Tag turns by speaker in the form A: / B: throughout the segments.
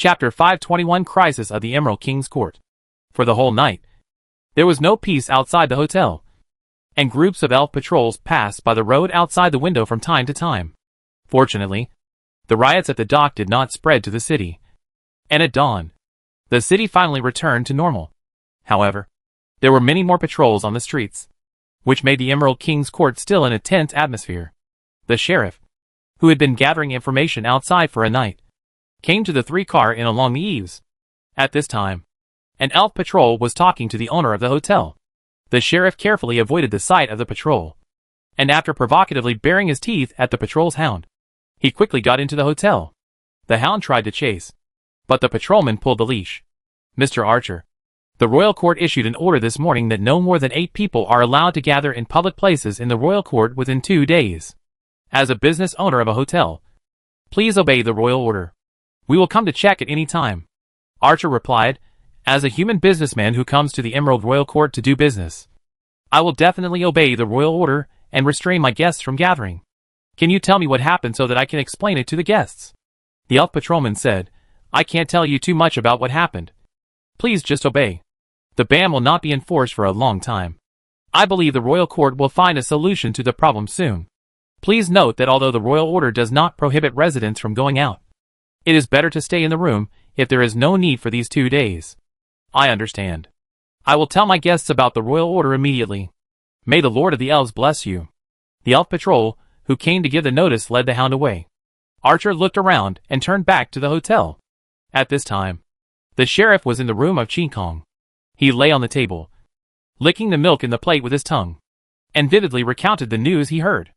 A: Chapter 521 Crisis of the Emerald King's Court. For the whole night, there was no peace outside the hotel, and groups of elf patrols passed by the road outside the window from time to time. Fortunately, the riots at the dock did not spread to the city, and at dawn, the city finally returned to normal. However, there were many more patrols on the streets, which made the Emerald King's Court still in a tense atmosphere. The sheriff, who had been gathering information outside for a night, came to the 3-car inn along the eaves. At this time, an elf patrol was talking to the owner of the hotel. The sheriff carefully avoided the sight of the patrol, and after provocatively baring his teeth at the patrol's hound, he quickly got into the hotel. The hound tried to chase, but the patrolman pulled the leash. Mr. Archer, the royal court issued an order this morning that no more than 8 people are allowed to gather in public places in the royal court within 2 days. As a business owner of a hotel, please obey the royal order. We will come to check at any time. Archer replied, as a human businessman who comes to the Emerald Royal Court to do business, I will definitely obey the royal order and restrain my guests from gathering. Can you tell me what happened so that I can explain it to the guests? The elf patrolman said, I can't tell you too much about what happened. Please just obey. The ban will not be enforced for a long time. I believe the royal court will find a solution to the problem soon. Please note that although the royal order does not prohibit residents from going out, it is better to stay in the room if there is no need for these 2 days. I understand. I will tell my guests about the royal order immediately. May the Lord of the Elves bless you. The elf patrol, who came to give the notice, led the hound away. Archer looked around and turned back to the hotel. At this time, the sheriff was in the room of Qin Kong. He lay on the table, licking the milk in the plate with his tongue, and vividly recounted the news he heard.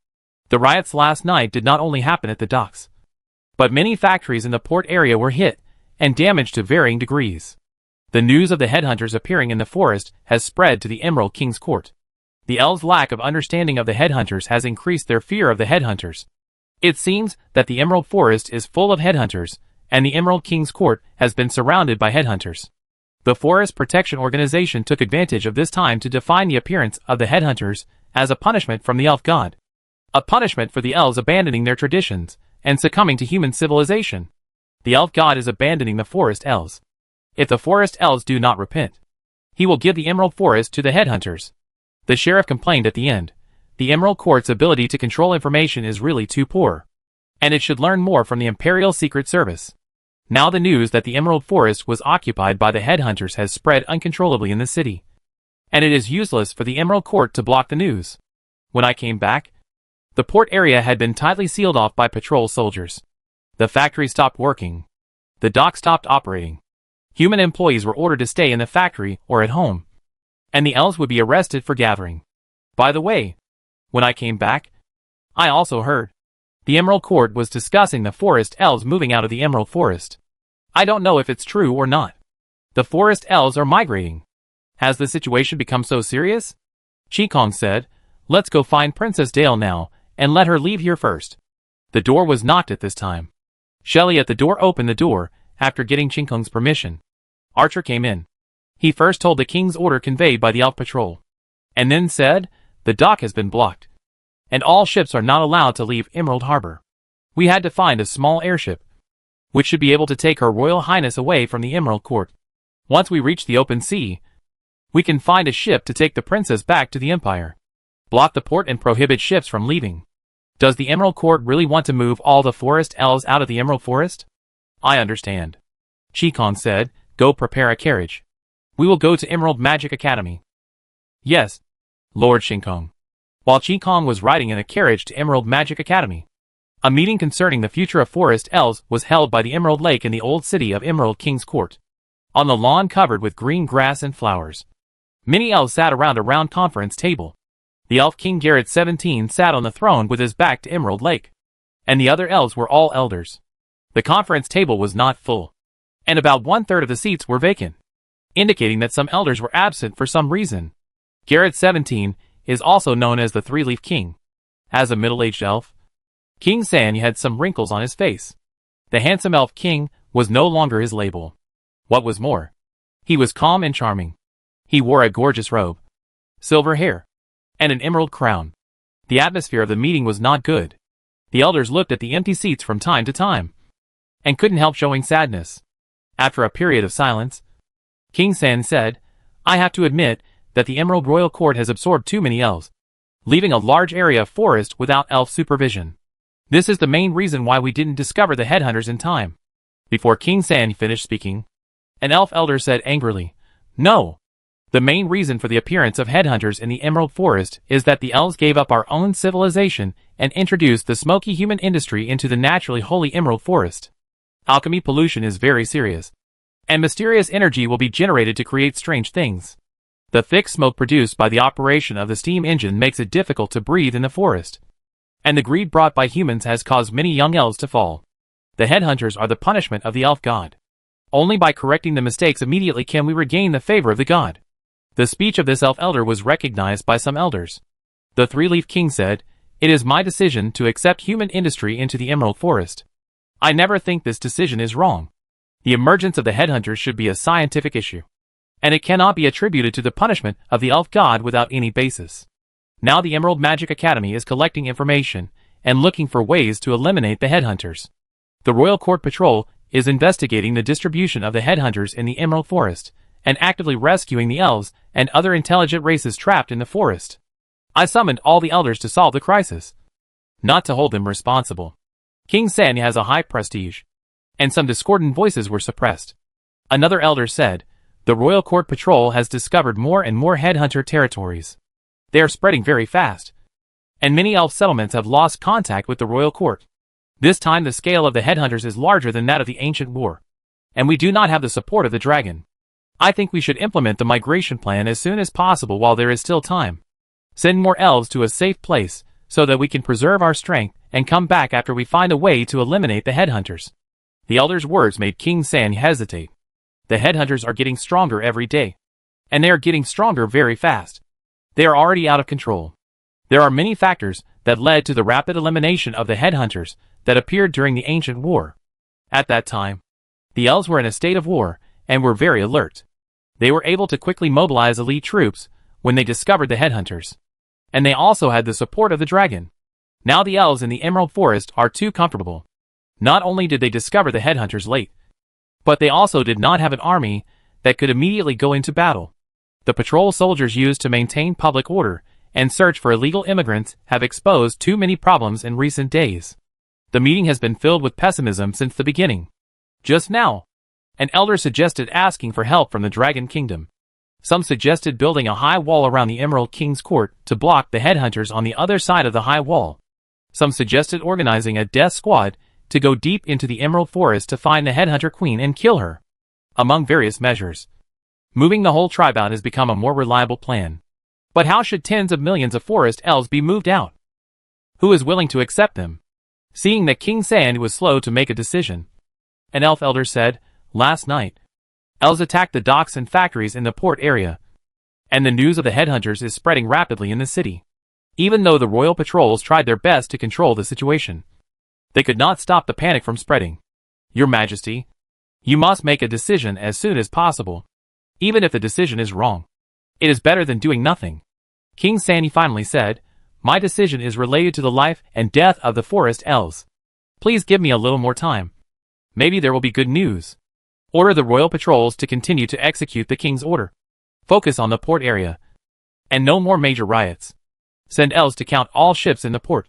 A: The riots last night did not only happen at the docks, but many factories in the port area were hit and damaged to varying degrees. The news of the headhunters appearing in the forest has spread to the Emerald King's Court. The elves' lack of understanding of the headhunters has increased their fear of the headhunters. It seems that the Emerald Forest is full of headhunters, and the Emerald King's Court has been surrounded by headhunters. The Forest Protection Organization took advantage of this time to define the appearance of the headhunters as a punishment from the elf god. A punishment for the elves abandoning their traditions and succumbing to human civilization. The elf god is abandoning the forest elves. If the forest elves do not repent, he will give the Emerald Forest to the headhunters. The sheriff complained at the end. The Emerald Court's ability to control information is really too poor, and it should learn more from the Imperial Secret Service. Now the news that the Emerald Forest was occupied by the headhunters has spread uncontrollably in the city, and it is useless for the Emerald Court to block the news. When I came back, the port area had been tightly sealed off by patrol soldiers. The factory stopped working. The dock stopped operating. Human employees were ordered to stay in the factory or at home, and the elves would be arrested for gathering. By the way, when I came back, I also heard the Emerald Court was discussing the forest elves moving out of the Emerald Forest. I don't know if it's true or not. The forest elves are migrating. Has the situation become so serious? Qin Kong said, let's go find Princess Dale now, and let her leave here first. The door was knocked at this time. Shelley at the door opened the door, after getting Qin Kong's permission. Archer came in. He first told the king's order conveyed by the elf patrol, and then said, the dock has been blocked, and all ships are not allowed to leave Emerald Harbor. We had to find a small airship, which should be able to take Her Royal Highness away from the Emerald Court. Once we reach the open sea, we can find a ship to take the princess back to the Empire. Block the port and prohibit ships from leaving. Does the Emerald Court really want to move all the forest elves out of the Emerald Forest? I understand. Qin Kong said, go prepare a carriage. We will go to Emerald Magic Academy. Yes, Lord Qin Kong. While Qin Kong was riding in a carriage to Emerald Magic Academy, a meeting concerning the future of forest elves was held by the Emerald Lake in the old city of Emerald King's Court. On the lawn covered with green grass and flowers, many elves sat around a round conference table. The elf king Garrett 17 sat on the throne with his back to Emerald Lake, and the other elves were all elders. The conference table was not full, and about 1/3 of the seats were vacant, indicating that some elders were absent for some reason. Garrett 17 is also known as the Three-Leaf King. As a middle-aged elf, King Sanya had some wrinkles on his face. The handsome elf king was no longer his label. What was more, he was calm and charming. He wore a gorgeous robe, silver hair, and an emerald crown. The atmosphere of the meeting was not good. The elders looked at the empty seats from time to time, and couldn't help showing sadness. After a period of silence, King San said, I have to admit that the Emerald Royal Court has absorbed too many elves, leaving a large area of forest without elf supervision. This is the main reason why we didn't discover the headhunters in time. Before King San finished speaking, an elf elder said angrily, No! The main reason for the appearance of headhunters in the Emerald Forest is that the elves gave up our own civilization and introduced the smoky human industry into the naturally holy Emerald Forest. Alchemy pollution is very serious, and mysterious energy will be generated to create strange things. The thick smoke produced by the operation of the steam engine makes it difficult to breathe in the forest, and the greed brought by humans has caused many young elves to fall. The headhunters are the punishment of the elf god. Only by correcting the mistakes immediately can we regain the favor of the god. The speech of this elf elder was recognized by some elders. The three-leaf king said, It is my decision to accept human industry into the Emerald Forest. I never think this decision is wrong. The emergence of the headhunters should be a scientific issue, and it cannot be attributed to the punishment of the elf god without any basis. Now the Emerald Magic Academy is collecting information and looking for ways to eliminate the headhunters. The Royal Court Patrol is investigating the distribution of the headhunters in the Emerald Forest and actively rescuing the elves and other intelligent races trapped in the forest. I summoned all the elders to solve the crisis, not to hold them responsible. King San has a high prestige, and some discordant voices were suppressed. Another elder said, The Royal Court Patrol has discovered more and more headhunter territories. They are spreading very fast, and many elf settlements have lost contact with the Royal Court. This time the scale of the headhunters is larger than that of the ancient war, and we do not have the support of the dragon. I think we should implement the migration plan as soon as possible while there is still time. Send more elves to a safe place so that we can preserve our strength and come back after we find a way to eliminate the headhunters. The elder's words made King San hesitate. The headhunters are getting stronger every day, and they are getting stronger very fast. They are already out of control. There are many factors that led to the rapid elimination of the headhunters that appeared during the ancient war. At that time, the elves were in a state of war and were very alert. They were able to quickly mobilize elite troops when they discovered the headhunters, and they also had the support of the dragon. Now the elves in the Emerald Forest are too comfortable. Not only did they discover the headhunters late, but they also did not have an army that could immediately go into battle. The patrol soldiers used to maintain public order and search for illegal immigrants have exposed too many problems in recent days. The meeting has been filled with pessimism since the beginning. Just now, an elder suggested asking for help from the Dragon Kingdom. Some suggested building a high wall around the Emerald King's court to block the headhunters on the other side of the high wall. Some suggested organizing a death squad to go deep into the Emerald Forest to find the headhunter queen and kill her. Among various measures, moving the whole tribe out has become a more reliable plan. But how should tens of millions of forest elves be moved out? Who is willing to accept them? Seeing that King San was slow to make a decision, an elf elder said, Last night, elves attacked the docks and factories in the port area, and the news of the headhunters is spreading rapidly in the city. Even though the royal patrols tried their best to control the situation, they could not stop the panic from spreading. Your Majesty, you must make a decision as soon as possible. Even if the decision is wrong, it is better than doing nothing. King San finally said, My decision is related to the life and death of the forest elves. Please give me a little more time. Maybe there will be good news. Order the royal patrols to continue to execute the king's order. Focus on the port area. And no more major riots. Send elves to count all ships in the port.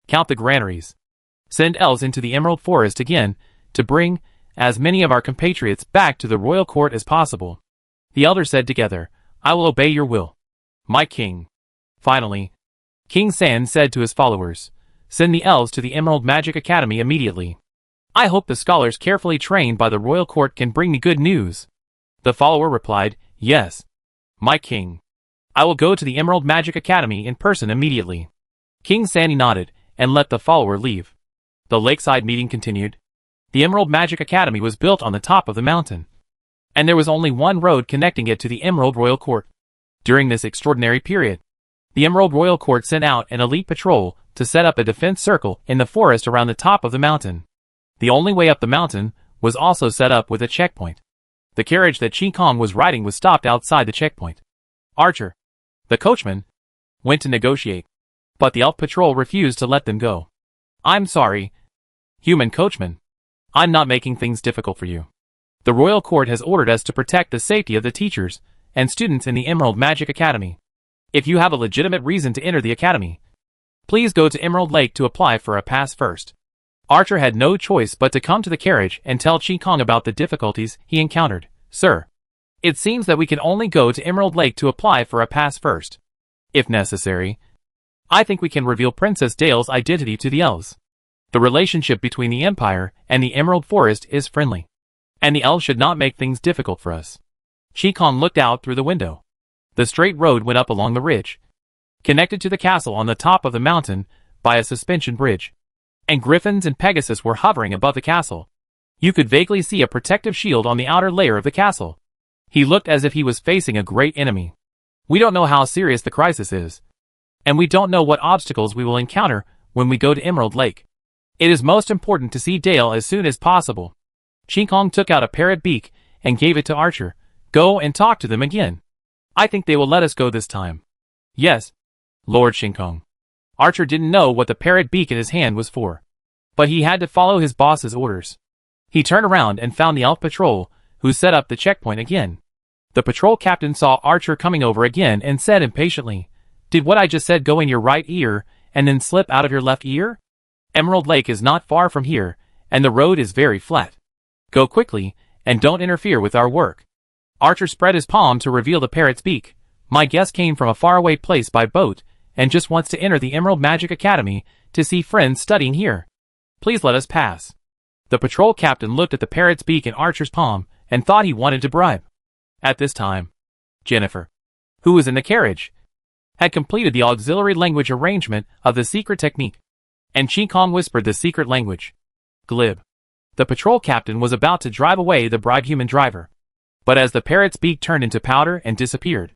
A: Count the granaries. Send elves into the Emerald Forest again to bring as many of our compatriots back to the royal court as possible. The elders said together, I will obey your will, my king. Finally, King San said to his followers, Send the elves to the Emerald Magic Academy immediately. I hope the scholars carefully trained by the royal court can bring me good news. The follower replied, Yes, my king. I will go to the Emerald Magic Academy in person immediately. King San nodded and let the follower leave. The lakeside meeting continued. The Emerald Magic Academy was built on the top of the mountain, and there was only one road connecting it to the Emerald Royal Court. During this extraordinary period, the Emerald Royal Court sent out an elite patrol to set up a defense circle in the forest around the top of the mountain. The only way up the mountain was also set up with a checkpoint. The carriage that Chi Kong was riding was stopped outside the checkpoint. Archer, the coachman, went to negotiate, but the elf patrol refused to let them go. I'm sorry, human coachman. I'm not making things difficult for you. The royal court has ordered us to protect the safety of the teachers and students in the Emerald Magic Academy. If you have a legitimate reason to enter the academy, please go to Emerald Lake to apply for a pass first. Archer had no choice but to come to the carriage and tell Chi Kong about the difficulties he encountered. Sir, it seems that we can only go to Emerald Lake to apply for a pass first. If necessary, I think we can reveal Princess Dale's identity to the elves. The relationship between the Empire and the Emerald Forest is friendly, and the elves should not make things difficult for us. Chi Kong looked out through the window. The straight road went up along the ridge, connected to the castle on the top of the mountain by a suspension bridge, and griffins and Pegasus were hovering above the castle. You could vaguely see a protective shield on the outer layer of the castle. He looked as if he was facing a great enemy. We don't know how serious the crisis is, and we don't know what obstacles we will encounter when we go to Emerald Lake. It is most important to see Dale as soon as possible. Chi Kong took out a parrot beak and gave it to Archer. Go and talk to them again. I think they will let us go this time. Yes, Lord Chi Kong. Archer didn't know what the parrot beak in his hand was for, but he had to follow his boss's orders. He turned around and found the elf patrol, who set up the checkpoint again. The patrol captain saw Archer coming over again and said impatiently, "Did what I just said go in your right ear and then slip out of your left ear? Emerald Lake is not far from here, and the road is very flat. Go quickly, and don't interfere with our work." Archer spread his palm to reveal the parrot's beak. "My guest came from a faraway place by boat, and just wants to enter the Emerald Magic Academy to see friends studying here. Please let us pass." The patrol captain looked at the parrot's beak in Archer's palm, and thought he wanted to bribe. At this time, Jennifer, who was in the carriage, had completed the auxiliary language arrangement of the secret technique, and Chi Kong whispered the secret language. Glib. The patrol captain was about to drive away the bribed human driver, but as the parrot's beak turned into powder and disappeared,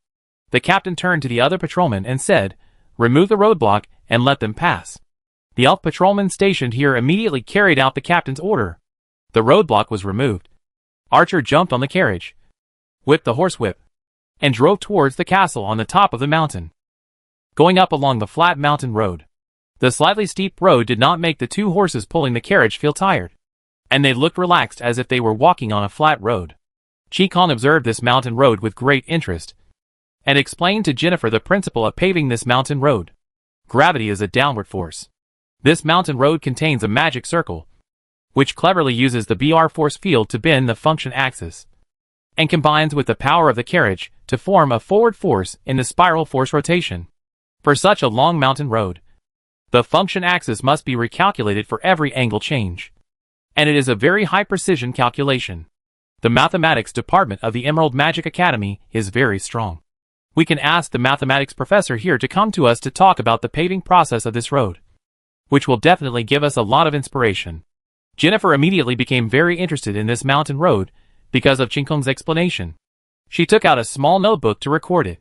A: the captain turned to the other patrolman and said, "Remove the roadblock and let them pass." The elf patrolman stationed here immediately carried out the captain's order. The roadblock was removed. Archer jumped on the carriage, whipped the horsewhip, and drove towards the castle on the top of the mountain. Going up along the flat mountain road, the slightly steep road did not make the two horses pulling the carriage feel tired, and they looked relaxed as if they were walking on a flat road. Chi Kong observed this mountain road with great interest, and explained to Jennifer the principle of paving this mountain road. Gravity is a downward force. This mountain road contains a magic circle, which cleverly uses the BR force field to bend the function axis, and combines with the power of the carriage to form a forward force in the spiral force rotation. For such a long mountain road, the function axis must be recalculated for every angle change, and it is a very high precision calculation. The mathematics department of the Emerald Magic Academy is very strong. We can ask the mathematics professor here to come to us to talk about the paving process of this road, which will definitely give us a lot of inspiration. Jennifer immediately became very interested in this mountain road because of Chi Kong's explanation. She took out a small notebook to record it,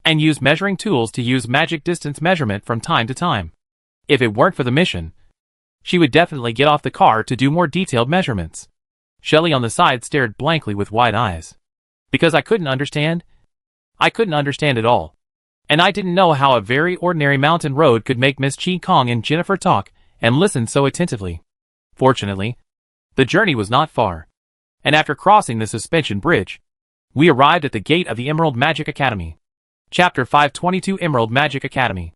A: and used measuring tools to use magic distance measurement from time to time. If it weren't for the mission, she would definitely get off the car to do more detailed measurements. Shelley on the side stared blankly with wide eyes. Because I couldn't understand? I couldn't understand at all. And I didn't know how a very ordinary mountain road could make Miss Chi Kong and Jennifer talk and listen so attentively. Fortunately, the journey was not far, and after crossing the suspension bridge, we arrived at the gate of the Emerald Magic Academy. Chapter 522 Emerald Magic Academy.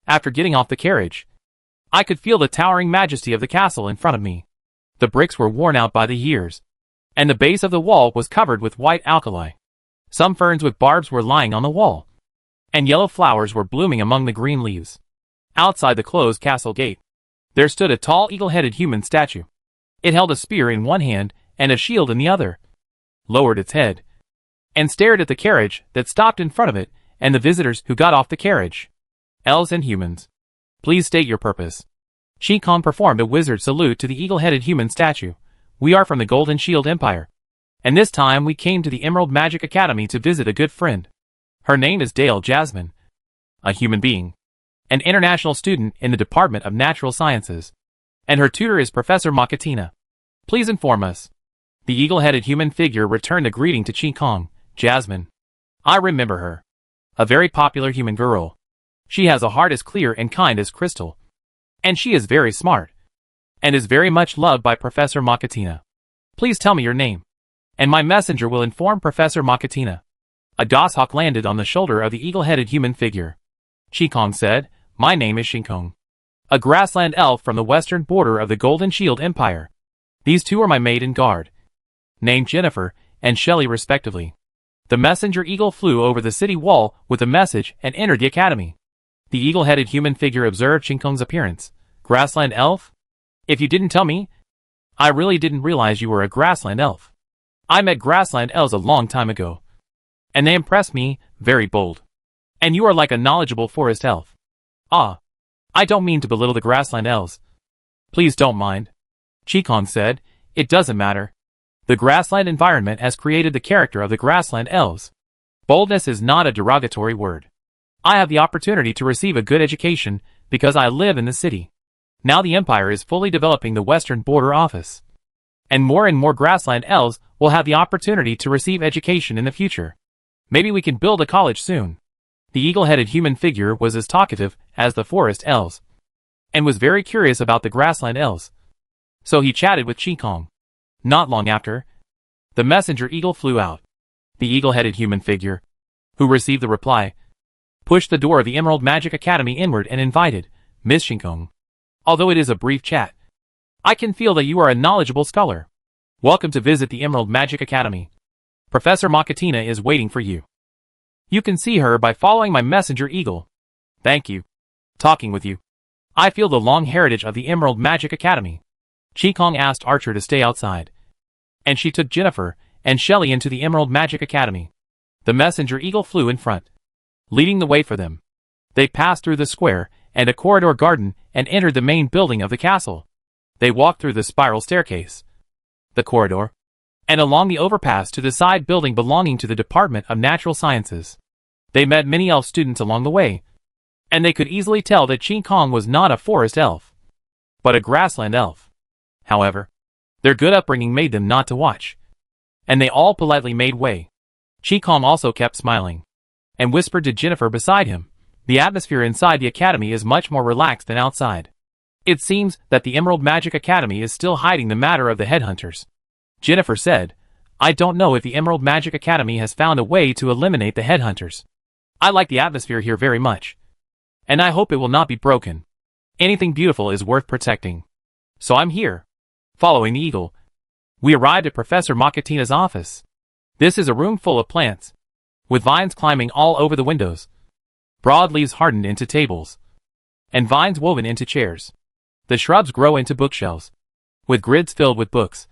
A: After getting off the carriage, I could feel the towering majesty of the castle in front of me. The bricks were worn out by the years, and the base of the wall was covered with white alkali. Some ferns with barbs were lying on the wall, and yellow flowers were blooming among the green leaves. Outside the closed castle gate, there stood a tall eagle-headed human statue. It held a spear in one hand and a shield in the other, lowered its head, and stared at the carriage that stopped in front of it and the visitors who got off the carriage. Elves and humans, please state your purpose. Chi Kong performed a wizard salute to the eagle-headed human statue. We are from the Golden Shield Empire, and this time we came to the Emerald Magic Academy to visit a good friend. Her name is Dale Jasmine, a human being, an international student in the Department of Natural Sciences, and her tutor is Professor Makatina. Please inform us. The eagle-headed human figure returned a greeting to Chi Kong. Jasmine. I remember her. A very popular human girl. She has a heart as clear and kind as crystal, and she is very smart, and is very much loved by Professor Makatina. Please tell me your name. and my messenger will inform Professor Makatina. A goshawk landed on the shoulder of the eagle-headed human figure. Qikong said, "My name is Shinkong, a grassland elf from the western border of the Golden Shield Empire. These two are my maid and guard, named Jennifer and Shelley respectively." The messenger eagle flew over the city wall with a message and entered the academy. The eagle-headed human figure observed Shinkong's appearance. "Grassland elf? If you didn't tell me, I really didn't realize you were a grassland elf. I met grassland elves a long time ago, and they impressed me, very bold. And you are like a knowledgeable forest elf." "Ah, I don't mean to belittle the grassland elves. Please don't mind," Qikong said. "It doesn't matter. The grassland environment has created the character of the grassland elves. Boldness is not a derogatory word. I have the opportunity to receive a good education because I live in the city. Now the Empire is fully developing the Western Border Office, and more grassland elves will have the opportunity to receive education in the future. Maybe we can build a college soon." The eagle-headed human figure was as talkative as the forest elves, and was very curious about the grassland elves. So he chatted with Qikong. Not long after, the messenger eagle flew out. The eagle-headed human figure, who received the reply, pushed the door of the Emerald Magic Academy inward and invited, "Miss Shinkong, although it is a brief chat, I can feel that you are a knowledgeable scholar. Welcome to visit the Emerald Magic Academy. Professor Makatina is waiting for you. You can see her by following my messenger eagle." "Thank you. Talking with you, I feel the long heritage of the Emerald Magic Academy." Qikong asked Archer to stay outside, and she took Jennifer and Shelley into the Emerald Magic Academy. The messenger eagle flew in front, leading the way for them. They passed through the square and a corridor garden and entered the main building of the castle. They walked through the spiral staircase, the corridor, and along the overpass to the side building belonging to the Department of Natural Sciences. They met many elf students along the way, and they could easily tell that Qikong was not a forest elf, but a grassland elf. However, their good upbringing made them not to watch, and they all politely made way. Qikong also kept smiling, and whispered to Jennifer beside him, "The atmosphere inside the academy is much more relaxed than outside. It seems that the Emerald Magic Academy is still hiding the matter of the headhunters." Jennifer said, "I don't know if the Emerald Magic Academy has found a way to eliminate the headhunters. I like the atmosphere here very much, and I hope it will not be broken. Anything beautiful is worth protecting. So I'm here." Following the eagle, we arrived at Professor Makatina's office. This is a room full of plants, with vines climbing all over the windows, broad leaves hardened into tables, and vines woven into chairs. The shrubs grow into bookshelves, with grids filled with books,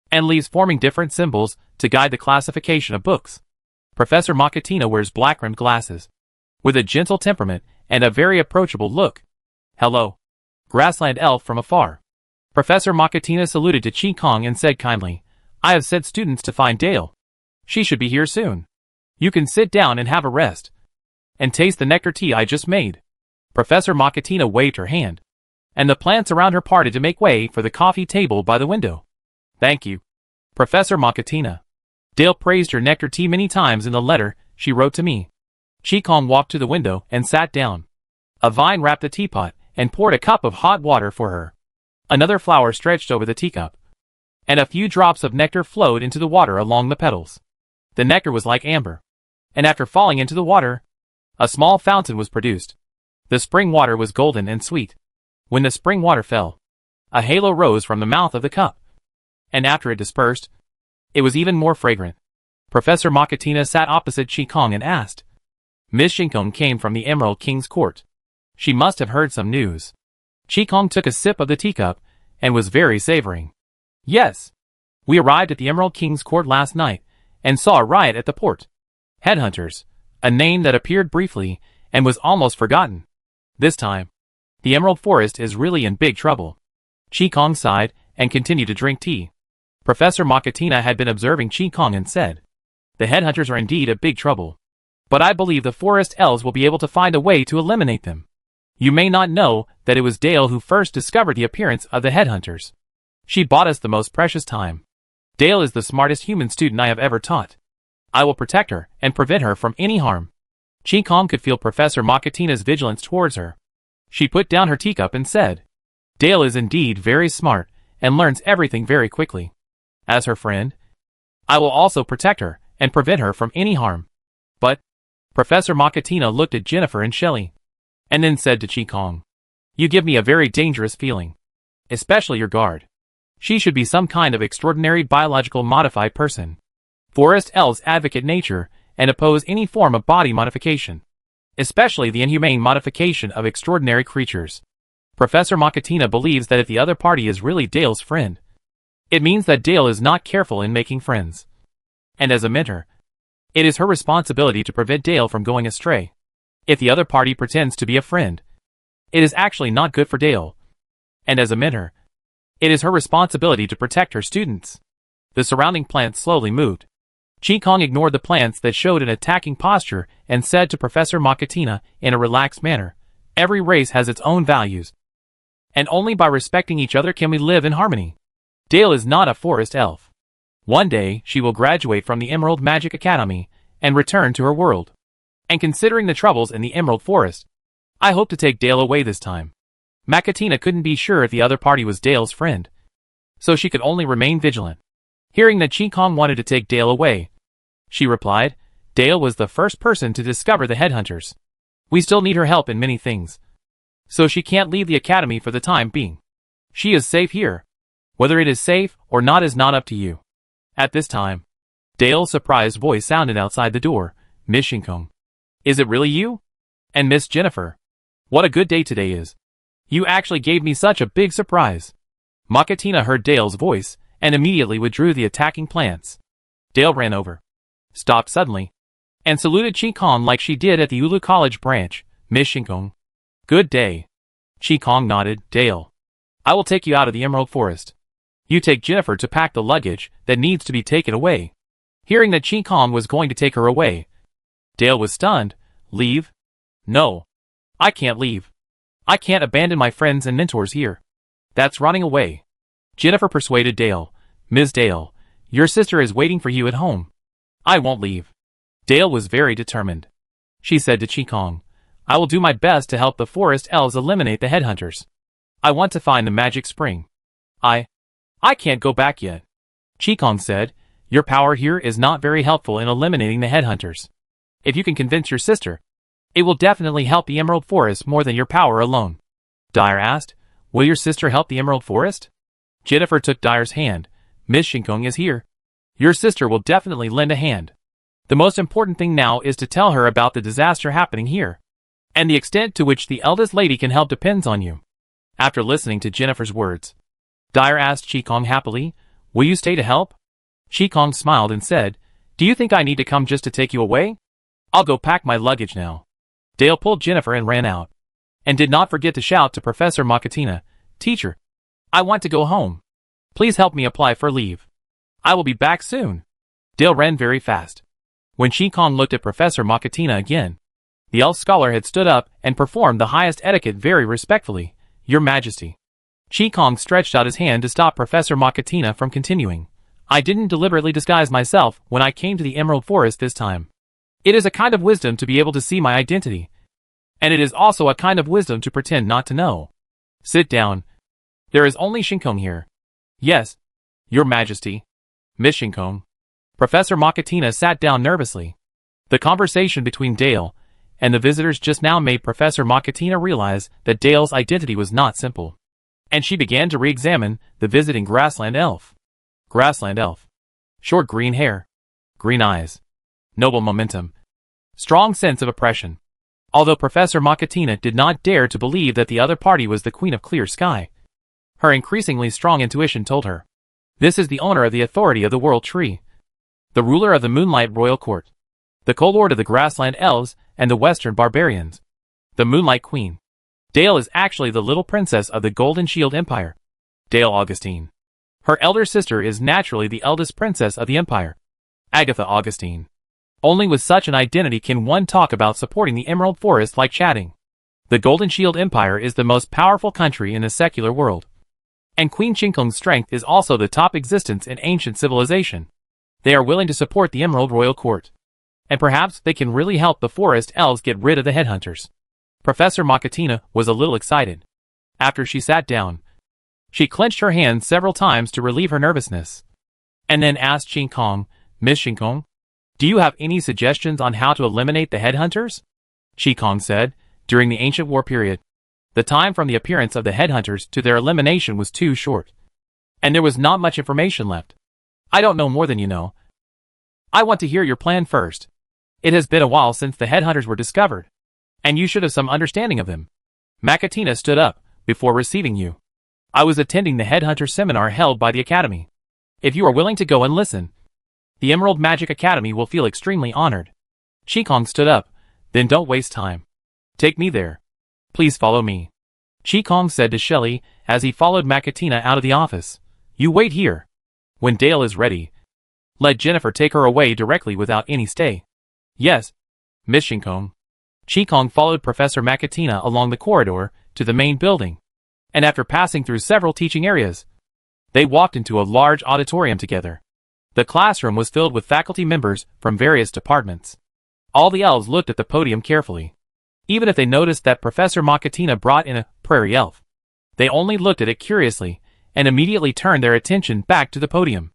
A: and leaves forming different symbols to guide the classification of books. Professor Makatina wears black-rimmed glasses, with a gentle temperament and a very approachable look. "Hello, grassland elf from afar." Professor Makatina saluted to Qikong and said kindly, "I have sent students to find Dale. She should be here soon. You can sit down and have a rest, and taste the nectar tea I just made." Professor Makatina waved her hand, and the plants around her parted to make way for the coffee table by the window. "Thank you, Professor Makatina. Dale praised your nectar tea many times in the letter she wrote to me." Qikong walked to the window and sat down. A vine wrapped the teapot and poured a cup of hot water for her. Another flower stretched over the teacup, and a few drops of nectar flowed into the water along the petals. The nectar was like amber, and after falling into the water, a small fountain was produced. The spring water was golden and sweet. When the spring water fell, a halo rose from the mouth of the cup, and after it dispersed, it was even more fragrant. Professor Makatina sat opposite Qikong and asked, "Miss Shinkong came from the Emerald King's court. She must have heard some news." Qikong took a sip of the teacup and was very savoring. "Yes. We arrived at the Emerald King's court last night and saw a riot at the port. Headhunters, a name that appeared briefly and was almost forgotten. This time, the Emerald Forest is really in big trouble." Qikong sighed and continued to drink tea. Professor Makatina had been observing Qikong and said, "The headhunters are indeed a big trouble, but I believe the forest elves will be able to find a way to eliminate them. You may not know that it was Dale who first discovered the appearance of the headhunters. She bought us the most precious time. Dale is the smartest human student I have ever taught. I will protect her and prevent her from any harm." Qikong could feel Professor Makatina's vigilance towards her. She put down her teacup and said, "Dale is indeed very smart and learns everything very quickly. As her friend, I will also protect her and prevent her from any harm. But Professor Makatina looked at Jennifer and Shelley, and then said to Chi Kong, "You give me a very dangerous feeling. Especially your guard. She should be some kind of extraordinary biological modified person. Forest elves advocate nature and oppose any form of body modification, especially the inhumane modification of extraordinary creatures. Professor Makatina believes that if the other party is really Dale's friend, it means that Dale is not careful in making friends. And as a mentor, it is her responsibility to prevent Dale from going astray. If the other party pretends to be a friend, it is actually not good for Dale. And as a mentor, it is her responsibility to protect her students." The surrounding plants slowly moved. Chi Kong ignored the plants that showed an attacking posture and said to Professor Makatina in a relaxed manner, "Every race has its own values, and only by respecting each other can we live in harmony. Dale is not a forest elf. One day she will graduate from the Emerald Magic Academy and return to her world. And considering the troubles in the Emerald Forest, I hope to take Dale away this time." Makatina couldn't be sure if the other party was Dale's friend, so she could only remain vigilant. Hearing that Chi Kong wanted to take Dale away, she replied, "Dale was the first person to discover the headhunters. We still need her help in many things, so she can't leave the academy for the time being. She is safe here. Whether it is safe or not is not up to you." At this time, Dale's surprised voice sounded outside the door. "Miss Shinkong, is it really you? And Miss Jennifer, what a good day today is. You actually gave me such a big surprise." Makatina heard Dale's voice and immediately withdrew the attacking plants. Dale ran over, stopped suddenly, and saluted Chi Kong like she did at the Ulu College branch. "Miss Shinkong, good day." Chi Kong nodded. "Dale, I will take you out of the Emerald Forest. You take Jennifer to pack the luggage that needs to be taken away." Hearing that Chi Kong was going to take her away, Dale was stunned. "Leave? No, I can't leave. I can't abandon my friends and mentors here. That's running away." Jennifer persuaded Dale. "Ms. Dale, your sister is waiting for you at home. I won't leave." Dale was very determined. She said to Chi Kong, "I will do my best to help the forest elves eliminate the headhunters. I want to find the magic spring. I can't go back yet." Chi Kong said, "Your power here is not very helpful in eliminating the headhunters. If you can convince your sister, it will definitely help the Emerald Forest more than your power alone." Dyer asked, "Will your sister help the Emerald Forest?" Jennifer took Dyer's hand. "Miss Shinkong is here. Your sister will definitely lend a hand. The most important thing now is to tell her about the disaster happening here, and the extent to which the eldest lady can help depends on you." After listening to Jennifer's words, Dyer asked Chi Kong happily, "Will you stay to help?" Chi Kong smiled and said, "Do you think I need to come just to take you away? I'll go pack my luggage now." Dale pulled Jennifer and ran out, and did not forget to shout to Professor Makatina, "Teacher, I want to go home. Please help me apply for leave. I will be back soon." Dale ran very fast. When Chi Kong looked at Professor Makatina again, the elf scholar had stood up and performed the highest etiquette very respectfully. "Your Majesty." Chi Kong stretched out his hand to stop Professor Makatina from continuing. "I didn't deliberately disguise myself when I came to the Emerald Forest this time. It is a kind of wisdom to be able to see my identity, and it is also a kind of wisdom to pretend not to know. Sit down. There is only Shinkong here." "Yes, Your Majesty." "Miss Shinkong." Professor Makatina sat down nervously. The conversation between Dale and the visitors just now made Professor Makatina realize that Dale's identity was not simple, and she began to re-examine the visiting grassland elf. Grassland elf. Short green hair. Green eyes. Noble momentum. Strong sense of oppression. Although Professor Makatina did not dare to believe that the other party was the Queen of Clear Sky, her increasingly strong intuition told her, this is the owner of the authority of the World Tree, the ruler of the Moonlight Royal Court, the co-lord of the Grassland Elves and the Western Barbarians, the Moonlight Queen. Dale is actually the little princess of the Golden Shield Empire. Dale Augustine. Her elder sister is naturally the eldest princess of the Empire, Agatha Augustine. Only with such an identity can one talk about supporting the Emerald Forest like chatting. The Golden Shield Empire is the most powerful country in the secular world, and Queen Shinkong's strength is also the top existence in ancient civilization. They are willing to support the Emerald Royal Court, and perhaps they can really help the forest elves get rid of the headhunters. Professor Makatina was a little excited. After she sat down, she clenched her hands several times to relieve her nervousness, and then asked Chi Kong, Miss Shinkong, do you have any suggestions on how to eliminate the headhunters? Shikong said, during the ancient war period, the time from the appearance of the headhunters to their elimination was too short, and there was not much information left. I don't know more than you know. I want to hear your plan first. It has been a while since the headhunters were discovered, and you should have some understanding of them. Makatina stood up before receiving you. I was attending the headhunter seminar held by the Academy. If you are willing to go and listen, the Emerald Magic Academy will feel extremely honored. Shikong stood up. Then don't waste time. Take me there. Please follow me. Shikong said to Shelley as he followed Makatina out of the office. You wait here. When Dale is ready, let Jennifer take her away directly without any stay. Yes, Miss Shinkong. Shikong followed Professor Makatina along the corridor to the main building, and after passing through several teaching areas, they walked into a large auditorium together. The classroom was filled with faculty members from various departments. All the elves looked at the podium carefully. Even if they noticed that Professor Makatina brought in a prairie elf, they only looked at it curiously and immediately turned their attention back to the podium.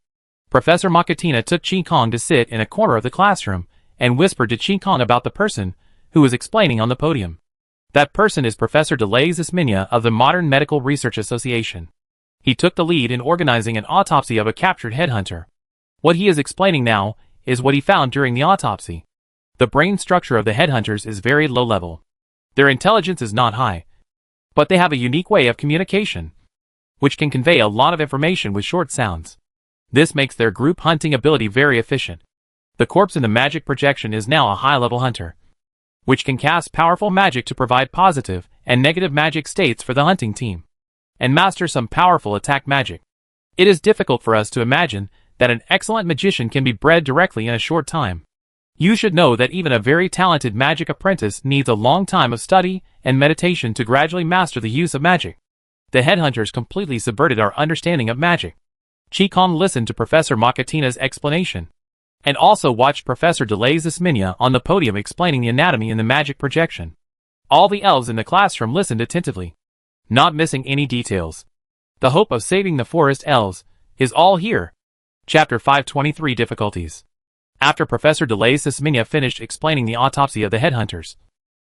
A: Professor Makatina took Shikong to sit in a corner of the classroom and whispered to Shikong about the person who was explaining on the podium. That person is Professor Deleuze Isminia of the Modern Medical Research Association. He took the lead in organizing an autopsy of a captured headhunter. What he is explaining now is what he found during the autopsy. The brain structure of the headhunters is very low level. Their intelligence is not high, but they have a unique way of communication, which can convey a lot of information with short sounds. This makes their group hunting ability very efficient. The corpse in the magic projection is now a high-level hunter, which can cast powerful magic to provide positive and negative magic states for the hunting team, and master some powerful attack magic. It is difficult for us to imagine that an excellent magician can be bred directly in a short time. You should know that even a very talented magic apprentice needs a long time of study and meditation to gradually master the use of magic. The headhunters completely subverted our understanding of magic. Shikong listened to Professor Makatina's explanation, and also watched Professor Deleuze Isminia on the podium explaining the anatomy in the magic projection. All the elves in the classroom listened attentively, not missing any details. The hope of saving the forest elves is all here. Chapter 523 Difficulties. After Professor Deleuze Isminia finished explaining the autopsy of the headhunters,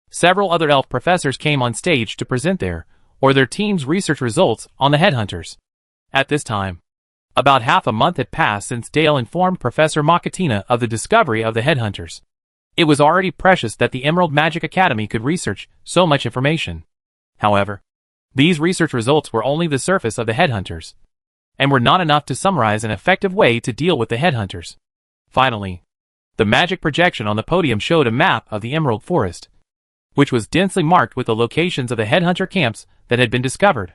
A: several other elf professors came on stage to present their team's research results on the headhunters. At this time, about half a month had passed since Dale informed Professor Makatina of the discovery of the headhunters. It was already precious that the Emerald Magic Academy could research so much information. However, these research results were only the surface of the headhunters, and were not enough to summarize an effective way to deal with the headhunters. Finally, the magic projection on the podium showed a map of the Emerald Forest, which was densely marked with the locations of the headhunter camps that had been discovered,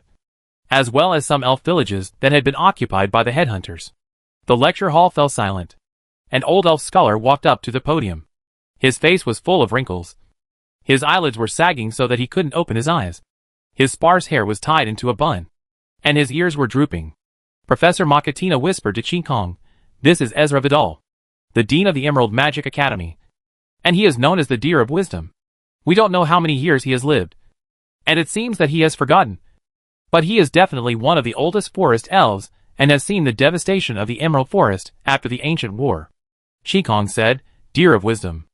A: as well as some elf villages that had been occupied by the headhunters. The lecture hall fell silent. An old elf scholar walked up to the podium. His face was full of wrinkles. His eyelids were sagging so that he couldn't open his eyes. His sparse hair was tied into a bun, and his ears were drooping. Professor Makatina whispered to Shikong, "This is Ezra Vidal, the Dean of the Emerald Magic Academy, and he is known as the Deer of Wisdom. We don't know how many years he has lived, and it seems that he has forgotten, but he is definitely one of the oldest forest elves and has seen the devastation of the Emerald Forest after the ancient war." Shikong said, "Deer of Wisdom.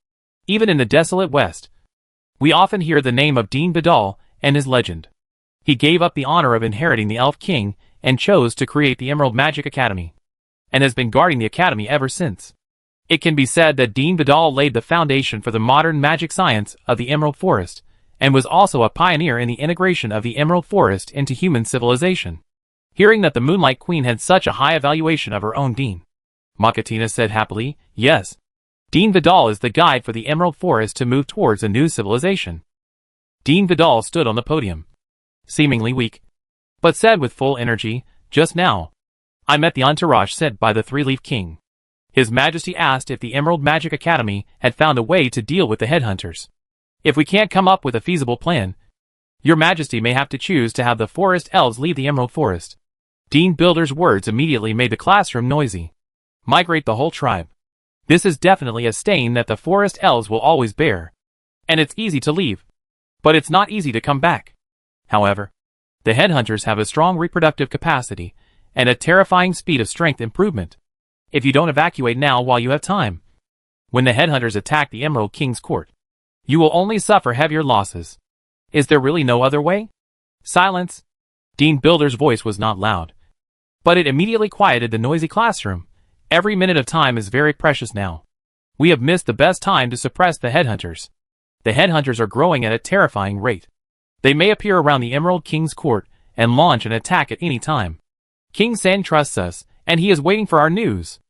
A: Even in the desolate West, we often hear the name of Dean Vidal and his legend. He gave up the honor of inheriting the Elf King and chose to create the Emerald Magic Academy, and has been guarding the Academy ever since. It can be said that Dean Vidal laid the foundation for the modern magic science of the Emerald Forest, and was also a pioneer in the integration of the Emerald Forest into human civilization." Hearing that the Moonlight Queen had such a high evaluation of her own Dean, Makatina said happily, "Yes. Dean Vidal is the guide for the Emerald Forest to move towards a new civilization." Dean Vidal stood on the podium, seemingly weak, but said with full energy, "Just now, I met the entourage sent by the Three-Leaf King. His Majesty asked if the Emerald Magic Academy had found a way to deal with the headhunters. If we can't come up with a feasible plan, Your Majesty may have to choose to have the forest elves leave the Emerald Forest." Dean Builder's words immediately made the classroom noisy. "Migrate the whole tribe. This is definitely a stain that the forest elves will always bear. And it's easy to leave, but it's not easy to come back. However, the headhunters have a strong reproductive capacity and a terrifying speed of strength improvement. If you don't evacuate now while you have time, when the headhunters attack the Emerald King's court, you will only suffer heavier losses. Is there really no other way? Silence. Dean Builder's voice was not loud, but it immediately quieted the noisy classroom. Every minute of time is very precious now. We have missed the best time to suppress the headhunters. The headhunters are growing at a terrifying rate. They may appear around the Emerald King's court and launch an attack at any time. King San trusts us, and he is waiting for our news.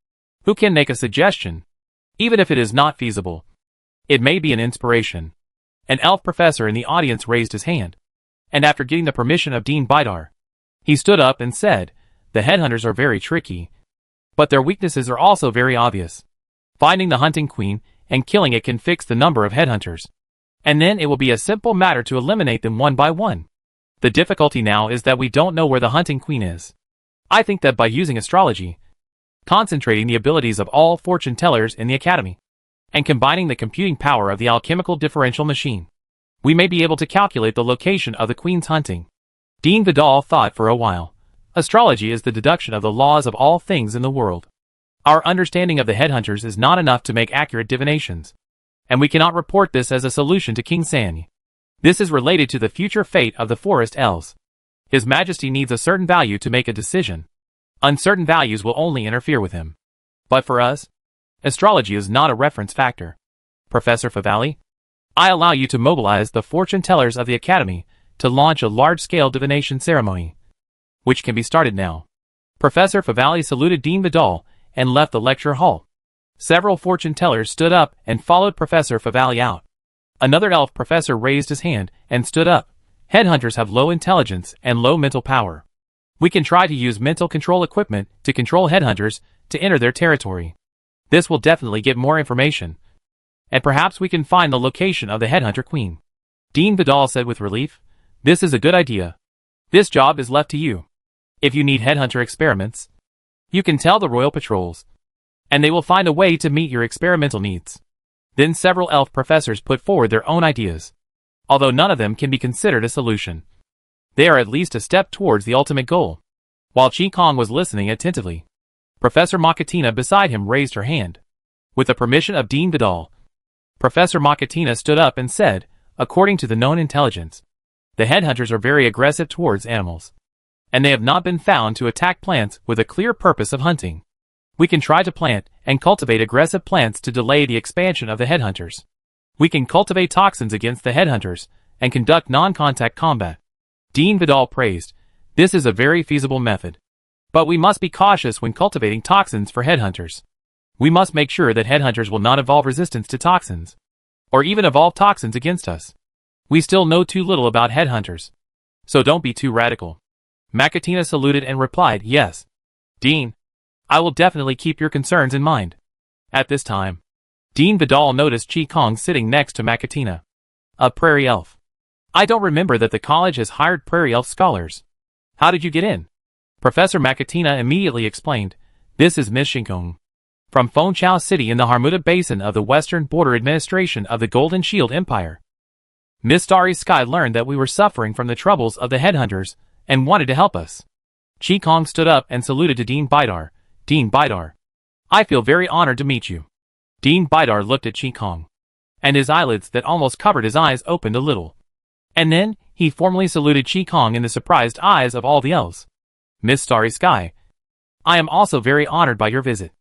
A: Who can make a suggestion? Even if it is not feasible, it may be an inspiration. An elf professor in the audience raised his hand, and after getting the permission of Dean Bidar, he stood up and said, "The headhunters are very tricky, but their weaknesses are also very obvious. Finding the hunting queen and killing it can fix the number of headhunters, and then it will be a simple matter to eliminate them one by one. The difficulty now is that we don't know where the hunting queen is. I think that by using astrology, concentrating the abilities of all fortune tellers in the academy, and combining the computing power of the alchemical differential machine, we may be able to calculate the location of the queen's hunting." Dean Vidal thought for a while. Astrology is the deduction of the laws of all things in the world. Our understanding of the headhunters is not enough to make accurate divinations, and we cannot report this as a solution to King San. This is related to the future fate of the forest elves. His Majesty needs a certain value to make a decision. Uncertain values will only interfere with him. But for us, astrology is not a reference factor. Professor Favali, I allow you to mobilize the fortune tellers of the Academy to launch a large-scale divination ceremony, which can be started now. Professor Favali saluted Dean Vidal and left the lecture hall. Several fortune tellers stood up and followed Professor Favali out. Another elf professor raised his hand and stood up. Headhunters have low intelligence and low mental power. We can try to use mental control equipment to control headhunters to enter their territory. This will definitely get more information, and perhaps we can find the location of the headhunter queen. Dean Vidal said with relief, "This is a good idea. This job is left to you. If you need headhunter experiments, you can tell the royal patrols, and they will find a way to meet your experimental needs." Then several elf professors put forward their own ideas. Although none of them can be considered a solution, they are at least a step towards the ultimate goal. While Chi Kong was listening attentively, Professor Makatina beside him raised her hand. With the permission of Dean Vidal, Professor Makatina stood up and said, "According to the known intelligence, the headhunters are very aggressive towards animals, and they have not been found to attack plants with a clear purpose of hunting. We can try to plant and cultivate aggressive plants to delay the expansion of the headhunters. We can cultivate toxins against the headhunters and conduct non-contact combat." Dean Vidal praised, "This is a very feasible method. But we must be cautious when cultivating toxins for headhunters. We must make sure that headhunters will not evolve resistance to toxins, or even evolve toxins against us. We still know too little about headhunters, so don't be too radical." Makatina saluted and replied, "Yes, Dean. I will definitely keep your concerns in mind." At this time, Dean Vidal noticed Chi Kong sitting next to Makatina, a prairie elf. "I don't remember that the college has hired prairie elf scholars. How did you get in?" Professor Makatina immediately explained, "This is Miss Shinkong, from Fengchao City in the Harmuda Basin of the Western Border Administration of the Golden Shield Empire. Miss Starry Sky learned that we were suffering from the troubles of the headhunters and wanted to help us." Chi Kong stood up and saluted to Dean Bidar. "Dean Bidar, I feel very honored to meet you." Dean Bidar looked at Chi Kong, and his eyelids that almost covered his eyes opened a little. And then, he formally saluted Chi Kong in the surprised eyes of all the elves. "Miss Starry Sky, I am also very honored by your visit.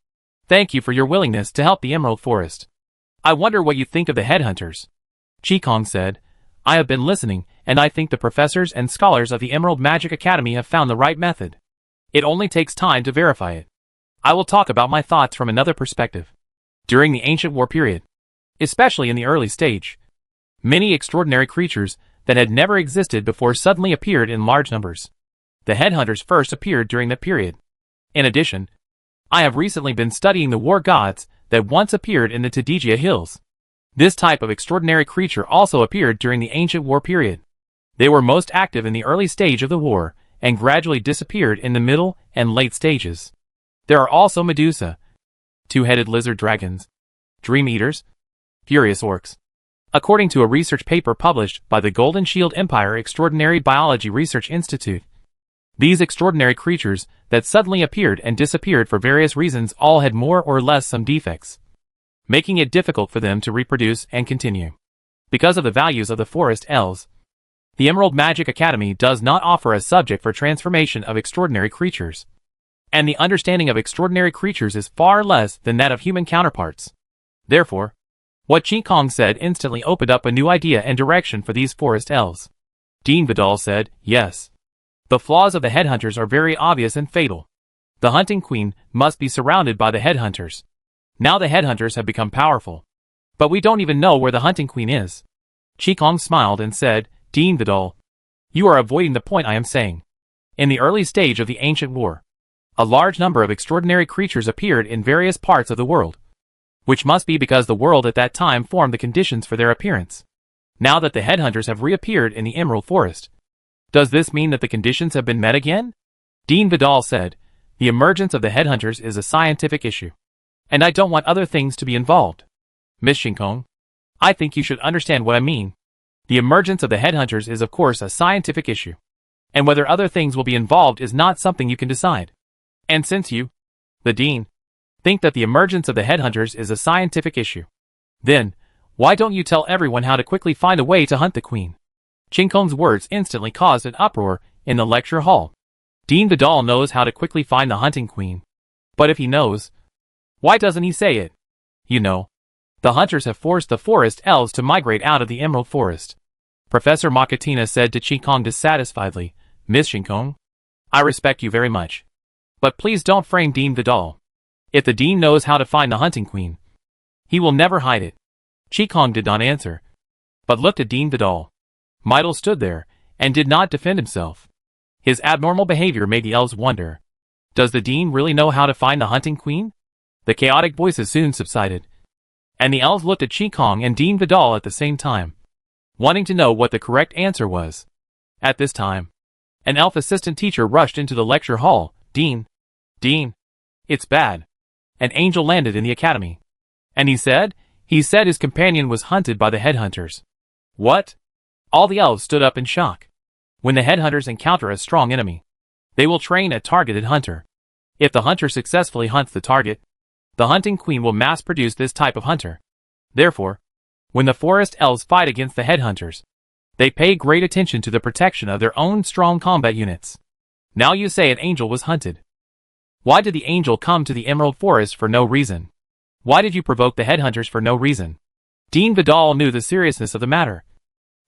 A: Thank you for your willingness to help the Emerald Forest. I wonder what you think of the headhunters." Chi Kong said, "I have been listening, and I think the professors and scholars of the Emerald Magic Academy have found the right method. It only takes time to verify it. I will talk about my thoughts from another perspective. During the ancient war period, especially in the early stage, many extraordinary creatures that had never existed before suddenly appeared in large numbers. The headhunters first appeared during that period. In addition, I have recently been studying the war gods that once appeared in the Tadijia Hills. This type of extraordinary creature also appeared during the ancient war period. They were most active in the early stage of the war and gradually disappeared in the middle and late stages. There are also Medusa, two-headed lizard dragons, dream eaters, furious orcs. According to a research paper published by the Golden Shield Empire Extraordinary Biology Research Institute, These extraordinary creatures that suddenly appeared and disappeared for various reasons all had more or less some defects, making it difficult for them to reproduce and continue. Because of the values of the forest elves, the Emerald Magic Academy does not offer a subject for transformation of extraordinary creatures, and the understanding of extraordinary creatures is far less than that of human counterparts. Therefore, what Qi Kong said instantly opened up a new idea and direction for these forest elves. Dean Vidal said, yes. The flaws of the headhunters are very obvious and fatal. The hunting queen must be surrounded by the headhunters. Now the headhunters have become powerful, but we don't even know where the hunting queen is. Qi Kong smiled and said, Dean Vidal, you are avoiding the point I am saying. In the early stage of the ancient war, a large number of extraordinary creatures appeared in various parts of the world, which must be because the world at that time formed the conditions for their appearance. Now that the headhunters have reappeared in the Emerald Forest, does this mean that the conditions have been met again? Dean Vidal said, the emergence of the headhunters is a scientific issue, and I don't want other things to be involved. Miss Shinkong, I think you should understand what I mean. The emergence of the headhunters is of course a scientific issue, and whether other things will be involved is not something you can decide. And since you, the Dean, think that the emergence of the headhunters is a scientific issue, then, why don't you tell everyone how to quickly find a way to hunt the queen? Qi Kong's words instantly caused an uproar in the lecture hall. Dean Vidal knows how to quickly find the hunting queen. But if he knows, why doesn't he say it? You know, the hunters have forced the forest elves to migrate out of the Emerald Forest. Professor Makatina said to Qi Kong dissatisfiedly, Miss Shinkong, I respect you very much, but please don't frame Dean Vidal. If the Dean knows how to find the hunting queen, he will never hide it. Qi Kong did not answer, but looked at Dean Vidal. Midel stood there, and did not defend himself. His abnormal behavior made the elves wonder. Does the Dean really know how to find the hunting queen? The chaotic voices soon subsided, and the elves looked at Qi Kong and Dean Vidal at the same time, wanting to know what the correct answer was. At this time, an elf assistant teacher rushed into the lecture hall. Dean, it's bad. An angel landed in the academy. And he said his companion was hunted by the headhunters. What? All the elves stood up in shock. When the headhunters encounter a strong enemy, they will train a targeted hunter. If the hunter successfully hunts the target, the hunting queen will mass produce this type of hunter. Therefore, when the forest elves fight against the headhunters, they pay great attention to the protection of their own strong combat units. Now you say an angel was hunted. Why did the angel come to the Emerald Forest for no reason? Why did you provoke the headhunters for no reason? Dean Vidal knew the seriousness of the matter,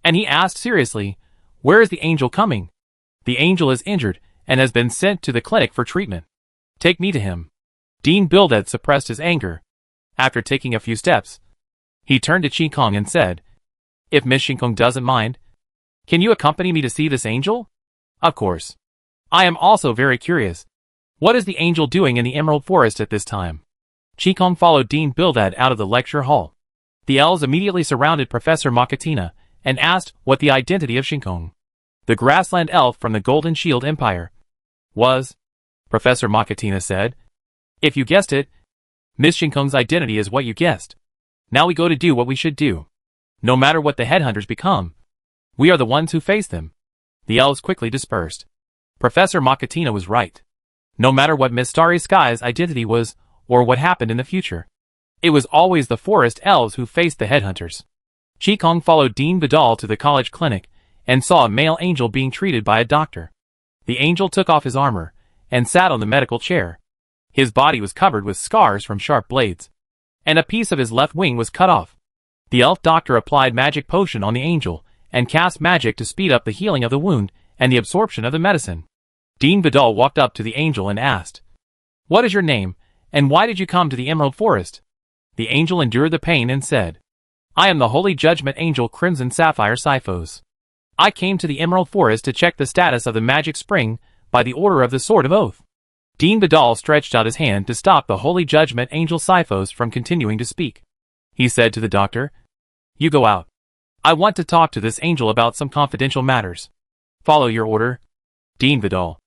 A: and he asked seriously, where is the angel coming? The angel is injured and has been sent to the clinic for treatment. Take me to him. Dean Bildad suppressed his anger. After taking a few steps, he turned to Qi Kong and said, if Miss Shinkong doesn't mind, can you accompany me to see this angel? Of course. I am also very curious. What is the angel doing in the Emerald Forest at this time? Qi Kong followed Dean Bildad out of the lecture hall. The elves immediately surrounded Professor Makatina and asked what the identity of Shinkong, the grassland elf from the Golden Shield Empire, was. Professor Makatina said, if you guessed it, Miss Shinkong's identity is what you guessed. Now we go to do what we should do. No matter what the headhunters become, we are the ones who face them. The elves quickly dispersed. Professor Makatina was right. No matter what Miss Starry Sky's identity was, or what happened in the future, it was always the forest elves who faced the headhunters. Qi Kong followed Dean Vidal to the college clinic, and saw a male angel being treated by a doctor. The angel took off his armor, and sat on the medical chair. His body was covered with scars from sharp blades, and a piece of his left wing was cut off. The elf doctor applied magic potion on the angel, and cast magic to speed up the healing of the wound, and the absorption of the medicine. Dean Vidal walked up to the angel and asked, what is your name, and why did you come to the Emerald Forest? The angel endured the pain and said, I am the Holy Judgment Angel Crimson Sapphire Sipho's. I came to the Emerald Forest to check the status of the magic spring by the order of the Sword of Oath. Dean Vidal stretched out his hand to stop the Holy Judgment Angel Sipho's from continuing to speak. He said to the doctor, you go out. I want to talk to this angel about some confidential matters. Follow your order, Dean Vidal.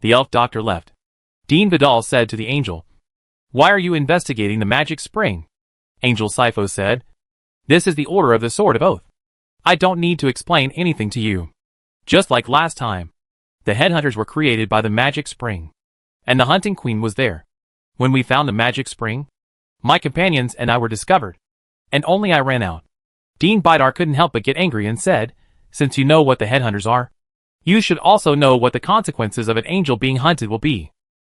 A: The elf doctor left. Dean Vidal said to the angel, why are you investigating the magic spring? Angel Sipho said, this is the order of the Sword of Oath. I don't need to explain anything to you. Just like last time, The headhunters were created by the magic spring. And the hunting queen was there. When we found the magic spring, my companions and I were discovered. And only I ran out. Dean Bidar couldn't help but get angry and said, "Since you know what the headhunters are, you should also know what the consequences of an angel being hunted will be.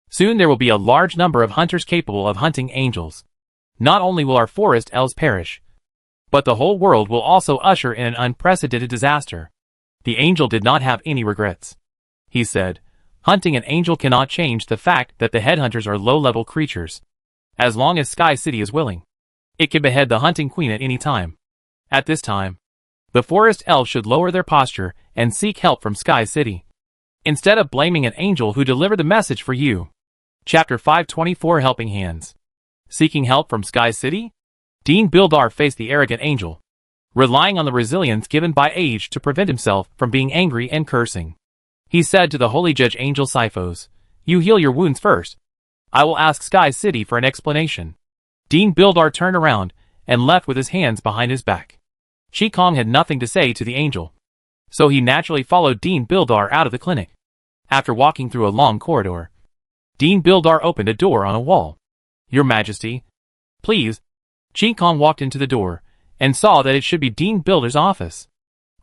A: Soon there will be a large number of hunters capable of hunting angels. Not only will our forest elves perish, but the whole world will also usher in an unprecedented disaster." The angel did not have any regrets. He said, "Hunting an angel cannot change the fact that the headhunters are low-level creatures. As long as Sky City is willing, it can behead the hunting queen at any time. At this time, the forest elves should lower their posture and seek help from Sky City, instead of blaming an angel who delivered the message for you." Chapter 524 Helping Hands. Seeking help from Sky City? Dean Bildar faced the arrogant angel, relying on the resilience given by age to prevent himself from being angry and cursing. He said to the holy judge Angel Sifos, "You heal your wounds first. I will ask Sky City for an explanation." Dean Bildar turned around and left with his hands behind his back. Chi Kong had nothing to say to the angel, so he naturally followed Dean Bildar out of the clinic. After walking through a long corridor, Dean Bildar opened a door on a wall. "Your Majesty, please." Chi Kong walked into the door and saw that it should be Dean Bildar's office.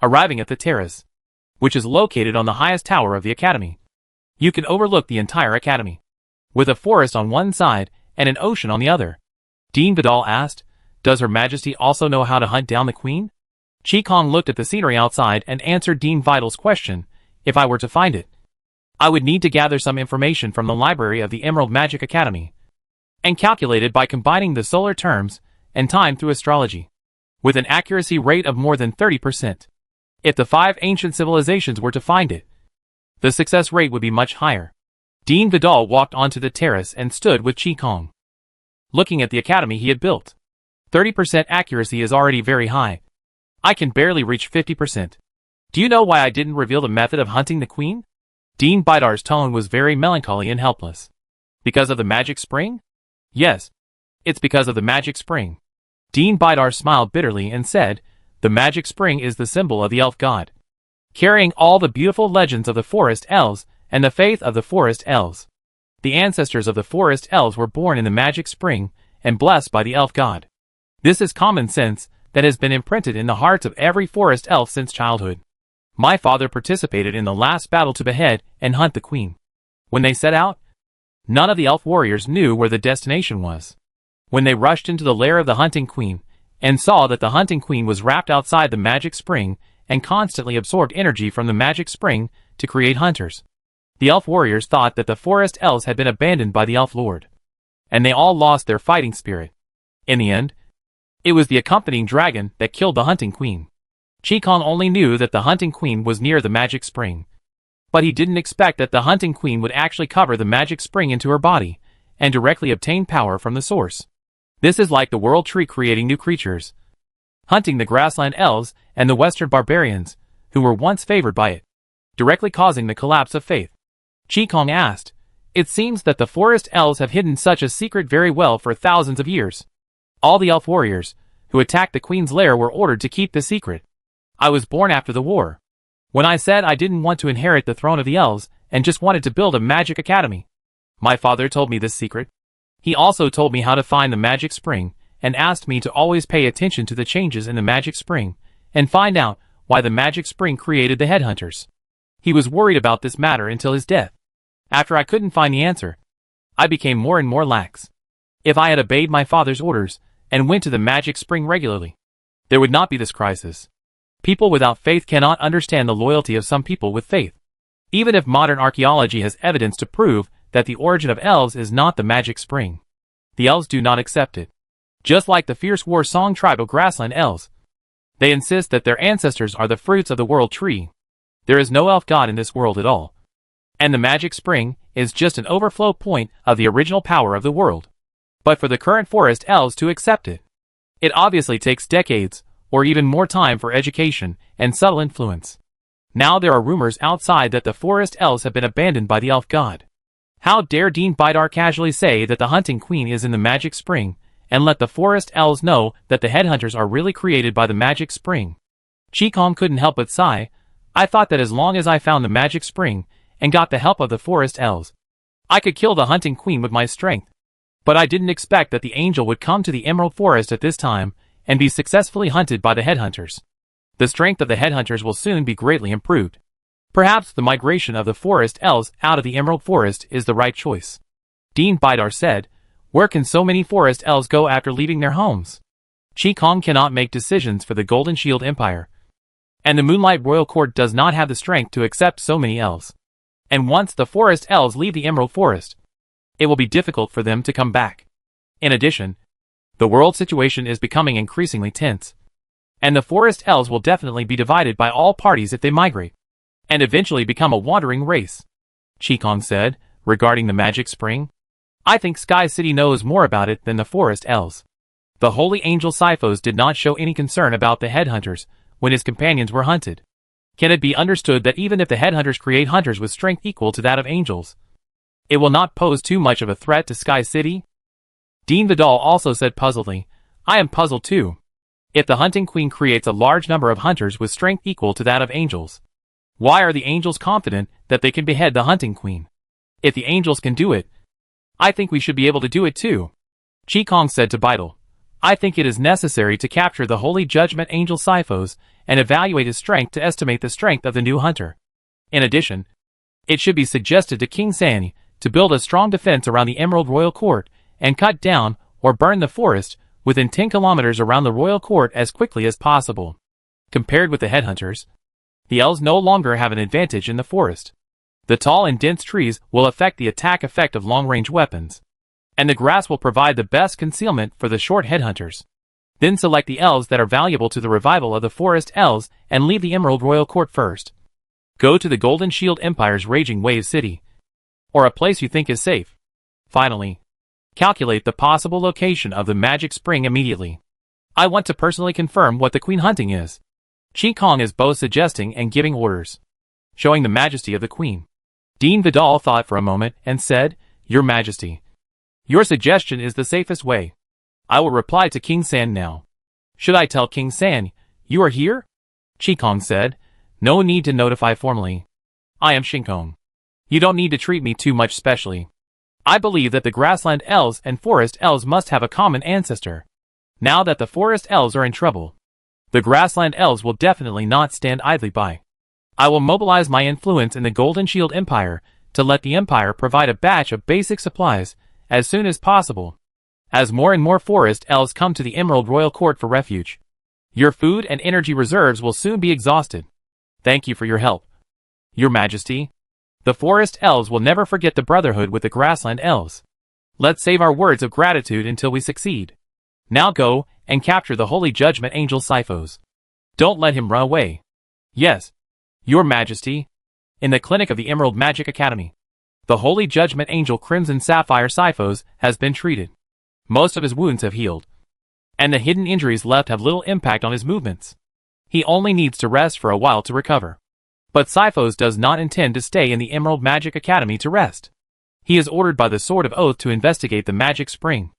A: Arriving at the terrace, which is located on the highest tower of the academy, you can overlook the entire academy, with a forest on one side and an ocean on the other. Dean Vidal asked, "Does Her Majesty also know how to hunt down the queen?" Chi Kong looked at the scenery outside and answered Dean Vidal's question. "If I were to find it, I would need to gather some information from the library of the Emerald Magic Academy, and calculate it by combining the solar terms and time through astrology, with an accuracy rate of more than 30%. If the 5 ancient civilizations were to find it, the success rate would be much higher." Dean Vidal walked onto the terrace and stood with Chi Kong, looking at the academy he had built. 30% accuracy is already very high. I can barely reach 50%. Do you know why I didn't reveal the method of hunting the queen? Dean Bidar's tone was very melancholy and helpless. Because of the magic spring? Yes, it's because of the magic spring. Dean Bidar smiled bitterly and said, "The magic spring is the symbol of the elf god, carrying all the beautiful legends of the forest elves and the faith of the forest elves. The ancestors of the forest elves were born in the magic spring and blessed by the elf god. This is common sense that has been imprinted in the hearts of every forest elf since childhood. My father participated in the last battle to behead and hunt the queen. When they set out, none of the elf warriors knew where the destination was. When they rushed into the lair of the hunting queen and saw that the hunting queen was wrapped outside the magic spring and constantly absorbed energy from the magic spring to create hunters, the elf warriors thought that the forest elves had been abandoned by the elf lord, and they all lost their fighting spirit. In the end, it was the accompanying dragon that killed the hunting queen. Chi Kong only knew that the hunting queen was near the magic spring, but he didn't expect that the hunting queen would actually cover the magic spring into her body and directly obtain power from the source. This is like the world tree creating new creatures, hunting the grassland elves and the western barbarians, who were once favored by it, directly causing the collapse of faith. Chi Kong asked, "It seems that the forest elves have hidden such a secret very well for thousands of years. All the elf warriors who attacked the queen's lair were ordered to keep the secret. I was born after the war, when I said I didn't want to inherit the throne of the elves and just wanted to build a magic academy. My father told me this secret. He also told me how to find the magic spring and asked me to always pay attention to the changes in the magic spring and find out why the magic spring created the headhunters. He was worried about this matter until his death. After I couldn't find the answer, I became more and more lax. If I had obeyed my father's orders and went to the magic spring regularly, there would not be this crisis. People without faith cannot understand the loyalty of some people with faith. Even if modern archaeology has evidence to prove that the origin of elves is not the magic spring, the elves do not accept it. Just like the fierce war song tribe of grassland elves, they insist that their ancestors are the fruits of the world tree. There is no elf god in this world at all, and the magic spring is just an overflow point of the original power of the world. But for the current forest elves to accept it, it obviously takes decades or even more time for education and subtle influence. Now there are rumors outside that the forest elves have been abandoned by the elf god. How dare Dean Bidar casually say that the hunting queen is in the magic spring and let the forest elves know that the headhunters are really created by the magic spring? Chi Kong couldn't help but sigh. I thought that as long as I found the magic spring and got the help of the forest elves. I could kill the hunting queen with my strength. But I didn't expect that the angel would come to the Emerald Forest at this time and be successfully hunted by the headhunters. The strength of the headhunters will soon be greatly improved. Perhaps the migration of the forest elves out of the Emerald Forest is the right choice. Dean Bidar said, "Where can so many forest elves go after leaving their homes? Qi cannot make decisions for the Golden Shield Empire. And the Moonlight Royal Court does not have the strength to accept so many elves. And once the forest elves leave the Emerald Forest, it will be difficult for them to come back. In addition, the world situation is becoming increasingly tense. And the forest elves will definitely be divided by all parties if they migrate, and eventually become a wandering race." Qi said, regarding the magic spring. "I think Sky City knows more about it than the forest elves." The holy angel Sifos did not show any concern about the headhunters when his companions were hunted. Can it be understood that even if the headhunters create hunters with strength equal to that of angels, it will not pose too much of a threat to Sky City? Dean Vidal also said puzzledly, "I am puzzled too. If the hunting queen creates a large number of hunters with strength equal to that of angels, why are the angels confident that they can behead the hunting queen? If the angels can do it, I think we should be able to do it too." Qi said to Bidal, "I think it is necessary to capture the Holy Judgment Angel Sifos and evaluate his strength to estimate the strength of the new hunter. In addition, it should be suggested to King Sani to build a strong defense around the Emerald Royal Court and cut down or burn the forest within 10 kilometers around the Royal Court as quickly as possible. Compared with the headhunters, the elves no longer have an advantage in the forest. The tall and dense trees will affect the attack effect of long-range weapons, and the grass will provide the best concealment for the short headhunters. Then select the elves that are valuable to the revival of the forest elves and leave the Emerald Royal Court first. Go to the Golden Shield Empire's Raging Wave City, or a place you think is safe. Finally, calculate the possible location of the magic spring immediately. I want to personally confirm what the queen hunting is." Qi is both suggesting and giving orders, showing the majesty of the queen. Dean Vidal thought for a moment and said, "Your Majesty, your suggestion is the safest way. I will reply to King San now." "Should I tell King San you are here?" Qi said, "No need to notify formally. I am Shinkong. You don't need to treat me too much specially. I believe that the grassland elves and forest elves must have a common ancestor. Now that the forest elves are in trouble, the grassland elves will definitely not stand idly by. I will mobilize my influence in the Golden Shield Empire to let the Empire provide a batch of basic supplies as soon as possible, as more and more forest elves come to the Emerald Royal Court for refuge. Your food and energy reserves will soon be exhausted. Thank you for your help, Your Majesty. The forest elves will never forget the brotherhood with the grassland elves. Let's save our words of gratitude until we succeed. Now go and capture the Holy Judgment Angel Sifos. Don't let him run away." "Yes, Your Majesty." In the clinic of the Emerald Magic Academy, the Holy Judgment Angel Crimson Sapphire Sifos has been treated. Most of his wounds have healed, and the hidden injuries left have little impact on his movements. He only needs to rest for a while to recover. But Sifos does not intend to stay in the Emerald Magic Academy to rest. He is ordered by the Sword of Oath to investigate the magic spring,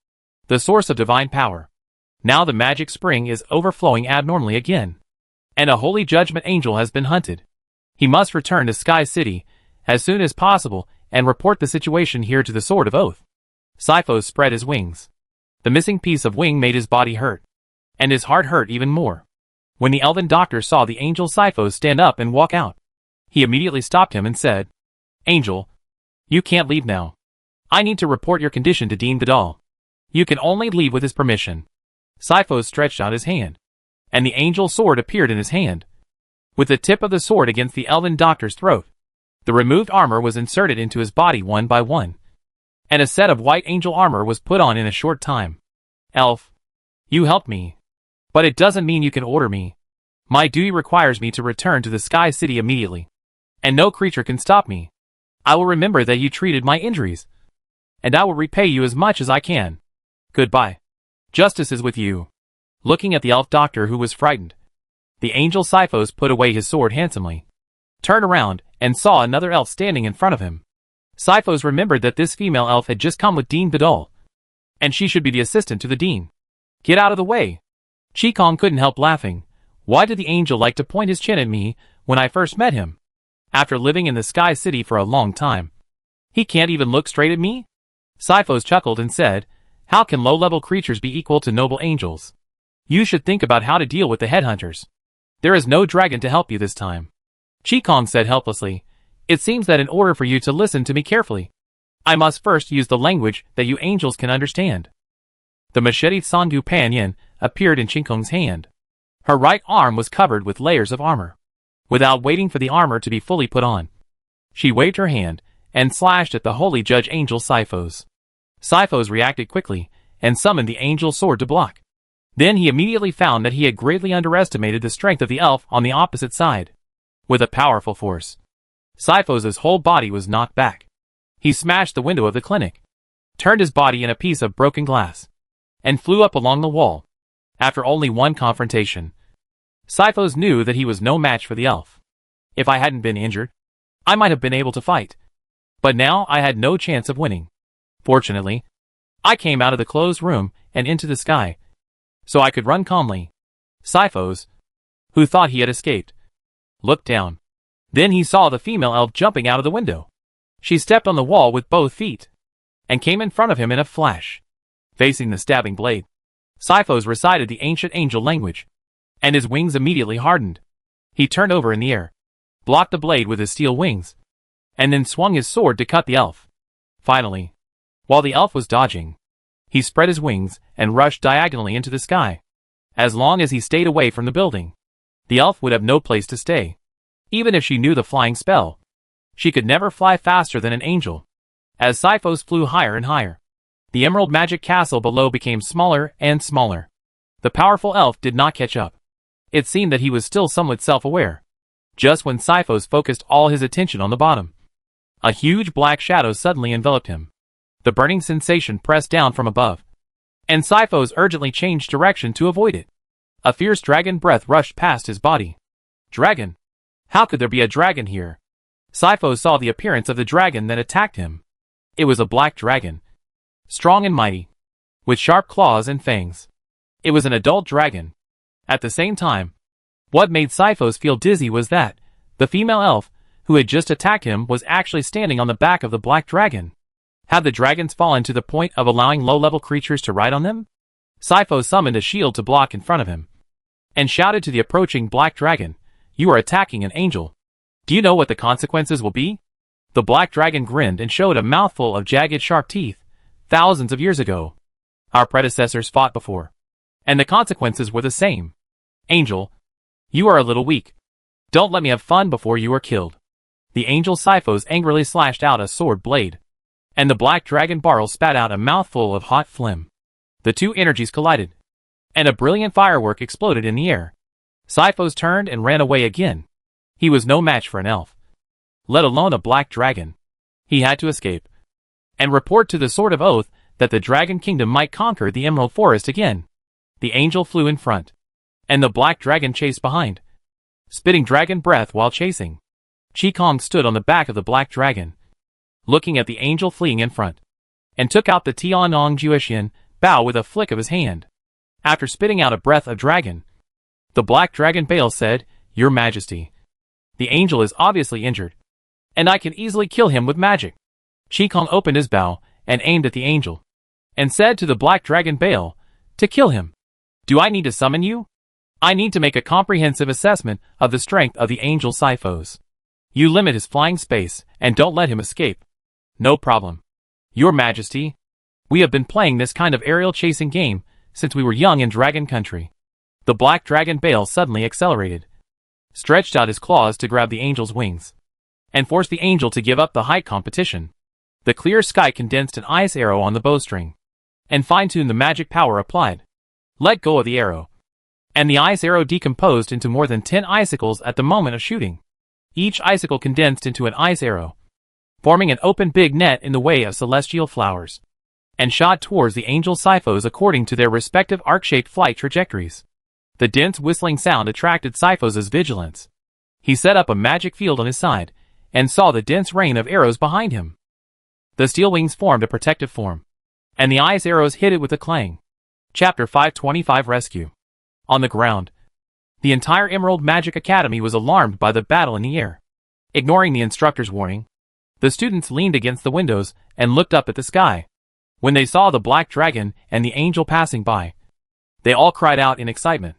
A: the source of divine power. Now the magic spring is overflowing abnormally again, and a Holy Judgment Angel has been hunted. He must return to Sky City as soon as possible and report the situation here to the Sword of Oath. Sifos spread his wings. The missing piece of wing made his body hurt, and his heart hurt even more. When the elven doctor saw the angel Sifos stand up and walk out, he immediately stopped him and said, "Angel, you can't leave now. I need to report your condition to Dean Vidal. You can only leave with his permission." Sifos stretched out his hand, and the angel's sword appeared in his hand, with the tip of the sword against the elven doctor's throat. The removed armor was inserted into his body one by one, and a set of white angel armor was put on in a short time. "Elf, you helped me, but it doesn't mean you can order me. My duty requires me to return to the Sky City immediately, and no creature can stop me. I will remember that you treated my injuries, and I will repay you as much as I can. Goodbye. Justice is with you." Looking at the elf doctor, who was frightened, the angel Sifos put away his sword handsomely, turned around, and saw another elf standing in front of him. Sifos remembered that this female elf had just come with Dean Vidal, and she should be the assistant to the dean. "Get out of the way." Qi couldn't help laughing. Why did the angel like to point his chin at me when I first met him? After living in the Sky City for a long time, he can't even look straight at me? Sifos chuckled and said, how can low-level creatures be equal to noble angels? You should think about how to deal with the headhunters. There is no dragon to help you this time. Qigong said helplessly, it seems that in order for you to listen to me carefully, I must first use the language that you angels can understand. The machete Sangu Panyin appeared in Qigong's hand. Her right arm was covered with layers of armor. Without waiting for the armor to be fully put on, she waved her hand and slashed at the holy judge angel Sifos. Sifos reacted quickly and summoned the angel sword to block. Then he immediately found that he had greatly underestimated the strength of the elf on the opposite side. With a powerful force, Sifos' whole body was knocked back. He smashed the window of the clinic, turned his body in a piece of broken glass, and flew up along the wall. After only one confrontation, Sifos knew that he was no match for the elf. If I hadn't been injured, I might have been able to fight. But now I had no chance of winning. Fortunately, I came out of the closed room and into the sky, so I could run calmly. Sifos, who thought he had escaped, looked down. Then he saw the female elf jumping out of the window. She stepped on the wall with both feet, and came in front of him in a flash. Facing the stabbing blade, Sifos recited the ancient angel language, and his wings immediately hardened. He turned over in the air, blocked the blade with his steel wings, and then swung his sword to cut the elf. Finally, while the elf was dodging, he spread his wings and rushed diagonally into the sky. As long as he stayed away from the building, the elf would have no place to stay. Even if she knew the flying spell, she could never fly faster than an angel. As Sifos flew higher and higher, the emerald magic castle below became smaller and smaller. The powerful elf did not catch up. It seemed that he was still somewhat self-aware. Just when Sifos focused all his attention on the bottom, a huge black shadow suddenly enveloped him. The burning sensation pressed down from above, and Sifos urgently changed direction to avoid it. A fierce dragon breath rushed past his body. Dragon? How could there be a dragon here? Sifos saw the appearance of the dragon that attacked him. It was a black dragon, strong and mighty, with sharp claws and fangs. It was an adult dragon. At the same time, what made Sifos feel dizzy was that the female elf who had just attacked him was actually standing on the back of the black dragon. Had the dragons fallen to the point of allowing low-level creatures to ride on them? Sifos summoned a shield to block in front of him, and shouted to the approaching black dragon, "You are attacking an angel. Do you know what the consequences will be?" The black dragon grinned and showed a mouthful of jagged sharp teeth. Thousands of years ago, our predecessors fought before, and the consequences were the same. Angel, you are a little weak. Don't let me have fun before you are killed. The angel Sifos angrily slashed out a sword blade, and the black dragon Barl spat out a mouthful of hot phlegm. The two energies collided, and a brilliant firework exploded in the air. Sifos turned and ran away again. He was no match for an elf, let alone a black dragon. He had to escape, and report to the Sword of Oath that the Dragon Kingdom might conquer the Emerald Forest again. The angel flew in front, and the black dragon chased behind, spitting dragon breath while chasing. Qigong stood on the back of the black dragon, looking at the angel fleeing in front, and took out the Tianong Juexian bow with a flick of his hand. After spitting out a breath of dragon, the black dragon Baal said, "Your Majesty, the angel is obviously injured, and I can easily kill him with magic." Qigong opened his bow and aimed at the angel, and said to the black dragon Baal, "To kill him, do I need to summon you? I need to make a comprehensive assessment of the strength of the angel Sifos. You limit his flying space and don't let him escape." "No problem, Your Majesty. We have been playing this kind of aerial chasing game since we were young in Dragon Country." The black dragon Baal suddenly accelerated, stretched out his claws to grab the angel's wings, and forced the angel to give up the height competition. The clear sky condensed an ice arrow on the bowstring, and fine-tuned the magic power applied. Let go of the arrow, and the ice arrow decomposed into more than 10 icicles at the moment of shooting. Each icicle condensed into an ice arrow, forming an open big net in the way of celestial flowers, and shot towards the angel Sifos according to their respective arc-shaped flight trajectories. The dense whistling sound attracted Sifos' vigilance. He set up a magic field on his side, and saw the dense rain of arrows behind him. The steel wings formed a protective form, and the ice arrows hit it with a clang. Chapter 525 Rescue. On the ground, the entire Emerald Magic Academy was alarmed by the battle in the air. Ignoring the instructor's warning, the students leaned against the windows and looked up at the sky. When they saw the black dragon and the angel passing by, they all cried out in excitement.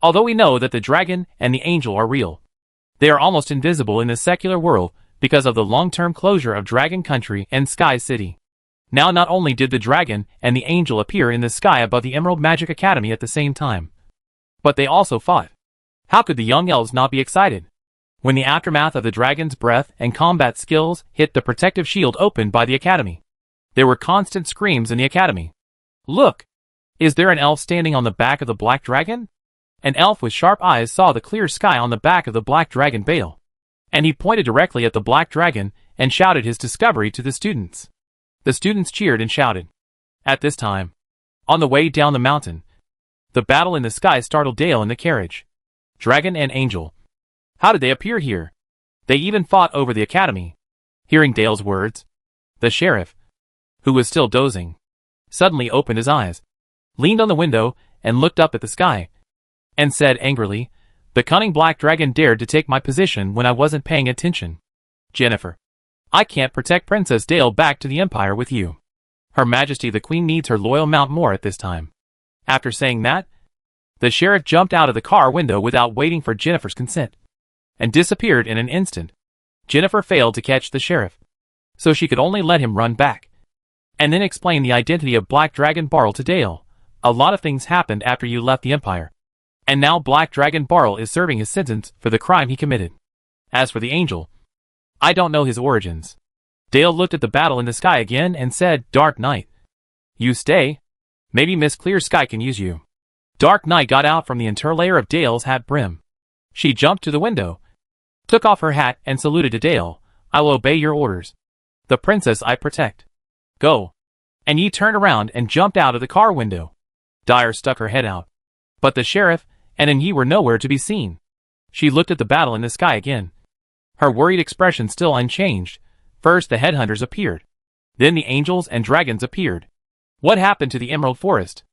A: Although we know that the dragon and the angel are real, they are almost invisible in the secular world because of the long-term closure of Dragon Country and Sky City. Now not only did the dragon and the angel appear in the sky above the Emerald Magic Academy at the same time, but they also fought. How could the young elves not be excited when the aftermath of the dragon's breath and combat skills hit the protective shield opened by the academy? There were constant screams in the academy. Look! Is there an elf standing on the back of the black dragon? An elf with sharp eyes saw the clear sky on the back of the black dragon Bale, and he pointed directly at the black dragon and shouted his discovery to the students. The students cheered and shouted. At this time, on the way down the mountain, the battle in the sky startled Dale in the carriage. Dragon and angel. How did they appear here? They even fought over the academy. Hearing Dale's words, the sheriff, who was still dozing, suddenly opened his eyes, leaned on the window, and looked up at the sky, and said angrily, "The cunning black dragon dared to take my position when I wasn't paying attention. Jennifer, I can't protect Princess Dale back to the Empire with you. Her Majesty the Queen needs her loyal Mount more at this time." After saying that, the sheriff jumped out of the car window without waiting for Jennifer's consent, and disappeared in an instant. Jennifer failed to catch the sheriff, so she could only let him run back, and then explain the identity of Black Dragon Barl to Dale. "A lot of things happened after you left the Empire, and now Black Dragon Barl is serving his sentence for the crime he committed. As for the angel, I don't know his origins." Dale looked at the battle in the sky again and said, "Dark Knight, you stay? Maybe Miss Clear Sky can use you." Dark Knight got out from the interlayer of Dale's hat brim. She jumped to the window, took off her hat and saluted to Dale. "I will obey your orders. The princess I protect. Go." And Yi turned around and jumped out of the car window. Dyer stuck her head out, but the sheriff and Yi were nowhere to be seen. She looked at the battle in the sky again, her worried expression still unchanged. First the headhunters appeared. Then the angels and dragons appeared. "What happened to the Emerald Forest?"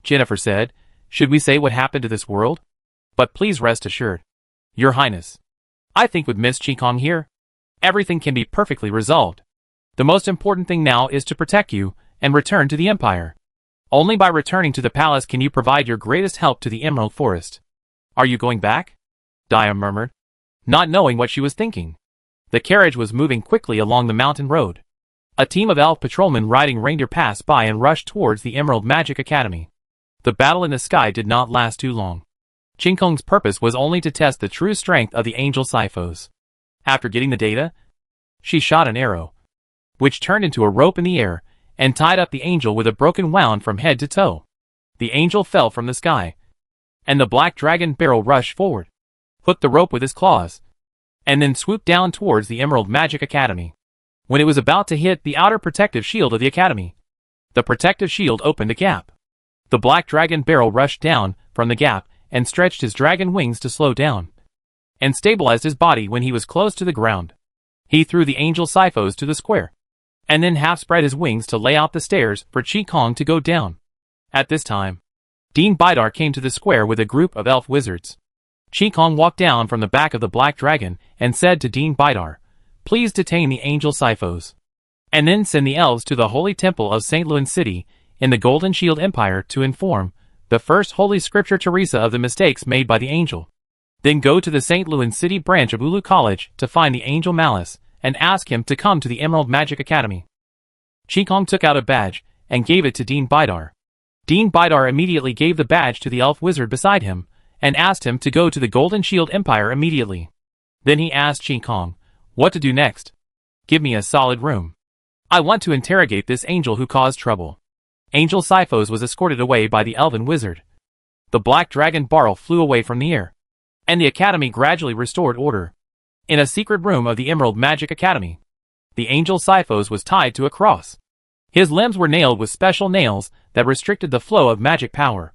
A: Jennifer said. "Should we say what happened to this world? But please rest assured, Your Highness, I think with Miss Qikong here, everything can be perfectly resolved. The most important thing now is to protect you and return to the Empire. Only by returning to the palace can you provide your greatest help to the Emerald Forest." "Are you going back?" Daya murmured, not knowing what she was thinking. The carriage was moving quickly along the mountain road. A team of elf patrolmen riding reindeer passed by and rushed towards the Emerald Magic Academy. The battle in the sky did not last too long. Qikong's purpose was only to test the true strength of the angel Sifos. After getting the data, she shot an arrow, which turned into a rope in the air, and tied up the angel with a broken wound from head to toe. The angel fell from the sky, and the black dragon Barrel rushed forward, hooked the rope with his claws, and then swooped down towards the Emerald Magic Academy. When it was about to hit the outer protective shield of the academy, the protective shield opened a gap. The black dragon Barrel rushed down from the gap and stretched his dragon wings to slow down, and stabilized his body when he was close to the ground. He threw the angel Sifos to the square, and then half spread his wings to lay out the stairs for Qikong to go down. At this time, Dean Bidar came to the square with a group of elf wizards. Qikong walked down from the back of the black dragon and said to Dean Bidar, "Please detain the angel Sifos, and then send the elves to the holy temple of St. Louis City in the Golden Shield Empire to inform the First Holy Scripture Teresa of the mistakes made by the angel. Then go to the St. Louis City branch of Ulu College to find the angel Malice and ask him to come to the Emerald Magic Academy." Qikong took out a badge and gave it to Dean Bidar. Dean Bidar immediately gave the badge to the elf wizard beside him and asked him to go to the Golden Shield Empire immediately. Then he asked Qikong what to do next. "Give me a solid room. I want to interrogate this angel who caused trouble." Angel Sifos was escorted away by the elven wizard. The black dragon Barl flew away from the air, and the academy gradually restored order. In a secret room of the Emerald Magic Academy, the angel Sifos was tied to a cross. His limbs were nailed with special nails that restricted the flow of magic power,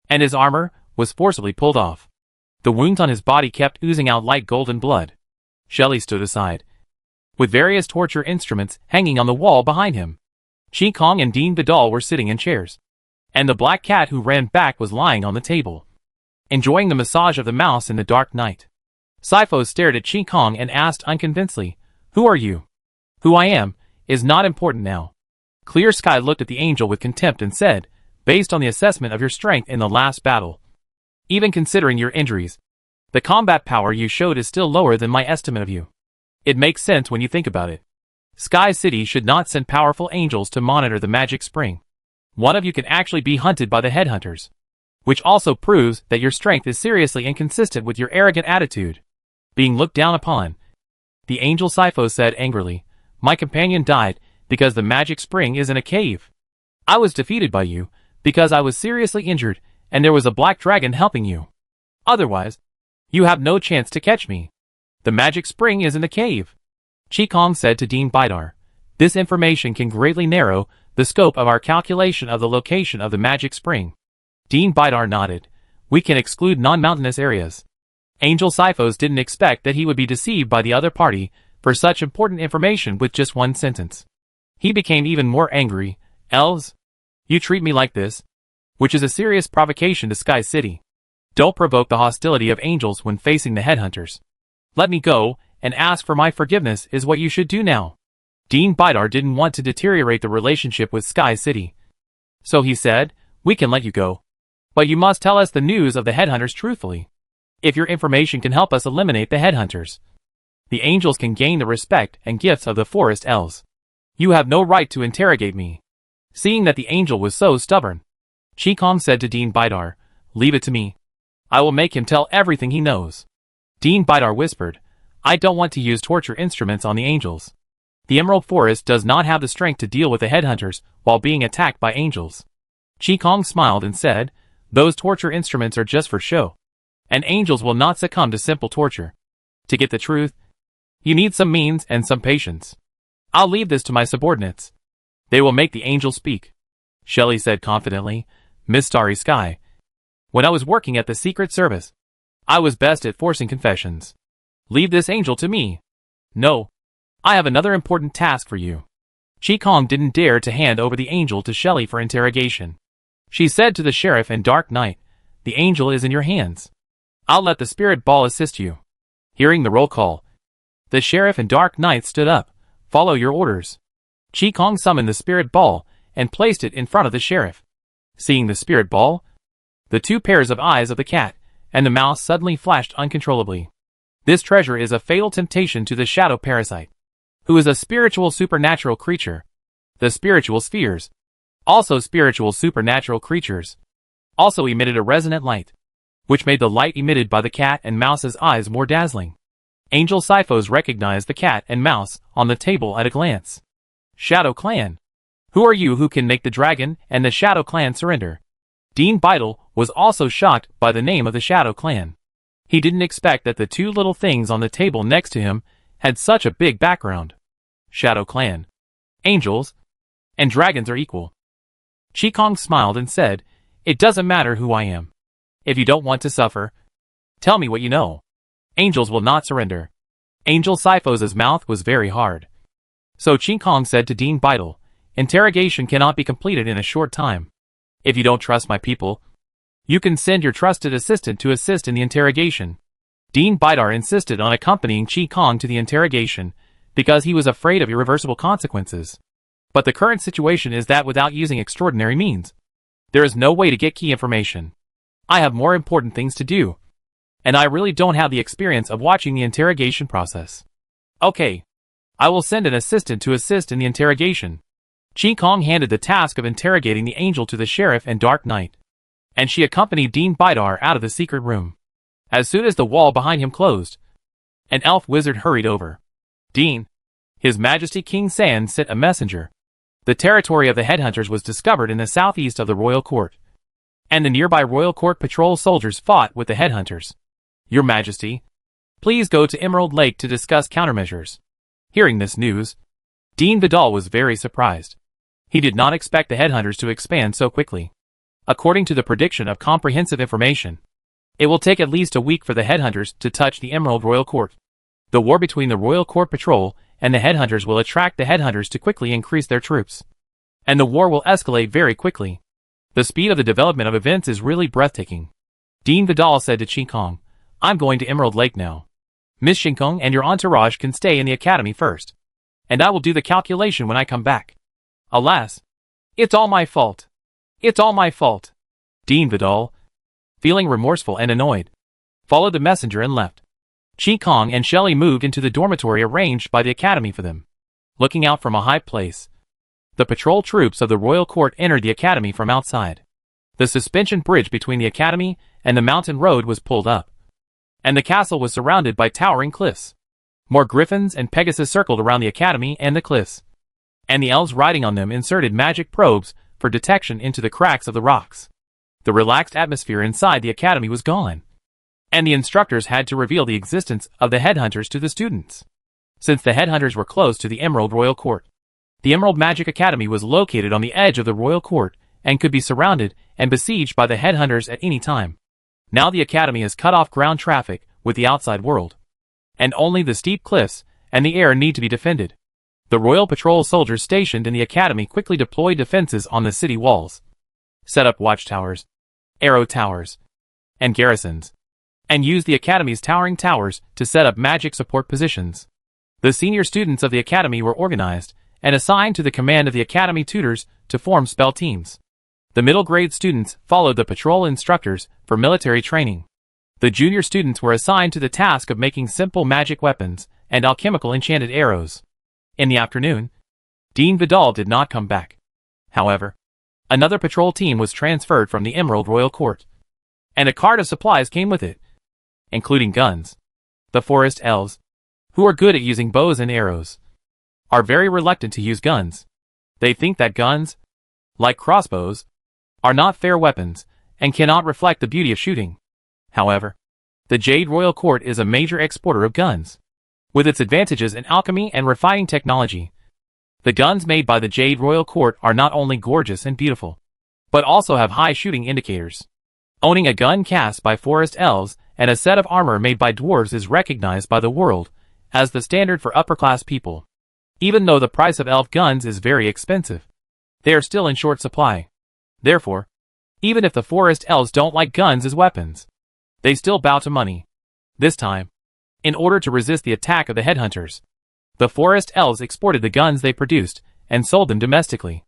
A: and his armor was forcibly pulled off. The wounds on his body kept oozing out light golden blood. Shelley stood aside, with various torture instruments hanging on the wall behind him. Qikong and Dean Vidal were sitting in chairs, and the black cat who ran back was lying on the table, enjoying the massage of the mouse in the dark night. Sifo stared at Qi Kong and asked unconvincedly, "Who are you?" "Who I am is not important now." Clear Sky looked at the angel with contempt and said, "Based on the assessment of your strength in the last battle, even considering your injuries, the combat power you showed is still lower than my estimate of you. It makes sense when you think about it. Sky City should not send powerful angels to monitor the magic spring. One of you can actually be hunted by the headhunters, which also proves that your strength is seriously inconsistent with your arrogant attitude. Being looked down upon." The angel Sifo said angrily, "My companion died because the magic spring is in a cave. I was defeated by you because I was seriously injured and there was a black dragon helping you. Otherwise, you have no chance to catch me. The magic spring is in the cave." Qi Kong said to Dean Bidar, "This information can greatly narrow the scope of our calculation of the location of the magic spring." Dean Bidar nodded. "We can exclude non-mountainous areas." Angel Sifos didn't expect that he would be deceived by the other party for such important information with just one sentence. He became even more angry. "Elves? You treat me like this?" Which is a serious provocation to Sky City. Don't provoke the hostility of angels when facing the headhunters. Let me go and ask for my forgiveness is what you should do now. Dean Bidar didn't want to deteriorate the relationship with Sky City. So he said, "We can let you go. But you must tell us the news of the headhunters truthfully. If your information can help us eliminate the headhunters, the angels can gain the respect and gifts of the forest elves. You have no right to interrogate me." Seeing that the angel was so stubborn, Qi Kong said to Dean Bidar, "Leave it to me. I will make him tell everything he knows." Dean Bidar whispered, "I don't want to use torture instruments on the angels. The Emerald Forest does not have the strength to deal with the headhunters while being attacked by angels." Qi Kong smiled and said, "Those torture instruments are just for show. And angels will not succumb to simple torture. To get the truth, you need some means and some patience. I'll leave this to my subordinates. They will make the angel speak." Shelley said confidently, "Miss Starry Sky, when I was working at the Secret Service, I was best at forcing confessions. Leave this angel to me." "No. I have another important task for you." Qi Kong didn't dare to hand over the angel to Shelley for interrogation. She said to the sheriff and Dark Knight, "The angel is in your hands. I'll let the spirit ball assist you." Hearing the roll call, the sheriff and Dark Knight stood up. "Follow your orders." Qi Kong summoned the spirit ball and placed it in front of the sheriff. Seeing the spirit ball, the two pairs of eyes of the cat and the mouse suddenly flashed uncontrollably. This treasure is a fatal temptation to the shadow parasite, who is a spiritual supernatural creature. The spiritual spheres, also spiritual supernatural creatures, also emitted a resonant light, which made the light emitted by the cat and mouse's eyes more dazzling. Angel Sifos recognized the cat and mouse on the table at a glance. "Shadow Clan. Who are you who can make the dragon and the Shadow Clan surrender?" Dean Bidal was also shocked by the name of the Shadow Clan. He didn't expect that the two little things on the table next to him had such a big background. Shadow Clan. Angels and dragons are equal. Qi Kong smiled and said, "It doesn't matter who I am. If you don't want to suffer, tell me what you know. Angels will not surrender." Angel Sifos' mouth was very hard. So Qi Kong said to Dean Bidal, "Interrogation cannot be completed in a short time. If you don't trust my people, you can send your trusted assistant to assist in the interrogation." Dean Bidar insisted on accompanying Qi Kong to the interrogation because he was afraid of irreversible consequences. But the current situation is that without using extraordinary means, there is no way to get key information. I have more important things to do, and I really don't have the experience of watching the interrogation process. Okay. I will send an assistant to assist in the interrogation. Qi Kong handed the task of interrogating the angel to the sheriff and Dark Knight, and she accompanied Dean Bidar out of the secret room. As soon as the wall behind him closed, an elf wizard hurried over. "Dean, His Majesty King San sent a messenger. The territory of the headhunters was discovered in the southeast of the royal court, and the nearby royal court patrol soldiers fought with the headhunters. Your Majesty, please go to Emerald Lake to discuss countermeasures." Hearing this news, Dean Vidal was very surprised. He did not expect the headhunters to expand so quickly. According to the prediction of comprehensive information, it will take at least a week for the headhunters to touch the Emerald Royal Court. The war between the Royal Court Patrol and the headhunters will attract the headhunters to quickly increase their troops, and the war will escalate very quickly. The speed of the development of events is really breathtaking. Dean Vidal said to Qi Kong, "I'm going to Emerald Lake now. Miss Shinkong and your entourage can stay in the academy first, and I will do the calculation when I come back. Alas, it's all my fault. It's all my fault. Dean Vidal, feeling remorseful and annoyed, followed the messenger and left. Chi Kong and Shelley moved into the dormitory arranged by the academy for them. Looking out from a high place, the patrol troops of the royal court entered the academy from outside. The suspension bridge between the academy and the mountain road was pulled up, and the castle was surrounded by towering cliffs. More griffins and Pegasus circled around the academy and the cliffs, and the elves riding on them inserted magic probes for detection into the cracks of the rocks. The relaxed atmosphere inside the academy was gone, and the instructors had to reveal the existence of the headhunters to the students. Since the headhunters were close to the Emerald Royal Court, the Emerald Magic Academy was located on the edge of the Royal Court and could be surrounded and besieged by the headhunters at any time. Now the academy has cut off ground traffic with the outside world, and only the steep cliffs and the air need to be defended. The Royal Patrol soldiers stationed in the academy quickly deployed defenses on the city walls, set up watchtowers, arrow towers, and garrisons, and used the academy's towering towers to set up magic support positions. The senior students of the academy were organized and assigned to the command of the academy tutors to form spell teams. The middle grade students followed the patrol instructors for military training. The junior students were assigned to the task of making simple magic weapons and alchemical enchanted arrows. In the afternoon, Dean Vidal did not come back. However, another patrol team was transferred from the Emerald Royal Court, and a cart of supplies came with it, including guns. The forest elves, who are good at using bows and arrows, are very reluctant to use guns. They think that guns, like crossbows, are not fair weapons and cannot reflect the beauty of shooting. However, the Jade Royal Court is a major exporter of guns. With its advantages in alchemy and refining technology, the guns made by the Jade Royal Court are not only gorgeous and beautiful, but also have high shooting indicators. Owning a gun cast by forest elves and a set of armor made by dwarves is recognized by the world as the standard for upper-class people. Even though the price of elf guns is very expensive, they are still in short supply. Therefore, even if the forest elves don't like guns as weapons, they still bow to money. This time, in order to resist the attack of the headhunters, the forest elves exported the guns they produced and sold them domestically.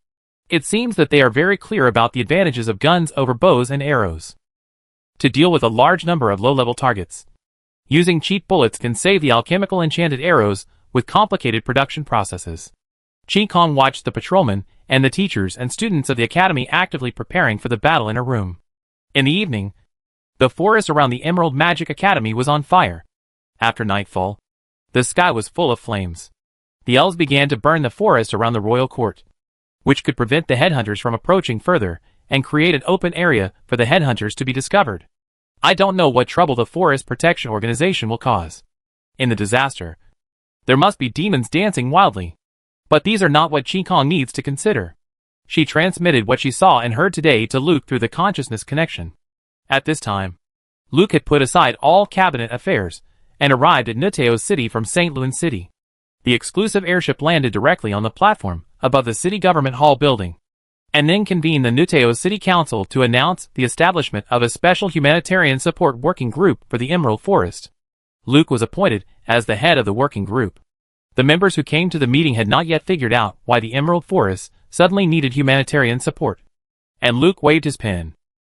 A: It seems that they are very clear about the advantages of guns over bows and arrows. To deal with a large number of low-level targets, using cheap bullets can save the alchemical enchanted arrows with complicated production processes. Chi Kong watched the patrolmen and the teachers and students of the academy actively preparing for the battle in her room. In the evening, the forest around the Emerald Magic Academy was on fire. After nightfall, the sky was full of flames. The elves began to burn the forest around the royal court, which could prevent the headhunters from approaching further and create an open area for the headhunters to be discovered. I don't know what trouble the Forest Protection Organization will cause. In the disaster, there must be demons dancing wildly. But these are not what Chi Kong needs to consider. She transmitted what she saw and heard today to Luke through the consciousness connection. At this time, Luke had put aside all cabinet affairs and arrived at Nuteo City from St. Louis City. The exclusive airship landed directly on the platform above the city government hall building, and then convened the Nuteo City Council to announce the establishment of a special humanitarian support working group for the Emerald Forest. Luke was appointed as the head of the working group. The members who came to the meeting had not yet figured out why the Emerald Forest suddenly needed humanitarian support. And Luke waved his pen.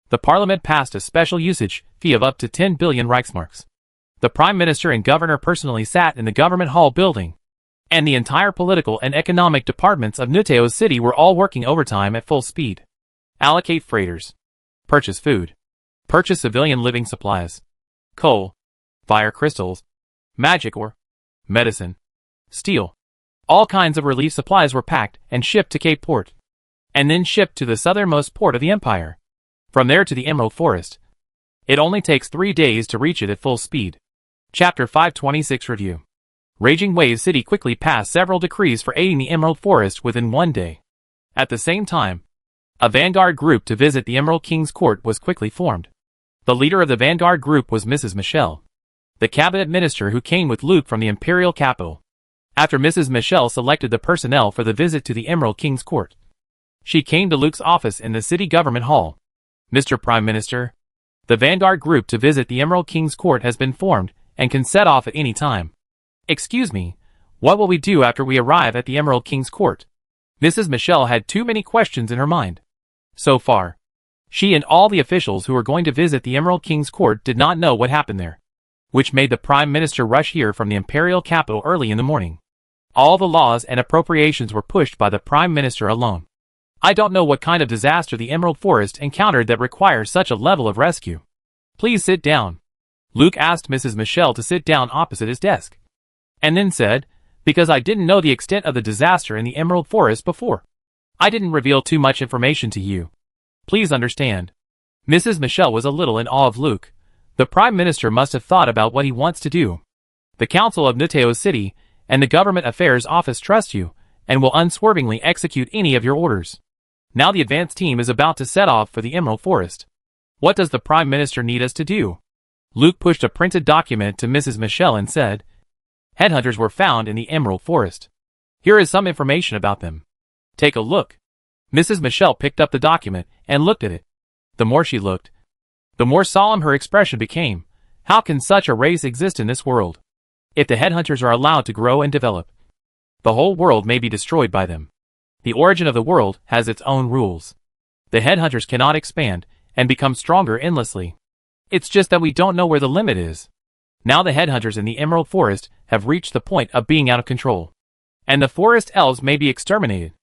A: The Parliament passed a special usage fee of up to 10 billion Reichsmarks. The Prime Minister and Governor personally sat in the government hall building, and the entire political and economic departments of Nuteo City were all working overtime at full speed. Allocate freighters. Purchase food. Purchase civilian living supplies. Coal. Fire crystals. Magic ore. Medicine. Steel. All kinds of relief supplies were packed and shipped to Cape Port, and then shipped to the southernmost port of the empire. From there to the Emerald Forest. It only takes 3 days to reach it at full speed. Chapter 526 Review. Raging Wave City quickly passed several decrees for aiding the Emerald Forest within 1 day. At the same time, a vanguard group to visit the Emerald King's court was quickly formed. The leader of the vanguard group was Mrs. Michelle, the cabinet minister who came with Luke from the imperial capital. After Mrs. Michelle selected the personnel for the visit to the Emerald King's court, she came to Luke's office in the city government hall. Mr. Prime Minister, the vanguard group to visit the Emerald King's court has been formed and can set off at any time. Excuse me, what will we do after we arrive at the Emerald King's court? Mrs. Michelle had too many questions in her mind. So far, she and all the officials who were going to visit the Emerald King's court did not know what happened there, which made the Prime Minister rush here from the imperial capital early in the morning. All the laws and appropriations were pushed by the Prime Minister alone. I don't know what kind of disaster the Emerald Forest encountered that requires such a level of rescue. Please sit down. Luke asked Mrs. Michelle to sit down opposite his desk, and then said, because I didn't know the extent of the disaster in the Emerald Forest before, I didn't reveal too much information to you. Please understand. Mrs. Michelle was a little in awe of Luke. The Prime Minister must have thought about what he wants to do. The Council of Neteo City and the Government Affairs Office trust you, and will unswervingly execute any of your orders. Now the advance team is about to set off for the Emerald Forest. What does the Prime Minister need us to do? Luke pushed a printed document to Mrs. Michelle and said, Headhunters were found in the Emerald Forest. Here is some information about them. Take a look. Mrs. Michelle picked up the document and looked at it. The more she looked, the more solemn her expression became. How can such a race exist in this world? If the headhunters are allowed to grow and develop, the whole world may be destroyed by them. The origin of the world has its own rules. The headhunters cannot expand and become stronger endlessly. It's just that we don't know where the limit is. Now the headhunters in the Emerald Forest have reached the point of being out of control, and the forest elves may be exterminated.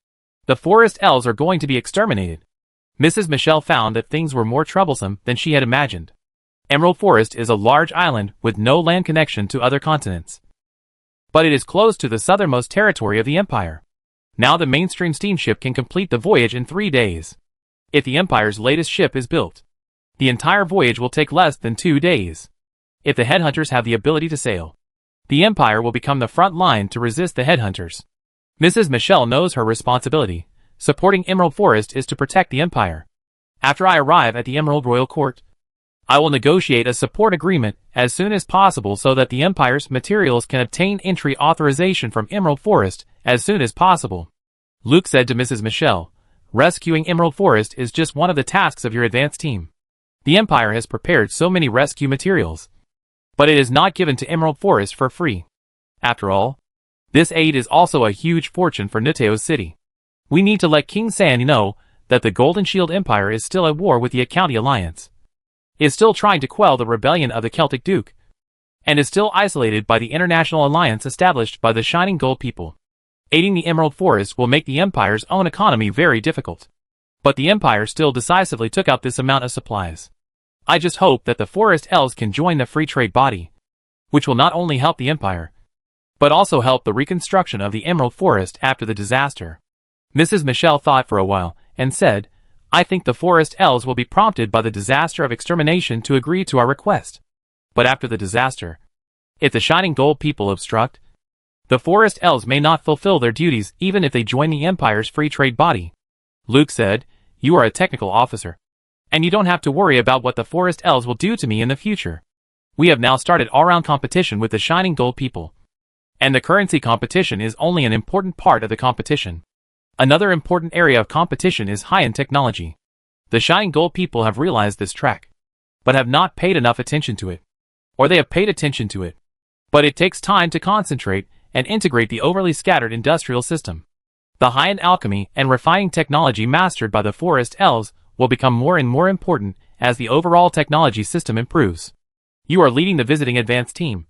A: The forest elves are going to be exterminated. Mrs. Michelle found that things were more troublesome than she had imagined. Emerald Forest is a large island with no land connection to other continents, but it is close to the southernmost territory of the Empire. Now the mainstream steamship can complete the voyage in 3 days. If the Empire's latest ship is built, the entire voyage will take less than 2 days. If the headhunters have the ability to sail, the Empire will become the front line to resist the headhunters. Mrs. Michelle knows her responsibility. Supporting Emerald Forest is to protect the Empire. After I arrive at the Emerald Royal Court, I will negotiate a support agreement as soon as possible so that the Empire's materials can obtain entry authorization from Emerald Forest as soon as possible. Luke said to Mrs. Michelle, rescuing Emerald Forest is just one of the tasks of your advance team. The Empire has prepared so many rescue materials, but it is not given to Emerald Forest for free. After all, this aid is also a huge fortune for Neteo City. We need to let King San know that the Golden Shield Empire is still at war with the Achaunti Alliance, is still trying to quell the rebellion of the Celtic Duke, and is still isolated by the international alliance established by the Shining Gold people. Aiding the Emerald Forest will make the Empire's own economy very difficult. But the Empire still decisively took out this amount of supplies. I just hope that the Forest Elves can join the free trade body, which will not only help the Empire, but also help the reconstruction of the Emerald Forest after the disaster. Mrs. Michelle thought for a while, and said, I think the Forest Elves will be prompted by the disaster of extermination to agree to our request. But after the disaster, if the Shining Gold people obstruct, the Forest Elves may not fulfill their duties even if they join the Empire's free trade body. Luke said, you are a technical officer, and you don't have to worry about what the Forest Elves will do to me in the future. We have now started all-round competition with the Shining Gold people, and the currency competition is only an important part of the competition. Another important area of competition is high-end technology. The Shining Gold people have realized this track, but have not paid enough attention to it. Or they have paid attention to it, but it takes time to concentrate and integrate the overly scattered industrial system. The high-end alchemy and refining technology mastered by the Forest Elves will become more and more important as the overall technology system improves. You are leading the visiting advance team,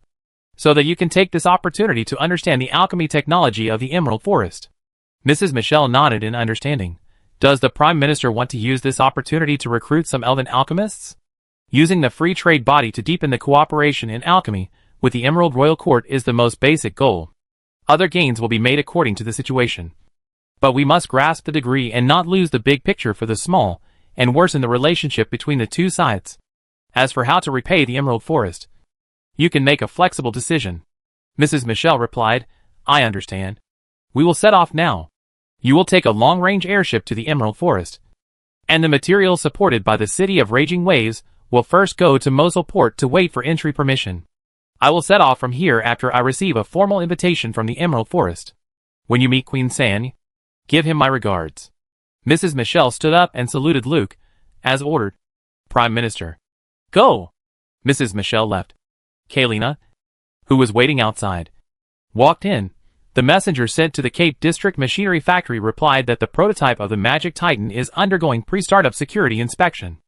A: so that you can take this opportunity to understand the alchemy technology of the Emerald Forest. Mrs. Michelle nodded in understanding. Does the Prime Minister want to use this opportunity to recruit some elven alchemists? Using the free trade body to deepen the cooperation in alchemy with the Emerald Royal Court is the most basic goal. Other gains will be made according to the situation. But we must grasp the degree and not lose the big picture for the small, and worsen the relationship between the two sides. As for how to repay the Emerald Forest, you can make a flexible decision. Mrs. Michelle replied, I understand. We will set off now. You will take a long-range airship to the Emerald Forest, and the material supported by the City of Raging Waves will first go to Mosul Port to wait for entry permission. I will set off from here after I receive a formal invitation from the Emerald Forest. When you meet Queen San, give him my regards. Mrs. Michelle stood up and saluted Luke, as ordered. Prime Minister. Go! Mrs. Michelle left. Kalina, who was waiting outside, walked in. The messenger sent to the Cape District Machinery Factory replied that the prototype of the Magic Titan is undergoing pre-startup security inspection.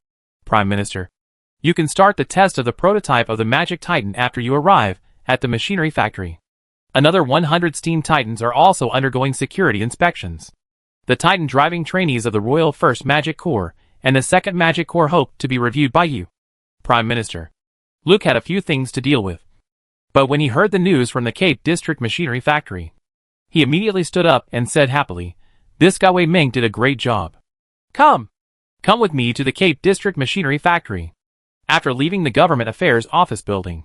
A: Prime Minister, you can start the test of the prototype of the Magic Titan after you arrive at the machinery factory. Another 100 Steam Titans are also undergoing security inspections. The Titan driving trainees of the Royal First Magic Corps and the Second Magic Corps hope to be reviewed by you. Prime Minister, Luke had a few things to deal with. But when he heard the news from the Cape District Machinery Factory, he immediately stood up and said happily, "This guy Wei Ming did a great job. Come with me to the Cape District Machinery Factory." After leaving the Government Affairs Office building,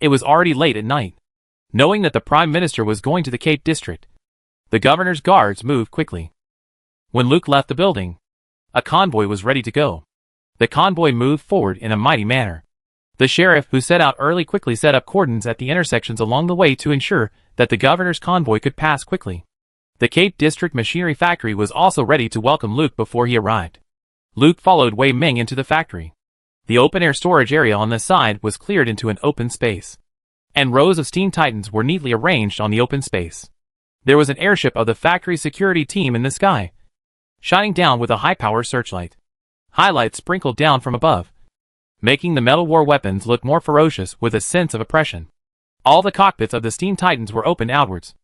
A: it was already late at night. Knowing that the Prime Minister was going to the Cape District, the Governor's guards moved quickly. When Luke left the building, a convoy was ready to go. The convoy moved forward in a mighty manner. The sheriff who set out early quickly set up cordons at the intersections along the way to ensure that the Governor's convoy could pass quickly. The Cape District Machinery Factory was also ready to welcome Luke before he arrived. Luke followed Wei Ming into the factory. The open-air storage area on the side was cleared into an open space, and rows of Steam Titans were neatly arranged on the open space. There was an airship of the factory security team in the sky, shining down with a high-power searchlight. Highlights sprinkled down from above, making the metal war weapons look more ferocious with a sense of oppression. All the cockpits of the Steam Titans were open outwards,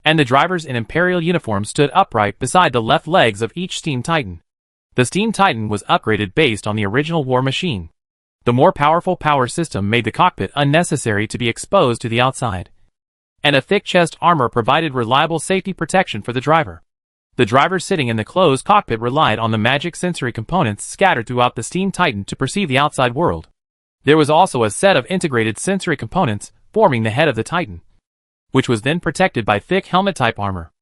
A: and the drivers in Imperial uniform stood upright beside the left legs of each Steam Titan. The Steam Titan was upgraded based on the original war machine. The more powerful power system made the cockpit unnecessary to be exposed to the outside, and a thick chest armor provided reliable safety protection for the driver. The driver sitting in the closed cockpit relied on the magic sensory components scattered throughout the Steam Titan to perceive the outside world. There was also a set of integrated sensory components forming the head of the Titan, which was then protected by thick helmet-type armor.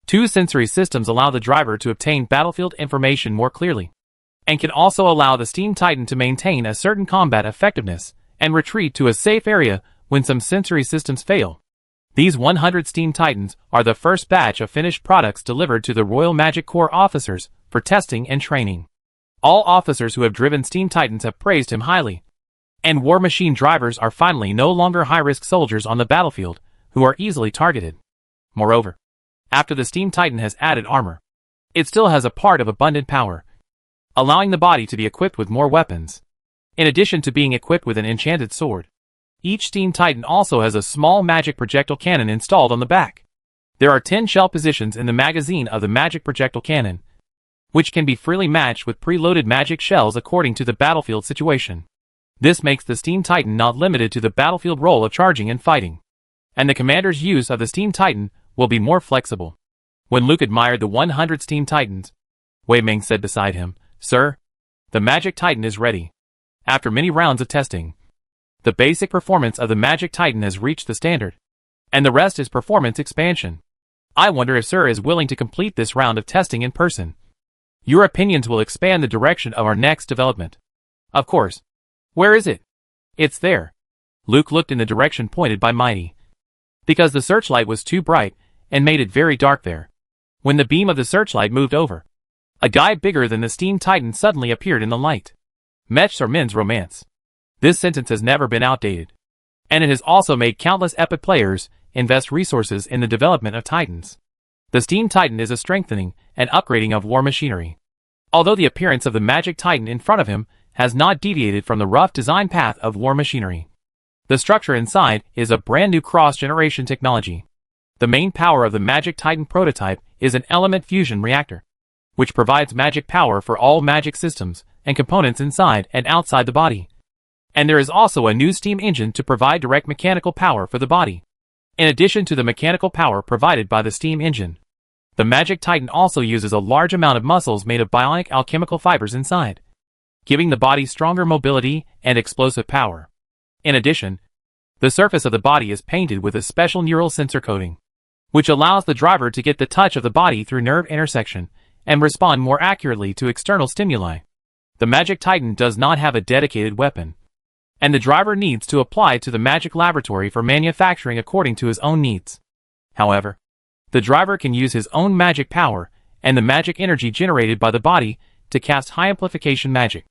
A: Two sensory systems allow the driver to obtain battlefield information more clearly, and can also allow the Steam Titan to maintain a certain combat effectiveness and retreat to a safe area when some sensory systems fail. These 100 Steam Titans are the first batch of finished products delivered to the Royal Magic Corps officers for testing and training. All officers who have driven Steam Titans have praised him highly, and war machine drivers are finally no longer high-risk soldiers on the battlefield who are easily targeted. Moreover, after the Steam Titan has added armor, it still has a part of abundant power, allowing the body to be equipped with more weapons. In addition to being equipped with an enchanted sword, each Steam Titan also has a small magic projectile cannon installed on the back. There are 10 shell positions in the magazine of the magic projectile cannon, which can be freely matched with preloaded magic shells according to the battlefield situation. This makes the Steam Titan not limited to the battlefield role of charging and fighting, and the commander's use of the Steam Titan will be more flexible. When Luke admired the 100 Steam Titans, Wei Ming said beside him, "Sir, the Magic Titan is ready." After many rounds of testing, the basic performance of the Magic Titan has reached the standard, and the rest is performance expansion. I wonder if Sir is willing to complete this round of testing in person. Your opinions will expand the direction of our next development. Of course. Where is it? It's there. Luke looked in the direction pointed by Mighty, because the searchlight was too bright and made it very dark there. When the beam of the searchlight moved over, a guy bigger than the Steam Titan suddenly appeared in the light. Mechs are men's romance. This sentence has never been outdated, and it has also made countless epic players invest resources in the development of Titans. The Steam Titan is a strengthening and upgrading of war machinery. Although the appearance of the Magic Titan in front of him has not deviated from the rough design path of war machinery, the structure inside is a brand new cross-generation technology. The main power of the Magic Titan prototype is an element fusion reactor, which provides magic power for all magic systems and components inside and outside the body. And there is also a new steam engine to provide direct mechanical power for the body. In addition to the mechanical power provided by the steam engine, the Magic Titan also uses a large amount of muscles made of bionic alchemical fibers inside, giving the body stronger mobility and explosive power. In addition, the surface of the body is painted with a special neural sensor coating, which allows the driver to get the touch of the body through nerve intersection and respond more accurately to external stimuli. The Magic Titan does not have a dedicated weapon, and the driver needs to apply to the magic laboratory for manufacturing according to his own needs. However, the driver can use his own magic power and the magic energy generated by the body to cast high amplification magic.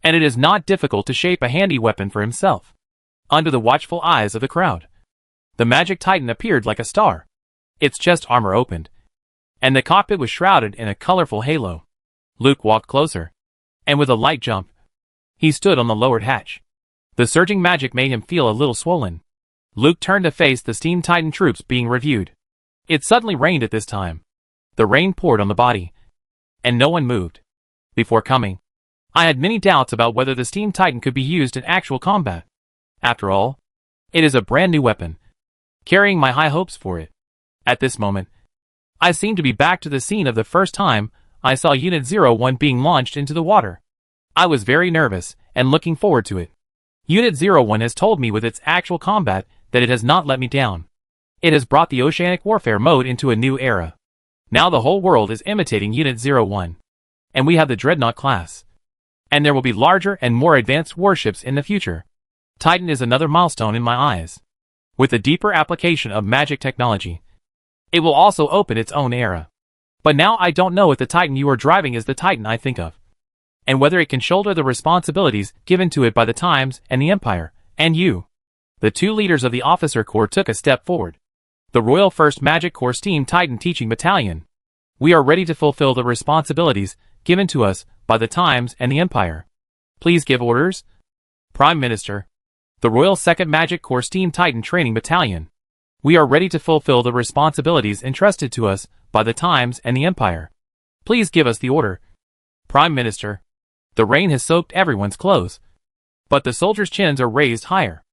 A: And it is not difficult to shape a handy weapon for himself, under the watchful eyes of the crowd. The magic titan appeared like a star. Its chest armor opened, and the cockpit was shrouded in a colorful halo. Luke walked closer, and with a light jump, he stood on the lowered hatch. The surging magic made him feel a little swollen. Luke turned to face the Steam Titan troops being reviewed. It suddenly rained at this time. The rain poured on the body, and no one moved. Before coming, I had many doubts about whether the Steam Titan could be used in actual combat. After all, it is a brand new weapon, carrying my high hopes for it. At this moment, I seemed to be back to the scene of the first time I saw Unit 01 being launched into the water. I was very nervous and looking forward to it. Unit 01 has told me with its actual combat that it has not let me down. It has brought the oceanic warfare mode into a new era. Now the whole world is imitating Unit 01. And we have the Dreadnought class. And there will be larger and more advanced warships in the future. Titan is another milestone in my eyes. With a deeper application of magic technology, it will also open its own era. But now I don't know if the Titan you are driving is the Titan I think of, and whether it can shoulder the responsibilities given to it by the Times and the Empire, and you. The two leaders of the officer corps took a step forward. The Royal 1st Magic Corps Steam Titan Teaching Battalion. We are ready to fulfill the responsibilities given to us by the Times and the Empire. Please give orders. Prime Minister. The Royal 2nd Magic Corps Steam Titan Training Battalion. We are ready to fulfill the responsibilities entrusted to us by the Times and the Empire. Please give us the order. Prime Minister. The rain has soaked everyone's clothes, but the soldiers' chins are raised higher.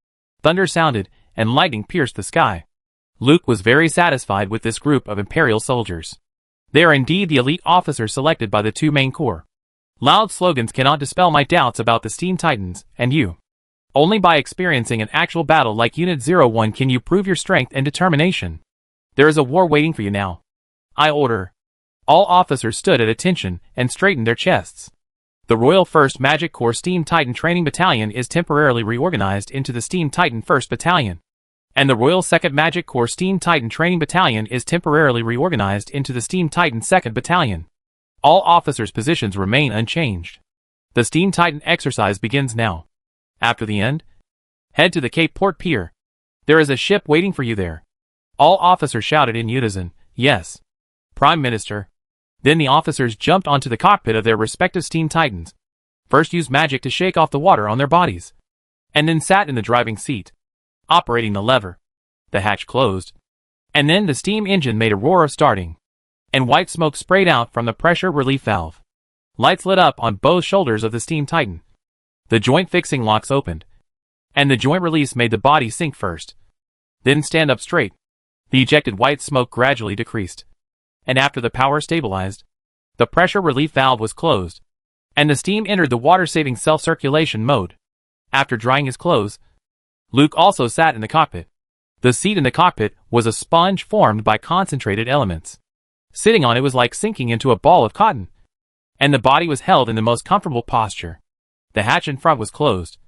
A: Thunder sounded, and lightning pierced the sky. Luke was very satisfied with this group of Imperial soldiers. They are indeed the elite officers selected by the two main corps. Loud slogans cannot dispel my doubts about the Steam Titans and you. Only by experiencing an actual battle like Unit 01 can you prove your strength and determination. There is a war waiting for you now. I order. All officers stood at attention and straightened their chests. The Royal 1st Magic Corps Steam Titan Training Battalion is temporarily reorganized into the Steam Titan 1st Battalion. And the Royal 2nd Magic Corps Steam Titan Training Battalion is temporarily reorganized into the Steam Titan 2nd Battalion. All officers' positions remain unchanged. The Steam Titan exercise begins now. After the end, head to the Cape Port Pier. There is a ship waiting for you there. All officers shouted in unison, yes. Prime Minister. Then the officers jumped onto the cockpit of their respective Steam Titans. First used magic to shake off the water on their bodies. And then sat in the driving seat, operating the lever. The hatch closed. And then the steam engine made a roar of starting. And white smoke sprayed out from the pressure relief valve. Lights lit up on both shoulders of the Steam Titan. The joint fixing locks opened, and the joint release made the body sink first, then stand up straight. The ejected white smoke gradually decreased, and after the power stabilized, the pressure relief valve was closed, and the steam entered the water-saving self-circulation mode. After drying his clothes, Luke also sat in the cockpit. The seat in the cockpit was a sponge formed by concentrated elements. Sitting on it was like sinking into a ball of cotton, and the body was held in the most comfortable posture. The hatch in front was closed,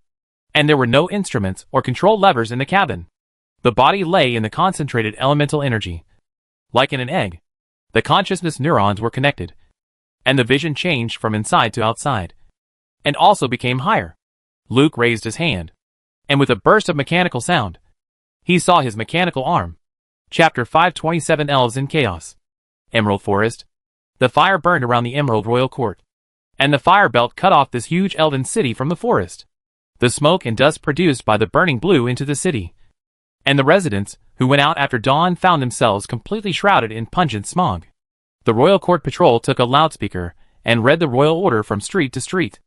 A: and there were no instruments or control levers in the cabin. The body lay in the concentrated elemental energy. Like in an egg, the consciousness neurons were connected, and the vision changed from inside to outside, and also became higher. Luke raised his hand, and with a burst of mechanical sound, he saw his mechanical arm. Chapter 527 Elves in Chaos. Emerald Forest. The fire burned around the Emerald Royal Court, and the fire belt cut off this huge elven city from the forest. The smoke and dust produced by the burning blew into the city, and the residents, who went out after dawn, found themselves completely shrouded in pungent smog. The Royal Court Patrol took a loudspeaker and read the royal order from street to street.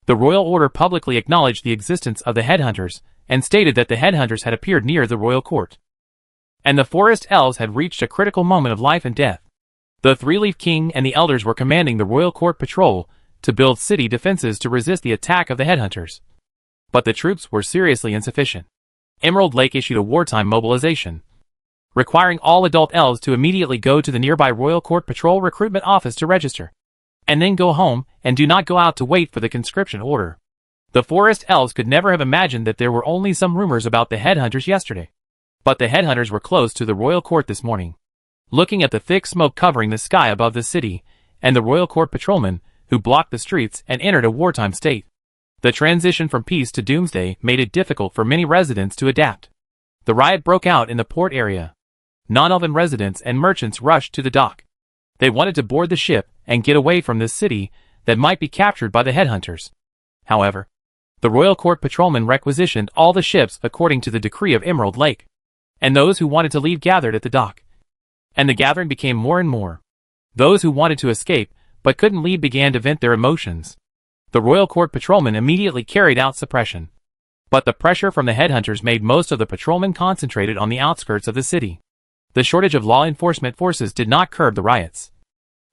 A: The royal order publicly acknowledged the existence of the headhunters and stated that the headhunters had appeared near the royal court, and the forest elves had reached a critical moment of life and death. The Three-Leaf King and the elders were commanding the Royal Court Patrol to build city defenses to resist the attack of the headhunters. But the troops were seriously insufficient. Emerald Lake issued a wartime mobilization, requiring all adult elves to immediately go to the nearby Royal Court Patrol recruitment office to register, and then go home and do not go out to wait for the conscription order. The forest elves could never have imagined that there were only some rumors about the headhunters yesterday. But the headhunters were close to the royal court this morning, looking at the thick smoke covering the sky above the city, and the royal court patrolmen, who blocked the streets and entered a wartime state. The transition from peace to doomsday made it difficult for many residents to adapt. The riot broke out in the port area. Non-Elven residents and merchants rushed to the dock. They wanted to board the ship and get away from this city that might be captured by the headhunters. However, the royal court patrolmen requisitioned all the ships according to the decree of Emerald Lake, and those who wanted to leave gathered at the dock. And the gathering became more and more. Those who wanted to escape but couldn't leave began to vent their emotions. The royal court patrolmen immediately carried out suppression. But the pressure from the headhunters made most of the patrolmen concentrated on the outskirts of the city. The shortage of law enforcement forces did not curb the riots,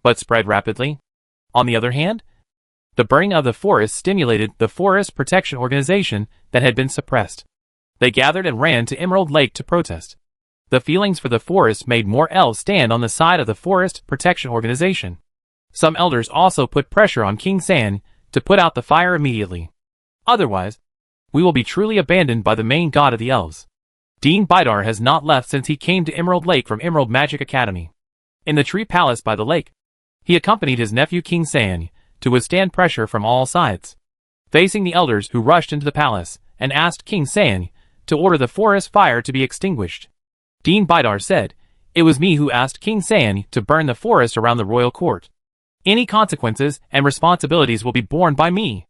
A: but spread rapidly. On the other hand, the burning of the forest stimulated the Forest Protection Organization that had been suppressed. They gathered and ran to Emerald Lake to protest. The feelings for the forest made more elves stand on the side of the Forest Protection Organization. Some elders also put pressure on King San to put out the fire immediately. Otherwise, we will be truly abandoned by the main god of the elves. Dean Bidar has not left since he came to Emerald Lake from Emerald Magic Academy. In the tree palace by the lake, he accompanied his nephew King San to withstand pressure from all sides. Facing the elders who rushed into the palace and asked King San to order the forest fire to be extinguished, Dean Bidar said, "It was me who asked King San to burn the forest around the royal court. Any consequences and responsibilities will be borne by me."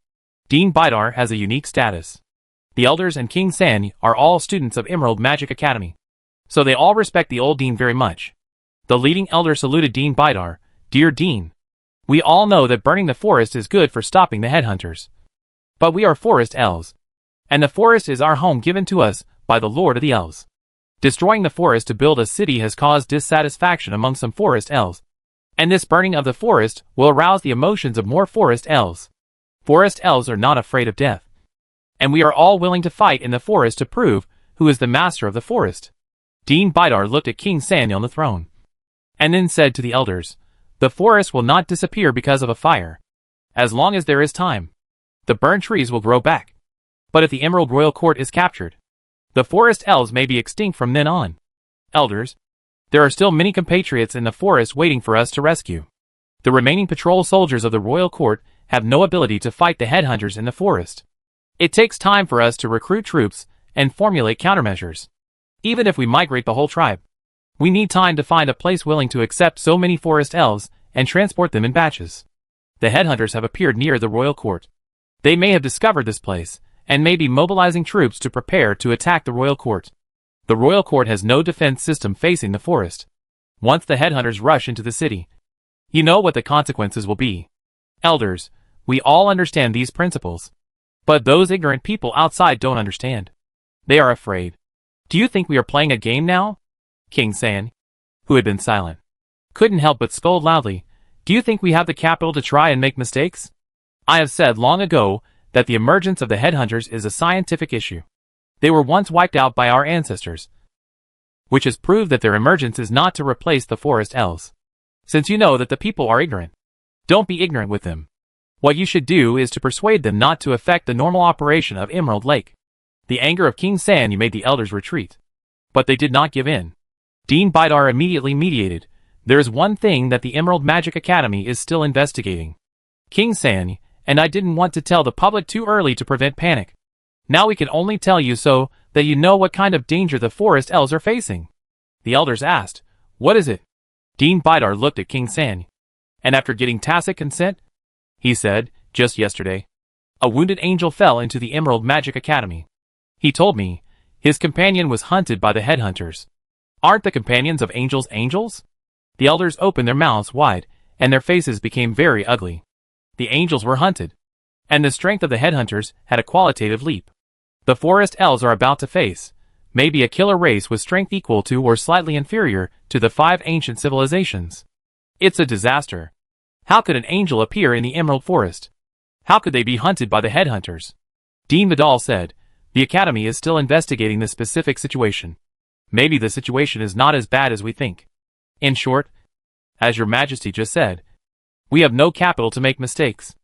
A: Dean Bidar has a unique status. The elders and King San are all students of Emerald Magic Academy, so they all respect the old Dean very much. The leading elder saluted Dean Bidar, "Dear Dean, we all know that burning the forest is good for stopping the headhunters. But we are forest elves, and the forest is our home given to us by the Lord of the Elves. Destroying the forest to build a city has caused dissatisfaction among some forest elves, and this burning of the forest will arouse the emotions of more forest elves. Forest elves are not afraid of death, and we are all willing to fight in the forest to prove who is the master of the forest." Dean Bidar looked at King San on the throne, and then said to the elders, "The forest will not disappear because of a fire. As long as there is time, the burned trees will grow back. But if the Emerald Royal Court is captured, the forest elves may be extinct from then on. Elders, there are still many compatriots in the forest waiting for us to rescue. The remaining patrol soldiers of the Royal Court have no ability to fight the headhunters in the forest. It takes time for us to recruit troops and formulate countermeasures. Even if we migrate the whole tribe, we need time to find a place willing to accept so many forest elves and transport them in batches. The headhunters have appeared near the Royal Court. They may have discovered this place and may be mobilizing troops to prepare to attack the Royal Court. The Royal Court has no defense system facing the forest. Once the headhunters rush into the city, you know what the consequences will be. Elders, we all understand these principles, but those ignorant people outside don't understand. They are afraid. Do you think we are playing a game now?" King San, who had been silent, couldn't help but scold loudly. "Do you think we have the capital to try and make mistakes? I have said long ago that the emergence of the headhunters is a scientific issue. They were once wiped out by our ancestors, which has proved that their emergence is not to replace the forest elves. Since you know that the people are ignorant, don't be ignorant with them. What you should do is to persuade them not to affect the normal operation of Emerald Lake." The anger of King San made the elders retreat, but they did not give in. Dean Bidar immediately mediated. "There is one thing that the Emerald Magic Academy is still investigating, King San, and I didn't want to tell the public too early to prevent panic. Now we can only tell you so that you know what kind of danger the forest elves are facing." The elders asked, "What is it?" Dean Bidar looked at King San, and after getting tacit consent, he said, "Just yesterday, a wounded angel fell into the Emerald Magic Academy. He told me his companion was hunted by the headhunters." "Aren't the companions of angels angels?" The elders opened their mouths wide, and their faces became very ugly. The angels were hunted, and the strength of the headhunters had a qualitative leap. The forest elves are about to face maybe a killer race with strength equal to or slightly inferior to the 5 ancient civilizations. It's a disaster. How could an angel appear in the Emerald Forest? How could they be hunted by the headhunters? Dean Vidal said, "The Academy is still investigating the specific situation. Maybe the situation is not as bad as we think. In short, as your Majesty just said, we have no capital to make mistakes.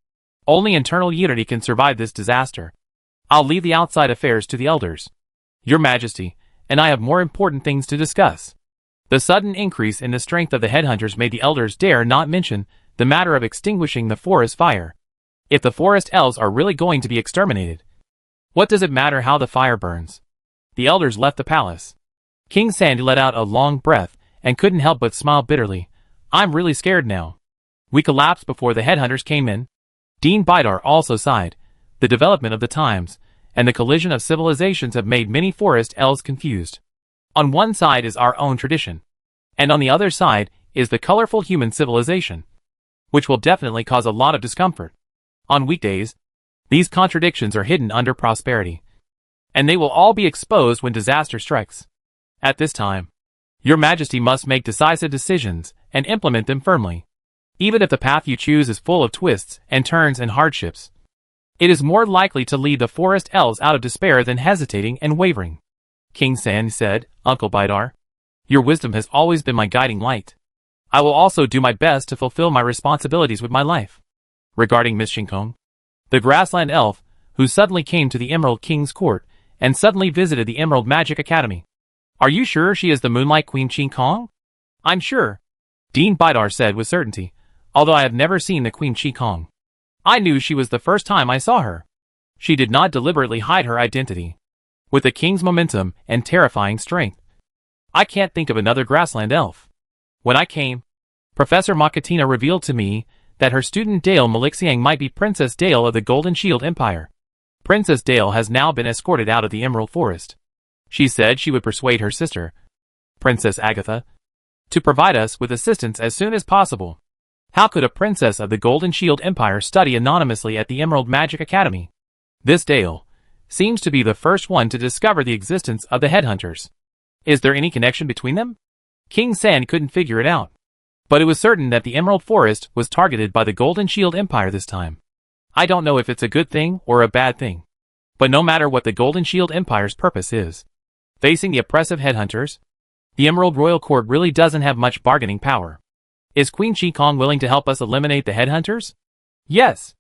A: Only internal unity can survive this disaster. I'll leave the outside affairs to the elders. Your Majesty and I have more important things to discuss." The sudden increase in the strength of the headhunters made the elders dare not mention the matter of extinguishing the forest fire. If the forest elves are really going to be exterminated, what does it matter how the fire burns? the elders left the palace. King Sandy let out a long breath and couldn't help but smile bitterly. I'm really scared now. We collapsed before the headhunters came in. Dean Bidar also sighed. The development of the times and the collision of civilizations have made many forest elves confused. On one side is our own tradition, and on the other side is the colorful human civilization, which will definitely cause a lot of discomfort. On weekdays, these contradictions are hidden under prosperity, and they will all be exposed when disaster strikes. At this time, Your Majesty must make decisive decisions and implement them firmly. Even if the path you choose is full of twists and turns and hardships, it is more likely to lead the forest elves out of despair than hesitating and wavering. King San said, Uncle Bidar, your wisdom has always been my guiding light. I will also do my best to fulfill my responsibilities with my life. Regarding Miss Shinkong, the grassland elf, who suddenly came to the Emerald King's court and suddenly visited the Emerald Magic Academy. Are you sure she is the Moonlight Queen Shinkong? I'm sure, Dean Bidar said with certainty, although I have never seen the Queen Shinkong. I knew she was the first time I saw her. She did not deliberately hide her identity. With the king's momentum and terrifying strength, I can't think of another grassland elf. When I came, Professor Makatina revealed to me that her student Dale Malixiang might be Princess Dale of the Golden Shield Empire. Princess Dale has now been escorted out of the Emerald Forest. She said she would persuade her sister, Princess Agatha, to provide us with assistance as soon as possible. How could a princess of the Golden Shield Empire study anonymously at the Emerald Magic Academy? This Dale seems to be the first one to discover the existence of the headhunters. Is there any connection between them? King San couldn't figure it out. But it was certain that the Emerald Forest was targeted by the Golden Shield Empire this time. I don't know if it's a good thing or a bad thing. But no matter what the Golden Shield Empire's purpose is, facing the oppressive headhunters, the Emerald Royal Court really doesn't have much bargaining power. Is Queen Shinkong willing to help us eliminate the headhunters? Yes,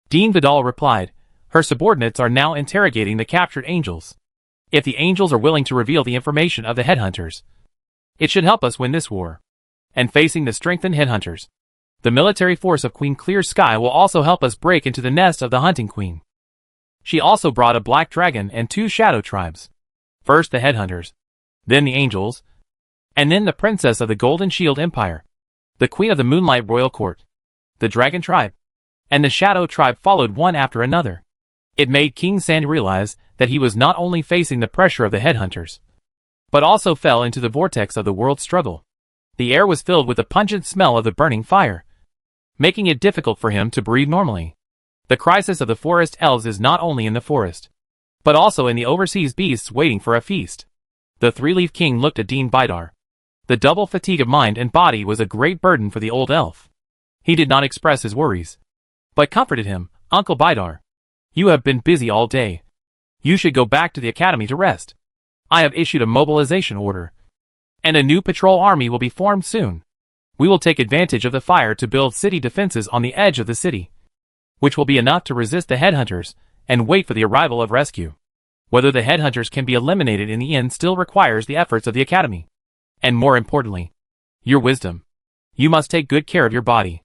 A: Dean Vidal replied. Her subordinates are now interrogating the captured angels. If the angels are willing to reveal the information of the headhunters, it should help us win this war. And facing the strengthened headhunters, the military force of Queen Clear Sky will also help us break into the nest of the Hunting Queen. She also brought a black dragon and 2 shadow tribes. First the headhunters, then the angels, and then the princess of the Golden Shield Empire, the queen of the Moonlight Royal Court, the dragon tribe, and the shadow tribe followed one after another. It made King San realize that he was not only facing the pressure of the headhunters, but also fell into the vortex of the world struggle. The air was filled with the pungent smell of the burning fire, making it difficult for him to breathe normally. The crisis of the forest elves is not only in the forest, but also in the overseas beasts waiting for a feast. The Three-Leaf King looked at Dean Bidar. The double fatigue of mind and body was a great burden for the old elf. He did not express his worries, but comforted him. Uncle Bidar, you have been busy all day. You should go back to the academy to rest. I have issued a mobilization order, and a new patrol army will be formed soon. We will take advantage of the fire to build city defenses on the edge of the city, which will be enough to resist the headhunters and wait for the arrival of rescue. Whether the headhunters can be eliminated in the end still requires the efforts of the academy. And more importantly, your wisdom. You must take good care of your body.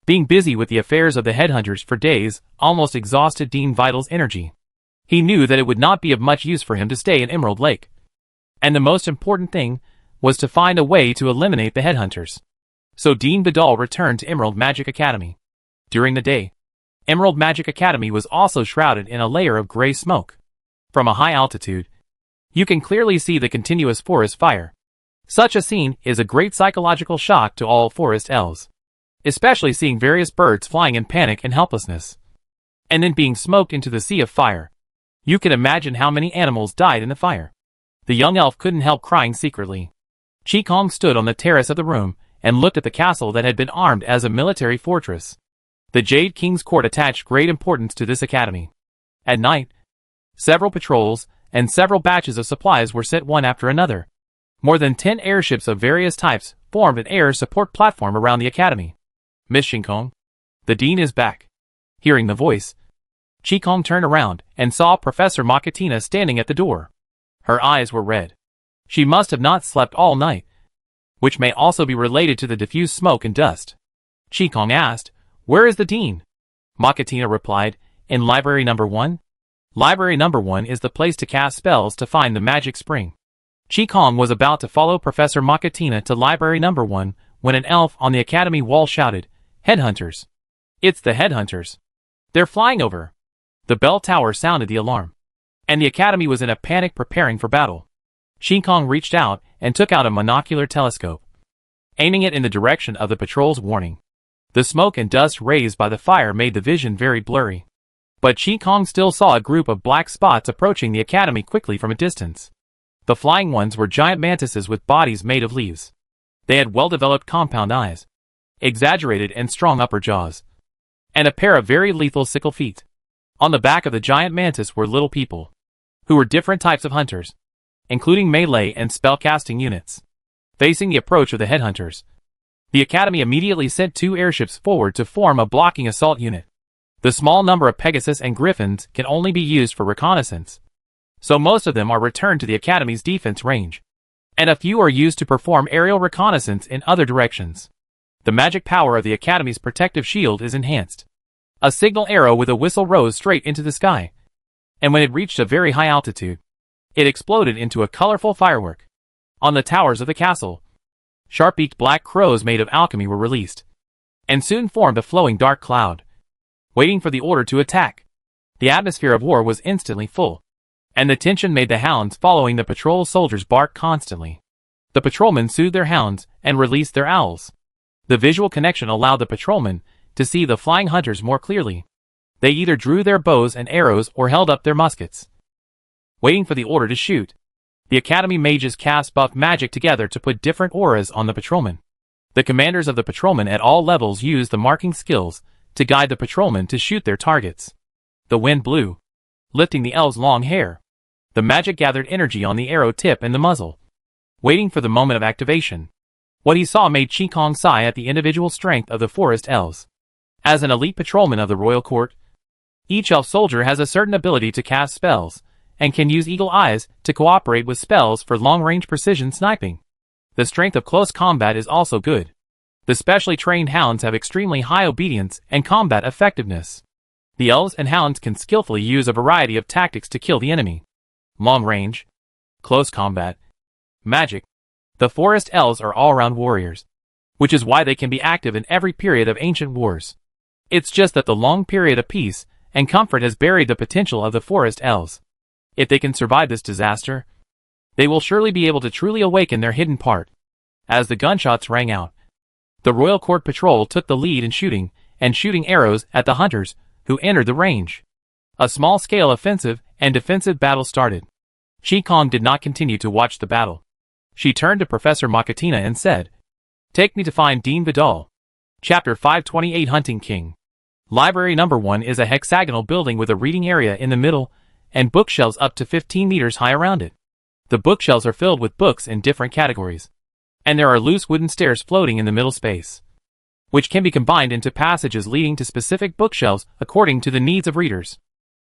A: Being busy with the affairs of the headhunters for days almost exhausted Dean Vidal's energy. He knew that it would not be of much use for him to stay in Emerald Lake. And the most important thing was to find a way to eliminate the headhunters. So Dean Vidal returned to Emerald Magic Academy. During the day, Emerald Magic Academy was also shrouded in a layer of gray smoke. From a high altitude, you can clearly see the continuous forest fire. Such a scene is a great psychological shock to all forest elves, especially seeing various birds flying in panic and helplessness, and then being smoked into the sea of fire. You can imagine how many animals died in the fire. The young elf couldn't help crying secretly. Qigong stood on the terrace of the room and looked at the castle that had been armed as a military fortress. The Jade King's court attached great importance to this academy. At night, several patrols and several batches of supplies were sent one after another. More than 10 airships of various types formed an air support platform around the academy. Miss Shinkong, the dean is back. Hearing the voice, Qigong turned around and saw Professor Makatina standing at the door. Her eyes were red. She must have not slept all night, which may also be related to the diffused smoke and dust. Qigong asked, "Where is the dean?" Makatina replied, "In library number 1. Library number 1 is the place to cast spells to find the magic spring. Chi Kong was about to follow Professor Makatina to library number 1 when an elf on the academy wall shouted, "Headhunters! It's the headhunters! They're flying over!" The bell tower sounded the alarm, and the academy was in a panic preparing for battle. Chi Kong reached out and took out a monocular telescope, aiming it in the direction of the patrol's warning. The smoke and dust raised by the fire made the vision very blurry, but Chi Kong still saw a group of black spots approaching the academy quickly from a distance. The flying ones were giant mantises with bodies made of leaves. They had well-developed compound eyes, exaggerated and strong upper jaws, and a pair of very lethal sickle feet. On the back of the giant mantis were little people, who were different types of hunters, including melee and spellcasting units. Facing the approach of the headhunters, the academy immediately sent 2 airships forward to form a blocking assault unit. The small number of Pegasus and Griffins can only be used for reconnaissance, so most of them are returned to the academy's defense range, and a few are used to perform aerial reconnaissance in other directions. The magic power of the academy's protective shield is enhanced. A signal arrow with a whistle rose straight into the sky, and when it reached a very high altitude, it exploded into a colorful firework. On the towers of the castle, sharp-beaked black crows made of alchemy were released, and soon formed a flowing dark cloud, waiting for the order to attack. The atmosphere of war was instantly full, and the tension made the hounds following the patrol soldiers bark constantly. The patrolmen soothed their hounds and released their owls. The visual connection allowed the patrolmen to see the flying hunters more clearly. They either drew their bows and arrows or held up their muskets, waiting for the order to shoot. The academy mages cast buff magic together to put different auras on the patrolmen. The commanders of the patrolmen at all levels used the marking skills to guide the patrolmen to shoot their targets. The wind blew, lifting the elves' long hair. The magic gathered energy on the arrow tip and the muzzle, waiting for the moment of activation. What he saw made Chi Kong sigh at the individual strength of the forest elves. As an elite patrolman of the royal court, each elf soldier has a certain ability to cast spells, and can use eagle eyes to cooperate with spells for long-range precision sniping. The strength of close combat is also good. The specially trained hounds have extremely high obedience and combat effectiveness. The elves and hounds can skillfully use a variety of tactics to kill the enemy. Long range, close combat, magic. The forest elves are all-round warriors, which is why they can be active in every period of ancient wars. It's just that the long period of peace and comfort has buried the potential of the forest elves. If they can survive this disaster, they will surely be able to truly awaken their hidden part. As the gunshots rang out, the royal court patrol took the lead in shooting arrows at the hunters who entered the range. A small-scale offensive and defensive battle started. Chi Kong did not continue to watch the battle. She turned to Professor Makatina and said, "Take me to find Dean Vidal." Chapter 528 Hunting King. Library number 1 is a hexagonal building with a reading area in the middle and bookshelves up to 15 meters high around it. The bookshelves are filled with books in different categories, and there are loose wooden stairs floating in the middle space, which can be combined into passages leading to specific bookshelves according to the needs of readers.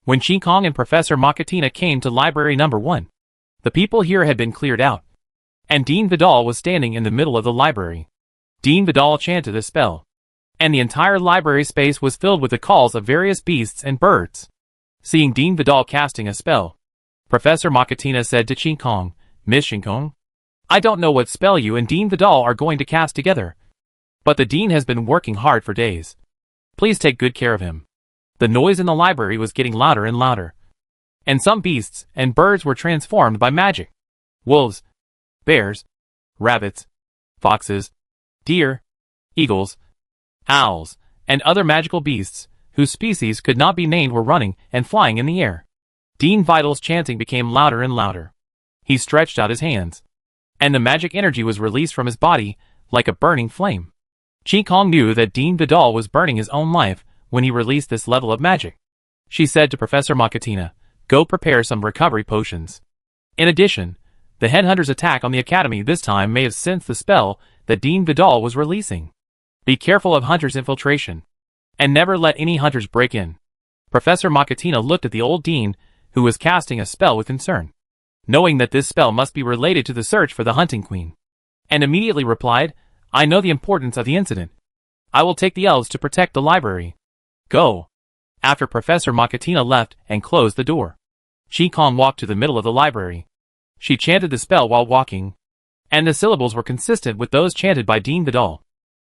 A: When Chi Kong and Professor Makatina came to library number 1, the people here had been cleared out, and Dean Vidal was standing in the middle of the library. Dean Vidal chanted a spell, and the entire library space was filled with the calls of various beasts and birds. Seeing Dean Vidal casting a spell, Professor Makatina said to Chi Kong, "Miss Chi Kong, I don't know what spell you and Dean Vidal are going to cast together, but the Dean has been working hard for days. Please take good care of him." The noise in the library was getting louder and louder, and some beasts and birds were transformed by magic. Wolves, bears, rabbits, foxes, deer, eagles, owls, and other magical beasts, whose species could not be named, were running and flying in the air. Dean Vidal's chanting became louder and louder. He stretched out his hands, and the magic energy was released from his body like a burning flame. Chi Kong knew that Dean Vidal was burning his own life when he released this level of magic. She said to Professor Makatina, "Go prepare some recovery potions." In addition, the headhunters' attack on the academy this time may have sensed the spell that Dean Vidal was releasing. Be careful of hunters' infiltration, and never let any hunters break in. Professor Makatina looked at the old dean, who was casting a spell with concern, knowing that this spell must be related to the search for the hunting queen, and immediately replied, "I know the importance of the incident. I will take the elves to protect the library." "Go." After Professor Makatina left and closed the door, Chi Kong walked to the middle of the library. She chanted the spell while walking, and the syllables were consistent with those chanted by Dean Vidal.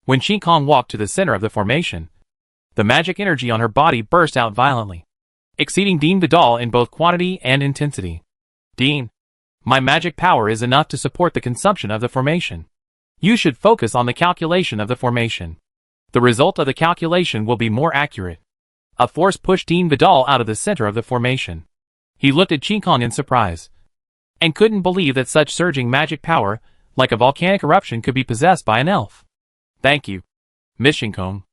A: When Chi Kong walked to the center of the formation, the magic energy on her body burst out violently, exceeding Dean Vidal in both quantity and intensity. Dean, my magic power is enough to support the consumption of the formation. You should focus on the calculation of the formation. The result of the calculation will be more accurate. A force pushed Dean Vidal out of the center of the formation. He looked at Chi Kong in surprise, and couldn't believe that such surging magic power, like a volcanic eruption, could be possessed by an elf. Thank you, Miss Chi Kong.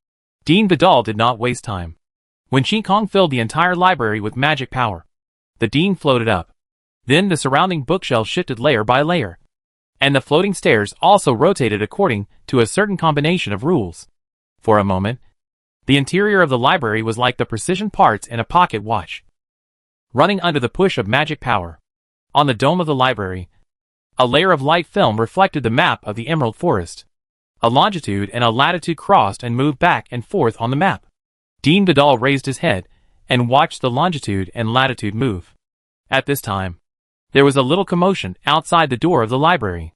A: Dean Vidal did not waste time. When Chi Kong filled the entire library with magic power, the Dean floated up. Then the surrounding bookshelves shifted layer by layer, and the floating stairs also rotated according to a certain combination of rules. For a moment, the interior of the library was like the precision parts in a pocket watch, running under the push of magic power. On the dome of the library, a layer of light film reflected the map of the Emerald Forest. A longitude and a latitude crossed and moved back and forth on the map. Dean Vidal raised his head and watched the longitude and latitude move. At this time, there was a little commotion outside the door of the library.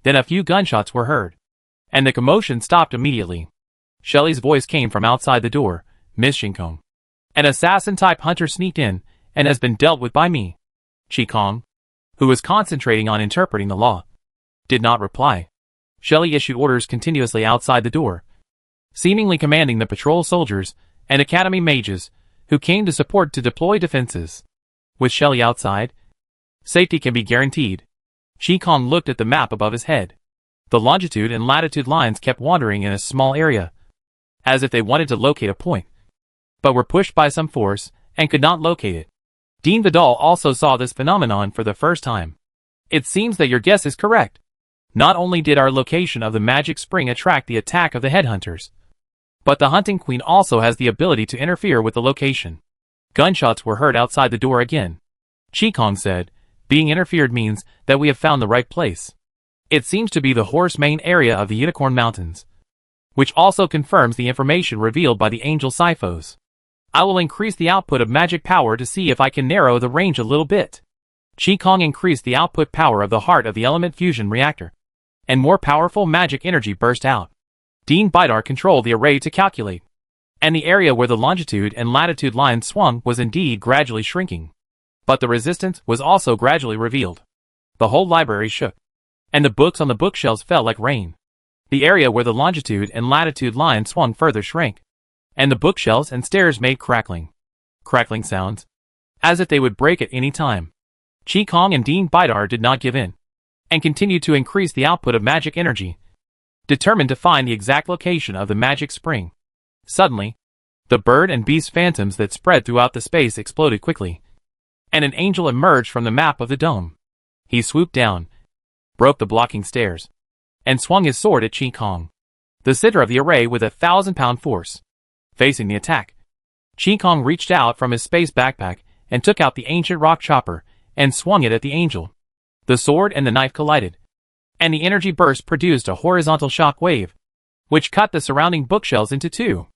A: Then a few gunshots were heard, and the commotion stopped immediately. Shelley's voice came from outside the door. Miss Chi Kong, an assassin-type hunter sneaked in and has been dealt with by me. Chi Kong, who was concentrating on interpreting the law, did not reply. Shelley issued orders continuously outside the door, seemingly commanding the patrol soldiers and academy mages who came to support to deploy defenses. With Shelley outside, safety can be guaranteed. Chi Kong looked at the map above his head. The longitude and latitude lines kept wandering in a small area, as if they wanted to locate a point, but were pushed by some force and could not locate it. Dean Vidal also saw this phenomenon for the first time. It seems that your guess is correct. Not only did our location of the magic spring attract the attack of the headhunters, but the hunting queen also has the ability to interfere with the location. Gunshots were heard outside the door again. Chi Kong said, being interfered means that we have found the right place. It seems to be the Horse Mane area of the Unicorn Mountains, which also confirms the information revealed by the Angel Siphos. I will increase the output of magic power to see if I can narrow the range a little bit. Chi Kong increased the output power of the heart of the element fusion reactor, and more powerful magic energy burst out. Dean Vidal controlled the array to calculate, and the area where the longitude and latitude lines swung was indeed gradually shrinking. But the resistance was also gradually revealed. The whole library shook, and the books on the bookshelves fell like rain. The area where the longitude and latitude lines swung further shrank, and the bookshelves and stairs made crackling sounds, as if they would break at any time. Chi Kong and Dean Vidal did not give in, and continued to increase the output of magic energy, determined to find the exact location of the magic spring. Suddenly, the bird and beast phantoms that spread throughout the space exploded quickly, and an angel emerged from the map of the dome. He swooped down, broke the blocking stairs, and swung his sword at Chi Kong, the center of the array with 1,000-pound force. Facing the attack, Chi Kong reached out from his space backpack and took out the ancient rock chopper and swung it at the angel. The sword and the knife collided, and the energy burst produced a horizontal shock wave, which cut the surrounding bookshelves into two.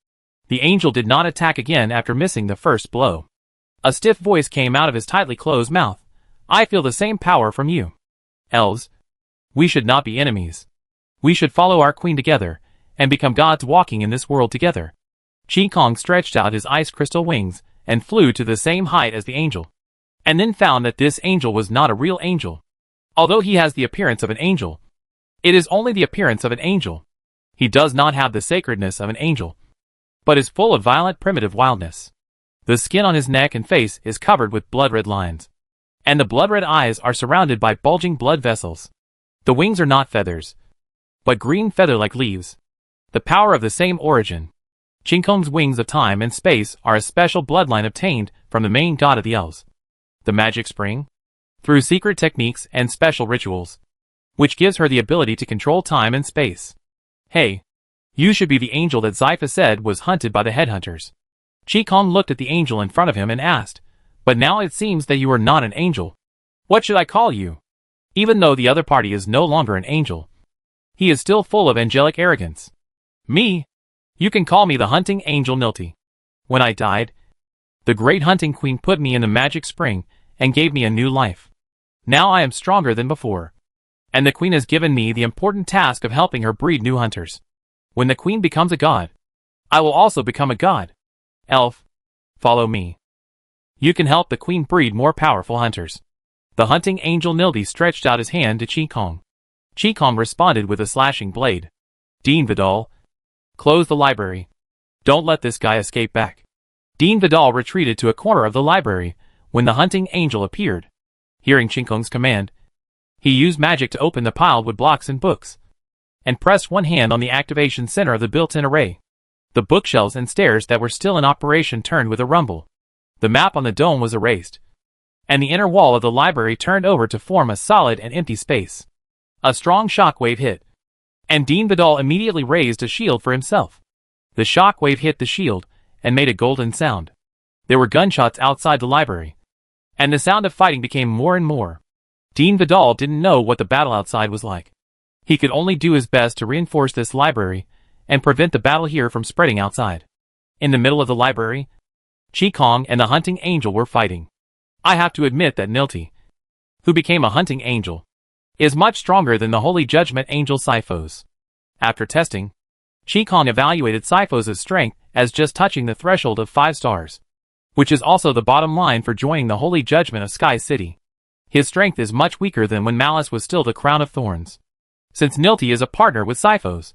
A: The angel did not attack again after missing the first blow. A stiff voice came out of his tightly closed mouth. I feel the same power from you. Elves, we should not be enemies. We should follow our queen together, and become gods walking in this world together. Chi Kong stretched out his ice crystal wings, and flew to the same height as the angel, and then found that this angel was not a real angel. Although he has the appearance of an angel, it is only the appearance of an angel. He does not have the sacredness of an angel, but is full of violent primitive wildness. The skin on his neck and face is covered with blood-red lines, and the blood-red eyes are surrounded by bulging blood vessels. The wings are not feathers, but green feather-like leaves, the power of the same origin. Chi Kong's wings of time and space are a special bloodline obtained from the main god of the elves, the magic spring, through secret techniques and special rituals, which gives her the ability to control time and space. Hey, you should be the angel that Zypha said was hunted by the headhunters. Chi Kong looked at the angel in front of him and asked, but now it seems that you are not an angel. What should I call you? Even though the other party is no longer an angel, he is still full of angelic arrogance. Me? You can call me the hunting angel Nilti. When I died, The great hunting queen put me in the magic spring and gave me a new life. Now I am stronger than before. And the queen has given me the important task of helping her breed new hunters. When the queen becomes a god, I will also become a god. Elf, follow me. You can help the queen breed more powerful hunters. The hunting angel Nildi stretched out his hand to Qi-Kong. Qi-Kong responded with a slashing blade. Dean Vidal, close the library. Don't let this guy escape back. Dean Vidal retreated to a corner of the library when the hunting angel appeared. Hearing Qi-Kong's command, he used magic to open the piled wood blocks and books, and pressed one hand on the activation center of the built-in array. The bookshelves and stairs that were still in operation turned with a rumble. The map on the dome was erased, and the inner wall of the library turned over to form a solid and empty space. A strong shockwave hit, and Dean Vidal immediately raised a shield for himself. The shockwave hit the shield and made a golden sound. There were gunshots outside the library, and the sound of fighting became more and more. Dean Vidal didn't know what the battle outside was like. He could only do his best to reinforce this library and prevent the battle here from spreading outside. In the middle of the library, Qi-Kong and the hunting angel were fighting. I have to admit that Nilti, who became a hunting angel, is much stronger than the Holy Judgment Angel Sifos. After testing, Qi-Kong evaluated Sifos' strength as just touching the threshold of 5 stars, which is also the bottom line for joining the Holy Judgment of Sky City. His strength is much weaker than when Malice was still the Crown of Thorns. Since Nilti is a partner with Sifos,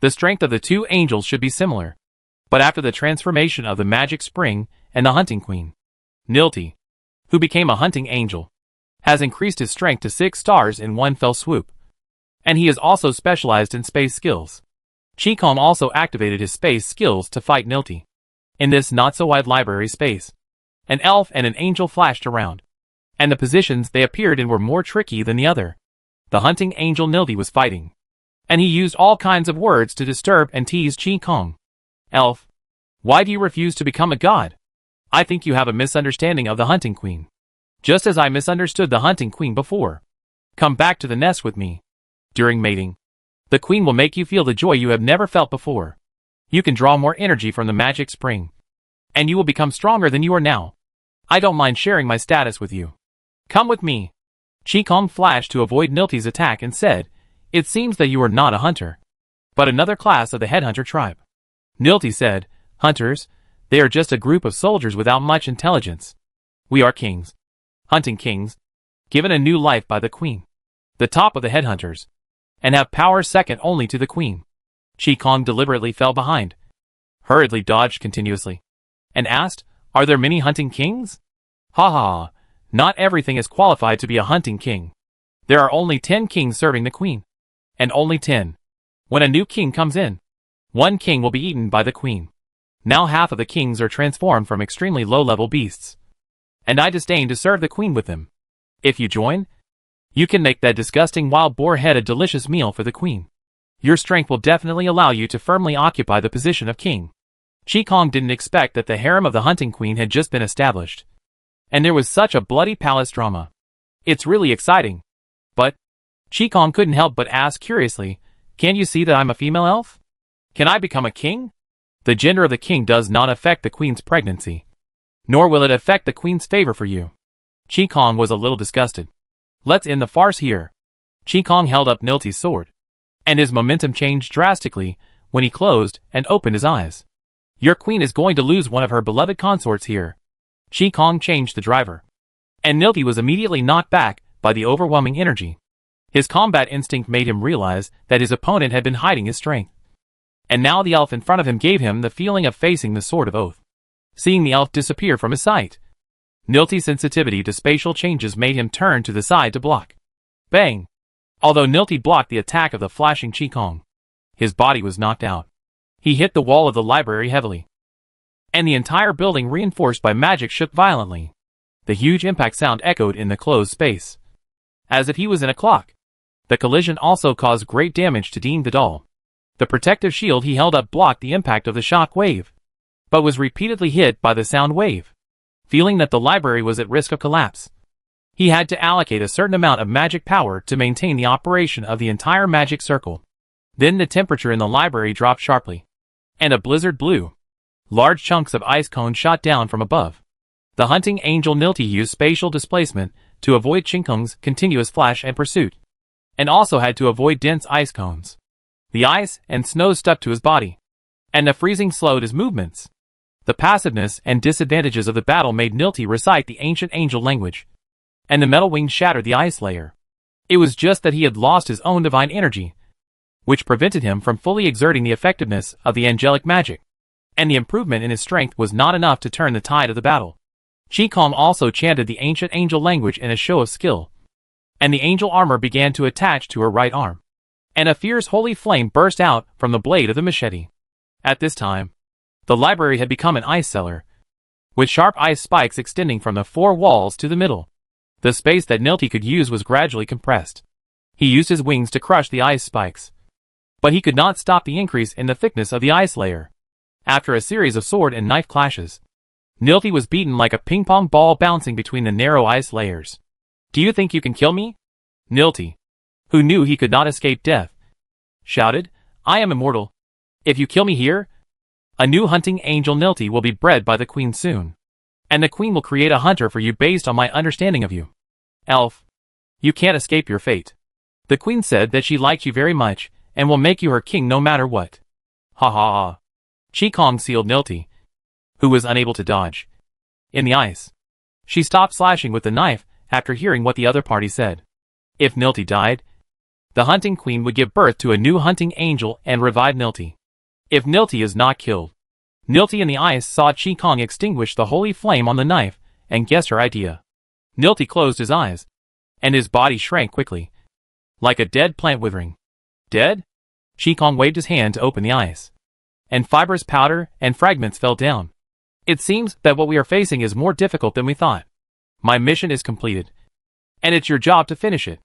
A: the strength of the two angels should be similar. But after the transformation of the Magic Spring and the Hunting Queen, Nilti, who became a hunting angel, has increased his strength to 6 stars in one fell swoop. And he is also specialized in space skills. Qi-Kong also activated his space skills to fight Nilti. In this not-so-wide library space, an elf and an angel flashed around, and the positions they appeared in were more tricky than the other. The hunting angel Nildi was fighting, and he used all kinds of words to disturb and tease Qi-Kong. Elf, why do you refuse to become a god? I think you have a misunderstanding of the hunting queen. Just as I misunderstood the hunting queen before. Come back to the nest with me. During mating, the queen will make you feel the joy you have never felt before. You can draw more energy from the magic spring, and you will become stronger than you are now. I don't mind sharing my status with you. Come with me. Qi-Kong flashed to avoid Nilti's attack and said, It seems that you are not a hunter, but another class of the headhunter tribe. Nilti said, Hunters, they are just a group of soldiers without much intelligence. We are kings. Hunting kings, given a new life by the queen, the top of the headhunters, and have power second only to the queen. Qi-Kong deliberately fell behind, hurriedly dodged continuously, and asked, Are there many hunting kings? Ha ha, not everything is qualified to be a hunting king. There are only 10 kings serving the queen, and only 10. When a new king comes in, one king will be eaten by the queen. Now half of the kings are transformed from extremely low-level beasts, and I disdain to serve the queen with them. If you join, you can make that disgusting wild boar head a delicious meal for the queen. Your strength will definitely allow you to firmly occupy the position of king. Qi-Kong didn't expect that the harem of the hunting queen had just been established, and there was such a bloody palace drama. It's really exciting. But Qi-Kong couldn't help but ask curiously, Can't you see that I'm a female elf? Can I become a king? The gender of the king does not affect the queen's pregnancy, nor will it affect the queen's favor for you. Qi-Kong was a little disgusted. Let's end the farce here. Qi-Kong held up Nilti's sword, and his momentum changed drastically when he closed and opened his eyes. Your queen is going to lose one of her beloved consorts here. Qi-Kong changed the driver, and Nilti was immediately knocked back by the overwhelming energy. His combat instinct made him realize that his opponent had been hiding his strength, and now the elf in front of him gave him the feeling of facing the Sword of Oath. Seeing the elf disappear from his sight, Nilti's sensitivity to spatial changes made him turn to the side to block. Bang! Although Nilti blocked the attack of the flashing Qi-Kong, his body was knocked out. He hit the wall of the library heavily, and the entire building, reinforced by magic, shook violently. The huge impact sound echoed in the closed space, as if he was in a clock. The collision also caused great damage to Dean Vidal. The protective shield he held up blocked the impact of the shock wave, but was repeatedly hit by the sound wave. Feeling that the library was at risk of collapse, he had to allocate a certain amount of magic power to maintain the operation of the entire magic circle. Then the temperature in the library dropped sharply, and a blizzard blew. Large chunks of ice cone shot down from above, The hunting angel Nilti used spatial displacement to avoid Qingkong's continuous flash and pursuit, and also had to avoid dense ice cones. The ice and snow stuck to his body, and the freezing slowed his movements. The passiveness and disadvantages of the battle made Nilti recite the ancient angel language, and the metal wings shattered the ice layer. It was just that he had lost his own divine energy, which prevented him from fully exerting the effectiveness of the angelic magic, and the improvement in his strength was not enough to turn the tide of the battle. Qigong also chanted the ancient angel language in a show of skill, and the angel armor began to attach to her right arm, and a fierce holy flame burst out from the blade of the machete. At this time, the library had become an ice cellar, with sharp ice spikes extending from the four walls to the middle. The space that Nilti could use was gradually compressed. He used his wings to crush the ice spikes, but he could not stop the increase in the thickness of the ice layer. After a series of sword and knife clashes, Nilti was beaten like a ping-pong ball bouncing between the narrow ice layers. "Do you think you can kill me?" Nilti, who knew he could not escape death, shouted, "I am immortal. If you kill me here, a new hunting angel Nilti will be bred by the queen soon, and the queen will create a hunter for you based on my understanding of you. Elf, you can't escape your fate. The queen said that she liked you very much, and will make you her king no matter what." Ha ha ha. Qigong sealed Nilti, who was unable to dodge, in the ice. She stopped slashing with the knife after hearing what the other party said. If Nilti died, the hunting queen would give birth to a new hunting angel and revive Nilti. If Nilti is not killed, Nilti in the ice saw Qigong extinguish the holy flame on the knife and guessed her idea. Nilti closed his eyes, and his body shrank quickly, like a dead plant withering. Dead? Qigong waved his hand to open the ice, and fibrous powder and fragments fell down. It seems that what we are facing is more difficult than we thought. My mission is completed, and it's your job to finish it.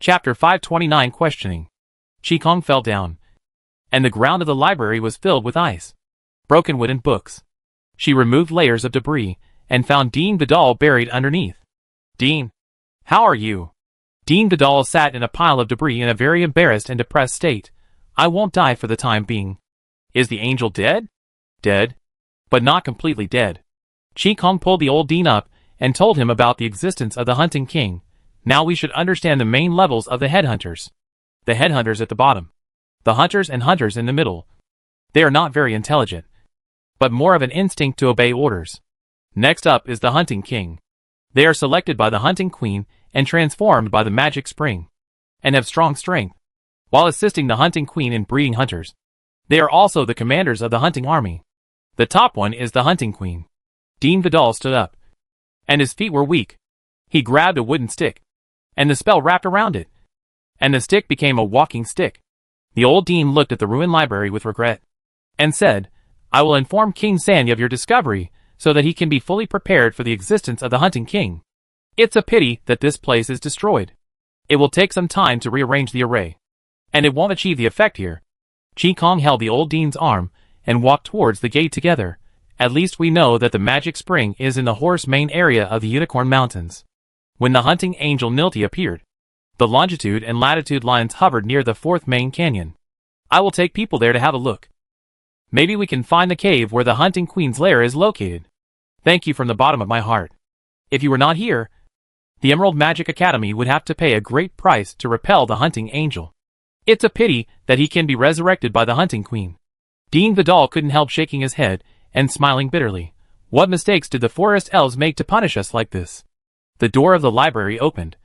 A: Chapter 529 Questioning. Qigong fell down, and the ground of the library was filled with ice, broken wood and books. She removed layers of debris, and found Dean Vidal buried underneath. "Dean, how are you?" Dean Vidal sat in a pile of debris in a very embarrassed and depressed state. "I won't die for the time being." "Is the angel dead?" "Dead, but not completely dead." Qigong pulled the old Dean up and told him about the existence of the hunting king. Now we should understand the main levels of the headhunters. The headhunters at the bottom, the hunters and hunters in the middle. They are not very intelligent, but more of an instinct to obey orders. Next up is the hunting king. They are selected by the hunting queen and transformed by the magic spring, and have strong strength, while assisting the hunting queen in breeding hunters. They are also the commanders of the hunting army. The top one is the hunting queen. Dean Vidal stood up, and his feet were weak. He grabbed a wooden stick, and the spell wrapped around it, and the stick became a walking stick. The old Dean looked at the ruined library with regret, and said, "I will inform King Sandy of your discovery, so that he can be fully prepared for the existence of the hunting king. It's a pity that this place is destroyed. It will take some time to rearrange the array, and it won't achieve the effect here." Qigong held the old Dean's arm, and walked towards the gate together. "At least we know that the magic spring is in the Horse Mane area of the Unicorn Mountains." When the hunting angel Nilti appeared, the longitude and latitude lines hovered near the fourth main canyon. "I will take people there to have a look. Maybe we can find the cave where the hunting queen's lair is located. Thank you from the bottom of my heart. If you were not here, the Emerald Magic Academy would have to pay a great price to repel the hunting angel. It's a pity that he can be resurrected by the hunting queen." Dean Vidal couldn't help shaking his head and smiling bitterly. What mistakes did the forest elves make to punish us like this? The door of the library opened,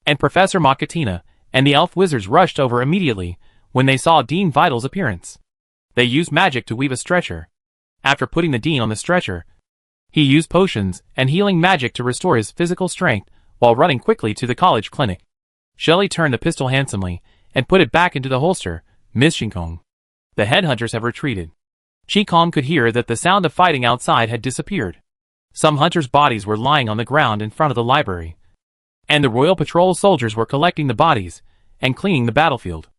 A: and Professor Makatina and the elf wizards rushed over immediately when they saw Dean Vidal's appearance. They used magic to weave a stretcher. After putting the Dean on the stretcher, he used potions and healing magic to restore his physical strength while running quickly to the college clinic. Shelley turned the pistol handsomely and put it back into the holster. "Miss Qigong, the headhunters have retreated." Qigong could hear that the sound of fighting outside had disappeared. Some hunters' bodies were lying on the ground in front of the library, and the Royal Patrol soldiers were collecting the bodies and cleaning the battlefield.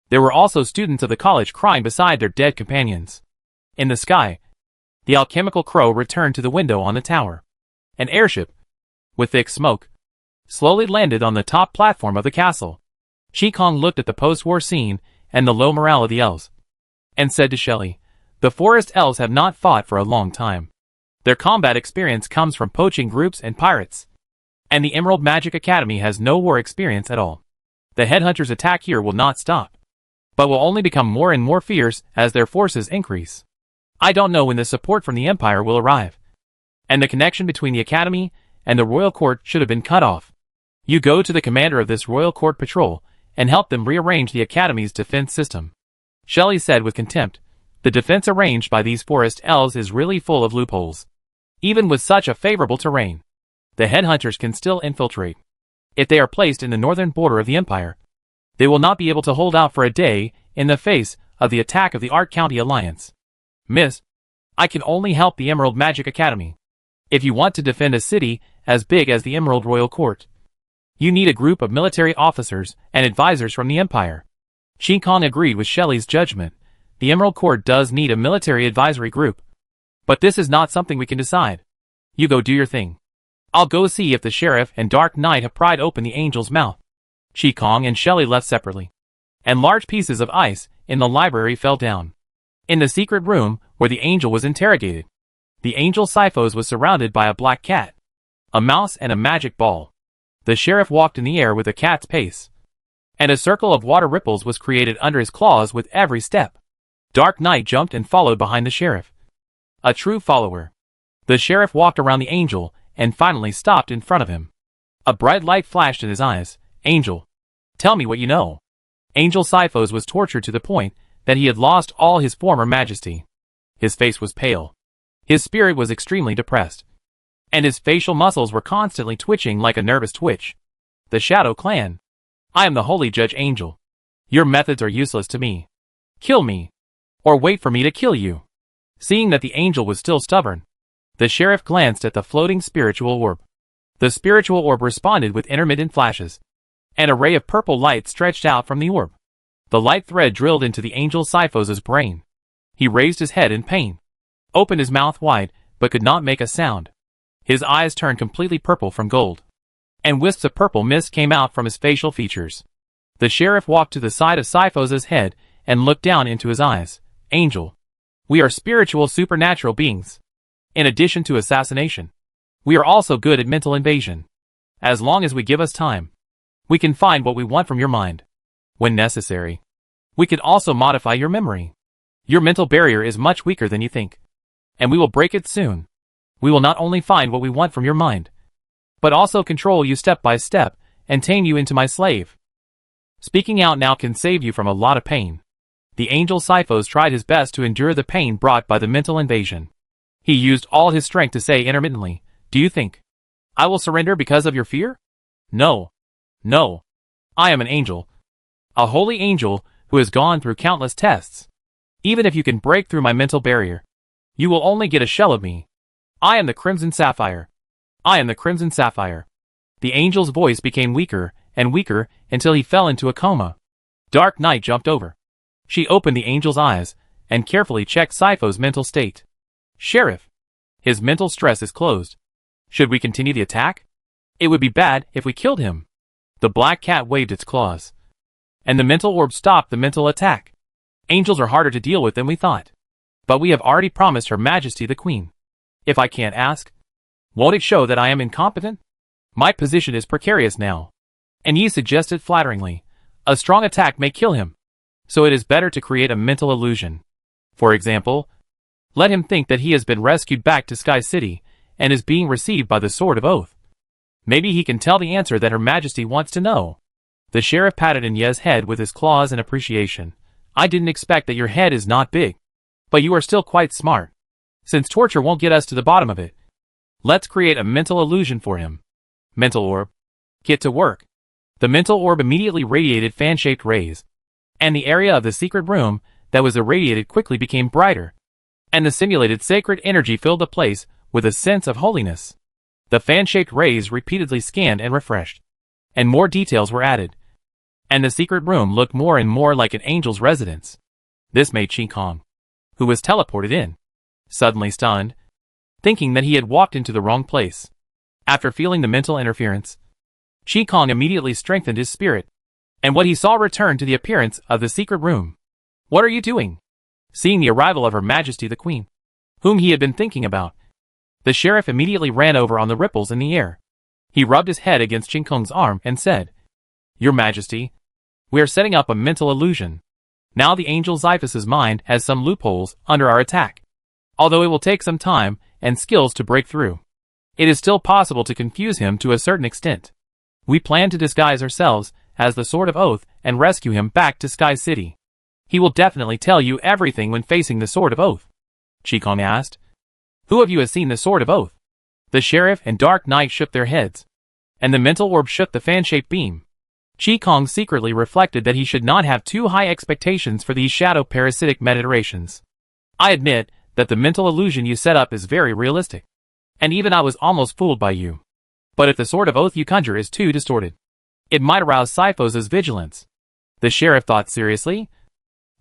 A: There were also students of the college crying beside their dead companions. In the sky, the alchemical crow returned to the window on the tower. An airship, with thick smoke, slowly landed on the top platform of the castle. Qigong looked at the post-war scene and the low morale of the elves, and said to Shelley, "The forest elves have not fought for a long time. Their combat experience comes from poaching groups and pirates. And the Emerald Magic Academy has no war experience at all. The headhunters' attack here will not stop, but will only become more and more fierce as their forces increase. I don't know when the support from the Empire will arrive. And the connection between the Academy and the Royal Court should have been cut off. You go to the commander of this Royal Court patrol and help them rearrange the Academy's defense system. Shelley said with contempt. The defense arranged by these forest elves is really full of loopholes. Even with such a favorable terrain, the headhunters can still infiltrate. If they are placed in the northern border of the Empire, they will not be able to hold out for a day in the face of the attack of the Art County Alliance. Miss, I can only help the Emerald Magic Academy. If you want to defend a city as big as the Emerald Royal Court, you need a group of military officers and advisors from the Empire. Qi Kong agreed with Shelley's judgment. The Emerald Court does need a military advisory group. But this is not something we can decide. You go do your thing. I'll go see if the sheriff and Dark Knight have pried open the angel's mouth. Qi Kong and Shelley left separately. And large pieces of ice in the library fell down. In the secret room where the angel was interrogated, the angel Sifos was surrounded by a black cat, a mouse and a magic ball. The sheriff walked in the air with a cat's pace, and a circle of water ripples was created under his claws with every step. Dark Knight jumped and followed behind the sheriff. A true follower. The sheriff walked around the angel and finally stopped in front of him. A bright light flashed in his eyes. Angel, tell me what you know. Angel Sifos was tortured to the point that he had lost all his former majesty. His face was pale. His spirit was extremely depressed. And his facial muscles were constantly twitching like a nervous twitch. The Shadow Clan. I am the Holy Judge Angel. Your methods are useless to me. Kill me. Or wait for me to kill you. Seeing that the angel was still stubborn, the sheriff glanced at the floating spiritual orb. The spiritual orb responded with intermittent flashes. An array of purple light stretched out from the orb. The light thread drilled into the angel Sifos' brain. He raised his head in pain, opened his mouth wide, but could not make a sound. His eyes turned completely purple from gold, and wisps of purple mist came out from his facial features. The sheriff walked to the side of Sifos' head and looked down into his eyes. Angel, we are spiritual supernatural beings. In addition to assassination, we are also good at mental invasion. As long as we give us time, we can find what we want from your mind. When necessary, we can also modify your memory. Your mental barrier is much weaker than you think, and we will break it soon. We will not only find what we want from your mind, but also control you step by step and tame you into my slave. Speaking out now can save you from a lot of pain. The angel Sifos tried his best to endure the pain brought by the mental invasion. He used all his strength to say intermittently, do you think I will surrender because of your fear? No. No. I am an angel. A holy angel who has gone through countless tests. Even if you can break through my mental barrier, you will only get a shell of me. I am the Crimson Sapphire. I am the Crimson Sapphire. The angel's voice became weaker and weaker until he fell into a coma. Dark Knight jumped over. She opened the angel's eyes and carefully checked Sifos' mental state. Sheriff, his mental stress is closed. Should we continue the attack? It would be bad if we killed him. The black cat waved its claws, and the mental orb stopped the mental attack. Angels are harder to deal with than we thought, but we have already promised Her Majesty the Queen. If I can't ask, won't it show that I am incompetent? My position is precarious now. And Yi suggested flatteringly, a strong attack may kill him, so it is better to create a mental illusion. For example, let him think that he has been rescued back to Sky City and is being received by the Sword of Oath. Maybe he can tell the answer that Her Majesty wants to know. The sheriff patted Inye's head with his claws in appreciation. I didn't expect that your head is not big, but you are still quite smart. Since torture won't get us to the bottom of it, let's create a mental illusion for him. Mental orb. Get to work. The mental orb immediately radiated fan-shaped rays, and the area of the secret room that was irradiated quickly became brighter, and the simulated sacred energy filled the place with a sense of holiness. The fan-shaped rays repeatedly scanned and refreshed, and more details were added, and the secret room looked more and more like an angel's residence. This made Qi Kong, who was teleported in, suddenly stunned, thinking that he had walked into the wrong place. After feeling the mental interference, Qi Kong immediately strengthened his spirit, and what he saw returned to the appearance of the secret room. What are you doing? Seeing the arrival of Her Majesty the Queen, whom he had been thinking about, The sheriff immediately ran over on the ripples in the air. He rubbed his head against Qin Kong's arm and said, "Your Majesty, we are setting up a mental illusion. Now the angel Xiphos's mind has some loopholes under our attack. Although it will take some time and skills to break through, it is still possible to confuse him to a certain extent. We plan to disguise ourselves as the Sword of Oath and rescue him back to Sky City. He will definitely tell you everything when facing the Sword of Oath." Qin Kong asked, "Who of you has seen the Sword of Oath?" The sheriff and Dark Knight shook their heads, and the mental orb shook the fan-shaped beam. Qin Kong secretly reflected that he should not have too high expectations for these shadow parasitic meditations. "I admit that the mental illusion you set up is very realistic, and even I was almost fooled by you. But if the Sword of Oath you conjure is too distorted, it might arouse Xiphos's vigilance." The sheriff thought seriously,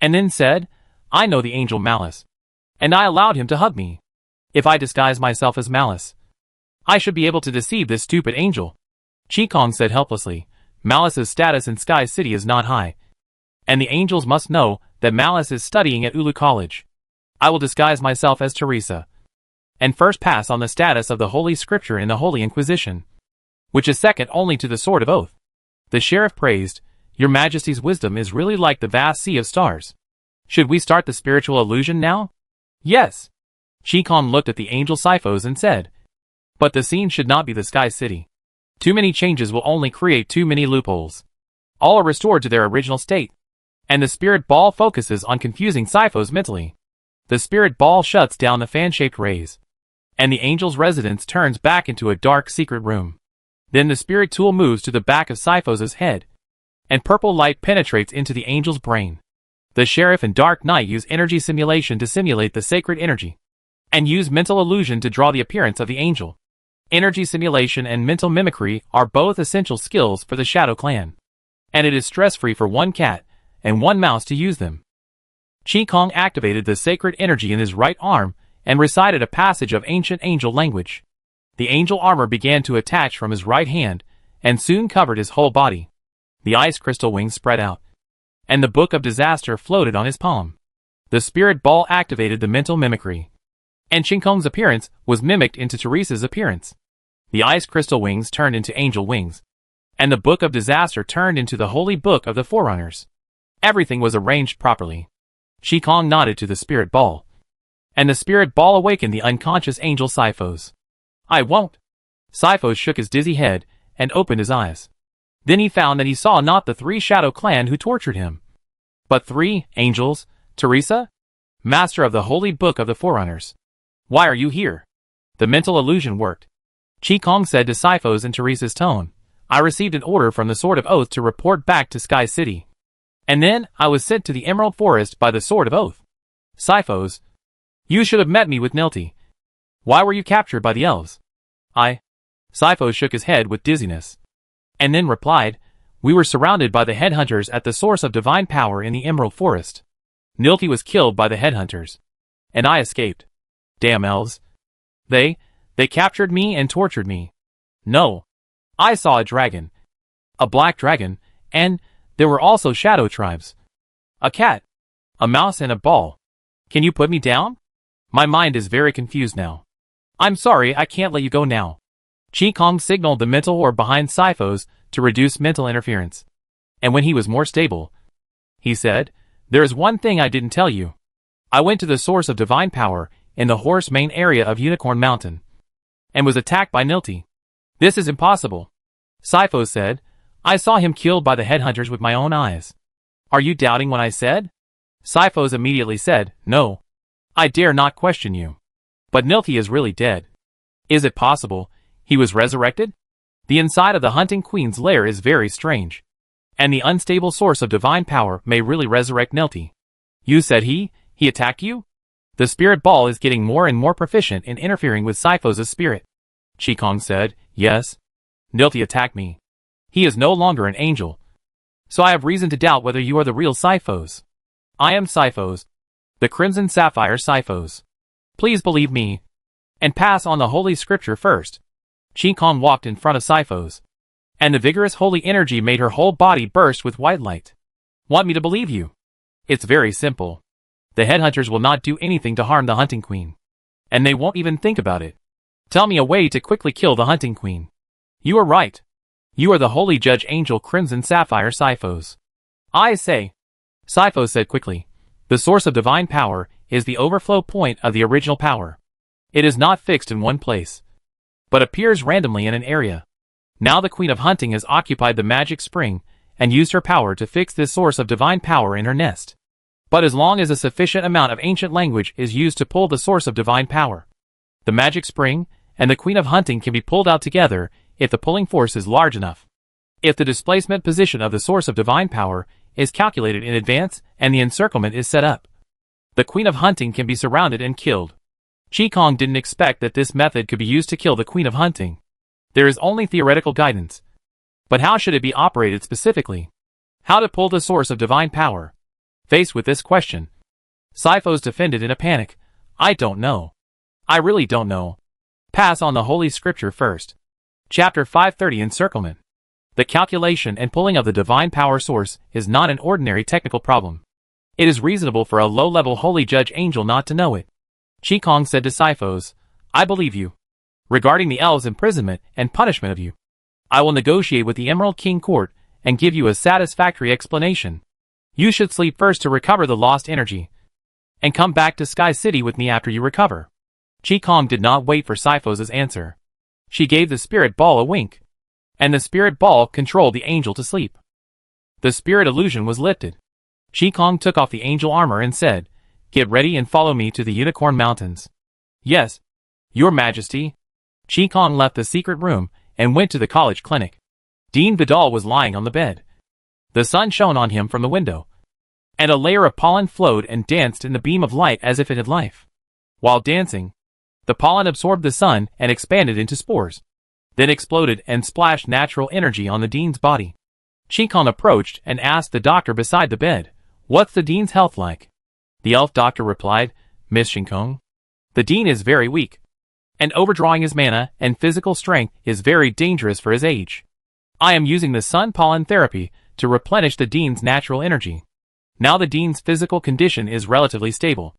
A: and then said, "I know the angel Malice, and I allowed him to hug me. If I disguise myself as Malice, I should be able to deceive this stupid angel." Qin Kong said helplessly, "Malice's status in Sky City is not high, and the angels must know that Malice is studying at Ulu College. I will disguise myself as Teresa, and first pass on the status of the Holy Scripture in the Holy Inquisition, which is second only to the Sword of Oath." The sheriff praised, "Your Majesty's wisdom is really like the vast sea of stars. Should we start the spiritual illusion now?" "Yes." Qin Kong looked at the angel Xiphos and said, "But the scene should not be the Sky City. Too many changes will only create too many loopholes. All are restored to their original state, and the spirit ball focuses on confusing Xiphos mentally. The spirit ball shuts down the fan-shaped rays, and the angel's residence turns back into a dark secret room. Then the spirit tool moves to the back of Xiphos's head, and purple light penetrates into the angel's brain. The sheriff and Dark Knight use energy simulation to simulate the sacred energy, and use mental illusion to draw the appearance of the angel. Energy simulation and mental mimicry are both essential skills for the Shadow Clan, and it is stress-free for one cat and one mouse to use them." Qin Kong activated the sacred energy in his right arm and recited a passage of ancient angel language. The angel armor began to attach from his right hand and soon covered his whole body. The ice crystal wings spread out, and the Book of Disaster floated on his palm. The spirit ball activated the mental mimicry, and Qin Kong's appearance was mimicked into Teresa's appearance. The ice crystal wings turned into angel wings, and the Book of Disaster turned into the Holy Book of the Forerunners. Everything was arranged properly. Qin Kong nodded to the spirit ball, and the spirit ball awakened the unconscious angel Xiphos. "I won't." Xiphos shook his dizzy head and opened his eyes. Then he found that he saw not the three Shadow Clan who tortured him, but three angels. "Teresa? Master of the Holy Book of the Forerunners, why are you here?" The mental illusion worked. Qin Kong said to Xiphos in Teresa's tone, "I received an order from the Sword of Oath to report back to Sky City, and then I was sent to the Emerald Forest by the Sword of Oath." "Xiphos, you should have met me with Nilti. Why were you captured by the elves?" Xiphos shook his head with dizziness, and then replied, "We were surrounded by the headhunters at the source of divine power in the Emerald Forest. Nilti was killed by the headhunters, and I escaped. Damn elves. They captured me and tortured me. No. I saw a dragon. A black dragon, and there were also shadow tribes. A cat, a mouse and a ball. Can you put me down? My mind is very confused now. I'm sorry, I can't let you go now." Qin Kong signaled the mental orb behind Xiphos to reduce mental interference, and when he was more stable, he said, "There is one thing I didn't tell you. I went to the source of divine power in the Horse Mane area of Unicorn Mountain, and was attacked by Nilti." "This is impossible," Xiphos said. "I saw him killed by the headhunters with my own eyes." "Are you doubting what I said?" Xiphos immediately said, "No. I dare not question you. But Nilti is really dead. Is it possible he was resurrected? The inside of the Hunting Queen's lair is very strange, and the unstable source of divine power may really resurrect Nilti." "You said he attacked you?" "The spirit ball is getting more and more proficient in interfering with Xiphos' spirit," Qin Kong said. "Yes. Nilti attacked me. He is no longer an angel, so I have reason to doubt whether you are the real Xiphos." "I am Xiphos, the Crimson Sapphire Xiphos. Please believe me, and pass on the Holy Scripture first." Qin Kong walked in front of Xiphos, and the vigorous holy energy made her whole body burst with white light. "Want me to believe you? It's very simple. The headhunters will not do anything to harm the Hunting Queen, and they won't even think about it. Tell me a way to quickly kill the hunting queen. You are right. You are the holy judge angel Crimson Sapphire Sifos. I say, Sifos said quickly, the source of divine power is the overflow point of the original power. It is not fixed in one place, but appears randomly in an area. Now the Queen of Hunting has occupied the magic spring and used her power to fix this source of divine power in her nest. But as long as a sufficient amount of ancient language is used to pull the source of divine power, the magic spring and the Queen of Hunting can be pulled out together if the pulling force is large enough. If the displacement position of the source of divine power is calculated in advance and the encirclement is set up, the Queen of Hunting can be surrounded and killed. Qigong didn't expect that this method could be used to kill the Queen of Hunting. There is only theoretical guidance. But how should it be operated specifically? How to pull the source of divine power? Faced with this question, Sifos defended in a panic. I don't know. I really don't know. Pass on the Holy Scripture first. Chapter 530 Encirclement. The calculation and pulling of the divine power source is not an ordinary technical problem. It is reasonable for a low-level holy judge angel not to know it. Qigong said to Sifos, I believe you. Regarding the elves' imprisonment and punishment of you, I will negotiate with the Emerald King Court and give you a satisfactory explanation. You should sleep first to recover the lost energy, and come back to Sky City with me after you recover. Qigong did not wait for Sifos' answer. She gave the spirit ball a wink, and the spirit ball controlled the angel to sleep. The spirit illusion was lifted. Qigong took off the angel armor and said, Get ready and follow me to the Unicorn Mountains. Yes, Your Majesty. Qigong left the secret room and went to the college clinic. Dean Vidal was lying on the bed. The sun shone on him from the window, and a layer of pollen flowed and danced in the beam of light as if it had life. While dancing, the pollen absorbed the sun and expanded into spores, then exploded and splashed natural energy on the Dean's body. Qigong approached and asked the doctor beside the bed, What's the Dean's health like? The elf doctor replied, Miss Qigong, the Dean is very weak, and overdrawing his mana and physical strength is very dangerous for his age. I am using the sun pollen therapy to replenish the Dean's natural energy. Now the Dean's physical condition is relatively stable.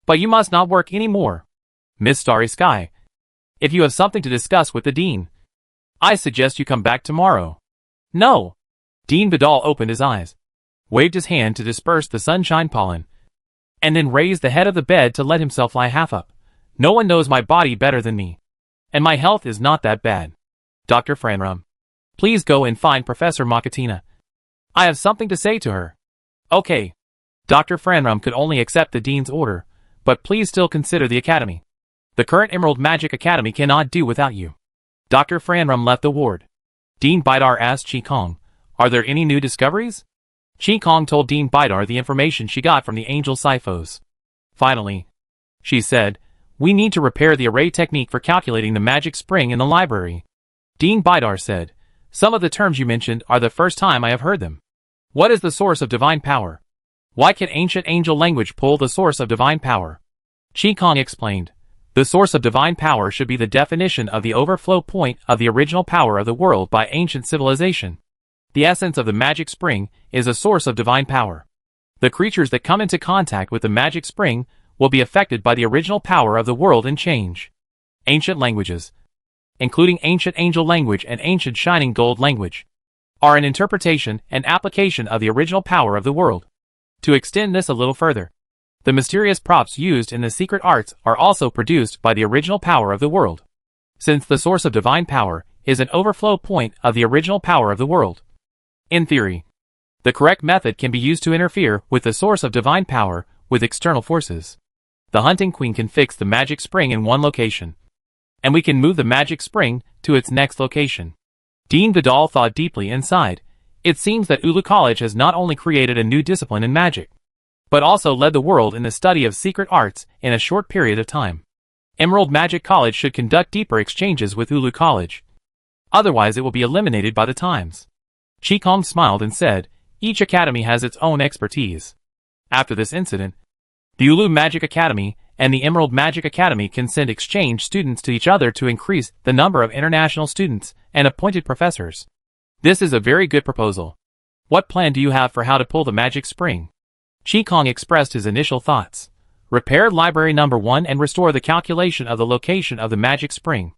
A: But you must not work any more, Miss Starry Sky. If you have something to discuss with the Dean, I suggest you come back tomorrow. No. Dean Vidal opened his eyes, waved his hand to disperse the sunshine pollen, and then raised the head of the bed to let himself lie half up. No one knows my body better than me, and my health is not that bad. Dr. Franrum, please go and find Professor Makatina. I have something to say to her. Okay. Dr. Franrum could only accept the Dean's order, but please still consider the Academy. The current Emerald Magic Academy cannot do without you. Dr. Franrum left the ward. Dean Bidar asked Qigong, Are there any new discoveries? Qigong told Dean Bidar the information she got from the angel Sifos. Finally, she said, We need to repair the array technique for calculating the magic spring in the library. Dean Bidar said, Some of the terms you mentioned are the first time I have heard them. What is the source of divine power? Why can ancient angel language pull the source of divine power? Qigong explained, The source of divine power should be the definition of the overflow point of the original power of the world by ancient civilization. The essence of the magic spring is a source of divine power. The creatures that come into contact with the magic spring will be affected by the original power of the world and change. Ancient languages, including ancient angel language and ancient shining gold language, are an interpretation and application of the original power of the world. To extend this a little further, the mysterious props used in the secret arts are also produced by the original power of the world. Since the source of divine power is an overflow point of the original power of the world, in theory, the correct method can be used to interfere with the source of divine power with external forces. The hunting queen can fix the magic spring in one location, and we can move the magic spring to its next location. Dean Vidal thought deeply and sighed. It seems that Ulu College has not only created a new discipline in magic, but also led the world in the study of secret arts in a short period of time. Emerald Magic College should conduct deeper exchanges with Ulu College. Otherwise it will be eliminated by the times. Qigong smiled and said, Each academy has its own expertise. After this incident, the Ulu Magic Academy and the Emerald Magic Academy can send exchange students to each other to increase the number of international students and appointed professors. This is a very good proposal. What plan do you have for how to pull the magic spring? Qigong expressed his initial thoughts. Repair library number 1 and restore the calculation of the location of the magic spring.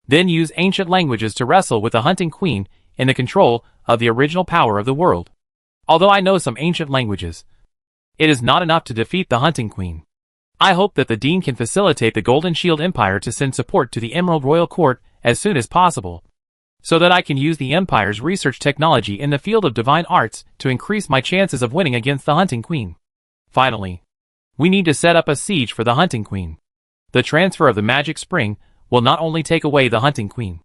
A: Then use ancient languages to wrestle with the hunting queen in the control of the original power of the world. Although I know some ancient languages, it is not enough to defeat the hunting queen. I hope that the Dean can facilitate the Golden Shield Empire to send support to the Emerald Royal Court as soon as possible, so that I can use the Empire's research technology in the field of divine arts to increase my chances of winning against the hunting queen. Finally, we need to set up a siege for the hunting queen. The transfer of the magic spring will not only take away the hunting queen,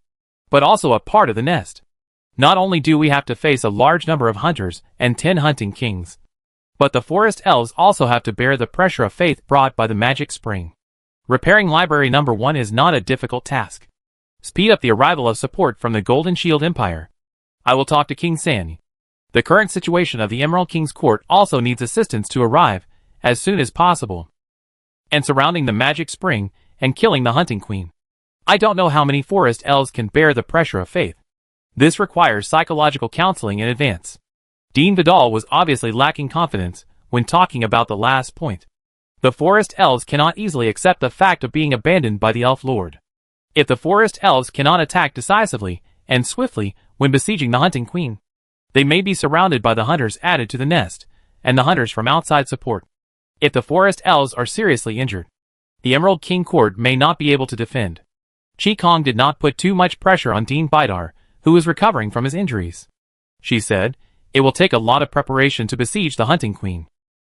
A: but also a part of the nest. Not only do we have to face a large number of hunters and 10 hunting kings, but the forest elves also have to bear the pressure of faith brought by the magic spring. Repairing library number 1 is not a difficult task. Speed up the arrival of support from the Golden Shield Empire. I will talk to King San. The current situation of the Emerald King's court also needs assistance to arrive as soon as possible, and surrounding the magic spring and killing the hunting queen. I don't know how many forest elves can bear the pressure of faith. This requires psychological counseling in advance. Dean Vidal was obviously lacking confidence when talking about the last point. The forest elves cannot easily accept the fact of being abandoned by the elf lord. If the forest elves cannot attack decisively and swiftly when besieging the hunting queen, they may be surrounded by the hunters added to the nest, and the hunters from outside support. If the forest elves are seriously injured, the Emerald King Court may not be able to defend. Chi Kong did not put too much pressure on Dean Bidar, who was recovering from his injuries. She said, "It will take a lot of preparation to besiege the hunting queen.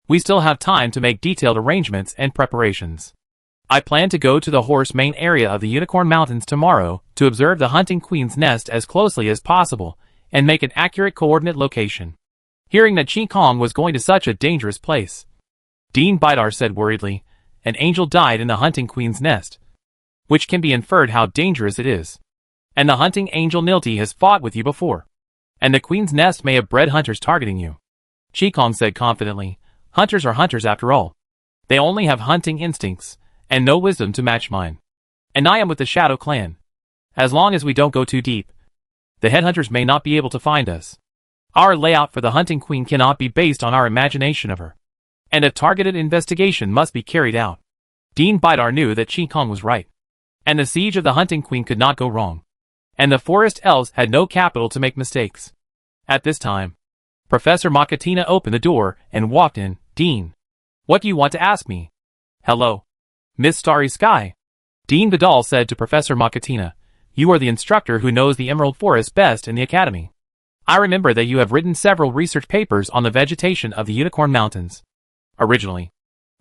A: We still have time to make detailed arrangements and preparations. I plan to go to the horse main area of the Unicorn Mountains tomorrow to observe the hunting queen's nest as closely as possible and make an accurate coordinate location." Hearing that Chi Kong was going to such a dangerous place, Dean Bidar said worriedly, "An angel died in the hunting queen's nest, which can be inferred how dangerous it is. And the hunting angel Nilti has fought with you before. And the queen's nest may have bred hunters targeting you." Chi Kong said confidently, "Hunters are hunters after all. They only have hunting instincts, and no wisdom to match mine. And I am with the Shadow Clan. As long as we don't go too deep, the headhunters may not be able to find us. Our layout for the hunting queen cannot be based on our imagination of her, and a targeted investigation must be carried out." Dean Bidar knew that Chi Kong was right, and the siege of the hunting queen could not go wrong, and the forest elves had no capital to make mistakes. At this time, Professor Makatina opened the door and walked in. "Dean, what do you want to ask me?" "Hello, Miss Starry Sky," Dean Vidal said to Professor Makatina. "You are the instructor who knows the Emerald Forest best in the Academy. I remember that you have written several research papers on the vegetation of the Unicorn Mountains. Originally,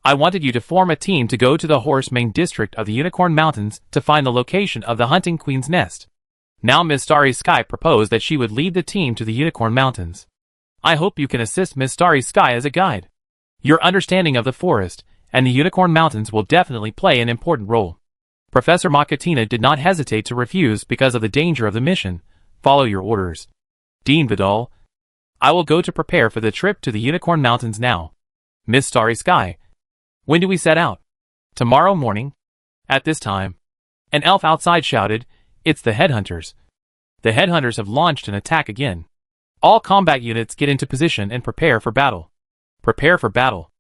A: I wanted you to form a team to go to the Horse Main District of the Unicorn Mountains to find the location of the hunting queen's nest. Now Miss Starry Sky proposed that she would lead the team to the Unicorn Mountains. I hope you can assist Miss Starry Sky as a guide. Your understanding of the forest and the Unicorn Mountains will definitely play an important role." Professor Makatina did not hesitate to refuse because of the danger of the mission. "Follow your orders, Dean Vidal. I will go to prepare for the trip to the Unicorn Mountains now." "Miss Starry Sky, when do we set out?" "Tomorrow morning. At this time." An elf outside shouted, "It's the headhunters. The headhunters have launched an attack again. All combat units get into position and prepare for battle." Prepare for battle.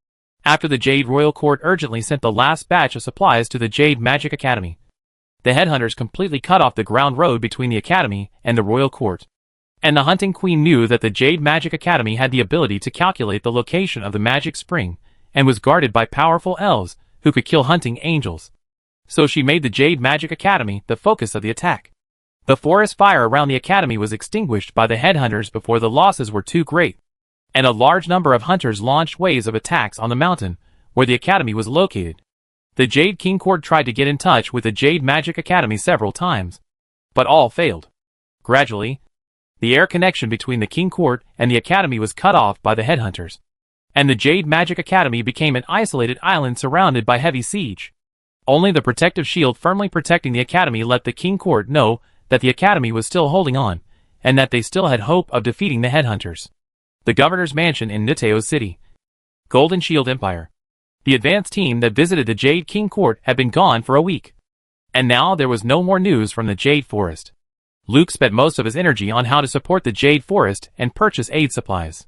A: After the Jade Royal Court urgently sent the last batch of supplies to the Jade Magic Academy, the headhunters completely cut off the ground road between the Academy and the Royal Court. And the Hunting Queen knew that the Jade Magic Academy had the ability to calculate the location of the magic spring, and was guarded by powerful elves who could kill hunting angels. So she made the Jade Magic Academy the focus of the attack. The forest fire around the Academy was extinguished by the headhunters before the losses were too great, and a large number of hunters launched waves of attacks on the mountain where the Academy was located. The Jade King Court tried to get in touch with the Jade Magic Academy several times, but all failed. Gradually, the air connection between the King Court and the Academy was cut off by the headhunters, and the Jade Magic Academy became an isolated island surrounded by heavy siege. Only the protective shield firmly protecting the Academy let the King Court know that the Academy was still holding on, and that they still had hope of defeating the headhunters. The governor's mansion in Niteo City. Golden Shield Empire. The advance team that visited the Jade King Court had been gone for a week, and now there was no more news from the Jade Forest. Luke spent most of his energy on how to support the Jade Forest and purchase aid supplies,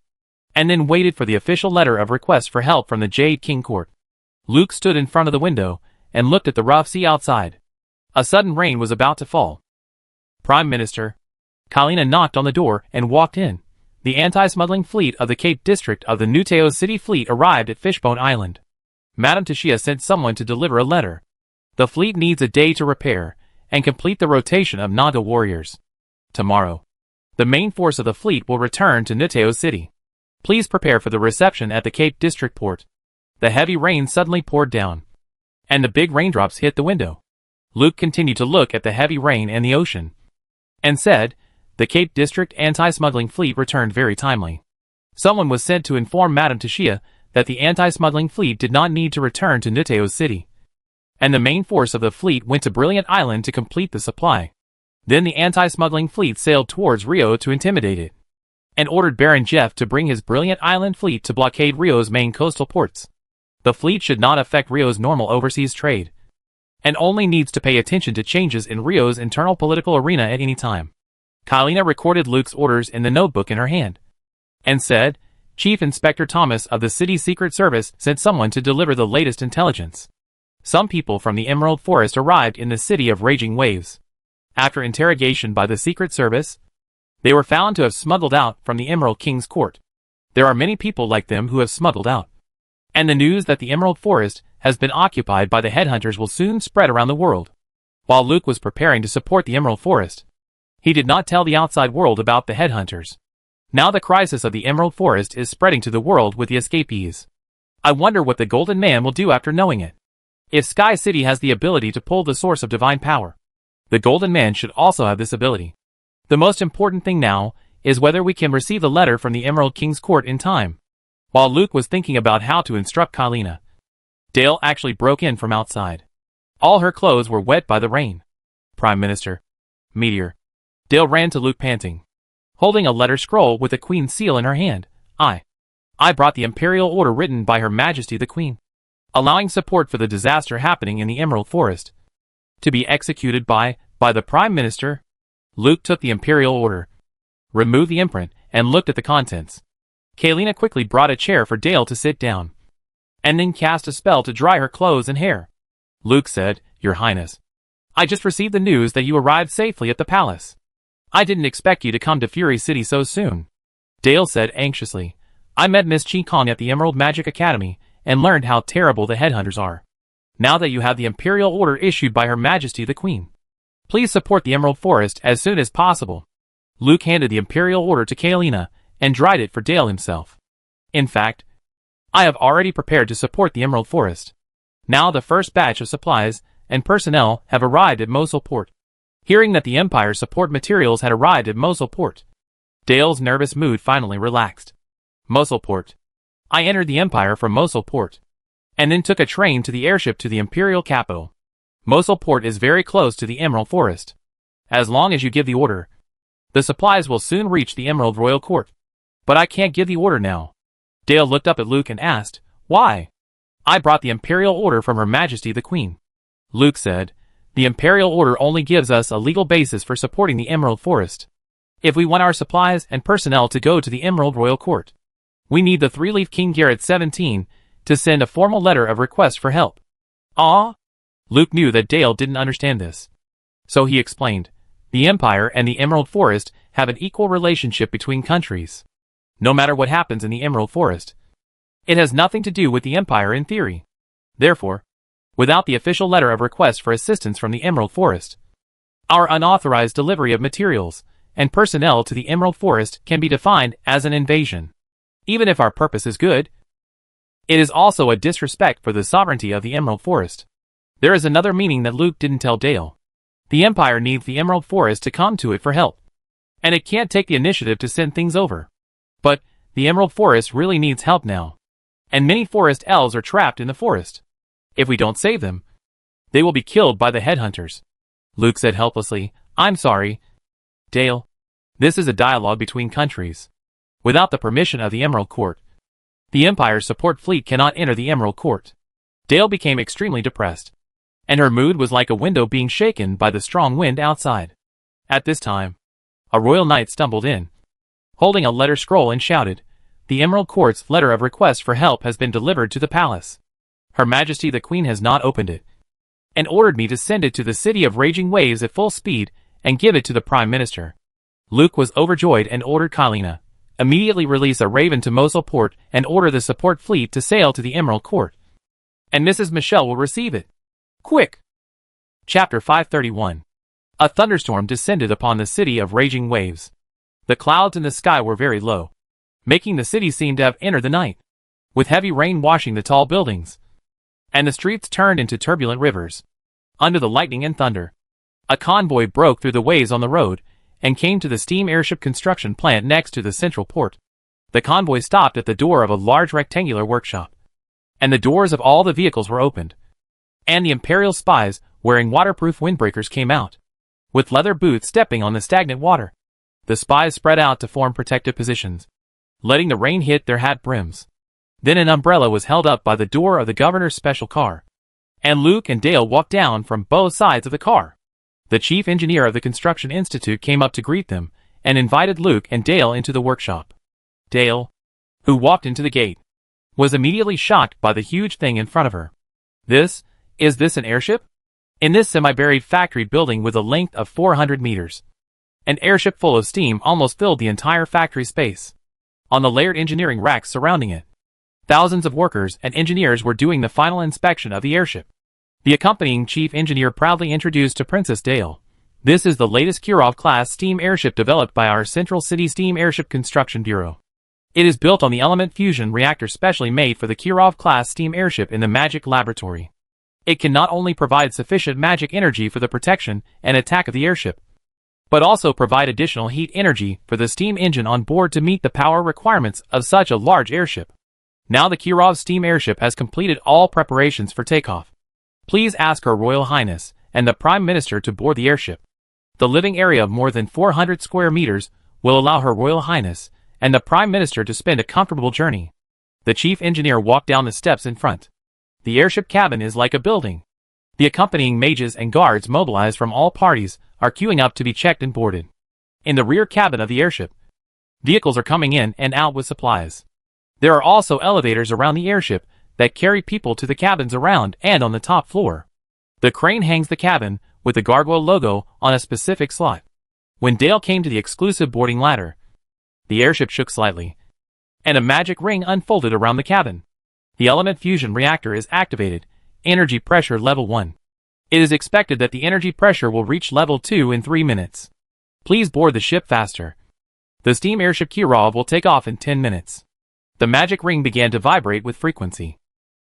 A: and then waited for the official letter of request for help from the Jade King Court. Luke stood in front of the window and looked at the rough sea outside. A sudden rain was about to fall. Prime Minister. Kalina knocked on the door and walked in. The anti-smuggling fleet of the Cape District of the Nuteo City Fleet arrived at Fishbone Island. Madame Tashia sent someone to deliver a letter. The fleet needs a day to repair and complete the rotation of Nanda warriors. Tomorrow, the main force of the fleet will return to Nuteo City. Please prepare for the reception at the Cape District port. The heavy rain suddenly poured down, and the big raindrops hit the window. Luke continued to look at the heavy rain and the ocean, and said, the Cape District anti-smuggling fleet returned very timely. Someone was sent to inform Madame Tashia that the anti-smuggling fleet did not need to return to Nuteo City, and the main force of the fleet went to Brilliant Island to complete the supply. Then the anti-smuggling fleet sailed towards Rio to intimidate it, and ordered Baron Jeff to bring his Brilliant Island fleet to blockade Rio's main coastal ports. The fleet should not affect Rio's normal overseas trade, and only needs to pay attention to changes in Rio's internal political arena at any time. Kalina recorded Luke's orders in the notebook in her hand, and said, Chief Inspector Thomas of the City Secret Service sent someone to deliver the latest intelligence. Some people from the Emerald Forest arrived in the city of Raging Waves. After interrogation by the Secret Service, they were found to have smuggled out from the Emerald King's court. There are many people like them who have smuggled out, and the news that the Emerald Forest has been occupied by the headhunters will soon spread around the world. While Luke was preparing to support the Emerald Forest, he did not tell the outside world about the headhunters. Now the crisis of the Emerald Forest is spreading to the world with the escapees. I wonder what the Golden Man will do after knowing it. If Sky City has the ability to pull the source of divine power, the Golden Man should also have this ability. The most important thing now is whether we can receive the letter from the Emerald King's court in time. While Luke was thinking about how to instruct Kalina, Dale actually broke in from outside. All her clothes were wet by the rain. Prime Minister. Meteor. Dale ran to Luke panting, holding a letter scroll with the Queen's seal in her hand. I brought the Imperial Order written by Her Majesty the Queen, allowing support for the disaster happening in the Emerald Forest, to be executed by the Prime Minister. Luke took the Imperial Order, removed the imprint, and looked at the contents. Kalina quickly brought a chair for Dale to sit down, and then cast a spell to dry her clothes and hair. Luke said, Your Highness, I just received the news that you arrived safely at the palace. I didn't expect you to come to Fury City so soon. Dale said anxiously, I met Miss Chi Kong at the Emerald Magic Academy and learned how terrible the headhunters are. Now that you have the Imperial Order issued by Her Majesty the Queen, please support the Emerald Forest as soon as possible. Luke handed the Imperial Order to Kalina and dried it for Dale himself. In fact, I have already prepared to support the Emerald Forest. Now the first batch of supplies and personnel have arrived at Mosul Port. Hearing that the Empire's support materials had arrived at Mosul Port, Dale's nervous mood finally relaxed. Mosul Port. I entered the Empire from Mosul Port, and then took a train to the airship to the Imperial capital. Mosul Port is very close to the Emerald Forest. As long as you give the order, the supplies will soon reach the Emerald Royal Court. But I can't give the order now. Dale looked up at Luke and asked, Why? I brought the Imperial Order from Her Majesty the Queen. Luke said, The Imperial Order only gives us a legal basis for supporting the Emerald Forest. If we want our supplies and personnel to go to the Emerald Royal Court, we need the Three-Leaf King Garrett 17 to send a formal letter of request for help. Ah? Luke knew that Dale didn't understand this, so he explained, The Empire and the Emerald Forest have an equal relationship between countries. No matter what happens in the Emerald Forest, it has nothing to do with the Empire in theory. Therefore, without the official letter of request for assistance from the Emerald Forest, our unauthorized delivery of materials and personnel to the Emerald Forest can be defined as an invasion. Even if our purpose is good, it is also a disrespect for the sovereignty of the Emerald Forest. There is another meaning that Luke didn't tell Dale. The Empire needs the Emerald Forest to come to it for help, and it can't take the initiative to send things over. But the Emerald Forest really needs help now, and many forest elves are trapped in the forest. If we don't save them, they will be killed by the headhunters. Luke said helplessly, I'm sorry, Dale. This is a dialogue between countries. Without the permission of the Emerald Court, the Empire's support fleet cannot enter the Emerald Court. Dale became extremely depressed, and her mood was like a window being shaken by the strong wind outside. At this time, a royal knight stumbled in, holding a letter scroll, and shouted, The Emerald Court's letter of request for help has been delivered to the palace. Her Majesty the Queen has not opened it, and ordered me to send it to the city of Raging Waves at full speed and give it to the Prime Minister. Luke was overjoyed and ordered Kylina, immediately release a Raven to Mosul port and order the support fleet to sail to the Emerald Court. And Mrs. Michelle will receive it. Quick! Chapter 531. A thunderstorm descended upon the city of raging waves. The clouds in the sky were very low, making the city seem to have entered the night, with heavy rain washing the tall buildings. And the streets turned into turbulent rivers. Under the lightning and thunder, a convoy broke through the waves on the road and came to the steam airship construction plant next to the central port. The convoy stopped at the door of a large rectangular workshop, and the doors of all the vehicles were opened. And the Imperial spies, wearing waterproof windbreakers, came out, with leather boots stepping on the stagnant water. The spies spread out to form protective positions, letting the rain hit their hat brims. Then an umbrella was held up by the door of the governor's special car, and Luke and Dale walked down from both sides of the car. The chief engineer of the Construction Institute came up to greet them and invited Luke and Dale into the workshop. Dale, who walked into the gate, was immediately shocked by the huge thing in front of her. Is this an airship? In this semi-buried factory building with a length of 400 meters, an airship full of steam almost filled the entire factory space. On the layered engineering racks surrounding it, thousands of workers and engineers were doing the final inspection of the airship. The accompanying chief engineer proudly introduced to Princess Dale, "This is the latest Kirov-class steam airship developed by our Central City Steam Airship Construction Bureau. It is built on the element fusion reactor specially made for the Kirov-class steam airship in the Magic Laboratory. It can not only provide sufficient magic energy for the protection and attack of the airship, but also provide additional heat energy for the steam engine on board to meet the power requirements of such a large airship. Now the Kirov steam airship has completed all preparations for takeoff. Please ask Her Royal Highness and the Prime Minister to board the airship. The living area of more than 400 square meters will allow Her Royal Highness and the Prime Minister to spend a comfortable journey." The chief engineer walked down the steps in front. The airship cabin is like a building. The accompanying mages and guards mobilized from all parties are queuing up to be checked and boarded. In the rear cabin of the airship, vehicles are coming in and out with supplies. There are also elevators around the airship that carry people to the cabins around and on the top floor. The crane hangs the cabin with the gargoyle logo on a specific slot. When Dale came to the exclusive boarding ladder, the airship shook slightly, and a magic ring unfolded around the cabin. The element fusion reactor is activated, energy pressure level 1. It is expected that the energy pressure will reach level 2 in 3 minutes. Please board the ship faster. The steam airship Kirov will take off in 10 minutes. The magic ring began to vibrate with frequency.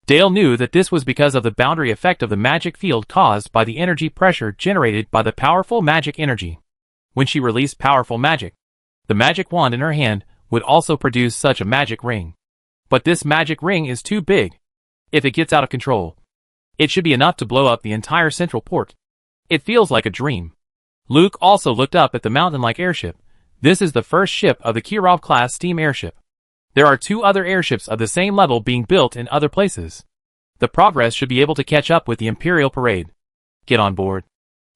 A: Dale knew that this was because of the boundary effect of the magic field caused by the energy pressure generated by the powerful magic energy. When she released powerful magic, the magic wand in her hand would also produce such a magic ring. But this magic ring is too big. If it gets out of control, it should be enough to blow up the entire central port. It feels like a dream. Luke also looked up at the mountain-like airship. This is the first ship of the Kirov-class steam airship. There are 2 other airships of the same level being built in other places. The progress should be able to catch up with the Imperial parade. Get on board,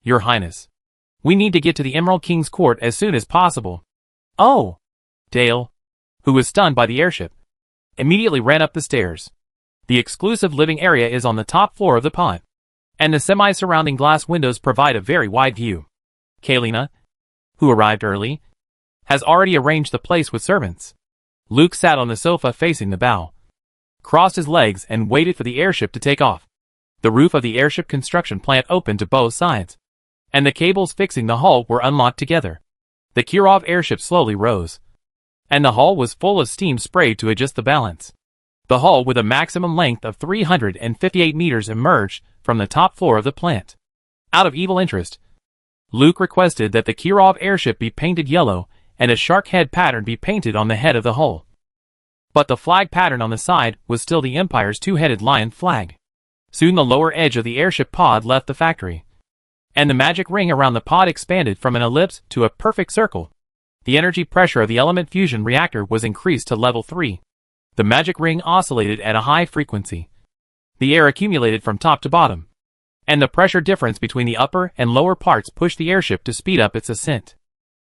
A: Your Highness. We need to get to the Emerald King's court as soon as possible. Oh! Dale, who was stunned by the airship, immediately ran up the stairs. The exclusive living area is on the top floor of the pod, and the semi-surrounding glass windows provide a very wide view. Kylina, who arrived early, has already arranged the place with servants. Luke sat on the sofa facing the bow, crossed his legs and waited for the airship to take off. The roof of the airship construction plant opened to both sides, and the cables fixing the hull were unlocked together. The Kirov airship slowly rose, and the hull was full of steam sprayed to adjust the balance. The hull with a maximum length of 358 meters emerged from the top floor of the plant. Out of evil interest, Luke requested that the Kirov airship be painted yellow and a shark head pattern be painted on the head of the hull. But the flag pattern on the side was still the Empire's 2-headed lion flag. Soon the lower edge of the airship pod left the factory, and the magic ring around the pod expanded from an ellipse to a perfect circle. The energy pressure of the element fusion reactor was increased to level 3. The magic ring oscillated at a high frequency. The air accumulated from top to bottom, and the pressure difference between the upper and lower parts pushed the airship to speed up its ascent.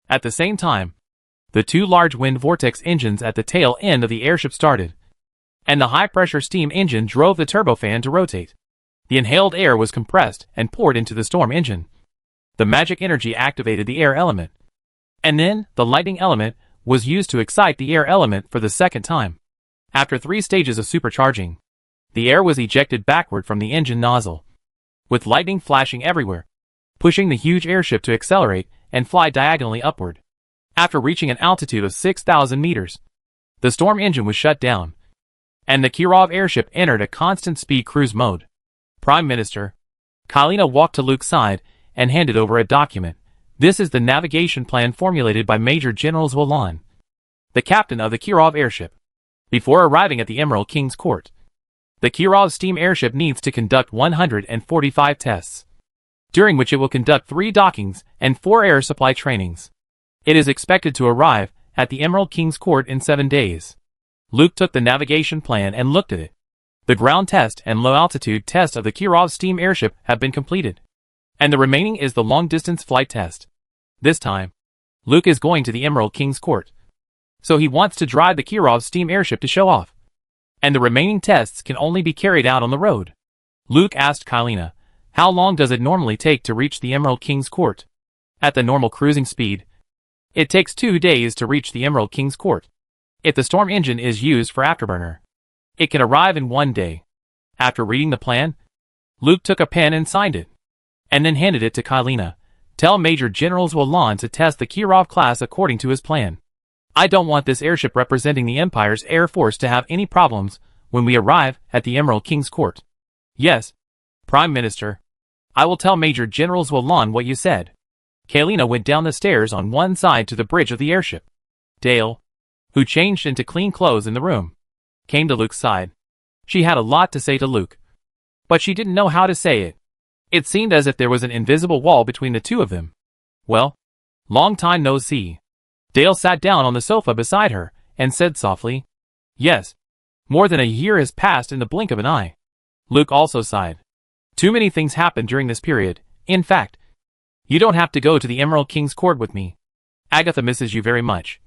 A: At the same time, the 2 large wind vortex engines at the tail end of the airship started, and the high-pressure steam engine drove the turbofan to rotate. The inhaled air was compressed and poured into the storm engine. The magic energy activated the air element. And then, the lightning element was used to excite the air element for the second time. After 3 stages of supercharging, the air was ejected backward from the engine nozzle, with lightning flashing everywhere, pushing the huge airship to accelerate and fly diagonally upward. After reaching an altitude of 6,000 meters, the storm engine was shut down, and the Kirov airship entered a constant speed cruise mode. Prime Minister Kylina walked to Luke's side and handed over a document. This is the navigation plan formulated by Major General Zwolan, the captain of the Kirov airship. Before arriving at the Emerald King's Court, the Kirov steam airship needs to conduct 145 tests, during which it will conduct 3 dockings and 4 air supply trainings. It is expected to arrive at the Emerald King's Court in 7 days. Luke took the navigation plan and looked at it. The ground test and low-altitude test of the Kirov steam airship have been completed, and the remaining is the long-distance flight test. This time, Luke is going to the Emerald King's Court, so he wants to drive the Kirov steam airship to show off, and the remaining tests can only be carried out on the road. Luke asked Kylina, how long does it normally take to reach the Emerald King's Court? At the normal cruising speed, it takes 2 days to reach the Emerald King's Court. If the storm engine is used for afterburner, it can arrive in 1 day. After reading the plan, Luke took a pen and signed it, and then handed it to Kylina. Tell Major General Zwolan to test the Kirov class according to his plan. I don't want this airship representing the Empire's Air Force to have any problems when we arrive at the Emerald King's Court. Yes, Prime Minister. I will tell Major General Zwolan what you said. Kylina went down the stairs on one side to the bridge of the airship. Dale, who changed into clean clothes in the room, came to Luke's side. She had a lot to say to Luke, but she didn't know how to say it. It seemed as if there was an invisible wall between the two of them. Well, long time no see. Dale sat down on the sofa beside her and said softly, yes, more than a year has passed in the blink of an eye. Luke also sighed. Too many things happened during this period. In fact, you don't have to go to the Emerald King's Court with me. Agatha misses you very much,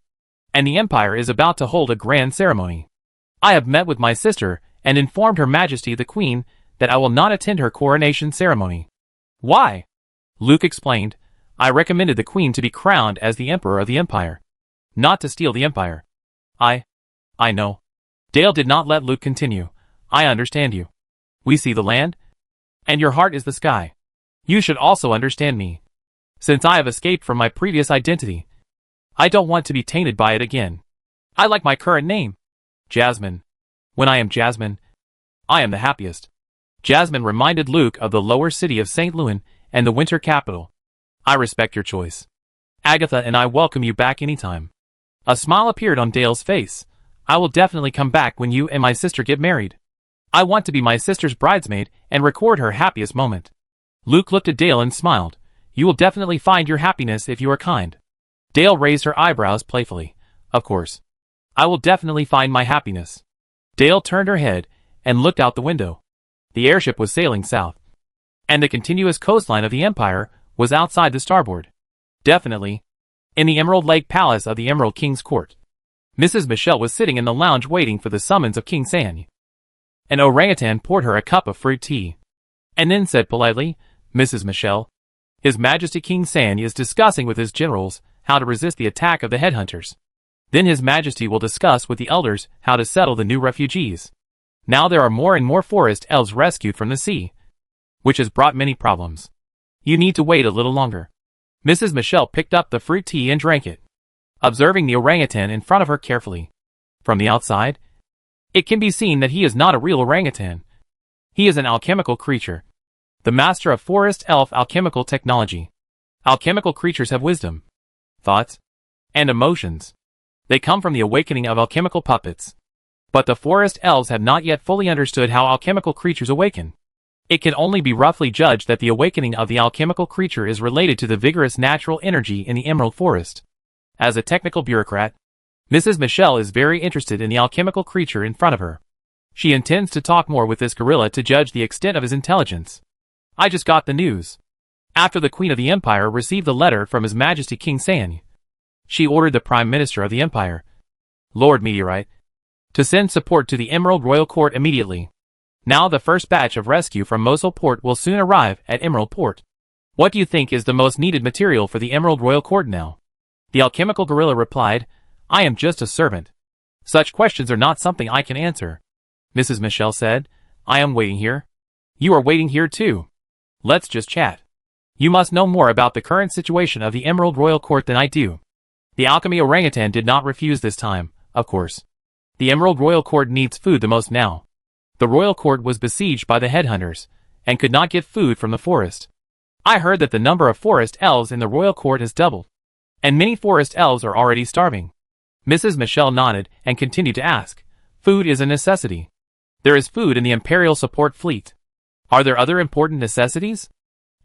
A: and the Empire is about to hold a grand ceremony. I have met with my sister and informed Her Majesty the Queen that I will not attend her coronation ceremony. Why? Luke explained. I recommended the Queen to be crowned as the Emperor of the Empire, not to steal the Empire. I know. Dale did not let Luke continue. I understand you. We see the land, and your heart is the sky. You should also understand me. Since I have escaped from my previous identity, I don't want to be tainted by it again. I like my current name, Jasmine. When I am Jasmine, I am the happiest. Jasmine reminded Luke of the lower city of St. Louis and the winter capital. I respect your choice. Agatha and I welcome you back anytime. A smile appeared on Dale's face. I will definitely come back when you and my sister get married. I want to be my sister's bridesmaid and record her happiest moment. Luke looked at Dale and smiled. You will definitely find your happiness if you are kind. Dale raised her eyebrows playfully. Of course. I will definitely find my happiness. Dale turned her head and looked out the window. The airship was sailing south, and the continuous coastline of the Empire was outside the starboard. Definitely. In the Emerald Lake Palace of the Emerald King's Court, Mrs. Michelle was sitting in the lounge waiting for the summons of King San. An orangutan poured her a cup of fruit tea, and then said politely, Mrs. Michelle, His Majesty King San is discussing with his generals how to resist the attack of the headhunters. Then His Majesty will discuss with the elders how to settle the new refugees. Now there are more and more forest elves rescued from the sea, which has brought many problems. You need to wait a little longer. Mrs. Michelle picked up the fruit tea and drank it, observing the orangutan in front of her carefully. From the outside, it can be seen that he is not a real orangutan. He is an alchemical creature, the master of forest elf alchemical technology. Alchemical creatures have wisdom, thoughts, and emotions. They come from the awakening of alchemical puppets. But the forest elves have not yet fully understood how alchemical creatures awaken. It can only be roughly judged that the awakening of the alchemical creature is related to the vigorous natural energy in the Emerald Forest. As a technical bureaucrat, Mrs. Michelle is very interested in the alchemical creature in front of her. She intends to talk more with this gorilla to judge the extent of his intelligence. I just got the news. After the Queen of the Empire received the letter from His Majesty King San, she ordered the Prime Minister of the Empire, Lord Meteorite, to send support to the Emerald Royal Court immediately. Now the first batch of rescue from Mosul Port will soon arrive at Emerald Port. What do you think is the most needed material for the Emerald Royal Court now? The alchemical gorilla replied, I am just a servant. Such questions are not something I can answer. Mrs. Michelle said, I am waiting here. You are waiting here too. Let's just chat. You must know more about the current situation of the Emerald Royal Court than I do. The alchemy orangutan did not refuse this time, of course. The Emerald Royal Court needs food the most now. The Royal Court was besieged by the headhunters, and could not get food from the forest. I heard that the number of forest elves in the Royal Court has doubled, and many forest elves are already starving. Mrs. Michelle nodded and continued to ask, food is a necessity. There is food in the Imperial Support Fleet. Are there other important necessities?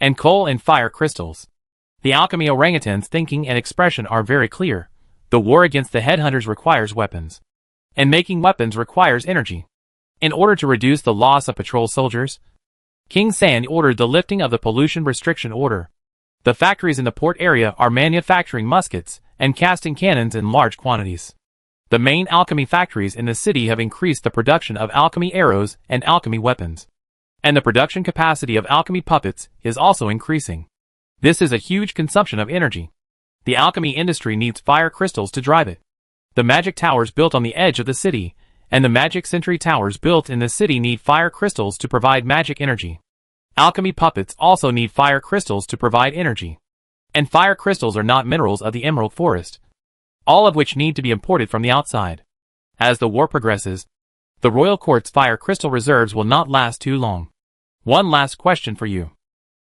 A: And coal and fire crystals. The alchemy orangutan's thinking and expression are very clear. The war against the headhunters requires weapons. And making weapons requires energy. In order to reduce the loss of patrol soldiers, King San ordered the lifting of the pollution restriction order. The factories in the port area are manufacturing muskets and casting cannons in large quantities. The main alchemy factories in the city have increased the production of alchemy arrows and alchemy weapons. And the production capacity of alchemy puppets is also increasing. This is a huge consumption of energy. The alchemy industry needs fire crystals to drive it. The magic towers built on the edge of the city and the magic sentry towers built in the city need fire crystals to provide magic energy. Alchemy puppets also need fire crystals to provide energy. And fire crystals are not minerals of the Emerald Forest, all of which need to be imported from the outside. As the war progresses, the Royal Court's fire crystal reserves will not last too long. One last question for you.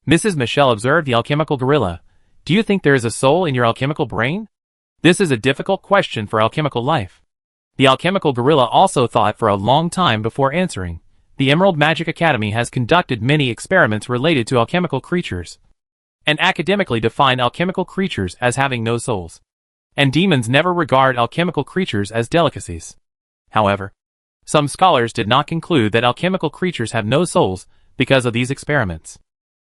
A: Mrs. Michelle observed the alchemical gorilla. Do you think there is a soul in your alchemical brain? This is a difficult question for alchemical life. The alchemical gorilla also thought for a long time before answering. The Emerald Magic Academy has conducted many experiments related to alchemical creatures, and academically define alchemical creatures as having no souls. And demons never regard alchemical creatures as delicacies. However, some scholars did not conclude that alchemical creatures have no souls because of these experiments.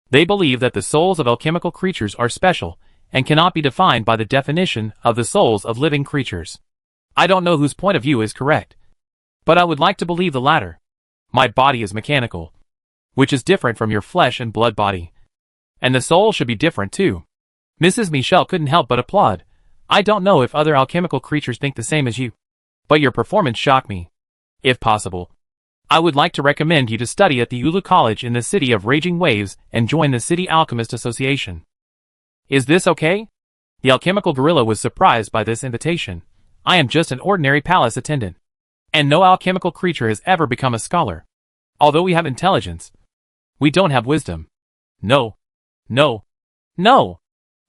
A: They believe that the souls of alchemical creatures are special and cannot be defined by the definition of the souls of living creatures. I don't know whose point of view is correct, but I would like to believe the latter. My body is mechanical, which is different from your flesh and blood body. And the soul should be different too. Mrs. Michelle couldn't help but applaud. I don't know if other alchemical creatures think the same as you, but your performance shocked me. If possible, I would like to recommend you to study at the Ulu College in the city of Raging Waves and join the City Alchemist Association. Is this okay? The alchemical gorilla was surprised by this invitation. I am just an ordinary palace attendant, and no alchemical creature has ever become a scholar. Although we have intelligence, we don't have wisdom. No. No. No.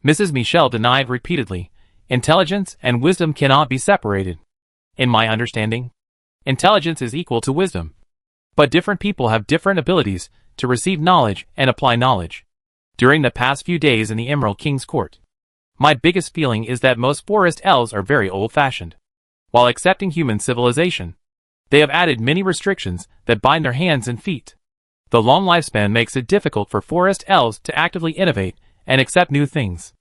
A: Mrs. Michelle denied repeatedly. Intelligence and wisdom cannot be separated. In my understanding, intelligence is equal to wisdom. But different people have different abilities to receive knowledge and apply knowledge. During the past few days in the Emerald King's Court, my biggest feeling is that most forest elves are very old-fashioned. While accepting human civilization, they have added many restrictions that bind their hands and feet. The long lifespan makes it difficult for forest elves to actively innovate and accept new things.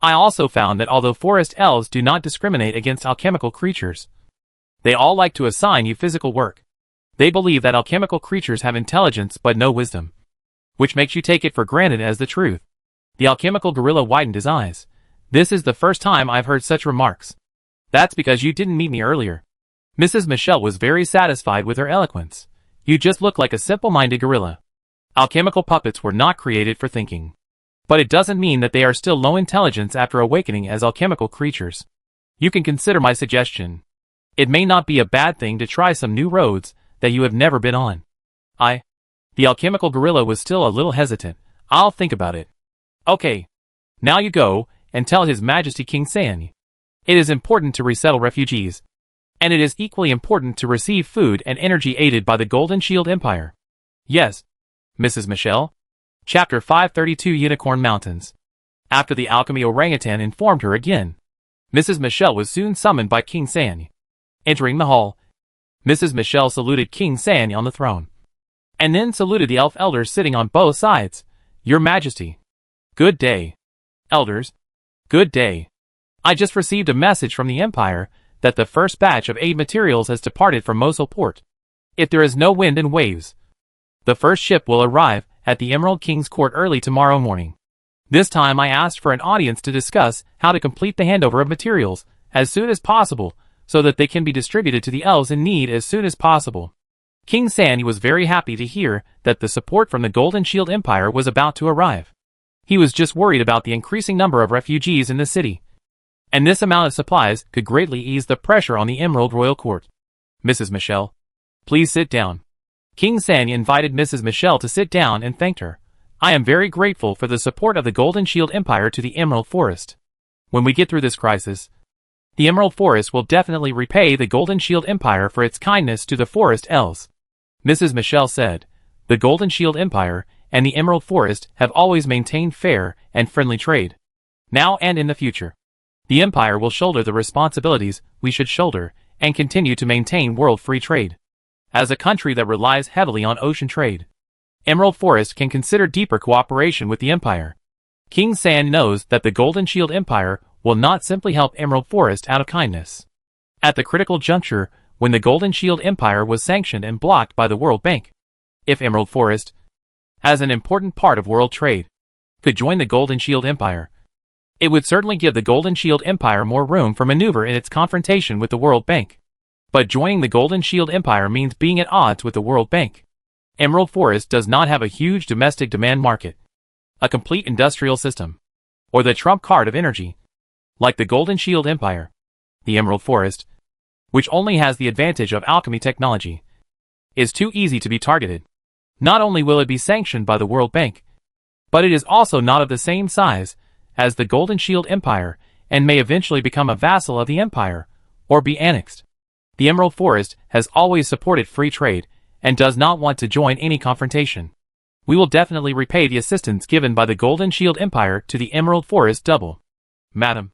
A: I also found that although forest elves do not discriminate against alchemical creatures, they all like to assign you physical work. They believe that alchemical creatures have intelligence but no wisdom, which makes you take it for granted as the truth. The alchemical gorilla widened his eyes. This is the first time I've heard such remarks. That's because you didn't meet me earlier. Mrs. Michelle was very satisfied with her eloquence. You just look like a simple-minded gorilla. Alchemical puppets were not created for thinking. But it doesn't mean that they are still low intelligence after awakening as alchemical creatures. You can consider my suggestion. It may not be a bad thing to try some new roads that you have never been on. The alchemical gorilla was still a little hesitant. I'll think about it. Okay. Now you go and tell His Majesty King San. It is important to resettle refugees. And it is equally important to receive food and energy aided by the Golden Shield Empire. Yes, Mrs. Michelle. Chapter 532 Unicorn Mountains. After the alchemy orangutan informed her again, Mrs. Michelle was soon summoned by King San. Entering the hall, Mrs. Michelle saluted King San on the throne, and then saluted the elf elders sitting on both sides. Your Majesty. Good day. Elders. Good day. I just received a message from the Empire that the first batch of aid materials has departed from Mosul Port. If there is no wind and waves, the first ship will arrive at the Emerald King's Court early tomorrow morning. This time I asked for an audience to discuss how to complete the handover of materials as soon as possible so that they can be distributed to the elves in need as soon as possible. King Sandy was very happy to hear that the support from the Golden Shield Empire was about to arrive. He was just worried about the increasing number of refugees in the city, and this amount of supplies could greatly ease the pressure on the Emerald Royal Court. Mrs. Michelle, please sit down. King Sandy invited Mrs. Michelle to sit down and thanked her. I am very grateful for the support of the Golden Shield Empire to the Emerald Forest. When we get through this crisis, the Emerald Forest will definitely repay the Golden Shield Empire for its kindness to the Forest Elves. Mrs. Michelle said, the Golden Shield Empire and the Emerald Forest have always maintained fair and friendly trade. Now and in the future, the Empire will shoulder the responsibilities we should shoulder and continue to maintain world free trade. As a country that relies heavily on ocean trade, Emerald Forest can consider deeper cooperation with the Empire. King Sand knows that the Golden Shield Empire will not simply help Emerald Forest out of kindness. At the critical juncture, when the Golden Shield Empire was sanctioned and blocked by the World Bank, if Emerald Forest, as an important part of world trade, could join the Golden Shield Empire, it would certainly give the Golden Shield Empire more room for maneuver in its confrontation with the World Bank. But joining the Golden Shield Empire means being at odds with the World Bank. Emerald Forest does not have a huge domestic demand market, a complete industrial system, or the trump card of energy, like the Golden Shield Empire. The Emerald Forest, which only has the advantage of alchemy technology, is too easy to be targeted. Not only will it be sanctioned by the World Bank, but it is also not of the same size as the Golden Shield Empire and may eventually become a vassal of the Empire, or be annexed. The Emerald Forest has always supported free trade and does not want to join any confrontation. We will definitely repay the assistance given by the Golden Shield Empire to the Emerald Forest double. Madam,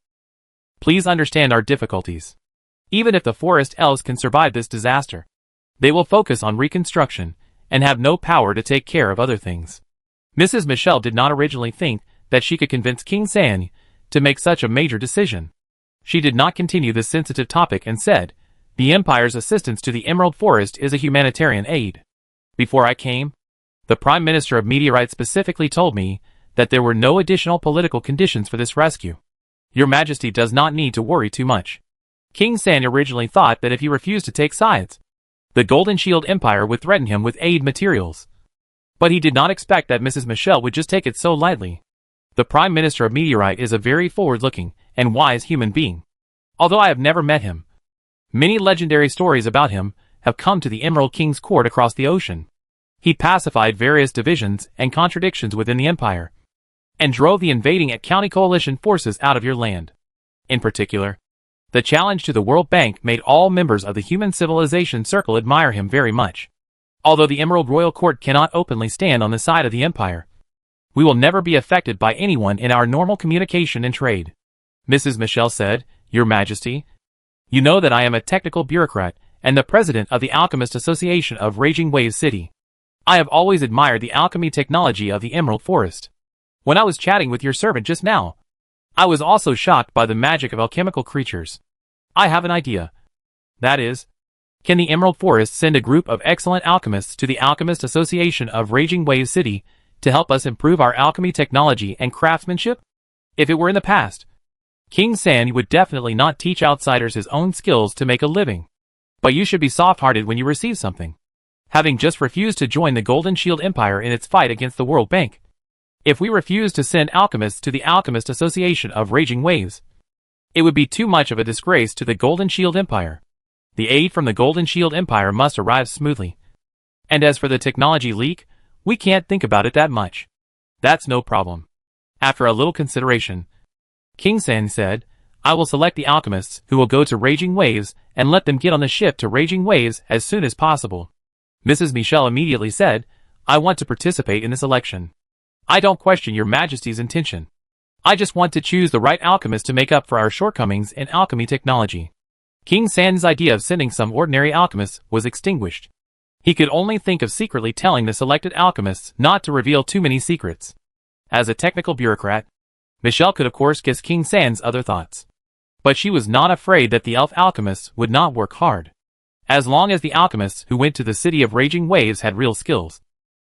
A: please understand our difficulties. Even if the Forest Elves can survive this disaster, they will focus on reconstruction and have no power to take care of other things. Mrs. Michelle did not originally think that she could convince King San to make such a major decision. She did not continue this sensitive topic and said, the Empire's assistance to the Emerald Forest is a humanitarian aid. Before I came, the Prime Minister of Meteorite specifically told me that there were no additional political conditions for this rescue. Your Majesty does not need to worry too much. King San originally thought that if he refused to take sides, the Golden Shield Empire would threaten him with aid materials. But he did not expect that Mrs. Michelle would just take it so lightly. The Prime Minister of Meteorite is a very forward-looking and wise human being. Although I have never met him, many legendary stories about him have come to the Emerald King's court across the ocean. He pacified various divisions and contradictions within the Empire, and drove the invading County Coalition forces out of your land. In particular, the challenge to the World Bank made all members of the human civilization circle admire him very much. Although the Emerald Royal Court cannot openly stand on the side of the Empire, we will never be affected by anyone in our normal communication and trade. Mrs. Michelle said, Your Majesty, you know that I am a technical bureaucrat and the president of the Alchemist Association of Raging Waves City. I have always admired the alchemy technology of the Emerald Forest. When I was chatting with your servant just now, I was also shocked by the magic of alchemical creatures. I have an idea. That is, can the Emerald Forest send a group of excellent alchemists to the Alchemist Association of Raging Waves City to help us improve our alchemy technology and craftsmanship? If it were in the past, King San would definitely not teach outsiders his own skills to make a living. But you should be soft-hearted when you receive something, having just refused to join the Golden Shield Empire in its fight against the World Bank. If we refuse to send alchemists to the Alchemist Association of Raging Waves, it would be too much of a disgrace to the Golden Shield Empire. The aid from the Golden Shield Empire must arrive smoothly. And as for the technology leak, we can't think about it that much. That's no problem. After a little consideration, King San said, I will select the alchemists who will go to Raging Waves and let them get on the ship to Raging Waves as soon as possible. Mrs. Michelle immediately said, I want to participate in this election. I don't question your Majesty's intention. I just want to choose the right alchemist to make up for our shortcomings in alchemy technology. King San's idea of sending some ordinary alchemists was extinguished. He could only think of secretly telling the selected alchemists not to reveal too many secrets. As a technical bureaucrat, Michelle could of course guess King San's other thoughts. But she was not afraid that the elf alchemists would not work hard. As long as the alchemists who went to the city of Raging Waves had real skills,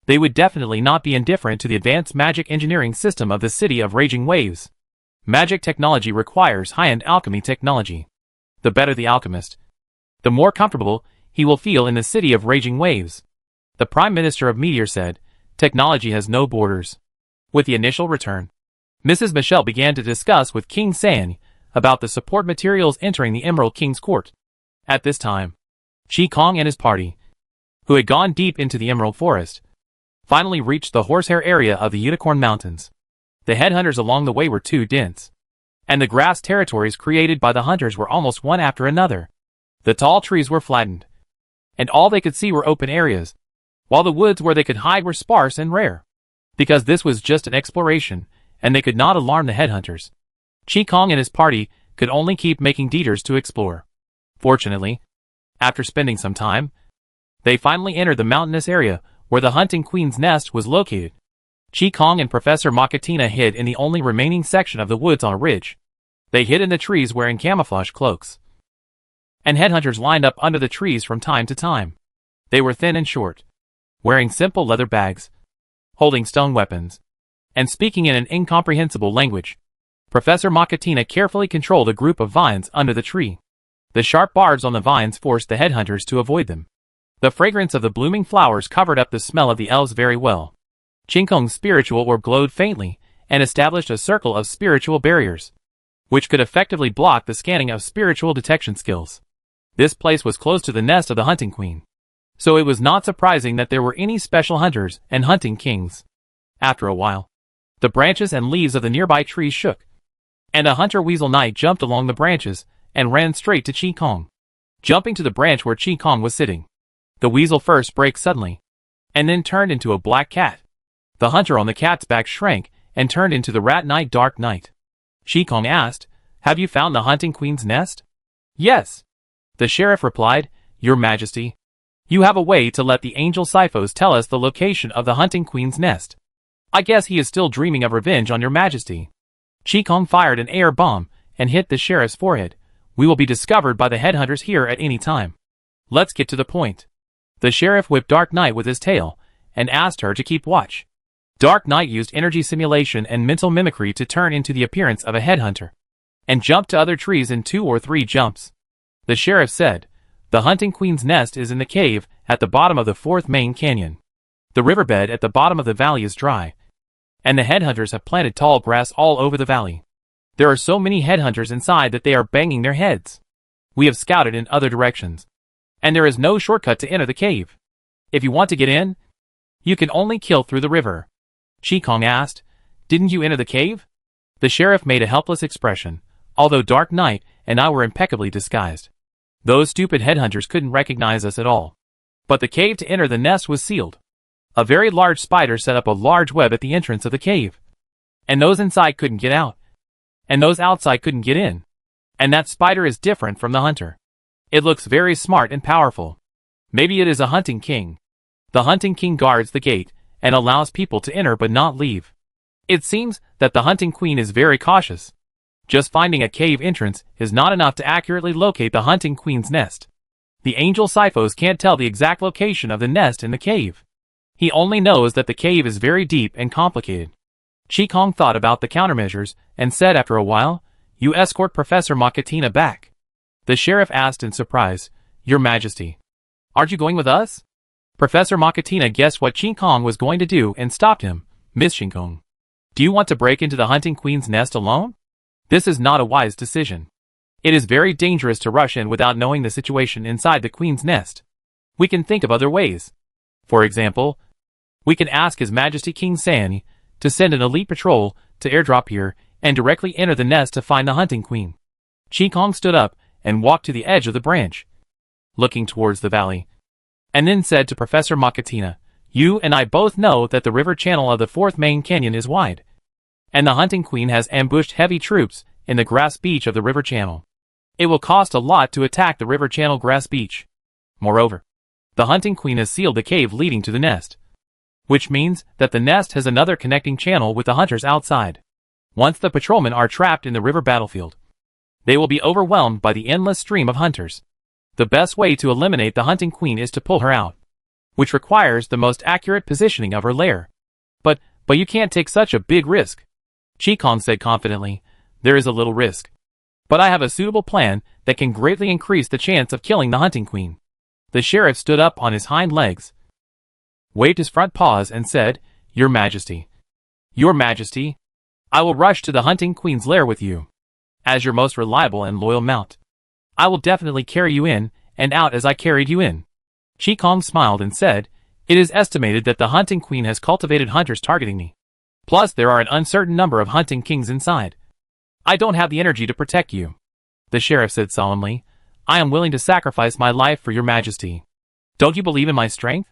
A: they would definitely not be indifferent to the advanced magic engineering system of the City of Raging Waves. Magic technology requires high-end alchemy technology. The better the alchemist, the more comfortable he will feel in the City of Raging Waves. The Prime Minister of Meteor said, technology has no borders. With the initial return, Mrs. Michelle began to discuss with King San about the support materials entering the Emerald King's court. At this time, Qi Kong and his party, who had gone deep into the Emerald Forest, finally reached the horsehair area of the Unicorn Mountains. The headhunters along the way were too dense, and the grass territories created by the hunters were almost one after another. The tall trees were flattened, and all they could see were open areas, while the woods where they could hide were sparse and rare. Because this was just an exploration, and they could not alarm the headhunters, Qi Kong and his party could only keep making detours to explore. Fortunately, after spending some time, they finally entered the mountainous area where the Hunting Queen's nest was located. Qi Kong and Professor Makatina hid in the only remaining section of the woods on a ridge. They hid in the trees wearing camouflage cloaks, and headhunters lined up under the trees from time to time. They were thin and short, wearing simple leather bags, holding stone weapons, and speaking in an incomprehensible language. Professor Makatina carefully controlled a group of vines under the tree. The sharp barbs on the vines forced the headhunters to avoid them. The fragrance of the blooming flowers covered up the smell of the elves very well. Qi Kong's spiritual orb glowed faintly and established a circle of spiritual barriers, which could effectively block the scanning of spiritual detection skills. This place was close to the nest of the Hunting Queen, so it was not surprising that there were any special hunters and hunting kings. After a while, the branches and leaves of the nearby trees shook, and a hunter weasel knight jumped along the branches and ran straight to Qi Kong. Jumping to the branch where Qi Kong was sitting, the weasel first braked suddenly, and then turned into a black cat. The hunter on the cat's back shrank and turned into the rat knight Dark Knight. Qi Kong asked, "Have you found the Hunting Queen's nest?" "Yes," the sheriff replied, "Your Majesty. You have a way to let the Angel Siphos tell us the location of the Hunting Queen's nest. I guess he is still dreaming of revenge on Your Majesty." Qi Kong fired an air bomb and hit the sheriff's forehead. "We will be discovered by the headhunters here at any time. Let's get to the point." The sheriff whipped Dark Knight with his tail and asked her to keep watch. Dark Knight used energy simulation and mental mimicry to turn into the appearance of a headhunter and jumped to other trees in 2 or 3 jumps. The sheriff said, "The Hunting Queen's nest is in the cave at the bottom of the 4th main canyon. The riverbed at the bottom of the valley is dry, and the headhunters have planted tall grass all over the valley. There are so many headhunters inside that they are banging their heads. We have scouted in other directions, and there is no shortcut to enter the cave. If you want to get in, you can only kill through the river." Qi Kong asked, "Didn't you enter the cave?" The sheriff made a helpless expression, although Dark Knight and I were impeccably disguised. Those stupid headhunters couldn't recognize us at all. But the cave to enter the nest was sealed. A very large spider set up a large web at the entrance of the cave, and those inside couldn't get out, and those outside couldn't get in. And that spider is different from the hunter. It looks very smart and powerful. Maybe it is a hunting king. The Hunting King guards the gate and allows people to enter but not leave. It seems that the Hunting Queen is very cautious. Just finding a cave entrance is not enough to accurately locate the Hunting Queen's nest. The Angel Siphos can't tell the exact location of the nest in the cave. He only knows that the cave is very deep and complicated. Qi Kong thought about the countermeasures and said after a while, "You escort Professor Makatina back." The sheriff asked in surprise, "Your Majesty, aren't you going with us?" Professor Makatina guessed what Qi Kong was going to do and stopped him. "Miss Qi Kong, do you want to break into the Hunting Queen's nest alone? This is not a wise decision. It is very dangerous to rush in without knowing the situation inside the Queen's nest. We can think of other ways. For example, we can ask His Majesty King San to send an elite patrol to airdrop here and directly enter the nest to find the Hunting Queen." Qi Kong stood up and walked to the edge of the branch, looking towards the valley, and then said to Professor Makatina, "You and I both know that the river channel of the 4th main canyon is wide, and the Hunting Queen has ambushed heavy troops in the grass beach of the river channel. It will cost a lot to attack the river channel grass beach. Moreover, the Hunting Queen has sealed the cave leading to the nest, which means that the nest has another connecting channel with the hunters outside. Once the patrolmen are trapped in the river battlefield, they will be overwhelmed by the endless stream of hunters. The best way to eliminate the Hunting Queen is to pull her out. which requires the most accurate positioning of her lair. But you can't take such a big risk. Qi said confidently. There is a little risk. But I have a suitable plan that can greatly increase the chance of killing the hunting queen. The sheriff stood up on his hind legs, waved his front paws and said, Your Majesty. Your Majesty, I will rush to the hunting queen's lair with you. As your most reliable and loyal mount, I will definitely carry you in and out as I carried you in. Qi smiled and said, It is estimated that the hunting queen has cultivated hunters targeting me. Plus there are an uncertain number of hunting kings inside. I don't have the energy to protect you. The sheriff said solemnly, I am willing to sacrifice my life for your majesty. Don't you believe in my strength?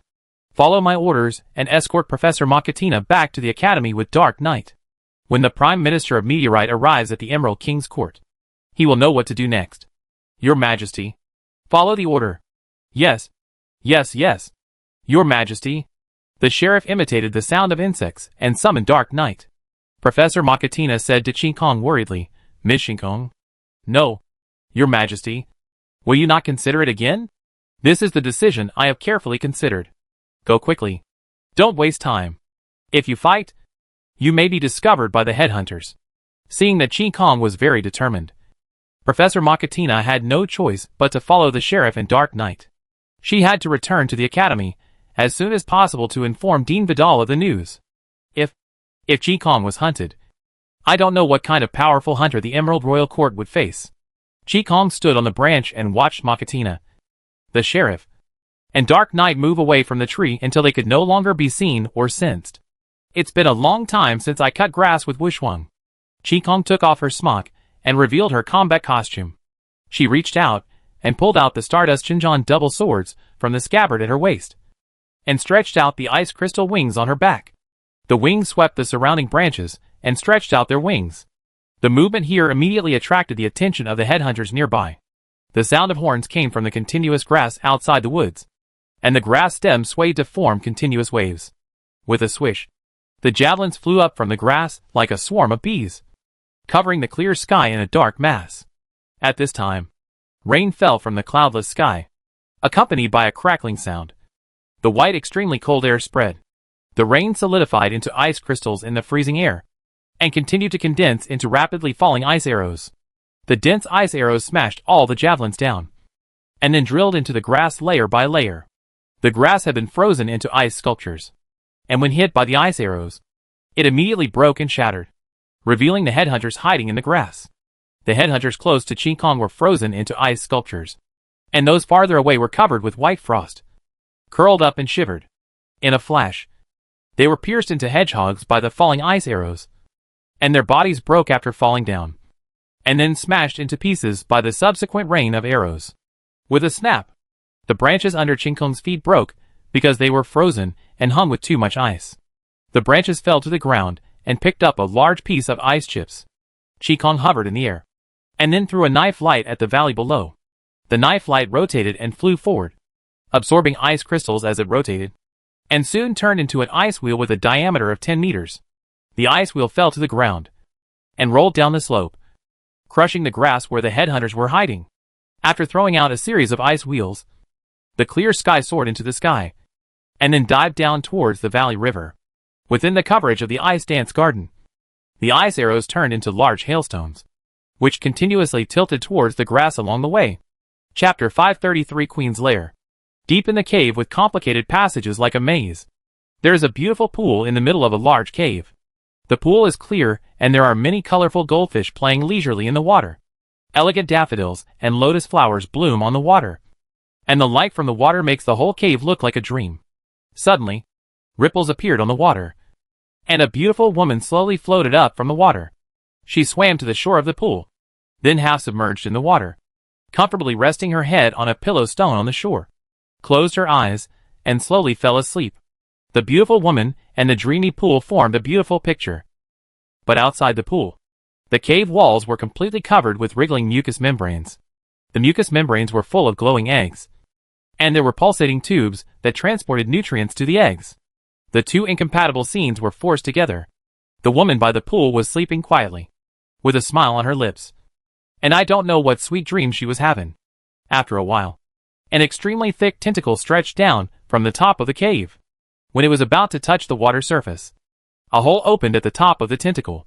A: Follow my orders and escort Professor Makatina back to the academy with Dark Knight. When the Prime Minister of Meteorite arrives at the Emerald King's court, he will know what to do next. Your Majesty. Follow the order. Yes. Yes, yes. Your Majesty. The sheriff imitated the sound of insects and summoned Dark Knight. Professor Makatina said to Qi worriedly, Miss Qi. No. Your Majesty. Will you not consider it again? This is the decision I have carefully considered. Go quickly. Don't waste time. If you fight, you may be discovered by the headhunters. Seeing that Qi was very determined, Professor Makatina had no choice but to follow the sheriff and Dark Knight. She had to return to the academy as soon as possible to inform Dean Vidal of the news. If Qi was hunted, I don't know what kind of powerful hunter the Emerald Royal Court would face. Qi stood on the branch and watched Makatina, the sheriff, and Dark Knight move away from the tree until they could no longer be seen or sensed. It's been a long time since I cut grass with Wushwang. Qi took off her smock and revealed her combat costume. She reached out and pulled out the Stardust Xinjiang double swords from the scabbard at her waist, and stretched out the ice crystal wings on her back. The wings swept the surrounding branches and stretched out their wings. The movement here immediately attracted the attention of the headhunters nearby. The sound of horns came from the continuous grass outside the woods, and the grass stems swayed to form continuous waves. With a swish, the javelins flew up from the grass like a swarm of bees, covering the clear sky in a dark mass. At this time, rain fell from the cloudless sky, accompanied by a crackling sound. The white, extremely cold air spread. The rain solidified into ice crystals in the freezing air, and continued to condense into rapidly falling ice arrows. The dense ice arrows smashed all the javelins down, and then drilled into the grass layer by layer. The grass had been frozen into ice sculptures, and when hit by the ice arrows, it immediately broke and shattered, revealing the headhunters hiding in the grass. The headhunters close to Qi were frozen into ice sculptures, and those farther away were covered with white frost, curled up and shivered. In a flash, they were pierced into hedgehogs by the falling ice arrows, and their bodies broke after falling down, and then smashed into pieces by the subsequent rain of arrows. With a snap, the branches under Qi feet broke because they were frozen and hung with too much ice. The branches fell to the ground and picked up a large piece of ice chips. Qi hovered in the air, and then threw a knife light at the valley below. The knife light rotated and flew forward, absorbing ice crystals as it rotated, and soon turned into an ice wheel with a diameter of 10 meters. The ice wheel fell to the ground, and rolled down the slope, crushing the grass where the headhunters were hiding. After throwing out a series of ice wheels, the clear sky soared into the sky, and then dived down towards the valley river. Within the coverage of the ice dance garden, the ice arrows turned into large hailstones, which continuously tilted towards the grass along the way. Chapter 533 Queen's Lair. Deep in the cave with complicated passages like a maze, there is a beautiful pool in the middle of a large cave. The pool is clear, and there are many colorful goldfish playing leisurely in the water. Elegant daffodils and lotus flowers bloom on the water, and the light from the water makes the whole cave look like a dream. Suddenly, ripples appeared on the water, and a beautiful woman slowly floated up from the water. She swam to the shore of the pool, then half submerged in the water, comfortably resting her head on a pillow stone on the shore, closed her eyes, and slowly fell asleep. The beautiful woman and the dreamy pool formed a beautiful picture. But outside the pool, the cave walls were completely covered with wriggling mucous membranes. The mucous membranes were full of glowing eggs, and there were pulsating tubes that transported nutrients to the eggs. The two incompatible scenes were forced together. The woman by the pool was sleeping quietly, with a smile on her lips, and I don't know what sweet dreams she was having. After a while, an extremely thick tentacle stretched down from the top of the cave. When it was about to touch the water surface, a hole opened at the top of the tentacle.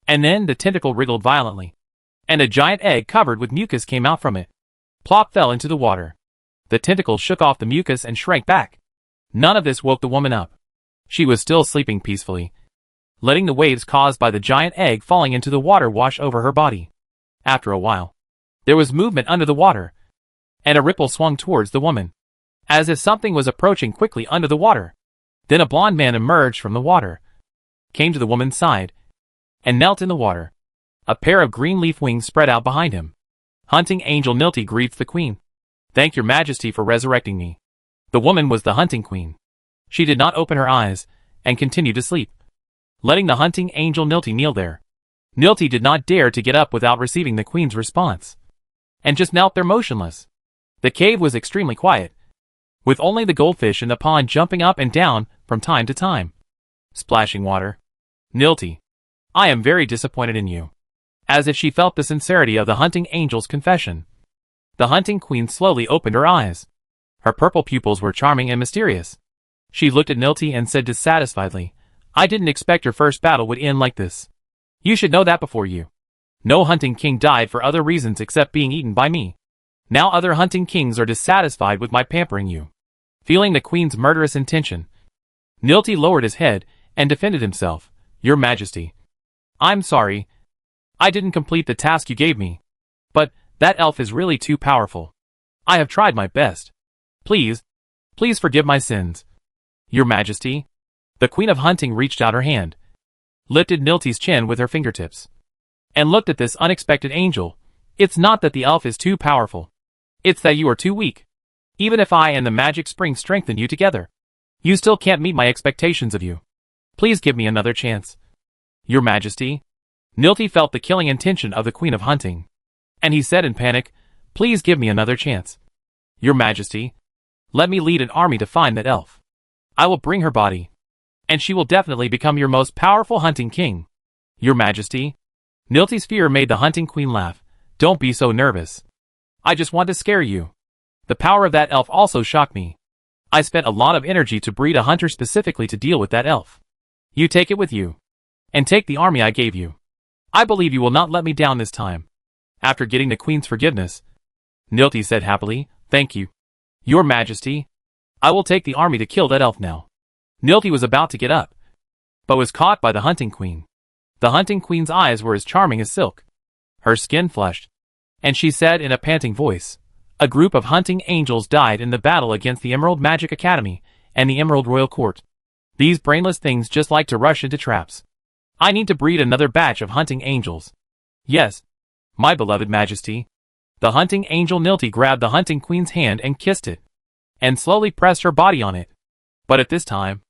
A: And then the tentacle wriggled violently, and a giant egg covered with mucus came out from it. Plop fell into the water. The tentacle shook off the mucus and shrank back. None of this woke the woman up. She was still sleeping peacefully, letting the waves caused by the giant egg falling into the water wash over her body. After a while, there was movement under the water, and a ripple swung towards the woman, as if something was approaching quickly under the water. Then a blond man emerged from the water, came to the woman's side, and knelt in the water. A pair of green leaf wings spread out behind him. Hunting Angel Nilti greets the queen. "Thank your majesty for resurrecting me." The woman was the hunting queen. She did not open her eyes, and continued to sleep, letting the hunting angel Nilti kneel there. Nilti did not dare to get up without receiving the queen's response, and just knelt there motionless. The cave was extremely quiet, with only the goldfish in the pond jumping up and down from time to time, splashing water. "Nilti, I am very disappointed in you." As if she felt the sincerity of the hunting angel's confession, the hunting queen slowly opened her eyes. Her purple pupils were charming and mysterious. She looked at Nilti and said dissatisfiedly, "I didn't expect your first battle would end like this. You should know that before you. No hunting king died for other reasons except being eaten by me. Now other hunting kings are dissatisfied with my pampering you." Feeling the queen's murderous intention, Nilti lowered his head and defended himself. "Your Majesty, I'm sorry. I didn't complete the task you gave me. But that elf is really too powerful. I have tried my best. Please forgive my sins." "Your Majesty." The Queen of Hunting reached out her hand, lifted Nilti's chin with her fingertips, and looked at this unexpected angel. "It's not that the elf is too powerful. It's that you are too weak. Even if I and the magic spring strengthen you together, you still can't meet my expectations of you. Please give me another chance." "Your Majesty." Nilti felt the killing intention of the Queen of Hunting, and he said in panic, "Please give me another chance. Your Majesty, let me lead an army to find that elf. I will bring her body, and she will definitely become your most powerful hunting king." "Your Majesty." Nilti's fear made the hunting queen laugh. "Don't be so nervous. I just want to scare you. The power of that elf also shocked me. I spent a lot of energy to breed a hunter specifically to deal with that elf. You take it with you, and take the army I gave you. I believe you will not let me down this time." After getting the queen's forgiveness, Nilti said happily, "Thank you, Your Majesty. I will take the army to kill that elf now." Nilti was about to get up, but was caught by the hunting queen. The hunting queen's eyes were as charming as silk. Her skin flushed, and she said in a panting voice, "A group of hunting angels died in the battle against the Emerald Magic Academy and the Emerald Royal Court. These brainless things just like to rush into traps. I need to breed another batch of hunting angels." "Yes, my beloved Majesty." The hunting angel Nilti grabbed the hunting queen's hand and kissed it, and slowly pressed her body on it. But at this time,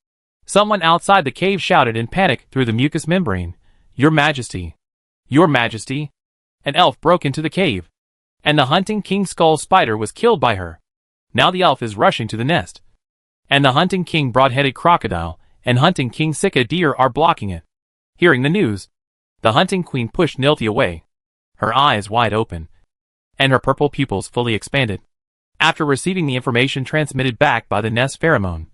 A: someone outside the cave shouted in panic through the mucous membrane, "Your Majesty! Your Majesty!" An elf broke into the cave, and the hunting king skull spider was killed by her. Now the elf is rushing to the nest, and the hunting king broad-headed crocodile and hunting king sika deer are blocking it. Hearing the news, the hunting queen pushed Nilti away, her eyes wide open, and her purple pupils fully expanded. After receiving the information transmitted back by the nest pheromone,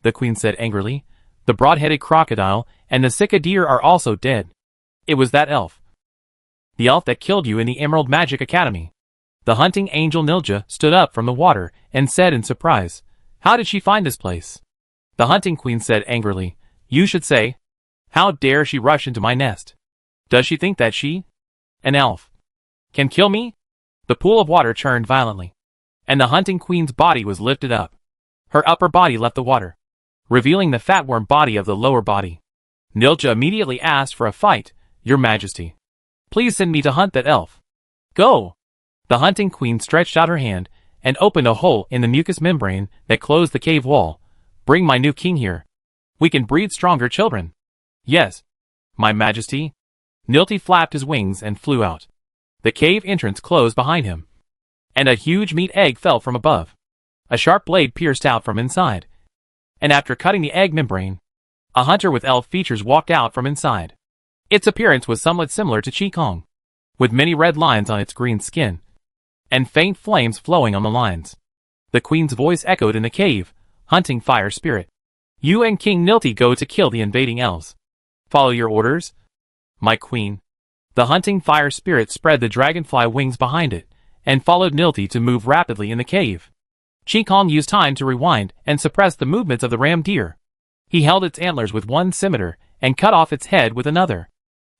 A: the queen said angrily, "The broad-headed crocodile and the sika deer are also dead. It was that elf. The elf that killed you in the Emerald Magic Academy." The hunting angel Nilja stood up from the water and said in surprise, "How did she find this place?" The hunting queen said angrily, "You should say, how dare she rush into my nest? Does she think that she, an elf, can kill me?" The pool of water churned violently, and the hunting queen's body was lifted up. Her upper body left the water, revealing the fatworm body of the lower body. Nilja immediately asked for a fight. "Your Majesty, please send me to hunt that elf." "Go!" The hunting queen stretched out her hand and opened a hole in the mucous membrane that closed the cave wall. "Bring my new king here. We can breed stronger children." "Yes, my Majesty." Nilti flapped his wings and flew out. The cave entrance closed behind him, and a huge meat egg fell from above. A sharp blade pierced out from inside, and after cutting the egg membrane, a hunter with elf features walked out from inside. Its appearance was somewhat similar to Qigong, with many red lines on its green skin, and faint flames flowing on the lines. The queen's voice echoed in the cave, Hunting Fire Spirit. You and King Nilti go to kill the invading elves. Follow your orders, my queen. The Hunting Fire Spirit spread the dragonfly wings behind it, and followed Nilti to move rapidly in the cave. Qi used time to rewind and suppress the movements of the ram deer. He held its antlers with one scimitar, and cut off its head with another.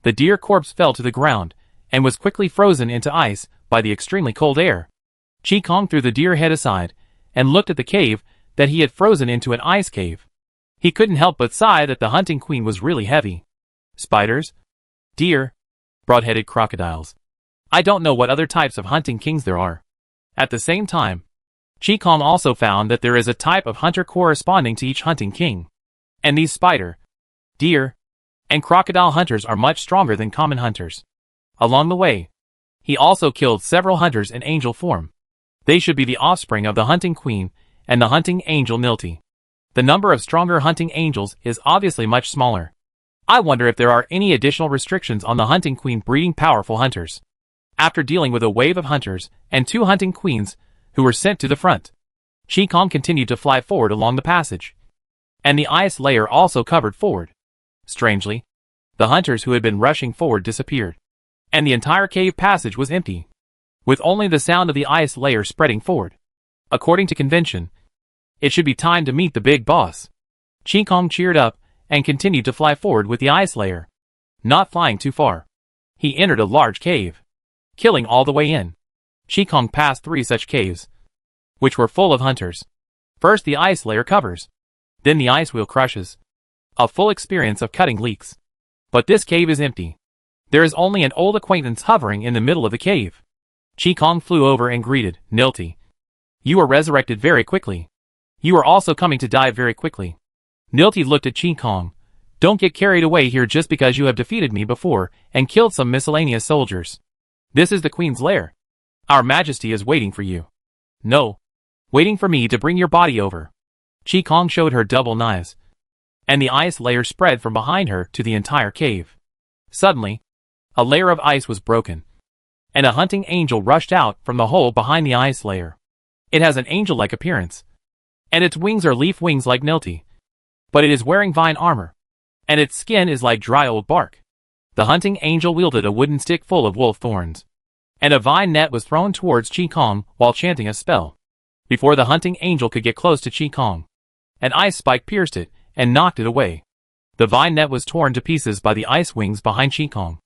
A: The deer corpse fell to the ground, and was quickly frozen into ice by the extremely cold air. Qi threw the deer head aside, and looked at the cave that he had frozen into an ice cave. He couldn't help but sigh that the hunting queen was really heavy. Spiders, deer, broad-headed crocodiles. I don't know what other types of hunting kings there are. At the same time, Qi also found that there is a type of hunter corresponding to each hunting king. And these spider, deer, and crocodile hunters are much stronger than common hunters. Along the way, he also killed several hunters in angel form. They should be the offspring of the hunting queen and the hunting angel Nilti. The number of stronger hunting angels is obviously much smaller. I wonder if there are any additional restrictions on the hunting queen breeding powerful hunters. After dealing with a wave of hunters and 2 hunting queens who were sent to the front, Qi continued to fly forward along the passage. And the ice layer also covered forward. Strangely, the hunters who had been rushing forward disappeared, and the entire cave passage was empty, with only the sound of the ice layer spreading forward. According to convention, it should be time to meet the big boss. Qi cheered up and continued to fly forward with the ice layer. Not flying too far, he entered a large cave, killing all the way in. Qi passed 3 such caves, which were full of hunters. First the ice layer covers, then the ice wheel crushes. A full experience of cutting leaks. But this cave is empty. There is only an old acquaintance hovering in the middle of the cave. Qi flew over and greeted, Nilti. You are resurrected very quickly. You are also coming to die very quickly. Nilti looked at Qi. Don't get carried away here just because you have defeated me before and killed some miscellaneous soldiers. This is the Queen's lair. Our Majesty is waiting for you. No. Waiting for me to bring your body over. Qi showed her double knives, and the ice layer spread from behind her to the entire cave. Suddenly, a layer of ice was broken, and a hunting angel rushed out from the hole behind the ice layer. It has an angel-like appearance, and its wings are leaf wings like Nilti, but it is wearing vine armor, and its skin is like dry old bark. The hunting angel wielded a wooden stick full of wolf thorns, and a vine net was thrown towards Qi while chanting a spell. Before the hunting angel could get close to Qi, an ice spike pierced it and knocked it away. The vine net was torn to pieces by the ice wings behind Qi.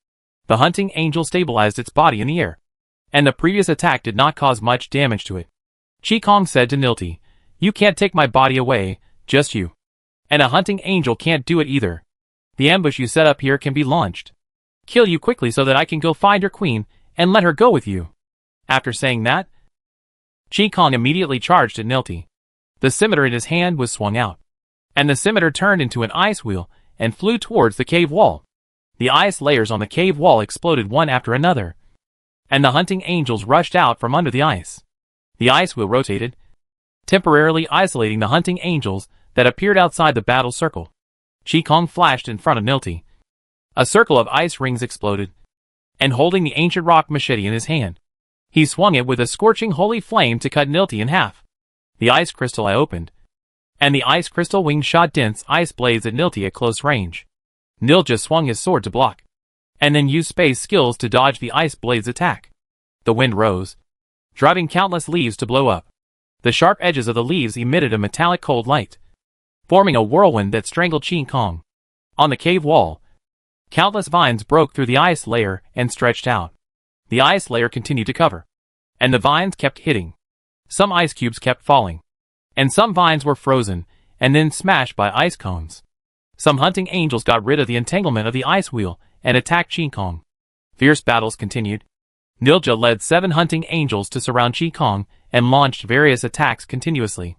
A: The hunting angel stabilized its body in the air, and the previous attack did not cause much damage to it. Qi said to Nilti, You can't take my body away, just you. And a hunting angel can't do it either. The ambush you set up here can be launched. Kill you quickly so that I can go find your queen and let her go with you. After saying that, Qi immediately charged at Nilti. The scimitar in his hand was swung out, and the scimitar turned into an ice wheel and flew towards the cave wall. The ice layers on the cave wall exploded one after another, and the hunting angels rushed out from under the ice. The ice wheel rotated, temporarily isolating the hunting angels that appeared outside the battle circle. Qi flashed in front of Nilti. A circle of ice rings exploded, and holding the ancient rock machete in his hand, he swung it with a scorching holy flame to cut Nilti in half. The ice crystal eye opened, and the ice crystal wing shot dense ice blades at Nilti at close range. Nilja swung his sword to block, and then used space skills to dodge the ice blade's attack. The wind rose, driving countless leaves to blow up. The sharp edges of the leaves emitted a metallic cold light, forming a whirlwind that strangled Qi. On the cave wall, countless vines broke through the ice layer and stretched out. The ice layer continued to cover, and the vines kept hitting. Some ice cubes kept falling, and some vines were frozen and then smashed by ice cones. Some hunting angels got rid of the entanglement of the ice wheel and attacked Qi. Fierce battles continued. Nilja led 7 hunting angels to surround Qi and launched various attacks continuously.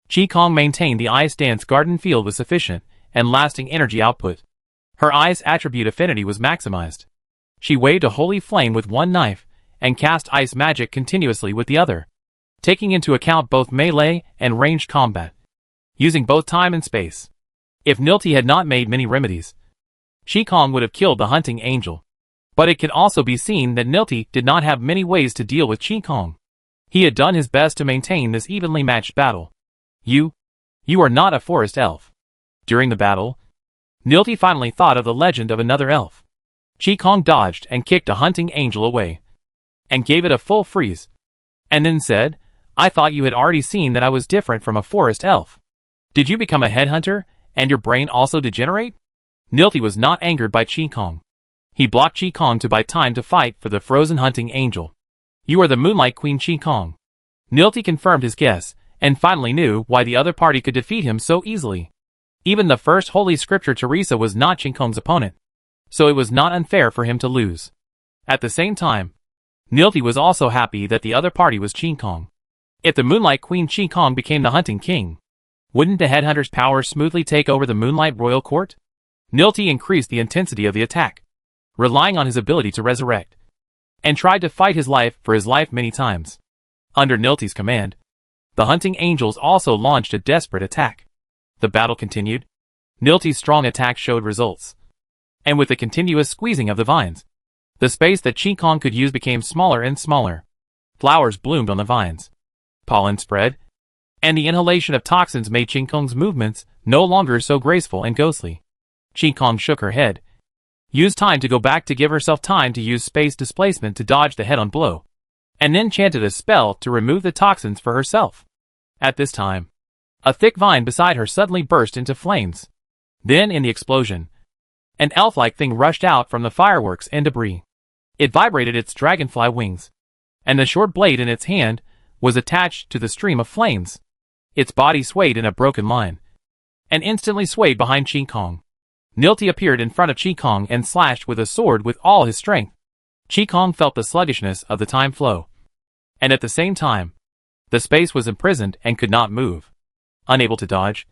A: Qi maintained the ice dance garden field with sufficient and lasting energy output. Her ice attribute affinity was maximized. She waved a holy flame with one knife and cast ice magic continuously with the other, taking into account both melee and ranged combat, using both time and space. If Nilti had not made many remedies, Qi would have killed the hunting angel. But it can also be seen that Nilti did not have many ways to deal with Qi. He had done his best to maintain this evenly matched battle. You, You are not a forest elf. During the battle, Nilti finally thought of the legend of another elf. Qi dodged and kicked a hunting angel away, and gave it a full freeze, and then said, I thought you had already seen that I was different from a forest elf. Did you become a headhunter, and your brain also degenerate? Nilti was not angered by Qi. He blocked Qi to buy time to fight for the frozen hunting angel. You are the Moonlight Queen Qi. Nilti confirmed his guess, and finally knew why the other party could defeat him so easily. Even the first holy scripture Teresa was not Qi opponent, so it was not unfair for him to lose. At the same time, Nilti was also happy that the other party was Qi. If the Moonlight Queen Qi became the hunting king, wouldn't the headhunter's power smoothly take over the Moonlight Royal Court? Nilti increased the intensity of the attack, relying on his ability to resurrect, and tried to fight his life for his life many times. Under Nilti's command, the hunting angels also launched a desperate attack. The battle continued. Nilti's strong attack showed results, and with the continuous squeezing of the vines, the space that Qi could use became smaller and smaller. Flowers bloomed on the vines, pollen spread, and the inhalation of toxins made Qi movements no longer so graceful and ghostly. Qi shook her head, used time to go back to give herself time to use space displacement to dodge the head-on blow, and then chanted a spell to remove the toxins for herself. At this time, a thick vine beside her suddenly burst into flames. Then in the explosion, an elf-like thing rushed out from the fireworks and debris. It vibrated its dragonfly wings, and the short blade in its hand was attached to the stream of flames. Its body swayed in a broken line, and instantly swayed behind Qi. Nilti appeared in front of Qi and slashed with a sword with all his strength. Qi felt the sluggishness of the time flow, and at the same time, the space was imprisoned and could not move. Unable to dodge,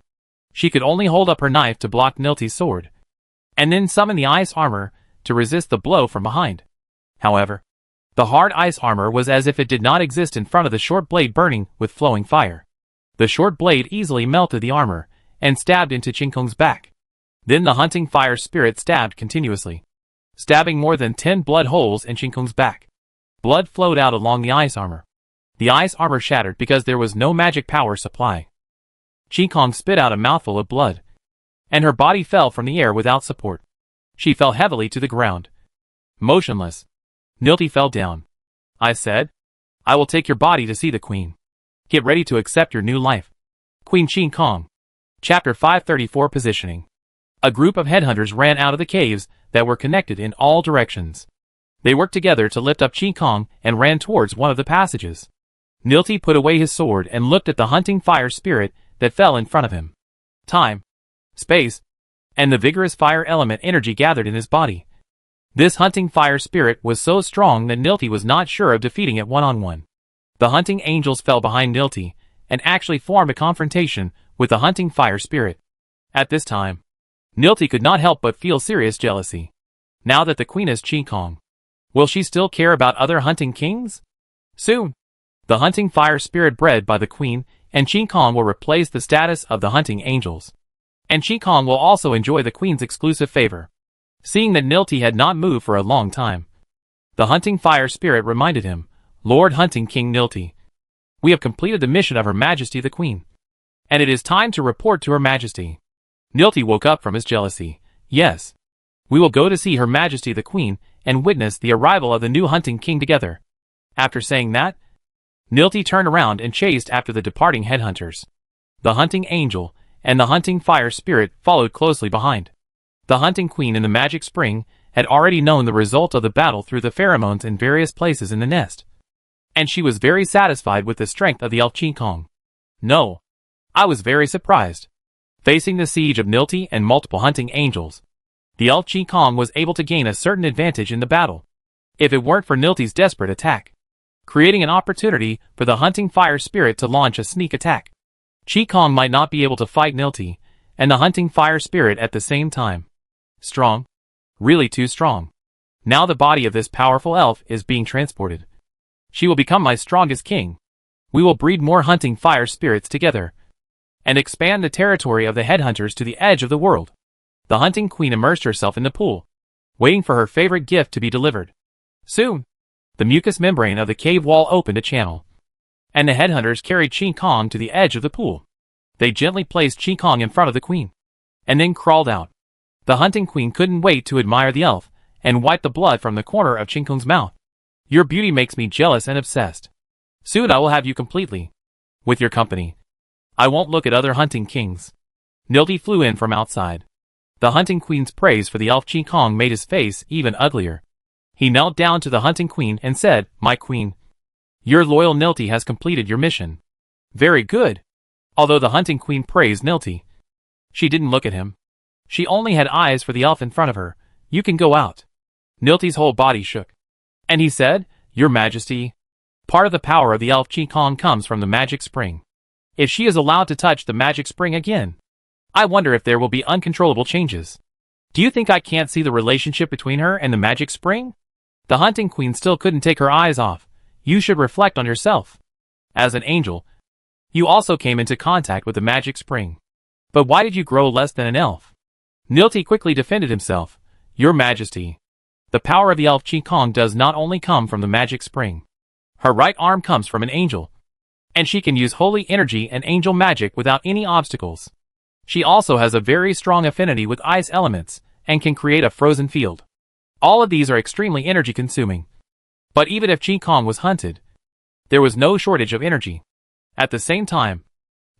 A: she could only hold up her knife to block Nilti's sword, and then summon the ice armor to resist the blow from behind. However, the hard ice armor was as if it did not exist in front of the short blade burning with flowing fire. The short blade easily melted the armor and stabbed into Qi back. Then the hunting fire spirit stabbed continuously, stabbing more than 10 blood holes in Qi back. Blood flowed out along the ice armor. The ice armor shattered because there was no magic power supply. Qi spit out a mouthful of blood, and her body fell from the air without support. She fell heavily to the ground, motionless. Nilti fell down. I said, I will take your body to see the queen. Get ready to accept your new life. Queen Qi. Chapter 534 Positioning. A group of headhunters ran out of the caves that were connected in all directions. They worked together to lift up Qi and ran towards one of the passages. Nilti put away his sword and looked at the hunting fire spirit that fell in front of him. Time, space, and the vigorous fire element energy gathered in his body. This hunting fire spirit was so strong that Nilti was not sure of defeating it one-on-one. The hunting angels fell behind Nilti and actually formed a confrontation with the hunting fire spirit. At this time, Nilti could not help but feel serious jealousy. Now that the queen is Qi, will she still care about other hunting kings? Soon, the hunting fire spirit bred by the queen and Qi will replace the status of the hunting angels. And Qi will also enjoy the queen's exclusive favor. Seeing that Nilti had not moved for a long time, the hunting fire spirit reminded him, Lord Hunting King Nilti, we have completed the mission of Her Majesty the Queen, and it is time to report to Her Majesty. Nilti woke up from his jealousy. Yes, we will go to see Her Majesty the Queen and witness the arrival of the new hunting king together. After saying that, Nilti turned around and chased after the departing headhunters. The hunting angel and the hunting fire spirit followed closely behind. The hunting queen in the magic spring had already known the result of the battle through the pheromones in various places in the nest, and she was very satisfied with the strength of the elf Qi. No, I was very surprised. Facing the siege of Nilti and multiple hunting angels, the elf Qi was able to gain a certain advantage in the battle, if it weren't for Nilti's desperate attack, creating an opportunity for the hunting fire spirit to launch a sneak attack. Qi might not be able to fight Nilti and the hunting fire spirit at the same time. Strong. Really too strong. Now the body of this powerful elf is being transported. She will become my strongest king. We will breed more hunting fire spirits together, and expand the territory of the headhunters to the edge of the world. The hunting queen immersed herself in the pool, waiting for her favorite gift to be delivered. Soon, the mucous membrane of the cave wall opened a channel, and the headhunters carried Qi to the edge of the pool. They gently placed Qi in front of the queen, and then crawled out. The hunting queen couldn't wait to admire the elf, and wiped the blood from the corner of Qi mouth. Your beauty makes me jealous and obsessed. Soon I will have you completely. With your company. I won't look at other hunting kings. Nilty flew in from outside. The hunting queen's praise for the elf Qi made his face even uglier. He knelt down to the hunting queen and said, My queen, your loyal Nilty has completed your mission. Very good. Although the hunting queen praised Nilty, she didn't look at him. She only had eyes for the elf in front of her. You can go out. Nilty's whole body shook. And he said, Your Majesty, part of the power of the elf Qi comes from the magic spring. If she is allowed to touch the magic spring again, I wonder if there will be uncontrollable changes. Do you think I can't see the relationship between her and the magic spring? The hunting queen still couldn't take her eyes off. You should reflect on yourself. As an angel, you also came into contact with the magic spring. But why did you grow less than an elf? Nilty quickly defended himself. Your Majesty, the power of the elf Qi does not only come from the magic spring. Her right arm comes from an angel, and she can use holy energy and angel magic without any obstacles. She also has a very strong affinity with ice elements, and can create a frozen field. All of these are extremely energy consuming. But even if Qi was hunted, there was no shortage of energy. At the same time,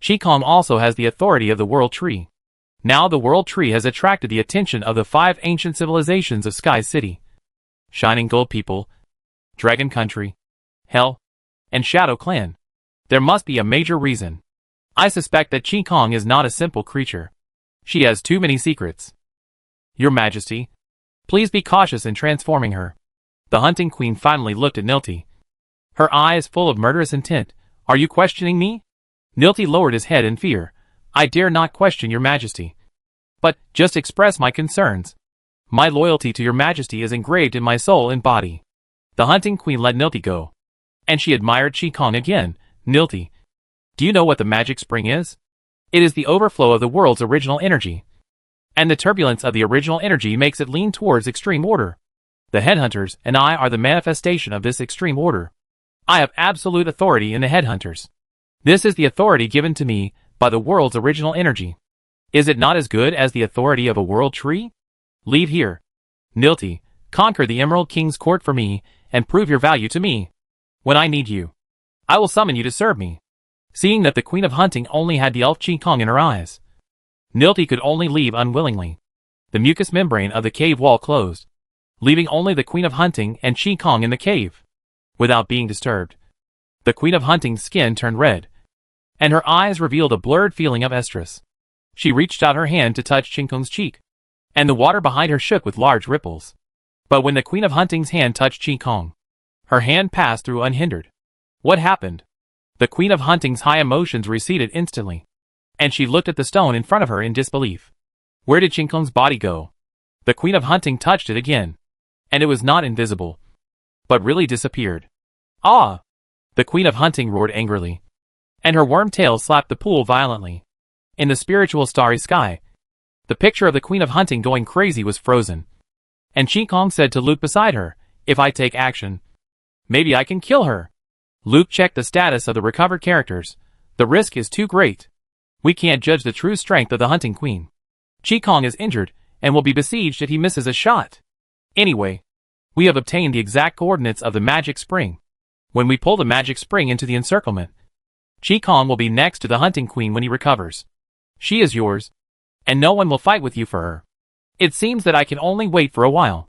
A: Qi also has the authority of the World Tree. Now the World Tree has attracted the attention of the 5 ancient civilizations of Sky City: Shining Gold People, Dragon Country, Hell, and Shadow Clan. There must be a major reason. I suspect that Qi is not a simple creature. She has too many secrets. Your Majesty, please be cautious in transforming her. The hunting queen finally looked at Nilty, her eyes full of murderous intent. Are you questioning me? Nilty lowered his head in fear. I dare not question your Majesty, but just express my concerns. My loyalty to your Majesty is engraved in my soul and body. The hunting queen let Nilty go, and she admired Qi again. Nilty, do you know what the magic spring is? It is the overflow of the world's original energy, and the turbulence of the original energy makes it lean towards extreme order. The headhunters and I are the manifestation of this extreme order. I have absolute authority in the headhunters. This is the authority given to me by the world's original energy. Is it not as good as the authority of a world tree? Leave here. Nilty, conquer the Emerald King's court for me, and prove your value to me. When I need you, I will summon you to serve me. Seeing that the Queen of Hunting only had the elf Qi in her eyes, Nilty could only leave unwillingly. The mucous membrane of the cave wall closed, leaving only the Queen of Hunting and Qi in the cave. Without being disturbed, the Queen of Hunting's skin turned red, and her eyes revealed a blurred feeling of estrus. She reached out her hand to touch Qi cheek, and the water behind her shook with large ripples. But when the Queen of Hunting's hand touched Qi, her hand passed through unhindered. What happened? The Queen of Hunting's high emotions receded instantly, and she looked at the stone in front of her in disbelief. Where did Qi body go? The Queen of Hunting touched it again, and it was not invisible, but really disappeared. Ah! The Queen of Hunting roared angrily, and her worm tail slapped the pool violently. In the spiritual starry sky, the picture of the Queen of Hunting going crazy was frozen, and Qi said to Luke beside her, If I take action, maybe I can kill her. Luke checked the status of the recovered characters. The risk is too great. We can't judge the true strength of the hunting queen. Qi is injured, and will be besieged if he misses a shot. Anyway, we have obtained the exact coordinates of the magic spring. When we pull the magic spring into the encirclement, Qi will be next to the hunting queen when he recovers. She is yours, and no one will fight with you for her. It seems that I can only wait for a while.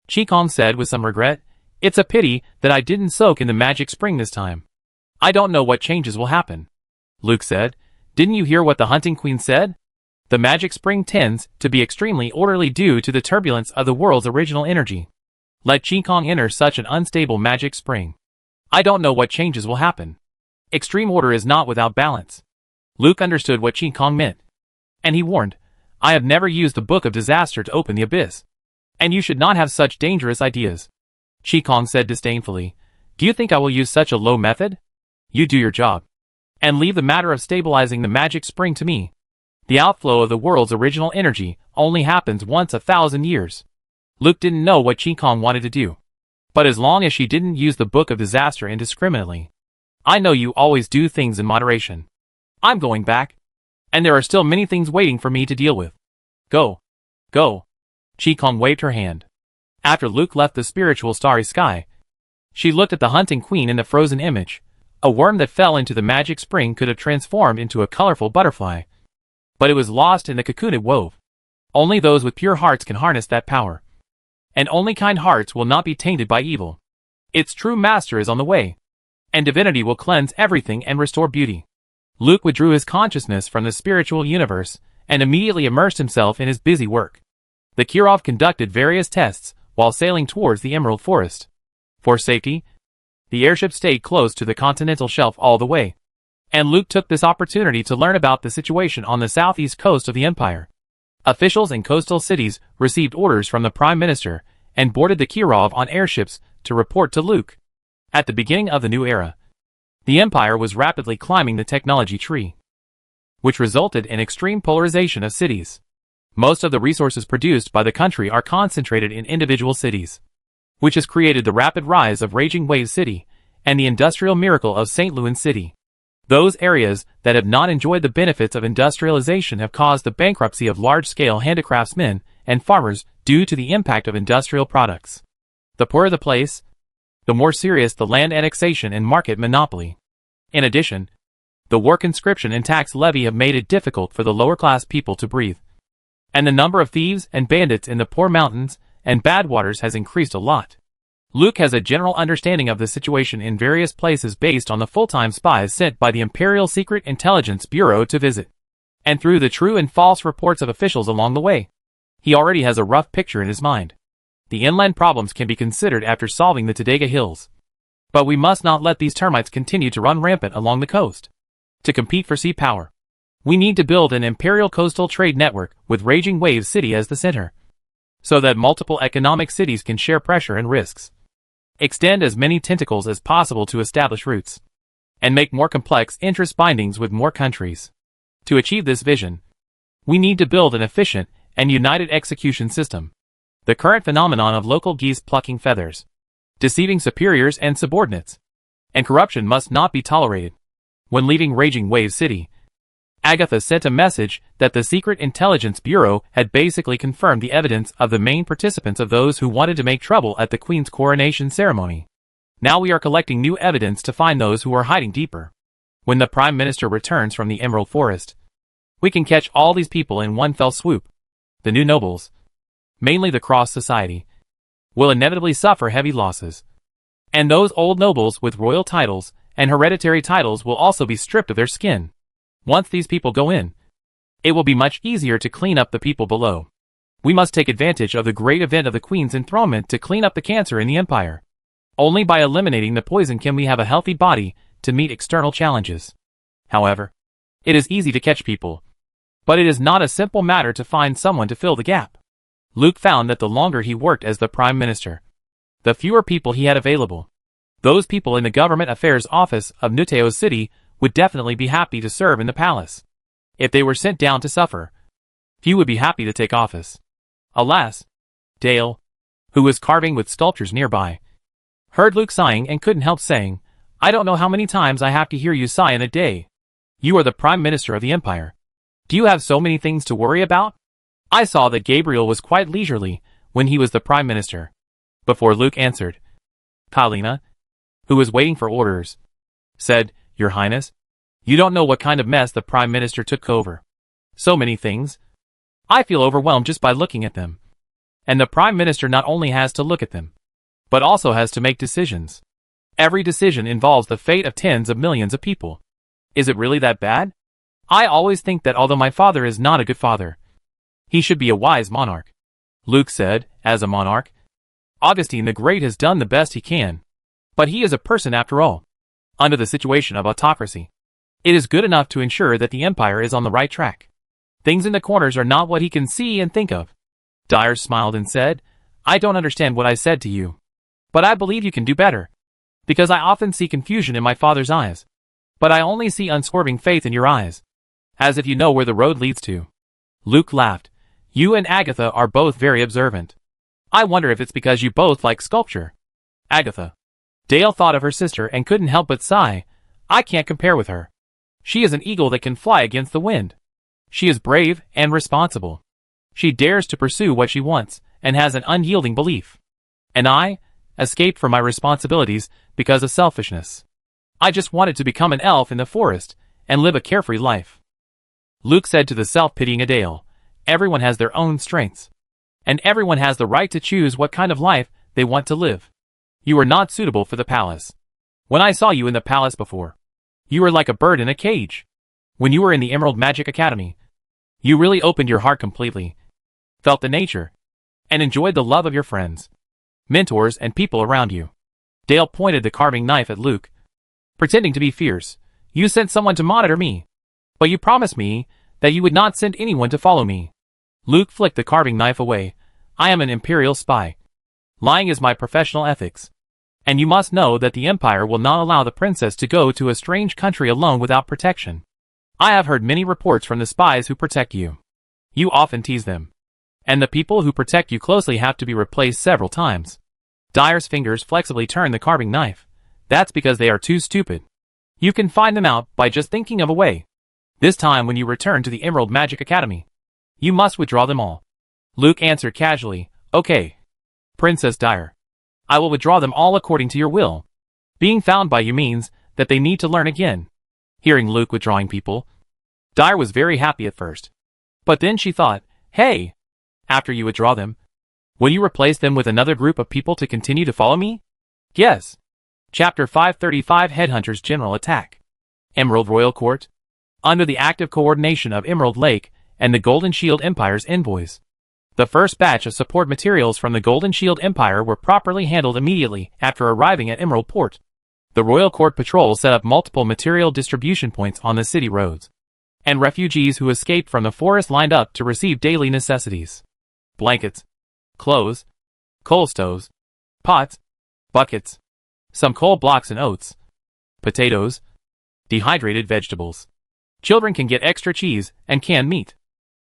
A: Qi said with some regret. It's a pity that I didn't soak in the magic spring this time. I don't know what changes will happen. Luke said. Didn't you hear what the hunting queen said? The magic spring tends to be extremely orderly due to the turbulence of the world's original energy. Let Qi enter such an unstable magic spring. I don't know what changes will happen. Extreme order is not without balance. Luke understood what Qi meant, and he warned, I have never used the Book of Disaster to open the abyss, and you should not have such dangerous ideas. Qi said disdainfully, Do you think I will use such a low method? You do your job, and leave the matter of stabilizing the magic spring to me. The outflow of the world's original energy only happens once 1,000 years. Luke didn't know what Qi wanted to do, but as long as she didn't use the Book of Disaster indiscriminately. I know you always do things in moderation. I'm going back. And there are still many things waiting for me to deal with. Go. Go. Qigong waved her hand. After Luke left the spiritual starry sky, she looked at the hunting queen in the frozen image. A worm that fell into the magic spring could have transformed into a colorful butterfly. But it was lost in the cocoon it wove. Only those with pure hearts can harness that power. And only kind hearts will not be tainted by evil. Its true master is on the way. And divinity will cleanse everything and restore beauty. Luke withdrew his consciousness from the spiritual universe and immediately immersed himself in his busy work. The Kirov conducted various tests while sailing towards the Emerald Forest. For safety, the airship stayed close to the continental shelf all the way. And Luke took this opportunity to learn about the situation on the southeast coast of the empire. Officials in coastal cities received orders from the Prime Minister and boarded the Kirov on airships to report to Luke. At the beginning of the new era, the empire was rapidly climbing the technology tree, which resulted in extreme polarization of cities. Most of the resources produced by the country are concentrated in individual cities, which has created the rapid rise of Raging Wave City and the industrial miracle of St. Louis City. Those areas that have not enjoyed the benefits of industrialization have caused the bankruptcy of large-scale handicraftsmen and farmers due to the impact of industrial products. The poorer the place, the more serious the land annexation and market monopoly. In addition, the war conscription and tax levy have made it difficult for the lower-class people to breathe. And the number of thieves and bandits in the poor mountains and bad waters has increased a lot. Luke has a general understanding of the situation in various places based on the full-time spies sent by the Imperial Secret Intelligence Bureau to visit, and through the true and false reports of officials along the way. He already has a rough picture in his mind. The inland problems can be considered after solving the Tadega Hills. But we must not let these termites continue to run rampant along the coast. To compete for sea power, we need to build an imperial coastal trade network with Raging Wave City as the center, so that multiple economic cities can share pressure and risks, extend as many tentacles as possible to establish roots, and make more complex interest bindings with more countries. To achieve this vision, we need to build an efficient and united execution system. The current phenomenon of local geese plucking feathers, deceiving superiors and subordinates, and corruption must not be tolerated. When leaving Raging Wave City, Agatha sent a message that the Secret Intelligence Bureau had basically confirmed the evidence of the main participants of those who wanted to make trouble at the Queen's coronation ceremony. Now we are collecting new evidence to find those who are hiding deeper. When the Prime Minister returns from the Emerald Forest, we can catch all these people in one fell swoop. The new nobles, mainly the Cross Society, will inevitably suffer heavy losses. And those old nobles with royal titles and hereditary titles will also be stripped of their skin. Once these people go in, it will be much easier to clean up the people below. We must take advantage of the great event of the Queen's enthronement to clean up the cancer in the empire. Only by eliminating the poison can we have a healthy body to meet external challenges. However, it is easy to catch people, but it is not a simple matter to find someone to fill the gap. Luke found that the longer he worked as the Prime Minister, the fewer people he had available. Those people in the Government Affairs Office of Nuteo City would definitely be happy to serve in the palace. If they were sent down to suffer, few would be happy to take office. Alas, Dale, who was carving with sculptures nearby, heard Luke sighing and couldn't help saying, "I don't know how many times I have to hear you sigh in a day. You are the Prime Minister of the Empire. Do you have so many things to worry about?" I saw that Gabriel was quite leisurely when he was the Prime Minister. Before Luke answered, Kalina, who was waiting for orders, said, "Your Highness, you don't know what kind of mess the Prime Minister took over. So many things. I feel overwhelmed just by looking at them. And the Prime Minister not only has to look at them, but also has to make decisions. Every decision involves the fate of tens of millions of people. Is it really that bad? I always think that although my father is not a good father, he should be a wise monarch." Luke said, "As a monarch, Augustine the Great has done the best he can. But he is a person after all. Under the situation of autocracy, it is good enough to ensure that the empire is on the right track. Things in the corners are not what he can see and think of." Dyer smiled and said, "I don't understand what I said to you. But I believe you can do better. Because I often see confusion in my father's eyes. But I only see unswerving faith in your eyes. As if you know where the road leads to." Luke laughed. "You and Agatha are both very observant. I wonder if it's because you both like sculpture." Agatha. Dale thought of her sister and couldn't help but sigh. "I can't compare with her. She is an eagle that can fly against the wind." She is brave and responsible. She dares to pursue what she wants and has an unyielding belief. And I escaped from my responsibilities because of selfishness. I just wanted to become an elf in the forest and live a carefree life. Luke said to the self-pitying Adele, everyone has their own strengths. And everyone has the right to choose what kind of life they want to live. You are not suitable for the palace. When I saw you in the palace before, you were like a bird in a cage. When you were in the Emerald Magic Academy, you really opened your heart completely, felt the nature, and enjoyed the love of your friends, mentors, and people around you. Dale pointed the carving knife at Luke, pretending to be fierce. You sent someone to monitor me, but you promised me that you would not send anyone to follow me. Luke flicked the carving knife away. I am an Imperial spy. Lying is my professional ethics. And you must know that the Empire will not allow the princess to go to a strange country alone without protection. I have heard many reports from the spies who protect you. You often tease them. And the people who protect you closely have to be replaced several times. Dyer's fingers flexibly turned the carving knife. That's because they are too stupid. You can find them out by just thinking of a way. This time when you return to the Emerald Magic Academy, you must withdraw them all. Luke answered casually, okay, Princess Dyer. I will withdraw them all according to your will. Being found by you means that they need to learn again. Hearing Luke withdrawing people, Dyer was very happy at first. But then she thought, hey, after you withdraw them, will you replace them with another group of people to continue to follow me? Yes. Chapter 535 Headhunters General Attack. Emerald Royal Court. Under the active coordination of Emerald Lake and the Golden Shield Empire's envoys, the first batch of support materials from the Golden Shield Empire were properly handled immediately after arriving at Emerald Port. The Royal Court Patrol set up multiple material distribution points on the city roads, and refugees who escaped from the forest lined up to receive daily necessities. Blankets, clothes, coal stoves, pots, buckets, some coal blocks and oats, potatoes, dehydrated vegetables. Children can get extra cheese and canned meat.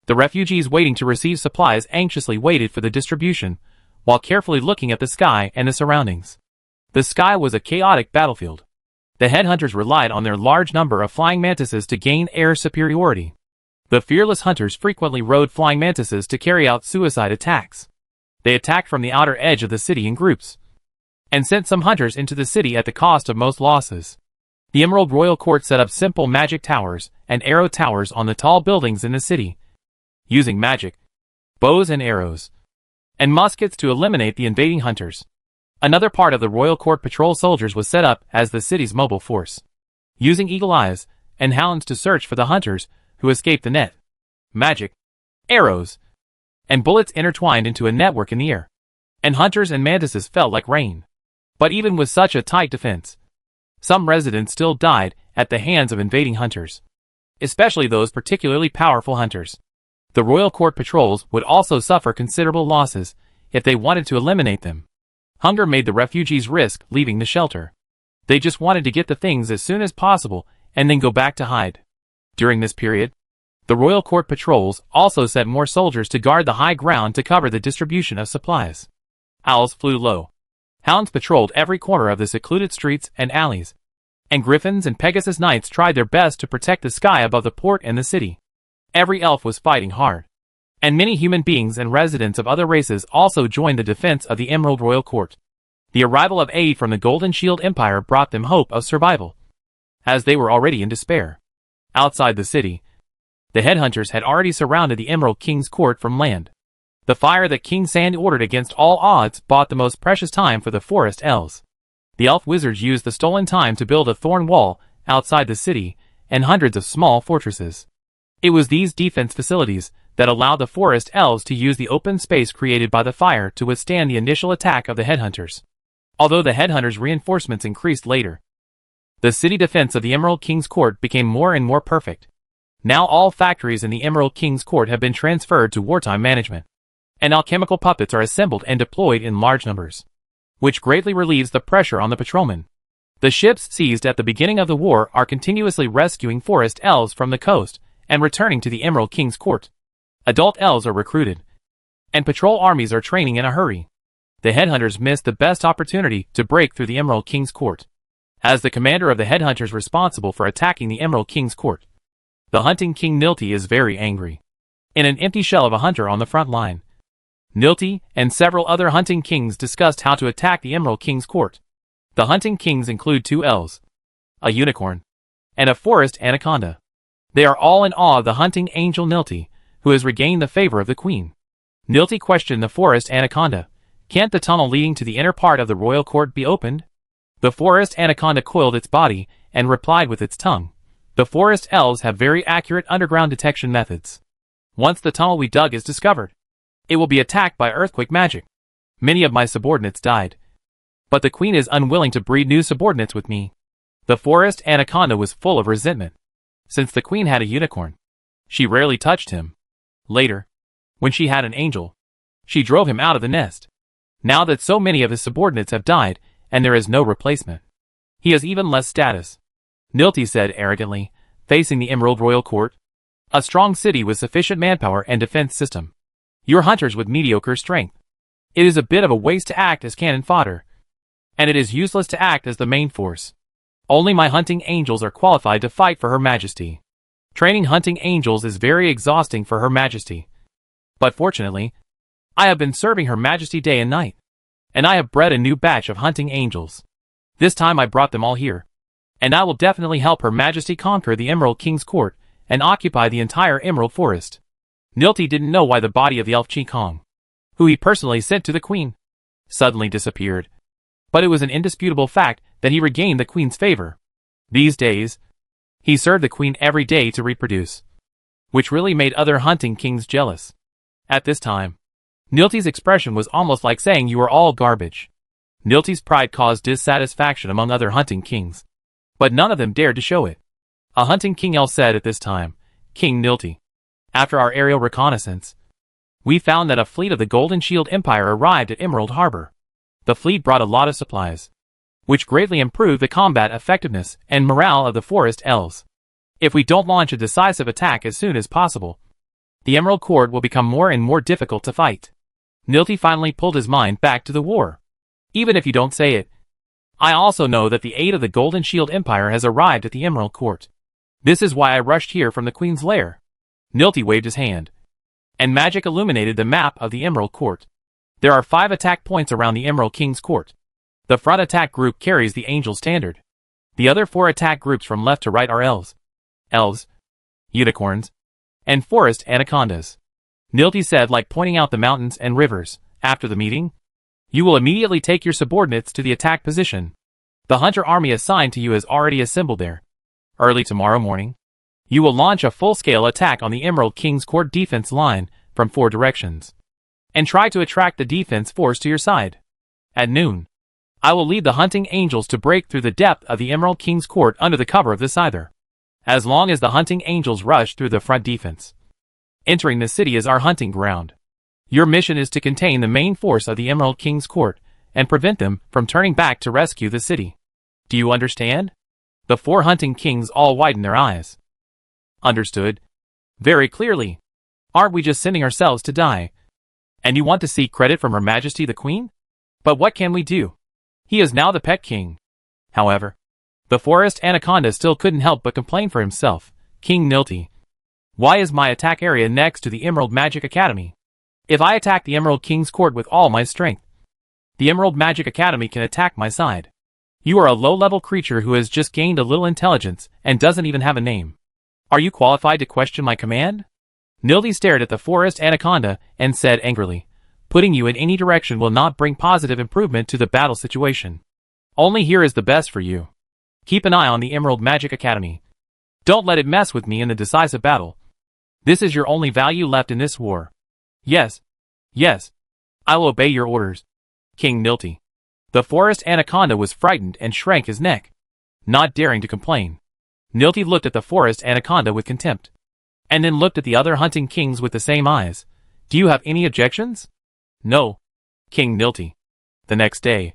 A: The refugees waiting to receive supplies anxiously waited for the distribution, while carefully looking at the sky and the surroundings. The sky was a chaotic battlefield. The headhunters relied on their large number of flying mantises to gain air superiority. The fearless hunters frequently rode flying mantises to carry out suicide attacks. They attacked from the outer edge of the city in groups, and sent some hunters into the city at the cost of most losses. The Emerald Royal Court set up simple magic towers and arrow towers on the tall buildings in the city, using magic, bows and arrows, and muskets to eliminate the invading hunters. Another part of the Royal Court Patrol soldiers was set up as the city's mobile force, using eagle eyes and hounds to search for the hunters who escaped the net. Magic, arrows, and bullets intertwined into a network in the air, and hunters and mantises fell like rain. But even with such a tight defense, some residents still died at the hands of invading hunters, especially those particularly powerful hunters. The Royal Court patrols would also suffer considerable losses if they wanted to eliminate them. Hunger made the refugees risk leaving the shelter. They just wanted to get the things as soon as possible and then go back to hide. During this period, the Royal Court patrols also sent more soldiers to guard the high ground to cover the distribution of supplies. Owls flew low. Hounds patrolled every corner of the secluded streets and alleys, and Griffins and Pegasus Knights tried their best to protect the sky above the port and the city. Every elf was fighting hard, and many human beings and residents of other races also joined the defense of the Emerald Royal Court. The arrival of aid from the Golden Shield Empire brought them hope of survival, as they were already in despair. Outside the city, the headhunters had already surrounded the Emerald King's court from land. The fire that King Sand ordered against all odds bought the most precious time for the forest elves. The elf wizards used the stolen time to build a thorn wall outside the city and hundreds of small fortresses. It was these defense facilities that allowed the forest elves to use the open space created by the fire to withstand the initial attack of the headhunters. Although the headhunters' reinforcements increased later, the city defense of the Emerald King's court became more and more perfect. Now all factories in the Emerald King's court have been transferred to wartime management, and alchemical puppets are assembled and deployed in large numbers, which greatly relieves the pressure on the patrolmen. The ships seized at the beginning of the war are continuously rescuing forest elves from the coast and returning to the Emerald King's court. Adult elves are recruited, and patrol armies are training in a hurry. The headhunters missed the best opportunity to break through the Emerald King's court. As the commander of the headhunters responsible for attacking the Emerald King's court, The hunting king Nilti is very angry. In an empty shell of a hunter on the front line, Nilti and several other hunting kings discussed how to attack the Emerald King's court. The hunting kings include 2 elves, a unicorn, and a forest anaconda. They are all in awe of the hunting angel Nilti, who has regained the favor of the queen. Nilti questioned the forest anaconda, "Can't the tunnel leading to the inner part of the royal court be opened?" The forest anaconda coiled its body and replied with its tongue, "The forest elves have very accurate underground detection methods. Once the tunnel we dug is discovered, it will be attacked by earthquake magic. Many of my subordinates died, but the queen is unwilling to breed new subordinates with me." The forest anaconda was full of resentment. Since the queen had a unicorn, she rarely touched him. Later, when she had an angel, she drove him out of the nest. Now that so many of his subordinates have died, and there is no replacement, he has even less status. Nilti said arrogantly, facing the Emerald Royal Court. "A strong city with sufficient manpower and defense system. Your hunters with mediocre strength. It is a bit of a waste to act as cannon fodder, and it is useless to act as the main force. Only my hunting angels are qualified to fight for Her Majesty. Training hunting angels is very exhausting for Her Majesty. But fortunately, I have been serving Her Majesty day and night, and I have bred a new batch of hunting angels. This time I brought them all here, and I will definitely help Her Majesty conquer the Emerald King's court and occupy the entire Emerald Forest." Nilti didn't know why the body of the elf Chi-Kong, who he personally sent to the queen, suddenly disappeared. But it was an indisputable fact that he regained the queen's favor. These days, he served the queen every day to reproduce, which really made other hunting kings jealous. At this time, Nilti's expression was almost like saying you are all garbage. Nilti's pride caused dissatisfaction among other hunting kings, but none of them dared to show it. A hunting king elf said at this time, "King Nilti, after our aerial reconnaissance, we found that a fleet of the Golden Shield Empire arrived at Emerald Harbor. The fleet brought a lot of supplies, which greatly improved the combat effectiveness and morale of the forest elves. If we don't launch a decisive attack as soon as possible, the Emerald Court will become more and more difficult to fight." Nilti finally pulled his mind back to the war. "Even if you don't say it, I also know that the aid of the Golden Shield Empire has arrived at the Emerald Court. This is why I rushed here from the Queen's lair." Nilti waved his hand, and magic illuminated the map of the Emerald Court. There are 5 attack points around the Emerald King's court. The front attack group carries the Angel Standard. The other 4 attack groups from left to right are elves, unicorns, and forest anacondas. Nilti said, like pointing out the mountains and rivers. "After the meeting, you will immediately take your subordinates to the attack position. The hunter army assigned to you is already assembled there. Early tomorrow morning, you will launch a full-scale attack on the Emerald King's court defense line from 4 directions, and try to attract the defense force to your side. At noon, I will lead the hunting angels to break through the depth of the Emerald King's court under the cover of the scyther. As long as the hunting angels rush through the front defense, entering the city is our hunting ground. Your mission is to contain the main force of the Emerald King's court and prevent them from turning back to rescue the city. Do you understand?" The 4 hunting kings all widened their eyes. "Understood. Very clearly. Aren't we just sending ourselves to die? And you want to seek credit from Her Majesty the Queen? But what can we do? He is now the pet king." However, the forest anaconda still couldn't help but complain for himself. "King Nilti, why is my attack area next to the Emerald Magic Academy? If I attack the Emerald King's court with all my strength, the Emerald Magic Academy can attack my side. You are a low-level creature who has just gained a little intelligence and doesn't even have a name. Are you qualified to question my command?" Nilti stared at the forest anaconda and said angrily, "Putting you in any direction will not bring positive improvement to the battle situation. Only here is the best for you. Keep an eye on the Emerald Magic Academy. Don't let it mess with me in the decisive battle. This is your only value left in this war." Yes, I will obey your orders, King Nilti." The forest anaconda was frightened and shrank his neck, not daring to complain. Nilti looked at the forest anaconda with contempt, and then looked at the other hunting kings with the same eyes. "Do you have any objections?" "No, King Nilti." The next day,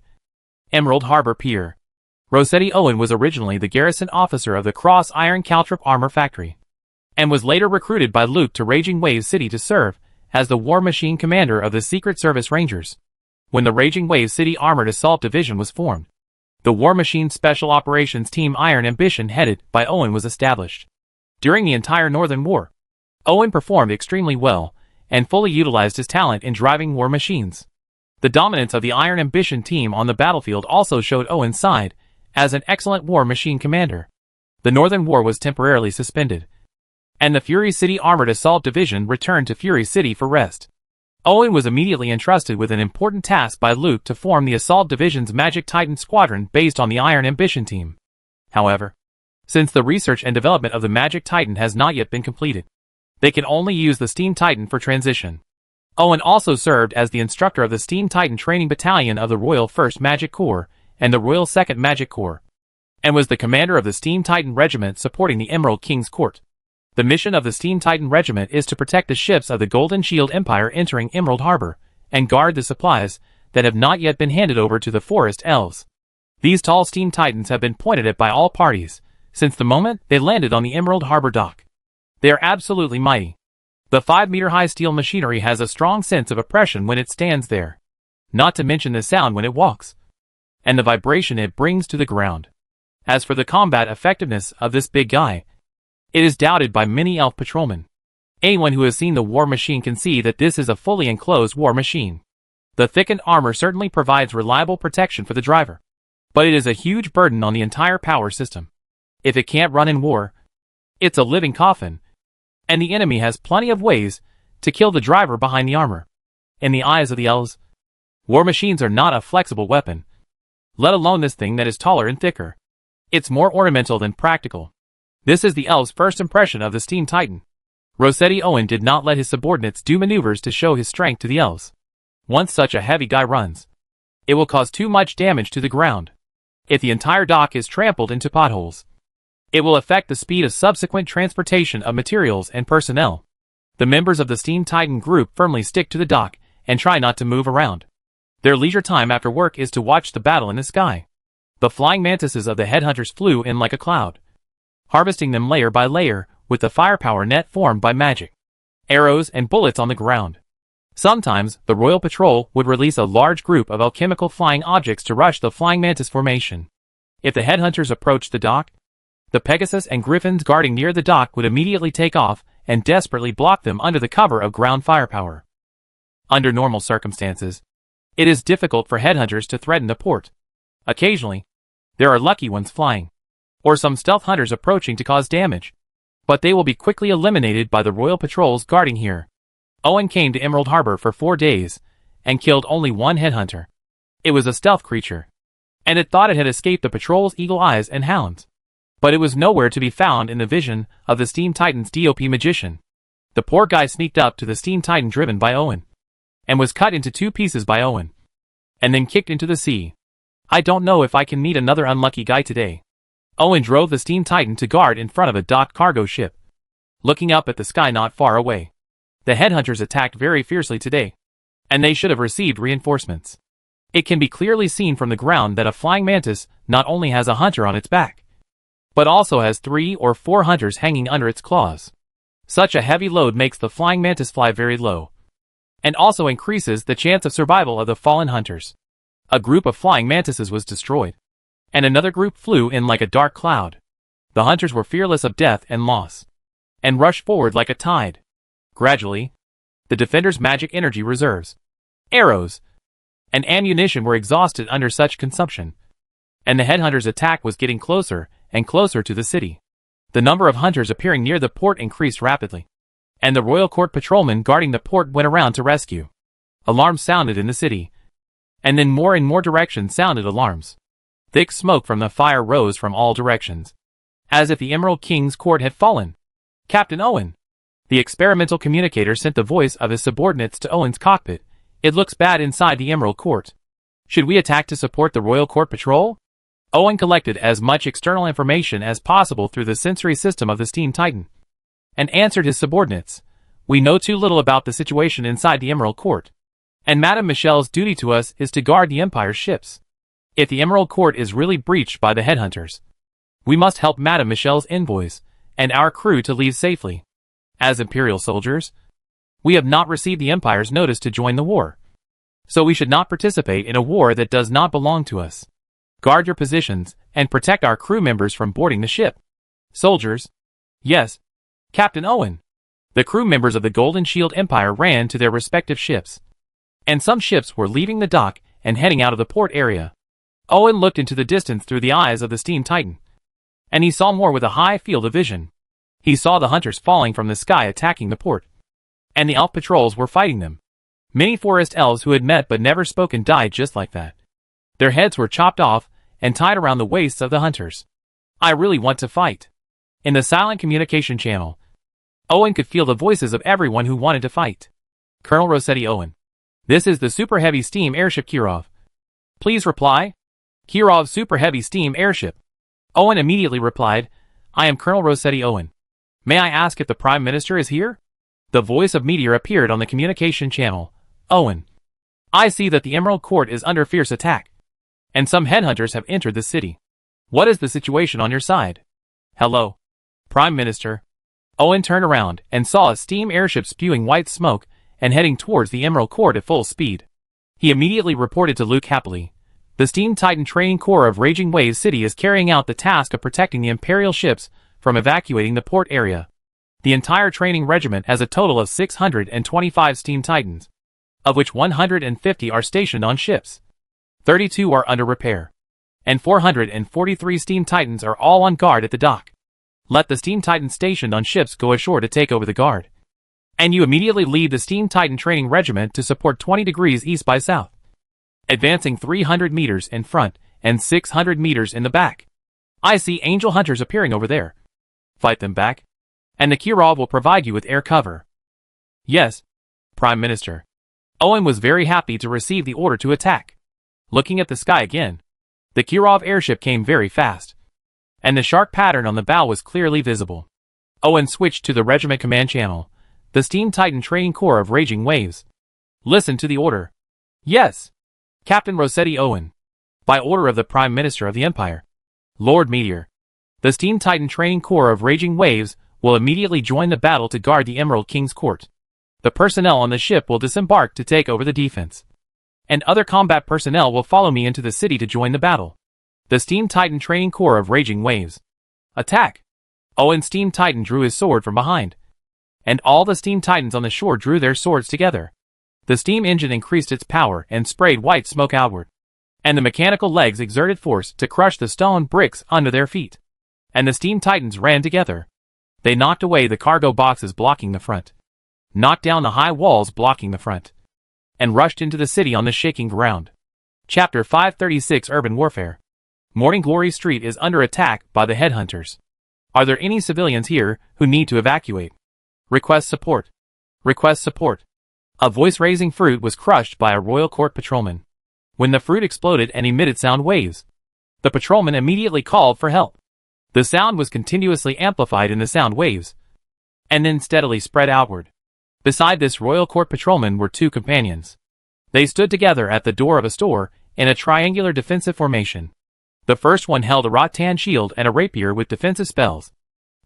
A: Emerald Harbor Pier. Rossetti Owen was originally the garrison officer of the Cross Iron Caltrip Armor Factory, and was later recruited by Luke to Raging Waves City to serve as the War Machine Commander of the Secret Service Rangers. When the Raging Waves City Armored Assault Division was formed, the War Machine Special Operations Team Iron Ambition headed by Owen was established. During the entire Northern War, Owen performed extremely well and fully utilized his talent in driving war machines. The dominance of the Iron Ambition team on the battlefield also showed Owen's side as an excellent war machine commander. The Northern War was temporarily suspended, and the Fury City Armored Assault Division returned to Fury City for rest. Owen was immediately entrusted with an important task by Luke to form the Assault Division's Magic Titan Squadron based on the Iron Ambition team. However, since the research and development of the Magic Titan has not yet been completed, they can only use the Steam Titan for transition. Owen also served as the instructor of the Steam Titan Training Battalion of the Royal 1st Magic Corps and the Royal 2nd Magic Corps, and was the commander of the Steam Titan Regiment supporting the Emerald King's Court. The mission of the Steam Titan Regiment is to protect the ships of the Golden Shield Empire entering Emerald Harbor, and guard the supplies that have not yet been handed over to the Forest Elves. These tall Steam Titans have been pointed at by all parties, since the moment they landed on the Emerald Harbor dock. They are absolutely mighty. The 5-meter-high steel machinery has a strong sense of oppression when it stands there, not to mention the sound when it walks, and the vibration it brings to the ground. As for the combat effectiveness of this big guy, it is doubted by many elf patrolmen. Anyone who has seen the war machine can see that this is a fully enclosed war machine. The thickened armor certainly provides reliable protection for the driver, but it is a huge burden on the entire power system. If it can't run in war, it's a living coffin, and the enemy has plenty of ways to kill the driver behind the armor. In the eyes of the elves, war machines are not a flexible weapon, let alone this thing that is taller and thicker. It's more ornamental than practical. This is the elves' first impression of the Steam Titan. Rossetti Owen did not let his subordinates do maneuvers to show his strength to the elves. Once such a heavy guy runs, it will cause too much damage to the ground. If the entire dock is trampled into potholes, it will affect the speed of subsequent transportation of materials and personnel. The members of the Steam Titan group firmly stick to the dock and try not to move around. Their leisure time after work is to watch the battle in the sky. The flying mantises of the headhunters flew in like a cloud, harvesting them layer by layer with the firepower net formed by magic, arrows and bullets on the ground. Sometimes, the Royal Patrol would release a large group of alchemical flying objects to rush the flying mantis formation. If the headhunters approached the dock, the Pegasus and Griffins guarding near the dock would immediately take off and desperately block them under the cover of ground firepower. Under normal circumstances, it is difficult for headhunters to threaten the port. Occasionally, there are lucky ones flying, or some stealth hunters approaching to cause damage, but they will be quickly eliminated by the Royal Patrols guarding here. Owen came to Emerald Harbor for 4 days, and killed only one headhunter. It was a stealth creature, and it thought it had escaped the patrol's eagle eyes and hounds. But it was nowhere to be found in the vision of the Steam Titan's DOP magician. The poor guy sneaked up to the Steam Titan driven by Owen, and was cut into 2 pieces by Owen, and then kicked into the sea. I don't know if I can meet another unlucky guy today. Owen drove the Steam Titan to guard in front of a docked cargo ship, looking up at the sky not far away. The headhunters attacked very fiercely today, and they should have received reinforcements. It can be clearly seen from the ground that a flying mantis not only has a hunter on its back, but also has 3 or 4 hunters hanging under its claws. Such a heavy load makes the flying mantis fly very low, and also increases the chance of survival of the fallen hunters. A group of flying mantises was destroyed, and another group flew in like a dark cloud. The hunters were fearless of death and loss, and rushed forward like a tide. Gradually, the defenders' magic energy reserves, arrows, and ammunition were exhausted under such consumption, and the headhunters' attack was getting closer and closer to the city. The number of hunters appearing near the port increased rapidly, and the Royal Court patrolmen guarding the port went around to rescue. Alarms sounded in the city, and then more and more directions sounded alarms. Thick smoke from the fire rose from all directions, as if the Emerald King's court had fallen. Captain Owen! The experimental communicator sent the voice of his subordinates to Owen's cockpit. It looks bad inside the Emerald Court. Should we attack to support the Royal Court Patrol? Owen collected as much external information as possible through the sensory system of the Steam Titan, and answered his subordinates. We know too little about the situation inside the Emerald Court, and Madame Michelle's duty to us is to guard the Empire's ships. If the Emerald Court is really breached by the headhunters, we must help Madame Michelle's envoys and our crew to leave safely. As Imperial soldiers, we have not received the Empire's notice to join the war, so we should not participate in a war that does not belong to us. Guard your positions and protect our crew members from boarding the ship. Soldiers. Yes, Captain Owen! The crew members of the Golden Shield Empire ran to their respective ships. And some ships were leaving the dock and heading out of the port area. Owen looked into the distance through the eyes of the Steam Titan. And he saw more with a high field of vision. He saw the hunters falling from the sky attacking the port. And the elf patrols were fighting them. Many forest elves who had met but never spoken died just like that. Their heads were chopped off and tied around the waists of the hunters. I really want to fight. In the silent communication channel, Owen could feel the voices of everyone who wanted to fight. Colonel Rossetti Owen. This is the Super Heavy Steam Airship Kirov. Please reply. Kirov Super Heavy Steam Airship. Owen immediately replied, I am Colonel Rossetti Owen. May I ask if the Prime Minister is here? The voice of Meteor appeared on the communication channel. Owen. I see that the Emerald Court is under fierce attack. And some headhunters have entered the city. What is the situation on your side? Hello. Prime Minister. Owen turned around and saw a steam airship spewing white smoke and heading towards the Emerald Court at full speed. He immediately reported to Luke happily. The Steam Titan Training Corps of Raging Waves City is carrying out the task of protecting the Imperial ships from evacuating the port area. The entire training regiment has a total of 625 Steam Titans, of which 150 are stationed on ships. 32 are under repair. And 443 Steam Titans are all on guard at the dock. Let the Steam Titans stationed on ships go ashore to take over the guard. And you immediately lead the Steam Titan Training Regiment to support 20 degrees east by south, advancing 300 meters in front and 600 meters in the back. I see angel hunters appearing over there. Fight them back. And the Kirov will provide you with air cover. Yes, Prime Minister. Owen was very happy to receive the order to attack. Looking at the sky again, the Kirov airship came very fast, and the shark pattern on the bow was clearly visible. Owen switched to the regiment command channel, the Steam Titan Training Corps of Raging Waves. Listen to the order. Yes, Captain Rossetti Owen. By order of the Prime Minister of the Empire, Lord Meteor, the Steam Titan Training Corps of Raging Waves will immediately join the battle to guard the Emerald King's Court. The personnel on the ship will disembark to take over the defense. And other combat personnel will follow me into the city to join the battle. The Steam Titan Training Corps of Raging Waves. Attack! Owen Steam Titan drew his sword from behind. And all the Steam Titans on the shore drew their swords together. The steam engine increased its power and sprayed white smoke outward. And the mechanical legs exerted force to crush the stone bricks under their feet. And the Steam Titans ran together. They knocked away the cargo boxes blocking the front, knocked down the high walls blocking the front, and rushed into the city on the shaking ground. Chapter 536 Urban Warfare. Morning Glory Street is under attack by the headhunters. Are there any civilians here who need to evacuate? Request support. Request support. A voice-raising fruit was crushed by a royal court patrolman. When the fruit exploded and emitted sound waves, the patrolman immediately called for help. The sound was continuously amplified in the sound waves, and then steadily spread outward. Beside this royal court patrolman were two companions. They stood together at the door of a store in a triangular defensive formation. The first one held a rattan shield and a rapier with defensive spells,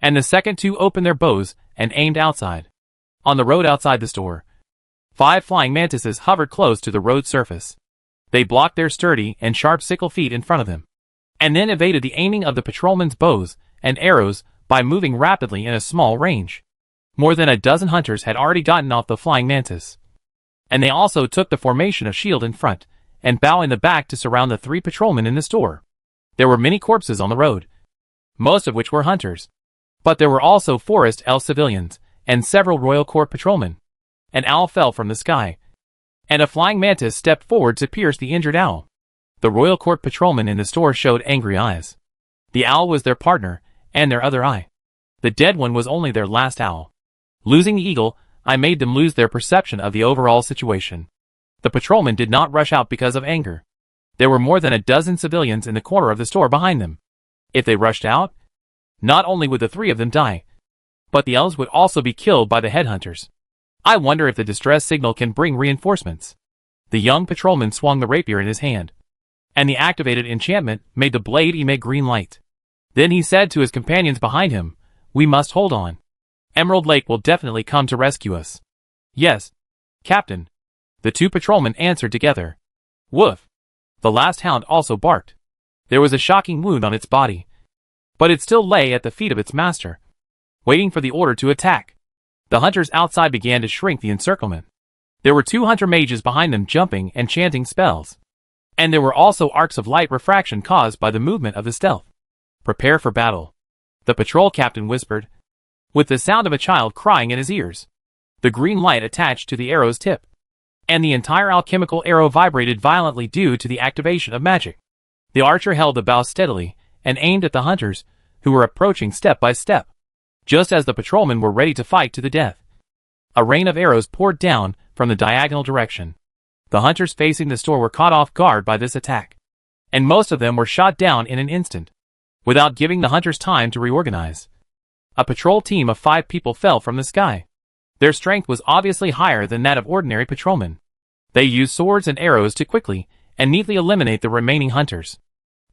A: and the second two opened their bows and aimed outside. On the road outside the store, 5 flying mantises hovered close to the road surface. They blocked their sturdy and sharp sickle feet in front of them, and then evaded the aiming of the patrolman's bows and arrows by moving rapidly in a small range. More than a dozen hunters had already gotten off the flying mantis, and they also took the formation of shield in front and bow in the back to surround the 3 patrolmen in the store. There were many corpses on the road, most of which were hunters, but there were also forest elf civilians and several royal court patrolmen. An owl fell from the sky, and a flying mantis stepped forward to pierce the injured owl. The royal court patrolman in the store showed angry eyes. The owl was their partner and their other eye. The dead one was only their last owl. Losing the eagle, I made them lose their perception of the overall situation. The patrolman did not rush out because of anger. There were more than a dozen civilians in the corner of the store behind them. If they rushed out, not only would the 3 of them die, but the elves would also be killed by the headhunters. I wonder if the distress signal can bring reinforcements. The young patrolman swung the rapier in his hand, and the activated enchantment made the blade emit green light. Then he said to his companions behind him, "We must hold on. Emerald Lake will definitely come to rescue us." "Yes, Captain," the 2 patrolmen answered together. Woof! The last hound also barked. There was a shocking wound on its body, but it still lay at the feet of its master. waiting for the order to attack. The hunters outside began to shrink the encirclement. There were 2 hunter mages behind them jumping and chanting spells. And there were also arcs of light refraction caused by the movement of the stealth. "Prepare for battle," the patrol captain whispered, with the sound of a child crying in his ears. The green light attached to the arrow's tip, and the entire alchemical arrow vibrated violently due to the activation of magic. The archer held the bow steadily and aimed at the hunters, who were approaching step by step. Just as the patrolmen were ready to fight to the death, a rain of arrows poured down from the diagonal direction. The hunters facing the store were caught off guard by this attack, and most of them were shot down in an instant, without giving the hunters time to reorganize. A patrol team of 5 people fell from the sky. Their strength was obviously higher than that of ordinary patrolmen. They used swords and arrows to quickly and neatly eliminate the remaining hunters.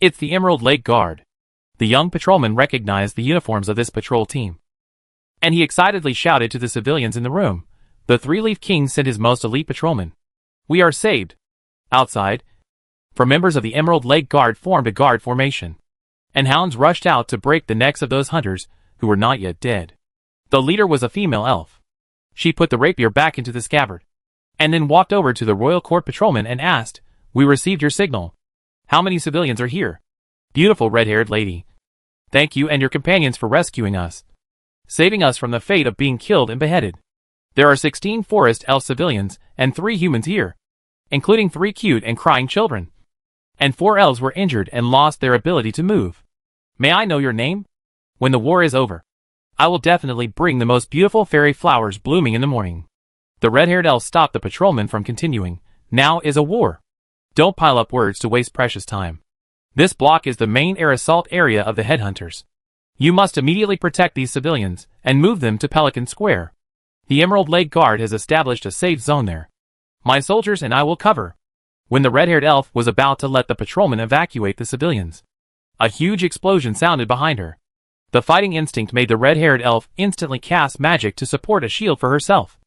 A: "It's the Emerald Lake Guard." The young patrolman recognized the uniforms of this patrol team, and he excitedly shouted to the civilians in the room. The Three-Leaf King sent his most elite patrolmen. "We are saved." Outside, for members of the Emerald Lake Guard formed a guard formation, and hounds rushed out to break the necks of those hunters who were not yet dead. The leader was a female elf. She put the rapier back into the scabbard, and then walked over to the royal court patrolman and asked, "We received your signal. How many civilians are here?" "Beautiful red-haired lady. Thank you and your companions for rescuing us, saving us from the fate of being killed and beheaded. There are 16 forest elf civilians and 3 humans here, including 3 cute and crying children. And 4 elves were injured and lost their ability to move. May I know your name? When the war is over, I will definitely bring the most beautiful fairy flowers blooming in the morning." The red-haired elf stopped the patrolman from continuing. "Now is a war. Don't pile up words to waste precious time. This block is the main air assault area of the headhunters. You must immediately protect these civilians and move them to Pelican Square. The Emerald Lake Guard has established a safe zone there. My soldiers and I will cover." When the red-haired elf was about to let the patrolman evacuate the civilians, a huge explosion sounded behind her. The fighting instinct made the red-haired elf instantly cast magic to support a shield for herself,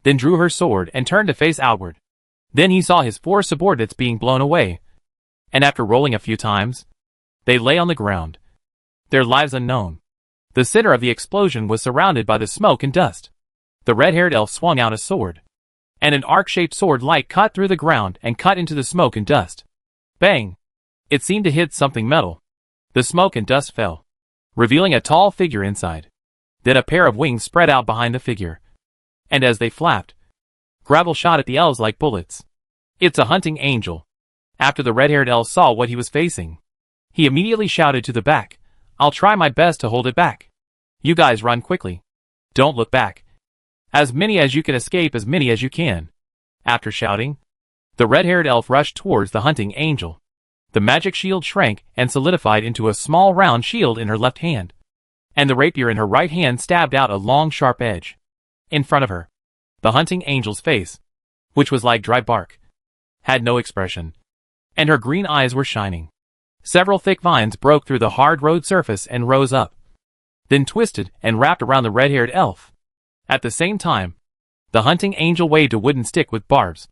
A: then drew her sword and turned to face outward. Then he saw his 4 subordinates being blown away, and after rolling a few times, they lay on the ground, their lives unknown. The center of the explosion was surrounded by the smoke and dust. The red-haired elf swung out a sword, and an arc-shaped sword light cut through the ground and cut into the smoke and dust. Bang! It seemed to hit something metal. The smoke and dust fell, revealing a tall figure inside. Then a pair of wings spread out behind the figure, and as they flapped, gravel shot at the elves like bullets. "It's a hunting angel." After the red-haired elf saw what he was facing, he immediately shouted to the back, "I'll try my best to hold it back. You guys run quickly. Don't look back. As many as you can escape, as many as you can." After shouting, the red-haired elf rushed towards the hunting angel. The magic shield shrank and solidified into a small round shield in her left hand, and the rapier in her right hand stabbed out a long sharp edge. In front of her, the hunting angel's face, which was like dry bark, had no expression, and her green eyes were shining. Several thick vines broke through the hard road surface and rose up, then twisted and wrapped around the red-haired elf. At the same time, the hunting angel waved a wooden stick with barbs,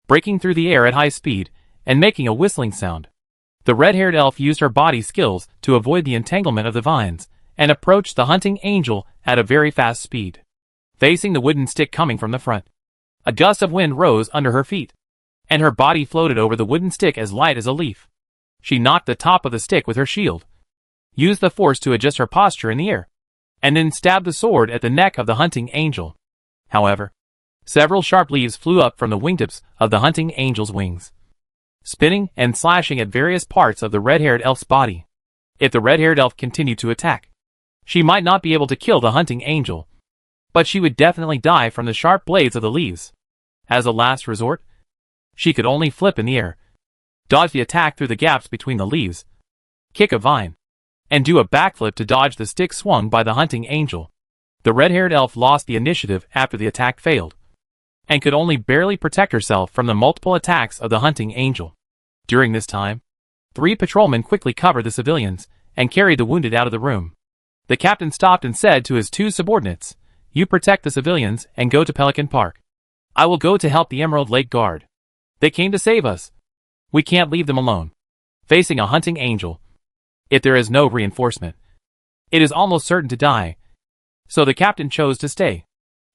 A: breaking through the air at high speed and making a whistling sound. The red-haired elf used her body skills to avoid the entanglement of the vines and approached the hunting angel at a very fast speed, facing the wooden stick coming from the front. A gust of wind rose under her feet, and her body floated over the wooden stick as light as a leaf. She knocked the top of the stick with her shield, used the force to adjust her posture in the air, and then stabbed the sword at the neck of the hunting angel. However, several sharp leaves flew up from the wingtips of the hunting angel's wings, spinning and slashing at various parts of the red-haired elf's body. If the red-haired elf continued to attack, she might not be able to kill the hunting angel, but she would definitely die from the sharp blades of the leaves. As a last resort, she could only flip in the air, dodge the attack through the gaps between the leaves, kick a vine, and do a backflip to dodge the stick swung by the hunting angel. The red-haired elf lost the initiative after the attack failed, and could only barely protect herself from the multiple attacks of the hunting angel. During this time, 3 patrolmen quickly covered the civilians and carried the wounded out of the room. The captain stopped and said to his 2 subordinates, "You protect the civilians and go to Pelican Park. I will go to help the Emerald Lake Guard. They came to save us. We can't leave them alone, facing a hunting angel. If there is no reinforcement, it is almost certain to die." So the captain chose to stay.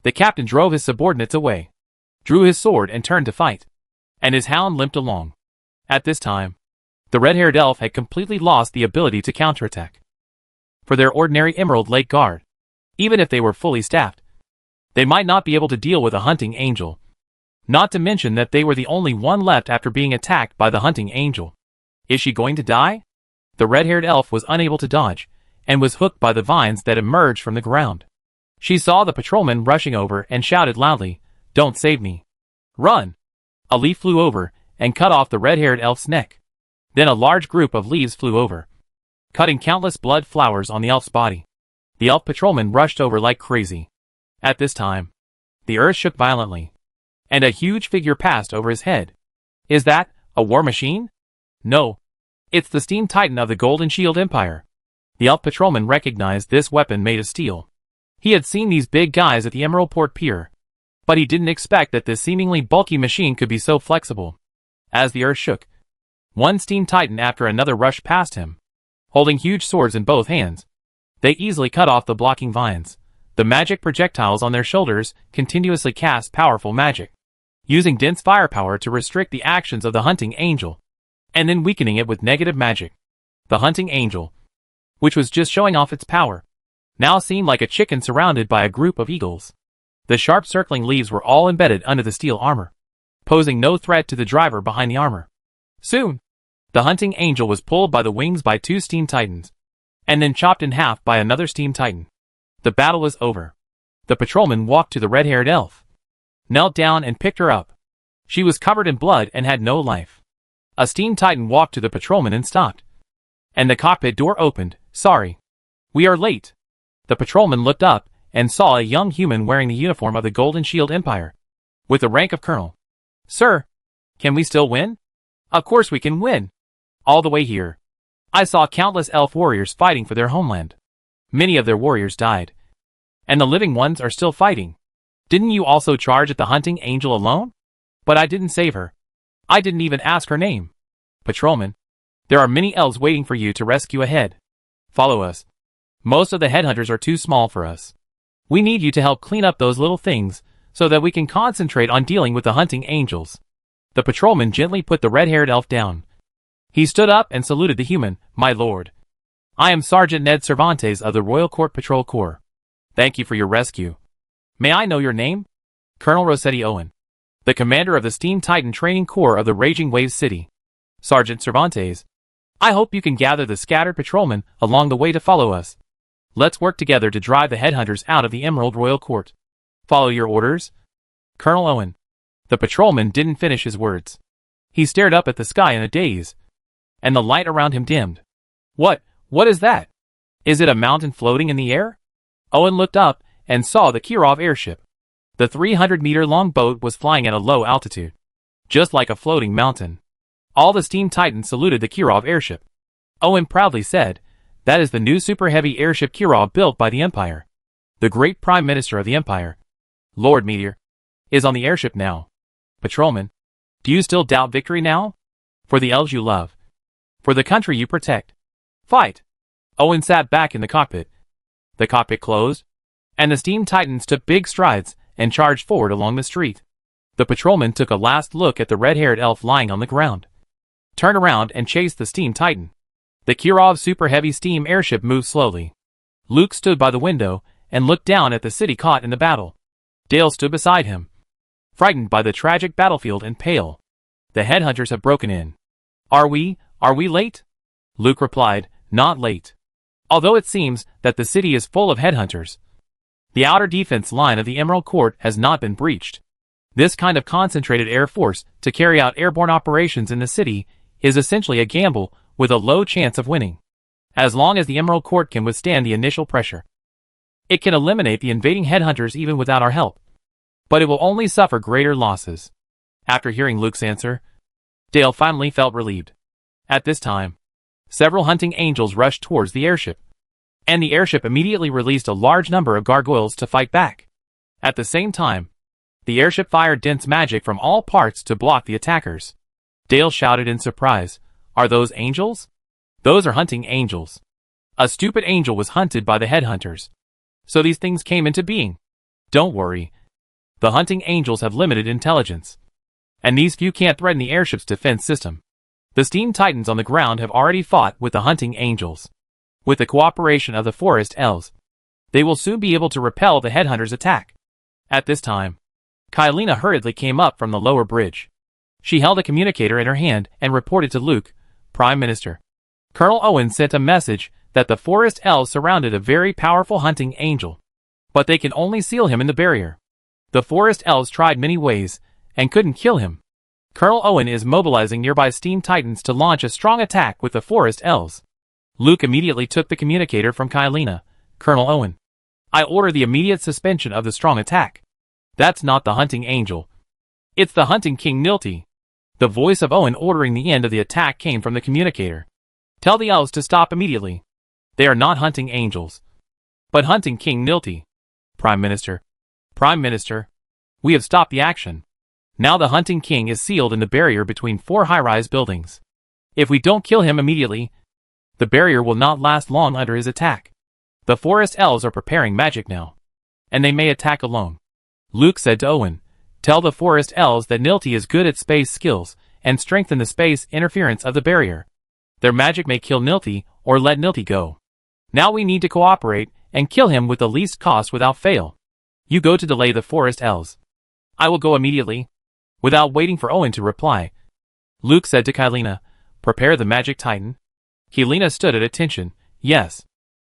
A: The captain drove his subordinates away, drew his sword and turned to fight. And his hound limped along. At this time, the red-haired elf had completely lost the ability to counterattack. For their ordinary Emerald Lake Guard, even if they were fully staffed, they might not be able to deal with a hunting angel. Not to mention that they were the only one left after being attacked by the hunting angel. Is she going to die? The red-haired elf was unable to dodge, and was hooked by the vines that emerged from the ground. She saw the patrolman rushing over and shouted loudly, "Don't save me. Run!" A leaf flew over and cut off the red-haired elf's neck. Then a large group of leaves flew over, cutting countless blood flowers on the elf's body. The elf patrolman rushed over like crazy. At this time, the earth shook violently, and a huge figure passed over his head. Is that a war machine? No. It's the steam titan of the Golden Shield Empire. The elf patrolman recognized this weapon made of steel. He had seen these big guys at the Emerald Port Pier, but he didn't expect that this seemingly bulky machine could be so flexible. As the earth shook, one steam titan after another rushed past him, holding huge swords in both hands. They easily cut off the blocking vines. The magic projectiles on their shoulders continuously cast powerful magic, using dense firepower to restrict the actions of the hunting angel, and then weakening it with negative magic. The hunting angel, which was just showing off its power, now seemed like a chicken surrounded by a group of eagles. The sharp circling leaves were all embedded under the steel armor, posing no threat to the driver behind the armor. Soon, the hunting angel was pulled by the wings by two steam titans, and then chopped in half by another steam titan. The battle was over. The patrolman walked to the red-haired elf, knelt down and picked her up. She was covered in blood and had no life. A steam titan walked to the patrolman and stopped, and the cockpit door opened. "Sorry. We are late." The patrolman looked up and saw a young human wearing the uniform of the Golden Shield Empire, with the rank of colonel. "Sir, can we still win?" "Of course we can win. All the way here, I saw countless elf warriors fighting for their homeland. Many of their warriors died, and the living ones are still fighting. Didn't you also charge at the hunting angel alone? But I didn't save her. I didn't even ask her name." "Patrolman, there are many elves waiting for you to rescue ahead. Follow us. Most of the headhunters are too small for us. We need you to help clean up those little things so that we can concentrate on dealing with the hunting angels." The patrolman gently put the red-haired elf down. He stood up and saluted the human. "My lord, I am Sergeant Ned Cervantes of the Royal Court Patrol Corps. Thank you for your rescue. May I know your name?" "Colonel Rossetti Owen, the commander of the Steam Titan Training Corps of the Raging Waves City." "Sergeant Cervantes, I hope you can gather the scattered patrolmen along the way to follow us. Let's work together to drive the headhunters out of the Emerald Royal Court." "Follow your orders, Colonel Owen." The patrolman didn't finish his words. He stared up at the sky in a daze, and the light around him dimmed. What is that? Is it a mountain floating in the air?" Owen looked up and saw the Kirov airship. The 300-meter-long boat was flying at a low altitude, just like a floating mountain. All the steam titans saluted the Kirov airship. Owen proudly said, "That is the new super-heavy airship Kirov built by the Empire. The great Prime Minister of the Empire, Lord Meteor, is on the airship now. Patrolman, do you still doubt victory now? For the elves you love, for the country you protect, fight." Owen sat back in the cockpit. The cockpit closed, and the steam titans took big strides and charged forward along the street. The patrolman took a last look at the red-haired elf lying on the ground, turned around and chased the steam titan. The Kirov super-heavy steam airship moved slowly. Luke stood by the window and looked down at the city caught in the battle. Dale stood beside him, frightened by the tragic battlefield and pale. "The headhunters have broken in. Are we late?" Luke replied, "Not late. Although it seems that the city is full of headhunters, the outer defense line of the Emerald Court has not been breached. This kind of concentrated air force to carry out airborne operations in the city is essentially a gamble with a low chance of winning. As long as the Emerald Court can withstand the initial pressure, it can eliminate the invading headhunters even without our help. But it will only suffer greater losses." After hearing Luke's answer, Dale finally felt relieved. At this time, several hunting angels rushed towards the airship, and the airship immediately released a large number of gargoyles to fight back. At the same time, the airship fired dense magic from all parts to block the attackers. Dale shouted in surprise, "Are those angels?" "Those are hunting angels. A stupid angel was hunted by the headhunters. So these things came into being. Don't worry. The hunting angels have limited intelligence. And these few can't threaten the airship's defense system. The steam titans on the ground have already fought with the hunting angels. With the cooperation of the forest elves, they will soon be able to repel the headhunters' attack. At this time, Kylina hurriedly came up from the lower bridge. She held a communicator in her hand and reported to Luke, Prime Minister. Colonel Owen sent a message that the forest elves surrounded a very powerful hunting angel, but they can only seal him in the barrier. The forest elves tried many ways and couldn't kill him. Colonel Owen is mobilizing nearby steam titans to launch a strong attack with the forest elves. Luke immediately took the communicator from Kylina. Colonel Owen, I order the immediate suspension of the strong attack. That's not the hunting angel. It's the hunting king Nilti. The voice of Owen ordering the end of the attack came from the communicator. Tell the elves to stop immediately. They are not hunting angels, but hunting King Nilti. Prime Minister. Prime Minister. We have stopped the action. Now the hunting king is sealed in the barrier between 4 high-rise buildings. If we don't kill him immediately, the barrier will not last long under his attack. The forest elves are preparing magic now, and they may attack alone. Luke said to Owen, tell the forest elves that Nilti is good at space skills and strengthen the space interference of the barrier. Their magic may kill Nilti or let Nilti go. Now we need to cooperate and kill him with the least cost without fail. You go to delay the forest elves. I will go immediately. Without waiting for Owen to reply, Luke said to Kylina, prepare the magic titan. Kylina stood at attention. Yes.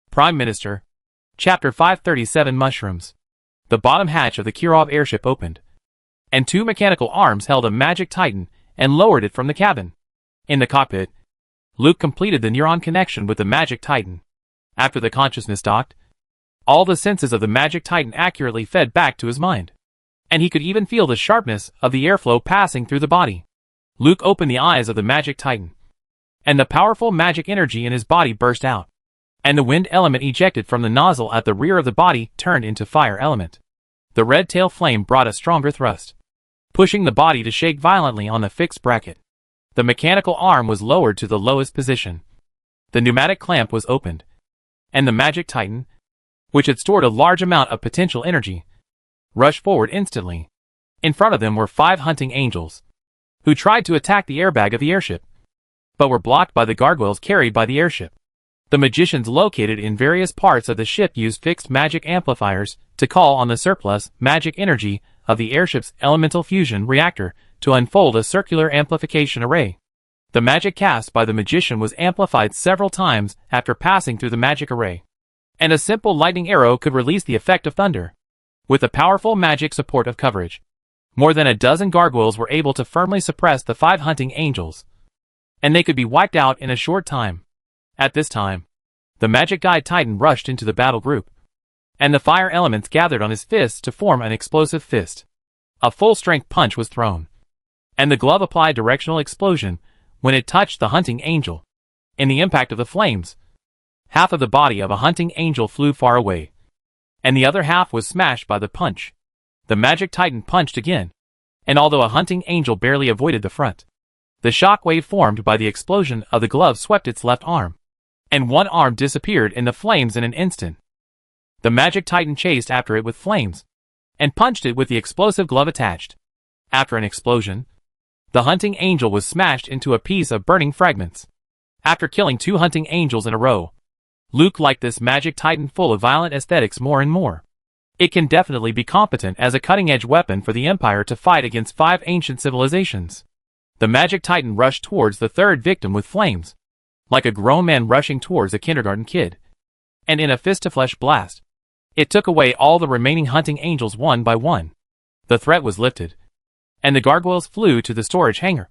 A: Prime Minister. Chapter 537 Mushrooms. The bottom hatch of the Kirov airship opened, and 2 mechanical arms held a magic titan and lowered it from the cabin. In the cockpit, Luke completed the neuron connection with the magic titan. After the consciousness docked, all the senses of the magic titan accurately fed back to his mind, and he could even feel the sharpness of the airflow passing through the body. Luke opened the eyes of the magic titan, and the powerful magic energy in his body burst out, and the wind element ejected from the nozzle at the rear of the body turned into fire element. The red tail flame brought a stronger thrust, pushing the body to shake violently on the fixed bracket. The mechanical arm was lowered to the lowest position. The pneumatic clamp was opened, and the magic titan, which had stored a large amount of potential energy, rushed forward instantly. In front of them were 5 hunting angels, who tried to attack the airbag of the airship, but were blocked by the gargoyles carried by the airship. The magicians located in various parts of the ship used fixed magic amplifiers to call on the surplus magic energy of the airship's elemental fusion reactor to unfold a circular amplification array. The magic cast by the magician was amplified several times after passing through the magic array, and a simple lightning arrow could release the effect of thunder. With the powerful magic support of coverage, more than a dozen gargoyles were able to firmly suppress the 5 hunting angels, and they could be wiped out in a short time. At this time, the magic guide titan rushed into the battle group, and the fire elements gathered on his fists to form an explosive fist. A full-strength punch was thrown, and the glove applied directional explosion when it touched the hunting angel. In the impact of the flames, half of the body of a hunting angel flew far away, and the other half was smashed by the punch. The magic titan punched again, and although a hunting angel barely avoided the front, the shock wave formed by the explosion of the glove swept its left arm, and one arm disappeared in the flames in an instant. The magic titan chased after it with flames, and punched it with the explosive glove attached. After an explosion, the hunting angel was smashed into a piece of burning fragments. After killing 2 hunting angels in a row, Luke liked this magic titan full of violent aesthetics more and more. It can definitely be competent as a cutting-edge weapon for the Empire to fight against 5 ancient civilizations. The magic titan rushed towards the 3rd victim with flames, like a grown man rushing towards a kindergarten kid. And in a fist-to-flesh blast, it took away all the remaining hunting angels one by one. The threat was lifted, and the gargoyles flew to the storage hangar,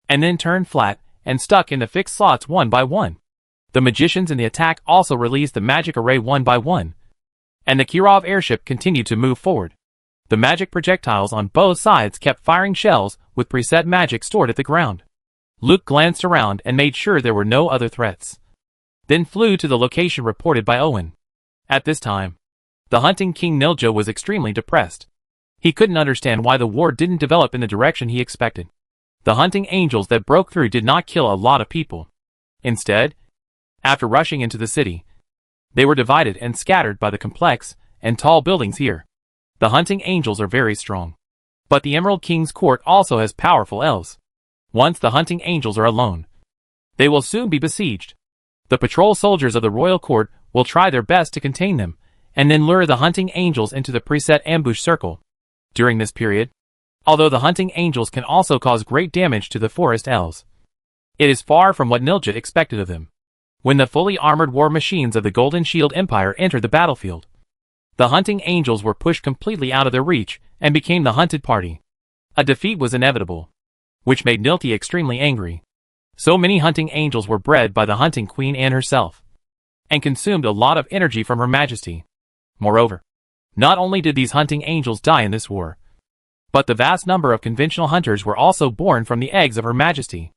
A: and then turned flat and stuck in the fixed slots one by one. The magicians in the attack also released the magic array one by one, and the Kirov airship continued to move forward. The magic projectiles on both sides kept firing shells with preset magic stored at the ground. Luke glanced around and made sure there were no other threats, then flew to the location reported by Owen. At this time, the hunting king Nilja was extremely depressed. He couldn't understand why the war didn't develop in the direction he expected. The hunting angels that broke through did not kill a lot of people. Instead, after rushing into the city, they were divided and scattered by the complex and tall buildings here. The hunting angels are very strong. But the Emerald King's court also has powerful elves. Once the hunting angels are alone, they will soon be besieged. The patrol soldiers of the royal court will try their best to contain them, and then lure the hunting angels into the preset ambush circle. During this period, although the hunting angels can also cause great damage to the forest elves, it is far from what Nilja expected of them. When the fully armored war machines of the Golden Shield Empire entered the battlefield, the hunting angels were pushed completely out of their reach and became the hunted party. A defeat was inevitable, which made Nilti extremely angry. So many hunting angels were bred by the hunting queen Anne herself, and consumed a lot of energy from her majesty. Moreover, not only did these hunting angels die in this war, but the vast number of conventional hunters were also born from the eggs of her majesty.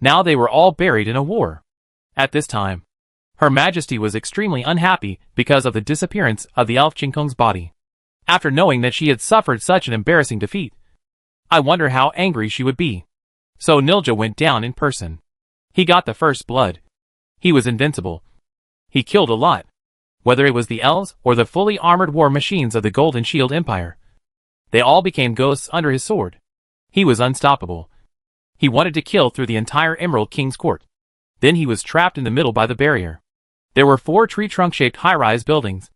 A: Now they were all buried in a war. At this time, her majesty was extremely unhappy because of the disappearance of the elf Chinkong's body. After knowing that she had suffered such an embarrassing defeat, I wonder how angry she would be. So Nilja went down in person. He got the first blood. He was invincible. He killed a lot. Whether it was the elves or the fully armored war machines of the Golden Shield Empire, they all became ghosts under his sword. He was unstoppable. He wanted to kill through the entire Emerald King's court. Then he was trapped in the middle by the barrier. There were 4 tree-trunk-shaped high-rise buildings,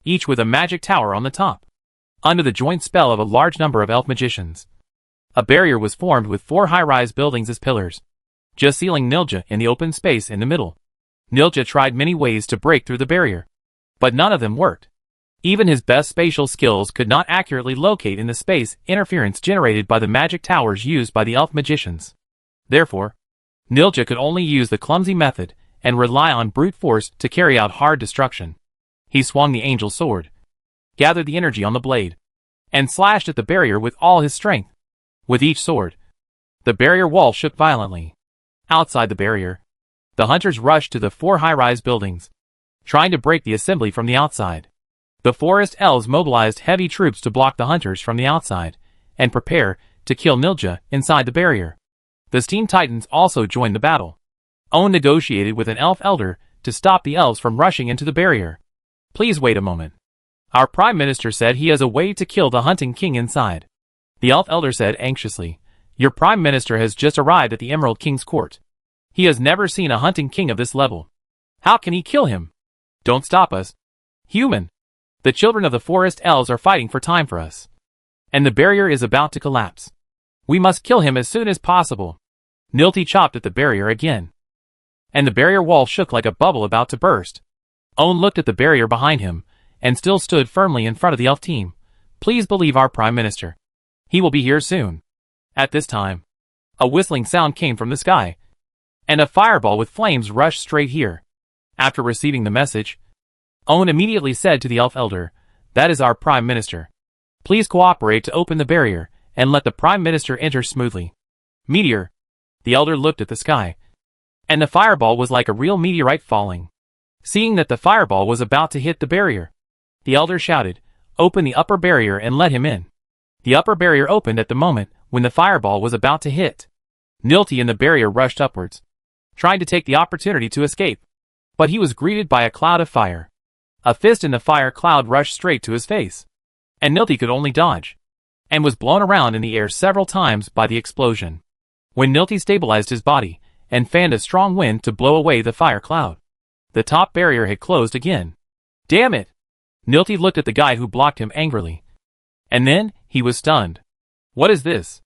A: each with a magic tower on the top, under the joint spell of a large number of elf magicians. A barrier was formed with 4 high-rise buildings as pillars, just sealing Nilja in the open space in the middle. Nilja tried many ways to break through the barrier, but none of them worked. Even his best spatial skills could not accurately locate in the space interference generated by the magic towers used by the elf magicians. Therefore, Nilja could only use the clumsy method and rely on brute force to carry out hard destruction. He swung the angel sword, gathered the energy on the blade, and slashed at the barrier with all his strength. With each sword, the barrier wall shook violently. Outside the barrier, the hunters rushed to the 4 high-rise buildings, trying to break the assembly from the outside. The forest elves mobilized heavy troops to block the hunters from the outside, and prepare to kill Nilja inside the barrier. The Steam Titans also joined the battle. Owen negotiated with an elf elder to stop the elves from rushing into the barrier. Please wait a moment. Our Prime Minister said he has a way to kill the hunting king inside. The elf elder said anxiously, Your Prime Minister has just arrived at the Emerald King's court. He has never seen a hunting king of this level. How can he kill him? Don't stop us. Human. The children of the forest elves are fighting for time for us. And the barrier is about to collapse. We must kill him as soon as possible. Nilti chopped at the barrier again, and the barrier wall shook like a bubble about to burst. Owen looked at the barrier behind him, and still stood firmly in front of the elf team. Please believe our Prime Minister. He will be here soon. At this time, a whistling sound came from the sky, and a fireball with flames rushed straight here. After receiving the message, Owen immediately said to the elf elder, That is our Prime Minister. Please cooperate to open the barrier, and let the Prime Minister enter smoothly. Meteor. The elder looked at the sky, and the fireball was like a real meteorite falling. Seeing that the fireball was about to hit the barrier, the elder shouted, Open the upper barrier and let him in. The upper barrier opened at the moment when the fireball was about to hit. Nilti in the barrier rushed upwards, trying to take the opportunity to escape, but he was greeted by a cloud of fire. A fist in the fire cloud rushed straight to his face, and Nilti could only dodge, and was blown around in the air several times by the explosion. When Nilti stabilized his body and fanned a strong wind to blow away the fire cloud, the top barrier had closed again. Damn it! Nilti looked at the guy who blocked him angrily, and then he was stunned. What is this?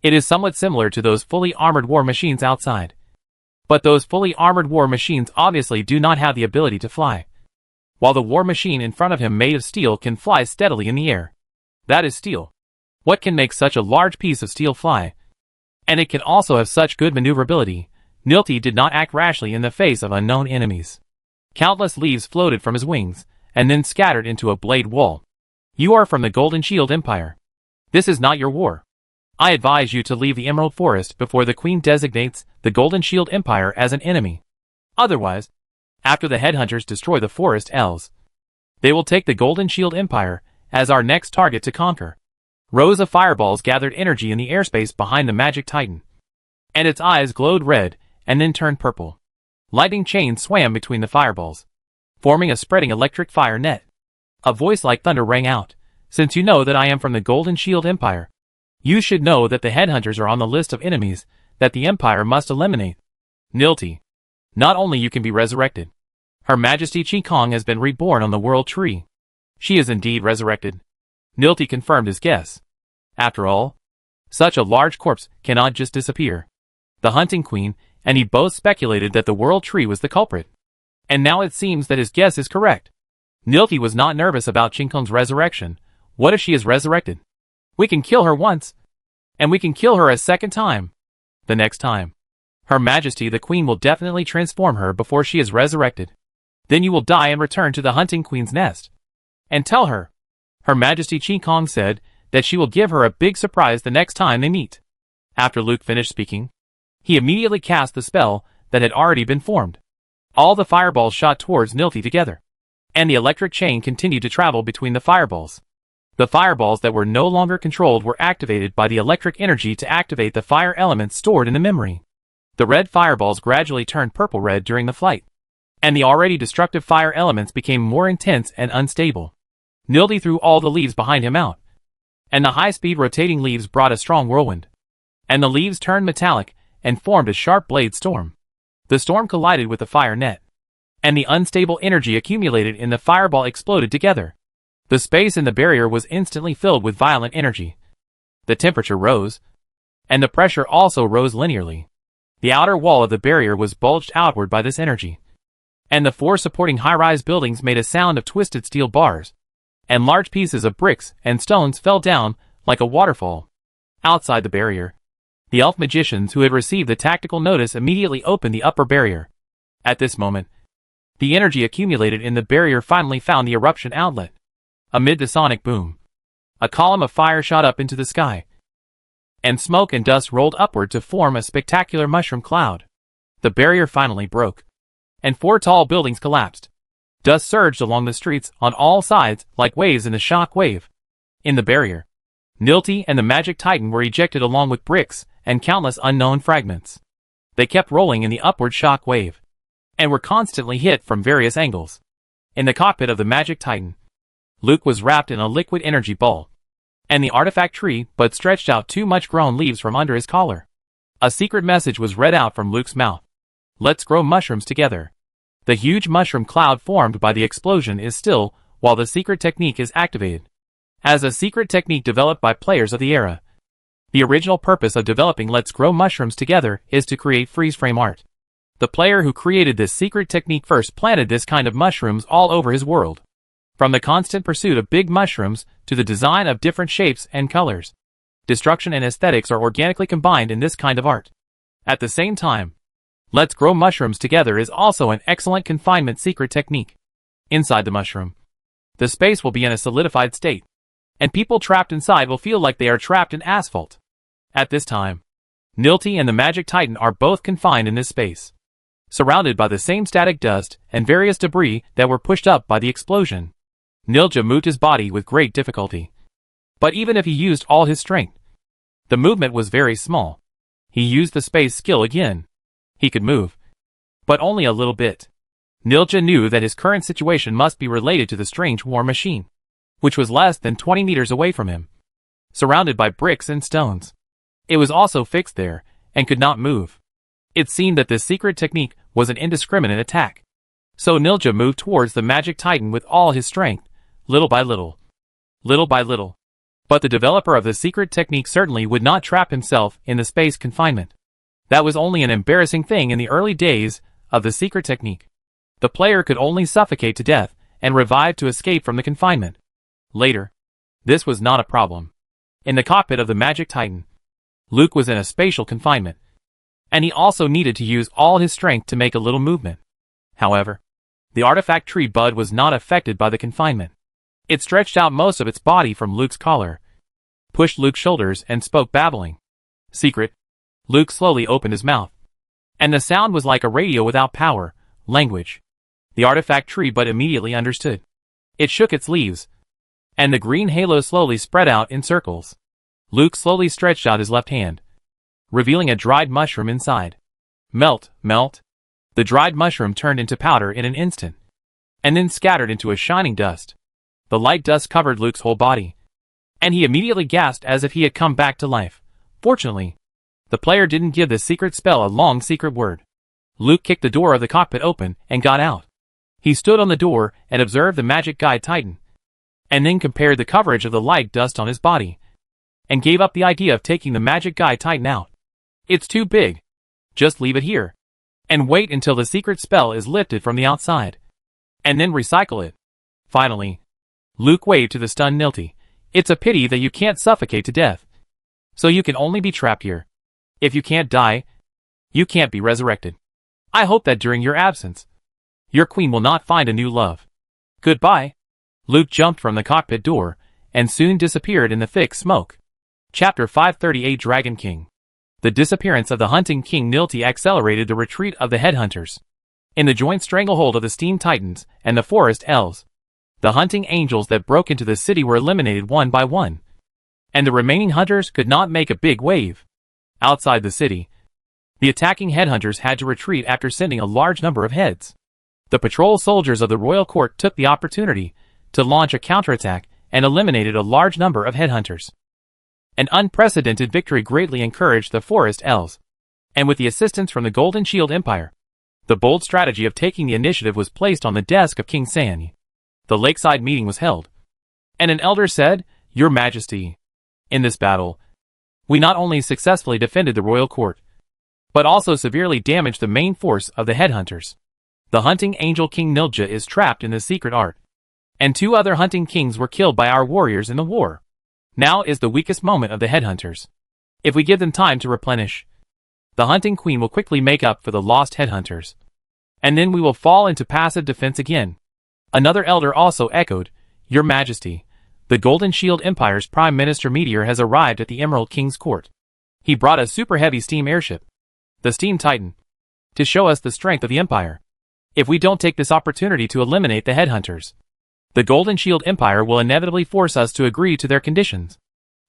A: It is somewhat similar to those fully armored war machines outside. But those fully armored war machines obviously do not have the ability to fly, while the war machine in front of him made of steel can fly steadily in the air. That is steel. What can make such a large piece of steel fly? And it can also have such good maneuverability. Nilti did not act rashly in the face of unknown enemies. Countless leaves floated from his wings, and then scattered into a blade wall. You are from the Golden Shield Empire. This is not your war. I advise you to leave the Emerald Forest before the Queen designates the Golden Shield Empire as an enemy. Otherwise, after the headhunters destroy the forest elves, they will take the Golden Shield Empire as our next target to conquer. Rows of fireballs gathered energy in the airspace behind the magic titan, and its eyes glowed red and then turned purple. Lightning chains swam between the fireballs, forming a spreading electric fire net. A voice like thunder rang out. Since you know that I am from the Golden Shield Empire, you should know that the headhunters are on the list of enemies that the Empire must eliminate. Nilti. Not only you can be resurrected. Her Majesty Qi Kong has been reborn on the World Tree. She is indeed resurrected. Nilti confirmed his guess. After all, such a large corpse cannot just disappear. The Hunting Queen and he both speculated that the World Tree was the culprit. And now it seems that his guess is correct. Nilti was not nervous about Qi Kong's resurrection. What if she is resurrected? We can kill her once, and we can kill her a second time. The next time, Her Majesty the Queen will definitely transform her before she is resurrected. Then you will die and return to the Hunting Queen's nest. And tell her. Her Majesty Qi Kong said that she will give her a big surprise the next time they meet. After Luke finished speaking, he immediately cast the spell that had already been formed. All the fireballs shot towards Nilti together, and the electric chain continued to travel between the fireballs. The fireballs that were no longer controlled were activated by the electric energy to activate the fire elements stored in the memory. The red fireballs gradually turned purple-red during the flight, and the already destructive fire elements became more intense and unstable. Nilti threw all the leaves behind him out, and the high-speed rotating leaves brought a strong whirlwind, and the leaves turned metallic and formed a sharp blade storm. The storm collided with the fire net, and the unstable energy accumulated in the fireball exploded together. The space in the barrier was instantly filled with violent energy. The temperature rose, and the pressure also rose linearly. The outer wall of the barrier was bulged outward by this energy, and the four supporting high-rise buildings made a sound of twisted steel bars, and large pieces of bricks and stones fell down like a waterfall. Outside the barrier, the elf magicians who had received the tactical notice immediately opened the upper barrier. At this moment, the energy accumulated in the barrier finally found the eruption outlet. Amid the sonic boom, a column of fire shot up into the sky, and smoke and dust rolled upward to form a spectacular mushroom cloud. The barrier finally broke, and four tall buildings collapsed. Dust surged along the streets on all sides like waves in the shock wave. In the barrier, Nilti and the Magic Titan were ejected along with bricks and countless unknown fragments. They kept rolling in the upward shock wave, and were constantly hit from various angles. In the cockpit of the Magic Titan, Luke was wrapped in a liquid energy ball, and the artifact tree but stretched out two much-grown leaves from under his collar. A secret message was read out from Luke's mouth. Let's grow mushrooms together. The huge mushroom cloud formed by the explosion is still, while the secret technique is activated. As a secret technique developed by players of the era. The original purpose of developing Let's Grow Mushrooms Together is to create freeze-frame art. The player who created this secret technique first planted this kind of mushrooms all over his world. From the constant pursuit of big mushrooms to the design of different shapes and colors, destruction and aesthetics are organically combined in this kind of art. At the same time, Let's Grow Mushrooms Together is also an excellent confinement secret technique. Inside the mushroom, the space will be in a solidified state, and people trapped inside will feel like they are trapped in asphalt. At this time, Nilti and the Magic Titan are both confined in this space, surrounded by the same static dust and various debris that were pushed up by the explosion. Nilja moved his body with great difficulty. But even if he used all his strength, the movement was very small. He used the space skill again. He could move, but only a little bit. Nilja knew that his current situation must be related to the strange war machine, which was less than 20 meters away from him, surrounded by bricks and stones. It was also fixed there, and could not move. It seemed that this secret technique was an indiscriminate attack. So Nilja moved towards the Magic Titan with all his strength, little by little. Little by little. But the developer of the secret technique certainly would not trap himself in the space confinement. That was only an embarrassing thing in the early days of the secret technique. The player could only suffocate to death and revive to escape from the confinement. Later, this was not a problem. In the cockpit of the Magic Titan, Luke was in a spatial confinement, and he also needed to use all his strength to make a little movement. However, the artifact tree bud was not affected by the confinement. It stretched out most of its body from Luke's collar, pushed Luke's shoulders and spoke babbling. Secret. Luke slowly opened his mouth, and the sound was like a radio without power, language. The artifact tree bud immediately understood. It shook its leaves, and the green halo slowly spread out in circles. Luke slowly stretched out his left hand, revealing a dried mushroom inside. Melt, melt. The dried mushroom turned into powder in an instant, and then scattered into a shining dust. The light dust covered Luke's whole body, and he immediately gasped as if he had come back to life. Fortunately, the player didn't give the secret spell a long secret word. Luke kicked the door of the cockpit open and got out. He stood on the door and observed the magic guide tighten, and then compared the coverage of the light dust on his body, and gave up the idea of taking the magic guide tighten out. It's too big. Just leave it here, and wait until the secret spell is lifted from the outside, and then recycle it. Finally, Luke waved to the stunned Nilty. It's a pity that you can't suffocate to death, so you can only be trapped here. If you can't die, you can't be resurrected. I hope that during your absence, your queen will not find a new love. Goodbye. Luke jumped from the cockpit door, and soon disappeared in the thick smoke. Chapter 538 Dragon King. The disappearance of the hunting king Nilty accelerated the retreat of the headhunters. In the joint stranglehold of the steam titans and the forest elves, the hunting angels that broke into the city were eliminated one by one, and the remaining hunters could not make a big wave. Outside the city, the attacking headhunters had to retreat after sending a large number of heads. The patrol soldiers of the royal court took the opportunity to launch a counterattack and eliminated a large number of headhunters. An unprecedented victory greatly encouraged the forest elves, and with the assistance from the Golden Shield Empire, the bold strategy of taking the initiative was placed on the desk of King San. The lakeside meeting was held, and an elder said, "Your Majesty, in this battle, we not only successfully defended the royal court, but also severely damaged the main force of the headhunters. The hunting angel King Nilja is trapped in the secret art, and 2 other hunting kings were killed by our warriors in the war. Now is the weakest moment of the headhunters. If we give them time to replenish, the hunting queen will quickly make up for the lost headhunters, and then we will fall into passive defense again." Another elder also echoed, "Your Majesty, the Golden Shield Empire's Prime Minister Meteor has arrived at the Emerald King's court. He brought a super heavy steam airship, the Steam Titan, to show us the strength of the Empire. If we don't take this opportunity to eliminate the headhunters, the Golden Shield Empire will inevitably force us to agree to their conditions,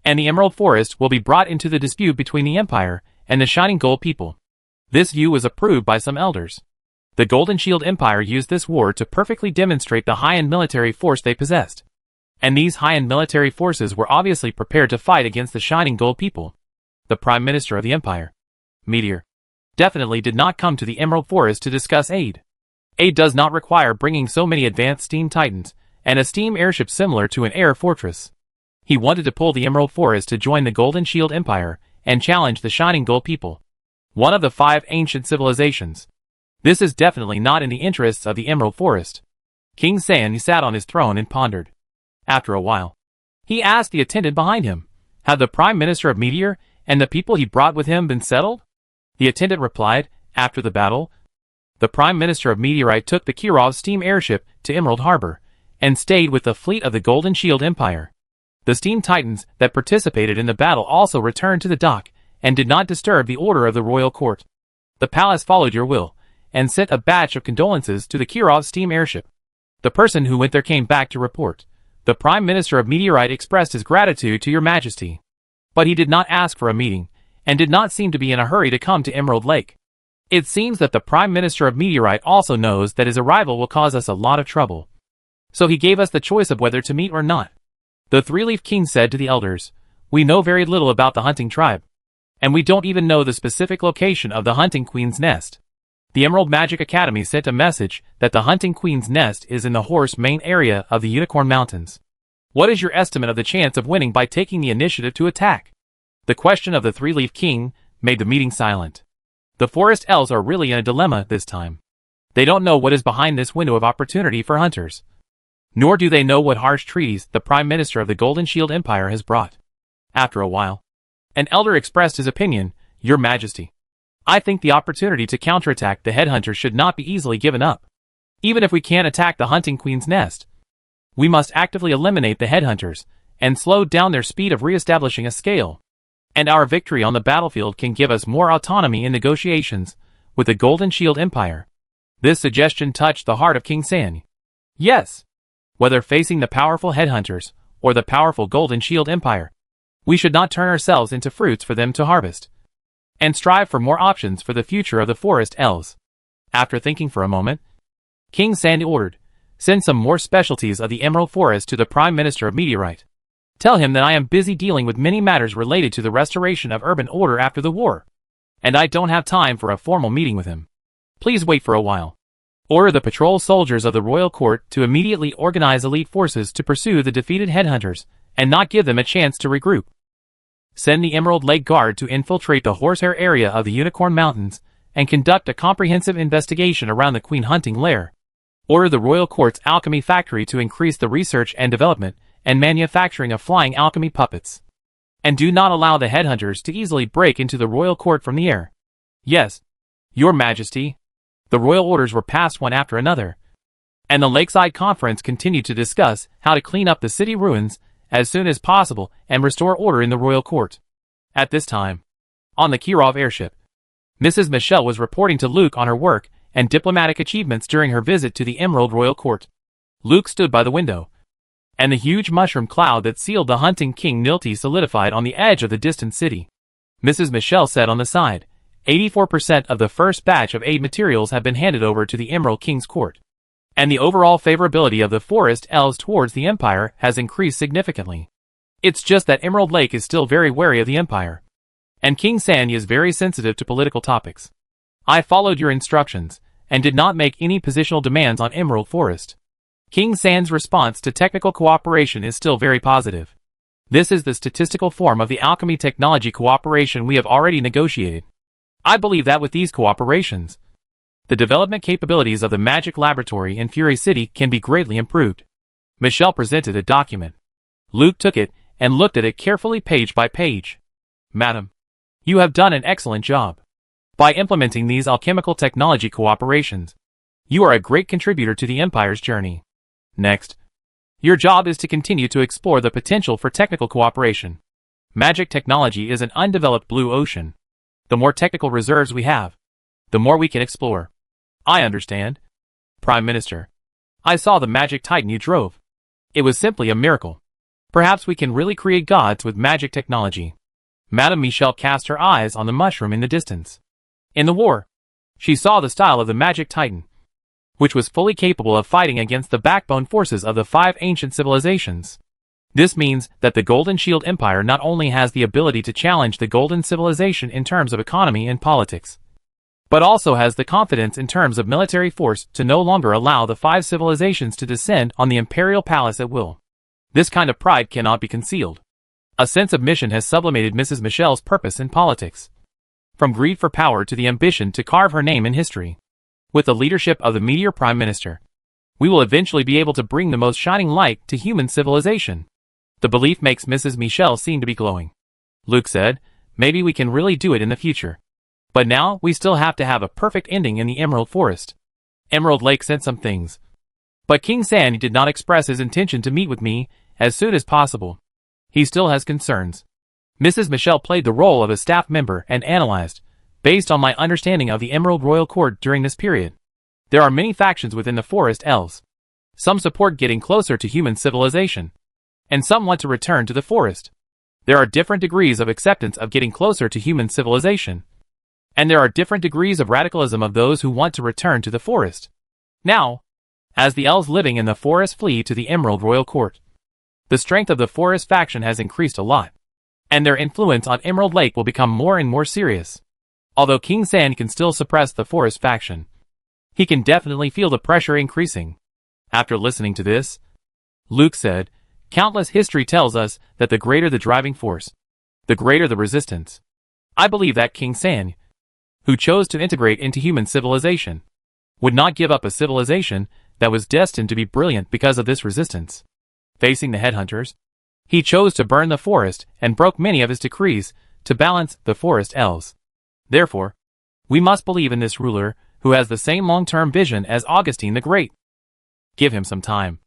A: and the Emerald Forest will be brought into the dispute between the Empire and the Shining Gold people." This view was approved by some elders. The Golden Shield Empire used this war to perfectly demonstrate the high-end military force they possessed, and these high-end military forces were obviously prepared to fight against the Shining Gold people. The Prime Minister of the Empire, Meteor, definitely did not come to the Emerald Forest to discuss aid. Aid does not require bringing so many advanced steam titans and a steam airship similar to an air fortress. He wanted to pull the Emerald Forest to join the Golden Shield Empire and challenge the Shining Gold people, one of the 5 ancient civilizations. This is definitely not in the interests of the Emerald Forest. King San sat on his throne and pondered. After a while, he asked the attendant behind him, "Had the Prime Minister of Meteor and the people he brought with him been settled?" The attendant replied, "After the battle, the Prime Minister of Meteorite took the Kirov steam airship to Emerald Harbor, and stayed with the fleet of the Golden Shield Empire. The steam titans that participated in the battle also returned to the dock, and did not disturb the order of the royal court. The palace followed your will, and sent a batch of condolences to the Kirov steam airship. The person who went there came back to report. The Prime Minister of Meteorite expressed his gratitude to your Majesty, but he did not ask for a meeting, and did not seem to be in a hurry to come to Emerald Lake. It seems that the Prime Minister of Meteorite also knows that his arrival will cause us a lot of trouble. So he gave us the choice of whether to meet or not." The Three-Leaf King said to the elders, "We know very little about the hunting tribe, and we don't even know the specific location of the hunting queen's nest. The Emerald Magic Academy sent a message that the hunting queen's nest is in the Horse Main area of the Unicorn Mountains. What is your estimate of the chance of winning by taking the initiative to attack?" The question of the Three-Leaf King made the meeting silent. The forest elves are really in a dilemma this time. They don't know what is behind this window of opportunity for hunters, nor do they know what harsh treaties the Prime Minister of the Golden Shield Empire has brought. After a while, an elder expressed his opinion, "Your Majesty, I think the opportunity to counterattack the headhunters should not be easily given up. Even if we can't attack the hunting queen's nest, we must actively eliminate the headhunters and slow down their speed of re-establishing a scale. And our victory on the battlefield can give us more autonomy in negotiations with the Golden Shield Empire." This suggestion touched the heart of King San. Yes, whether facing the powerful headhunters or the powerful Golden Shield Empire, we should not turn ourselves into fruits for them to harvest, and strive for more options for the future of the forest elves. After thinking for a moment, King San ordered, Send some more specialties of the Emerald Forest to the Prime Minister of Meteorite. Tell him that I am busy dealing with many matters related to the restoration of urban order after the war, and I don't have time for a formal meeting with him. Please wait for a while. Order the patrol soldiers of the royal court to immediately organize elite forces to pursue the defeated headhunters, and not give them a chance to regroup. Send the Emerald Lake Guard to infiltrate the Horsehair area of the Unicorn Mountains, and conduct a comprehensive investigation around the Queen hunting lair. Order the royal court's alchemy factory to increase the research and development and manufacturing of flying alchemy puppets. And do not allow the headhunters to easily break into the royal court from the air. Yes, Your Majesty. The royal orders were passed one after another, and the Lakeside Conference continued to discuss how to clean up the city ruins as soon as possible and restore order in the royal court. At this time, on the Kirov airship, Mrs. Michelle was reporting to Luke on her work and diplomatic achievements during her visit to the Emerald Royal Court. Luke stood by the window, and the huge mushroom cloud that sealed the hunting king Nilti solidified on the edge of the distant city. Mrs. Michelle said on the side, 84% of the first batch of aid materials have been handed over to the Emerald King's court, and the overall favorability of the forest elves towards the Empire has increased significantly. It's just that Emerald Lake is still very wary of the Empire, and King Sandy is very sensitive to political topics. I followed your instructions, and did not make any positional demands on Emerald Forest. King Sand's response to technical cooperation is still very positive. This is the statistical form of the alchemy technology cooperation we have already negotiated. I believe that with these cooperations, the development capabilities of the magic laboratory in Fury City can be greatly improved. Michelle presented a document. Luke took it and looked at it carefully page by page. Madam, you have done an excellent job. By implementing these alchemical technology cooperations, you are a great contributor to the Empire's journey. Next, your job is to continue to explore the potential for technical cooperation. Magic technology is an undeveloped blue ocean. The more technical reserves we have, the more we can explore. I understand. Prime Minister, I saw the magic titan you drove. It was simply a miracle. Perhaps we can really create gods with magic technology. Madame Michelle cast her eyes on the mushroom in the distance. In the war, she saw the style of the magic titan, which was fully capable of fighting against the backbone forces of the 5 ancient civilizations. This means that the Golden Shield Empire not only has the ability to challenge the Golden Civilization in terms of economy and politics, but also has the confidence in terms of military force to no longer allow the 5 civilizations to descend on the Imperial Palace at will. This kind of pride cannot be concealed. A sense of mission has sublimated Mrs. Michelle's purpose in politics, from greed for power to the ambition to carve her name in history. With the leadership of the Meteor Prime Minister, we will eventually be able to bring the most shining light to human civilization. The belief makes Mrs. Michelle seem to be glowing. Luke said, maybe we can really do it in the future. But now, we still have to have a perfect ending in the Emerald Forest. Emerald Lake said some things, but King Sandy did not express his intention to meet with me as soon as possible. He still has concerns. Mrs. Michelle played the role of a staff member and analyzed, based on my understanding of the Emerald Royal Court during this period. There are many factions within the Forest Elves. Some support getting closer to human civilization, and some want to return to the forest. There are different degrees of acceptance of getting closer to human civilization, and there are different degrees of radicalism of those who want to return to the forest. Now, as the elves living in the forest flee to the Emerald Royal Court, the strength of the forest faction has increased a lot, and their influence on Emerald Lake will become more and more serious. Although King Sand can still suppress the forest faction, he can definitely feel the pressure increasing. After listening to this, Luke said, countless history tells us that the greater the driving force, the greater the resistance. I believe that King Sand, who chose to integrate into human civilization, would not give up a civilization that was destined to be brilliant because of this resistance. Facing the headhunters, he chose to burn the forest and broke many of his decrees to balance the forest elves. Therefore, we must believe in this ruler who has the same long-term vision as Augustine the Great. Give him some time,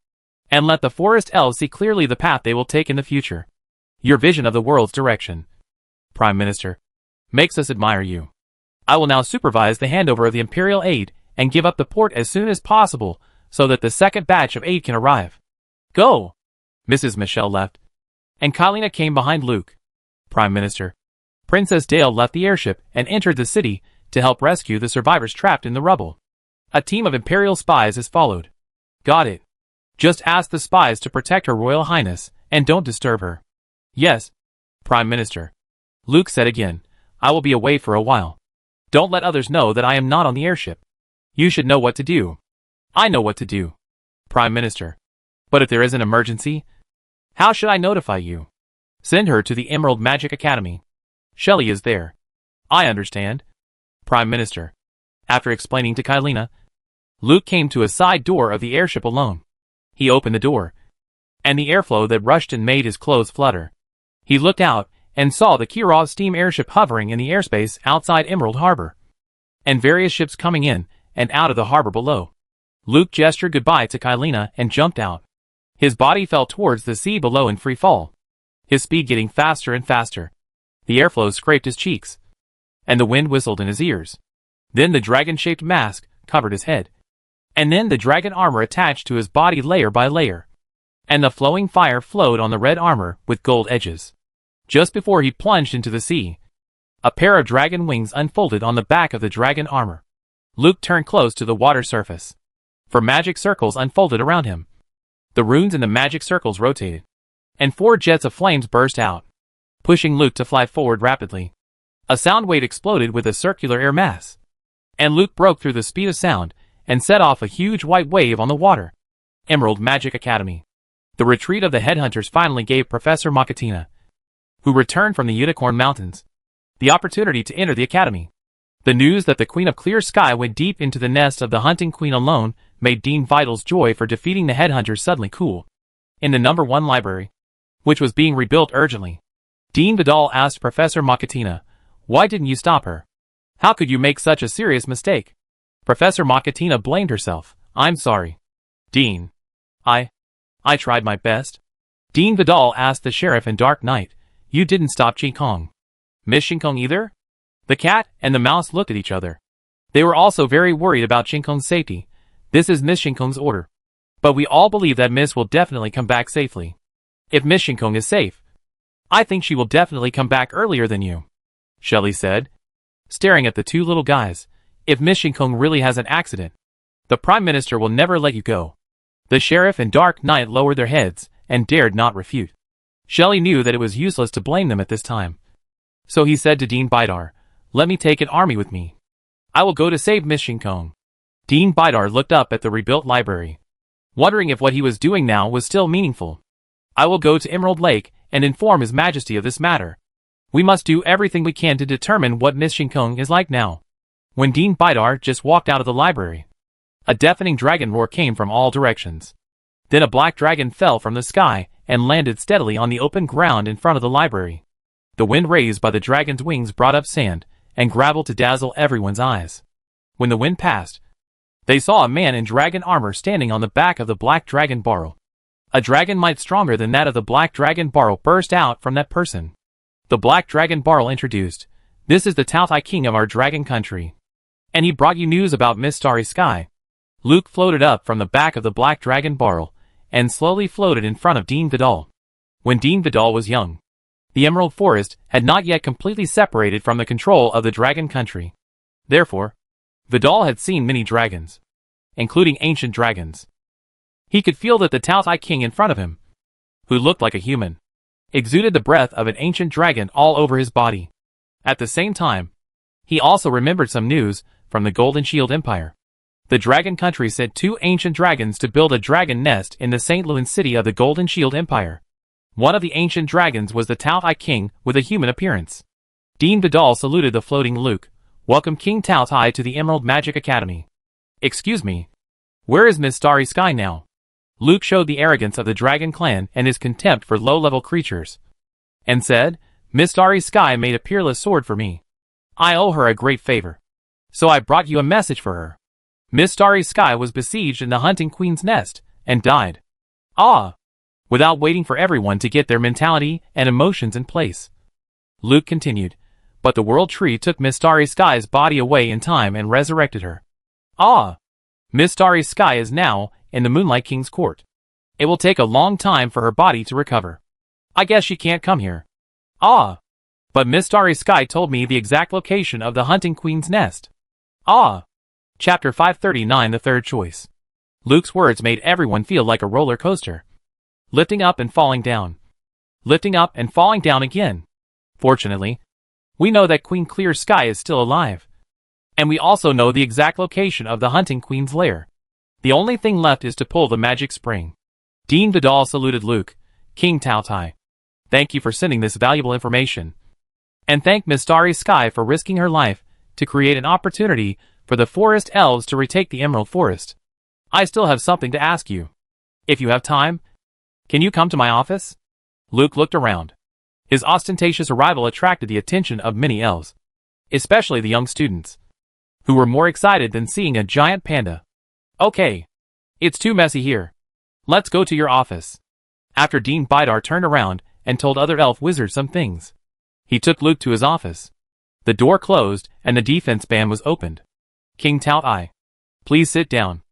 A: and let the forest elves see clearly the path they will take in the future. Your vision of the world's direction, Prime Minister, makes us admire you. I will now supervise the handover of the Imperial aid and give up the port as soon as possible so that the second batch of aid can arrive. Go! Mrs. Michelle left, and Kylina came behind Luke. Prime Minister, Princess Dale left the airship and entered the city to help rescue the survivors trapped in the rubble. A team of Imperial spies is followed. Got it. Just ask the spies to protect Her Royal Highness, and don't disturb her. Yes, Prime Minister. Luke said again, I will be away for a while. Don't let others know that I am not on the airship. You should know what to do. I know what to do, Prime Minister. But if there is an emergency, how should I notify you? Send her to the Emerald Magic Academy. Shelley is there. I understand, Prime Minister. After explaining to Kylina, Luke came to a side door of the airship alone. He opened the door, and the airflow that rushed in made his clothes flutter. He looked out and saw the Kirov steam airship hovering in the airspace outside Emerald Harbor, and various ships coming in and out of the harbor below. Luke gestured goodbye to Kylina and jumped out. His body fell towards the sea below in free fall, his speed getting faster and faster. The airflow scraped his cheeks, and the wind whistled in his ears. Then the dragon-shaped mask covered his head, and then the dragon armor attached to his body layer by layer, and the flowing fire flowed on the red armor with gold edges. Just before he plunged into the sea, a pair of dragon wings unfolded on the back of the dragon armor. Luke turned close to the water surface, for magic circles unfolded around him. The runes in the magic circles rotated, and 4 jets of flames burst out, pushing Luke to fly forward rapidly. A sound wave exploded with a circular air mass, and Luke broke through the speed of sound and set off a huge white wave on the water. Emerald Magic Academy. The retreat of the headhunters finally gave Professor Makatina, who returned from the Unicorn Mountains, the opportunity to enter the academy. The news that the Queen of Clear Sky went deep into the nest of the Hunting Queen alone made Dean Vital's joy for defeating the headhunters suddenly cool. In the number 1 library, which was being rebuilt urgently, Dean Vidal asked Professor Makatina, why didn't you stop her? How could you make such a serious mistake? Professor Makatina blamed herself. I'm sorry, Dean. I tried my best. Dean Vidal asked the sheriff and Dark Knight, you didn't stop Qin Kong. Miss Qin Kong either? The cat and the mouse looked at each other. They were also very worried about Qin Kong's safety. This is Miss Qin Kong's order. But we all believe that Miss will definitely come back safely. If Miss Qin Kong is safe, I think she will definitely come back earlier than you, Shelley said, staring at the 2 little guys. If Miss Qin Kong really has an accident, the Prime Minister will never let you go. The sheriff and Dark Knight lowered their heads and dared not refute. Shelley knew that it was useless to blame them at this time. So he said to Dean Bidar, let me take an army with me. I will go to save Miss Qin Kong. Dean Bidar looked up at the rebuilt library, wondering if what he was doing now was still meaningful. I will go to Emerald Lake and inform His Majesty of this matter. We must do everything we can to determine what Miss Qin Kong is like now. When Dean Bidar just walked out of the library, a deafening dragon roar came from all directions. Then a black dragon fell from the sky and landed steadily on the open ground in front of the library. The wind raised by the dragon's wings brought up sand and gravel to dazzle everyone's eyes. When the wind passed, they saw a man in dragon armor standing on the back of the black dragon barrel. A dragon might stronger than that of the black dragon barrel burst out from that person. The black dragon barrel introduced, this is the Taotai king of our dragon country, and he brought you news about Miss Starry Sky. Luke floated up from the back of the black dragon barrel and slowly floated in front of Dean Vidal. When Dean Vidal was young, the Emerald Forest had not yet completely separated from the control of the dragon country. Therefore, Vidal had seen many dragons, including ancient dragons. He could feel that the Taotai king in front of him, who looked like a human, exuded the breath of an ancient dragon all over his body. At the same time, he also remembered some news from the Golden Shield Empire. The dragon country sent 2 ancient dragons to build a dragon nest in the St. Louis city of the Golden Shield Empire. One of the ancient dragons was the Taotai king with a human appearance. Dean Vidal saluted the floating Luke. Welcome King Taotai to the Emerald Magic Academy. Excuse me, where is Miss Starry Sky now? Luke showed the arrogance of the dragon clan and his contempt for low-level creatures, and said, Miss Starry Sky made a peerless sword for me. I owe her a great favor, so I brought you a message for her. Miss Starry Sky was besieged in the Hunting Queen's nest, and died. Ah! Without waiting for everyone to get their mentality and emotions in place. Luke continued, but the World Tree took Miss Starry Sky's body away in time and resurrected her. Ah! Miss Starry Sky is now in the Moonlight King's court. It will take a long time for her body to recover. I guess she can't come here. Ah! But Miss Starry Sky told me the exact location of the Hunting Queen's nest. Ah! Chapter 539 The Third Choice. Luke's words made everyone feel like a roller coaster. Lifting up and falling down. Lifting up and falling down again. Fortunately, we know that Queen Clear Sky is still alive. And we also know the exact location of the Hunting Queen's lair. The only thing left is to pull the magic spring. Dean Vidal saluted Luke. King Tao-Tai. Thank you for sending this valuable information. And thank Miss Starry Sky for risking her life to create an opportunity for the forest elves to retake the Emerald Forest. I still have something to ask you. If you have time, can you come to my office? Luke looked around. His ostentatious arrival attracted the attention of many elves, especially the young students, who were more excited than seeing a giant panda. Okay. It's too messy here. Let's go to your office. After Dean Bidar turned around and told other elf wizards some things, he took Luke to his office. The door closed and the defense band was opened. King Tao-Tai, please sit down.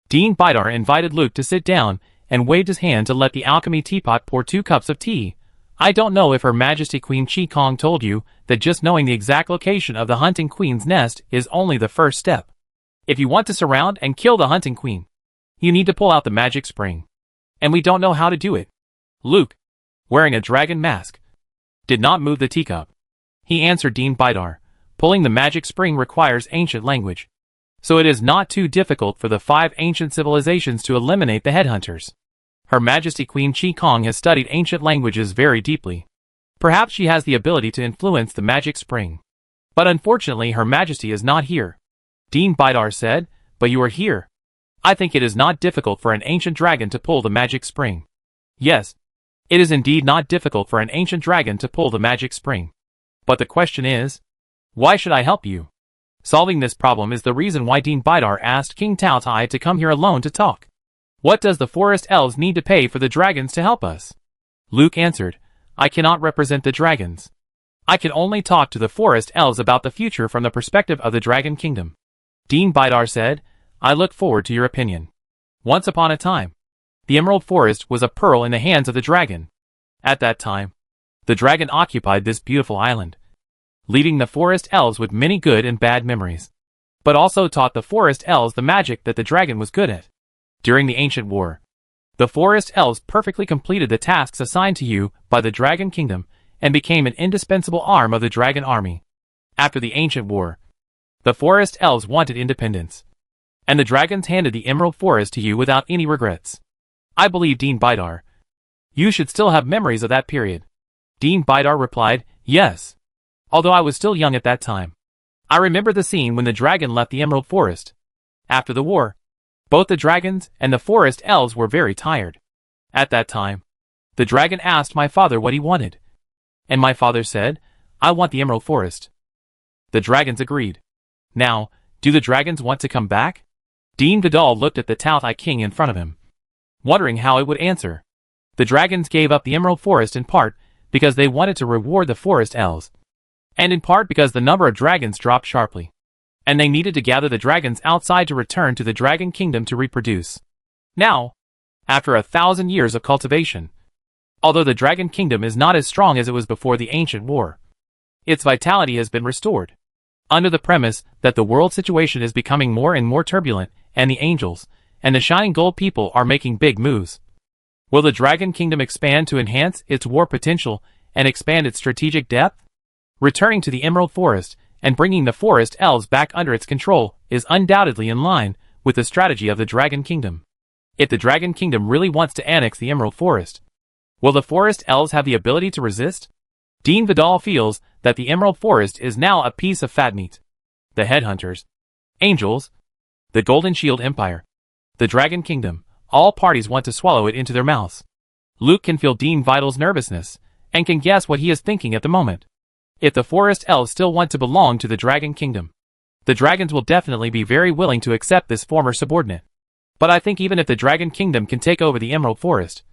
A: Dean Bidar invited Luke to sit down and waved his hand to let the alchemy teapot pour 2 cups of tea. I don't know if Her Majesty Queen Chi Kong told you that just knowing the exact location of the Hunting Queen's nest is only the first step. If you want to surround and kill the Hunting Queen, you need to pull out the magic spring. And we don't know how to do it. Luke, wearing a dragon mask, did not move the teacup. He answered Dean Bidar. Pulling the magic spring requires ancient language, so it is not too difficult for the 5 ancient civilizations to eliminate the headhunters. Her Majesty Queen Chi Kong has studied ancient languages very deeply. Perhaps she has the ability to influence the magic spring. But unfortunately Her Majesty is not here. Dean Bidar said, but you are here. I think it is not difficult for an ancient dragon to pull the magic spring. Yes, it is indeed not difficult for an ancient dragon to pull the magic spring. But the question is, why should I help you? Solving this problem is the reason why Dean Bidar asked King Tao-Tai to come here alone to talk. What does the forest elves need to pay for the dragons to help us? Luke answered, I cannot represent the dragons. I can only talk to the forest elves about the future from the perspective of the Dragon Kingdom. Dean Bidar said, I look forward to your opinion. Once upon a time, the Emerald Forest was a pearl in the hands of the dragon. At that time, the dragon occupied this beautiful island, leaving the forest elves with many good and bad memories, but also taught the forest elves the magic that the dragon was good at. During the ancient war, the forest elves perfectly completed the tasks assigned to you by the Dragon Kingdom and became an indispensable arm of the dragon army. After the ancient war, the forest elves wanted independence, and the dragons handed the Emerald Forest to you without any regrets. I believe Dean Bidar, you should still have memories of that period. Dean Bidar replied, yes. Although I was still young at that time, I remember the scene when the dragon left the Emerald Forest. After the war, both the dragons and the forest elves were very tired. At that time, the dragon asked my father what he wanted. And my father said, I want the Emerald Forest. The dragons agreed. Now, do the dragons want to come back? Dean Vidal looked at the Tao-Tai King in front of him, wondering how it would answer. The dragons gave up the Emerald Forest in part because they wanted to reward the forest elves, and in part because the number of dragons dropped sharply, and they needed to gather the dragons outside to return to the Dragon Kingdom to reproduce. Now, after 1,000 years of cultivation, although the Dragon Kingdom is not as strong as it was before the ancient war, its vitality has been restored, under the premise that the world situation is becoming more and more turbulent, and the angels and the Shining Gold people are making big moves. Will the Dragon Kingdom expand to enhance its war potential and expand its strategic depth? Returning to the Emerald Forest and bringing the forest elves back under its control is undoubtedly in line with the strategy of the Dragon Kingdom. If the Dragon Kingdom really wants to annex the Emerald Forest, will the forest elves have the ability to resist? Dean Vidal feels that the Emerald Forest is now a piece of fat meat. The headhunters, angels, the Golden Shield Empire, the Dragon Kingdom, all parties want to swallow it into their mouths. Luke can feel Dean Vidal's nervousness and can guess what he is thinking at the moment. If the forest elves still want to belong to the Dragon Kingdom, the dragons will definitely be very willing to accept this former subordinate. But I think even if the Dragon Kingdom can take over the Emerald Forest,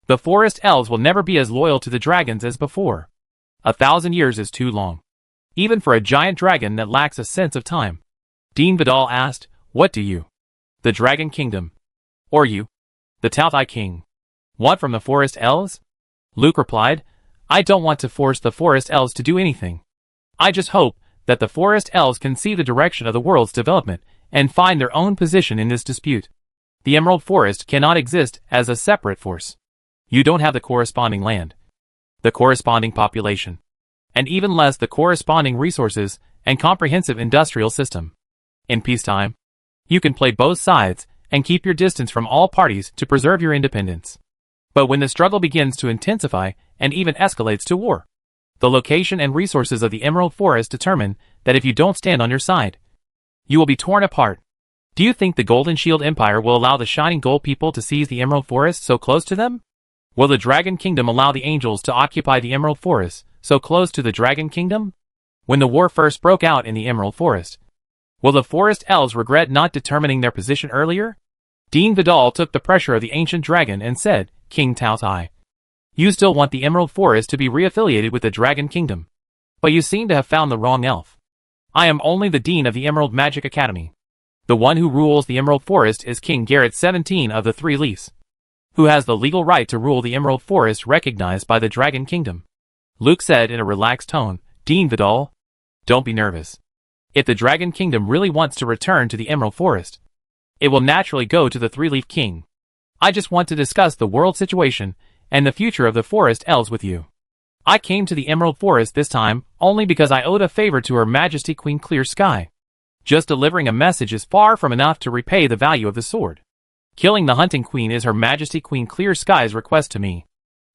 A: the forest elves will never be as loyal to the dragons as before. 1,000 years is too long, even for a giant dragon that lacks a sense of time. Dean Vidal asked, what do you, the Dragon Kingdom, or you, the Tao-Tai King, want from the forest elves? Luke replied, I don't want to force the forest elves to do anything. I just hope that the forest elves can see the direction of the world's development and find their own position in this dispute. The Emerald Forest cannot exist as a separate force. You don't have the corresponding land, the corresponding population, and even less the corresponding resources and comprehensive industrial system. In peacetime, you can play both sides and keep your distance from all parties to preserve your independence. But when the struggle begins to intensify and even escalates to war, the location and resources of the Emerald Forest determine that if you don't stand on your side, you will be torn apart. Do you think the Golden Shield Empire will allow the Shining Gold people to seize the Emerald Forest so close to them? Will the Dragon Kingdom allow the angels to occupy the Emerald Forest so close to the Dragon Kingdom? When the war first broke out in the Emerald Forest, will the Forest Elves regret not determining their position earlier? Dean Vidal took the pressure of the ancient dragon and said, King Tao Tai, you still want the Emerald Forest to be reaffiliated with the Dragon Kingdom, but you seem to have found the wrong elf. I am only the Dean of the Emerald Magic Academy. The one who rules the Emerald Forest is King Garrett 17 of the Three Leaves, who has the legal right to rule the Emerald Forest recognized by the Dragon Kingdom. Luke said in a relaxed tone, Dean Vidal, don't be nervous. If the Dragon Kingdom really wants to return to the Emerald Forest, it will naturally go to the Three-Leaf King. I just want to discuss the world situation and the future of the Forest Elves with you. I came to the Emerald Forest this time only because I owed a favor to Her Majesty Queen Clear Sky. Just delivering a message is far from enough to repay the value of the sword. Killing the Hunting Queen is Her Majesty Queen Clear Sky's request to me.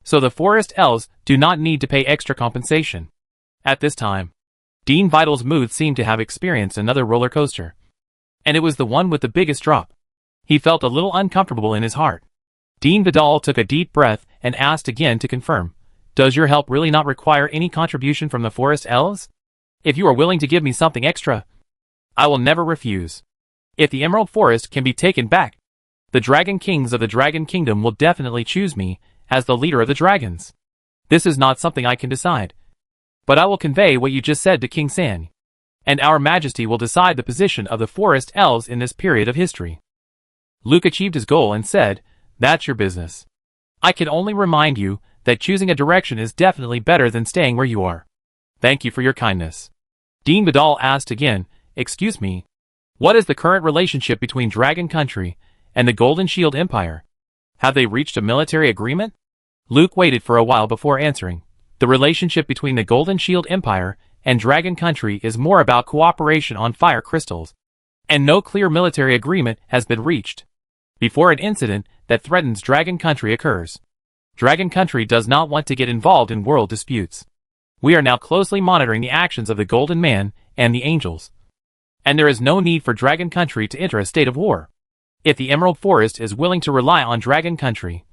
A: So the Forest Elves do not need to pay extra compensation. At this time, Dean Vidal's mood seemed to have experienced another roller coaster. And it was the one with the biggest drop. He felt a little uncomfortable in his heart. Dean Vidal took a deep breath and asked again to confirm, does your help really not require any contribution from the Forest Elves? If you are willing to give me something extra, I will never refuse. If the Emerald Forest can be taken back, the Dragon Kings of the Dragon Kingdom will definitely choose me as the leader of the dragons. This is not something I can decide, but I will convey what you just said to King San, and Our Majesty will decide the position of the Forest Elves in this period of history. Luke achieved his goal and said, that's your business. I can only remind you that choosing a direction is definitely better than staying where you are. Thank you for your kindness. Dean Vidal asked again, excuse me, what is the current relationship between Dragon Country and the Golden Shield Empire? Have they reached a military agreement? Luke waited for a while before answering. The relationship between the Golden Shield Empire and Dragon Country is more about cooperation on fire crystals, and no clear military agreement has been reached. Before an incident that threatens Dragon Country occurs, Dragon Country does not want to get involved in world disputes. We are now closely monitoring the actions of the Golden Man and the Angels, and there is no need for Dragon Country to enter a state of war. If the Emerald Forest is willing to rely on Dragon Country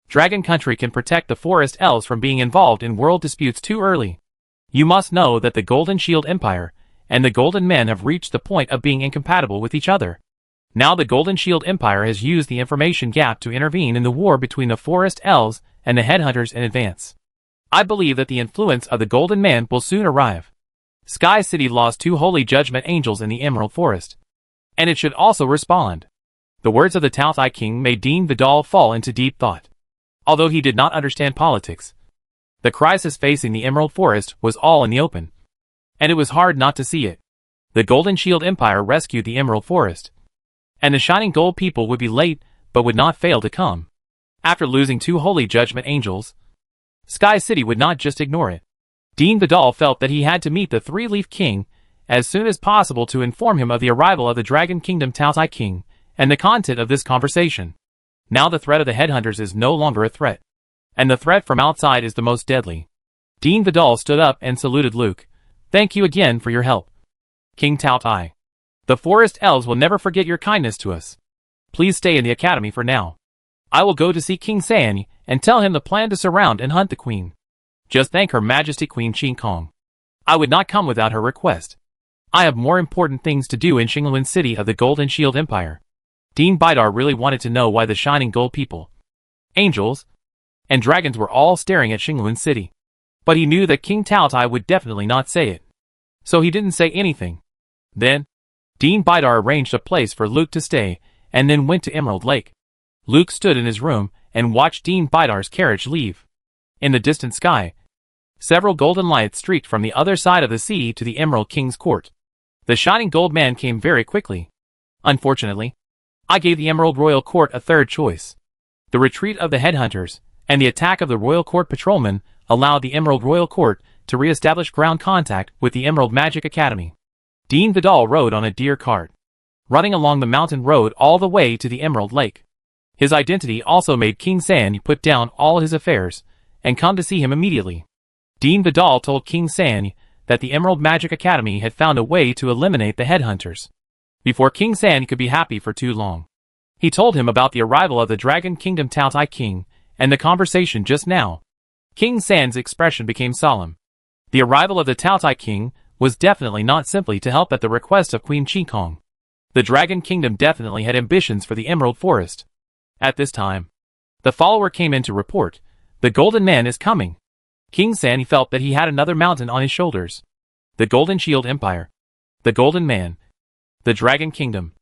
A: can protect the Forest Elves from being involved in world disputes too early. You must know that the Golden Shield Empire and the Golden Men have reached the point of being incompatible with each other. Now the Golden Shield Empire has used the information gap to intervene in the war between the Forest Elves and the Headhunters in advance. I believe that the influence of the Golden Man will soon arrive. Sky City lost 2 holy judgment angels in the Emerald Forest, and it should also respond. The words of the Tao Tai King made Dean Vidal fall into deep thought. Although he did not understand politics, the crisis facing the Emerald Forest was all in the open, and it was hard not to see it. The Golden Shield Empire rescued the Emerald Forest, and the Shining Gold people would be late but would not fail to come. After losing 2 holy judgment angels, Sky City would not just ignore it. Dean Vidal felt that he had to meet the Three-Leaf King as soon as possible to inform him of the arrival of the Dragon Kingdom Tao Tai King and the content of this conversation. Now the threat of the Headhunters is no longer a threat, and the threat from outside is the most deadly. Dean Vidal stood up and saluted Luke. Thank you again for your help, King Tao Tai. The Forest Elves will never forget your kindness to us. Please stay in the academy for now. I will go to see King San and tell him the plan to surround and hunt the Queen. Just thank Her Majesty Queen Qing Kong. I would not come without her request. I have more important things to do in Xingluan City of the Golden Shield Empire. Dean Bidar really wanted to know why the Shining Gold people, angels, and dragons were all staring at Xingluan City. But he knew that King Tao Tai would definitely not say it. So he didn't say anything. Then, Dean Bidar arranged a place for Luke to stay, and then went to Emerald Lake. Luke stood in his room and watched Dean Bidar's carriage leave. In the distant sky, several golden lights streaked from the other side of the sea to the Emerald King's court. The Shining Gold Man came very quickly. Unfortunately, I gave the Emerald Royal Court a third choice. The retreat of the headhunters and the attack of the Royal Court patrolmen allowed the Emerald Royal Court to re-establish ground contact with the Emerald Magic Academy. Dean Vidal rode on a deer cart, running along the mountain road all the way to the Emerald Lake. His identity also made King San put down all his affairs and come to see him immediately. Dean Vidal told King San that the Emerald Magic Academy had found a way to eliminate the headhunters before King San could be happy for too long. He told him about the arrival of the Dragon Kingdom Tao Tai King and the conversation just now. King San's expression became solemn. The arrival of the Tao Tai King was definitely not simply to help at the request of Queen Chi Kong. The Dragon Kingdom definitely had ambitions for the Emerald Forest. At this time, the follower came in to report, "The Golden Man is coming." King San felt that he had another mountain on his shoulders. The Golden Shield Empire, the Golden Man, the Dragon Kingdom,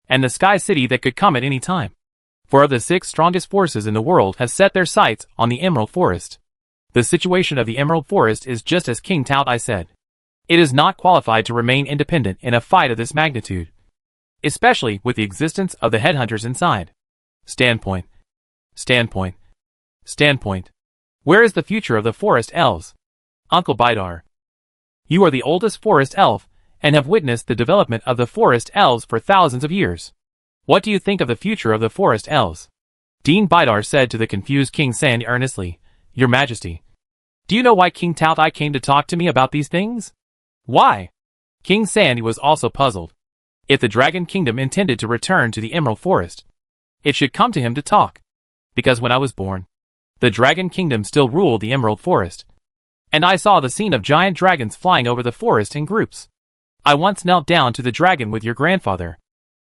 A: and the Sky City that could come at any time. 4 of the 6 strongest forces in the world have set their sights on the Emerald Forest. The situation of the Emerald Forest is just as King Tao Tai said. It is not qualified to remain independent in a fight of this magnitude, especially with the existence of the headhunters inside. Standpoint. Standpoint. Standpoint. Where is the future of the forest elves? Uncle Bidar. You are the oldest forest elf, and have witnessed the development of the forest elves for thousands of years. What do you think of the future of the forest elves? Dean Bidar said to the confused King San earnestly, "Your Majesty, do you know why King Tao Tai came to talk to me about these things?" "Why?" King San was also puzzled. If the Dragon Kingdom intended to return to the Emerald Forest, it should come to him to talk. Because when I was born, the Dragon Kingdom still ruled the Emerald Forest, and I saw the scene of giant dragons flying over the forest in groups. I once knelt down to the dragon with your grandfather.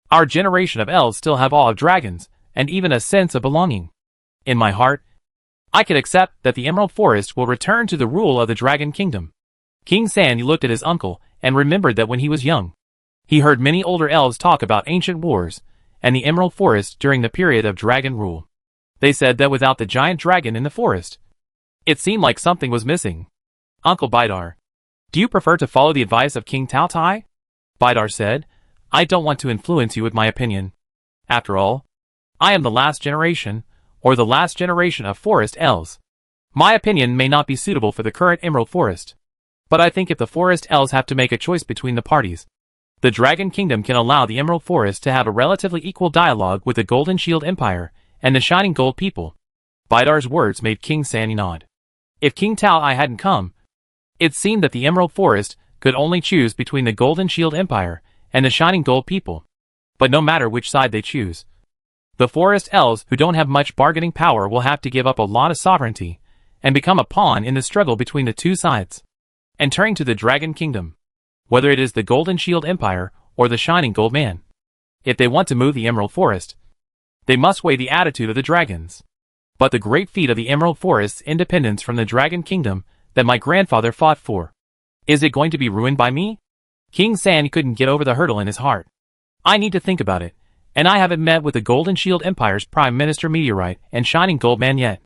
A: Our generation of elves still have awe of dragons, and even a sense of belonging. In my heart, I can accept that the Emerald Forest will return to the rule of the Dragon Kingdom. King San looked at his uncle and remembered that when he was young, he heard many older elves talk about ancient wars and the Emerald Forest during the period of dragon rule. They said that without the giant dragon in the forest, it seemed like something was missing. Uncle Bidar, do you prefer to follow the advice of King Tao Tai? Bidar said, I don't want to influence you with my opinion. After all, I am the last generation, or the last generation of forest elves. My opinion may not be suitable for the current Emerald Forest. But I think if the forest elves have to make a choice between the parties, the Dragon Kingdom can allow the Emerald Forest to have a relatively equal dialogue with the Golden Shield Empire and the Shining Gold people. Bidar's words made King San nod. If King Tao I hadn't come, it seemed that the Emerald Forest could only choose between the Golden Shield Empire and the Shining Gold people. But no matter which side they choose, the forest elves who don't have much bargaining power will have to give up a lot of sovereignty and become a pawn in the struggle between the two sides. And turning to the Dragon Kingdom, whether it is the Golden Shield Empire or the Shining Gold Man, if they want to move the Emerald Forest, they must weigh the attitude of the dragons. But the great feat of the Emerald Forest's independence from the Dragon Kingdom that my grandfather fought for, is it going to be ruined by me? King San couldn't get over the hurdle in his heart. I need to think about it, and I haven't met with the Golden Shield Empire's Prime Minister Meteorite and Shining Gold Man yet.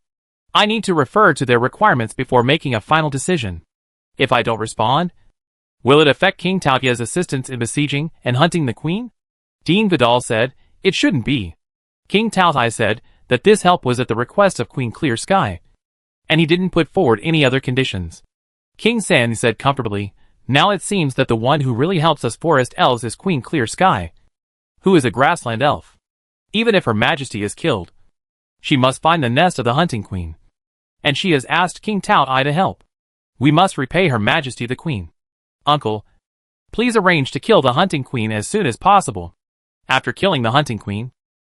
A: I need to refer to their requirements before making a final decision. If I don't respond, will it affect King Taotia's assistance in besieging and hunting the Queen? Dean Vidal said, it shouldn't be. King Taotai said that this help was at the request of Queen Clear Sky, and he didn't put forward any other conditions. King San said comfortably, now it seems that the one who really helps us forest elves is Queen Clear Sky, who is a grassland elf. Even if Her Majesty is killed, she must find the nest of the Hunting Queen, and she has asked King Taotai to help. We must repay Her Majesty the Queen. Uncle, please arrange to kill the Hunting Queen as soon as possible. After killing the Hunting Queen,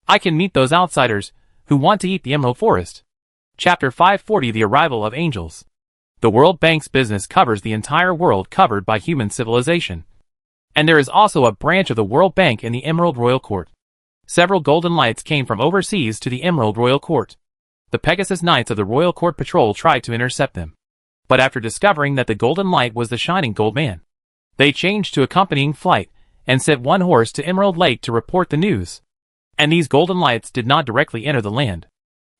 A: I can meet those outsiders who want to eat the Emerald Forest. Chapter 540 The Arrival of Angels. The World Bank's business covers the entire world covered by human civilization. And there is also a branch of the World Bank in the Emerald Royal Court. Several golden lights came from overseas to the Emerald Royal Court. The Pegasus Knights of the Royal Court Patrol tried to intercept them. But after discovering that the golden light was the Shining Gold Man, they changed to accompanying flight and sent one horse to Emerald Lake to report the news. And these golden lights did not directly enter the land.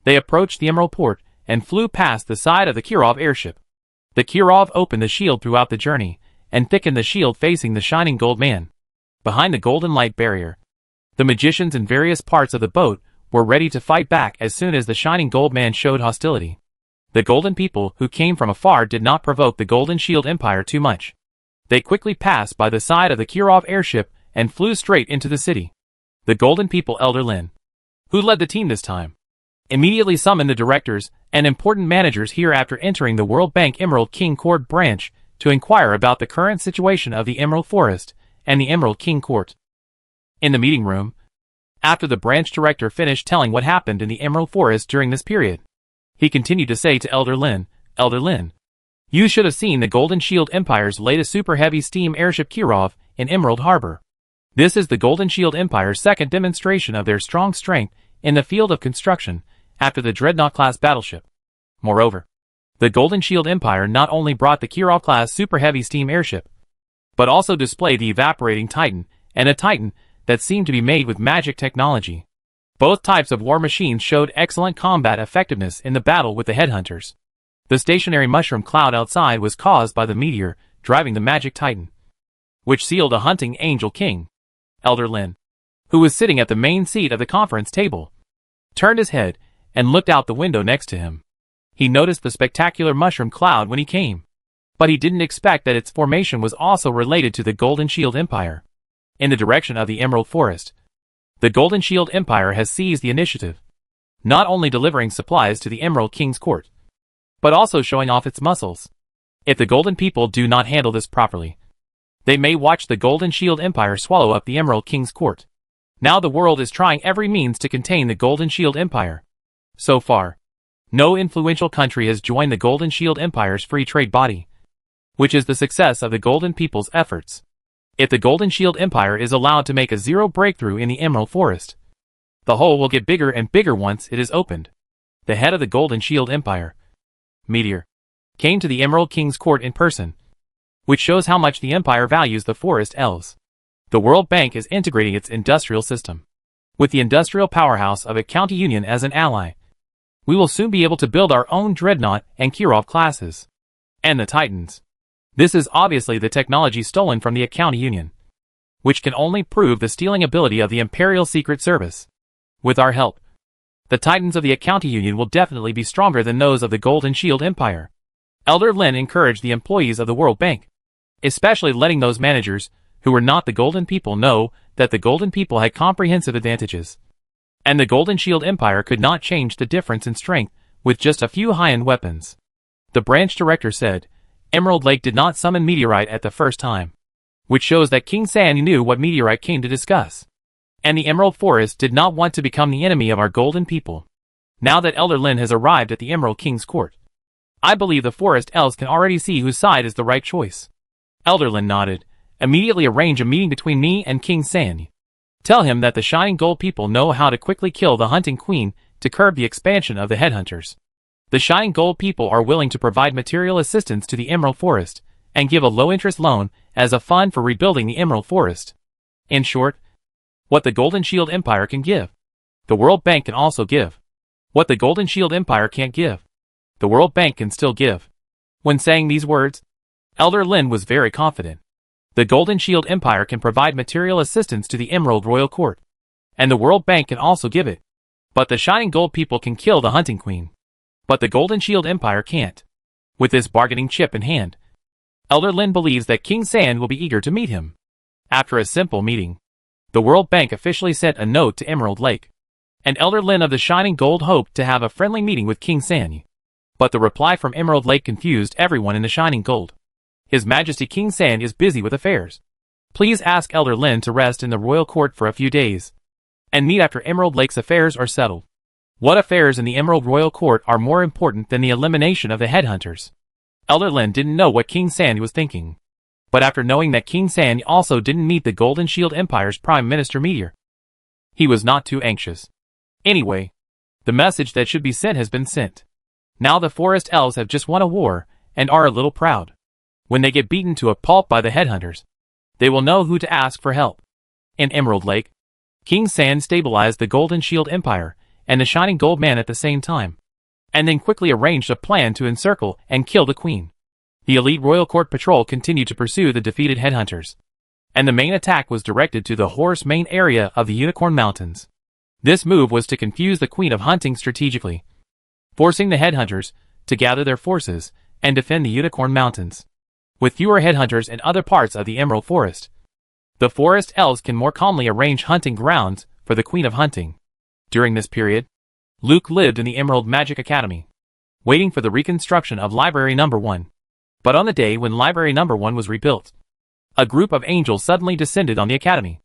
A: They approached the Emerald Port and flew past the side of the Kirov airship. The Kirov opened the shield throughout the journey and thickened the shield facing the Shining Gold Man. Behind the golden light barrier, The magicians in various parts of the boat were ready to fight back as soon as the Shining Gold Man showed hostility. The Golden People who came from afar did not provoke the Golden Shield Empire too much. They quickly passed by the side of the Kirov airship and flew straight into the city. The Golden People Elder Lin, who led the team this time, immediately summoned the directors and important managers here after entering the World Bank Emerald King Court branch to inquire about the current situation of the Emerald Forest and the Emerald King Court. In the meeting room, after the branch director finished telling what happened in the Emerald Forest during this period, he continued to say to Elder Lin, "Elder Lin, you should have seen the Golden Shield Empire's latest super heavy steam airship Kirov in Emerald Harbor. This is the Golden Shield Empire's second demonstration of their strong strength in the field of construction after the Dreadnought-class battleship. Moreover, the Golden Shield Empire not only brought the Kirov-class super heavy steam airship, but also displayed the Evaporating Titan and a Titan that seemed to be made with magic technology. Both types of war machines showed excellent combat effectiveness in the battle with the headhunters. The stationary mushroom cloud outside was caused by the meteor driving the magic Titan, which sealed a hunting angel king." Elder Lin, who was sitting at the main seat of the conference table, turned his head and looked out the window next to him. He noticed the spectacular mushroom cloud when he came, but he didn't expect that its formation was also related to the Golden Shield Empire. In the direction of the Emerald Forest, the Golden Shield Empire has seized the initiative, not only delivering supplies to the Emerald King's court, but also showing off its muscles. If the Golden People do not handle this properly, they may watch the Golden Shield Empire swallow up the Emerald King's court. Now the world is trying every means to contain the Golden Shield Empire. So far, no influential country has joined the Golden Shield Empire's free trade body, which is the success of the Golden People's efforts. If the Golden Shield Empire is allowed to make a zero breakthrough in the Emerald Forest, the hole will get bigger and bigger once it is opened. The head of the Golden Shield Empire, Meteor, came to the Emerald King's court in person, which shows how much the Empire values the Forest Elves. The World Bank is integrating its industrial system with the industrial powerhouse of a county union as an ally. We will soon be able to build our own Dreadnought and Kirov classes. And the Titans. This is obviously the technology stolen from the County Union, which can only prove the stealing ability of the Imperial Secret Service. With our help, the Titans of the County Union will definitely be stronger than those of the Golden Shield Empire. Elder Lin encouraged the employees of the World Bank, especially letting those managers who were not the Golden People know that the Golden People had comprehensive advantages, and the Golden Shield Empire could not change the difference in strength with just a few high-end weapons. The branch director said, "Emerald Lake did not summon meteorite at the first time, which shows that King San knew what meteorite came to discuss. And the Emerald Forest did not want to become the enemy of our Golden People. Now that Elder Lin has arrived at the Emerald King's court, I believe the Forest Elves can already see whose side is the right choice." Elder Lin nodded. "Immediately arrange a meeting between me and King San. Tell him that the Shining Gold People know how to quickly kill the Hunting Queen to curb the expansion of the Headhunters. The Shining Gold People are willing to provide material assistance to the Emerald Forest and give a low-interest loan as a fund for rebuilding the Emerald Forest. In short, what the Golden Shield Empire can give, the World Bank can also give. What the Golden Shield Empire can't give, the World Bank can still give." When saying these words, Elder Lin was very confident. The Golden Shield Empire can provide material assistance to the Emerald Royal Court, and the World Bank can also give it. But the Shining Gold People can kill the Hunting Queen, but the Golden Shield Empire can't. With this bargaining chip in hand, Elder Lin believes that King San will be eager to meet him. After a simple meeting, the World Bank officially sent a note to Emerald Lake, and Elder Lin of the Shining Gold hoped to have a friendly meeting with King San. But the reply from Emerald Lake confused everyone in the Shining Gold. His Majesty King San is busy with affairs. Please ask Elder Lin to rest in the royal court for a few days, and meet after Emerald Lake's affairs are settled. What affairs in the Emerald Royal Court are more important than the elimination of the Headhunters? Elder Lin didn't know what King San was thinking. But after knowing that King San also didn't meet the Golden Shield Empire's Prime Minister Meteor, he was not too anxious. Anyway, the message that should be sent has been sent. Now the Forest Elves have just won a war, and are a little proud. When they get beaten to a pulp by the Headhunters, they will know who to ask for help. In Emerald Lake, King San stabilized the Golden Shield Empire and the Shining Gold Man at the same time, and then quickly arranged a plan to encircle and kill the Queen. The elite Royal Court Patrol continued to pursue the defeated Headhunters, and the main attack was directed to the Horse Mane area of the Unicorn Mountains. This move was to confuse the Queen of Hunting strategically, forcing the headhunters to gather their forces and defend the Unicorn Mountains. With fewer headhunters in other parts of the Emerald Forest, the Forest Elves can more calmly arrange hunting grounds for the Queen of Hunting. During this period, Luke lived in the Emerald Magic Academy, waiting for the reconstruction of Library No. 1. But on the day when Library No. 1 was rebuilt, a group of angels suddenly descended on the academy.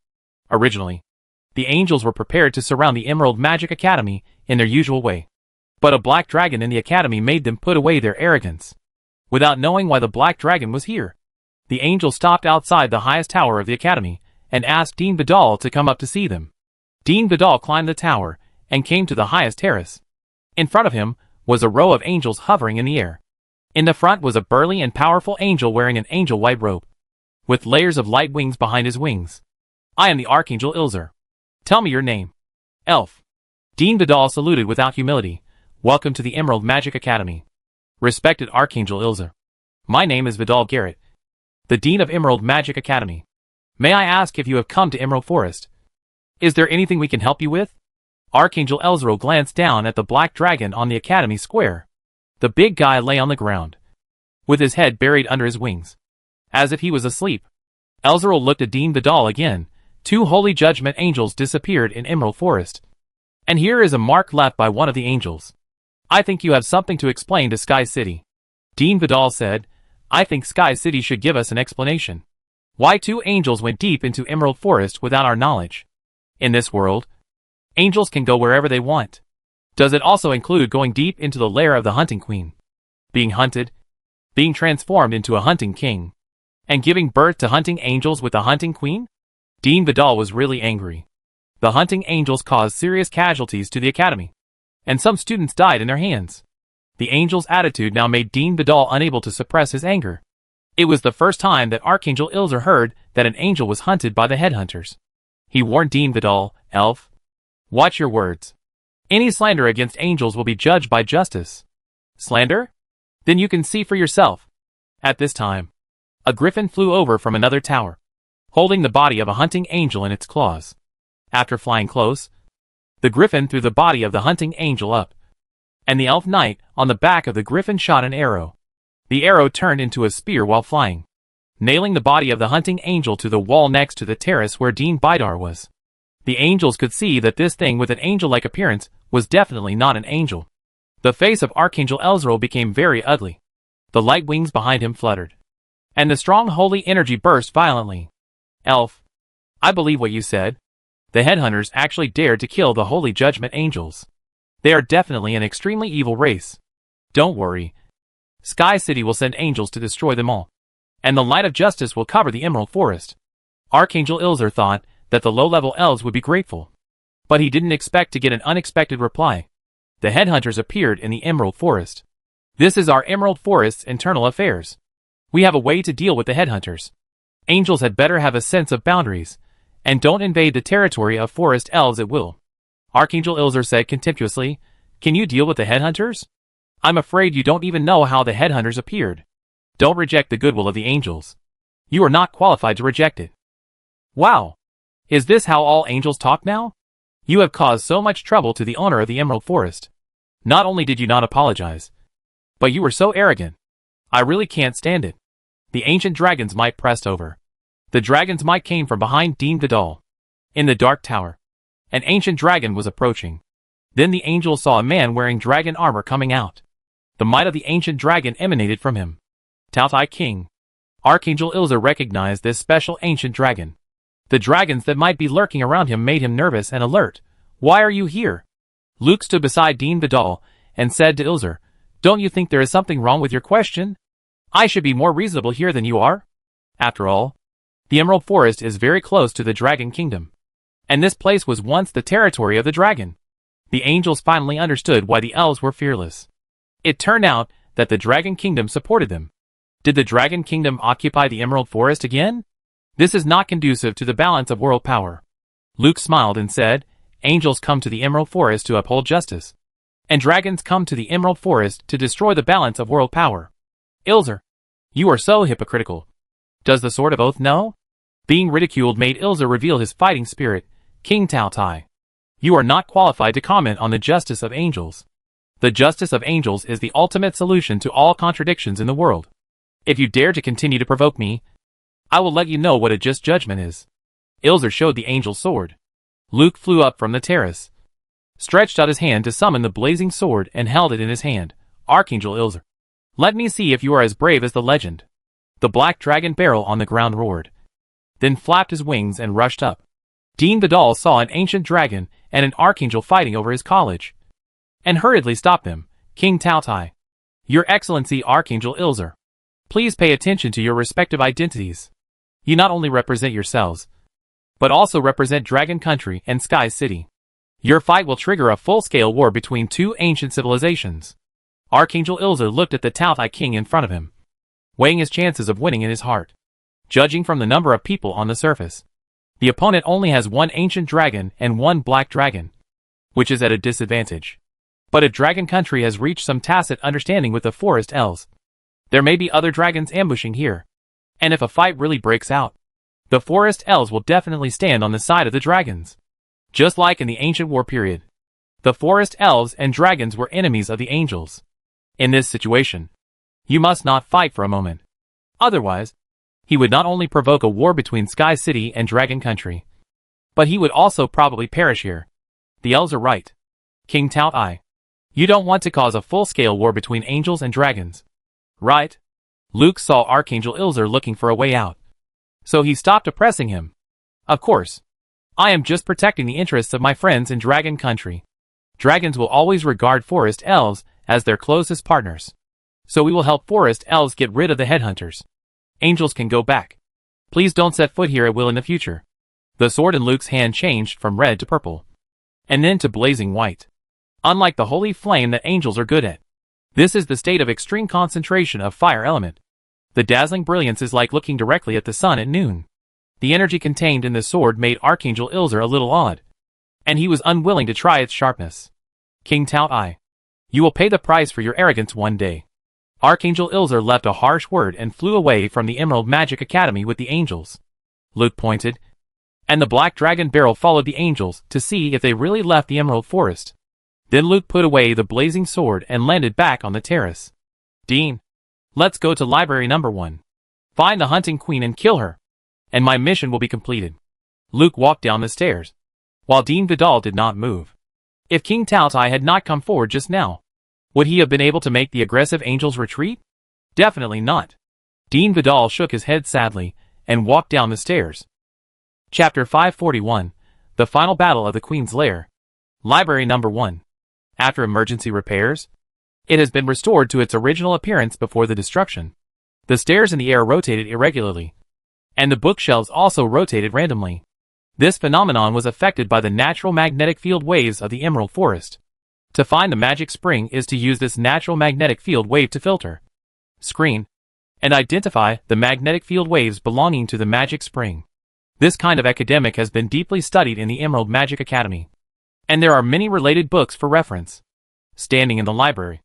A: Originally, the angels were prepared to surround the Emerald Magic Academy in their usual way. But a black dragon in the academy made them put away their arrogance. Without knowing why the black dragon was here, the angels stopped outside the highest tower of the academy and asked Dean Vidal to come up to see them. Dean Vidal climbed the tower and came to the highest terrace. In front of him was a row of angels hovering in the air. In the front was a burly and powerful angel wearing an angel white robe, with layers of light wings behind his wings. "I am the Archangel Ilzer. Tell me your name." "Elf." Dean Vidal saluted without humility. "Welcome to the Emerald Magic Academy, respected Archangel Ilzer. My name is Vidal Garrett, the Dean of Emerald Magic Academy. May I ask if you have come to Emerald Forest? Is there anything we can help you with?" Archangel Elzero glanced down at the black dragon on the academy square. The big guy lay on the ground, with his head buried under his wings, as if he was asleep. Elzero looked at Dean Vidal again. 2 holy judgment angels disappeared in Emerald Forest. And here is a mark left by one of the angels. "I think you have something to explain to Sky City." Dean Vidal said, "I think Sky City should give us an explanation. Why 2 angels went deep into Emerald Forest without our knowledge? In this world, angels can go wherever they want. Does it also include going deep into the lair of the Hunting Queen, being hunted, being transformed into a Hunting King, and giving birth to hunting angels with the Hunting Queen?" Dean Vidal was really angry. The hunting angels caused serious casualties to the academy, and some students died in their hands. The angel's attitude now made Dean Vidal unable to suppress his anger. It was the first time that Archangel Ilzer heard that an angel was hunted by the headhunters. He warned Dean Vidal, "Elf, watch your words. Any slander against angels will be judged by justice." "Slander? Then you can see for yourself." At this time, a griffin flew over from another tower, holding the body of a hunting angel in its claws. After flying close, the griffin threw the body of the hunting angel up, and the elf knight on the back of the griffin shot an arrow. The arrow turned into a spear while flying, nailing the body of the hunting angel to the wall next to the terrace where Dean Bidar was. The angels could see that this thing with an angel-like appearance was definitely not an angel. The face of Archangel Elzero became very ugly. The light wings behind him fluttered, and the strong holy energy burst violently. "Elf, I believe what you said. The headhunters actually dared to kill the holy judgment angels. They are definitely an extremely evil race. Don't worry. Sky City will send angels to destroy them all, and the light of justice will cover the Emerald Forest." Archangel Ilzer thought that the low-level elves would be grateful, but he didn't expect to get an unexpected reply. The headhunters appeared in the Emerald Forest. "This is our Emerald Forest's internal affairs. We have a way to deal with the headhunters. Angels had better have a sense of boundaries, and don't invade the territory of forest elves at will." Archangel Ilzer said contemptuously, "Can you deal with the headhunters? I'm afraid you don't even know how the headhunters appeared. Don't reject the goodwill of the angels. You are not qualified to reject it." "Wow! Is this how all angels talk now? You have caused so much trouble to the owner of the Emerald Forest. Not only did you not apologize, but you were so arrogant. I really can't stand it." The ancient dragon's might pressed over. The dragon's might came from behind Dean Vidal. In the dark tower, an ancient dragon was approaching. Then the angel saw a man wearing dragon armor coming out. The might of the ancient dragon emanated from him. Tao Tai King. Archangel Ilzer recognized this special ancient dragon. The dragons that might be lurking around him made him nervous and alert. "Why are you here?" Luke stood beside Dean Vidal and said to Ilzer, "Don't you think there is something wrong with your question? I should be more reasonable here than you are. After all, the Emerald Forest is very close to the Dragon Kingdom, and this place was once the territory of the dragon." The angels finally understood why the elves were fearless. It turned out that the Dragon Kingdom supported them. Did the Dragon Kingdom occupy the Emerald Forest again? This is not conducive to the balance of world power. Luke smiled and said, "Angels come to the Emerald Forest to uphold justice, and dragons come to the Emerald Forest to destroy the balance of world power." "Ilzer, you are so hypocritical. Does the Sword of Oath know?" Being ridiculed made Ilza reveal his fighting spirit. King Tao Tai, you are not qualified to comment on the justice of angels. The justice of angels is the ultimate solution to all contradictions in the world. If you dare to continue to provoke me, I will let you know what a just judgment is. Ilza showed the angel's sword. Luke flew up from the terrace, stretched out his hand to summon the blazing sword and held it in his hand. Archangel Ilza, let me see if you are as brave as the legend. The black dragon barrel on the ground roared, then flapped his wings and rushed up. Dean Vidal saw an ancient dragon and an archangel fighting over his college, and hurriedly stopped them. King Tao Tai, Your Excellency Archangel Ilza, please pay attention to your respective identities. You not only represent yourselves, but also represent Dragon Country and Sky City. Your fight will trigger a full-scale war between two ancient civilizations. Archangel Ilza looked at the Tao Tai King in front of him, weighing his chances of winning in his heart. Judging from the number of people on the surface, the opponent only has one ancient dragon and one black dragon, which is at a disadvantage. But if Dragon Country has reached some tacit understanding with the forest elves, there may be other dragons ambushing here. And if a fight really breaks out, the forest elves will definitely stand on the side of the dragons. Just like in the ancient war period, the forest elves and dragons were enemies of the angels. In this situation, you must not fight for a moment. Otherwise, he would not only provoke a war between Sky City and Dragon Country, but he would also probably perish here. The elves are right. King Tao Tai, you don't want to cause a full-scale war between angels and dragons, right? Luke saw Archangel Ilza looking for a way out, so he stopped oppressing him. Of course, I am just protecting the interests of my friends in Dragon Country. Dragons will always regard forest elves as their closest partners, so we will help forest elves get rid of the headhunters. Angels can go back. Please don't set foot here at will in the future. The sword in Luke's hand changed from red to purple, and then to blazing white. Unlike the holy flame that angels are good at, this is the state of extreme concentration of fire element. The dazzling brilliance is like looking directly at the sun at noon. The energy contained in the sword made Archangel Ilza a little awed, and he was unwilling to try its sharpness. King Tao Tai, you will pay the price for your arrogance one day. Archangel Ilza left a harsh word and flew away from the Emerald Magic Academy with the angels. Luke pointed, and the black dragon barrel followed the angels to see if they really left the Emerald Forest. Then Luke put away the blazing sword and landed back on the terrace. Dean, let's go to library number 1. Find the hunting queen and kill her, and my mission will be completed. Luke walked down the stairs, while Dean Vidal did not move. If King Tao Tai had not come forward just now, would he have been able to make the aggressive angels retreat? Definitely not. Dean Vidal shook his head sadly and walked down the stairs. Chapter 541, The Final Battle of the Queen's Lair. Library number 1. After emergency repairs, it has been restored to its original appearance before the destruction. The stairs in the air rotated irregularly, and the bookshelves also rotated randomly. This phenomenon was affected by the natural magnetic field waves of the Emerald Forest. To find the magic spring is to use this natural magnetic field wave to filter, screen, and identify the magnetic field waves belonging to the magic spring. This kind of academic has been deeply studied in the Emerald Magic Academy, and there are many related books for reference. Standing in the library,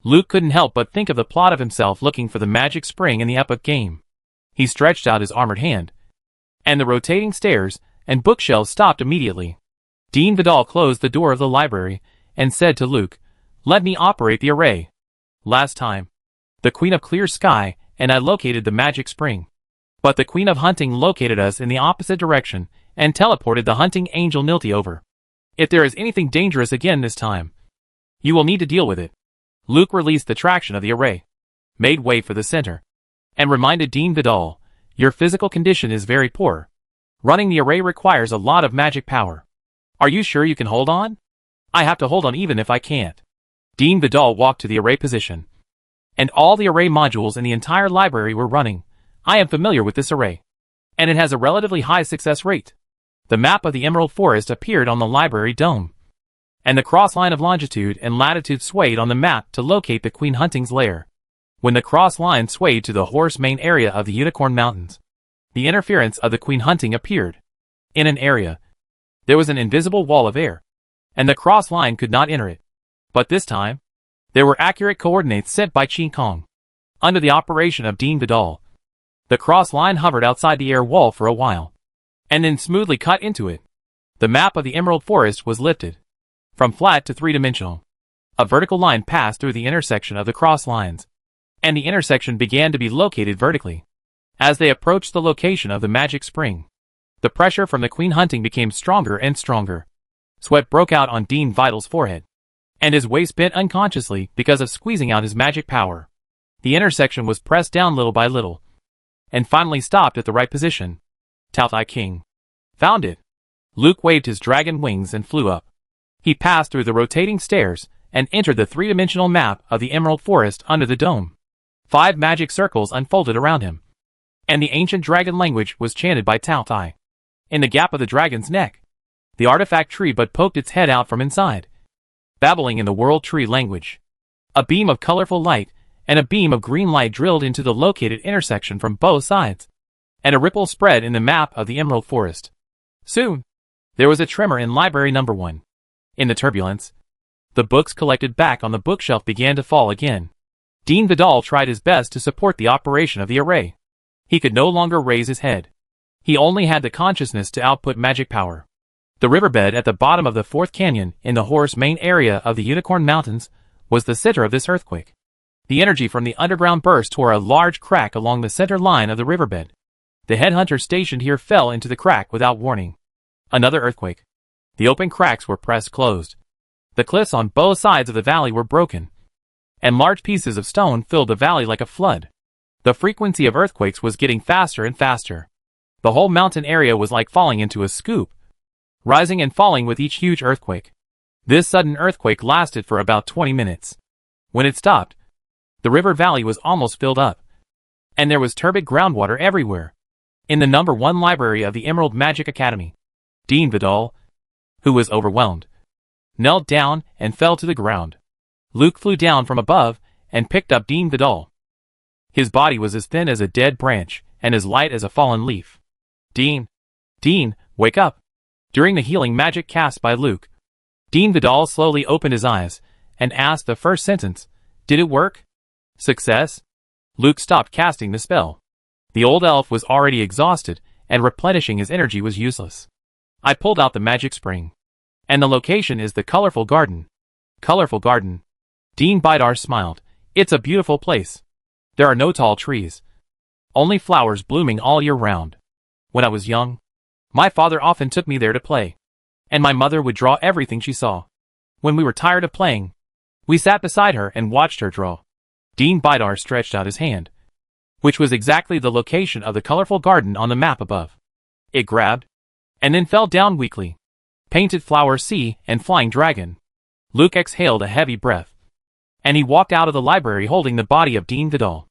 A: Luke couldn't help but think of the plot of himself looking for the magic spring in the epic game. He stretched out his armored hand, and the rotating stairs and bookshelves stopped immediately. Dean Vidal closed the door of the library and said to Luke, "Let me operate the array. Last time, the Queen of Clear Sky and I located the magic spring, but the Queen of Hunting located us in the opposite direction and teleported the hunting angel Nilti over. If there is anything dangerous again this time, you will need to deal with it." Luke released the traction of the array, made way for the center, and reminded Dean Vidal, "Your physical condition is very poor. Running the array requires a lot of magic power. Are you sure you can hold on?" "I have to hold on even if I can't." Dean Vidal walked to the array position, and all the array modules in the entire library were running. "I am familiar with this array, and it has a relatively high success rate." The map of the Emerald Forest appeared on the library dome, and the cross line of longitude and latitude swayed on the map to locate the Queen Hunting's lair. When the cross line swayed to the Horse Mane area of the Unicorn Mountains, the interference of the Queen Hunting appeared. In an area, there was an invisible wall of air, and the cross line could not enter it. But this time, there were accurate coordinates sent by Qi Kong. Under the operation of Dean Vidal, The cross line hovered outside the air wall for a while, and then smoothly cut into it. The map of the Emerald Forest was lifted from flat to three-dimensional. A vertical line passed through the intersection of the cross lines, and the intersection began to be located vertically. As they approached the location of the magic spring, the pressure from the queen hunting became stronger and stronger. Sweat broke out on Dean Vital's forehead, and his waist bent unconsciously because of squeezing out his magic power. The intersection was pressed down little by little, and finally stopped at the right position. Tao King found it. Luke waved his dragon wings and flew up. He passed through the rotating stairs and entered the three-dimensional map of the Emerald Forest under the dome. 5 magic circles unfolded around him, and the ancient dragon language was chanted by Tao Tai. In the gap of the dragon's neck, the artifact tree bud poked its head out from inside, babbling in the world tree language. A beam of colorful light and a beam of green light drilled into the located intersection from both sides, and a ripple spread in the map of the Emerald Forest. Soon, there was a tremor in Library Number 1. In the turbulence, the books collected back on the bookshelf began to fall again. Dean Vidal tried his best to support the operation of the array. He could no longer raise his head. He only had the consciousness to output magic power. The riverbed at the bottom of the 4th canyon in the Horse Main area of the Unicorn Mountains was the center of this earthquake. The energy from the underground burst tore a large crack along the center line of the riverbed. The headhunter stationed here fell into the crack without warning. Another earthquake. The open cracks were pressed closed. The cliffs on both sides of the valley were broken, and large pieces of stone filled the valley like a flood. The frequency of earthquakes was getting faster and faster. The whole mountain area was like falling into a scoop, rising and falling with each huge earthquake. This sudden earthquake lasted for about 20 minutes. When it stopped, the river valley was almost filled up, and there was turbid groundwater everywhere. In the number 1 library of the Emerald Magic Academy, Dean Vidal, who was overwhelmed, knelt down and fell to the ground. Luke flew down from above and picked up Dean Vidal. His body was as thin as a dead branch and as light as a fallen leaf. Dean, wake up. During the healing magic cast by Luke, Dean Vidal slowly opened his eyes and asked the first sentence, "Did it work?" "Success?" Luke stopped casting the spell. The old elf was already exhausted, and replenishing his energy was useless. I pulled out the magic spring, and the location is the colorful garden. Colorful garden. Dean Bidar smiled. It's a beautiful place. There are no tall trees, only flowers blooming all year round. When I was young, my father often took me there to play, and my mother would draw everything she saw. When we were tired of playing, we sat beside her and watched her draw. Dean Bidar stretched out his hand, which was exactly the location of the colorful garden on the map above. It grabbed, and then fell down weakly. Painted flower sea and flying dragon. Luke exhaled a heavy breath, and he walked out of the library holding the body of Dean Vidal.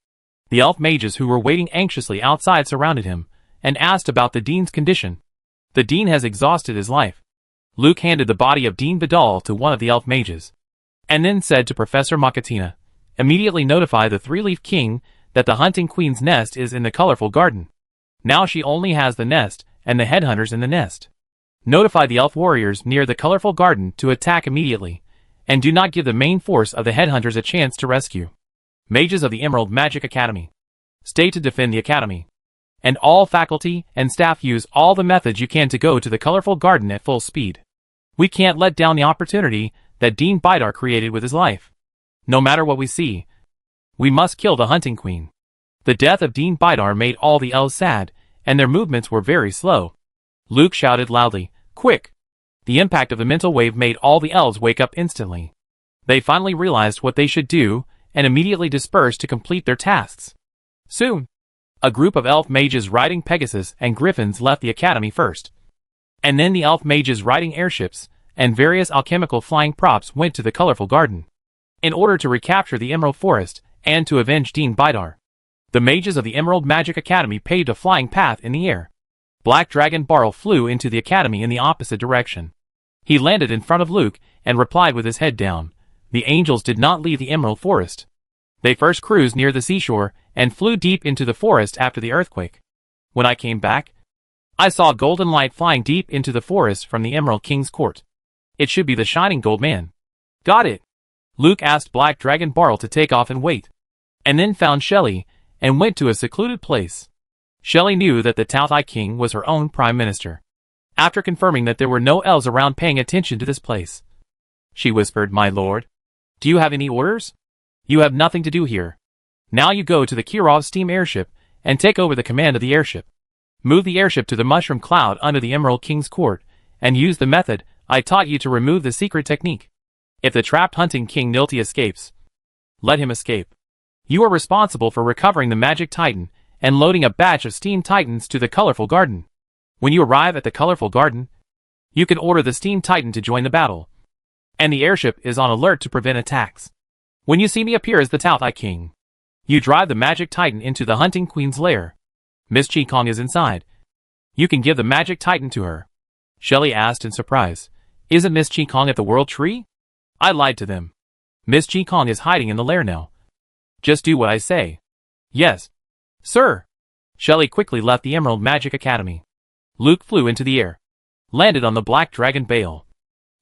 A: The elf mages who were waiting anxiously outside surrounded him, and asked about the Dean's condition. The Dean has exhausted his life. Luke handed the body of Dean Vidal to one of the elf mages, and then said to Professor Makatina, "Immediately notify the Three-Leaf King that the Hunting Queen's nest is in the colorful garden. Now she only has the nest and the headhunters in the nest. Notify the elf warriors near the colorful garden to attack immediately, and do not give the main force of the headhunters a chance to rescue. Mages of the Emerald Magic Academy, stay to defend the academy. And all faculty and staff use all the methods you can to go to the colorful garden at full speed. We can't let down the opportunity that Dean Bidar created with his life. No matter what we see, we must kill the Hunting Queen." The death of Dean Bidar made all the elves sad, and their movements were very slow. Luke shouted loudly, "Quick!" The impact of the mental wave made all the elves wake up instantly. They finally realized what they should do, and immediately dispersed to complete their tasks. Soon, a group of elf mages riding Pegasus and Griffins left the academy first. And then the elf mages riding airships and various alchemical flying props went to the colorful garden, in order to recapture the Emerald Forest and to avenge Dean Bidar. The mages of the Emerald Magic Academy paved a flying path in the air. Black Dragon Barl flew into the academy in the opposite direction. He landed in front of Luke and replied with his head down. The angels did not leave the Emerald Forest. They first cruised near the seashore and flew deep into the forest after the earthquake. When I came back, I saw golden light flying deep into the forest from the Emerald King's court. It should be the Shining Gold Man. Got it. Luke asked Black Dragon Barl to take off and wait, and then found Shelley and went to a secluded place. Shelley knew that the Tao King was her own prime minister. After confirming that there were no elves around paying attention to this place, she whispered, "My lord, do you have any orders? You have nothing to do here. Now you go to the Kirov steam airship and take over the command of the airship. Move the airship to the mushroom cloud under the Emerald King's court, and use the method I taught you to remove the secret technique. If the trapped hunting king Nilti escapes, let him escape. You are responsible for recovering the magic titan and loading a batch of steam titans to the colorful garden. When you arrive at the colorful garden, you can order the steam titan to join the battle, and the airship is on alert to prevent attacks. When you see me appear as the Tao King, you drive the magic titan into the hunting queen's lair. Miss Qikong is inside. You can give the magic titan to her." Shelley asked in surprise, "Isn't Miss Qikong at the world tree? I lied to them. Miss Qikong is hiding in the lair now. Just do what I say." "Yes, sir." Shelley quickly left the Emerald Magic Academy. Luke flew into the air, landed on the Black Dragon Bale,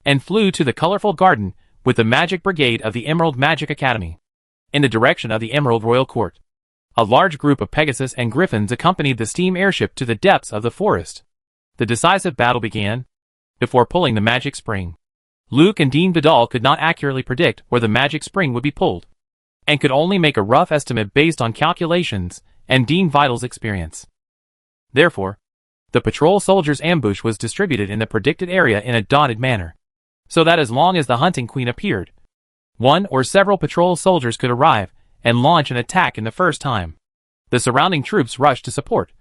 A: and flew to the colorful garden with the Magic Brigade of the Emerald Magic Academy. In the direction of the Emerald Royal Court, a large group of Pegasus and Griffins accompanied the steam airship to the depths of the forest. The decisive battle began. Before pulling the magic spring, Luke and Dean Vidal could not accurately predict where the magic spring would be pulled, and could only make a rough estimate based on calculations and Dean Vidal's experience. Therefore, the patrol soldiers' ambush was distributed in the predicted area in a dotted manner, so that as long as the hunting queen appeared, one or several patrol soldiers could arrive and launch an attack in the first time. The surrounding troops rushed to support,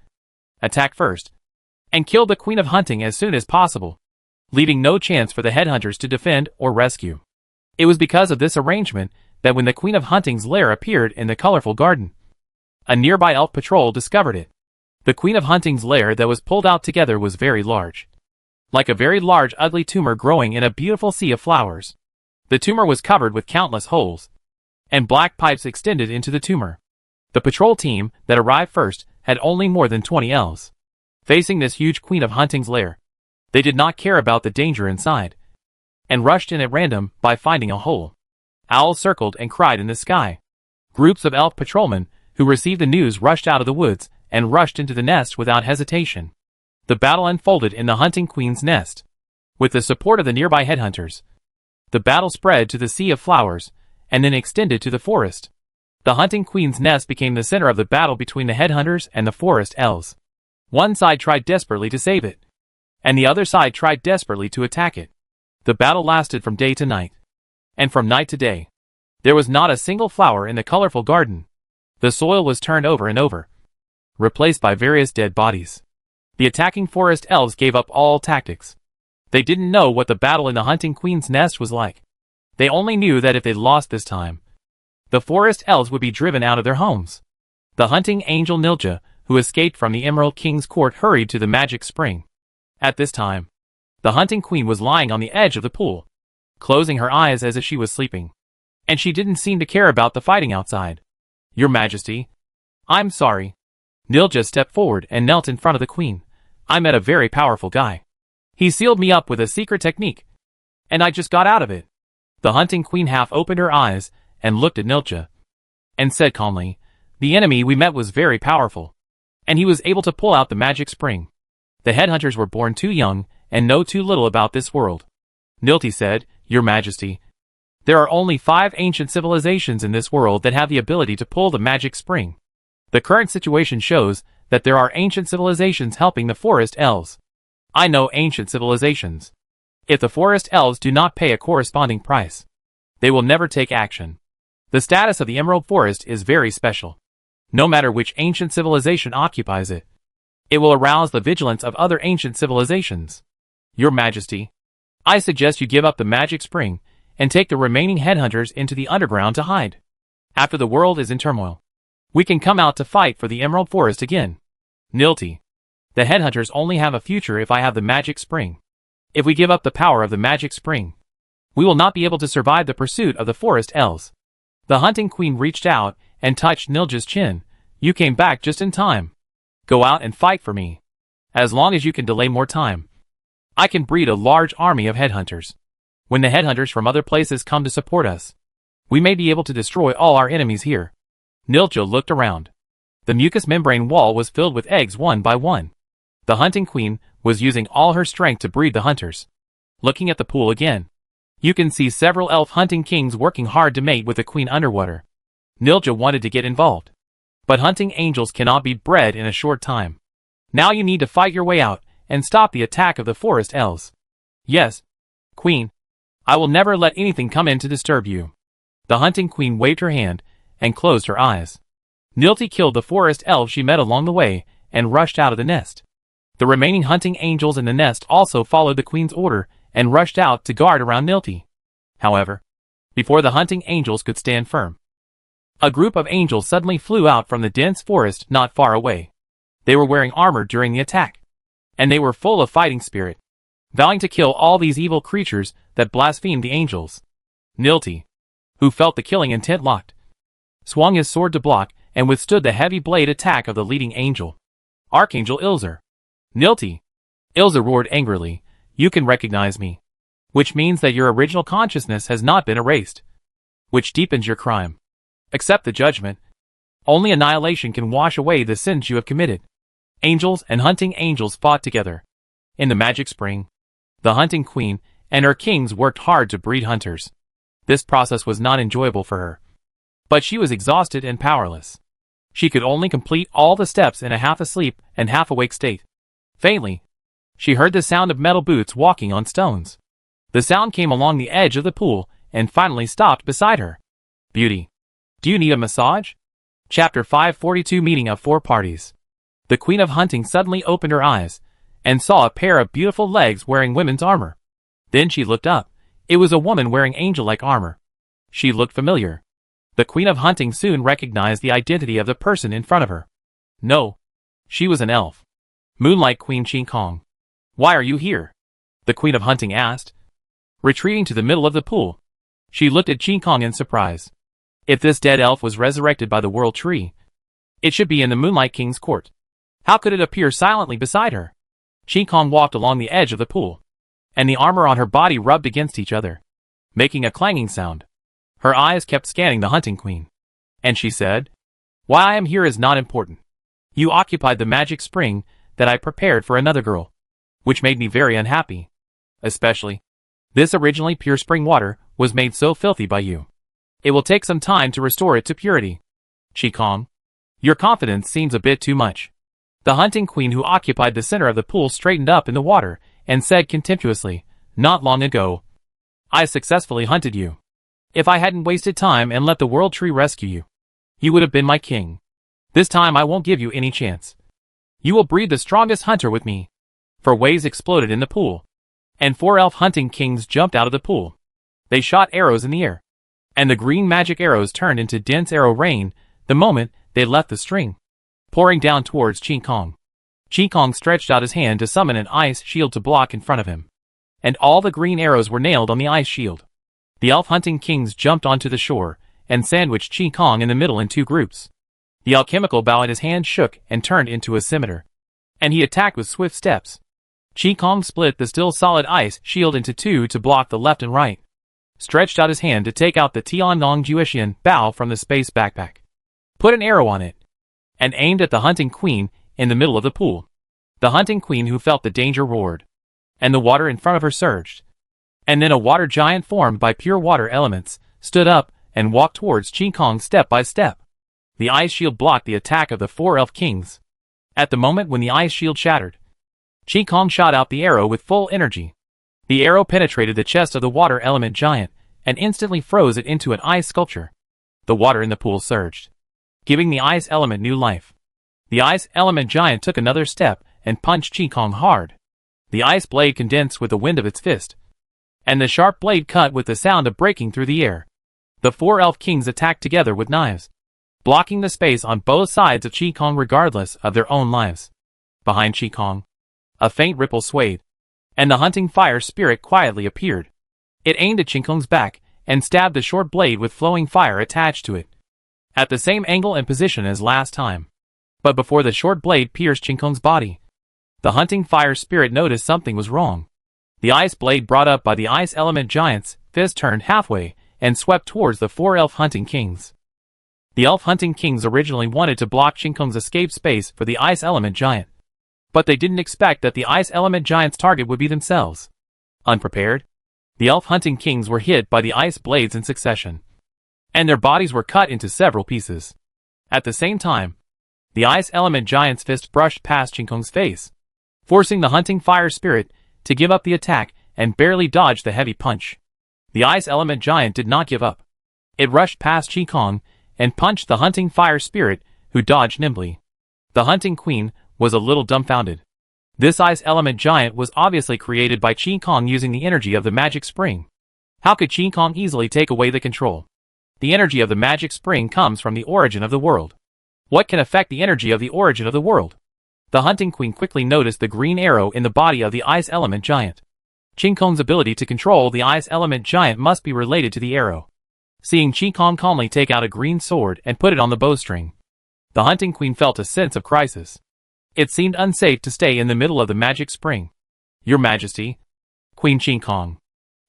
A: attack first, and killed the Queen of Hunting as soon as possible, leaving no chance for the headhunters to defend or rescue. It was because of this arrangement that when the Queen of Hunting's lair appeared in the colorful garden, a nearby elf patrol discovered it. The Queen of Hunting's lair that was pulled out together was very large, like a very large ugly tumor growing in a beautiful sea of flowers. The tumor was covered with countless holes, and black pipes extended into the tumor. The patrol team that arrived first had only more than 20 elves. Facing this huge Queen of Hunting's lair, they did not care about the danger inside, and rushed in at random by finding a hole. Owls circled and cried in the sky. Groups of elf patrolmen who received the news rushed out of the woods and rushed into the nest without hesitation. The battle unfolded in the hunting queen's nest. With the support of the nearby headhunters, the battle spread to the sea of flowers, and then extended to the forest. The hunting queen's nest became the center of the battle between the headhunters and the forest elves. One side tried desperately to save it, and the other side tried desperately to attack it. The battle lasted from day to night, and from night to day. There was not a single flower in the colorful garden. The soil was turned over and over, replaced by various dead bodies. The attacking forest elves gave up all tactics. They didn't know what the battle in the hunting queen's nest was like. They only knew that if they lost this time, the forest elves would be driven out of their homes. The hunting angel Nilja, who escaped from the Emerald King's court, hurried to the magic spring. At this time, the hunting queen was lying on the edge of the pool, closing her eyes as if she was sleeping, and she didn't seem to care about the fighting outside. "Your Majesty, I'm sorry." Nilja stepped forward and knelt in front of the queen. "I met a very powerful guy. He sealed me up with a secret technique, and I just got out of it." The hunting queen half opened her eyes and looked at Nilja, and said calmly, "The enemy we met was very powerful, and he was able to pull out the magic spring. The headhunters were born too young and know too little about this world." Nilti said, "Your Majesty, there are only 5 ancient civilizations in this world that have the ability to pull the magic spring. The current situation shows that there are ancient civilizations helping the forest elves. I know ancient civilizations. If the forest elves do not pay a corresponding price, they will never take action. The status of the Emerald Forest is very special. No matter which ancient civilization occupies it, it will arouse the vigilance of other ancient civilizations. Your Majesty, I suggest you give up the magic spring and take the remaining headhunters into the underground to hide. After the world is in turmoil, we can come out to fight for the Emerald Forest again." Nilti, the headhunters only have a future if I have the magic spring. If we give up the power of the magic spring, we will not be able to survive the pursuit of the forest elves. The hunting queen reached out and touched Nilja's chin. "You came back just in time. Go out and fight for me. As long as you can delay more time, I can breed a large army of headhunters. When the headhunters from other places come to support us, we may be able to destroy all our enemies here." Nilja looked around. The mucous membrane wall was filled with eggs one by one. The hunting queen was using all her strength to breed the hunters. Looking at the pool again, you can see several elf hunting kings working hard to mate with the queen underwater. Nilja wanted to get involved. But hunting angels cannot be bred in a short time. Now you need to fight your way out and stop the attack of the forest elves. Yes, Queen. I will never let anything come in to disturb you. The hunting queen waved her hand and closed her eyes. Nilti killed the forest elves she met along the way and rushed out of the nest. The remaining hunting angels in the nest also followed the queen's order and rushed out to guard around Nilti. However, before the hunting angels could stand firm, a group of angels suddenly flew out from the dense forest not far away. They were wearing armor during the attack, and they were full of fighting spirit, vowing to kill all these evil creatures that blasphemed the angels. Nilti, who felt the killing intent locked, swung his sword to block and withstood the heavy blade attack of the leading angel, Archangel Ilzer. Nilti, Ilzer roared angrily, you can recognize me, which means that your original consciousness has not been erased, which deepens your crime. Accept the judgment. Only annihilation can wash away the sins you have committed. Angels and hunting angels fought together. In the magic spring, the hunting queen and her kings worked hard to breed hunters. This process was not enjoyable for her, but she was exhausted and powerless. She could only complete all the steps in a half-asleep and half-awake state. Faintly, she heard the sound of metal boots walking on stones. The sound came along the edge of the pool and finally stopped beside her. Beauty, do you need a massage? Chapter 542 Meeting of Four Parties. The Queen of Hunting suddenly opened her eyes and saw a pair of beautiful legs wearing women's armor. Then she looked up. It was a woman wearing angel-like armor. She looked familiar. The Queen of Hunting soon recognized the identity of the person in front of her. No, she was an elf. Moonlight Queen Qin Kong. Why are you here? The Queen of Hunting asked. Retreating to the middle of the pool, she looked at Qin Kong in surprise. If this dead elf was resurrected by the World Tree, it should be in the Moonlight King's court. How could it appear silently beside her? Qin Kong walked along the edge of the pool, and the armor on her body rubbed against each other, making a clanging sound. Her eyes kept scanning the hunting queen, and she said, why I am here is not important. You occupied the magic spring that I prepared for another girl, which made me very unhappy. Especially, this originally pure spring water was made so filthy by you. It will take some time to restore it to purity. Qin Kong, your confidence seems a bit too much. The hunting queen who occupied the center of the pool straightened up in the water and said contemptuously, not long ago, I successfully hunted you. If I hadn't wasted time and let the World Tree rescue you, you would have been my king. This time I won't give you any chance. You will breed the strongest hunter with me. For waves exploded in the pool, and 4 elf hunting kings jumped out of the pool. They shot arrows in the air, and the green magic arrows turned into dense arrow rain the moment they left the string, pouring down towards Qin Kong. Qin Kong stretched out his hand to summon an ice shield to block in front of him, and all the green arrows were nailed on the ice shield. The elf hunting kings jumped onto the shore and sandwiched Qin Kong in the middle in 2 groups. The alchemical bow in his hand shook and turned into a scimitar, and he attacked with swift steps. Qin Kong split the still solid ice shield into 2 to block the left and right, stretched out his hand to take out the Tiannong Juetian bow from the space backpack, put an arrow on it, and aimed at the hunting queen in the middle of the pool. The hunting queen, who felt the danger, roared, and the water in front of her surged. And then a water giant formed by pure water elements stood up and walked towards Qin Kong step by step. The ice shield blocked the attack of the 4 elf kings. At the moment when the ice shield shattered, Qin Kong shot out the arrow with full energy. The arrow penetrated the chest of the water element giant and instantly froze it into an ice sculpture. The water in the pool surged, giving the ice element new life. The ice element giant took another step and punched Qin Kong hard. The ice blade condensed with the wind of its fist, and the sharp blade cut with the sound of breaking through the air. The 4 elf kings attacked together with knives, blocking the space on both sides of Qin Kong regardless of their own lives. Behind Qin Kong, a faint ripple swayed, and the hunting fire spirit quietly appeared. It aimed at Qin Kong's back and stabbed the short blade with flowing fire attached to it, at the same angle and position as last time. But before the short blade pierced Qin Kong's body, the hunting fire spirit noticed something was wrong. The ice blade brought up by the ice element giant's fist turned halfway and swept towards the 4 elf hunting kings. The elf hunting kings originally wanted to block Qin Kong's escape space for the ice element giant. But they didn't expect that the ice element giant's target would be themselves. Unprepared, the elf hunting kings were hit by the ice blades in succession, and their bodies were cut into several pieces. At the same time, the ice element giant's fist brushed past Qin Kong's face, forcing the hunting fire spirit to give up the attack and barely dodge the heavy punch. The ice element giant did not give up. It rushed past Qin Kong and punched the hunting fire spirit, who dodged nimbly. The hunting queen was a little dumbfounded. This ice element giant was obviously created by Qin Kong using the energy of the magic spring. How could Qin Kong easily take away the control? The energy of the magic spring comes from the origin of the world. What can affect the energy of the origin of the world? The hunting queen quickly noticed the green arrow in the body of the ice element giant. Qin Kong's ability to control the ice element giant must be related to the arrow. Seeing Qin Kong calmly take out a green sword and put it on the bowstring, the hunting queen felt a sense of crisis. It seemed unsafe to stay in the middle of the magic spring. Your Majesty, Queen Qin Kong.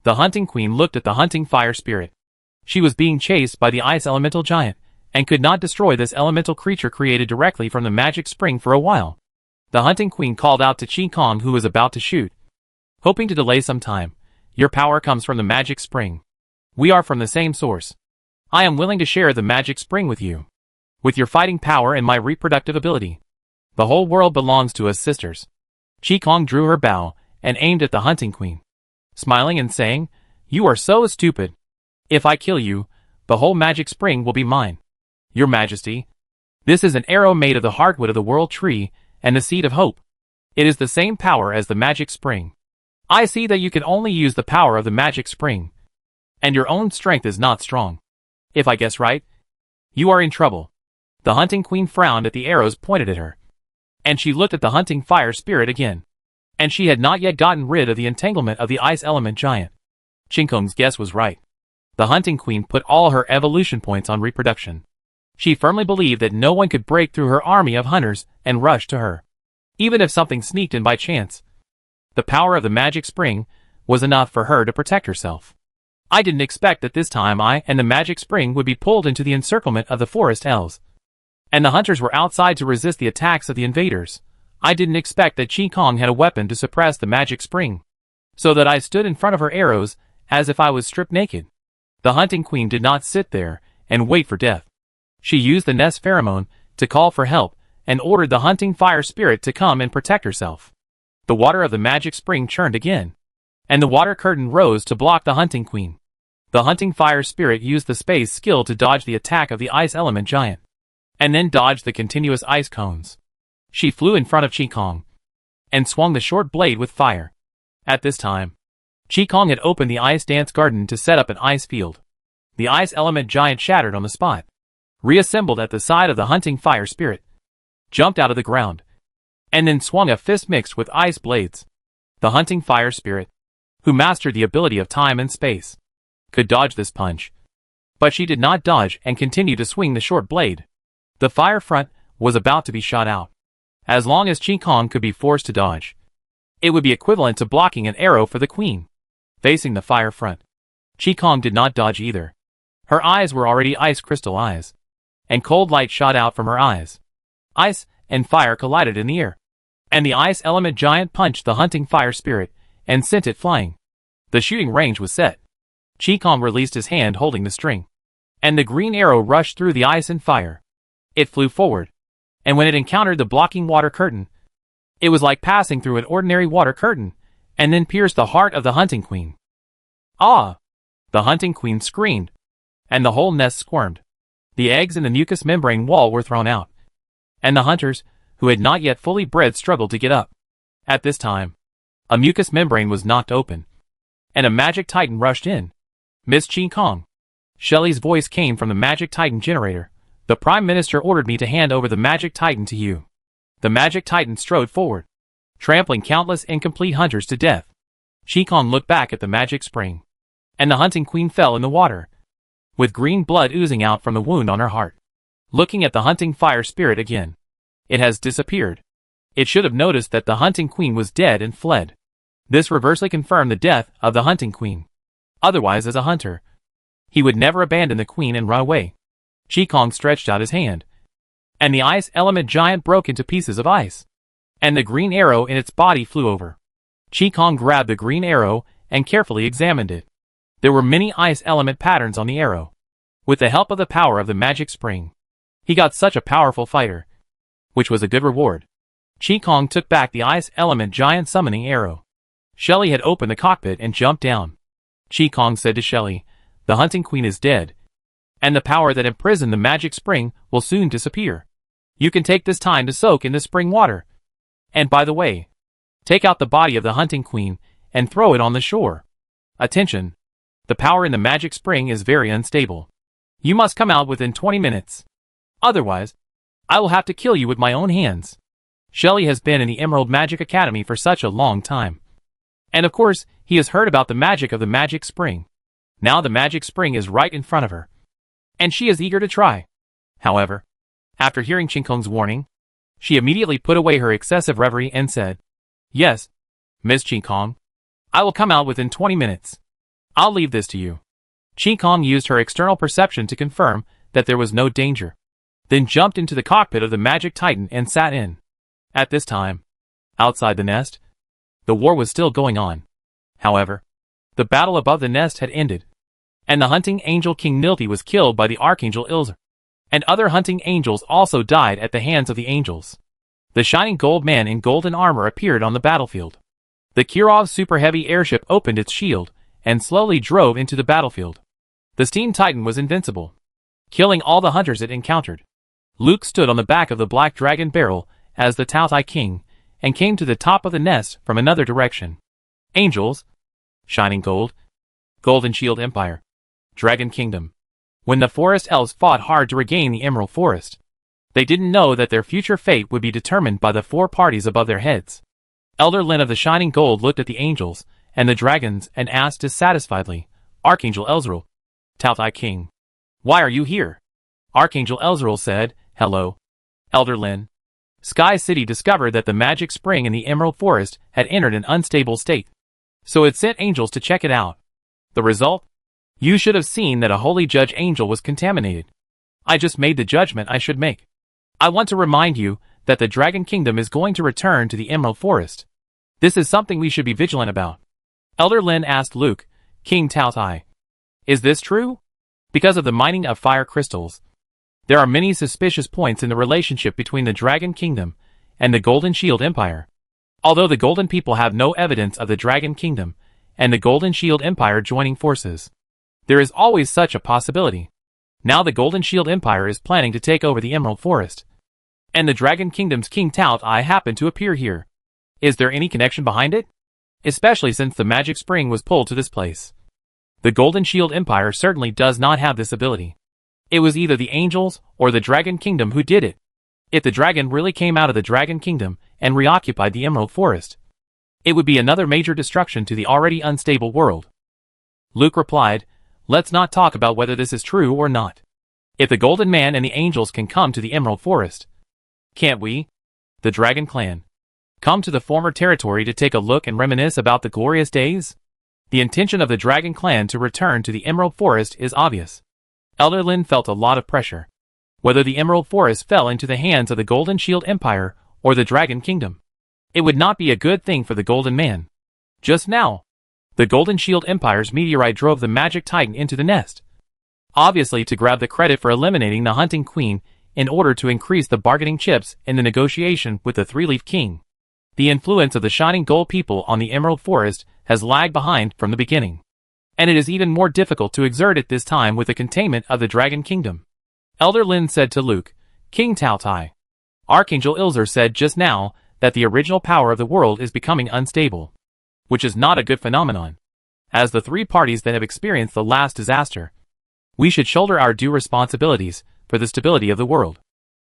A: The hunting queen looked at the hunting fire spirit. She was being chased by the ice elemental giant, and could not destroy this elemental creature created directly from the magic spring for a while. The hunting queen called out to Qin Kong, who was about to shoot. Hoping to delay some time, your power comes from the magic spring. We are from the same source. I am willing to share the magic spring with you. With your fighting power and my reproductive ability, the whole world belongs to us sisters. Qin Kong drew her bow and aimed at the hunting queen, smiling and saying, "You are so stupid. If I kill you, the whole magic spring will be mine. Your Majesty, this is an arrow made of the heartwood of the world tree and the seed of hope. It is the same power as the magic spring. I see that you can only use the power of the magic spring, and your own strength is not strong. If I guess right, you are in trouble." The hunting queen frowned at the arrows pointed at her, and she looked at the hunting fire spirit again. And she had not yet gotten rid of the entanglement of the ice element giant. Qin Kong's guess was right. The hunting queen put all her evolution points on reproduction. She firmly believed that no one could break through her army of hunters and rush to her, even if something sneaked in by chance. The power of the magic spring was enough for her to protect herself. I didn't expect that this time I and the magic spring would be pulled into the encirclement of the forest elves, and the hunters were outside to resist the attacks of the invaders. I didn't expect that Qin Kong had a weapon to suppress the magic spring, so that I stood in front of her arrows as if I was stripped naked. The hunting queen did not sit there and wait for death. She used the nest pheromone to call for help and ordered the hunting fire spirit to come and protect herself. The water of the magic spring churned again, and the water curtain rose to block the hunting queen. The hunting fire spirit used the space skill to dodge the attack of the ice element giant, and then dodged the continuous ice cones. She flew in front of Qin Kong, and swung the short blade with fire. At this time, Qin Kong had opened the ice dance garden to set up an ice field. The ice element giant shattered on the spot, reassembled at the side of the hunting fire spirit, jumped out of the ground, and then swung a fist mixed with ice blades. The hunting fire spirit, who mastered the ability of time and space, could dodge this punch, but she did not dodge and continued to swing the short blade. The fire front was about to be shot out. As long as Qin Kong could be forced to dodge, it would be equivalent to blocking an arrow for the queen. Facing the fire front, Qin Kong did not dodge either. Her eyes were already ice crystal eyes, and cold light shot out from her eyes. Ice and fire collided in the air, and the ice element giant punched the hunting fire spirit and sent it flying. The shooting range was set. Qin Kong released his hand holding the string, and the green arrow rushed through the ice and fire. It flew forward, and when it encountered the blocking water curtain, it was like passing through an ordinary water curtain, and then pierced the heart of the hunting queen. Ah! The hunting queen screamed, and the whole nest squirmed. The eggs in the mucous membrane wall were thrown out, and the hunters, who had not yet fully bred, struggled to get up. At this time, a mucous membrane was knocked open, and a magic titan rushed in. "Miss Qin Kong." Shelley's voice came from the magic titan generator. "The Prime Minister ordered me to hand over the magic titan to you." The magic titan strode forward, trampling countless incomplete hunters to death. Qin Kong looked back at the magic spring, and the hunting queen fell in the water, with green blood oozing out from the wound on her heart. Looking at the hunting fire spirit again, it has disappeared. It should have noticed that the hunting queen was dead and fled. This reversely confirmed the death of the hunting queen. Otherwise, as a hunter, he would never abandon the queen and run away. Qi stretched out his hand, and the ice element giant broke into pieces of ice, and the green arrow in its body flew over. Qi grabbed the green arrow and carefully examined it. There were many ice element patterns on the arrow. With the help of the power of the magic spring, he got such a powerful fighter, which was a good reward. Qi took back the ice element giant summoning arrow. Shelly had opened the cockpit and jumped down. Qi said to Shelly, "The hunting queen is dead, and the power that imprisoned the magic spring will soon disappear. You can take this time to soak in the spring water. And by the way, take out the body of the hunting queen and throw it on the shore. Attention! The power in the magic spring is very unstable. You must come out within 20 minutes. Otherwise, I will have to kill you with my own hands." Shelly has been in the Emerald Magic Academy for such a long time. And of course, he has heard about the magic of the magic spring. Now the magic spring is right in front of her, and she is eager to try. However, after hearing Qi warning, she immediately put away her excessive reverie and said, "Yes, Miss Qi, I will come out within 20 minutes. I'll leave this to you." Qi used her external perception to confirm that there was no danger, then jumped into the cockpit of the Magic Titan and sat in. At this time, outside the nest, the war was still going on. However, the battle above the nest had ended, and the hunting angel King Nilti was killed by the Archangel Ilzer, and other hunting angels also died at the hands of the angels. The shining gold man in golden armor appeared on the battlefield. The Kirov super heavy airship opened its shield and slowly drove into the battlefield. The Steam Titan was invincible, killing all the hunters it encountered. Luke stood on the back of the Black Dragon barrel as the Tao Tai King and came to the top of the nest from another direction. Angels, Shining Gold, Golden Shield Empire, Dragon Kingdom. When the Forest Elves fought hard to regain the Emerald Forest, they didn't know that their future fate would be determined by the four parties above their heads. Elder Lin of the Shining Gold looked at the angels and the dragons and asked dissatisfiedly, "Archangel Elzrul, Tao Tai King, why are you here?" Archangel Elzrul said, "Hello, Elder Lin. Sky City discovered that the magic spring in the Emerald Forest had entered an unstable state, so it sent angels to check it out. The result? You should have seen that a holy judge angel was contaminated. I just made the judgment I should make. I want to remind you that the Dragon Kingdom is going to return to the Emerald Forest. This is something we should be vigilant about." Elder Lin asked Luke, "King Tao Tai, is this true? Because of the mining of fire crystals, there are many suspicious points in the relationship between the Dragon Kingdom and the Golden Shield Empire. Although the Golden People have no evidence of the Dragon Kingdom and the Golden Shield Empire joining forces, there is always such a possibility. Now the Golden Shield Empire is planning to take over the Emerald Forest, and the Dragon Kingdom's King Tao Tai happened to appear here. Is there any connection behind it? Especially since the magic spring was pulled to this place. The Golden Shield Empire certainly does not have this ability. It was either the angels or the Dragon Kingdom who did it. If the dragon really came out of the Dragon Kingdom and reoccupied the Emerald Forest, it would be another major destruction to the already unstable world." Luke replied, "Let's not talk about whether this is true or not. If the Golden Man and the angels can come to the Emerald Forest, can't we, the Dragon Clan, come to the former territory to take a look and reminisce about the glorious days?" The intention of the Dragon Clan to return to the Emerald Forest is obvious. Elder Lin felt a lot of pressure. Whether the Emerald Forest fell into the hands of the Golden Shield Empire or the Dragon Kingdom, it would not be a good thing for the Golden Man. Just now, the Golden Shield Empire's meteorite drove the Magic Titan into the nest, obviously to grab the credit for eliminating the Hunting Queen in order to increase the bargaining chips in the negotiation with the Three-Leaf King. The influence of the Shining Gold people on the Emerald Forest has lagged behind from the beginning, and it is even more difficult to exert it this time with the containment of the Dragon Kingdom. Elder Lin said to Luke, "King Tao Tai, Archangel Ilzer said just now that the original power of the world is becoming unstable, which is not a good phenomenon. As the three parties that have experienced the last disaster, we should shoulder our due responsibilities for the stability of the world.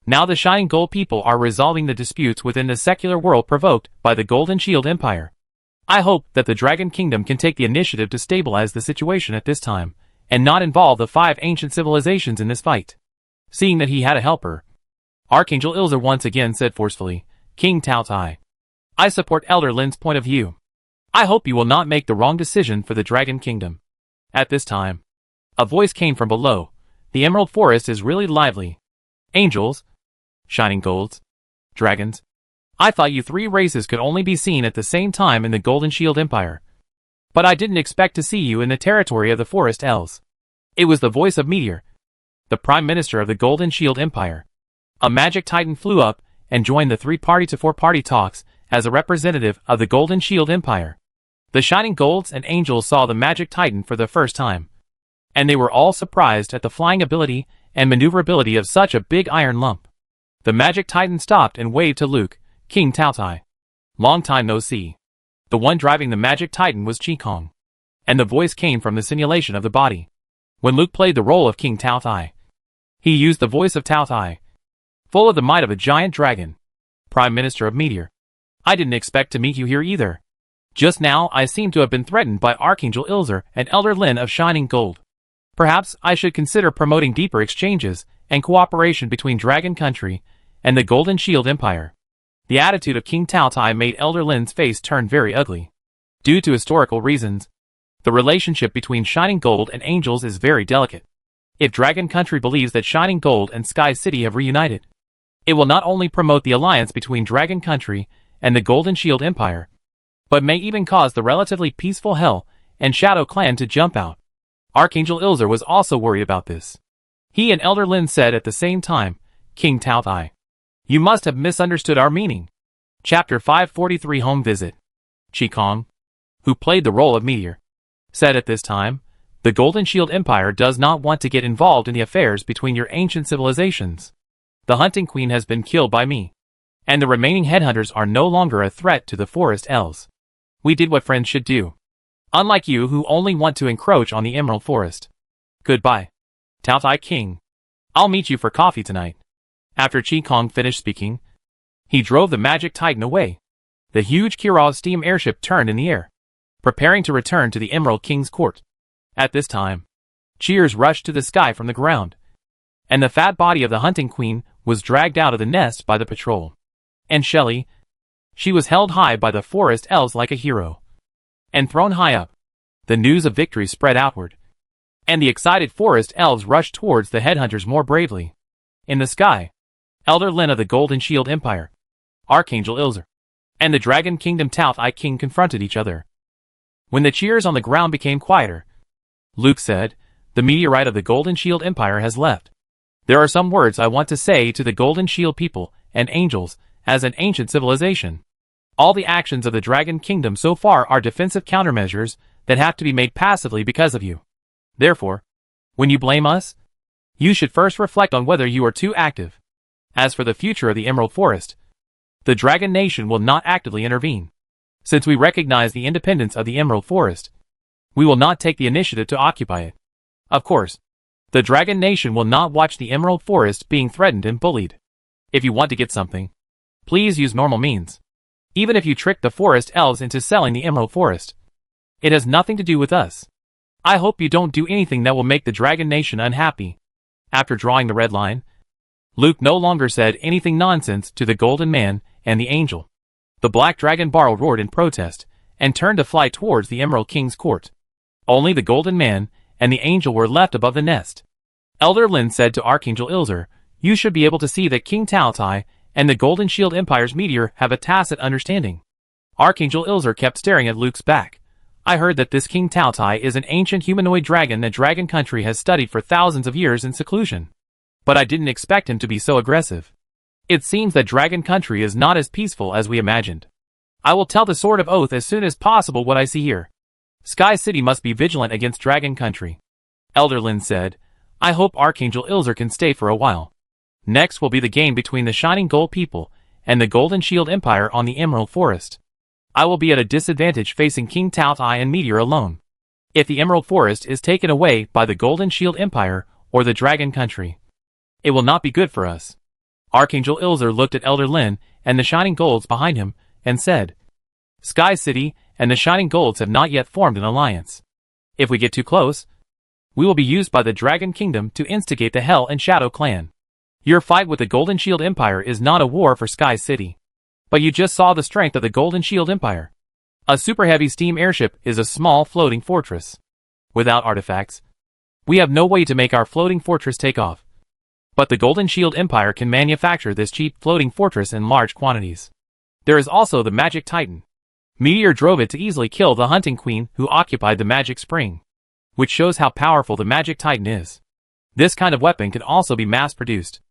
A: Now the Shining Gold people are resolving the disputes within the secular world provoked by the Golden Shield Empire. I hope that the Dragon Kingdom can take the initiative to stabilize the situation at this time, and not involve the 5 ancient civilizations in this fight." Seeing that he had a helper, Archangel Ilzer once again said forcefully, "King Tao Tai, I support Elder Lin's point of view. I hope you will not make the wrong decision for the Dragon Kingdom." At this time, a voice came from below, The Emerald Forest is really lively. Angels, shining golds, dragons. I thought you three races could only be seen at the same time in the Golden Shield Empire. But I didn't expect to see you in the territory of the Forest Elves. It was the voice of Meteor, the Prime Minister of the Golden Shield Empire. A magic titan flew up and joined the 3-party to 4-party talks as a representative of the Golden Shield Empire. The Shining Golds and Angels saw the magic titan for the first time, and they were all surprised at the flying ability and maneuverability of such a big iron lump. The magic titan stopped and waved to Luke, King Taotai. Long time no see. The one driving the magic titan was Qigong, and the voice came from the simulation of the body. When Luke played the role of King Taotai, he used the voice of Taotai, full of the might of a giant dragon. Prime Minister of Meteor, I didn't expect to meet you here either. Just now I seem to have been threatened by Archangel Ilzer and Elder Lin of Shining Gold. Perhaps I should consider promoting deeper exchanges and cooperation between Dragon Country and the Golden Shield Empire. The attitude of King Taotai made Elder Lin's face turn very ugly. Due to historical reasons, the relationship between Shining Gold and Angels is very delicate. If Dragon Country believes that Shining Gold and Sky City have reunited, it will not only promote the alliance between Dragon Country and the Golden Shield Empire, but may even cause the relatively peaceful Hell and Shadow Clan to jump out. Archangel Ilzer was also worried about this. He and Elder Lin said at the same time, King Taotai, you must have misunderstood our meaning. Chapter 543 Home Visit. Qigong, who played the role of Meteor, said at this time, the Golden Shield Empire does not want to get involved in the affairs between your ancient civilizations. The Hunting Queen has been killed by me, and the remaining headhunters are no longer a threat to the Forest Elves. We did what friends should do. Unlike you who only want to encroach on the Emerald Forest. Goodbye. Taotai King. I'll meet you for coffee tonight. After Qigong finished speaking, he drove the magic titan away. The huge Kirov steam airship turned in the air, preparing to return to the Emerald King's court. At this time, cheers rushed to the sky from the ground, and the fat body of the Hunting Queen was dragged out of the nest by the patrol. And Shelley, she was held high by the Forest Elves like a hero, and thrown high up. The news of victory spread outward, and the excited Forest Elves rushed towards the headhunters more bravely. In the sky, Elder Lin of the Golden Shield Empire, Archangel Ilzer, and the Dragon Kingdom Taotai King confronted each other. When the cheers on the ground became quieter, Luke said, the meteorite of the Golden Shield Empire has left. There are some words I want to say to the Golden Shield people and angels as an ancient civilization. All the actions of the Dragon Kingdom so far are defensive countermeasures that have to be made passively because of you. Therefore, when you blame us, you should first reflect on whether you are too active. As for the future of the Emerald Forest, the Dragon Nation will not actively intervene. Since we recognize the independence of the Emerald Forest, we will not take the initiative to occupy it. Of course, the Dragon Nation will not watch the Emerald Forest being threatened and bullied. If you want to get something, please use normal means. Even if you trick the Forest Elves into selling the Emerald Forest, it has nothing to do with us. I hope you don't do anything that will make the Dragon Nation unhappy. After drawing the red line, Luke no longer said anything nonsense to the Golden Man and the Angel. The Black Dragon Barl roared in protest and turned to fly towards the Emerald King's court. Only the Golden Man and the Angel were left above the nest. Elder Lin said to Archangel Ilzer, you should be able to see that King Taotai and the Golden Shield Empire's meteor have a tacit understanding. Archangel Ilzer kept staring at Luke's back. I heard that this King Taotai is an ancient humanoid dragon that Dragon Country has studied for thousands of years in seclusion. But I didn't expect him to be so aggressive. It seems that Dragon Country is not as peaceful as we imagined. I will tell the Sword of Oath as soon as possible what I see here. Sky City must be vigilant against Dragon Country. Elder Lin said, I hope Archangel Ilzer can stay for a while. Next will be the game between the Shining Gold people and the Golden Shield Empire on the Emerald Forest. I will be at a disadvantage facing King Taotai and Meteor alone. If the Emerald Forest is taken away by the Golden Shield Empire or the Dragon Country, it will not be good for us. Archangel Ilzer looked at Elder Lin and the Shining Golds behind him and said, Sky City and the Shining Golds have not yet formed an alliance. If we get too close, we will be used by the Dragon Kingdom to instigate the Hell and Shadow Clan. Your fight with the Golden Shield Empire is not a war for Sky City. But you just saw the strength of the Golden Shield Empire. A super heavy steam airship is a small floating fortress. Without artifacts, We have no way to make our floating fortress take off. But the Golden Shield Empire can manufacture this cheap floating fortress in large quantities. There is also the Magic Titan. Meteor drove it to easily kill the Hunting Queen who occupied the Magic Spring, which shows how powerful the Magic Titan is. This kind of weapon can also be mass-produced.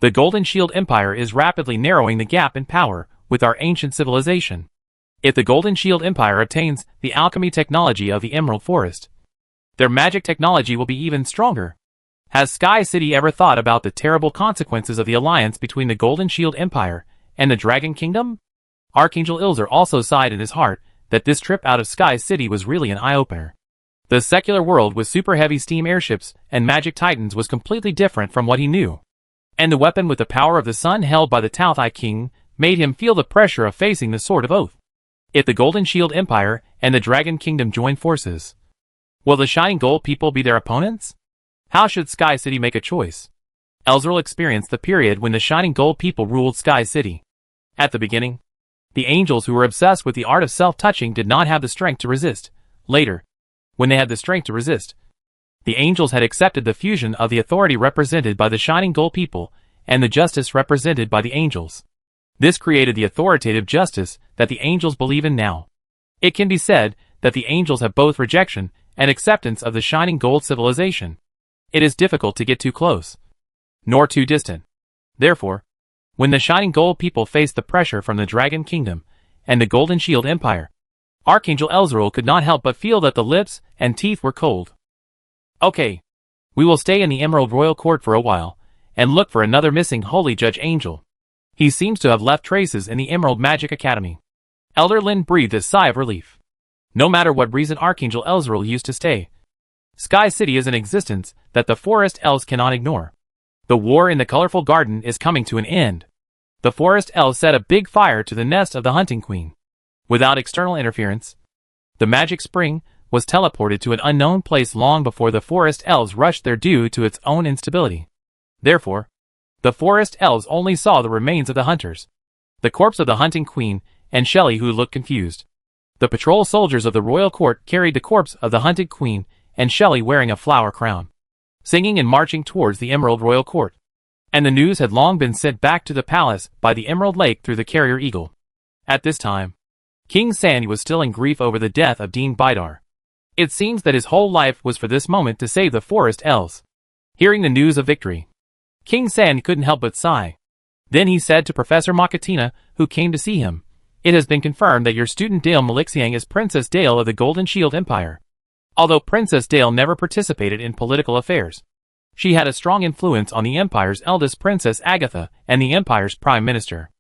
A: The Golden Shield Empire is rapidly narrowing the gap in power with our ancient civilization. If the Golden Shield Empire obtains the alchemy technology of the Emerald Forest, their magic technology will be even stronger. Has Sky City ever thought about the terrible consequences of the alliance between the Golden Shield Empire and the Dragon Kingdom? Archangel Ilzer also sighed in his heart that this trip out of Sky City was really an eye-opener. The secular world with super heavy steam airships and magic titans was completely different from what he knew. And the weapon with the power of the sun held by the Talthai King made him feel the pressure of facing the Sword of Oath. If the Golden Shield Empire and the Dragon Kingdom join forces, will the Shining Gold people be their opponents? How should Sky City make a choice? Elzerl experienced the period when the Shining Gold people ruled Sky City. At the beginning, the angels who were obsessed with the art of self-touching did not have the strength to resist. Later, when they had the strength to resist, the angels had accepted the fusion of the authority represented by the Shining Gold people and the justice represented by the angels. This created the authoritative justice that the angels believe in now. It can be said that the angels have both rejection and acceptance of the Shining Gold civilization. It is difficult to get too close, nor too distant. Therefore, when the Shining Gold people faced the pressure from the Dragon Kingdom and the Golden Shield Empire, Archangel Elzerl could not help but feel that the lips and teeth were cold. Okay, we will stay in the Emerald Royal Court for a while and look for another missing Holy Judge Angel. He seems to have left traces in the Emerald Magic Academy. Elder Lin breathed a sigh of relief. No matter what reason Archangel Elzerl used to stay, Sky City is an existence that the Forest Elves cannot ignore. The war in the colorful garden is coming to an end. The Forest Elves set a big fire to the nest of the Hunting Queen. Without external interference, the Magic Spring was teleported to an unknown place long before the Forest Elves rushed there due to its own instability. Therefore, the Forest Elves only saw the remains of the hunters, the corpse of the Hunting Queen, and Shelley, who looked confused. The patrol soldiers of the royal court carried the corpse of the Hunted Queen and Shelley wearing a flower crown, singing and marching towards the Emerald Royal Court. And the news had long been sent back to the palace by the Emerald Lake through the carrier Eagle. At this time, King Sandy was still in grief over the death of Dean Bidar. It seems that his whole life was for this moment to save the Forest Elves. Hearing the news of victory, King Sand couldn't help but sigh. Then he said to Professor Makatina, who came to see him, "It has been confirmed that your student Dale Malixiang is Princess Dale of the Golden Shield Empire." Although Princess Dale never participated in political affairs, she had a strong influence on the Empire's eldest Princess Agatha and the Empire's Prime Minister.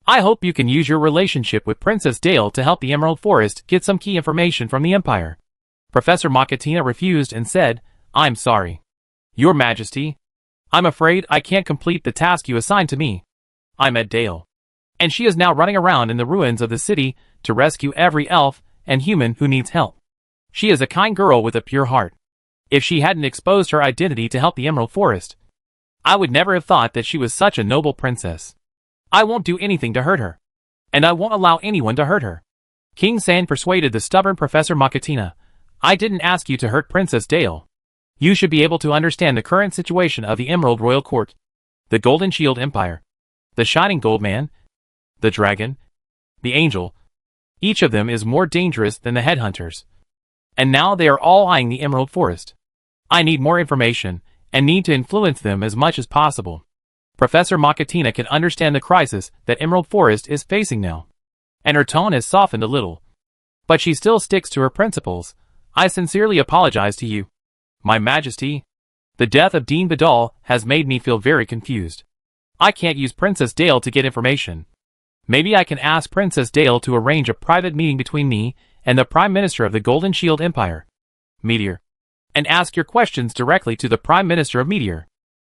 A: I hope you can use your relationship with Princess Dale to help the Emerald Forest get some key information from the Empire. Professor Makatina refused and said, "I'm sorry, Your Majesty. I'm afraid I can't complete the task you assigned to me. I met Dale, and she is now running around in the ruins of the city to rescue every elf and human who needs help. She is a kind girl with a pure heart. If she hadn't exposed her identity to help the Emerald Forest, I would never have thought that she was such a noble princess. I won't do anything to hurt her, and I won't allow anyone to hurt her." King Sand persuaded the stubborn Professor Makatina, "I didn't ask you to hurt Princess Dale. You should be able to understand the current situation of the Emerald Royal Court, the Golden Shield Empire, the Shining Gold Man, the Dragon, the Angel. Each of them is more dangerous than the headhunters. And now they are all eyeing the Emerald Forest. I need more information, and need to influence them as much as possible." Professor Makatina can understand the crisis that Emerald Forest is facing now, and her tone has softened a little. But she still sticks to her principles. "I sincerely apologize to you, My Majesty. The death of Dean Vidal has made me feel very confused. I can't use Princess Dale to get information. Maybe I can ask Princess Dale to arrange a private meeting between me and the Prime Minister of the Golden Shield Empire, Meteor, and ask your questions directly to the Prime Minister of Meteor."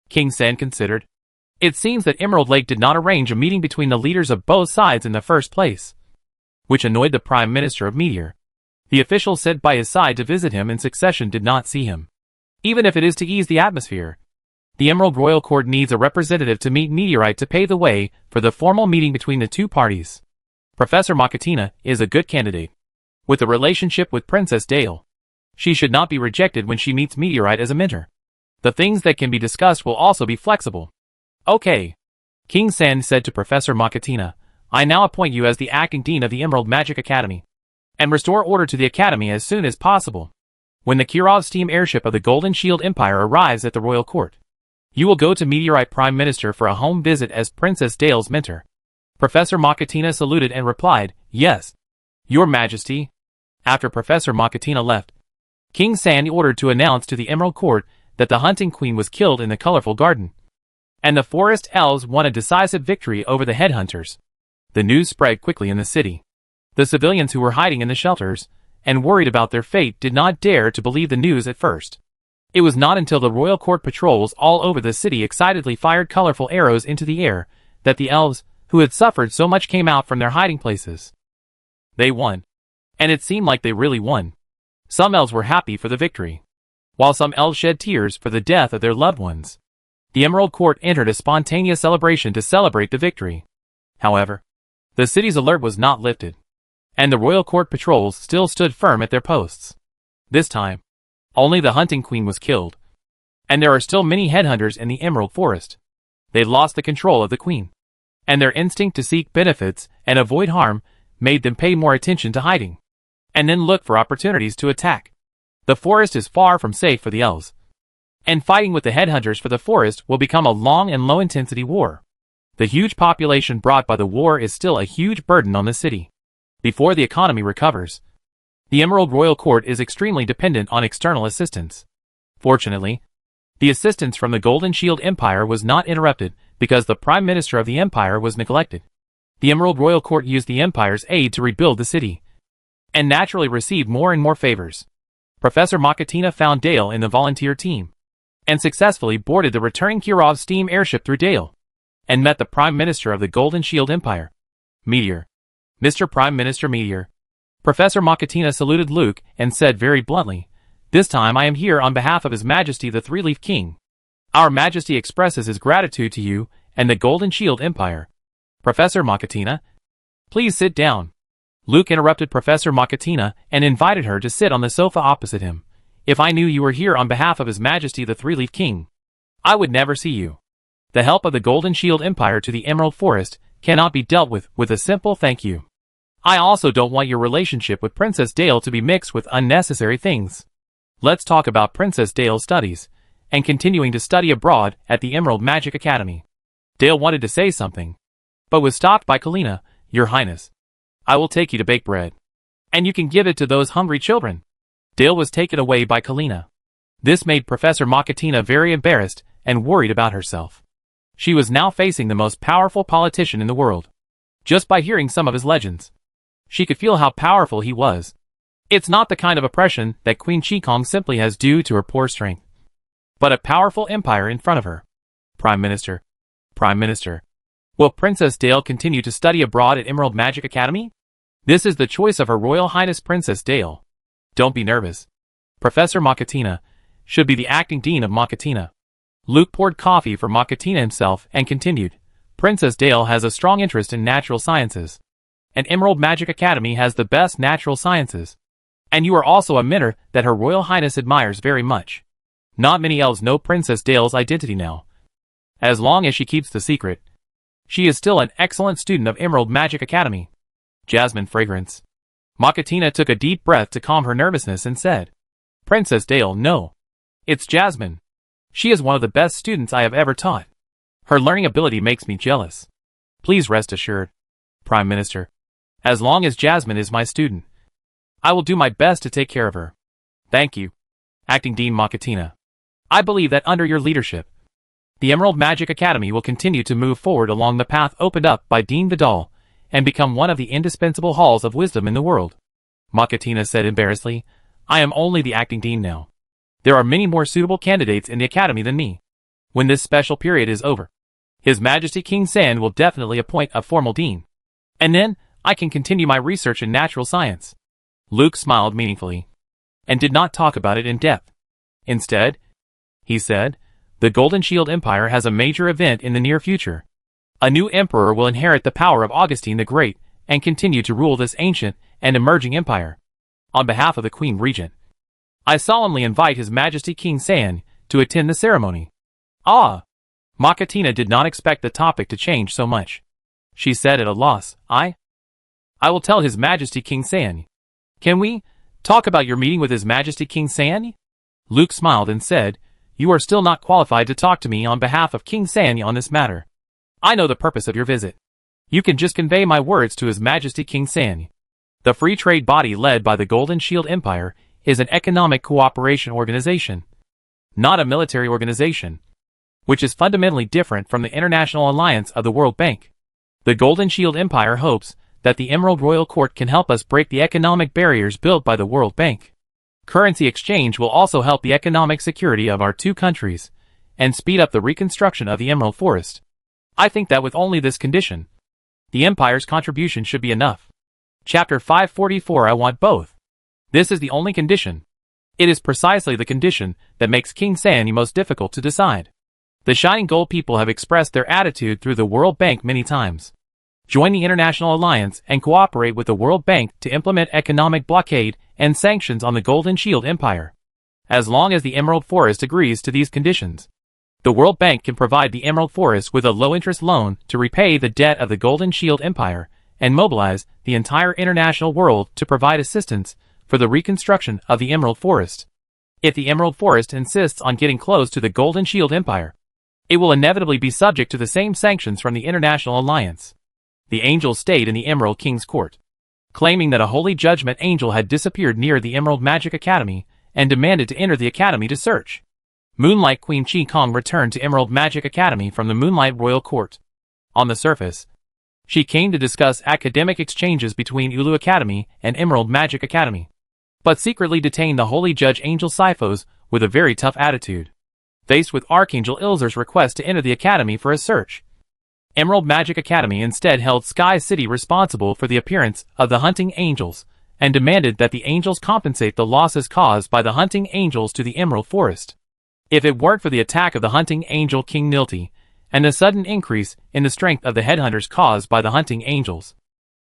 A: King Sand considered. It seems that Emerald Lake did not arrange a meeting between the leaders of both sides in the first place, which annoyed the Prime Minister of Meteor. The official sent by his side to visit him in succession did not see him. Even if it is to ease the atmosphere, the Emerald Royal Court needs a representative to meet Meteorite to pave the way for the formal meeting between the two parties. Professor Makatina is a good candidate. With a relationship with Princess Dale, She should not be rejected when she meets Meteorite as a mentor. The things that can be discussed will also be flexible. Okay. King San said to Professor Makatina, I now appoint you as the acting dean of the Emerald Magic Academy. And restore order to the academy as soon as possible. When the Kirov steam airship of the Golden Shield Empire arrives at the royal court, you will go to Meteorite Prime Minister for a home visit as Princess Dale's mentor. Professor Makatina saluted and replied, Yes, Your Majesty. After Professor Makatina left, King San ordered to announce to the Emerald Court that the hunting queen was killed in the colorful garden, and the forest elves won a decisive victory over the headhunters. The news spread quickly in the city. The civilians who were hiding in the shelters and worried about their fate did not dare to believe the news at first. It was not until the royal court patrols all over the city excitedly fired colorful arrows into the air that the elves, who had suffered so much, came out from their hiding places. They won. And it seemed like they really won. Some elves were happy for the victory, while some elves shed tears for the death of their loved ones. The Emerald Court entered a spontaneous celebration to celebrate the victory. However, the city's alert was not lifted, and the royal court patrols still stood firm at their posts. This time, only the hunting queen was killed, and there are still many headhunters in the Emerald Forest. They lost the control of the queen, and their instinct to seek benefits and avoid harm made them pay more attention to hiding, and then look for opportunities to attack. The forest is far from safe for the elves, and fighting with the headhunters for the forest will become a long and low-intensity war. The huge population brought by the war is still a huge burden on the city. Before the economy recovers, the Emerald Royal Court is extremely dependent on external assistance. Fortunately, the assistance from the Golden Shield Empire was not interrupted because the Prime Minister of the Empire was neglected. The Emerald Royal Court used the Empire's aid to rebuild the city, and naturally received more and more favors. Professor Makatina found Dale in the volunteer team, and successfully boarded the returning Kirov steam airship through Dale, and met the Prime Minister of the Golden Shield Empire. Meteor. Mr. Prime Minister Meteor. Professor Makatina saluted Luke and said very bluntly, This time I am here on behalf of His Majesty the Three-Leaf King. Our Majesty expresses his gratitude to you and the Golden Shield Empire. Professor Makatina, please sit down. Luke interrupted Professor Makatina and invited her to sit on the sofa opposite him. If I knew you were here on behalf of His Majesty the Three-Leaf King, I would never see you. The help of the Golden Shield Empire to the Emerald Forest cannot be dealt with a simple thank you. I also don't want your relationship with Princess Dale to be mixed with unnecessary things. Let's talk about Princess Dale's studies, and continuing to study abroad at the Emerald Magic Academy. Dale wanted to say something, but was stopped by Kalina. Your Highness, I will take you to bake bread, and you can give it to those hungry children. Dale was taken away by Kalina. This made Professor Makatina very embarrassed and worried about herself. She was now facing the most powerful politician in the world. Just by hearing some of his legends, she could feel how powerful he was. It's not the kind of oppression that Queen Qikong simply has due to her poor strength, but a powerful empire in front of her. Prime Minister. Prime Minister. Will Princess Dale continue to study abroad at Emerald Magic Academy? This is the choice of Her Royal Highness Princess Dale. Don't be nervous. Professor Makatina should be the acting dean of Makatina. Luke poured coffee for Makatina himself and continued, Princess Dale has a strong interest in natural sciences, and Emerald Magic Academy has the best natural sciences. And you are also a mentor that Her Royal Highness admires very much. Not many elves know Princess Dale's identity now. As long as she keeps the secret, she is still an excellent student of Emerald Magic Academy. Jasmine fragrance. Makatina took a deep breath to calm her nervousness and said, Princess Dale, no. It's Jasmine. She is one of the best students I have ever taught. Her learning ability makes me jealous. Please rest assured, Prime Minister, as long as Jasmine is my student, I will do my best to take care of her. Thank you, Acting Dean Makatina. I believe that under your leadership, the Emerald Magic Academy will continue to move forward along the path opened up by Dean Vidal and become one of the indispensable halls of wisdom in the world. Makatina said embarrassedly, I am only the acting dean now. There are many more suitable candidates in the academy than me. When this special period is over, His Majesty King San will definitely appoint a formal dean. And then, I can continue my research in natural science. Luke smiled meaningfully, and did not talk about it in depth. Instead, he said, the Golden Shield Empire has a major event in the near future. A new emperor will inherit the power of Augustine the Great and continue to rule this ancient and emerging empire. On behalf of the Queen Regent, I solemnly invite His Majesty King San to attend the ceremony. Ah! Makatina did not expect the topic to change so much. She said at a loss, I will tell His Majesty King San. Can we talk about your meeting with His Majesty King San? Luke smiled and said, You are still not qualified to talk to me on behalf of King San on this matter. I know the purpose of your visit. You can just convey my words to His Majesty King San. The free trade body led by the Golden Shield Empire is an economic cooperation organization, not a military organization, which is fundamentally different from the international alliance of the World Bank. The Golden Shield Empire hopes that the Emerald Royal Court can help us break the economic barriers built by the World Bank. Currency exchange will also help the economic security of our two countries and speed up the reconstruction of the Emerald Forest. I think that with only this condition, the Empire's contribution should be enough. Chapter 544 I want both. This is the only condition. It is precisely the condition that makes King San most difficult to decide. The Shining Gold people have expressed their attitude through the World Bank many times. Join the international alliance and cooperate with the World Bank to implement economic blockade and sanctions on the Golden Shield Empire. As long as the Emerald Forest agrees to these conditions, the World Bank can provide the Emerald Forest with a low-interest loan to repay the debt of the Golden Shield Empire and mobilize the entire international world to provide assistance for the reconstruction of the Emerald Forest. If the Emerald Forest insists on getting close to the Golden Shield Empire, it will inevitably be subject to the same sanctions from the International Alliance. The angels stayed in the Emerald King's court, claiming that a holy judgment angel had disappeared near the Emerald Magic Academy and demanded to enter the academy to search. Moonlight Queen Chi Kong returned to Emerald Magic Academy from the Moonlight Royal Court. On the surface, she came to discuss academic exchanges between Ulu Academy and Emerald Magic Academy, but secretly detained the holy judge Angel Sifos with a very tough attitude. Faced with Archangel Ilzer's request to enter the academy for a search, Emerald Magic Academy instead held Sky City responsible for the appearance of the hunting angels and demanded that the angels compensate the losses caused by the hunting angels to the Emerald Forest. If it weren't for the attack of the hunting angel King Nilti and the sudden increase in the strength of the headhunters caused by the hunting angels,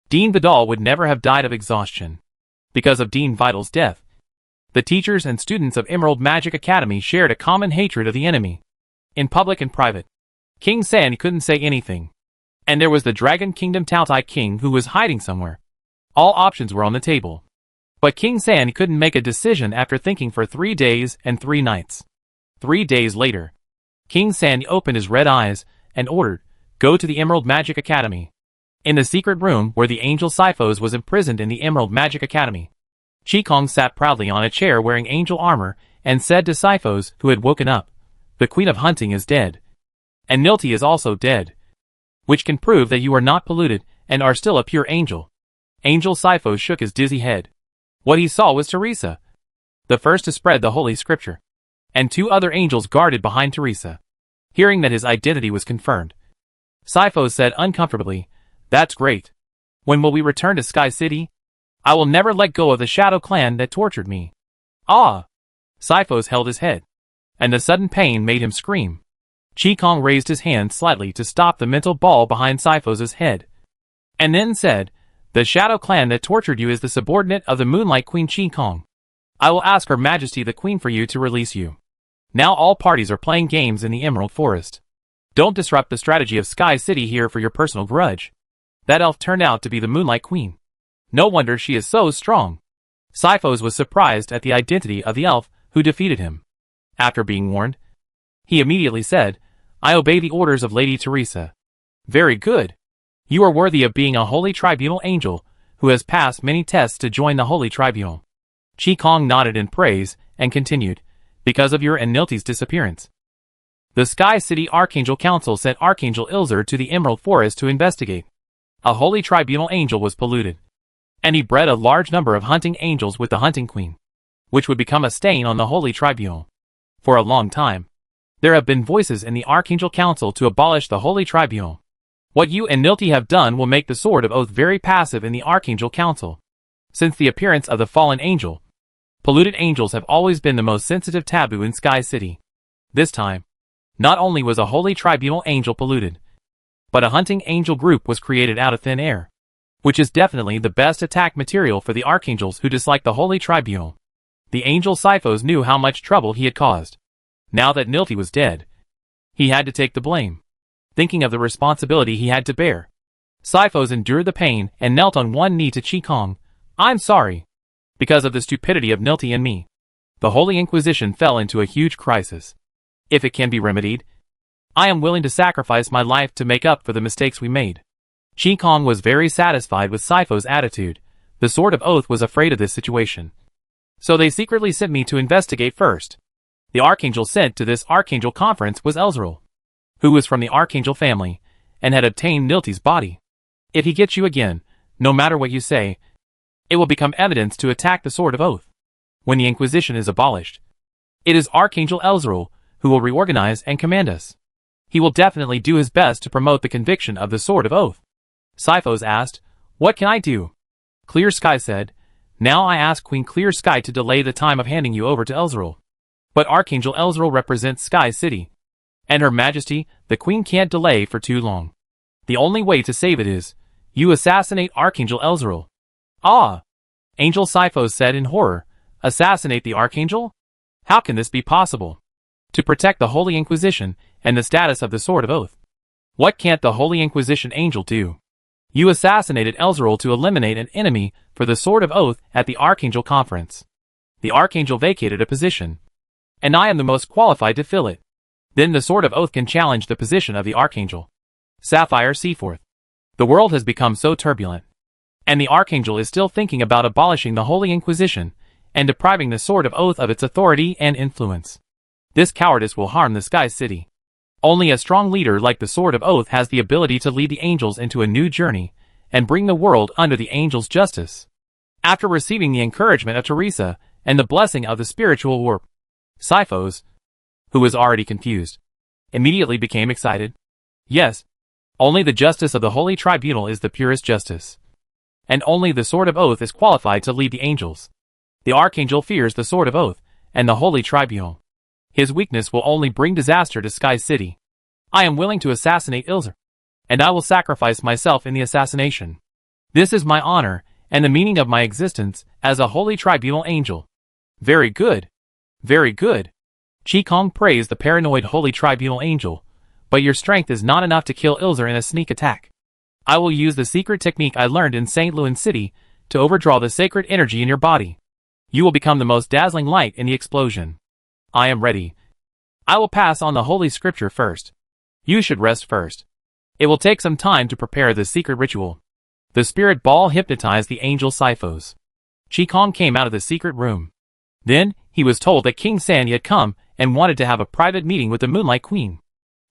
A: Dean Vidal would never have died of exhaustion. Because of Dean Vidal's death, the teachers and students of Emerald Magic Academy shared a common hatred of the enemy. In public and private, King San couldn't say anything. And there was the Dragon Kingdom Taotai King who was hiding somewhere. All options were on the table. But King San couldn't make a decision after thinking for 3 days and 3 nights. 3 days later, King San opened his red eyes and ordered, Go to the Emerald Magic Academy. In the secret room where the Angel Sifos was imprisoned in the Emerald Magic Academy, Chi Kong sat proudly on a chair wearing angel armor and said to Sifos, who had woken up, The Queen of Hunting is dead. And Nilti is also dead. Which can prove that you are not polluted and are still a pure angel. Angel Sifos shook his dizzy head. What he saw was Teresa, the first to spread the Holy Scripture, and 2 other angels guarded behind Teresa. Hearing that his identity was confirmed, Sifos said uncomfortably, That's great. When will we return to Sky City? I will never let go of the Shadow Clan that tortured me. Ah! Sifos held his head, and the sudden pain made him scream. Chi Kong raised his hand slightly to stop the mental ball behind Sifos' head, and then said, The Shadow Clan that tortured you is the subordinate of the Moonlight Queen Chi Kong. I will ask Her Majesty the Queen for you to release you. Now all parties are playing games in the Emerald Forest. Don't disrupt the strategy of Sky City here for your personal grudge. That elf turned out to be the Moonlight Queen. No wonder she is so strong. Sifos was surprised at the identity of the elf who defeated him. After being warned, he immediately said, I obey the orders of Lady Teresa. Very good. You are worthy of being a Holy Tribunal angel who has passed many tests to join the Holy Tribunal. Chi Kong nodded in praise and continued, Because of your and Nilti's disappearance, the Sky City Archangel Council sent Archangel Ilzer to the Emerald Forest to investigate. A Holy Tribunal angel was polluted, and he bred a large number of hunting angels with the Hunting Queen, which would become a stain on the Holy Tribunal. For a long time, there have been voices in the Archangel Council to abolish the Holy Tribunal. What you and Nilti have done will make the Sword of Oath very passive in the Archangel Council. Since the appearance of the fallen angel, polluted angels have always been the most sensitive taboo in Sky City. This time, not only was a Holy Tribunal angel polluted, but a hunting angel group was created out of thin air, which is definitely the best attack material for the archangels who dislike the Holy Tribunal. The angel Sifos knew how much trouble he had caused. Now that Nilti was dead, he had to take the blame. Thinking of the responsibility he had to bear, Sifos endured the pain and knelt on one knee to Qi-Kong. I'm sorry. Because of the stupidity of Nilti and me, the Holy Inquisition fell into a huge crisis. If it can be remedied, I am willing to sacrifice my life to make up for the mistakes we made. Qi-Kong was very satisfied with Sifos' attitude. The Sword of Oath was afraid of this situation. So they secretly sent me to investigate first. The Archangel sent to this Archangel conference was Elzeril, who was from the Archangel family, and had obtained Nilti's body. If he gets you again, no matter what you say, it will become evidence to attack the Sword of Oath. When the Inquisition is abolished, it is Archangel Elzeril who will reorganize and command us. He will definitely do his best to promote the conviction of the Sword of Oath. Sifos asked, what can I do? Clear Sky said, now I ask Queen Clear Sky to delay the time of handing you over to Elzeril. But Archangel Elzeril represents Sky City, and Her Majesty, the Queen can't delay for too long. The only way to save it is, you assassinate Archangel Elzeril. Ah! Angel Sifos said in horror, assassinate the Archangel? How can this be possible? To protect the Holy Inquisition and the status of the Sword of Oath. What can't the Holy Inquisition Angel do? You assassinated Elzeril to eliminate an enemy for the Sword of Oath at the Archangel Conference. The Archangel vacated a position, and I am the most qualified to fill it. Then the Sword of Oath can challenge the position of the Archangel. Sapphire Seaforth. The world has become so turbulent, and the Archangel is still thinking about abolishing the Holy Inquisition and depriving the Sword of Oath of its authority and influence. This cowardice will harm the Sky City. Only a strong leader like the Sword of Oath has the ability to lead the angels into a new journey and bring the world under the angels' justice. After receiving the encouragement of Teresa and the blessing of the spiritual warp, Sifos, who was already confused, immediately became excited. Yes, only the justice of the Holy Tribunal is the purest justice. And only the Sword of Oath is qualified to lead the angels. The Archangel fears the Sword of Oath and the Holy Tribunal. His weakness will only bring disaster to Sky City. I am willing to assassinate Elzeril, and I will sacrifice myself in the assassination. This is my honor and the meaning of my existence as a Holy Tribunal Angel. Very good. Very good. Qi-Kong praised the paranoid Holy Tribunal Angel, but your strength is not enough to kill Elzeril in a sneak attack. I will use the secret technique I learned in St. Louis City to overdraw the sacred energy in your body. You will become the most dazzling light in the explosion. I am ready. I will pass on the Holy Scripture first. You should rest first. It will take some time to prepare the secret ritual. The spirit ball hypnotized the angel Sifos. Qi-Kong came out of the secret room. Then, he was told that King Sanyi had come and wanted to have a private meeting with the Moonlight Queen.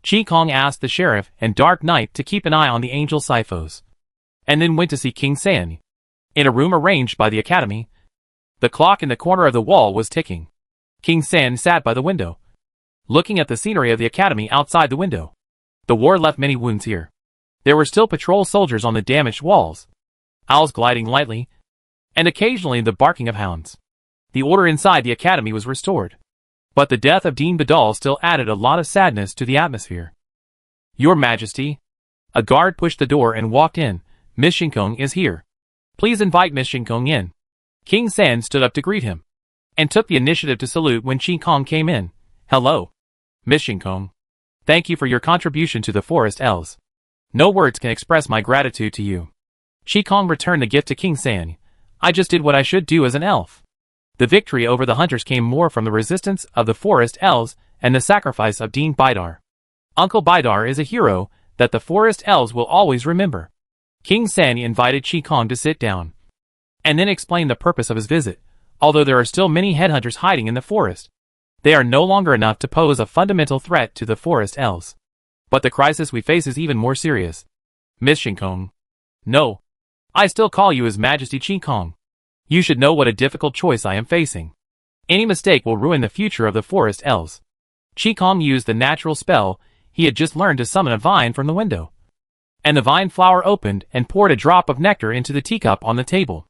A: Qi-Kong asked the Sheriff and Dark Knight to keep an eye on the angel Sifos, and then went to see King Sanyi. In a room arranged by the Academy, the clock in the corner of the wall was ticking. King Sanyi sat by the window, looking at the scenery of the Academy outside the window. The war left many wounds here. There were still patrol soldiers on the damaged walls, owls gliding lightly, and occasionally the barking of hounds. The order inside the Academy was restored, but the death of Dean Badal still added a lot of sadness to the atmosphere. Your Majesty. A guard pushed the door and walked in. Miss Shinkong is here. Please invite Miss Shinkong in. King San stood up to greet him, and took the initiative to salute when Qi-Kong came in. Hello, Miss Shinkong. Thank you for your contribution to the Forest Elves. No words can express my gratitude to you. Qi-Kong returned the gift to King San. I just did what I should do as an elf. The victory over the hunters came more from the resistance of the Forest Elves and the sacrifice of Dean Bidar. Uncle Bidar is a hero that the Forest Elves will always remember. King San invited Qi-Kong to sit down, and then explained the purpose of his visit. Although there are still many headhunters hiding in the forest, they are no longer enough to pose a fundamental threat to the Forest Elves. But the crisis we face is even more serious. Miss Shinkong. No. I still call you His Majesty Qi-Kong. You should know what a difficult choice I am facing. Any mistake will ruin the future of the Forest Elves. Qi-Kong used the natural spell he had just learned to summon a vine from the window, and the vine flower opened and poured a drop of nectar into the teacup on the table.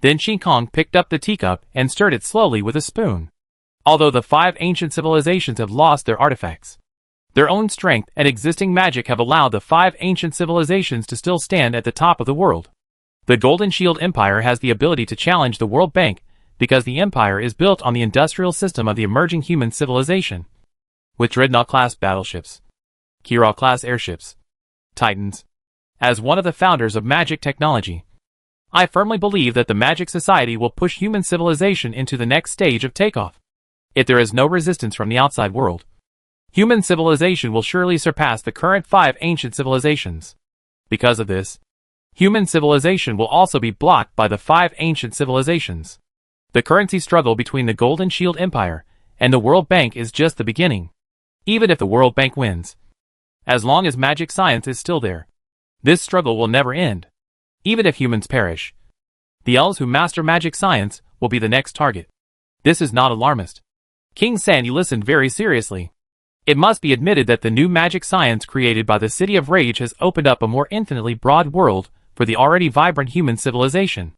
A: Then Qi-Kong picked up the teacup and stirred it slowly with a spoon. Although the 5 ancient civilizations have lost their artifacts, their own strength and existing magic have allowed the 5 ancient civilizations to still stand at the top of the world. The Golden Shield Empire has the ability to challenge the World Bank because the empire is built on the industrial system of the emerging human civilization, with Dreadnought-class battleships, Kirov-class airships, Titans. As one of the founders of magic technology, I firmly believe that the magic society will push human civilization into the next stage of takeoff. If there is no resistance from the outside world, human civilization will surely surpass the current 5 ancient civilizations. Because of this, human civilization will also be blocked by the 5 ancient civilizations. The currency struggle between the Golden Shield Empire and the World Bank is just the beginning. Even if the World Bank wins, as long as magic science is still there, this struggle will never end. Even if humans perish, the elves who master magic science will be the next target. This is not alarmist. King Sandy listened very seriously. It must be admitted that the new magic science created by the City of Rage has opened up a more infinitely broad world for the already vibrant human civilization.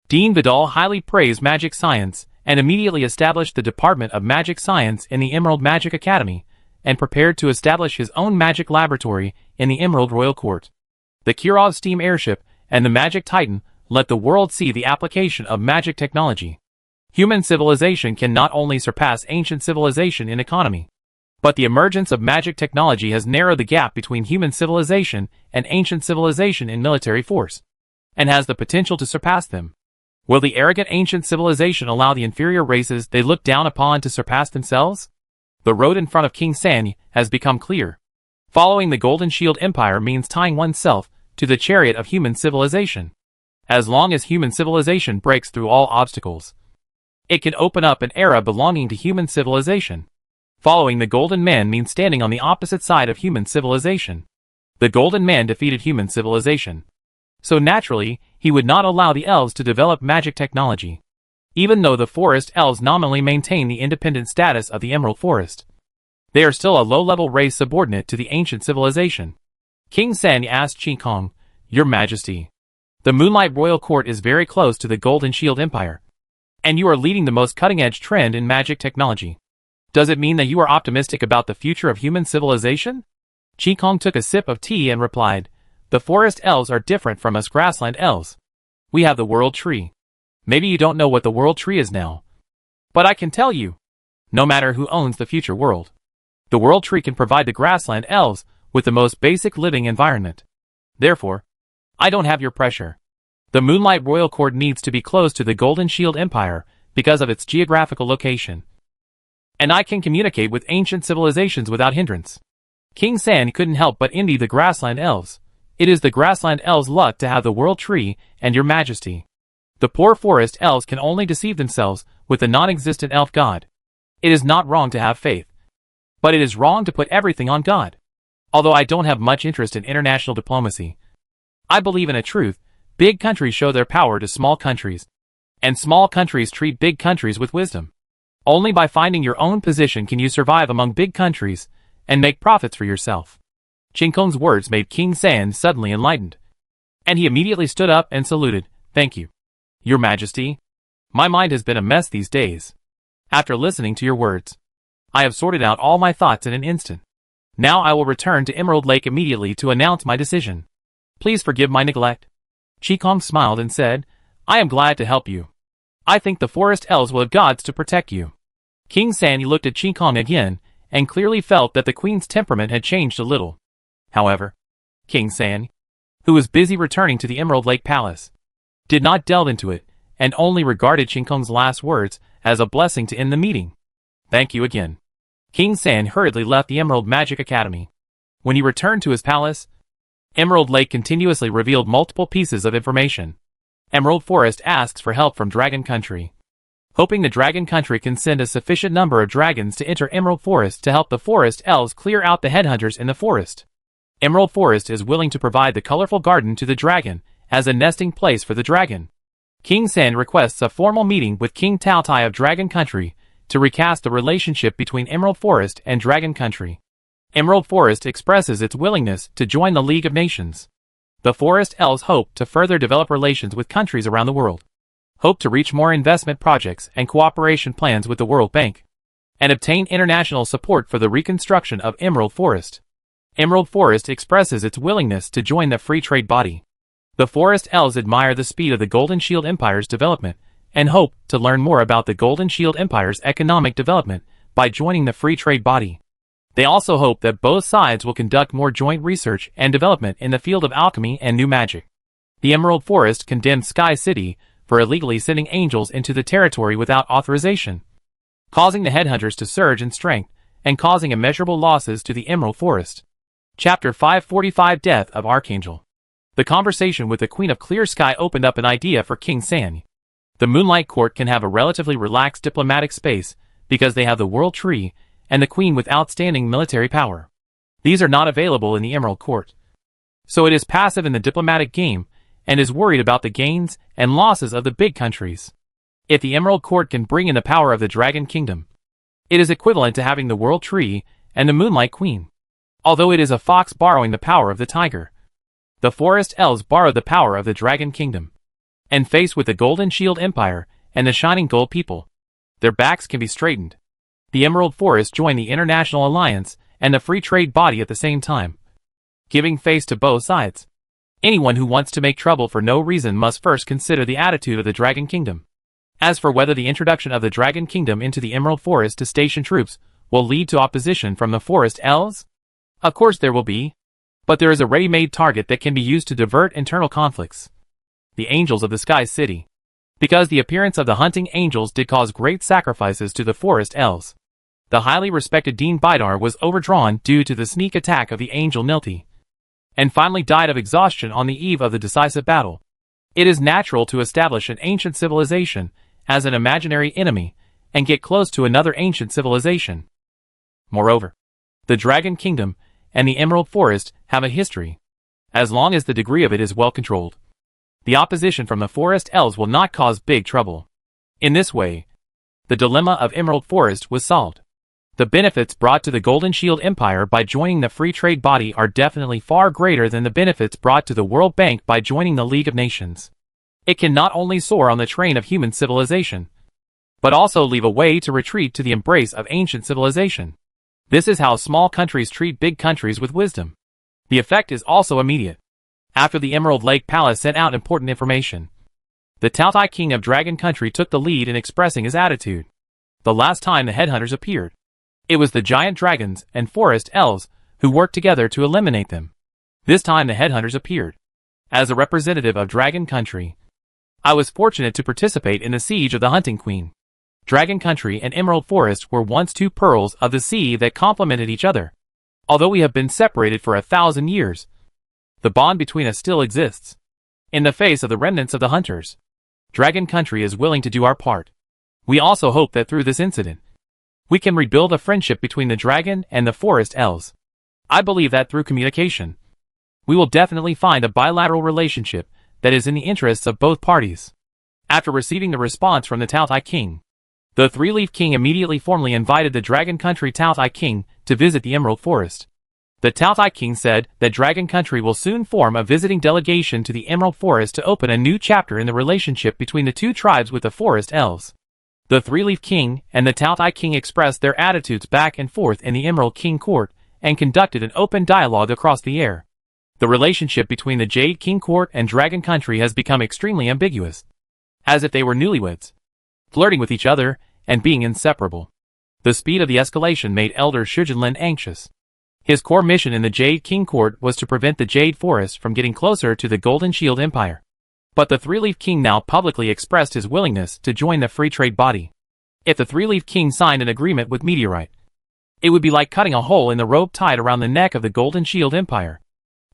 A: Dean Vidal highly praised magic science and immediately established the Department of Magic Science in the Emerald Magic Academy and prepared to establish his own magic laboratory in the Emerald Royal Court. The Kirov steam airship and the Magic Titan let the world see the application of magic technology. Human civilization can not only surpass ancient civilization in economy, but the emergence of magic technology has narrowed the gap between human civilization and ancient civilization in military force, and has the potential to surpass them. Will the arrogant ancient civilization allow the inferior races they look down upon to surpass themselves? The road in front of King Sandy has become clear. Following the Golden Shield Empire means tying oneself to the chariot of human civilization. As long as human civilization breaks through all obstacles, it can open up an era belonging to human civilization. Following the Golden Man means standing on the opposite side of human civilization. The Golden Man defeated human civilization, so naturally, he would not allow the elves to develop magic technology. Even though the forest elves nominally maintain the independent status of the Emerald Forest, they are still a low-level race subordinate to the ancient civilization. King Sandy asked Qi Kong, "Your Majesty, the Moonlight Royal Court is very close to the Golden Shield Empire, and you are leading the most cutting-edge trend in magic technology. Does it mean that you are optimistic about the future of human civilization?" Qi Kong took a sip of tea and replied, "The forest elves are different from us grassland elves. We have the World Tree. Maybe you don't know what the World Tree is now, but I can tell you, no matter who owns the future world, the World Tree can provide the grassland elves with the most basic living environment. Therefore, I don't have your pressure. The Moonlight Royal Court needs to be close to the Golden Shield Empire because of its geographical location, and I can communicate with ancient civilizations without hindrance." King San couldn't help but envy the grassland elves. It is the grassland elves' luck to have the World Tree and your Majesty. The poor forest elves can only deceive themselves with the non-existent elf god. It is not wrong to have faith, but it is wrong to put everything on God. Although I don't have much interest in international diplomacy, I believe in a truth: big countries show their power to small countries, and small countries treat big countries with wisdom. Only by finding your own position can you survive among big countries and make profits for yourself. Qi Kong's words made King San suddenly enlightened, and he immediately stood up and saluted. "Thank you, Your Majesty. My mind has been a mess these days. After listening to your words, I have sorted out all my thoughts in an instant. Now I will return to Emerald Lake immediately to announce my decision. Please forgive my neglect." Qi Kong smiled and said, "I am glad to help you. I think the forest elves will have gods to protect you." King Sandy looked at Qi Kong again, and clearly felt that the queen's temperament had changed a little. However, King Sandy, who was busy returning to the Emerald Lake Palace, did not delve into it, and only regarded Qi Kong's last words as a blessing to end the meeting. "Thank you again." King San hurriedly left the Emerald Magic Academy. When he returned to his palace, Emerald Lake continuously revealed multiple pieces of information. Emerald Forest asks for help from Dragon Country, hoping the Dragon Country can send a sufficient number of dragons to enter Emerald Forest to help the forest elves clear out the headhunters in the forest. Emerald Forest is willing to provide the colorful garden to the dragon as a nesting place for the dragon. King San requests a formal meeting with King Tao Tai of Dragon Country to recast the relationship between Emerald Forest and Dragon Country. Emerald Forest expresses its willingness to join the League of Nations. The forest elves hope to further develop relations with countries around the world, hope to reach more investment projects and cooperation plans with the World Bank, and obtain international support for the reconstruction of Emerald Forest. Emerald Forest expresses its willingness to join the free trade body. The forest elves admire the speed of the Golden Shield Empire's development and hope to learn more about the Golden Shield Empire's economic development by joining the free trade body. They also hope that both sides will conduct more joint research and development in the field of alchemy and new magic. The Emerald Forest condemned Sky City for illegally sending angels into the territory without authorization, causing the headhunters to surge in strength and causing immeasurable losses to the Emerald Forest. Chapter 545 Death of Archangel. The conversation with the Queen of Clear Sky opened up an idea for King San. The Moonlight Court can have a relatively relaxed diplomatic space because they have the World Tree and the Queen with outstanding military power. These are not available in the Emerald Court. So it is passive in the diplomatic game and is worried about the gains and losses of the big countries. If the Emerald Court can bring in the power of the Dragon Kingdom, it is equivalent to having the World Tree and the Moonlight Queen. Although it is a fox borrowing the power of the tiger, the Forest Elves borrowed the power of the Dragon Kingdom. And faced with the Golden Shield Empire and the Shining Gold people, their backs can be straightened. The Emerald Forest joined the International Alliance and the Free Trade Body at the same time, giving face to both sides. Anyone who wants to make trouble for no reason must first consider the attitude of the Dragon Kingdom. As for whether the introduction of the Dragon Kingdom into the Emerald Forest to station troops will lead to opposition from the Forest Elves, of course there will be. But there is a ready-made target that can be used to divert internal conflicts. The Angels of the Sky City. Because the appearance of the hunting angels did cause great sacrifices to the Forest Elves. The highly respected Dean Bidar was overdrawn due to the sneak attack of the angel Nilti, and finally died of exhaustion on the eve of the decisive battle. It is natural to establish an ancient civilization as an imaginary enemy and get close to another ancient civilization. Moreover, the Dragon Kingdom and the Emerald Forest have a history, as long as the degree of it is well controlled. The opposition from the Forest Elves will not cause big trouble. In this way, the dilemma of Emerald Forest was solved. The benefits brought to the Golden Shield Empire by joining the Free Trade Body are definitely far greater than the benefits brought to the World Bank by joining the League of Nations. It can not only soar on the train of human civilization, but also leave a way to retreat to the embrace of ancient civilization. This is how small countries treat big countries with wisdom. The effect is also immediate. After the Emerald Lake Palace sent out important information, the Tautai King of Dragon Country took the lead in expressing his attitude. The last time the headhunters appeared, it was the giant dragons and forest elves who worked together to eliminate them. This time the headhunters appeared. As a representative of Dragon Country, I was fortunate to participate in the siege of the Hunting Queen. Dragon Country and Emerald Forest were once two pearls of the sea that complemented each other. Although we have been separated for 1,000 years, the bond between us still exists. In the face of the remnants of the hunters, Dragon Country is willing to do our part. We also hope that through this incident, we can rebuild a friendship between the dragon and the forest elves. I believe that through communication, we will definitely find a bilateral relationship that is in the interests of both parties. After receiving the response from the Tautai King, the Three-Leaf King immediately formally invited the Dragon Country Tautai King to visit the Emerald Forest. The Tautai King said that Dragon Country will soon form a visiting delegation to the Emerald Forest to open a new chapter in the relationship between the two tribes with the Forest Elves. The Three-Leaf King and the Tautai King expressed their attitudes back and forth in the Emerald King Court and conducted an open dialogue across the air. The relationship between the Jade King Court and Dragon Country has become extremely ambiguous, as if they were newlyweds, flirting with each other and being inseparable. The speed of the escalation made Elder Shujinlin anxious. His core mission in the Jade King Court was to prevent the Jade Forest from getting closer to the Golden Shield Empire. But the Three-Leaf King now publicly expressed his willingness to join the Free Trade Body. If the Three-Leaf King signed an agreement with Meteorite, it would be like cutting a hole in the rope tied around the neck of the Golden Shield Empire.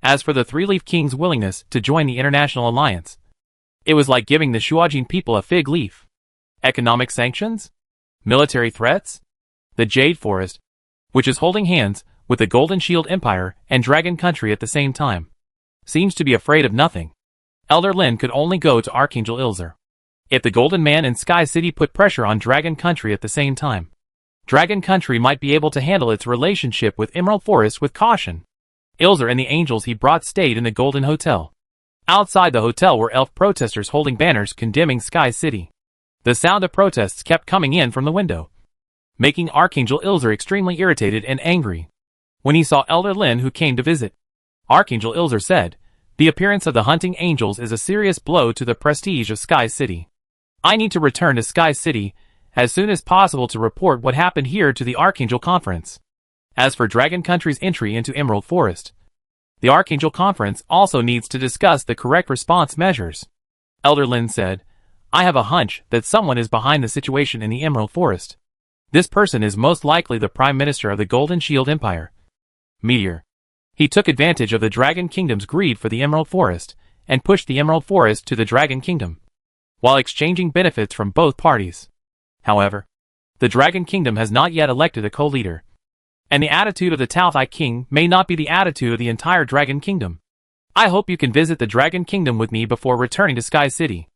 A: As for the Three-Leaf King's willingness to join the International Alliance, it was like giving the Shuajin people a fig leaf. Economic sanctions? Military threats? The Jade Forest, which is holding hands with the Golden Shield Empire and Dragon Country at the same time, seems to be afraid of nothing. Elder Lin could only go to Archangel Ilzer. If the Golden Man and Sky City put pressure on Dragon Country at the same time, Dragon Country might be able to handle its relationship with Emerald Forest with caution. Ilzer and the angels he brought stayed in the Golden Hotel. Outside the hotel were elf protesters holding banners condemning Sky City. The sound of protests kept coming in from the window, making Archangel Ilzer extremely irritated and angry. When he saw Elder Lin who came to visit, Archangel Ilzer said, "The appearance of the hunting angels is a serious blow to the prestige of Sky City. I need to return to Sky City as soon as possible to report what happened here to the Archangel Conference. As for Dragon Country's entry into Emerald Forest, the Archangel Conference also needs to discuss the correct response measures. Elder Lin said, I have a hunch that someone is behind the situation in the Emerald Forest. This person is most likely the Prime Minister of the Golden Shield Empire, Meteor. He took advantage of the Dragon Kingdom's greed for the Emerald Forest and pushed the Emerald Forest to the Dragon Kingdom, while exchanging benefits from both parties. However, the Dragon Kingdom has not yet elected a co-leader, and the attitude of the Taothai King may not be the attitude of the entire Dragon Kingdom. I hope you can visit the Dragon Kingdom with me before returning to Sky City.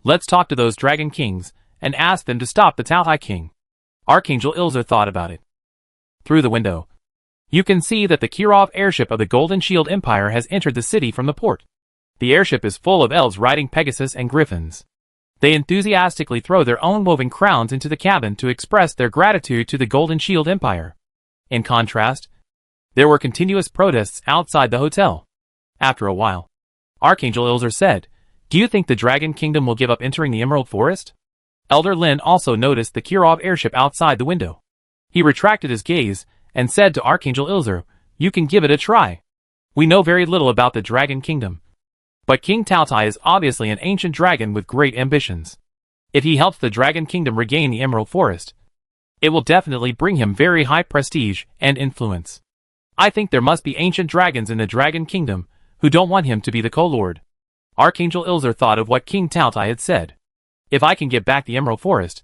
A: Let's talk to those Dragon Kings and ask them to stop the Taothai King. Archangel Ilzer thought about it. Through the window, you can see that the Kirov airship of the Golden Shield Empire has entered the city from the port. The airship is full of elves riding Pegasus and griffins. They enthusiastically throw their own woven crowns into the cabin to express their gratitude to the Golden Shield Empire. In contrast, there were continuous protests outside the hotel. After a while, Archangel Ilzer said, Do you think the Dragon Kingdom will give up entering the Emerald Forest? Elder Lin also noticed the Kirov airship outside the window. He retracted his gaze and said to Archangel Ilzer, You can give it a try. We know very little about the Dragon Kingdom, but King Taotai is obviously an ancient dragon with great ambitions. If he helps the Dragon Kingdom regain the Emerald Forest, it will definitely bring him very high prestige and influence. I think there must be ancient dragons in the Dragon Kingdom who don't want him to be the co-lord. Archangel Ilzer thought of what King Taotai had said. If I can get back the Emerald Forest,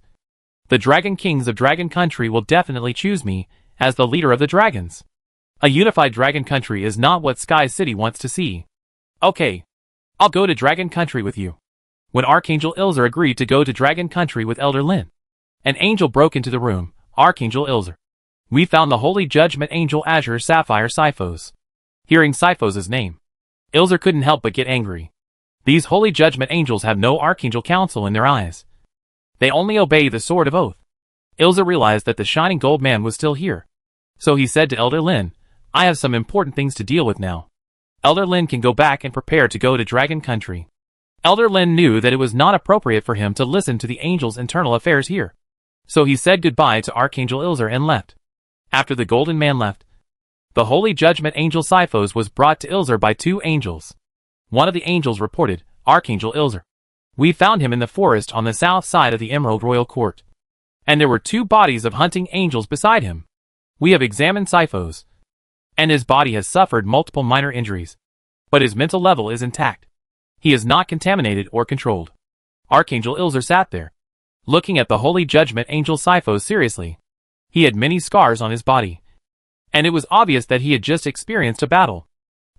A: the Dragon Kings of Dragon Country will definitely choose me as the leader of the dragons. A unified Dragon Country is not what Sky City wants to see. Okay, I'll go to Dragon Country with you. When Archangel Ilzer agreed to go to Dragon Country with Elder Lin, an angel broke into the room. Archangel Ilzer, we found the Holy Judgment Angel Azure Sapphire Sifos. Hearing Sifos' name, Ilzer couldn't help but get angry. These Holy Judgment Angels have no Archangel Council in their eyes. They only obey the Sword of Oath. Ilzer realized that the Shining Gold Man was still here. So he said to Elder Lin, I have some important things to deal with now. Elder Lin can go back and prepare to go to Dragon Country. Elder Lin knew that it was not appropriate for him to listen to the angel's internal affairs here. So he said goodbye to Archangel Ilzer and left. After the Golden Man left, the Holy Judgment Angel Sifos was brought to Ilzer by two angels. One of the angels reported, Archangel Ilzer, we found him in the forest on the south side of the Emerald Royal Court. And there were two bodies of hunting angels beside him. We have examined Sifos, and his body has suffered multiple minor injuries, but his mental level is intact. He is not contaminated or controlled. Archangel Ilzer sat there, looking at the Holy Judgment Angel Sifos seriously. He had many scars on his body, and it was obvious that he had just experienced a battle.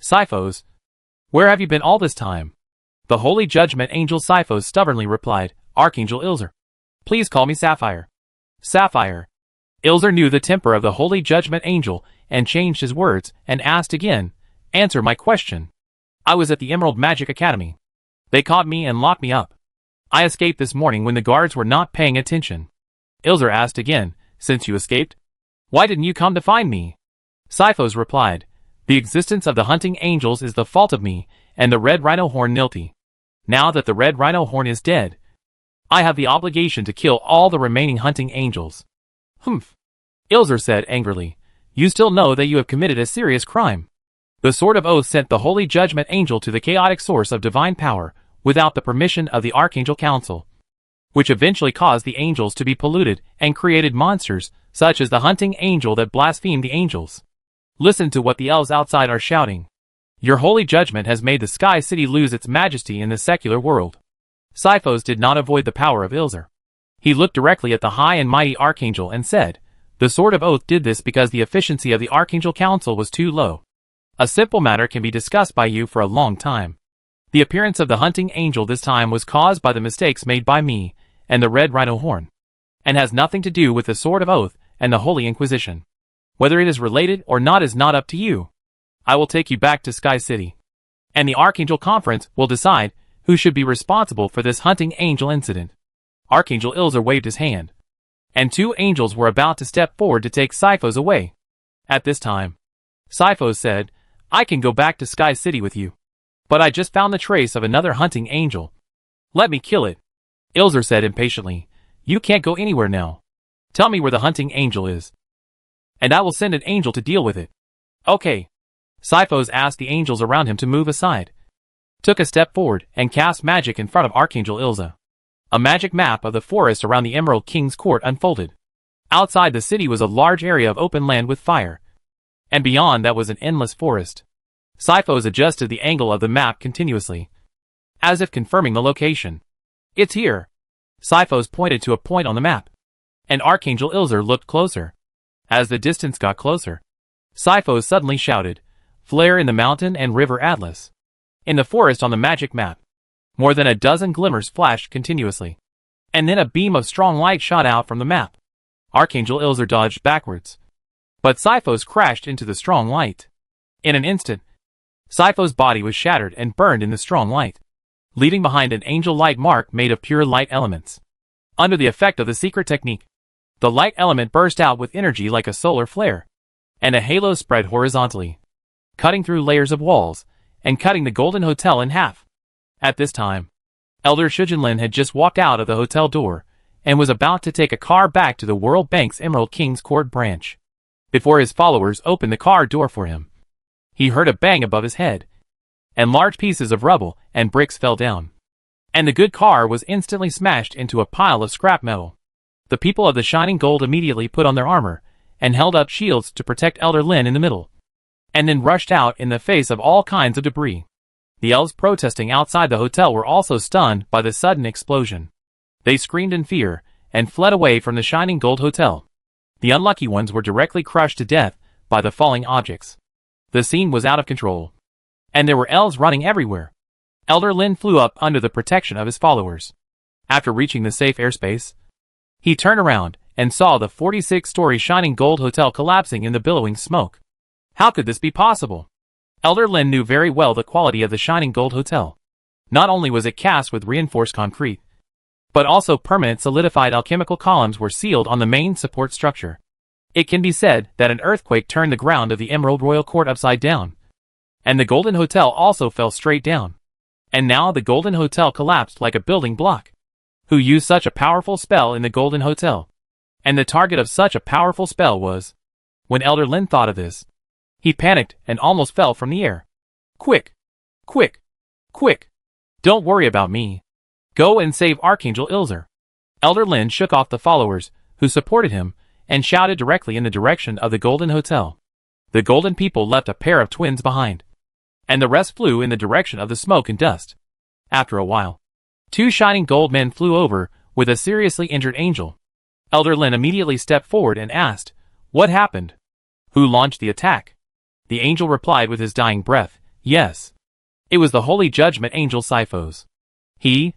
A: Sifos, where have you been all this time? The Holy Judgment Angel Sifos stubbornly replied, Archangel Ilzer, please call me Sapphire. Sapphire. Ilzer knew the temper of the Holy Judgment Angel and changed his words and asked again, answer my question. I was at the Emerald Magic Academy. They caught me and locked me up. I escaped this morning when the guards were not paying attention. Ilzer asked again, since you escaped, why didn't you come to find me? Sifos replied, the existence of the hunting angels is the fault of me and the Red Rhino Horn Nilti. Now that the Red Rhino Horn is dead, I have the obligation to kill all the remaining hunting angels. Humph. Ilzer said angrily, you still know that you have committed a serious crime. The Sword of Oath sent the Holy Judgment Angel to the chaotic source of divine power without the permission of the Archangel Council, which eventually caused the angels to be polluted and created monsters such as the hunting angel that blasphemed the angels. Listen to what the elves outside are shouting. Your holy judgment has made the Sky City lose its majesty in the secular world. Sifos did not avoid the power of Ilzer. He looked directly at the high and mighty Archangel and said, the Sword of Oath did this because the efficiency of the Archangel Council was too low. A simple matter can be discussed by you for a long time. The appearance of the hunting angel this time was caused by the mistakes made by me and the Red Rhino Horn, and has nothing to do with the Sword of Oath and the Holy Inquisition. Whether it is related or not is not up to you. I will take you back to Sky City, and the Archangel Conference will decide who should be responsible for this hunting angel incident. Archangel Ilzer waved his hand, and two angels were about to step forward to take Sifos away. At this time, Sifos said, I can go back to Sky City with you, but I just found the trace of another hunting angel. Let me kill it. Ilzer said impatiently. You can't go anywhere now. Tell me where the hunting angel is, and I will send an angel to deal with it. Okay. Sifos asked the angels around him to move aside, took a step forward, and cast magic in front of Archangel Ilza. A magic map of the forest around the Emerald King's court unfolded. Outside the city was a large area of open land with fire, and beyond that was an endless forest. Sifos adjusted the angle of the map continuously, as if confirming the location. It's here. Sifos pointed to a point on the map, and Archangel Ilzer looked closer. As the distance got closer, Sifos suddenly shouted, "Flare in the mountain and river Atlas." In the forest on the magic map, more than a dozen glimmers flashed continuously, and then a beam of strong light shot out from the map. Archangel Ilzer dodged backwards, but Sifos crashed into the strong light. In an instant, Sifos' body was shattered and burned in the strong light, leaving behind an angel light mark made of pure light elements. Under the effect of the secret technique, the light element burst out with energy like a solar flare, and a halo spread horizontally, cutting through layers of walls, and cutting the Golden Hotel in half. At this time, Elder Shujinlin had just walked out of the hotel door, and was about to take a car back to the World Bank's Emerald King's Court branch. Before his followers opened the car door for him, he heard a bang above his head, and large pieces of rubble and bricks fell down, and the good car was instantly smashed into a pile of scrap metal. The people of the Shining Gold immediately put on their armor, and held up shields to protect Elder Lin in the middle, and then rushed out in the face of all kinds of debris. The elves protesting outside the hotel were also stunned by the sudden explosion. They screamed in fear, and fled away from the Shining Gold Hotel. The unlucky ones were directly crushed to death by the falling objects. The scene was out of control, and there were elves running everywhere. Elder Lin flew up under the protection of his followers. After reaching the safe airspace, he turned around and saw the 46-story Shining Gold Hotel collapsing in the billowing smoke. How could this be possible? Elder Lin knew very well the quality of the Shining Gold Hotel. Not only was it cast with reinforced concrete, but also permanent solidified alchemical columns were sealed on the main support structure. It can be said that an earthquake turned the ground of the Emerald Royal Court upside down, and the Golden Hotel also fell straight down. And now the Golden Hotel collapsed like a building block. Who used such a powerful spell in the Golden Hotel? And the target of such a powerful spell was... When Elder Lin thought of this, he panicked and almost fell from the air. Quick! Quick! Quick! Don't worry about me. Go and save Archangel Ilzer. Elder Lin shook off the followers who supported him, and shouted directly in the direction of the Golden Hotel. The Golden people left a pair of twins behind, and the rest flew in the direction of the smoke and dust. After a while, 2 shining gold men flew over with a seriously injured angel. Elder Lin immediately stepped forward and asked, "What happened? Who launched the attack?" The angel replied with his dying breath, "Yes. It was the Holy Judgment Angel Sifos. He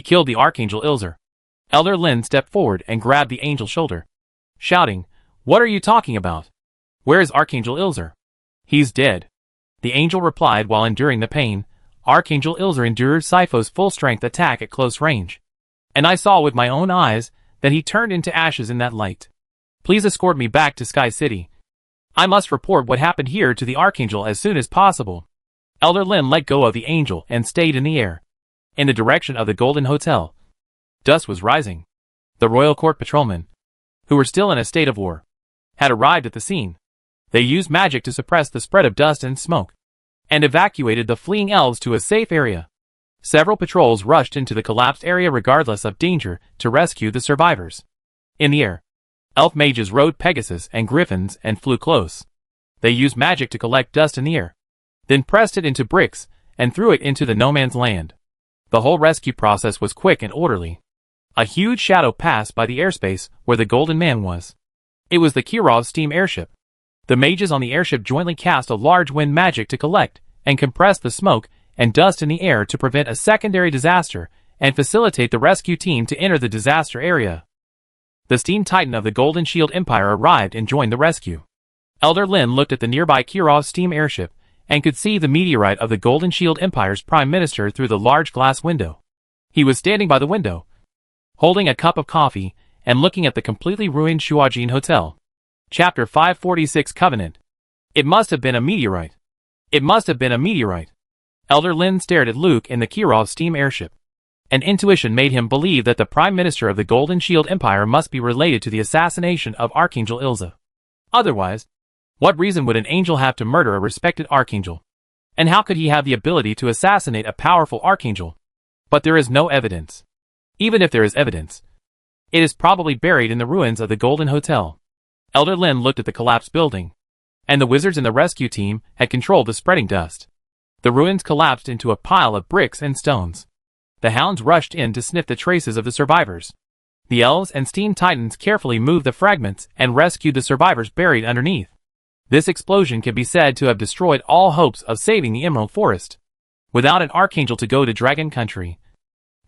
A: killed the Archangel Ilzer." Elder Lin stepped forward and grabbed the angel's shoulder, shouting, "What are you talking about? Where is Archangel Ilzer?" "He's dead." The angel replied while enduring the pain. "Archangel Ilzer endured Sifos' full-strength attack at close range, and I saw with my own eyes that he turned into ashes in that light. Please escort me back to Sky City. I must report what happened here to the Archangel as soon as possible." Elder Lin let go of the angel and stayed in the air, in the direction of the Golden Hotel. Dust was rising. The Royal Court patrolmen, who were still in a state of war, had arrived at the scene. They used magic to suppress the spread of dust and smoke, and evacuated the fleeing elves to a safe area. Several patrols rushed into the collapsed area regardless of danger to rescue the survivors. In the air, elf mages rode Pegasus and Griffins and flew close. They used magic to collect dust in the air, then pressed it into bricks and threw it into the no man's land. The whole rescue process was quick and orderly. A huge shadow passed by the airspace where the Golden Man was. It was the Kirov steam airship. The mages on the airship jointly cast a large wind magic to collect and compress the smoke and dust in the air to prevent a secondary disaster and facilitate the rescue team to enter the disaster area. The steam titan of the Golden Shield Empire arrived and joined the rescue. Elder Lin looked at the nearby Kirov steam airship and could see the meteorite of the Golden Shield Empire's prime minister through the large glass window. He was standing by the window, holding a cup of coffee and looking at the completely ruined Shuajin Hotel. Chapter 546 Covenant. It must have been a meteorite. It must have been a meteorite. Elder Lin stared at Luke in the Kirov steam airship. An intuition made him believe that the Prime Minister of the Golden Shield Empire must be related to the assassination of Archangel Ilza. Otherwise, what reason would an angel have to murder a respected archangel? And how could he have the ability to assassinate a powerful archangel? But there is no evidence. Even if there is evidence, it is probably buried in the ruins of the Golden Hotel. Elder Lin looked at the collapsed building, and the wizards in the rescue team had controlled the spreading dust. The ruins collapsed into a pile of bricks and stones. The hounds rushed in to sniff the traces of the survivors. The elves and steam titans carefully moved the fragments and rescued the survivors buried underneath. This explosion can be said to have destroyed all hopes of saving the Emerald Forest. Without an archangel to go to Dragon Country,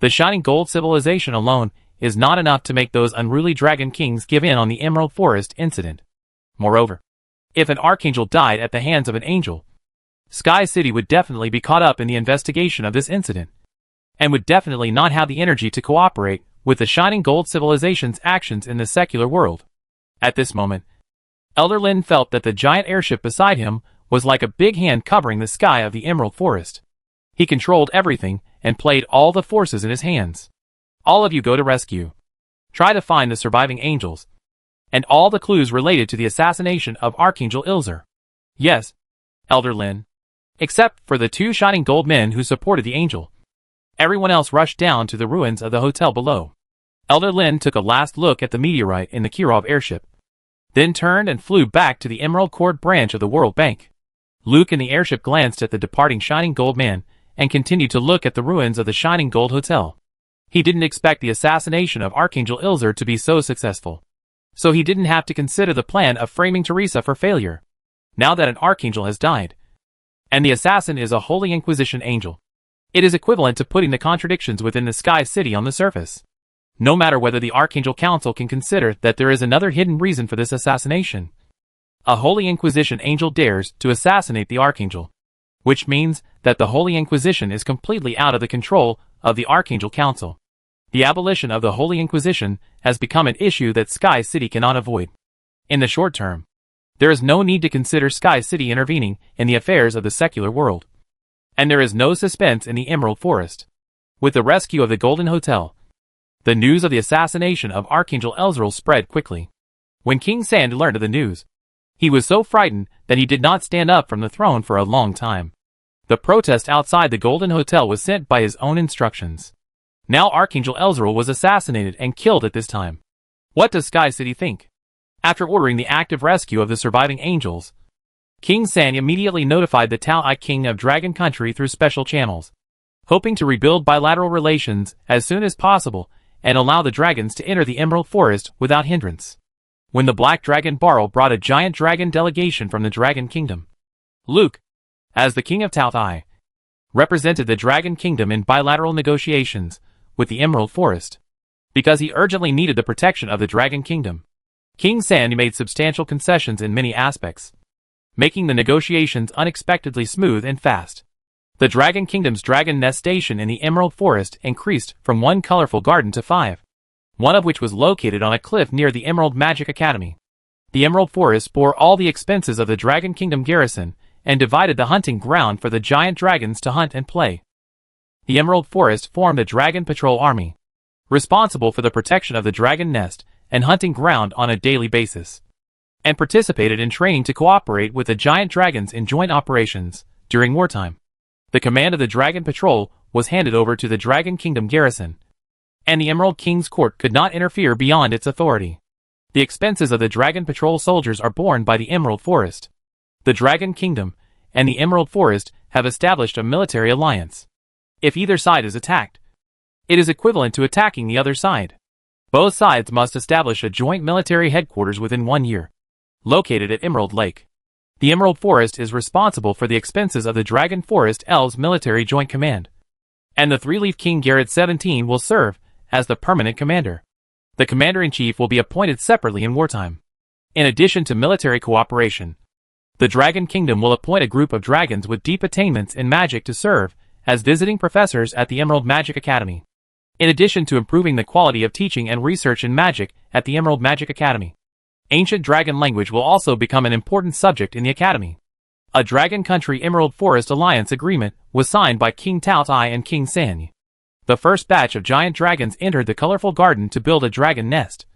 A: the Shining Gold civilization alone is not enough to make those unruly dragon kings give in on the Emerald Forest incident. Moreover, if an archangel died at the hands of an angel, Sky City would definitely be caught up in the investigation of this incident, and would definitely not have the energy to cooperate with the Shining Gold civilization's actions in the secular world. At this moment, Elder Lin felt that the giant airship beside him was like a big hand covering the sky of the Emerald Forest. He controlled everything and played all the forces in his hands. All of you go to rescue. Try to find the surviving angels, and all the clues related to the assassination of Archangel Ilzer. Yes, Elder Lin. Except for the 2 Shining Gold men who supported the angel. Everyone else rushed down to the ruins of the hotel below. Elder Lin took a last look at the meteorite in the Kirov airship, then turned and flew back to the Emerald Court branch of the World Bank. Luke in the airship glanced at the departing Shining Gold man and continued to look at the ruins of the Shining Gold Hotel. He didn't expect the assassination of Archangel Ilzer to be so successful, so he didn't have to consider the plan of framing Teresa for failure. Now that an archangel has died, and the assassin is a Holy Inquisition angel, it is equivalent to putting the contradictions within the Sky City on the surface. No matter whether the Archangel Council can consider that there is another hidden reason for this assassination, a Holy Inquisition angel dares to assassinate the Archangel, which means that the Holy Inquisition is completely out of the control of the Archangel Council. The abolition of the Holy Inquisition has become an issue that Sky City cannot avoid. In the short term, there is no need to consider Sky City intervening in the affairs of the secular world. And there is no suspense in the Emerald Forest. With the rescue of the Golden Hotel, the news of the assassination of Archangel Elzeril spread quickly. When King Sand learned of the news, he was so frightened that he did not stand up from the throne for a long time. The protest outside the Golden Hotel was sent by his own instructions. Now Archangel Elzeril was assassinated and killed at this time. What does Sky City think? After ordering the active rescue of the surviving angels, King San immediately notified the Tao I King of Dragon Country through special channels, hoping to rebuild bilateral relations as soon as possible and allow the dragons to enter the Emerald Forest without hindrance. When the Black Dragon Barl brought a giant dragon delegation from the Dragon Kingdom, Luke, as the King of Tao Thai, represented the Dragon Kingdom in bilateral negotiations with the Emerald Forest. Because he urgently needed the protection of the Dragon Kingdom, King San made substantial concessions in many aspects, making the negotiations unexpectedly smooth and fast. The Dragon Kingdom's Dragon Nest Station in the Emerald Forest increased from 1 colorful garden to 5, one of which was located on a cliff near the Emerald Magic Academy. The Emerald Forest bore all the expenses of the Dragon Kingdom garrison and divided the hunting ground for the giant dragons to hunt and play. The Emerald Forest formed the Dragon Patrol Army, responsible for the protection of the Dragon Nest and hunting ground on a daily basis, and participated in training to cooperate with the giant dragons in joint operations during wartime. The command of the Dragon Patrol was handed over to the Dragon Kingdom garrison, and the Emerald King's court could not interfere beyond its authority. The expenses of the Dragon Patrol soldiers are borne by the Emerald Forest. The Dragon Kingdom and the Emerald Forest have established a military alliance. If either side is attacked, it is equivalent to attacking the other side. Both sides must establish a joint military headquarters within 1 year, located at Emerald Lake. The Emerald Forest is responsible for the expenses of the Dragon Forest Elves Military Joint Command, and the Three-Leaf King Garrett 17 will serve as the permanent commander. The commander-in-chief will be appointed separately in wartime. In addition to military cooperation, the Dragon Kingdom will appoint a group of dragons with deep attainments in magic to serve as visiting professors at the Emerald Magic Academy. In addition to improving the quality of teaching and research in magic at the Emerald Magic Academy, ancient dragon language will also become an important subject in the academy. A Dragon Country Emerald Forest Alliance agreement was signed by King Tao Tai and King San. The first batch of giant dragons entered the colorful garden to build a dragon nest,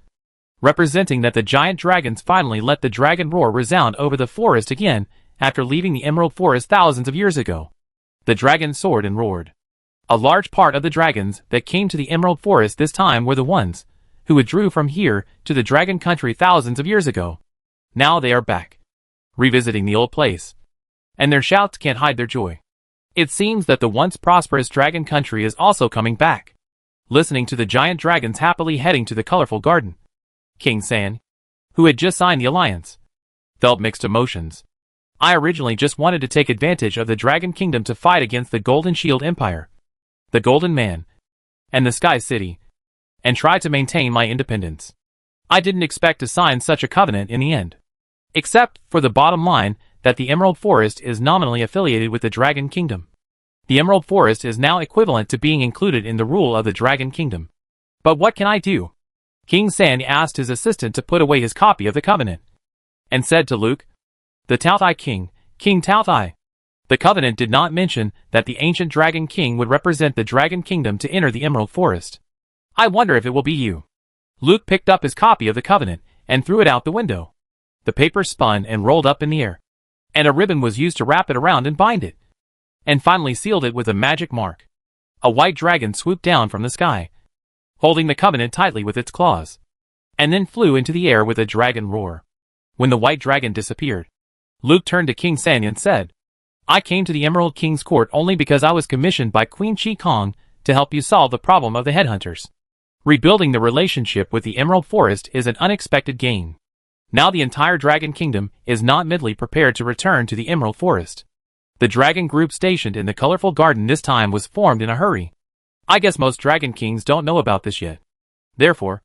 A: representing that the giant dragons finally let the dragon roar resound over the forest again after leaving the Emerald Forest thousands of years ago. The dragon soared and roared. A large part of the dragons that came to the Emerald Forest this time were the ones who withdrew from here to the Dragon Country thousands of years ago. Now they are back, revisiting the old place, and their shouts can't hide their joy. It seems that the once prosperous Dragon Country is also coming back. Listening to the giant dragons happily heading to the colorful garden, King San, who had just signed the alliance, felt mixed emotions. I originally just wanted to take advantage of the Dragon Kingdom to fight against the Golden Shield Empire, the Golden Man, and the Sky City, and try to maintain my independence. I didn't expect to sign such a covenant in the end. Except for the bottom line that the Emerald Forest is nominally affiliated with the Dragon Kingdom. The Emerald Forest is now equivalent to being included in the rule of the Dragon Kingdom. But what can I do? King San asked his assistant to put away his copy of the covenant, and said to Luke, the Taotai King, King Taotai. The covenant did not mention that the ancient Dragon King would represent the Dragon Kingdom to enter the Emerald Forest. I wonder if it will be you. Luke picked up his copy of the covenant and threw it out the window. The paper spun and rolled up in the air, and a ribbon was used to wrap it around and bind it, and finally sealed it with a magic mark. A white dragon swooped down from the sky, holding the covenant tightly with its claws, and then flew into the air with a dragon roar. When the white dragon disappeared, Luke turned to King San and said, I came to the Emerald King's court only because I was commissioned by Queen Chi Kong to help you solve the problem of the headhunters. Rebuilding the relationship with the Emerald Forest is an unexpected gain. Now the entire Dragon Kingdom is not midly prepared to return to the Emerald Forest. The dragon group stationed in the colorful garden this time was formed in a hurry. I guess most Dragon Kings don't know about this yet. Therefore,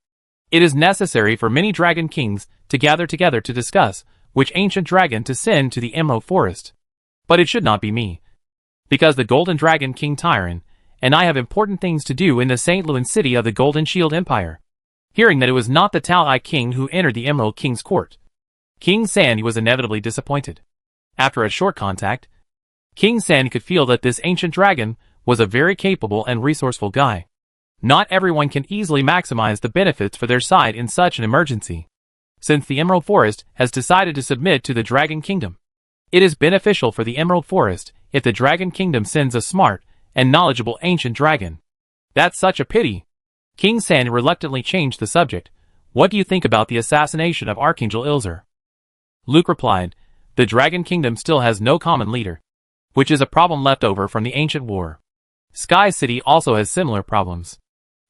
A: it is necessary for many Dragon Kings to gather together to discuss which ancient dragon to send to the Emerald Forest. But it should not be me, because the Golden Dragon King Tyron and I have important things to do in the St. Louis city of the Golden Shield Empire. Hearing that it was not the Taotai King who entered the Emerald King's court, King San was inevitably disappointed. After a short contact, King San could feel that this ancient dragon was a very capable and resourceful guy. Not everyone can easily maximize the benefits for their side in such an emergency. Since the Emerald Forest has decided to submit to the Dragon Kingdom, it is beneficial for the Emerald Forest if the Dragon Kingdom sends a smart and knowledgeable ancient dragon. That's such a pity. King San reluctantly changed the subject. What do you think about the assassination of Archangel Ilzer? Luke replied, the Dragon Kingdom still has no common leader, which is a problem left over from the ancient war. Sky City also has similar problems.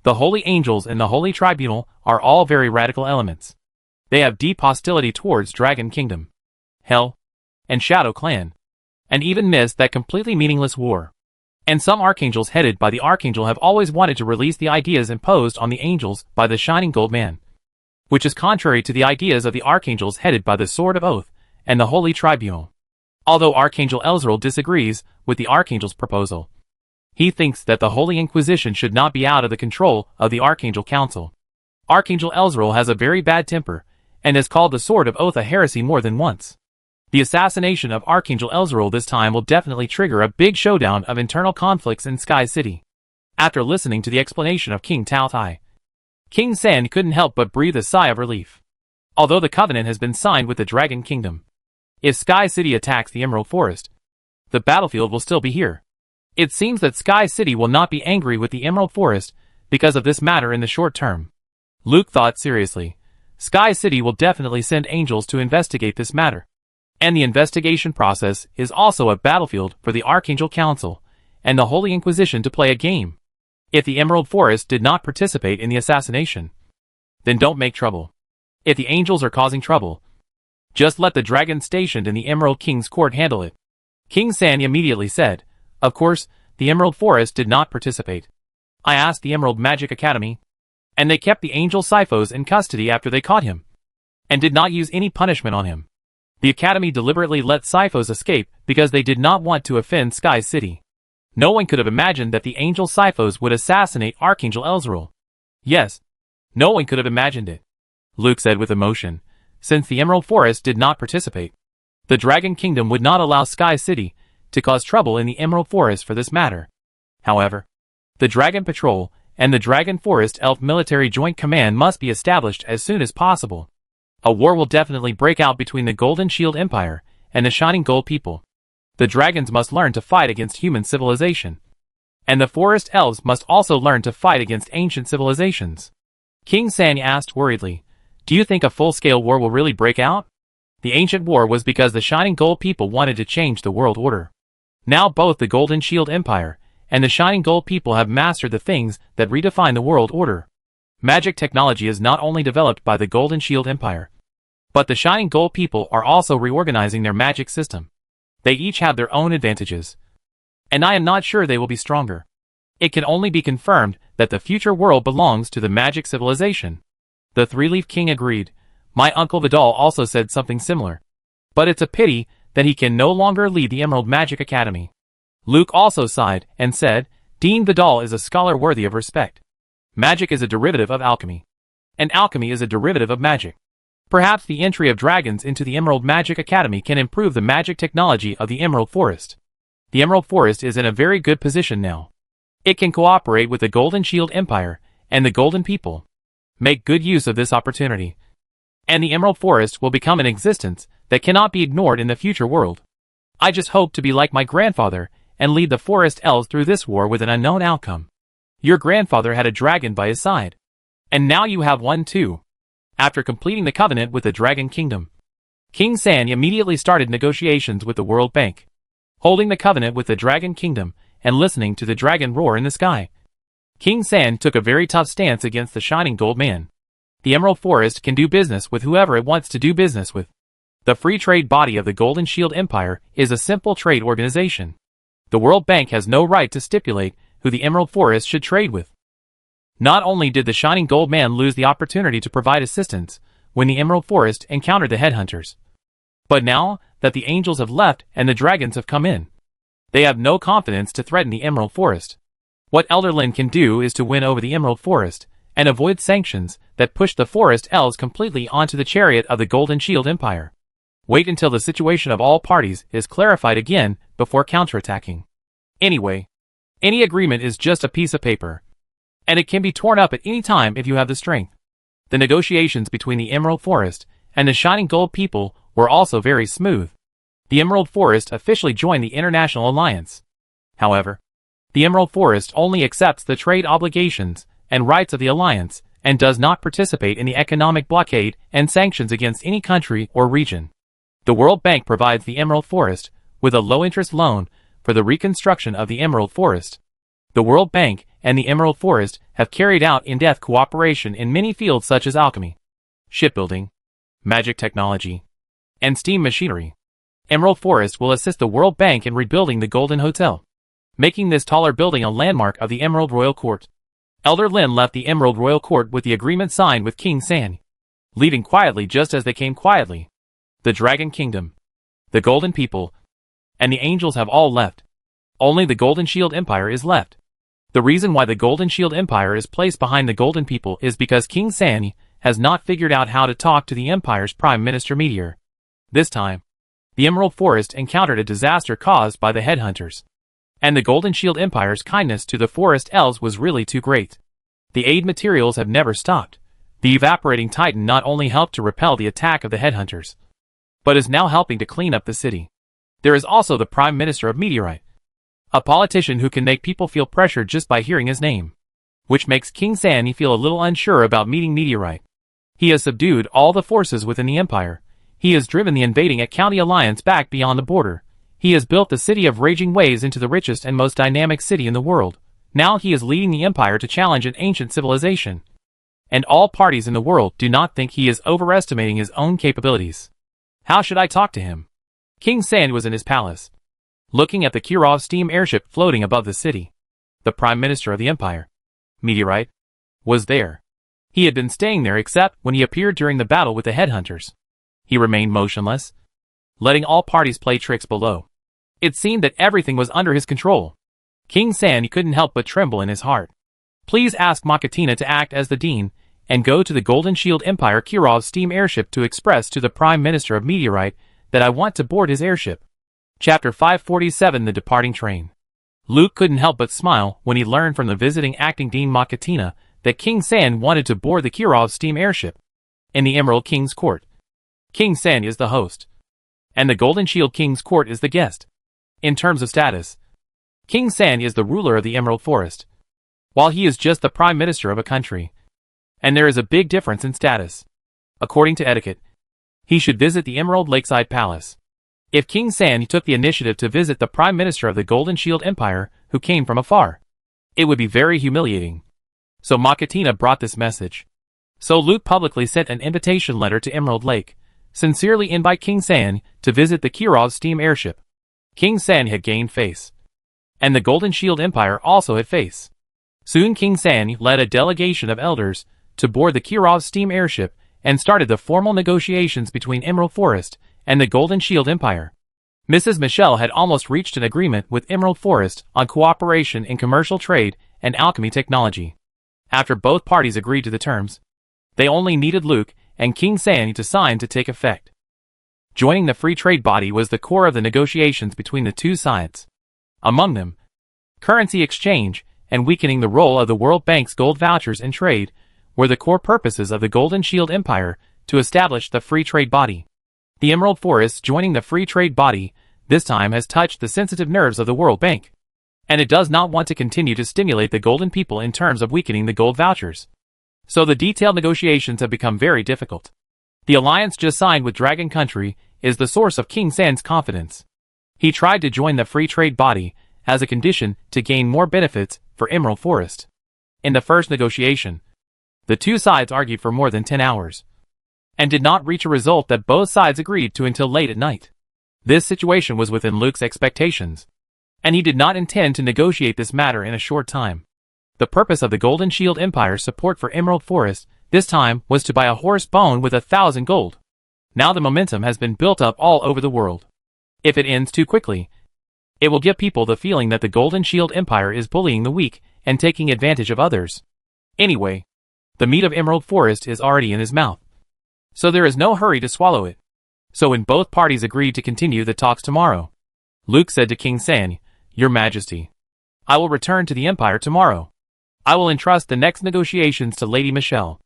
A: The Holy Angels and the Holy Tribunal are all very radical elements. They have deep hostility towards Dragon Kingdom, Hell, and Shadow Clan, and even missed that completely meaningless war. And some archangels headed by the Archangel have always wanted to release the ideas imposed on the angels by the Shining Gold Man, which is contrary to the ideas of the archangels headed by the Sword of Oath and the Holy Tribunal. Although Archangel Elzrael disagrees with the Archangel's proposal, he thinks that the Holy Inquisition should not be out of the control of the Archangel Council. Archangel Elzrael has a very bad temper and has called the Sword of Oath a heresy more than once. The assassination of Archangel Elzrael this time will definitely trigger a big showdown of internal conflicts in Sky City. After listening to the explanation of King Taotai, King San couldn't help but breathe a sigh of relief. Although the covenant has been signed with the Dragon Kingdom, if Sky City attacks the Emerald Forest, the battlefield will still be here. It seems that Sky City will not be angry with the Emerald Forest because of this matter in the short term. Luke thought seriously. Sky City will definitely send angels to investigate this matter. And the investigation process is also a battlefield for the Archangel Council and the Holy Inquisition to play a game. If the Emerald Forest did not participate in the assassination, then don't make trouble. If the angels are causing trouble, just let the dragon stationed in the Emerald King's court handle it. King San immediately said, of course, the Emerald Forest did not participate. I asked the Emerald Magic Academy, and they kept the angel Sifos in custody after they caught him, and did not use any punishment on him. The Academy deliberately let Sifos escape because they did not want to offend Sky City. No one could have imagined that the angel Sifos would assassinate Archangel Elzrael. Yes, no one could have imagined it, Luke said with emotion. Since the Emerald Forest did not participate, the Dragon Kingdom would not allow Sky City to cause trouble in the Emerald Forest for this matter. However, The Dragon Patrol and the Dragon Forest Elf Military Joint Command must be established as soon as possible. A war will definitely break out between the Golden Shield Empire and the Shining Gold people. The dragons must learn to fight against human civilization. And the forest elves must also learn to fight against ancient civilizations. King San asked worriedly, "Do you think a full-scale war will really break out?" The ancient war was because the Shining Gold people wanted to change the world order. Now both the Golden Shield Empire and the Shining Gold people have mastered the things that redefine the world order. Magic technology is not only developed by the Golden Shield Empire, but the Shining Gold people are also reorganizing their magic system. They each have their own advantages, and I am not sure they will be stronger. It can only be confirmed that the future world belongs to the magic civilization. The Three-Leaf King agreed. My uncle Vidal also said something similar. But it's a pity that he can no longer lead the Emerald Magic Academy. Luke also sighed and said, Dean Vidal is a scholar worthy of respect. Magic is a derivative of alchemy, and alchemy is a derivative of magic. Perhaps the entry of dragons into the Emerald Magic Academy can improve the magic technology of the Emerald Forest. The Emerald Forest is in a very good position now. It can cooperate with the Golden Shield Empire and the Golden People. Make good use of this opportunity, and the Emerald Forest will become an existence that cannot be ignored in the future world. I just hope to be like my grandfather and lead the forest elves through this war with an unknown outcome. Your grandfather had a dragon by his side, and now you have one too. After completing the covenant with the Dragon Kingdom, King San immediately started negotiations with the World Bank. Holding the covenant with the Dragon Kingdom and listening to the dragon roar in the sky, King San took a very tough stance against the Shining Gold Man. The Emerald Forest can do business with whoever it wants to do business with. The free trade body of the Golden Shield Empire is a simple trade organization. The World Bank has no right to stipulate who the Emerald Forest should trade with. Not only did the Shining Gold Man lose the opportunity to provide assistance when the Emerald Forest encountered the headhunters, but now that the angels have left and the dragons have come in, they have no confidence to threaten the Emerald Forest. What Elder Lin can do is to win over the Emerald Forest and avoid sanctions that push the forest elves completely onto the chariot of the Golden Shield Empire. Wait until the situation of all parties is clarified again before counterattacking. Anyway, any agreement is just a piece of paper, and it can be torn up at any time if you have the strength. The negotiations between the Emerald Forest and the Shining Gold people were also very smooth. The Emerald Forest officially joined the International Alliance. However, the Emerald Forest only accepts the trade obligations and rights of the Alliance and does not participate in the economic blockade and sanctions against any country or region. The World Bank provides the Emerald Forest with a low-interest loan for the reconstruction of the Emerald Forest. The World Bank and the Emerald Forest have carried out in-depth cooperation in many fields such as alchemy, shipbuilding, magic technology, and steam machinery. Emerald Forest will assist the World Bank in rebuilding the Golden Hotel, making this taller building a landmark of the Emerald Royal Court. Elder Lin left the Emerald Royal Court with the agreement signed with King San, leaving quietly just as they came quietly. The Dragon Kingdom, the Golden People, and the angels have all left. Only the Golden Shield Empire is left. The reason why the Golden Shield Empire is placed behind the Golden People is because King San has not figured out how to talk to the Empire's Prime Minister Meteor. This time, the Emerald Forest encountered a disaster caused by the headhunters, and the Golden Shield Empire's kindness to the forest elves was really too great. The aid materials have never stopped. The evaporating titan not only helped to repel the attack of the headhunters, but is now helping to clean up the city. There is also the Prime Minister of Meteorite, a politician who can make people feel pressure just by hearing his name, which makes King San feel a little unsure about meeting Meteorite. He has subdued all the forces within the Empire. He has driven the invading County Alliance back beyond the border. He has built the city of Raging Waves into the richest and most dynamic city in the world. Now he is leading the Empire to challenge an ancient civilization. And all parties in the world do not think he is overestimating his own capabilities. How should I talk to him? King San was in his palace, looking at the Kirov steam airship floating above the city. The Prime Minister of the Empire, Meteorite, was there. He had been staying there except when he appeared during the battle with the headhunters. He remained motionless, letting all parties play tricks below. It seemed that everything was under his control. King San couldn't help but tremble in his heart. Please ask Makatina to act as the dean and go to the Golden Shield Empire Kirov steam airship to express to the Prime Minister of Meteorite that I want to board his airship. Chapter 547 The Departing Train. Luke couldn't help but smile when he learned from the visiting acting dean Makatina that King San wanted to board the Kirov steam airship. In the Emerald King's court, King San is the host, and the Golden Shield King's court is the guest. In terms of status, King San is the ruler of the Emerald Forest, while he is just the prime minister of a country. And there is a big difference in status. According to etiquette, he should visit the Emerald Lakeside Palace. If King San took the initiative to visit the prime minister of the Golden Shield Empire, who came from afar, it would be very humiliating. So Makatina brought this message. So Luke publicly sent an invitation letter to Emerald Lake, sincerely invite King San to visit the Kirov steam airship. King San had gained face, and the Golden Shield Empire also had face. Soon King San led a delegation of elders to board the Kirov steam airship and started the formal negotiations between Emerald Forest and the Golden Shield Empire. Mrs. Michelle had almost reached an agreement with Emerald Forest on cooperation in commercial trade and alchemy technology. After both parties agreed to the terms, they only needed Luke and King San to sign to take effect. Joining the free trade body was the core of the negotiations between the two sides. Among them, currency exchange and weakening the role of the World Bank's gold vouchers in trade were the core purposes of the Golden Shield Empire to establish the free trade body. The Emerald Forest joining the free trade body this time has touched the sensitive nerves of the World Bank, and it does not want to continue to stimulate the golden people in terms of weakening the gold vouchers. So the detailed negotiations have become very difficult. The alliance just signed with Dragon Country is the source of King San's confidence. He tried to join the free trade body as a condition to gain more benefits for Emerald Forest. In the first negotiation, the two sides argued for more than 10 hours, and did not reach a result that both sides agreed to until late at night. This situation was within Luke's expectations, and he did not intend to negotiate this matter in a short time. The purpose of the Golden Shield Empire's support for Emerald Forest this time was to buy a horse bone with 1,000 gold. Now the momentum has been built up all over the world. If it ends too quickly, it will give people the feeling that the Golden Shield Empire is bullying the weak and taking advantage of others. Anyway, the meat of Emerald Forest is already in his mouth, so there is no hurry to swallow it. So when both parties agreed to continue the talks tomorrow, Luke said to King San, "Your Majesty, I will return to the Empire tomorrow. I will entrust the next negotiations to Lady Michelle."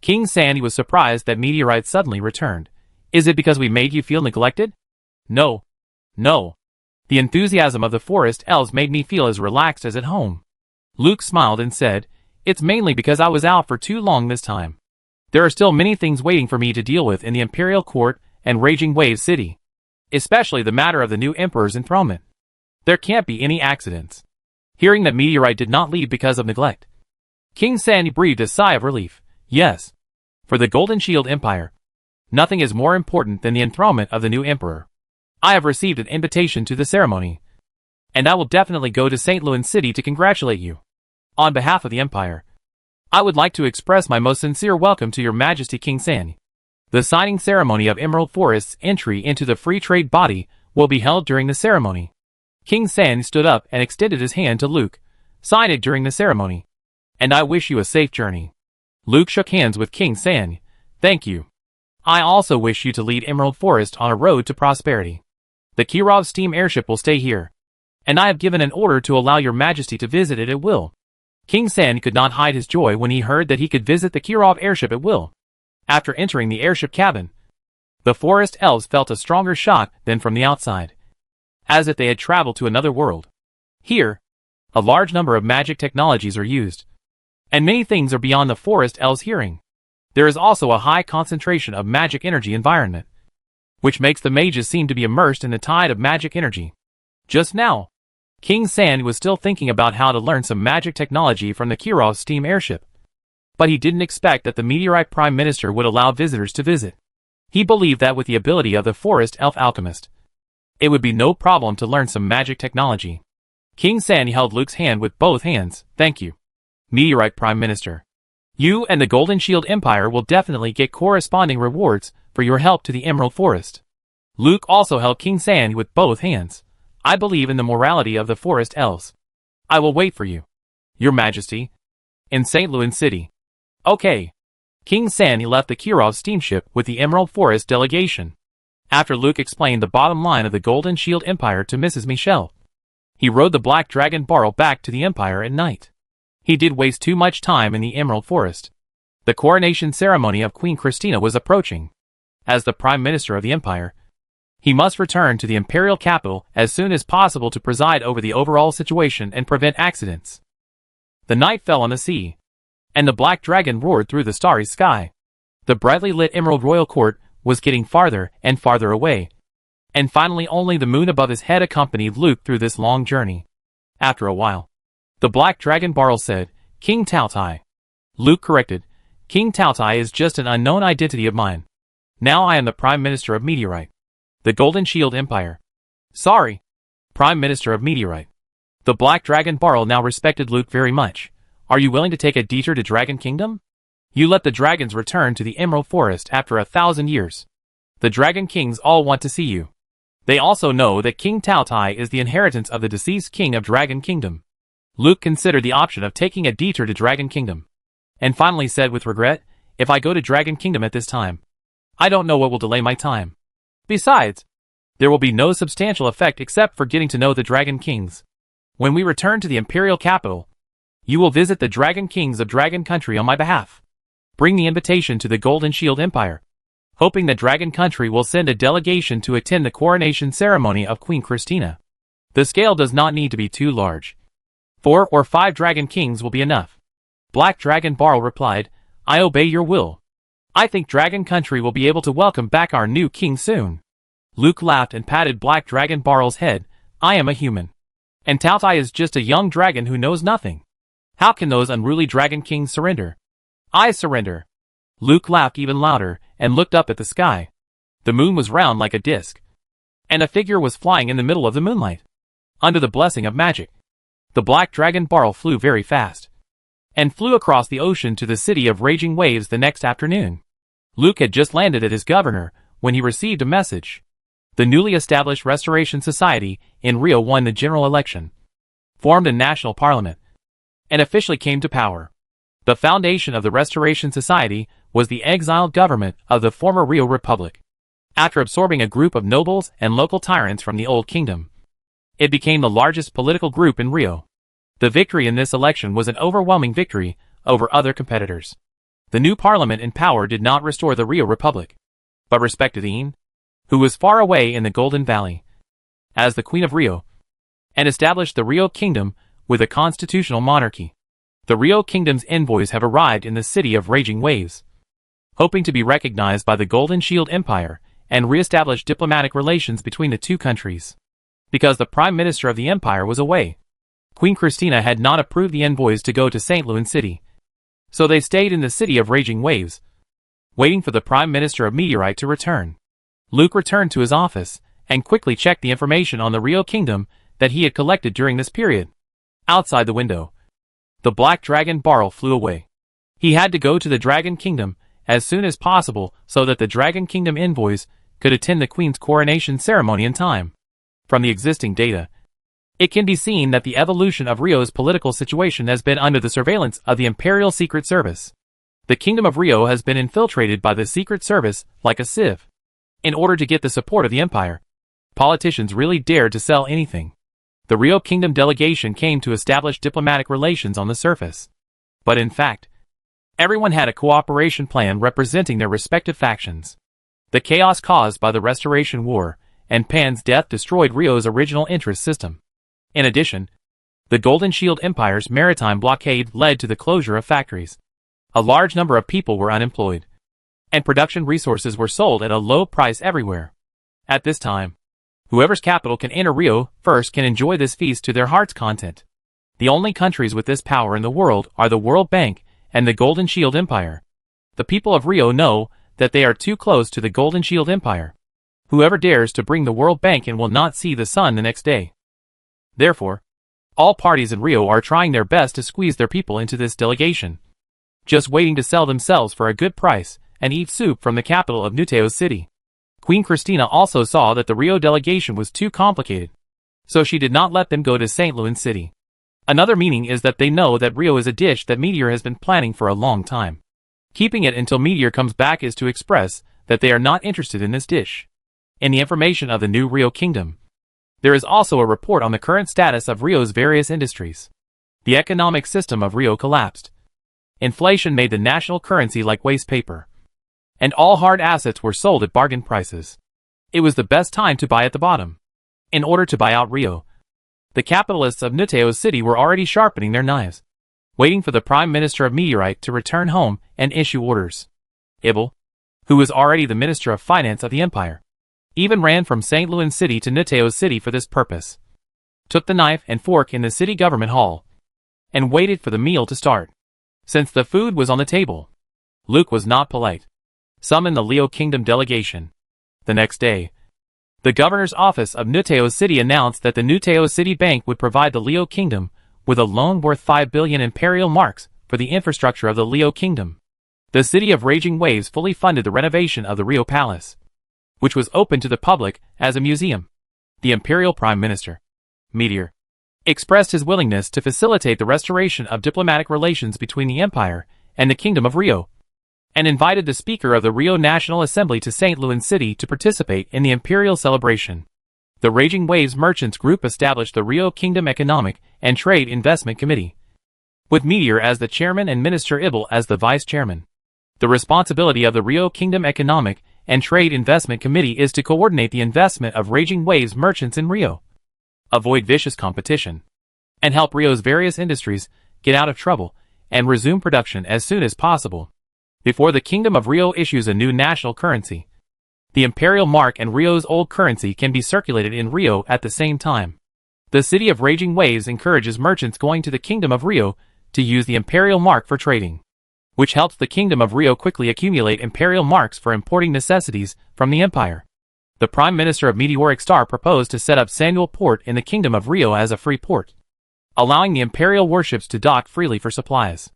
A: King San was surprised that Meteorite suddenly returned. "Is it because we made you feel neglected?" No. The enthusiasm of the forest elves made me feel as relaxed as at home." Luke smiled and said, "It's mainly because I was out for too long this time. There are still many things waiting for me to deal with in the Imperial Court and Raging Wave City, especially the matter of the new Emperor's enthronement. There can't be any accidents." Hearing that Meteorite did not leave because of neglect, King San breathed a sigh of relief. Yes, for the Golden Shield Empire, nothing is more important than the enthronement of the new Emperor. I have received an invitation to the ceremony, and I will definitely go to St. Louis City to congratulate you. On behalf of the Empire, I would like to express my most sincere welcome to Your Majesty King San. The signing ceremony of Emerald Forest's entry into the free trade body will be held during the ceremony. King San stood up and extended his hand to Luke. "Sign it during the ceremony, and I wish you a safe journey." Luke shook hands with King San. "Thank you. I also wish you to lead Emerald Forest on a road to prosperity. The Kirov steam airship will stay here, and I have given an order to allow Your Majesty to visit it at will." King San could not hide his joy when he heard that he could visit the Kirov airship at will. After entering the airship cabin, the forest elves felt a stronger shock than from the outside, as if they had traveled to another world. Here, a large number of magic technologies are used, and many things are beyond the forest elves' hearing. There is also a high concentration of magic energy environment, which makes the mages seem to be immersed in the tide of magic energy. Just now, King San was still thinking about how to learn some magic technology from the Kirov steam airship, but he didn't expect that the Meteorite Prime Minister would allow visitors to visit. He believed that with the ability of the forest elf alchemist, it would be no problem to learn some magic technology. King San held Luke's hand with both hands. "Thank you, Meteorite Prime Minister. You and the Golden Shield Empire will definitely get corresponding rewards for your help to the Emerald Forest." Luke also held King San with both hands. "I believe in the morality of the forest elves. I will wait for you, Your Majesty, in St. Louis City." "Okay." King San left the Kirov steamship with the Emerald Forest delegation. After Luke explained the bottom line of the Golden Shield Empire to Mrs. Michelle, He rode the Black Dragon Barrel back to the Empire at night. He did waste too much time in the Emerald Forest. The coronation ceremony of Queen Christina was approaching. As the Prime Minister of the Empire, he must return to the imperial capital as soon as possible to preside over the overall situation and prevent accidents. The night fell on the sea, and the Black Dragon roared through the starry sky. The brightly lit Emerald Royal Court was getting farther and farther away, and finally only the moon above his head accompanied Luke through this long journey. After a while, the Black Dragon Barrel said, "King Tautai." Luke corrected, "King Tautai is just an unknown identity of mine. Now I am the Prime Minister of Meteorite, the Golden Shield Empire." "Sorry, Prime Minister of Meteorite." The Black Dragon Barrel now respected Luke very much. "Are you willing to take a detour to Dragon Kingdom? You let the dragons return to the Emerald Forest after 1,000 years. The Dragon Kings all want to see you. They also know that King Tautai is the inheritance of the deceased King of Dragon Kingdom." Luke considered the option of taking a detour to Dragon Kingdom, and finally said with regret, "If I go to Dragon Kingdom at this time, I don't know what will delay my time. Besides, there will be no substantial effect except for getting to know the Dragon Kings. When we return to the Imperial capital, you will visit the Dragon Kings of Dragon Country on my behalf. Bring the invitation to the Golden Shield Empire, hoping that Dragon Country will send a delegation to attend the coronation ceremony of Queen Christina. The scale does not need to be too large. 4 or 5 Dragon Kings will be enough." Black Dragon Barrel replied, "I obey your will. I think Dragon Country will be able to welcome back our new king soon." Luke laughed and patted Black Dragon Barrel's head. "I am a human, and Tautai is just a young dragon who knows nothing. How can those unruly Dragon Kings surrender?" "I surrender." Luke laughed even louder and looked up at the sky. The moon was round like a disc, and a figure was flying in the middle of the moonlight. Under the blessing of magic, the Black Dragon Barrel flew very fast, and flew across the ocean to the city of Raging Waves the next afternoon. Luke had just landed at his governor when he received a message. The newly established Restoration Society in Rio won the general election, formed a national parliament, and officially came to power. The foundation of the Restoration Society was the exiled government of the former Rio Republic. After absorbing a group of nobles and local tyrants from the Old Kingdom, it became the largest political group in Rio. The victory in this election was an overwhelming victory over other competitors. The new parliament in power did not restore the Rio Republic, but respected Ian, who was far away in the Golden Valley, as the Queen of Rio, and established the Rio Kingdom with a constitutional monarchy. The Rio Kingdom's envoys have arrived in the city of Raging Waves, hoping to be recognized by the Golden Shield Empire and re-establish diplomatic relations between the two countries. Because the Prime Minister of the Empire was away, Queen Christina had not approved the envoys to go to St. Louis City, so they stayed in the city of Raging Waves, waiting for the Prime Minister of Meteorite to return. Luke returned to his office and quickly checked the information on the Rio Kingdom that he had collected during this period. Outside the window, the Black Dragon Barrel flew away. He had to go to the Dragon Kingdom as soon as possible so that the Dragon Kingdom envoys could attend the Queen's coronation ceremony in time. From the existing data, it can be seen that the evolution of Rio's political situation has been under the surveillance of the Imperial Secret Service. The Kingdom of Rio has been infiltrated by the Secret Service like a sieve. In order to get the support of the Empire, politicians really dared to sell anything. The Rio Kingdom delegation came to establish diplomatic relations on the surface, but in fact, everyone had a cooperation plan representing their respective factions. The chaos caused by the Restoration War and Pan's death destroyed Rio's original interest system. In addition, the Golden Shield Empire's maritime blockade led to the closure of factories. A large number of people were unemployed, and production resources were sold at a low price everywhere. At this time, whoever's capital can enter Rio first can enjoy this feast to their heart's content. The only countries with this power in the world are the World Bank and the Golden Shield Empire. The people of Rio know that they are too close to the Golden Shield Empire. Whoever dares to bring the World Bank in will not see the sun the next day. Therefore, all parties in Rio are trying their best to squeeze their people into this delegation, just waiting to sell themselves for a good price and eat soup from the capital of Nuteo's city. Queen Christina also saw that the Rio delegation was too complicated, so she did not let them go to St. Louis City. Another meaning is that they know that Rio is a dish that Meteor has been planning for a long time. Keeping it until Meteor comes back is to express that they are not interested in this dish. In the information of the new Rio Kingdom, There is also a report on the current status of Rio's various industries. The economic system of Rio collapsed. Inflation made the national currency like waste paper. And all hard assets were sold at bargain prices. It was the best time to buy at the bottom. In order to buy out Rio, the capitalists of Nuteo's city were already sharpening their knives, waiting for the Prime Minister of Meteorite to return home and issue orders. Ibel, who was already the Minister of Finance of the Empire, even ran from St. Louis City to Nuteo's city for this purpose, took the knife and fork in the city government hall, and waited for the meal to start. Since the food was on the table, Luke was not polite. Summoned the Leo Kingdom delegation. The next day, the governor's office of Nuteo City announced that the Nuteo City Bank would provide the Leo Kingdom with a loan worth 5 billion imperial marks for the infrastructure of the Leo Kingdom. The city of Raging Waves fully funded the renovation of the Rio Palace, which was open to the public as a museum. The Imperial Prime Minister, Meteor, expressed his willingness to facilitate the restoration of diplomatic relations between the Empire and the Kingdom of Rio, and invited the Speaker of the Rio National Assembly to St. Louis City to participate in the imperial celebration. The Raging Waves Merchants Group established the Rio Kingdom Economic and Trade Investment Committee, with Meteor as the chairman and Minister Ibel as the vice chairman. The responsibility of the Rio Kingdom Economic and Trade Investment Committee is to coordinate the investment of Raging Waves merchants in Rio, avoid vicious competition, and help Rio's various industries get out of trouble and resume production as soon as possible. Before the Kingdom of Rio issues a new national currency, the imperial mark and Rio's old currency can be circulated in Rio at the same time. The city of Raging Waves encourages merchants going to the Kingdom of Rio to use the imperial mark for trading, which helps the Kingdom of Rio quickly accumulate imperial marks for importing necessities from the empire. The Prime Minister of Meteoric Star proposed to set up Samuel Port in the Kingdom of Rio as a free port, allowing the imperial warships to dock freely for supplies.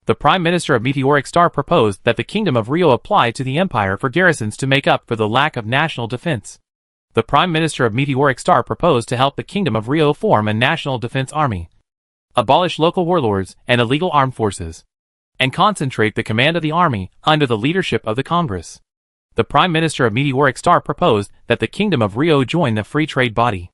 A: The Prime Minister of Meteoric Star proposed that the Kingdom of Rio apply to the Empire for garrisons to make up for the lack of national defense. The Prime Minister of Meteoric Star proposed to help the Kingdom of Rio form a national defense army, abolish local warlords and illegal armed forces, and concentrate the command of the army under the leadership of the Congress. The Prime Minister of Meteoric Star proposed that the Kingdom of Rio join the free trade body.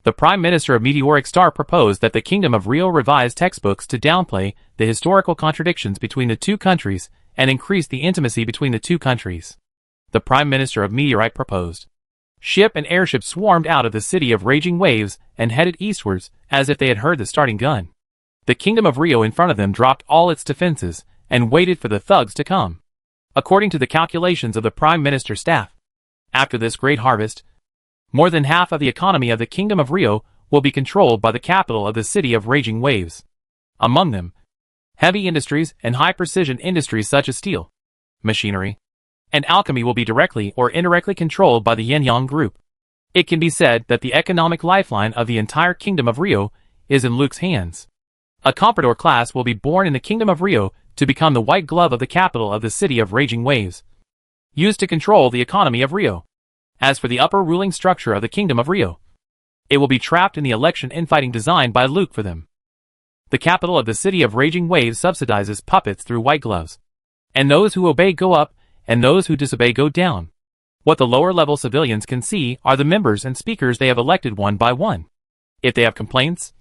A: The Prime Minister of Meteoric Star proposed that the Kingdom of Rio revise textbooks to downplay the historical contradictions between the two countries and increase the intimacy between the two countries. The Prime Minister of Meteorite proposed. Ship and airship swarmed out of the city of Raging Waves and headed eastwards as if they had heard the starting gun. The Kingdom of Rio in front of them dropped all its defenses and waited for the thugs to come. According to the calculations of the Prime Minister's staff, after this great harvest, more than half of the economy of the Kingdom of Rio will be controlled by the capital of the city of Raging Waves. Among them, heavy industries and high-precision industries such as steel, machinery, and alchemy will be directly or indirectly controlled by the Yin-Yang Group. It can be said that the economic lifeline of the entire Kingdom of Rio is in Luke's hands. A comprador class will be born in the Kingdom of Rio to become the white glove of the capital of the city of Raging Waves, used to control the economy of Rio. As for the upper ruling structure of the Kingdom of Rio, it will be trapped in the election infighting designed by Luke for them. The capital of the city of Raging Waves subsidizes puppets through white gloves, and those who obey go up, and those who disobey go down. What the lower-level civilians can see are the members and speakers they have elected one by one. If they have complaints,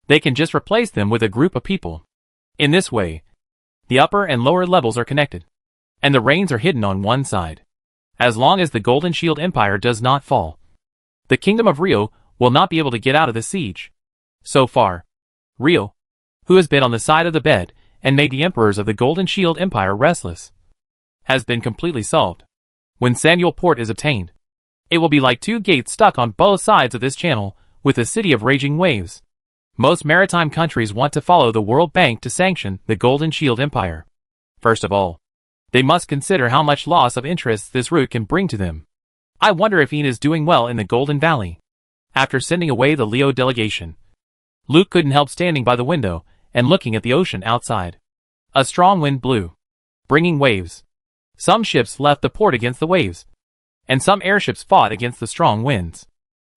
A: they can just replace them with a group of people. In this way, the upper and lower levels are connected, and the reins are hidden on one side. As long as the Golden Shield Empire does not fall, the Kingdom of Rio will not be able to get out of the siege. So far, Rio, who has been on the side of the bed and made the emperors of the Golden Shield Empire restless, has been completely solved. When Samuel Port is obtained, it will be like two gates stuck on both sides of this channel with the city of Raging Waves. Most maritime countries want to follow the World Bank to sanction the Golden Shield Empire. First of all, they must consider how much loss of interest this route can bring to them. I wonder if Ian is doing well in the Golden Valley. After sending away the Leo delegation, Luke couldn't help standing by the window and looking at the ocean outside. A strong wind blew, bringing waves. Some ships left the port against the waves, and some airships fought against the strong winds.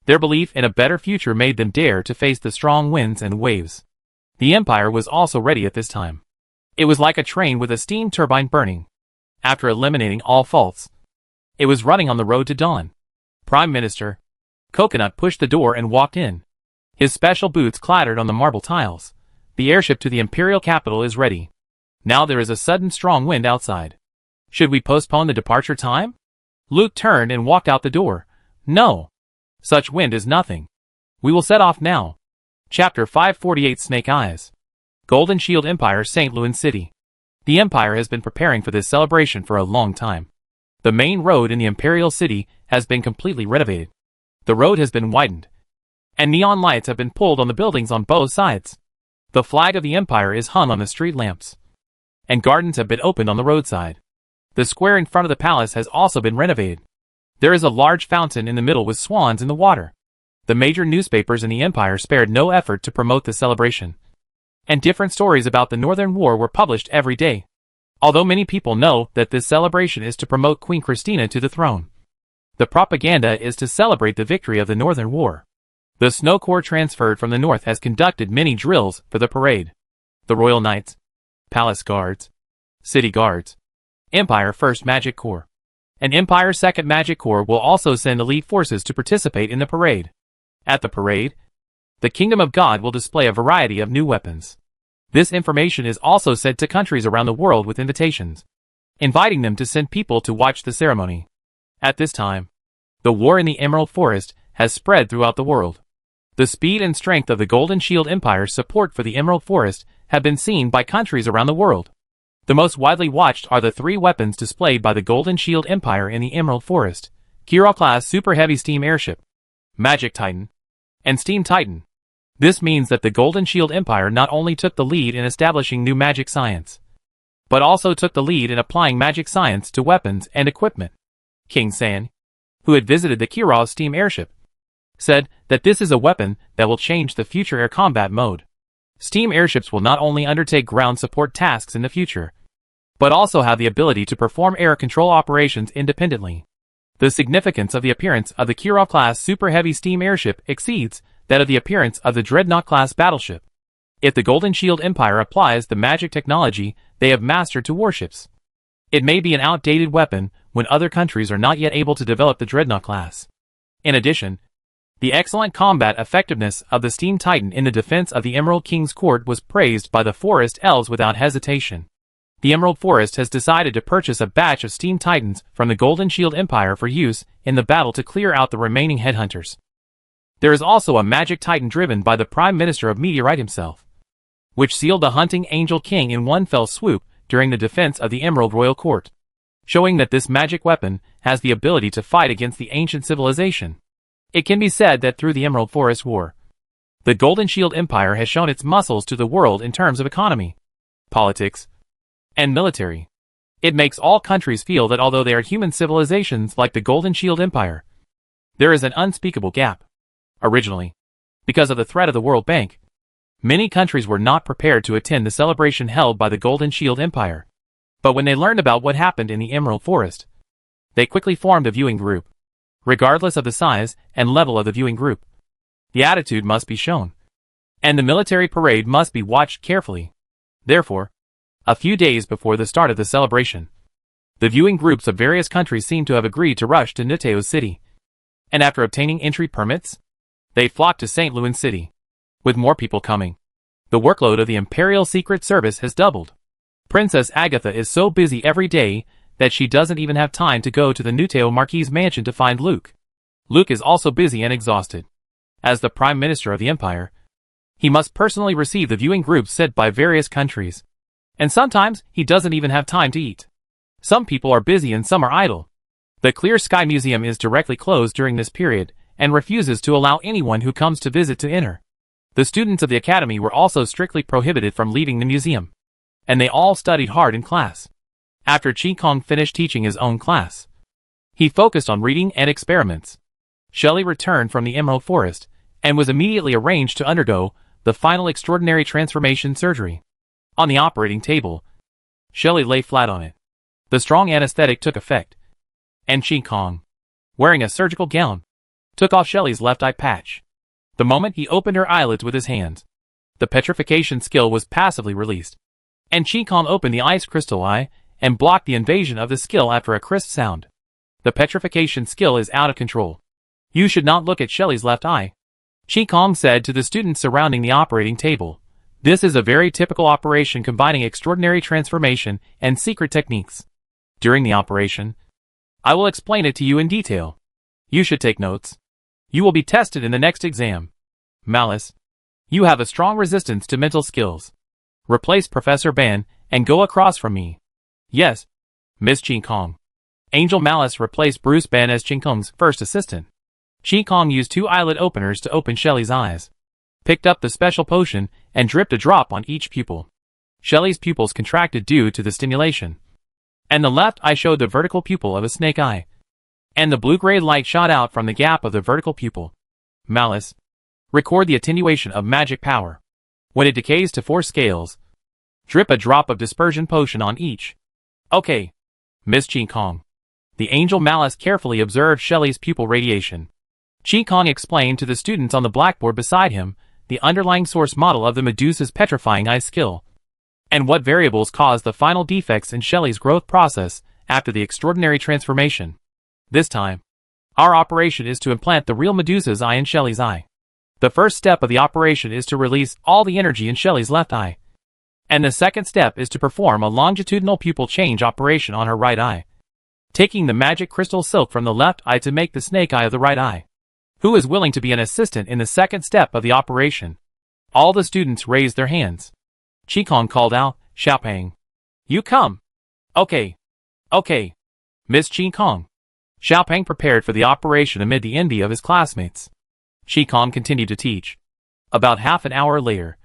A: Their belief in a better future made them dare to face the strong winds and waves. The Empire was also ready at this time. It was like a train with a steam turbine burning. After eliminating all faults, it was running on the road to dawn. Prime Minister, Coconut pushed the door and walked in. His special boots clattered on the marble tiles. The airship to the Imperial capital is ready. Now there is a sudden strong wind outside. Should we postpone the departure time? Luke turned and walked out the door. No. Such wind is nothing. We will set off now. Chapter 548 Snake Eyes. Golden Shield Empire, St. Louis City. The Empire has been preparing for this celebration for a long time. The main road in the Imperial City has been completely renovated. The road has been widened, and neon lights have been pulled on the buildings on both sides. The flag of the Empire is hung on the street lamps, and gardens have been opened on the roadside. The square in front of the palace has also been renovated. There is a large fountain in the middle with swans in the water. The major newspapers in the Empire spared no effort to promote the celebration, and different stories about the Northern War were published every day. Although many people know that this celebration is to promote Queen Christina to the throne, the propaganda is to celebrate the victory of the Northern War. The Snow Corps transferred from the north has conducted many drills for the parade. The Royal Knights, Palace Guards, City Guards, Empire 1st Magic Corps, and Empire 2nd Magic Corps will also send elite forces to participate in the parade. At the parade, the Kingdom of God will display a variety of new weapons. This information is also sent to countries around the world with invitations, inviting them to send people to watch the ceremony. At this time, the war in the Emerald Forest has spread throughout the world. The speed and strength of the Golden Shield Empire's support for the Emerald Forest have been seen by countries around the world. The most widely watched are the three weapons displayed by the Golden Shield Empire in the Emerald Forest: Kira-class Super Heavy Steam Airship, Magic Titan, and Steam Titan. This means that the Golden Shield Empire not only took the lead in establishing new magic science, but also took the lead in applying magic science to weapons and equipment. King San, who had visited the Kira steam airship, said that this is a weapon that will change the future air combat mode. Steam airships will not only undertake ground support tasks in the future, but also have the ability to perform air control operations independently. The significance of the appearance of the Kira-class Super Heavy Steam Airship exceeds that of the appearance of the Dreadnought-class battleship. If the Golden Shield Empire applies the magic technology they have mastered to warships, it may be an outdated weapon when other countries are not yet able to develop the Dreadnought class. In addition, the excellent combat effectiveness of the Steam Titan in the defense of the Emerald King's Court was praised by the Forest Elves without hesitation. The Emerald Forest has decided to purchase a batch of Steam Titans from the Golden Shield Empire for use in the battle to clear out the remaining headhunters. There is also a Magic Titan driven by the Prime Minister of Meteorite himself, which sealed the Hunting Angel King in one fell swoop during the defense of the Emerald Royal Court, showing that this magic weapon has the ability to fight against the ancient civilization. It can be said that through the Emerald Forest War, the Golden Shield Empire has shown its muscles to the world in terms of economy, politics, and military. It makes all countries feel that although they are human civilizations like the Golden Shield Empire, there is an unspeakable gap. Originally, because of the threat of the World Bank, many countries were not prepared to attend the celebration held by the Golden Shield Empire. But when they learned about what happened in the Emerald Forest, they quickly formed a viewing group. Regardless of the size and level of the viewing group, the attitude must be shown, and the military parade must be watched carefully. Therefore, a few days before the start of the celebration, the viewing groups of various countries seem to have agreed to rush to Nuteo City, and after obtaining entry permits, they flocked to St. Louis City. With more people coming, the workload of the Imperial Secret Service has doubled. Princess Agatha is so busy every day that she doesn't even have time to go to the Nuteo Marquis' mansion to find Luke. Luke is also busy and exhausted. As the Prime Minister of the Empire, he must personally receive the viewing groups sent by various countries, and sometimes he doesn't even have time to eat. Some people are busy and some are idle. The Clear Sky Museum is directly closed during this period and refuses to allow anyone who comes to visit to enter. The students of the academy were also strictly prohibited from leaving the museum, and they all studied hard in class. After Qi Kong finished teaching his own class, he focused on reading and experiments. Shelley returned from the Emerald Forest and was immediately arranged to undergo the final extraordinary transformation surgery. On the operating table, Shelley lay flat on it. The strong anesthetic took effect, and Qi Kong, wearing a surgical gown, took off Shelley's left eye patch. The moment he opened her eyelids with his hands, the petrification skill was passively released, and Qi Kong opened the ice crystal eye and blocked the invasion of the skill after a crisp sound. The petrification skill is out of control. You should not look at Shelley's left eye. Chi Kong said to the students surrounding the operating table. This is a very typical operation combining extraordinary transformation and secret techniques. During the operation, I will explain it to you in detail. You should take notes. You will be tested in the next exam. Malice, you have a strong resistance to mental skills. Replace Professor Ban and go across from me. Yes, Miss Chi Kong. Angel Malice replaced Bruce Ban as Chi Kong's first assistant. Chi Kong used 2 eyelid openers to open Shelley's eyes, picked up the special potion, and dripped a drop on each pupil. Shelley's pupils contracted due to the stimulation, and the left eye showed the vertical pupil of a snake eye, and the blue-gray light shot out from the gap of the vertical pupil. Malice, record the attenuation of magic power. When it decays to 4 scales, drip a drop of dispersion potion on each. Okay, Miss Chi Kong. The Angel Malice carefully observed Shelley's pupil radiation. Chi Kong explained to the students on the blackboard beside him the underlying source model of the Medusa's petrifying eye skill, and what variables caused the final defects in Shelley's growth process after the extraordinary transformation. This time, our operation is to implant the real Medusa's eye in Shelley's eye. The first step of the operation is to release all the energy in Shelley's left eye, and the second step is to perform a longitudinal pupil change operation on her right eye, taking the magic crystal silk from the left eye to make the snake eye of the right eye. Who is willing to be an assistant in the second step of the operation? All the students raised their hands. Chi Kong called out, Xiaopeng, you come. Okay. Okay. Miss Chi Kong. Xiaopeng prepared for the operation amid the envy of his classmates. Chi Kong continued to teach. About half an hour later,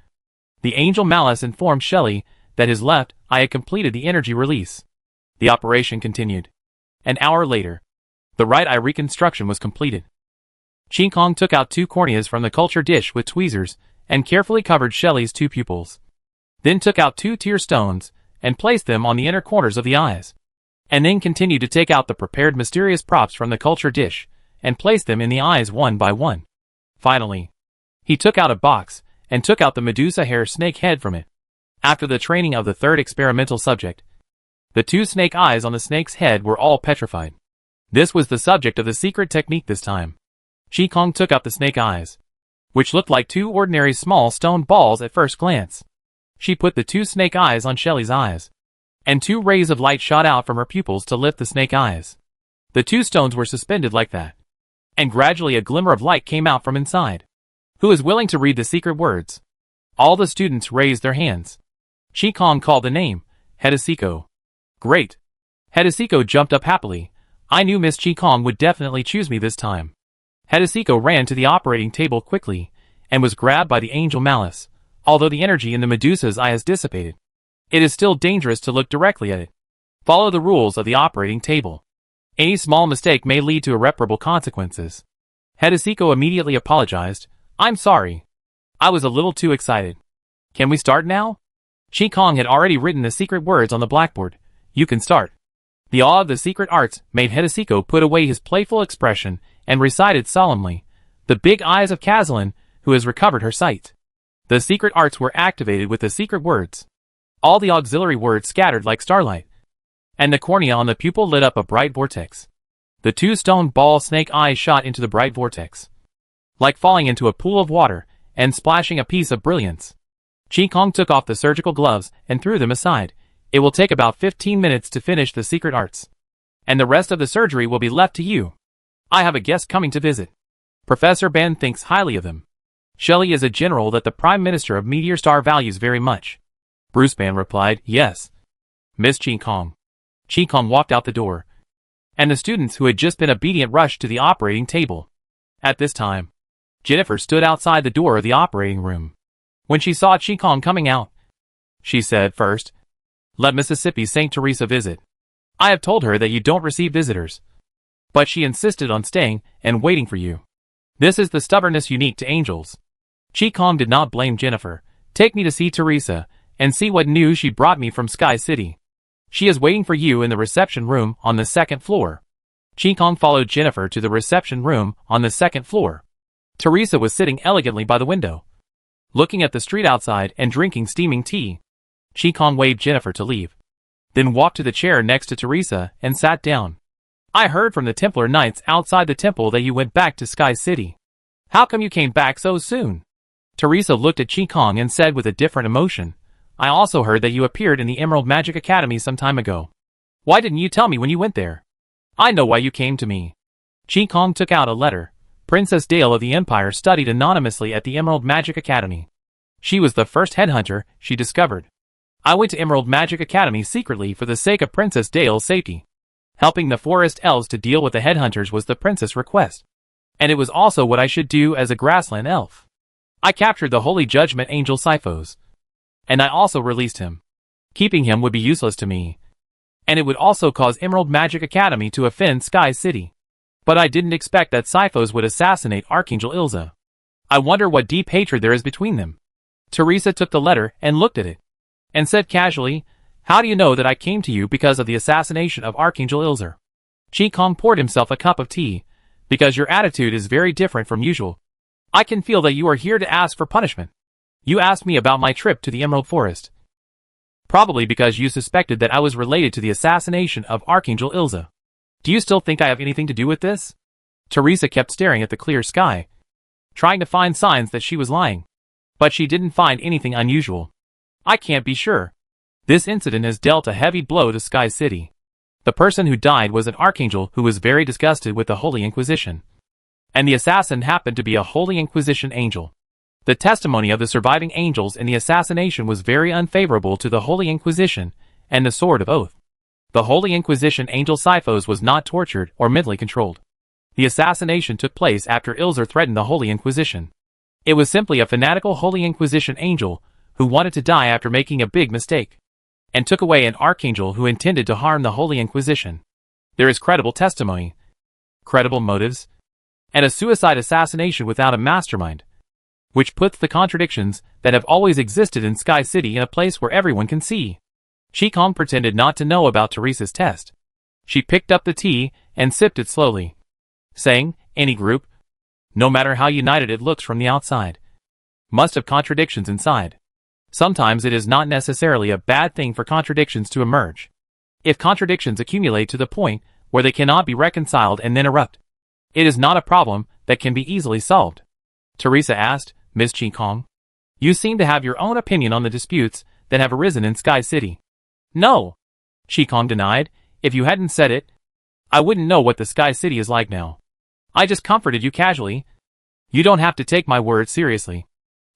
A: the Angel Malice informed Shelley that his left eye had completed the energy release. The operation continued. An hour later, the right eye reconstruction was completed. Chi Kong took out 2 corneas from the culture dish with tweezers and carefully covered Shelley's 2 pupils. Then took out 2 tear stones and placed them on the inner corners of the eyes. And then continued to take out the prepared mysterious props from the culture dish and place them in the eyes one by one. Finally, he took out a box and took out the Medusa hair snake head from it. After the training of the 3rd experimental subject, the 2 snake eyes on the snake's head were all petrified. This was the subject of the secret technique this time. Chi Kong took out the snake eyes, which looked like 2 ordinary small stone balls at first glance. She put the 2 snake eyes on Shelley's eyes, and 2 rays of light shot out from her pupils to lift the snake eyes. The 2 stones were suspended like that, and gradually a glimmer of light came out from inside. Who is willing to read the secret words? All the students raised their hands. Chi Kong called the name, Hedesiko. Great. Hedesiko jumped up happily. I knew Miss Chi Kong would definitely choose me this time. Hedesiko ran to the operating table quickly, and was grabbed by the Angel Malice. Although the energy in the Medusa's eye has dissipated, it is still dangerous to look directly at it. Follow the rules of the operating table. Any small mistake may lead to irreparable consequences. Hedesiko immediately apologized. I'm sorry. I was a little too excited. Can we start now? Chi Kong had already written the secret words on the blackboard. You can start. The awe of the secret arts made Hedesiko put away his playful expression and recited solemnly, the big eyes of Kazalin, who has recovered her sight. The secret arts were activated with the secret words. All the auxiliary words scattered like starlight, and the cornea on the pupil lit up a bright vortex. The 2 stone ball snake eyes shot into the bright vortex, like falling into a pool of water and splashing a piece of brilliance. Chi Kong took off the surgical gloves and threw them aside. It will take about 15 minutes to finish the secret arts, and the rest of the surgery will be left to you. I have a guest coming to visit. Professor Ban thinks highly of him. Shelley is a general that the Prime Minister of Meteor Star values very much. Bruce Ban replied, yes. Miss Chi Kong. Chi Kong walked out the door, and the students who had just been obedient rushed to the operating table. At this time, Jennifer stood outside the door of the operating room. When she saw Chi Kong coming out, she said, first, let Mississippi St. Teresa visit. I have told her that you don't receive visitors, but she insisted on staying and waiting for you. This is the stubbornness unique to angels. Chi Kong did not blame Jennifer. Take me to see Teresa, and see what news she brought me from Sky City. She is waiting for you in the reception room on the 2nd floor. Chi Kong followed Jennifer to the reception room on the 2nd floor. Teresa was sitting elegantly by the window, looking at the street outside and drinking steaming tea. Chi Kong waved Jennifer to leave, then walked to the chair next to Teresa and sat down. I heard from the Templar Knights outside the temple that you went back to Sky City. How come you came back so soon? Teresa looked at Qi Kong and said with a different emotion, I also heard that you appeared in the Emerald Magic Academy some time ago. Why didn't you tell me when you went there? I know why you came to me. Qi Kong took out a letter. Princess Dale of the Empire studied anonymously at the Emerald Magic Academy. She was the first headhunter she discovered. I went to Emerald Magic Academy secretly for the sake of Princess Dale's safety. Helping the forest elves to deal with the headhunters was the princess' request. And it was also what I should do as a grassland elf. I captured the Holy Judgment Angel Sipho's. And I also released him. Keeping him would be useless to me. And it would also cause Emerald Magic Academy to offend Sky City. But I didn't expect that Sipho's would assassinate Archangel Ilza. I wonder what deep hatred there is between them. Teresa took the letter and looked at it. And said casually, how do you know that I came to you because of the assassination of Archangel Ilzer? Qi Kong poured himself a cup of tea. Because your attitude is very different from usual. I can feel that you are here to ask for punishment. You asked me about my trip to the Emerald Forest. Probably because you suspected that I was related to the assassination of Archangel Ilza. Do you still think I have anything to do with this? Teresa kept staring at the clear sky, trying to find signs that she was lying. But she didn't find anything unusual. I can't be sure. This incident has dealt a heavy blow to Sky City. The person who died was an archangel who was very disgusted with the Holy Inquisition. And the assassin happened to be a Holy Inquisition angel. The testimony of the surviving angels in the assassination was very unfavorable to the Holy Inquisition and the Sword of Oath. The Holy Inquisition angel Sipho's was not tortured or mentally controlled. The assassination took place after Ilzer threatened the Holy Inquisition. It was simply a fanatical Holy Inquisition angel who wanted to die after making a big mistake, and took away an archangel who intended to harm the Holy Inquisition. There is credible testimony, credible motives, and a suicide assassination without a mastermind, which puts the contradictions that have always existed in Sky City in a place where everyone can see. Qi Kong pretended not to know about Teresa's test. She picked up the tea and sipped it slowly, saying, any group, no matter how united it looks from the outside, must have contradictions inside. Sometimes it is not necessarily a bad thing for contradictions to emerge. If contradictions accumulate to the point where they cannot be reconciled and then erupt, it is not a problem that can be easily solved. Teresa asked, Miss Qi Kong, you seem to have your own opinion on the disputes that have arisen in Sky City. No, Qi Kong denied. If you hadn't said it, I wouldn't know what the Sky City is like now. I just comforted you casually. You don't have to take my words seriously.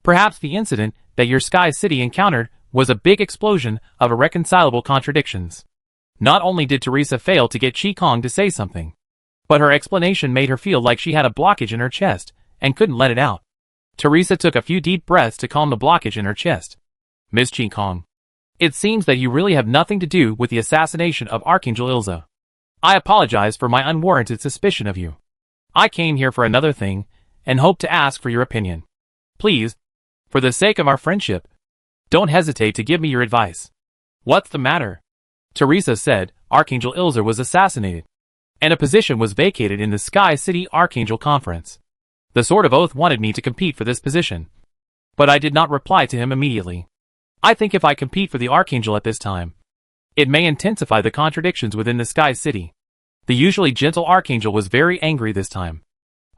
A: Perhaps the incident that your Sky City encountered was a big explosion of irreconcilable contradictions. Not only did Teresa fail to get Qi Kong to say something, but her explanation made her feel like she had a blockage in her chest and couldn't let it out. Teresa took a few deep breaths to calm the blockage in her chest. Miss Qi Kong, it seems that you really have nothing to do with the assassination of Archangel Ilza. I apologize for my unwarranted suspicion of you. I came here for another thing and hope to ask for your opinion. Please, for the sake of our friendship, don't hesitate to give me your advice. What's the matter? Teresa said, Archangel Ilzer was assassinated, and a position was vacated in the Sky City Archangel Conference. The Sword of Oath wanted me to compete for this position, but I did not reply to him immediately. I think if I compete for the Archangel at this time, it may intensify the contradictions within the Sky City. The usually gentle Archangel was very angry this time.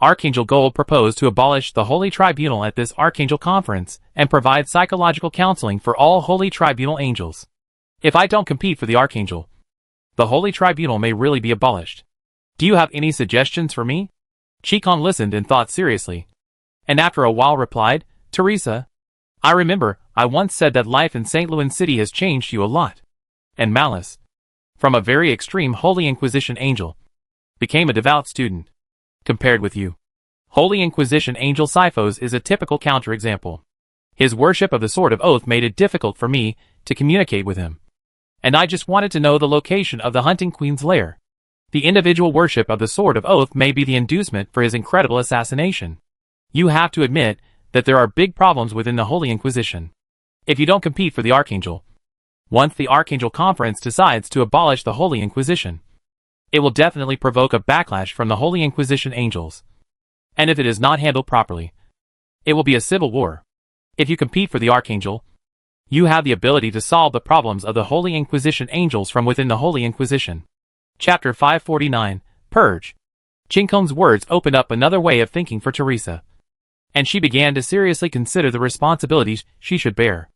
A: Archangel Gold proposed to abolish the Holy Tribunal at this Archangel Conference and provide psychological counseling for all Holy Tribunal angels. If I don't compete for the Archangel, the Holy Tribunal may really be abolished. Do you have any suggestions for me? Qi Kong listened and thought seriously, and after a while replied, Teresa, I remember I once said that life in St. Louis City has changed you a lot. And Malice, from a very extreme Holy Inquisition angel, became a devout student. Compared with you, Holy Inquisition Angel Sipho's is a typical counterexample. His worship of the Sword of Oath made it difficult for me to communicate with him. And I just wanted to know the location of the Hunting Queen's lair. The individual worship of the Sword of Oath may be the inducement for his incredible assassination. You have to admit that there are big problems within the Holy Inquisition. If you don't compete for the Archangel, once the Archangel Conference decides to abolish the Holy Inquisition, it will definitely provoke a backlash from the Holy Inquisition angels. And if it is not handled properly, it will be a civil war. If you compete for the Archangel, you have the ability to solve the problems of the Holy Inquisition angels from within the Holy Inquisition. Chapter 549, Purge. Qin Kong's words opened up another way of thinking for Teresa, and she began to seriously consider the responsibilities she should bear.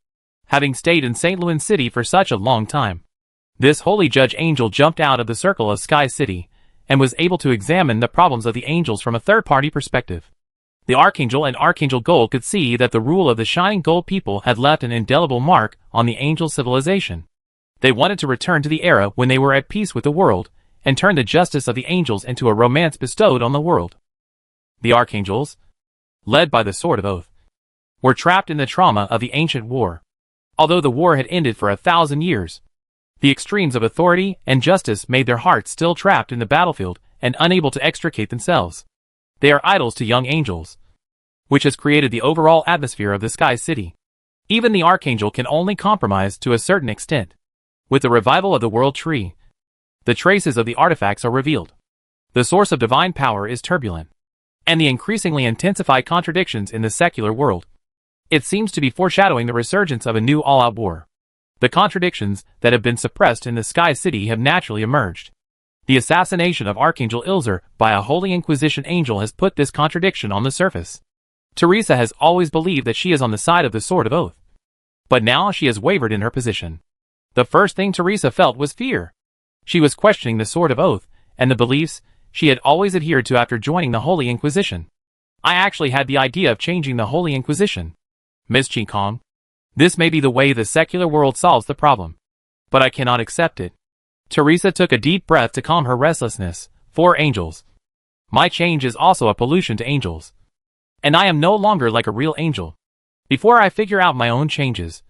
A: Having stayed in St. Louis City for such a long time, this holy judge angel jumped out of the circle of Sky City and was able to examine the problems of the angels from a third-party perspective. The Archangel and Archangel Gold could see that the rule of the Shining Gold people had left an indelible mark on the angel civilization. They wanted to return to the era when they were at peace with the world and turn the justice of the angels into a romance bestowed on the world. The Archangels, led by the Sword of Oath, were trapped in the trauma of the ancient war. Although the war had ended for 1,000 years, the extremes of authority and justice made their hearts still trapped in the battlefield and unable to extricate themselves. They are idols to young angels, which has created the overall atmosphere of the Sky City. Even the Archangel can only compromise to a certain extent. With the revival of the World Tree, the traces of the artifacts are revealed. The source of divine power is turbulent, and the increasingly intensified contradictions in the secular world. It seems to be foreshadowing the resurgence of a new all-out war. The contradictions that have been suppressed in the Sky City have naturally emerged. The assassination of Archangel Ilzer by a Holy Inquisition angel has put this contradiction on the surface. Teresa has always believed that she is on the side of the Sword of Oath, but now she has wavered in her position. The first thing Teresa felt was fear. She was questioning the Sword of Oath and the beliefs she had always adhered to after joining the Holy Inquisition. I actually had the idea of changing the Holy Inquisition, Ms. Qin Kong. This may be the way the secular world solves the problem, but I cannot accept it. Teresa took a deep breath to calm her restlessness. 4 angels. My change is also a pollution to angels, and I am no longer like a real angel. Before I figure out my own changes,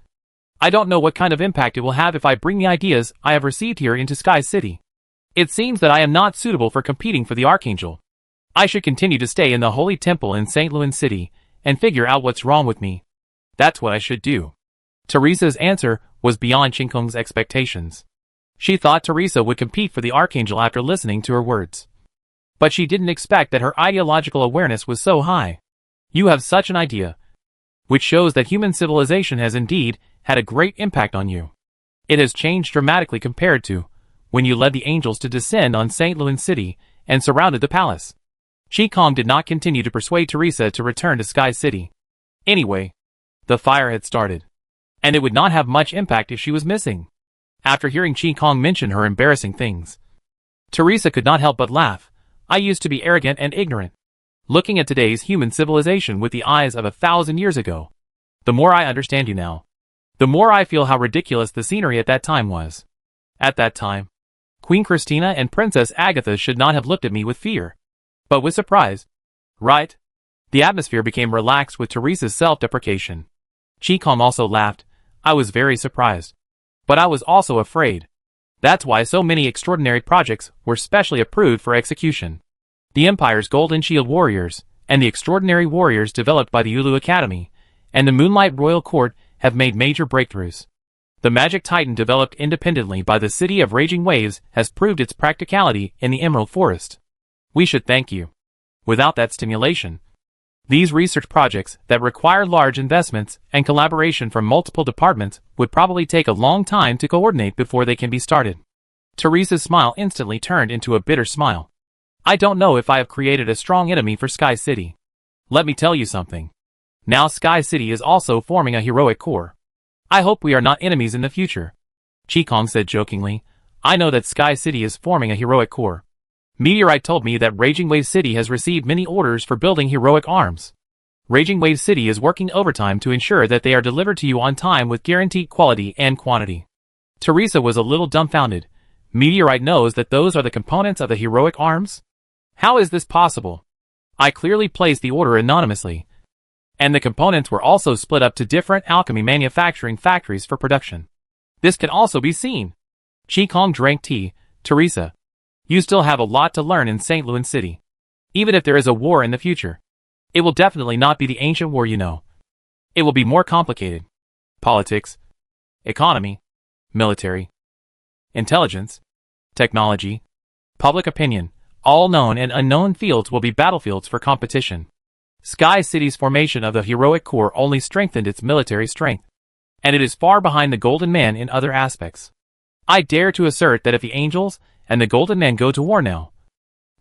A: I don't know what kind of impact it will have if I bring the ideas I have received here into Sky City. It seems that I am not suitable for competing for the Archangel. I should continue to stay in the Holy Temple in St. Louis City and figure out what's wrong with me. That's what I should do. Teresa's answer was beyond Qin Kong's expectations. She thought Teresa would compete for the Archangel after listening to her words, but she didn't expect that her ideological awareness was so high. You have such an idea, which shows that human civilization has indeed had a great impact on you. It has changed dramatically compared to when you led the angels to descend on St. Louis City and surrounded the palace. Qin Kong did not continue to persuade Teresa to return to Sky City. Anyway, the fire had started, and it would not have much impact if she was missing. After hearing Qin Kong mention her embarrassing things, Teresa could not help but laugh. I used to be arrogant and ignorant, looking at today's human civilization with the eyes of 1,000 years ago. The more I understand you now, the more I feel how ridiculous the scenery at that time was. At that time, Queen Christina and Princess Agatha should not have looked at me with fear, but with surprise. Right? The atmosphere became relaxed with Teresa's self-deprecation. Qin Kong also laughed. I was very surprised, but I was also afraid. That's why so many extraordinary projects were specially approved for execution. The Empire's Golden Shield Warriors, and the extraordinary warriors developed by the Ulu Academy, and the Moonlight Royal Court have made major breakthroughs. The Magic Titan developed independently by the City of Raging Waves has proved its practicality in the Emerald Forest. We should thank you. Without that stimulation, these research projects that require large investments and collaboration from multiple departments would probably take a long time to coordinate before they can be started. Teresa's smile instantly turned into a bitter smile. I don't know if I have created a strong enemy for Sky City. Let me tell you something. Now Sky City is also forming a heroic core. I hope we are not enemies in the future. Qin Kong said jokingly. I know that Sky City is forming a heroic core. Meteorite told me that Raging Wave City has received many orders for building heroic arms. Raging Wave City is working overtime to ensure that they are delivered to you on time with guaranteed quality and quantity. Teresa was a little dumbfounded. Meteorite knows that those are the components of the heroic arms? How is this possible? I clearly placed the order anonymously, and the components were also split up to different alchemy manufacturing factories for production. This can also be seen. Qin Kong drank tea. Teresa, you still have a lot to learn in St. Louis City. Even if there is a war in the future, it will definitely not be the ancient war you know. It will be more complicated. Politics, economy, military, intelligence, technology, public opinion, all known and unknown fields will be battlefields for competition. Sky City's formation of the heroic core only strengthened its military strength, and it is far behind the Golden Man in other aspects. I dare to assert that if the angels and the Golden Man go to war now?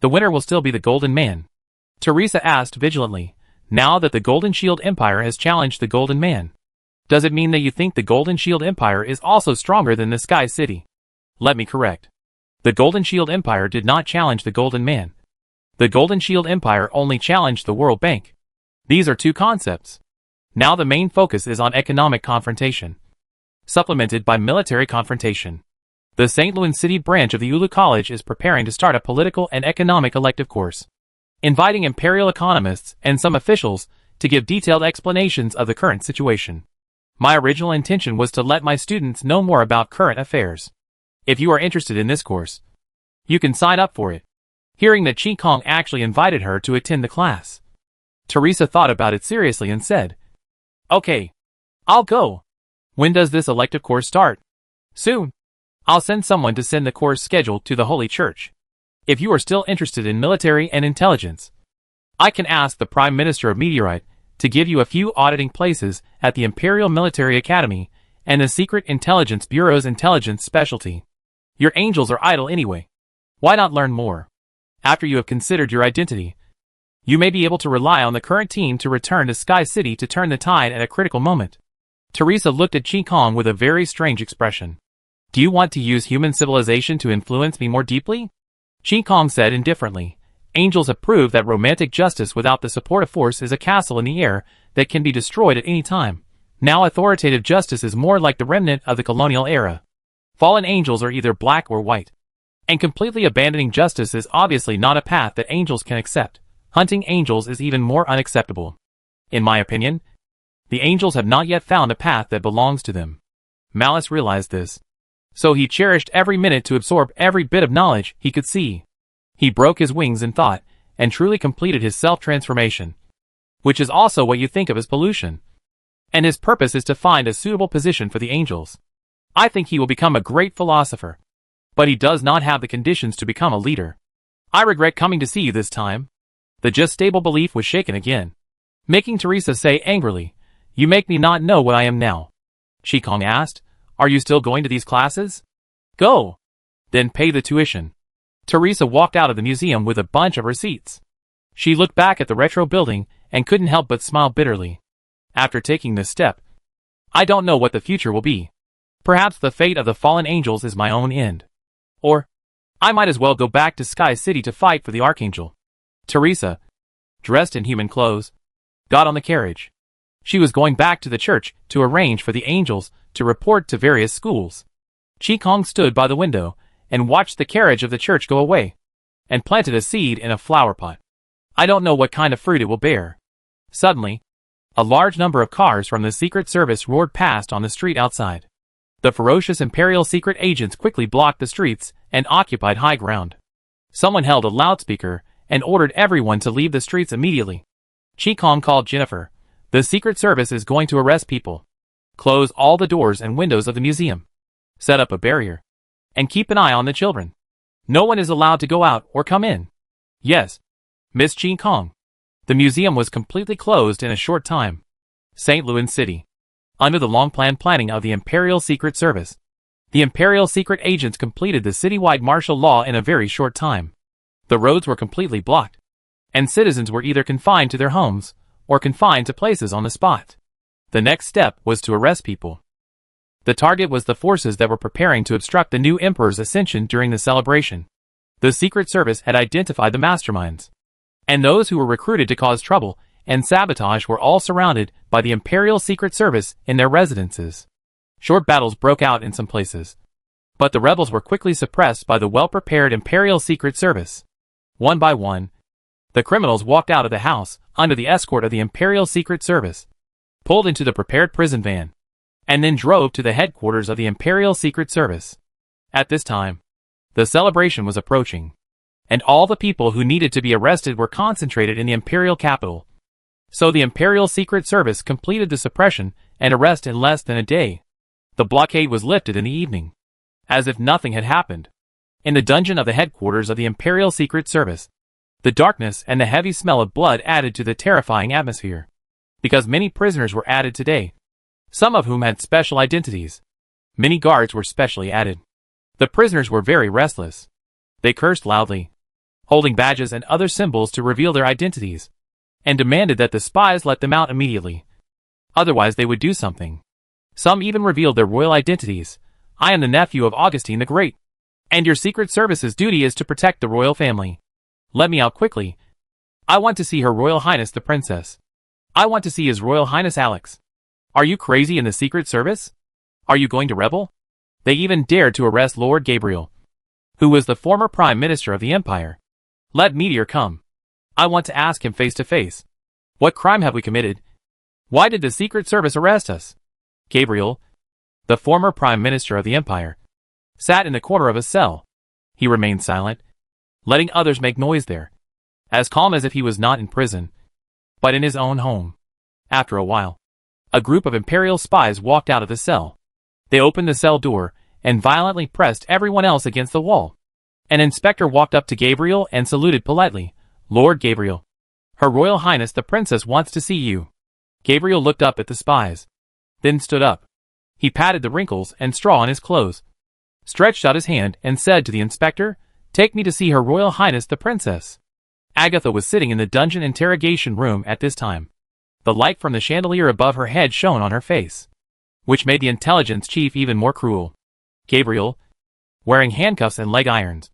A: The winner will still be the Golden Man. Teresa asked vigilantly, now that the Golden Shield Empire has challenged the Golden Man. Does it mean that you think the Golden Shield Empire is also stronger than the Sky City? Let me correct. The Golden Shield Empire did not challenge the Golden Man. The Golden Shield Empire only challenged the World Bank. These are two concepts. Now the main focus is on economic confrontation, supplemented by military confrontation. The St. Louis City branch of the ULU College is preparing to start a political and economic elective course, inviting imperial economists and some officials to give detailed explanations of the current situation. My original intention was to let my students know more about current affairs. If you are interested in this course, you can sign up for it. Hearing that Chi Kong actually invited her to attend the class, Teresa thought about it seriously and said, okay, I'll go. When does this elective course start? Soon. I'll send someone to send the course schedule to the Holy Church. If you are still interested in military and intelligence, I can ask the Prime Minister of Meteorite to give you a few auditing places at the Imperial Military Academy and the Secret Intelligence Bureau's intelligence specialty. Your angels are idle anyway. Why not learn more? After you have considered your identity, you may be able to rely on the current team to return to Sky City to turn the tide at a critical moment. Teresa looked at Chi Kong with a very strange expression. Do you want to use human civilization to influence me more deeply? Chi Kong said indifferently. Angels have proved that romantic justice without the support of force is a castle in the air that can be destroyed at any time. Now authoritative justice is more like the remnant of the colonial era. Fallen angels are either black or white. And completely abandoning justice is obviously not a path that angels can accept. Hunting angels is even more unacceptable. In my opinion, the angels have not yet found a path that belongs to them. Malice realized this. So he cherished every minute to absorb every bit of knowledge he could see. He broke his wings in thought, and truly completed his self-transformation, which is also what you think of as pollution. And his purpose is to find a suitable position for the angels. I think he will become a great philosopher. But he does not have the conditions to become a leader. I regret coming to see you this time. The just stable belief was shaken again, making Teresa say angrily, you make me not know what I am now. Chi Kong asked, are you still going to these classes? Go. Then pay the tuition. Teresa walked out of the museum with a bunch of receipts. She looked back at the retro building and couldn't help but smile bitterly. After taking this step, I don't know what the future will be. Perhaps the fate of the fallen angels is my own end. Or, I might as well go back to Sky City to fight for the Archangel. Teresa, dressed in human clothes, got on the carriage. She was going back to the church to arrange for the angels to report to various schools. Chi Kong stood by the window and watched the carriage of the church go away, and planted a seed in a flower pot. I don't know what kind of fruit it will bear. Suddenly, a large number of cars from the Secret Service roared past on the street outside. The ferocious Imperial secret agents quickly blocked the streets and occupied high ground. Someone held a loudspeaker and ordered everyone to leave the streets immediately. Chi Kong called Jennifer. The Secret Service is going to arrest people. Close all the doors and windows of the museum. Set up a barrier. And keep an eye on the children. No one is allowed to go out or come in. Yes, Miss Chi Kong. The museum was completely closed in a short time. St. Louis City. Under the long-planned planning of the Imperial Secret Service, the Imperial secret agents completed the citywide martial law in a very short time. The roads were completely blocked, and citizens were either confined to their homes or confined to places on the spot. The next step was to arrest people. The target was the forces that were preparing to obstruct the new emperor's ascension during the celebration. The Secret Service had identified the masterminds, and those who were recruited to cause trouble and sabotage were all surrounded by the Imperial Secret Service in their residences. Short battles broke out in some places, but the rebels were quickly suppressed by the well-prepared Imperial Secret Service. One by one, the criminals walked out of the house under the escort of the Imperial Secret Service, pulled into the prepared prison van, and then drove to the headquarters of the Imperial Secret Service. At this time, the celebration was approaching, and all the people who needed to be arrested were concentrated in the Imperial capital. So the Imperial Secret Service completed the suppression and arrest in less than a day. The blockade was lifted in the evening, as if nothing had happened. In the dungeon of the headquarters of the Imperial Secret Service, the darkness and the heavy smell of blood added to the terrifying atmosphere. Because many prisoners were added today, some of whom had special identities. Many guards were specially added. The prisoners were very restless. They cursed loudly, holding badges and other symbols to reveal their identities, and demanded that the spies let them out immediately. Otherwise they would do something. Some even revealed their royal identities. I am the nephew of Augustine the Great, and your Secret Service's duty is to protect the royal family. Let me out quickly. I want to see Her Royal Highness the Princess. I want to see His Royal Highness Alex. Are you crazy in the Secret Service? Are you going to rebel? They even dared to arrest Lord Gabriel, who was the former Prime Minister of the Empire. Let Meteor come. I want to ask him face to face. What crime have we committed? Why did the Secret Service arrest us? Gabriel, the former Prime Minister of the Empire, sat in the corner of a cell. He remained silent, letting others make noise there, as calm as if he was not in prison, but in his own home. After a while, a group of Imperial spies walked out of the cell. They opened the cell door and violently pressed everyone else against the wall. An inspector walked up to Gabriel and saluted politely. Lord Gabriel, Her Royal Highness the Princess wants to see you. Gabriel looked up at the spies, then stood up. He patted the wrinkles and straw on his clothes, stretched out his hand and said to the inspector, Take me to see Her Royal Highness the Princess. Agatha was sitting in the dungeon interrogation room at this time. The light from the chandelier above her head shone on her face, which made the intelligence chief even more cruel. Gabriel, wearing handcuffs and leg irons,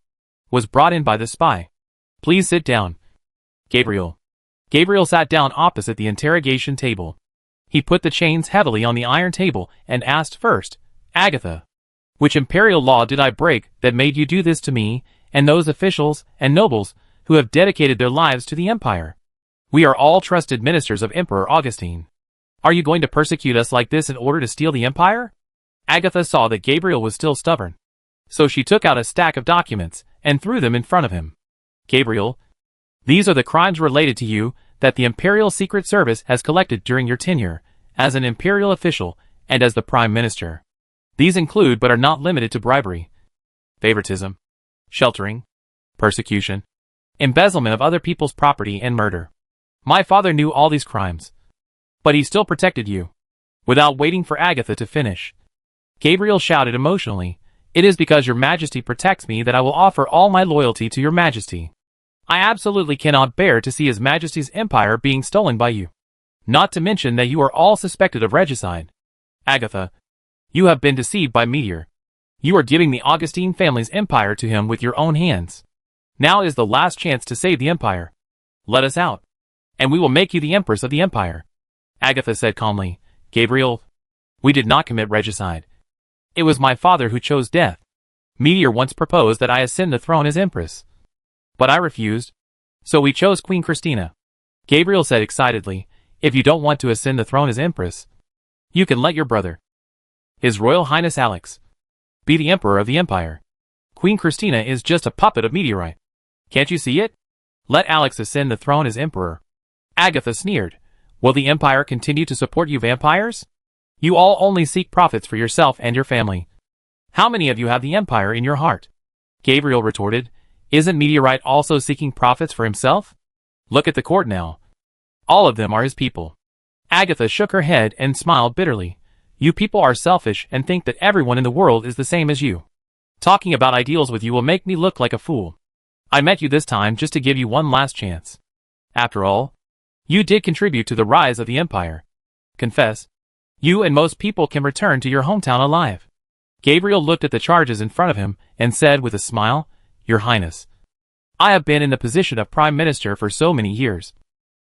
A: was brought in by the spy. Please sit down. Gabriel sat down opposite the interrogation table. He put the chains heavily on the iron table and asked first, Agatha, which imperial law did I break that made you do this to me and those officials and nobles who have dedicated their lives to the empire? We are all trusted ministers of Emperor Augustine. Are you going to persecute us like this in order to steal the empire? Agatha saw that Gabriel was still stubborn, so she took out a stack of documents and threw them in front of him. Gabriel, these are the crimes related to you that the Imperial Secret Service has collected during your tenure as an imperial official and as the Prime Minister. These include but are not limited to bribery, favoritism, sheltering, persecution, embezzlement of other people's property, and murder. My father knew all these crimes, but he still protected you. Without waiting for Agatha to finish, Gabriel shouted emotionally, It is because your majesty protects me that I will offer all my loyalty to your majesty. I absolutely cannot bear to see his majesty's empire being stolen by you. Not to mention that you are all suspected of regicide. Agatha, you have been deceived by Meteor. You are giving the Augustine family's empire to him with your own hands. Now is the last chance to save the empire. Let us out, and we will make you the empress of the empire. Agatha said calmly, Gabriel, we did not commit regicide. It was my father who chose death. Meteor once proposed that I ascend the throne as empress, but I refused, so we chose Queen Christina. Gabriel said excitedly, If you don't want to ascend the throne as empress, you can let your brother, His Royal Highness Alex, be the emperor of the empire. Queen Christina is just a puppet of Meteorite. Can't you see it? Let Alex ascend the throne as emperor. Agatha sneered. Will the empire continue to support you vampires? You all only seek profits for yourself and your family. How many of you have the empire in your heart? Gabriel retorted, Isn't Meteorite also seeking profits for himself? Look at the court now. All of them are his people. Agatha shook her head and smiled bitterly. You people are selfish and think that everyone in the world is the same as you. Talking about ideals with you will make me look like a fool. I met you this time just to give you one last chance. After all, you did contribute to the rise of the empire. Confess, you and most people can return to your hometown alive. Gabriel looked at the charges in front of him and said with a smile, Your Highness, I have been in the position of Prime Minister for so many years.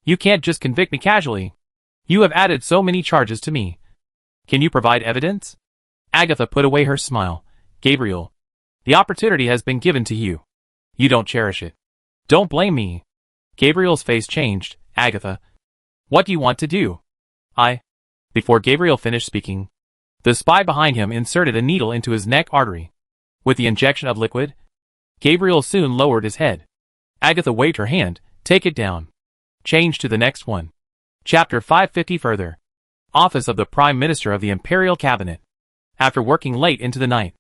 A: You can't just convict me casually. You have added so many charges to me. Can you provide evidence? Agatha put away her smile. Gabriel, the opportunity has been given to you. You don't cherish it. Don't blame me. Gabriel's face changed. Agatha, what do you want to do? Before Gabriel finished speaking, the spy behind him inserted a needle into his neck artery. With the injection of liquid, Gabriel soon lowered his head. Agatha waved her hand. Take it down. Change to the next one. Chapter 550 further. Office of the Prime Minister of the Imperial Cabinet. After working late into the night,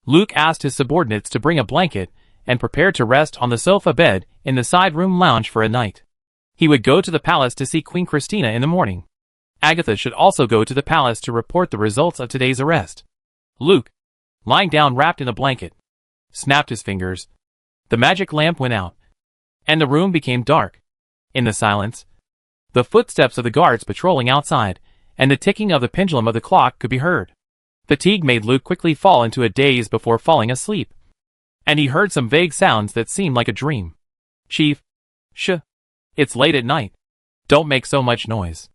A: Luke asked his subordinates to bring a blanket and prepared to rest on the sofa bed in the side room lounge for a night. He would go to the palace to see Queen Christina in the morning. Agatha should also go to the palace to report the results of today's arrest. Luke, lying down wrapped in a blanket, snapped his fingers, The magic lamp went out, and the room became dark. In the silence, the footsteps of the guards patrolling outside, and the ticking of the pendulum of the clock could be heard. Fatigue made Luke quickly fall into a daze before falling asleep, and he heard some vague sounds that seemed like a dream. Chief, it's late at night. Don't make so much noise.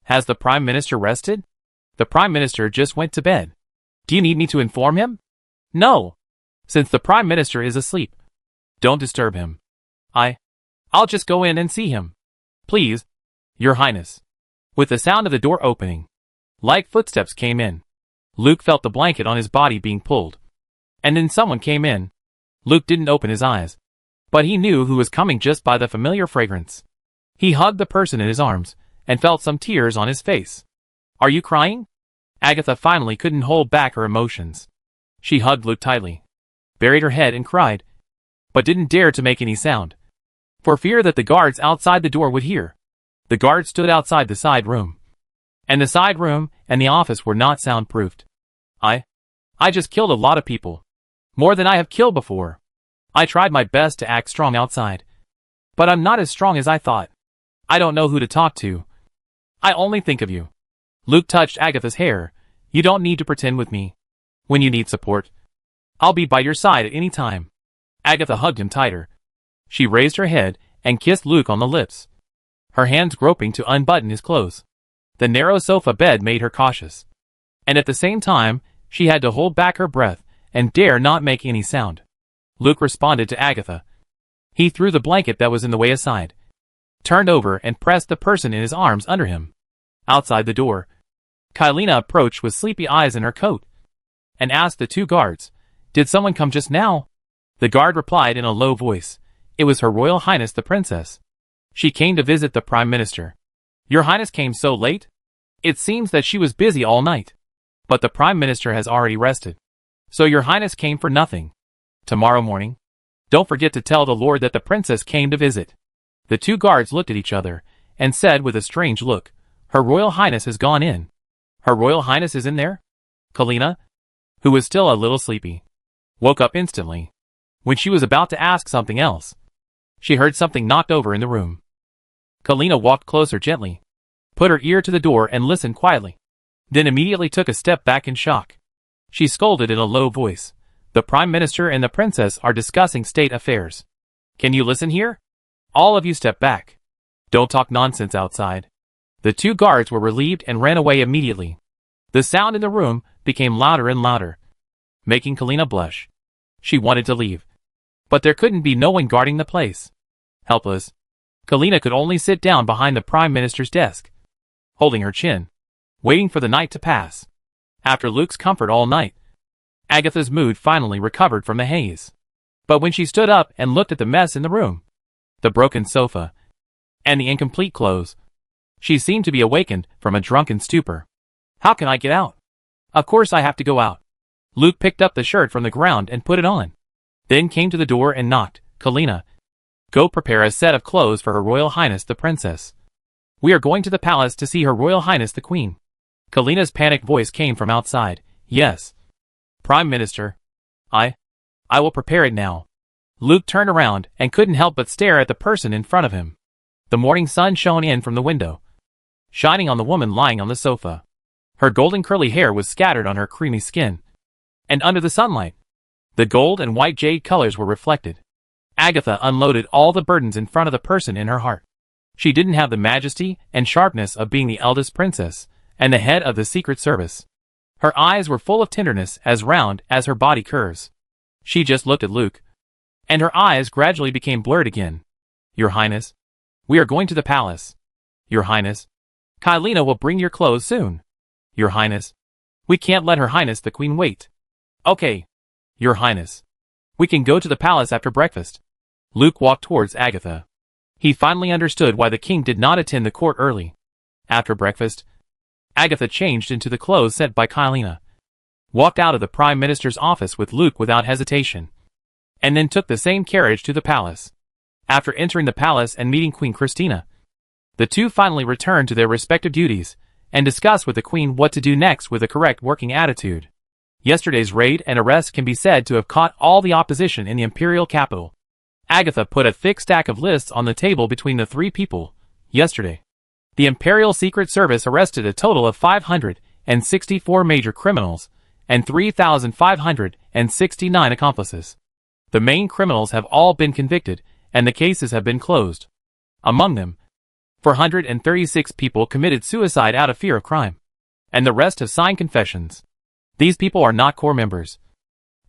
A: Has the Prime Minister rested? The Prime Minister just went to bed. Do you need me to inform him? No, since the Prime Minister is asleep. Don't disturb him. I'll just go in and see him. Please, Your Highness. With the sound of the door opening, light footsteps came in. Luke felt the blanket on his body being pulled. And then someone came in. Luke didn't open his eyes, but he knew who was coming just by the familiar fragrance. He hugged the person in his arms, and felt some tears on his face. Are you crying? Agatha finally couldn't hold back her emotions. She hugged Luke tightly, buried her head and cried, but didn't dare to make any sound, for fear that the guards outside the door would hear. The guards stood outside the side room, and the side room and the office were not soundproofed. I just killed a lot of people. More than I have killed before. I tried my best to act strong outside, but I'm not as strong as I thought. I don't know who to talk to. I only think of you. Luke touched Agatha's hair. You don't need to pretend with me. When you need support, I'll be by your side at any time. Agatha hugged him tighter. She raised her head and kissed Luke on the lips, her hands groping to unbutton his clothes. The narrow sofa bed made her cautious, and at the same time, she had to hold back her breath and dare not make any sound. Luke responded to Agatha. He threw the blanket that was in the way aside, turned over and pressed the person in his arms under him. Outside the door, Kylina approached with sleepy eyes in her coat, and asked the two guards, "Did someone come just now?" The guard replied in a low voice, "It was Her Royal Highness the Princess. She came to visit the Prime Minister." "Your Highness came so late? It seems that she was busy all night. But the Prime Minister has already rested. So your Highness came for nothing. Tomorrow morning, don't forget to tell the Lord that the Princess came to visit." The two guards looked at each other, and said with a strange look, "Her Royal Highness has gone in." "Her Royal Highness is in there?" Kylina, who was still a little sleepy, woke up instantly. When she was about to ask something else, she heard something knocked over in the room. Kylina walked closer gently, put her ear to the door and listened quietly, then immediately took a step back in shock. She scolded in a low voice, "The Prime Minister and the Princess are discussing state affairs. Can you listen here? All of you step back. Don't talk nonsense outside." The two guards were relieved and ran away immediately. The sound in the room became louder and louder, making Kylina blush. She wanted to leave, but there couldn't be no one guarding the place. Helpless, Kylina could only sit down behind the Prime Minister's desk, holding her chin, waiting for the night to pass. After Luke's comfort all night, Agatha's mood finally recovered from the haze. But when she stood up and looked at the mess in the room, the broken sofa, and the incomplete clothes, she seemed to be awakened from a drunken stupor. "How can I get out? Of course I have to go out." Luke picked up the shirt from the ground and put it on, then came to the door and knocked. "Kylina, go prepare a set of clothes for Her Royal Highness the Princess. We are going to the palace to see Her Royal Highness the Queen." Kylina's panicked voice came from outside. "Yes, Prime Minister. I will prepare it now." Luke turned around and couldn't help but stare at the person in front of him. The morning sun shone in from the window, shining on the woman lying on the sofa. Her golden curly hair was scattered on her creamy skin, and under the sunlight, the gold and white jade colors were reflected. Agatha unloaded all the burdens in front of the person in her heart. She didn't have the majesty and sharpness of being the eldest princess and the head of the Secret Service. Her eyes were full of tenderness as round as her body curves. She just looked at Luke, and her eyes gradually became blurred again. "Your Highness, we are going to the palace." "Your Highness, Kylina will bring your clothes soon." "Your Highness, we can't let Her Highness the Queen wait." "Okay, Your Highness, we can go to the palace after breakfast." Luke walked towards Agatha. He finally understood why the king did not attend the court early. After breakfast, Agatha changed into the clothes sent by Kylina, walked out of the Prime Minister's office with Luke without hesitation, and then took the same carriage to the palace. After entering the palace and meeting Queen Christina, the two finally returned to their respective duties and discussed with the Queen what to do next with a correct working attitude. Yesterday's raid and arrest can be said to have caught all the opposition in the imperial capital. Agatha put a thick stack of lists on the table between the three people. Yesterday, the Imperial Secret Service arrested a total of 564 major criminals and 3,569 accomplices. The main criminals have all been convicted, and the cases have been closed. Among them, 436 people committed suicide out of fear of crime, and the rest have signed confessions. These people are not core members,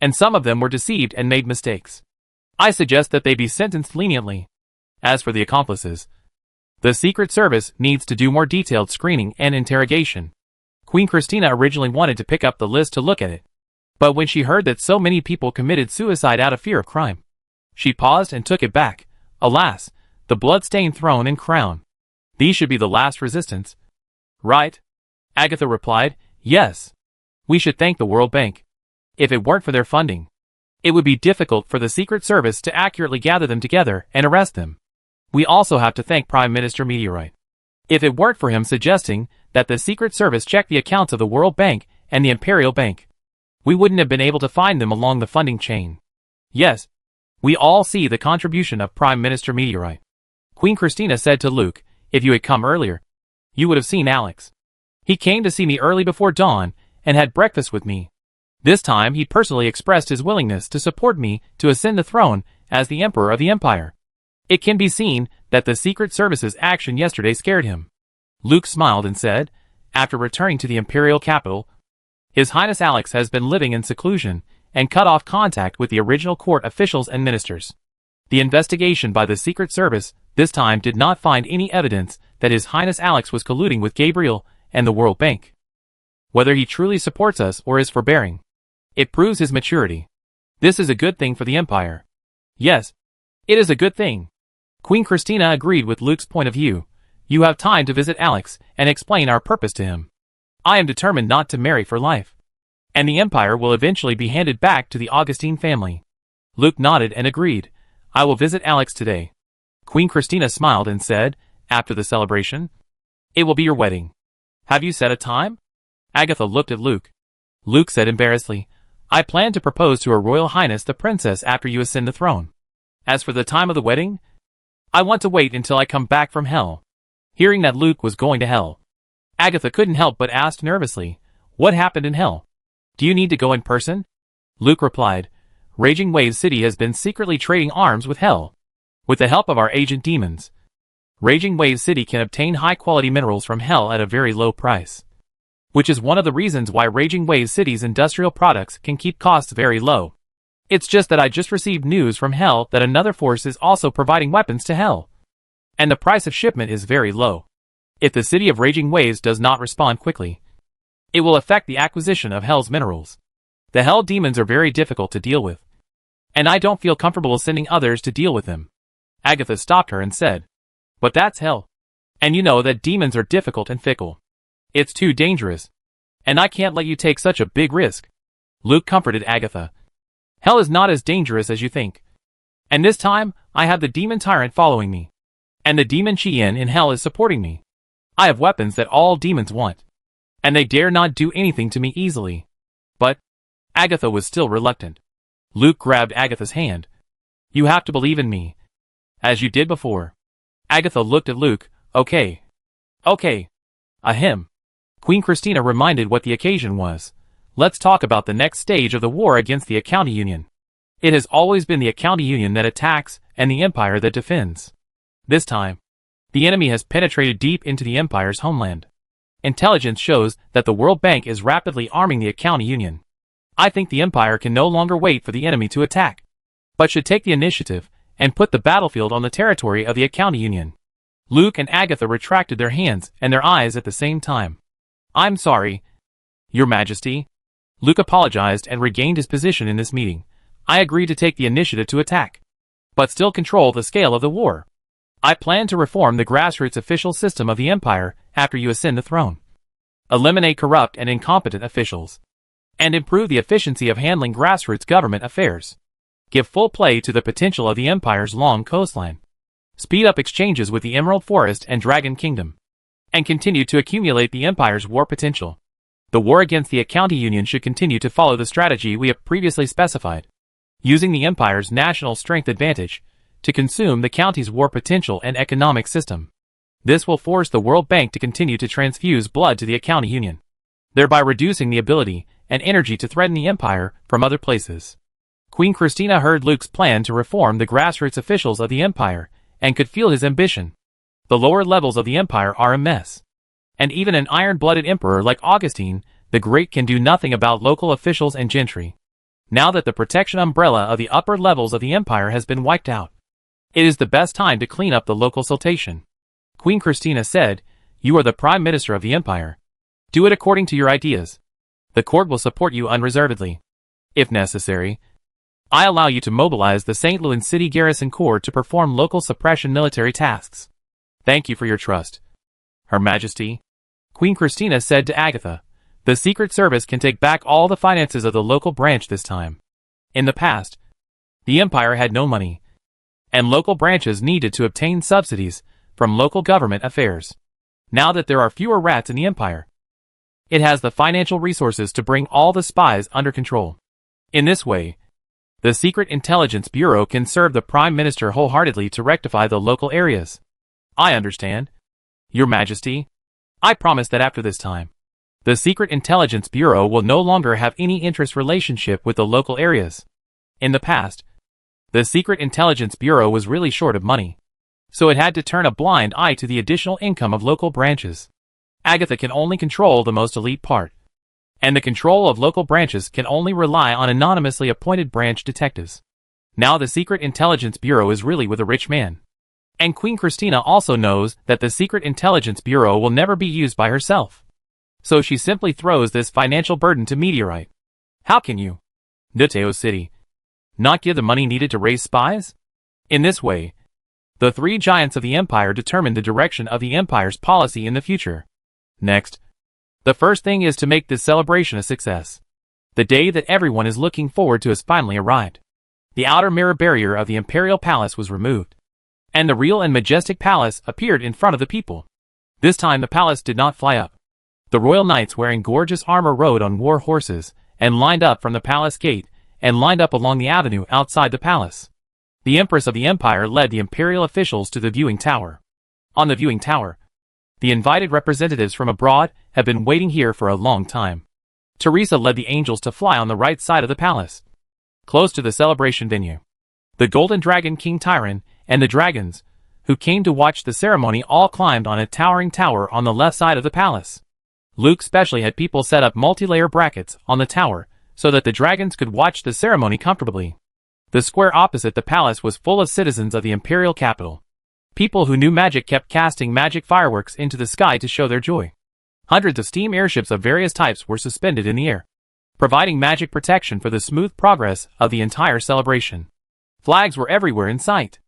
A: and some of them were deceived and made mistakes. I suggest that they be sentenced leniently. As for the accomplices, the Secret Service needs to do more detailed screening and interrogation. Queen Christina originally wanted to pick up the list to look at it, but when she heard that so many people committed suicide out of fear of crime, she paused and took it back. Alas, the blood-stained throne and crown. These should be the last resistance. Right? Agatha replied, yes. We should thank the World Bank. If it weren't for their funding, it would be difficult for the Secret Service to accurately gather them together and arrest them. We also have to thank Prime Minister Meteorite. If it weren't for him suggesting that the Secret Service check the accounts of the World Bank and the Imperial Bank, we wouldn't have been able to find them along the funding chain. Yes, we all see the contribution of Prime Minister Meteorite. Queen Christina said to Luke, if you had come earlier, you would have seen Alex. He came to see me early before dawn and had breakfast with me. This time he personally expressed his willingness to support me to ascend the throne as the Emperor of the Empire. It can be seen that the Secret Service's action yesterday scared him. Luke smiled and said, after returning to the Imperial capital, His Highness Alex has been living in seclusion and cut off contact with the original court officials and ministers. The investigation by the Secret Service this time did not find any evidence that His Highness Alex was colluding with Gabriel and the World Bank. Whether he truly supports us or is forbearing, it proves his maturity. This is a good thing for the Empire. Yes, it is a good thing. Queen Christina agreed with Luke's point of view. You have time to visit Alex and explain our purpose to him. I am determined not to marry for life, and the Empire will eventually be handed back to the Augustine family. Luke nodded and agreed. I will visit Alex today. Queen Christina smiled and said, after the celebration, it will be your wedding. Have you set a time? Agatha looked at Luke. Luke said embarrassedly, I plan to propose to Her Royal Highness the Princess after you ascend the throne. As for the time of the wedding, I want to wait until I come back from hell. Hearing that Luke was going to hell, Agatha couldn't help but ask nervously, what happened in hell? Do you need to go in person? Luke replied, Raging Waves City has been secretly trading arms with hell. With the help of our agent demons, Raging Waves City can obtain high-quality minerals from hell at a very low price, which is one of the reasons why Raging Waves City's industrial products can keep costs very low. It's just that I just received news from hell that another force is also providing weapons to hell, and the price of shipment is very low. If the city of Raging Waves does not respond quickly, it will affect the acquisition of hell's minerals. The hell demons are very difficult to deal with, and I don't feel comfortable sending others to deal with them. Agatha stopped her and said, but that's hell, and you know that demons are difficult and fickle. It's too dangerous, and I can't let you take such a big risk. Luke comforted Agatha. Hell is not as dangerous as you think. And this time, I have the demon tyrant following me, and the demon Chien in hell is supporting me. I have weapons that all demons want, and they dare not do anything to me easily. But Agatha was still reluctant. Luke grabbed Agatha's hand. You have to believe in me, as you did before. Agatha looked at Luke. Okay. Okay. Ahem. Queen Christina reminded what the occasion was. Let's talk about the next stage of the war against the Accounti Union. It has always been the Accounti Union that attacks and the Empire that defends. This time, the enemy has penetrated deep into the Empire's homeland. Intelligence shows that the World Bank is rapidly arming the Accounti Union. I think the Empire can no longer wait for the enemy to attack, but should take the initiative and put the battlefield on the territory of the Accounti Union. Luke and Agatha retracted their hands and their eyes at the same time. I'm sorry, Your Majesty. Luke apologized and regained his position in this meeting. I agree to take the initiative to attack, but still control the scale of the war. I plan to reform the grassroots official system of the Empire after you ascend the throne. Eliminate corrupt and incompetent officials, and improve the efficiency of handling grassroots government affairs. Give full play to the potential of the Empire's long coastline. Speed up exchanges with the Emerald Forest and Dragon Kingdom, and continue to accumulate the Empire's war potential. The war against the Accounti Union should continue to follow the strategy we have previously specified. Using the Empire's national strength advantage, to consume the county's war potential and economic system. This will force the World Bank to continue to transfuse blood to the county union, thereby reducing the ability and energy to threaten the empire from other places. Queen Christina heard Luke's plan to reform the grassroots officials of the empire and could feel his ambition. The lower levels of the empire are a mess, and even an iron-blooded emperor like Augustine the Great can do nothing about local officials and gentry. Now that the protection umbrella of the upper levels of the empire has been wiped out, it is the best time to clean up the local siltation. Queen Christina said, "You are the Prime Minister of the empire. Do it according to your ideas. The court will support you unreservedly. If necessary, I allow you to mobilize the St. Louis City Garrison Corps to perform local suppression military tasks. Thank you for your trust, Her Majesty." Queen Christina said to Agatha, "The Secret Service can take back all the finances of the local branch this time. In the past, the empire had no money, and local branches needed to obtain subsidies from local government affairs. Now that there are fewer rats in the empire, it has the financial resources to bring all the spies under control. In this way, the Secret Intelligence Bureau can serve the Prime Minister wholeheartedly to rectify the local areas." "I understand, Your Majesty. I promise that after this time, the Secret Intelligence Bureau will no longer have any interest relationship with the local areas. In the past, the Secret Intelligence Bureau was really short of money, so it had to turn a blind eye to the additional income of local branches. Agatha can only control the most elite part, and the control of local branches can only rely on anonymously appointed branch detectives. Now the Secret Intelligence Bureau is really with a rich man. And Queen Christina also knows that the Secret Intelligence Bureau will never be used by herself. So she simply throws this financial burden to Meteorite. How can you, Nuteo City, not give the money needed to raise spies?" In this way, the three giants of the empire determine the direction of the empire's policy in the future. Next, the first thing is to make this celebration a success. The day that everyone is looking forward to has finally arrived. The outer mirror barrier of the imperial palace was removed, and the real and majestic palace appeared in front of the people. This time the palace did not fly up. The royal knights wearing gorgeous armor rode on war horses and lined up from the palace gate and lined up along the avenue outside the palace. The Empress of the Empire led the imperial officials to the viewing tower. On the viewing tower, the invited representatives from abroad have been waiting here for a long time. Teresa led the angels to fly on the right side of the palace, close to the celebration venue. The Golden Dragon King Tyron and the dragons, who came to watch the ceremony, all climbed on a towering tower on the left side of the palace. Luke specially had people set up multi-layer brackets on the tower so that the dragons could watch the ceremony comfortably. The square opposite the palace was full of citizens of the imperial capital. People who knew magic kept casting magic fireworks into the sky to show their joy. Hundreds of steam airships of various types were suspended in the air, providing magic protection for the smooth progress of the entire celebration. Flags were everywhere in sight,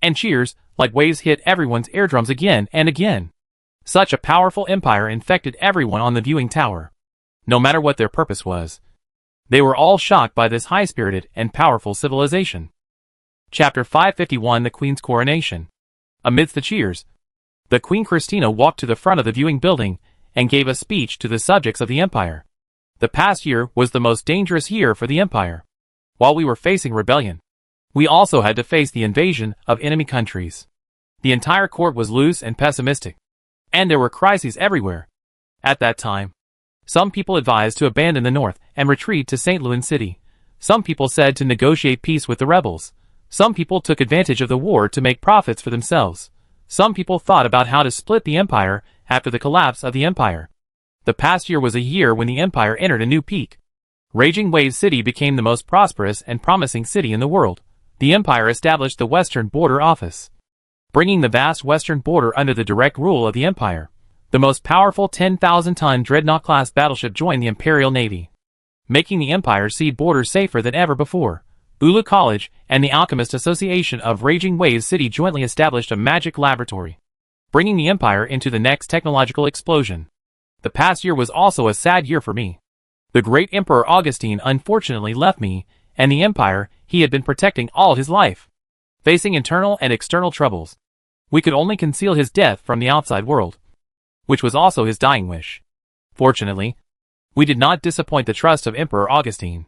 A: and cheers, like waves, hit everyone's eardrums again and again. Such a powerful empire infected everyone on the viewing tower. No matter what their purpose was, they were all shocked by this high-spirited and powerful civilization. Chapter 551: The Queen's Coronation. Amidst the cheers, the Queen Christina walked to the front of the viewing building and gave a speech to the subjects of the empire. The past year was the most dangerous year for the empire. While we were facing rebellion, we also had to face the invasion of enemy countries. The entire court was loose and pessimistic, and there were crises everywhere. At that time, some people advised to abandon the north and retreat to St. Louis City. Some people said to negotiate peace with the rebels. Some people took advantage of the war to make profits for themselves. Some people thought about how to split the empire after the collapse of the empire. The past year was a year when the empire entered a new peak. Raging Wave City became the most prosperous and promising city in the world. The empire established the Western Border Office, bringing the vast western border under the direct rule of the empire. The most powerful 10,000-ton Dreadnought-class battleship joined the Imperial Navy, making the empire's sea borders safer than ever before. Ulu College and the Alchemist Association of Raging Wave City jointly established a magic laboratory, bringing the empire into the next technological explosion. The past year was also a sad year for me. The great Emperor Augustine unfortunately left me and the empire he had been protecting all his life. Facing internal and external troubles, we could only conceal his death from the outside world, which was also his dying wish. Fortunately, we did not disappoint the trust of Emperor Augustine.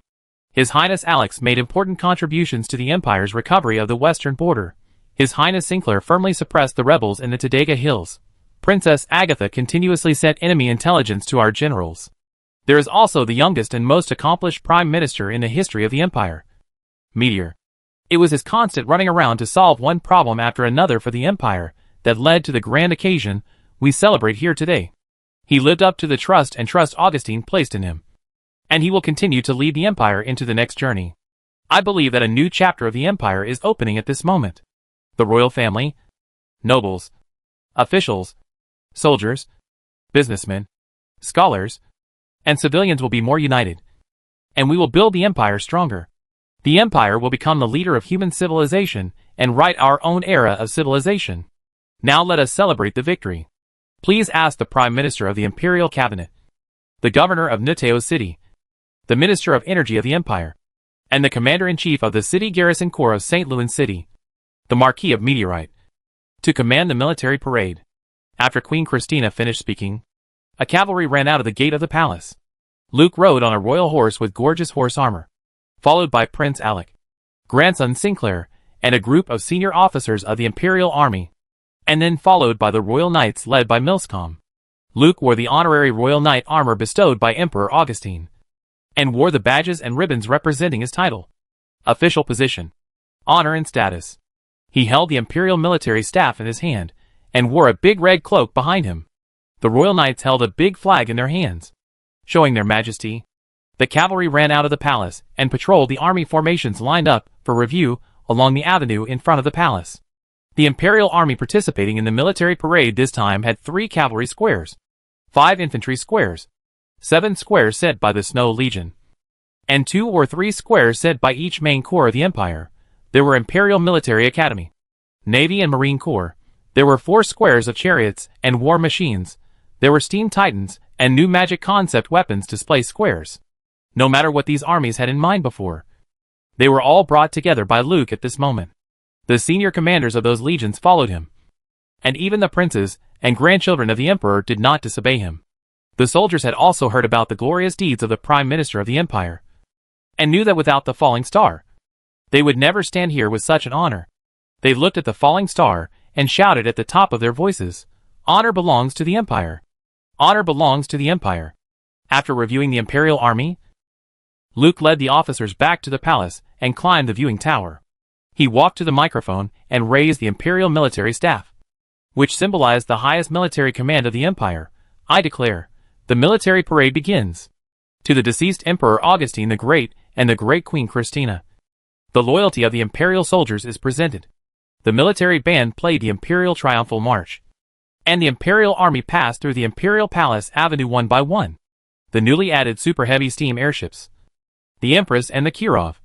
A: His Highness Alex made important contributions to the empire's recovery of the western border. His Highness Sinclair firmly suppressed the rebels in the Tadega Hills. Princess Agatha continuously sent enemy intelligence to our generals. There is also the youngest and most accomplished Prime Minister in the history of the Empire. Meteor. It was his constant running around to solve one problem after another for the Empire that led to the grand occasion we celebrate here today. He lived up to the trust Augustine placed in him. And he will continue to lead the Empire into the next journey. I believe that a new chapter of the Empire is opening at this moment. The royal family, nobles, officials, soldiers, businessmen, scholars, and civilians will be more united. And we will build the Empire stronger. The Empire will become the leader of human civilization and write our own era of civilization. Now let us celebrate the victory. Please ask the Prime Minister of the Imperial Cabinet, the Governor of Nuteo City, the Minister of Energy of the Empire, and the Commander-in-Chief of the City Garrison Corps of St. Louis City, the Marquis of Meteorite, to command the military parade. After Queen Christina finished speaking, a cavalry ran out of the gate of the palace. Luke rode on a royal horse with gorgeous horse armor, followed by Prince Alec, grandson Sinclair, and a group of senior officers of the Imperial Army, and then followed by the Royal Knights led by Milscom. Luke wore the honorary Royal Knight armor bestowed by Emperor Augustine, and wore the badges and ribbons representing his title, official position, honor and status. He held the Imperial military staff in his hand, and wore a big red cloak behind him. The Royal Knights held a big flag in their hands, showing their majesty. The cavalry ran out of the palace and patrolled the army formations lined up for review along the avenue in front of the palace. The Imperial Army participating in the military parade this time had 3 cavalry squares, 5 infantry squares, 7 squares set by the Snow Legion, and 2 or 3 squares set by each main corps of the Empire. There were Imperial Military Academy, Navy and Marine Corps. There were 4 squares of chariots and war machines. There were steam titans and new magic concept weapons display squares. No matter what these armies had in mind before, they were all brought together by Luke at this moment. The senior commanders of those legions followed him, and even the princes and grandchildren of the Emperor did not disobey him. The soldiers had also heard about the glorious deeds of the Prime Minister of the Empire, and knew that without the falling star, they would never stand here with such an honor. They looked at the falling star and shouted at the top of their voices, "Honor belongs to the Empire! Honor belongs to the Empire!" After reviewing the Imperial Army, Luke led the officers back to the palace and climbed the viewing tower. He walked to the microphone and raised the Imperial military staff, which symbolized the highest military command of the Empire. "I declare, the military parade begins. To the deceased Emperor Augustine the Great and the great Queen Christina, the loyalty of the Imperial soldiers is presented." The military band played the Imperial Triumphal March, and the Imperial Army passed through the Imperial Palace Avenue one by one. The newly added super heavy steam airships, the Empress and the Kirov,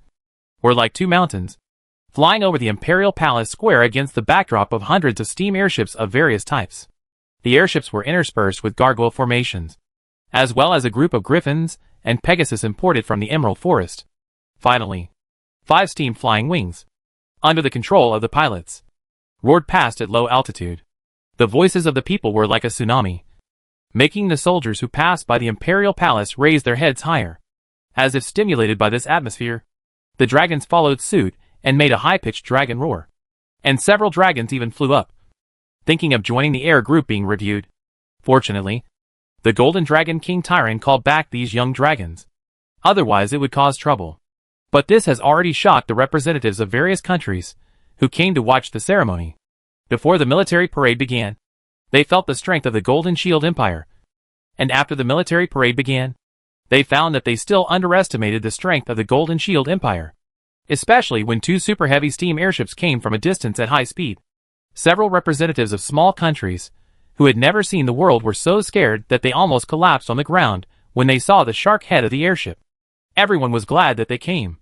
A: were like 2 mountains, flying over the Imperial Palace Square against the backdrop of hundreds of steam airships of various types. The airships were interspersed with gargoyle formations, as well as a group of griffins and Pegasus imported from the Emerald Forest. Finally, 5 steam flying wings, under the control of the pilots, roared past at low altitude. The voices of the people were like a tsunami, making the soldiers who passed by the Imperial Palace raise their heads higher. As if stimulated by this atmosphere, the dragons followed suit and made a high-pitched dragon roar, and several dragons even flew up, thinking of joining the air group being reviewed. Fortunately, the Golden Dragon King Tyron called back these young dragons. Otherwise it would cause trouble. But this has already shocked the representatives of various countries who came to watch the ceremony. Before the military parade began, they felt the strength of the Golden Shield Empire. And after the military parade began, they found that they still underestimated the strength of the Golden Shield Empire, especially when 2 super heavy steam airships came from a distance at high speed. Several representatives of small countries who had never seen the world were so scared that they almost collapsed on the ground when they saw the shark head of the airship. Everyone was glad that they came,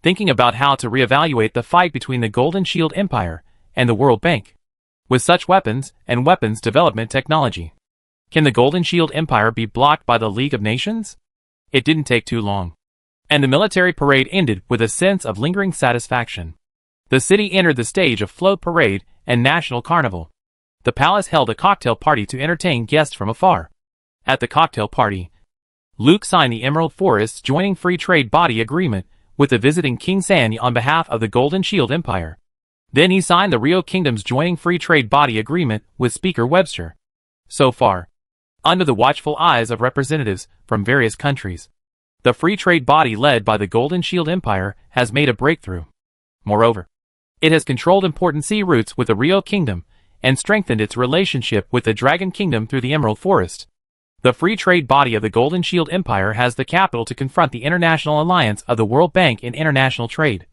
A: thinking about how to reevaluate the fight between the Golden Shield Empire and the World Bank. With such weapons and weapons development technology, can the Golden Shield Empire be blocked by the League of Nations? It didn't take too long, and the military parade ended with a sense of lingering satisfaction. The city entered the stage of float parade and national carnival. The palace held a cocktail party to entertain guests from afar. At the cocktail party, Luke signed the Emerald Forest's joining free trade body agreement with the visiting King Sanya on behalf of the Golden Shield Empire. Then he signed the Rio Kingdom's joining free trade body agreement with Speaker Webster. So far, under the watchful eyes of representatives from various countries, the free trade body led by the Golden Shield Empire has made a breakthrough. Moreover, it has controlled important sea routes with the Rio Kingdom and strengthened its relationship with the Dragon Kingdom through the Emerald Forest. The free trade body of the Golden Shield Empire has the capital to confront the international alliance of the World Bank in international trade,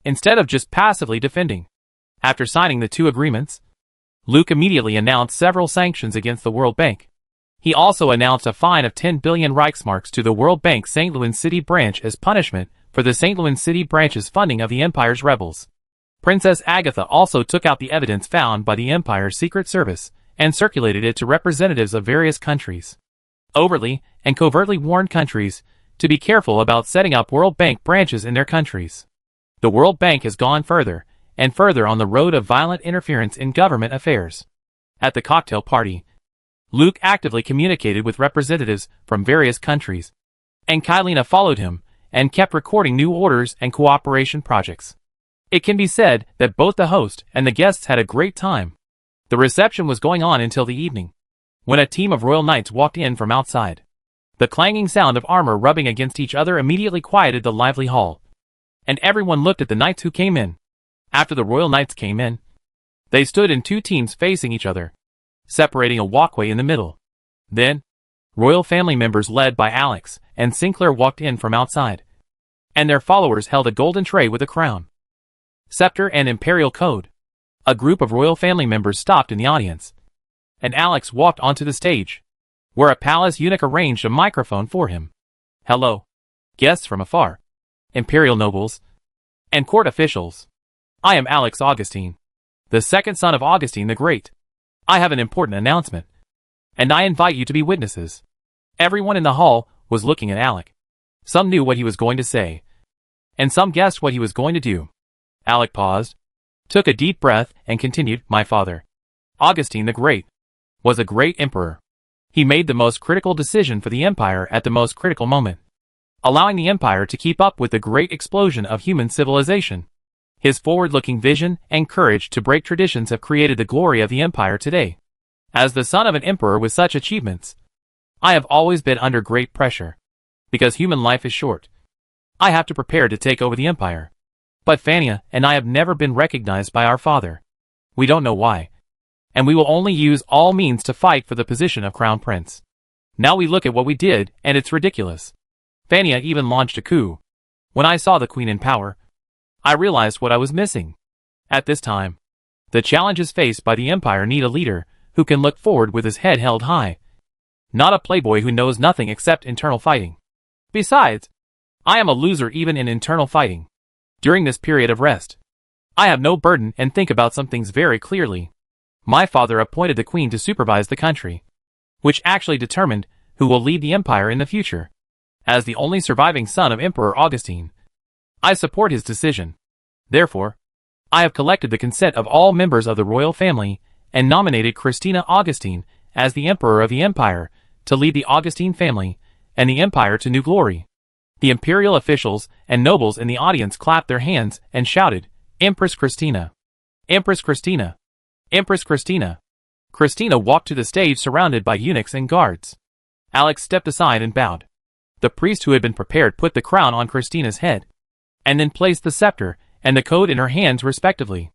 A: instead of just passively defending. After signing the two agreements, Luke immediately announced several sanctions against the World Bank. He also announced a fine of 10 billion Reichsmarks to the World Bank St. Louis City branch as punishment for the St. Louis City branch's funding of the Empire's rebels. Princess Agatha also took out the evidence found by the Empire's Secret Service and circulated it to representatives of various countries. Overtly and covertly warned countries to be careful about setting up World Bank branches in their countries. The World Bank has gone further and further on the road of violent interference in government affairs. At the cocktail party, Luke actively communicated with representatives from various countries, and Kylina followed him and kept recording new orders and cooperation projects. It can be said that both the host and the guests had a great time. The reception was going on until the evening, when a team of royal knights walked in from outside. The clanging sound of armor rubbing against each other immediately quieted the lively hall, and everyone looked at the knights who came in. After the royal knights came in, they stood in two teams facing each other, separating a walkway in the middle. Then, royal family members led by Alex and Sinclair walked in from outside, and their followers held a golden tray with a crown, scepter and imperial code. A group of royal family members stopped in the audience, and Alex walked onto the stage, where a palace eunuch arranged a microphone for him. Hello, guests from afar, imperial nobles, and court officials. I am Alex Augustine, the second son of Augustine the Great. I have an important announcement, and I invite you to be witnesses. Everyone in the hall was looking at Alec. Some knew what he was going to say, and some guessed what he was going to do. Alec paused, took a deep breath, and continued, My father, Augustine the Great, was a great emperor. He made the most critical decision for the empire at the most critical moment, allowing the empire to keep up with the great explosion of human civilization. His forward-looking vision and courage to break traditions have created the glory of the empire today. As the son of an emperor with such achievements, I have always been under great pressure. Because human life is short, I have to prepare to take over the empire. But Fania and I have never been recognized by our father. We don't know why, and we will only use all means to fight for the position of crown prince. Now we look at what we did, and it's ridiculous. Fania even launched a coup. When I saw the queen in power, I realized what I was missing. At this time, the challenges faced by the empire need a leader who can look forward with his head held high, not a playboy who knows nothing except internal fighting. Besides, I am a loser even in internal fighting. During this period of rest, I have no burden and think about some things very clearly. My father appointed the queen to supervise the country, which actually determined who will lead the empire in the future. As the only surviving son of Emperor Augustine, I support his decision. Therefore, I have collected the consent of all members of the royal family and nominated Christina Augustine as the emperor of the empire to lead the Augustine family and the empire to new glory. The imperial officials and nobles in the audience clapped their hands and shouted, Empress Christina! Empress Christina! Empress Christina! Christina walked to the stage surrounded by eunuchs and guards. Alex stepped aside and bowed. The priest who had been prepared put the crown on Christina's head, and then placed the scepter and the code in her hands respectively.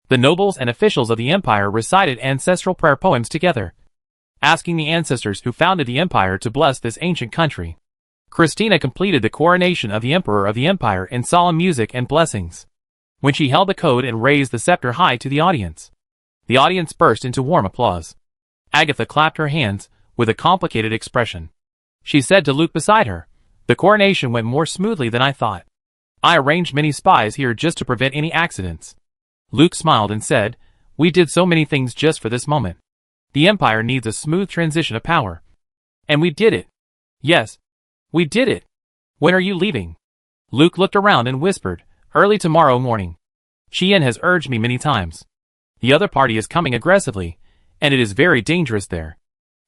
A: The nobles and officials of the empire recited ancestral prayer poems together, asking the ancestors who founded the empire to bless this ancient country. Christina completed the coronation of the emperor of the empire in solemn music and blessings. When she held the code and raised the scepter high to the audience burst into warm applause. Agatha clapped her hands with a complicated expression. She said to Luke beside her, The coronation went more smoothly than I thought. I arranged many spies here just to prevent any accidents. Luke smiled and said, We did so many things just for this moment. The empire needs a smooth transition of power. And we did it. Yes, we did it. When are you leaving? Luke looked around and whispered, Early tomorrow morning. Chien has urged me many times. The other party is coming aggressively, and it is very dangerous there.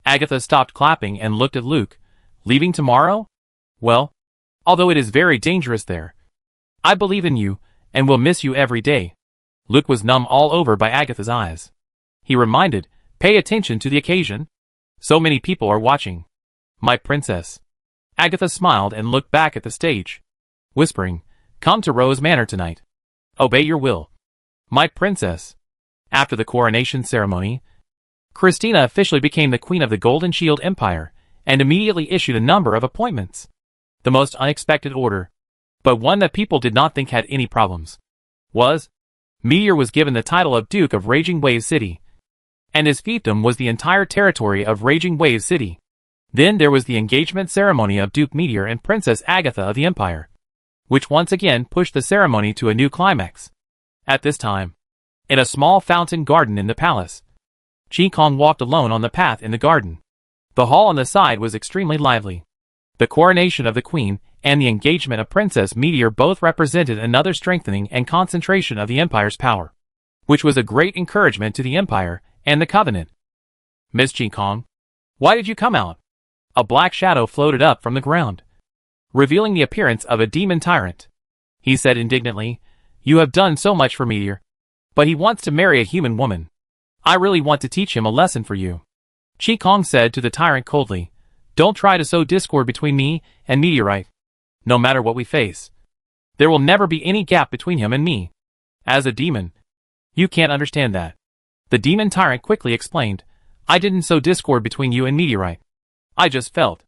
A: Agatha stopped clapping and looked at Luke. Leaving tomorrow? Well, although it is very dangerous there, I believe in you, and will miss you every day. Luke was numb all over by Agatha's eyes. He reminded, "Pay attention to the occasion. So many people are watching." "My princess." Agatha smiled and looked back at the stage, whispering, "Come to Rose Manor tonight. Obey your will." "My princess." After the coronation ceremony, Christina officially became the Queen of the Golden Shield Empire, and immediately issued a number of appointments. The most unexpected order, but one that people did not think had any problems, was Meteor was given the title of Duke of Raging Wave City, and his fiefdom was the entire territory of Raging Wave City. Then there was the engagement ceremony of Duke Meteor and Princess Agatha of the Empire, which once again pushed the ceremony to a new climax. At this time, in a small fountain garden in the palace, Chi Kong walked alone on the path in the garden. The hall on the side was extremely lively. The coronation of the Queen and the engagement of Princess Meteor both represented another strengthening and concentration of the Empire's power, which was a great encouragement to the Empire and the Covenant. "Miss Chi Kong, why did you come out?" A black shadow floated up from the ground, revealing the appearance of a demon tyrant. He said indignantly, "You have done so much for Meteor, but he wants to marry a human woman. I really want to teach him a lesson for you." Chi Kong said to the tyrant coldly, "Don't try to sow discord between me and Meteorite. No matter what we face, there will never be any gap between him and me. As a demon, you can't understand that." The demon tyrant quickly explained, "I didn't sow discord between you and Meteorite. I just felt.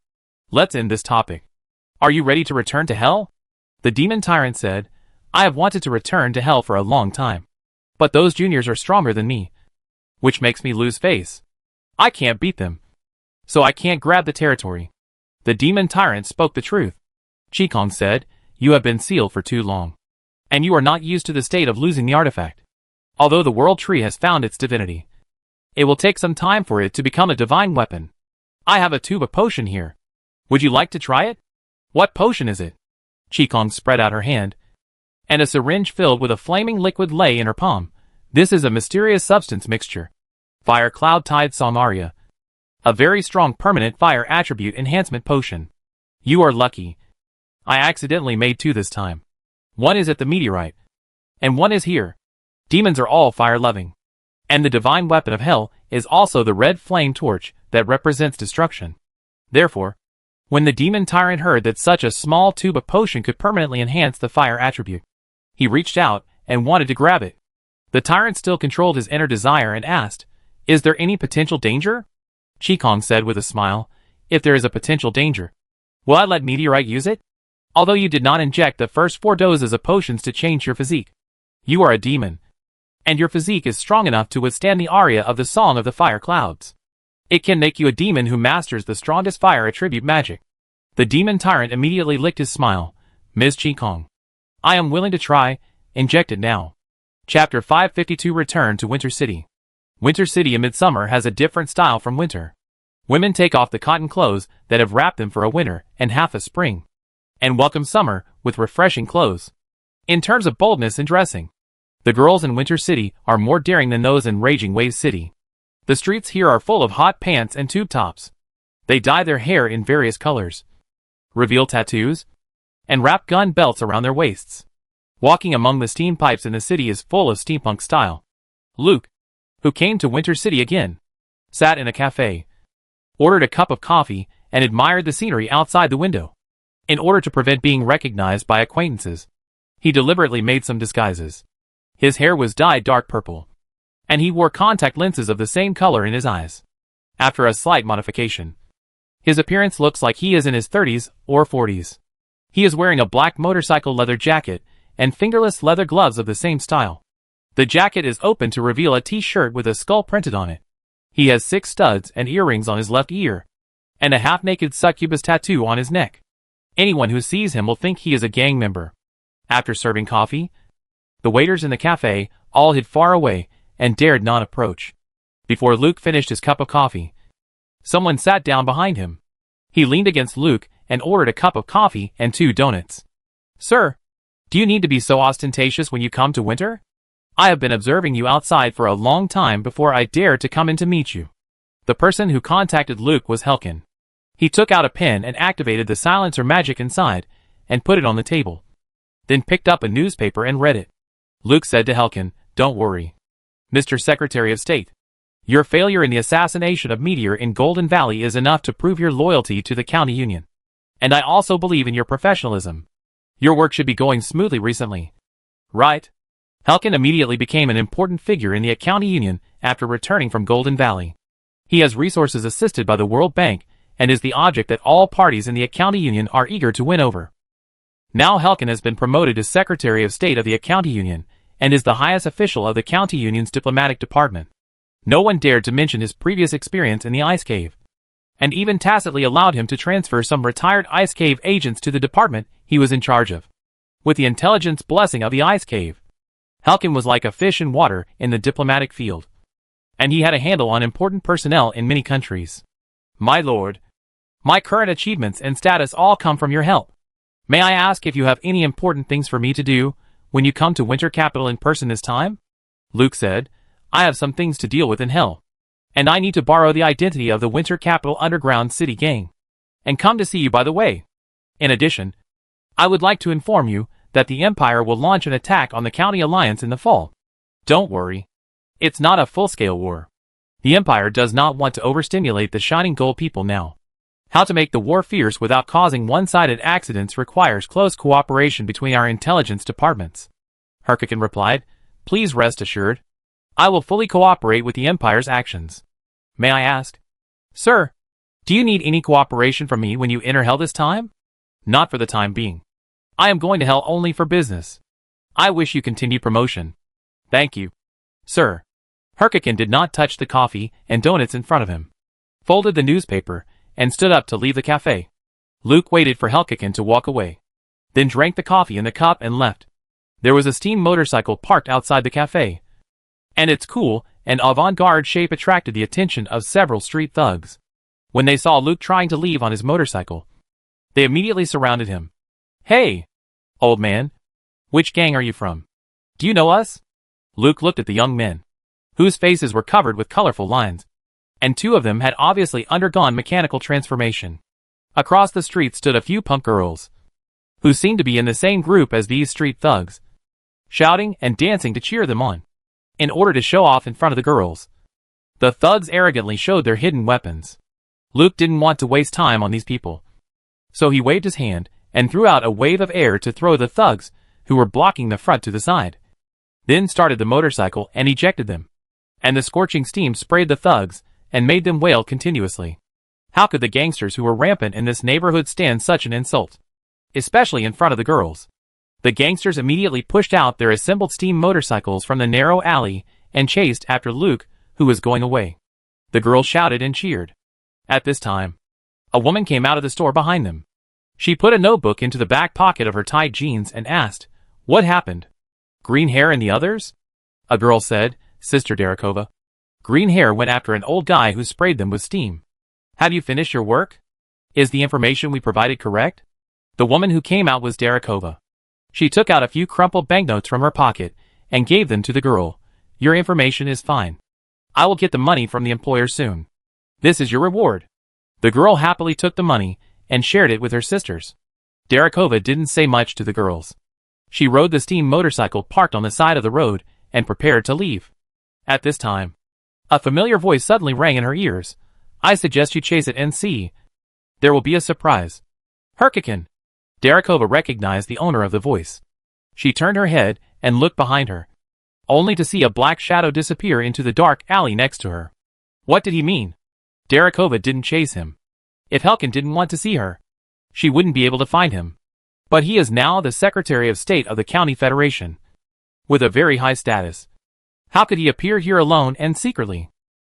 A: Let's end this topic. Are you ready to return to hell?" The demon tyrant said, "I have wanted to return to hell for a long time. But those juniors are stronger than me, which makes me lose face. I can't beat them, so I can't grab the territory." The demon tyrant spoke the truth. Chi Kong said, "You have been sealed for too long, and you are not used to the state of losing the artifact. Although the world tree has found its divinity, it will take some time for it to become a divine weapon. I have a tube of potion here. Would you like to try it?" "What potion is it?" Chi Kong spread out her hand, and a syringe filled with a flaming liquid lay in her palm. "This is a mysterious substance mixture. Fire Cloud Tide Samaria. A very strong permanent fire attribute enhancement potion. You are lucky. I accidentally made 2 this time. One is at the meteorite, and one is here. Demons are all fire-loving. And the divine weapon of hell is also the red flame torch that represents destruction. Therefore, when the demon tyrant heard that such a small tube of potion could permanently enhance the fire attribute, he reached out and wanted to grab it. The tyrant still controlled his inner desire and asked, "Is there any potential danger?" Chi Kong said with a smile, "If there is a potential danger, will I let Meteorite use it? Although you did not inject the first 4 doses of potions to change your physique. You are a demon, and your physique is strong enough to withstand the aria of the Song of the Fire Clouds. It can make you a demon who masters the strongest fire attribute magic." The demon tyrant immediately licked his smile. "Ms. Chi Kong, I am willing to try. Inject it now." Chapter 552 Return to Winter City. Winter City in midsummer has a different style from winter. Women take off the cotton clothes that have wrapped them for a winter and half a spring, and welcome summer with refreshing clothes. In terms of boldness in dressing, the girls in Winter City are more daring than those in Raging Wave City. The streets here are full of hot pants and tube tops. They dye their hair in various colors, reveal tattoos, and wrap gun belts around their waists. Walking among the steam pipes in the city is full of steampunk style. Luke, who came to Winter City again, sat in a cafe, ordered a cup of coffee, and admired the scenery outside the window. In order to prevent being recognized by acquaintances, he deliberately made some disguises. His hair was dyed dark purple, and he wore contact lenses of the same color in his eyes. After a slight modification, his appearance looks like he is in his 30s or 40s. He is wearing a black motorcycle leather jacket and fingerless leather gloves of the same style. The jacket is open to reveal a t-shirt with a skull printed on it. He has 6 studs and earrings on his left ear, and a half-naked succubus tattoo on his neck. Anyone who sees him will think he is a gang member. After serving coffee, the waiters in the cafe all hid far away and dared not approach. Before Luke finished his cup of coffee, someone sat down behind him. He leaned against Luke and ordered a cup of coffee and 2 donuts. "Sir, do you need to be so ostentatious when you come to winter? I have been observing you outside for a long time before I dared to come in to meet you." The person who contacted Luke was Helkin. He took out a pen and activated the silencer magic inside and put it on the table, then picked up a newspaper and read it. Luke said to Helkin, Don't worry, Mr. Secretary of State. Your failure in the assassination of Meteor in Golden Valley is enough to prove your loyalty to the county union. And I also believe in your professionalism. Your work should be going smoothly recently. Right? Helkin immediately became an important figure in the county union after returning from Golden Valley. He has resources assisted by the World Bank and is the object that all parties in the county union are eager to win over. Now Helkin has been promoted to Secretary of State of the county union and is the highest official of the county union's diplomatic department. No one dared to mention his previous experience in the ice cave, and even tacitly allowed him to transfer some retired ice cave agents to the department he was in charge of. With the intelligence blessing of the ice cave, Helkin was like a fish in water in the diplomatic field, and he had a handle on important personnel in many countries. My lord, my current achievements and status all come from your help. May I ask if you have any important things for me to do when you come to Winter Capital in person this time? Luke said, I have some things to deal with in hell, and I need to borrow the identity of the Winter Capital Underground City Gang, and come to see you by the way. In addition, I would like to inform you that the Empire will launch an attack on the County Alliance in the fall. Don't worry. It's not a full-scale war. The Empire does not want to overstimulate the Shining Gold people now. How to make the war fierce without causing one-sided accidents requires close cooperation between our intelligence departments. Herkikin replied, Please rest assured. I will fully cooperate with the Empire's actions. May I ask? Sir, do you need any cooperation from me when you enter Hell this time? Not for the time being. I am going to Hell only for business. I wish you continued promotion. Thank you. Sir. Herkikin did not touch the coffee and donuts in front of him, folded the newspaper, and stood up to leave the cafe. Luke waited for Helkikin to walk away, then drank the coffee in the cup and left. There was a steam motorcycle parked outside the cafe, and its cool and avant-garde shape attracted the attention of several street thugs. When they saw Luke trying to leave on his motorcycle, they immediately surrounded him. Hey, old man, which gang are you from? Do you know us? Luke looked at the young men, whose faces were covered with colorful lines, and two of them had obviously undergone mechanical transformation. Across the street stood a few punk girls, who seemed to be in the same group as these street thugs, shouting and dancing to cheer them on. In order to show off in front of the girls, the thugs arrogantly showed their hidden weapons. Luke didn't want to waste time on these people, so he waved his hand and threw out a wave of air to throw the thugs who were blocking the front to the side. Then started the motorcycle and ejected them, and the scorching steam sprayed the thugs and made them wail continuously. How could the gangsters who were rampant in this neighborhood stand such an insult, especially in front of the girls? The gangsters immediately pushed out their assembled steam motorcycles from the narrow alley and chased after Luke, who was going away. The girls shouted and cheered. At this time, a woman came out of the store behind them. She put a notebook into the back pocket of her tight jeans and asked, What happened? Green Hair and the others? A girl said, Sister Derekova. Green Hair went after an old guy who sprayed them with steam. Have you finished your work? Is the information we provided correct? The woman who came out was Derekova. She took out a few crumpled banknotes from her pocket and gave them to the girl. Your information is fine. I will get the money from the employer soon. This is your reward. The girl happily took the money and shared it with her sisters. Derekova didn't say much to the girls. She rode the steam motorcycle parked on the side of the road and prepared to leave. At this time, a familiar voice suddenly rang in her ears. I suggest you chase it and see. There will be a surprise. Herkikin. Derekova recognized the owner of the voice. She turned her head and looked behind her, only to see a black shadow disappear into the dark alley next to her. What did he mean? Derekova didn't chase him. If Helkin didn't want to see her, she wouldn't be able to find him. But he is now the Secretary of State of the County Federation, with a very high status. How could he appear here alone and secretly?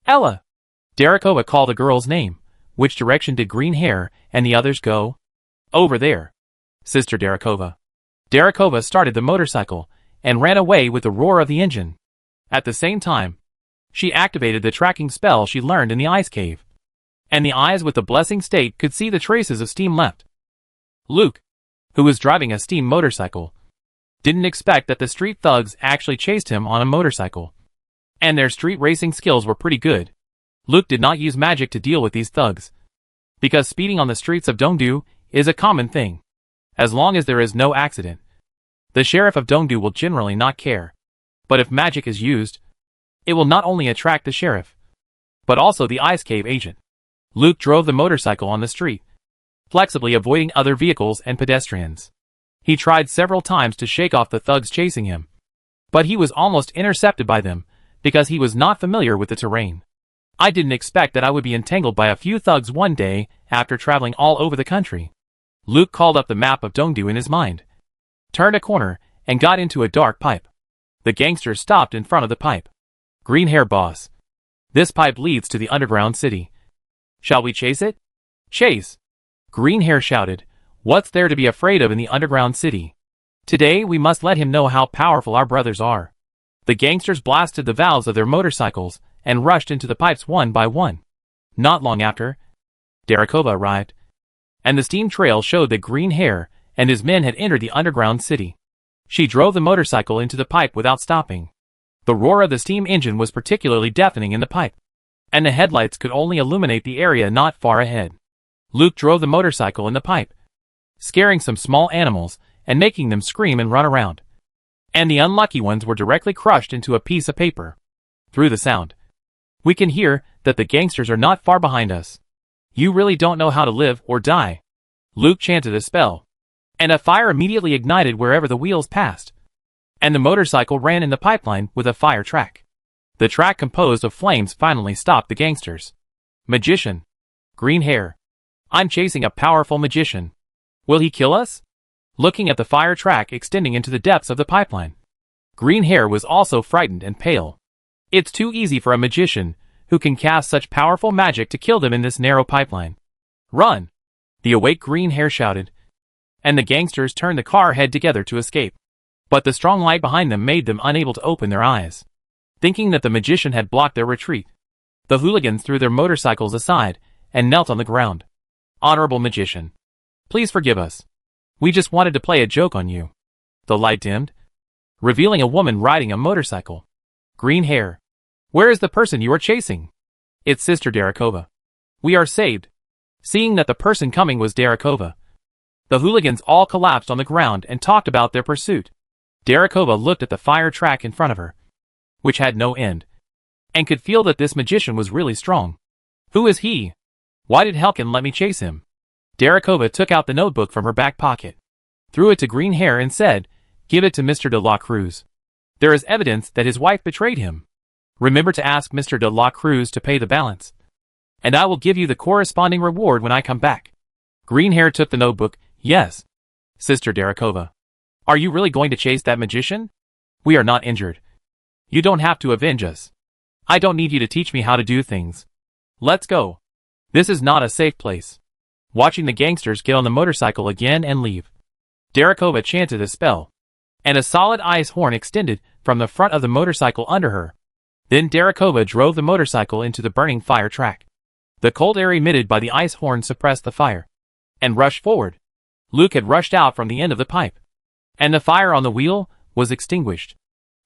A: Ella! Derekova called the girl's name. Which direction did Green Hair and the others go? Over there. Sister Derekova. Derekova started the motorcycle and ran away with the roar of the engine. At the same time, she activated the tracking spell she learned in the ice cave, and the eyes with the blessing state could see the traces of steam left. Luke, who was driving a steam motorcycle, didn't expect that the street thugs actually chased him on a motorcycle, and their street racing skills were pretty good. Luke did not use magic to deal with these thugs, because speeding on the streets of Dongdu is a common thing. As long as there is no accident, the sheriff of Dongdu will generally not care. But if magic is used, it will not only attract the sheriff, but also the ice cave agent. Luke drove the motorcycle on the street, flexibly avoiding other vehicles and pedestrians. He tried several times to shake off the thugs chasing him, but he was almost intercepted by them because he was not familiar with the terrain. I didn't expect that I would be entangled by a few thugs one day after traveling all over the country. Luke called up the map of Dongdu in his mind, turned a corner, and got into a dark pipe. The gangsters stopped in front of the pipe. "Green hair boss. This pipe leads to the underground city. Shall we chase it?" "Chase?" Green hair shouted. "What's there to be afraid of in the underground city? Today we must let him know how powerful our brothers are." The gangsters blasted the valves of their motorcycles and rushed into the pipes one by one. Not long after, Darakova arrived, and the steam trail showed that Green Hair and his men had entered the underground city. She drove the motorcycle into the pipe without stopping. The roar of the steam engine was particularly deafening in the pipe, and the headlights could only illuminate the area not far ahead. Luke drove the motorcycle in the pipe, scaring some small animals and making them scream and run around. And the unlucky ones were directly crushed into a piece of paper. Through the sound, we can hear that the gangsters are not far behind us. "You really don't know how to live or die." Luke chanted a spell, and a fire immediately ignited wherever the wheels passed, and the motorcycle ran in the pipeline with a fire track. The track composed of flames finally stopped the gangsters. "Magician. Green hair. I'm chasing a powerful magician. Will he kill us?" Looking at the fire track extending into the depths of the pipeline, Green hair was also frightened and pale. It's too easy for a magician who can cast such powerful magic to kill them in this narrow pipeline. "Run!" the awake Green hair shouted, and the gangsters turned the car head together to escape. But the strong light behind them made them unable to open their eyes. Thinking that the magician had blocked their retreat, the hooligans threw their motorcycles aside and knelt on the ground. "Honorable magician, please forgive us. We just wanted to play a joke on you." The light dimmed, revealing a woman riding a motorcycle. "Green hair. Where is the person you are chasing?" "It's Sister Darakova. We are saved." Seeing that the person coming was Darakova, the hooligans all collapsed on the ground and talked about their pursuit. Darakova looked at the fire track in front of her, which had no end, and could feel that this magician was really strong. "Who is he? Why did Helkin let me chase him?" Darakova took out the notebook from her back pocket, threw it to Green hair and said, "Give it to Mr. de la Cruz. There is evidence that his wife betrayed him. Remember to ask Mr. de la Cruz to pay the balance, and I will give you the corresponding reward when I come back." Green hair took the notebook. "Yes, Sister Darakova. Are you really going to chase that magician? We are not injured. You don't have to avenge us. I don't need you to teach me how to do things. Let's go. This is not a safe place." Watching the gangsters get on the motorcycle again and leave, Darakova chanted a spell, and a solid ice horn extended from the front of the motorcycle under her. Then Darakova drove the motorcycle into the burning fire track. The cold air emitted by the ice horn suppressed the fire, and rushed forward. Luke had rushed out from the end of the pipe, and the fire on the wheel was extinguished.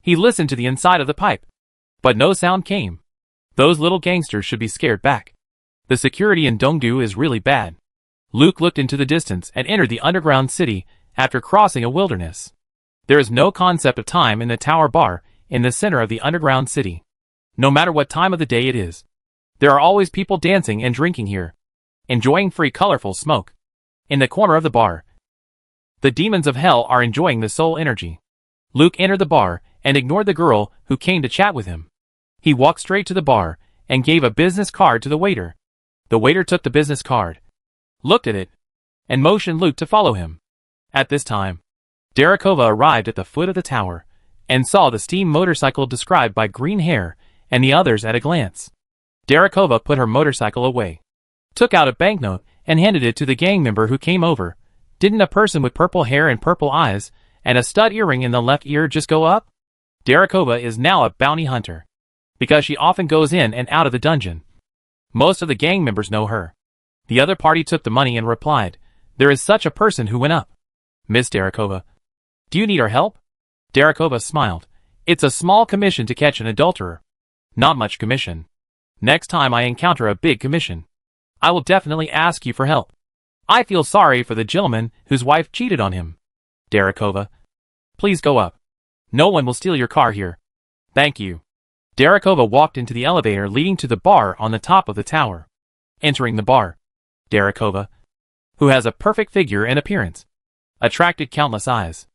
A: He listened to the inside of the pipe, but no sound came. Those little gangsters should be scared back. The security in Dongdu is really bad. Luke looked into the distance and entered the underground city after crossing a wilderness. There is no concept of time in the Tower Bar in the center of the underground city. No matter what time of the day it is, there are always people dancing and drinking here, enjoying free colorful smoke. In the corner of the bar, the demons of hell are enjoying the soul energy. Luke entered the bar and ignored the girl who came to chat with him. He walked straight to the bar and gave a business card to the waiter. The waiter took the business card, looked at it, and motioned Luke to follow him. At this time, Darakova arrived at the foot of the tower and saw the steam motorcycle described by Green hair and the others at a glance. Darakova put her motorcycle away, took out a banknote and handed it to the gang member who came over. Didn't a person with purple hair and purple eyes and a stud earring in the left ear just go up? Darakova is now a bounty hunter, because she often goes in and out of the dungeon. Most of the gang members know her. The other party took the money and replied, "There is such a person who went up." "Miss Darakova, do you need our help?" Darakova smiled. "It's a small commission to catch an adulterer. Not much commission. Next time I encounter a big commission, I will definitely ask you for help. I feel sorry for the gentleman whose wife cheated on him." "Darakova, please go up. No one will steal your car here." Thank you. Darakova walked into the elevator leading to the bar on the top of the tower. Entering the bar, Darakova, who has a perfect figure and appearance, attracted countless eyes.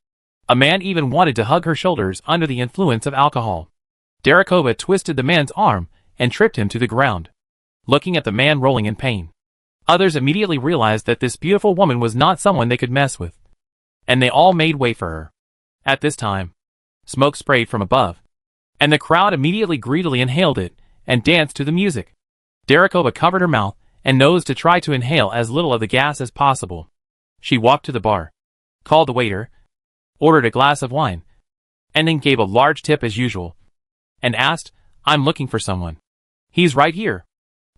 A: A man even wanted to hug her shoulders under the influence of alcohol. Darakova twisted the man's arm and tripped him to the ground. Looking at the man rolling in pain, others immediately realized that this beautiful woman was not someone they could mess with, and they all made way for her. At this time, smoke sprayed from above, and the crowd immediately greedily inhaled it and danced to the music. Darakova covered her mouth and nose to try to inhale as little of the gas as possible. She walked to the bar, called the waiter, ordered a glass of wine, and then gave a large tip as usual, and asked, "I'm looking for someone." "He's right here."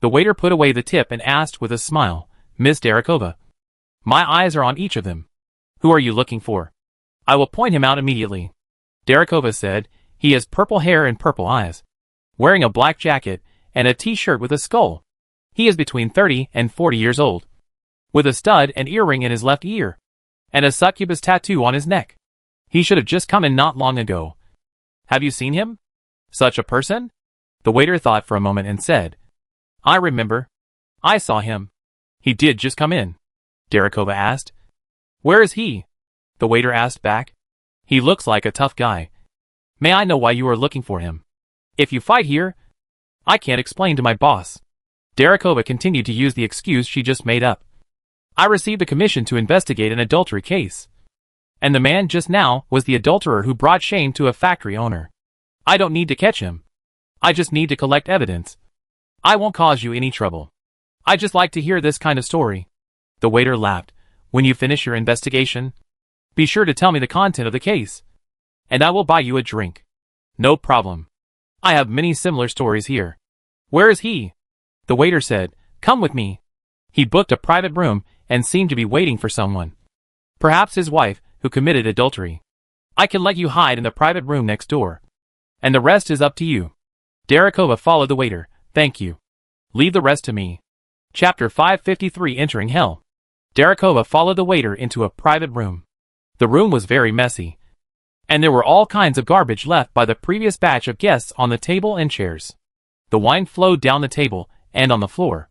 A: The waiter put away the tip and asked with a smile, "Miss Darakova, my eyes are on each of them. Who are you looking for? I will point him out immediately." Darakova said, "He has purple hair and purple eyes, wearing a black jacket and a t-shirt with a skull. He is between 30 and 40 years old, with a stud and earring in his left ear, and a succubus tattoo on his neck. He should have just come in not long ago. Have you seen him? Such a person?" The waiter thought for a moment and said, "I remember. I saw him." "He did just come in?" Darakova asked. "Where is he?" The waiter asked back. "He looks like a tough guy. May I know why you are looking for him? If you fight here, I can't explain to my boss." Darakova continued to use the excuse she just made up. "I received a commission to investigate an adultery case, and the man just now was the adulterer who brought shame to a factory owner. I don't need to catch him. I just need to collect evidence. I won't cause you any trouble. I just like to hear this kind of story." The waiter laughed. "When you finish your investigation, be sure to tell me the content of the case, and I will buy you a drink." "No problem. I have many similar stories here." "Where is he?" The waiter said, "Come with me." He booked a private room and seemed to be waiting for someone. Perhaps his wife, who committed adultery. "I can let you hide in the private room next door, and the rest is up to you." Darakova followed the waiter. "Thank you. Leave the rest to me." Chapter 553 Entering Hell. Darakova followed the waiter into a private room. The room was very messy, and there were all kinds of garbage left by the previous batch of guests on the table and chairs. The wine flowed down the table and on the floor.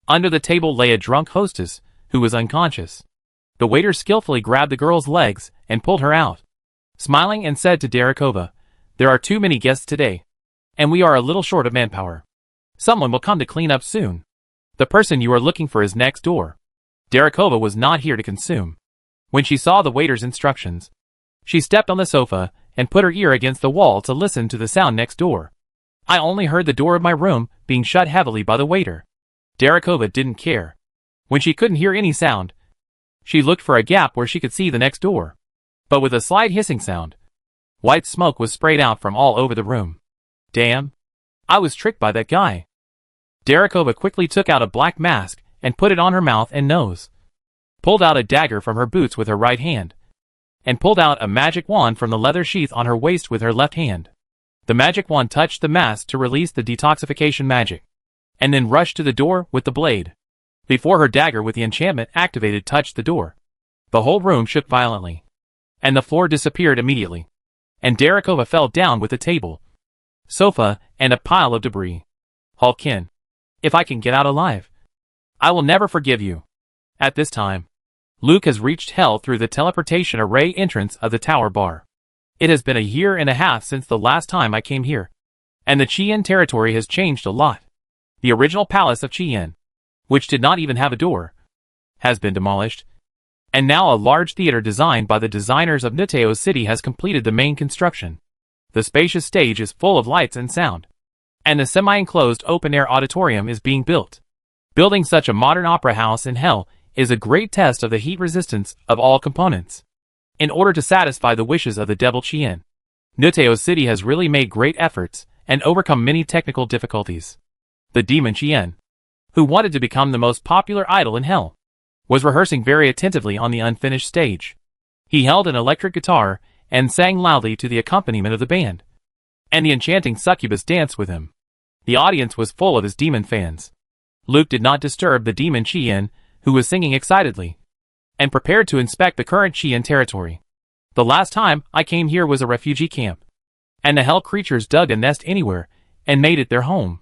A: Under the table lay a drunk hostess, who was unconscious. The waiter skillfully grabbed the girl's legs and pulled her out, smiling and said to Darakova, "There are too many guests today, and we are a little short of manpower. Someone will come to clean up soon. The person you are looking for is next door." Darakova was not here to consume. When she saw the waiter's instructions, she stepped on the sofa and put her ear against the wall to listen to the sound next door. "I only heard the door of my room being shut heavily by the waiter." Darakova didn't care. When she couldn't hear any sound, she looked for a gap where she could see the next door. But with a slight hissing sound, white smoke was sprayed out from all over the room. "Damn! I was tricked by that guy." Darakova quickly took out a black mask and put it on her mouth and nose, pulled out a dagger from her boots with her right hand, and pulled out a magic wand from the leather sheath on her waist with her left hand. The magic wand touched the mask to release the detoxification magic, and then rushed to the door with the blade. Before her dagger with the enchantment activated touched the door, the whole room shook violently, and the floor disappeared immediately, and Darakova fell down with the table, sofa, and a pile of debris. "Hulkin, if I can get out alive, I will never forgive you." At this time, Luke has reached hell through the teleportation array entrance of the tower bar. It has been a year and a half since the last time I came here, and the Chien territory has changed a lot. The original palace of Chien, which did not even have a door, has been demolished, and now a large theater designed by the designers of Nuteo City has completed the main construction. The spacious stage is full of lights and sound, and the semi-enclosed open-air auditorium is being built. Building such a modern opera house in hell is a great test of the heat resistance of all components. In order to satisfy the wishes of the devil Chien, Nuteo City has really made great efforts and overcome many technical difficulties. The demon Chien, who wanted to become the most popular idol in hell, was rehearsing very attentively on the unfinished stage. He held an electric guitar and sang loudly to the accompaniment of the band, and the enchanting succubus danced with him. The audience was full of his demon fans. Luke did not disturb the demon Chien, who was singing excitedly, and prepared to inspect the current Chien territory. "The last time I came here was a refugee camp. and the hell creatures dug a nest anywhere and made it their home.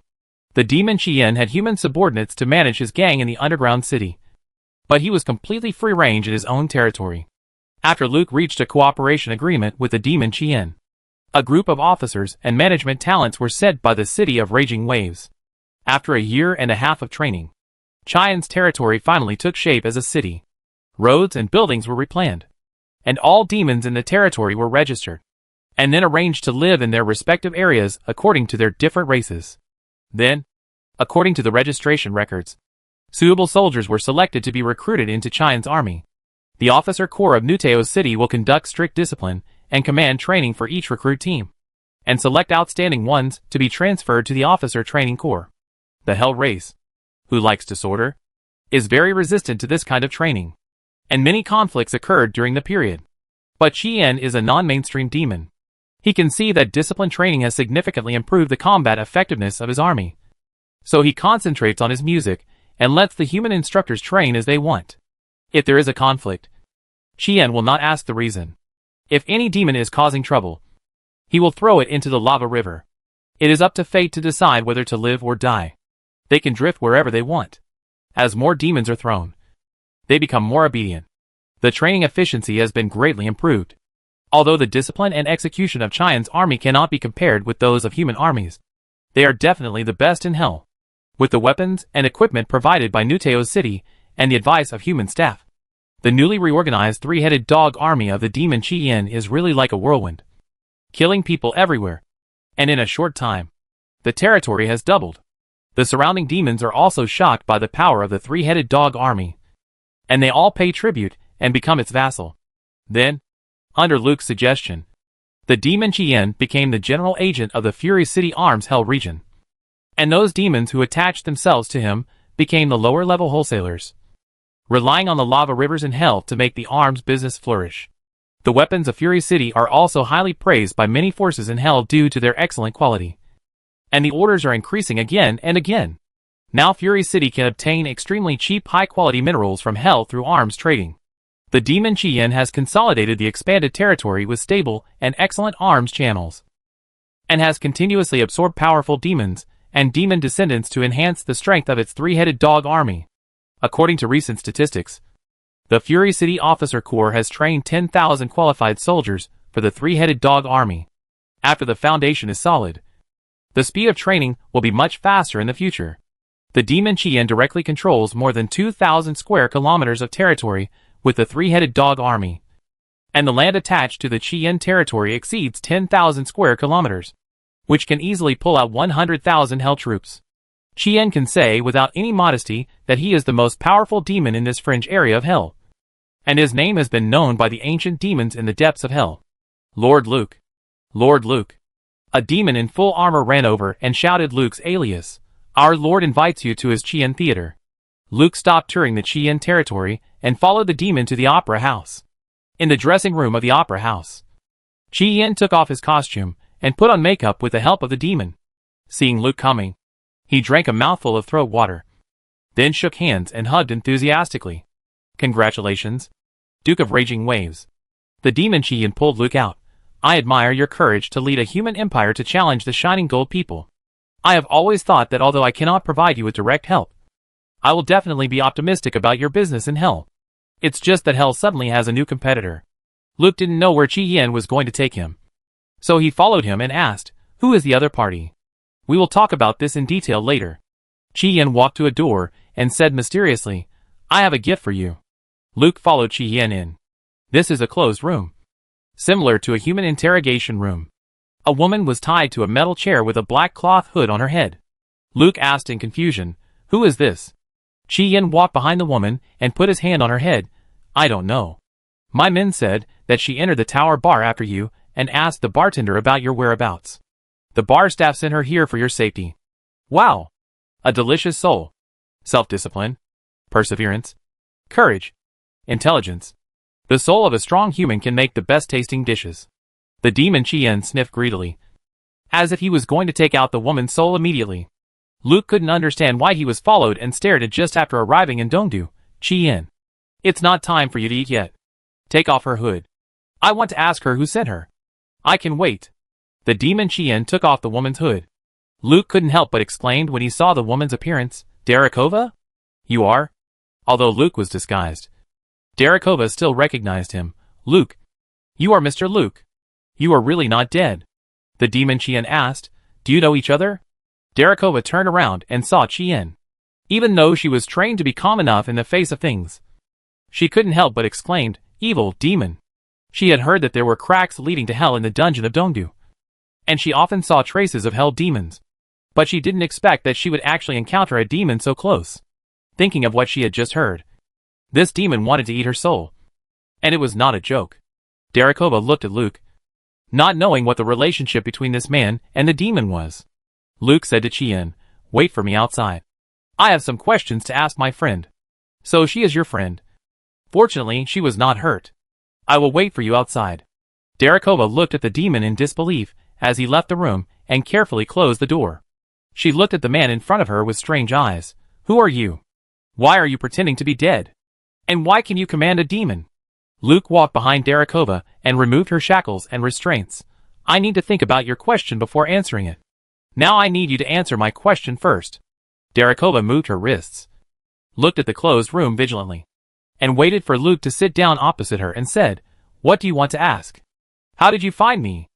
A: The demon Chien had human subordinates to manage his gang in the underground city, but he was completely free range in his own territory. After Luke reached a cooperation agreement with the demon Chien, a group of officers and management talents were sent by the city of Raging Waves. After a year and a half of training, Chien's territory finally took shape as a city. Roads and buildings were replanned, and all demons in the territory were registered, and then arranged to live in their respective areas according to their different races. Then, according to the registration records, suitable soldiers were selected to be recruited into Chien's army. The officer corps of Nuteo City will conduct strict discipline and command training for each recruit team, and select outstanding ones to be transferred to the officer training corps. The Hell race, who likes disorder, is very resistant to this kind of training, and many conflicts occurred during the period. But Chien is a non-mainstream demon. He can see that discipline training has significantly improved the combat effectiveness of his army. So he concentrates on his music and lets the human instructors train as they want. If there is a conflict, Chien will not ask the reason. If any demon is causing trouble, he will throw it into the lava river. It is up to fate to decide whether to live or die. They can drift wherever they want. As more demons are thrown, they become more obedient. The training efficiency has been greatly improved. Although the discipline and execution of Chien's army cannot be compared with those of human armies, they are definitely the best in hell. With the weapons and equipment provided by Nuteo City and the advice of human staff, the newly reorganized three-headed dog army of the demon Chien is really like a whirlwind, killing people everywhere. And in a short time, the territory has doubled. The surrounding demons are also shocked by the power of the three-headed dog army, and they all pay tribute and become its vassal. Then, under Luke's suggestion, the demon Chien became the general agent of the Fury City Arms Hell region, and those demons who attached themselves to him became the lower-level wholesalers, relying on the lava rivers in hell to make the arms business flourish. The weapons of Fury City are also highly praised by many forces in hell due to their excellent quality, and the orders are increasing again and again. Now Fury City can obtain extremely cheap high-quality minerals from hell through arms trading. The demon Chien has consolidated the expanded territory with stable and excellent arms channels, and has continuously absorbed powerful demons and demon descendants to enhance the strength of its three-headed dog army. According to recent statistics, the Fury City Officer Corps has trained 10,000 qualified soldiers for the three-headed dog army. After the foundation is solid, the speed of training will be much faster in the future. The demon Chien directly controls more than 2,000 square kilometers of territory with the three-headed dog army, and the land attached to the Chien territory exceeds 10,000 square kilometers, which can easily pull out 100,000 hell troops. Chien can say without any modesty that he is the most powerful demon in this fringe area of hell, and his name has been known by the ancient demons in the depths of hell. Lord Luke. Lord Luke. A demon in full armor ran over and shouted Luke's alias. Our Lord invites you to his Chien theater. Luke stopped touring the Chien territory and followed the demon to the opera house. In the dressing room of the opera house, Chien took off his costume and put on makeup with the help of the demon. Seeing Luke coming, he drank a mouthful of throat water, then shook hands and hugged enthusiastically. Congratulations, Duke of Raging Waves. The demon Chien pulled Luke out. I admire your courage to lead a human empire to challenge the Shining Gold people. I have always thought that although I cannot provide you with direct help, I will definitely be optimistic about your business in hell. It's just that hell suddenly has a new competitor. Luke didn't know where Chien was going to take him, so he followed him and asked, who is the other party? We will talk about this in detail later. Chien walked to a door and said mysteriously, I have a gift for you. Luke followed Chien in. This is a closed room, similar to a human interrogation room. A woman was tied to a metal chair with a black cloth hood on her head. Luke asked in confusion, who is this? Chien walked behind the woman and put his hand on her head. I don't know. My men said that she entered the tower bar after you and asked the bartender about your whereabouts. The bar staff sent her here for your safety. Wow! A delicious soul. Self-discipline, perseverance, courage, intelligence. The soul of a strong human can make the best tasting dishes. The demon Chien sniffed greedily, as if he was going to take out the woman's soul immediately. Luke couldn't understand why he was followed and stared at just after arriving in Dongdu. Chien. It's not time for you to eat yet. Take off her hood. I want to ask her who sent her. I can wait. The demon Chien took off the woman's hood. Luke couldn't help but exclaimed when he saw the woman's appearance, "Darakova? You are?" Although Luke was disguised, Darakova still recognized him. "Luke. You are Mr. Luke. You are really not dead?" The demon Chien asked. "Do you know each other?" Darakova turned around and saw Chien. Even though she was trained to be calm enough in the face of things, she couldn't help but exclaimed, "Evil demon." She had heard that there were cracks leading to hell in the dungeon of Dongdu, and she often saw traces of hell demons. But she didn't expect that she would actually encounter a demon so close. Thinking of what she had just heard, this demon wanted to eat her soul. And it was not a joke. Darakova looked at Luke, not knowing what the relationship between this man and the demon was. Luke said to Chien, "Wait for me outside. I have some questions to ask my friend." "So she is your friend?" "Fortunately, she was not hurt. I will wait for you outside." Darakova looked at the demon in disbelief as he left the room and carefully closed the door. She looked at the man in front of her with strange eyes. "Who are you? Why are you pretending to be dead? And why can you command a demon?" Luke walked behind Darakova and removed her shackles and restraints. "I need to think about your question before answering it. Now I need you to answer my question first." Darakova moved her wrists, looked at the closed room vigilantly, and waited for Luke to sit down opposite her and said, "What do you want to ask?" "How did you find me?"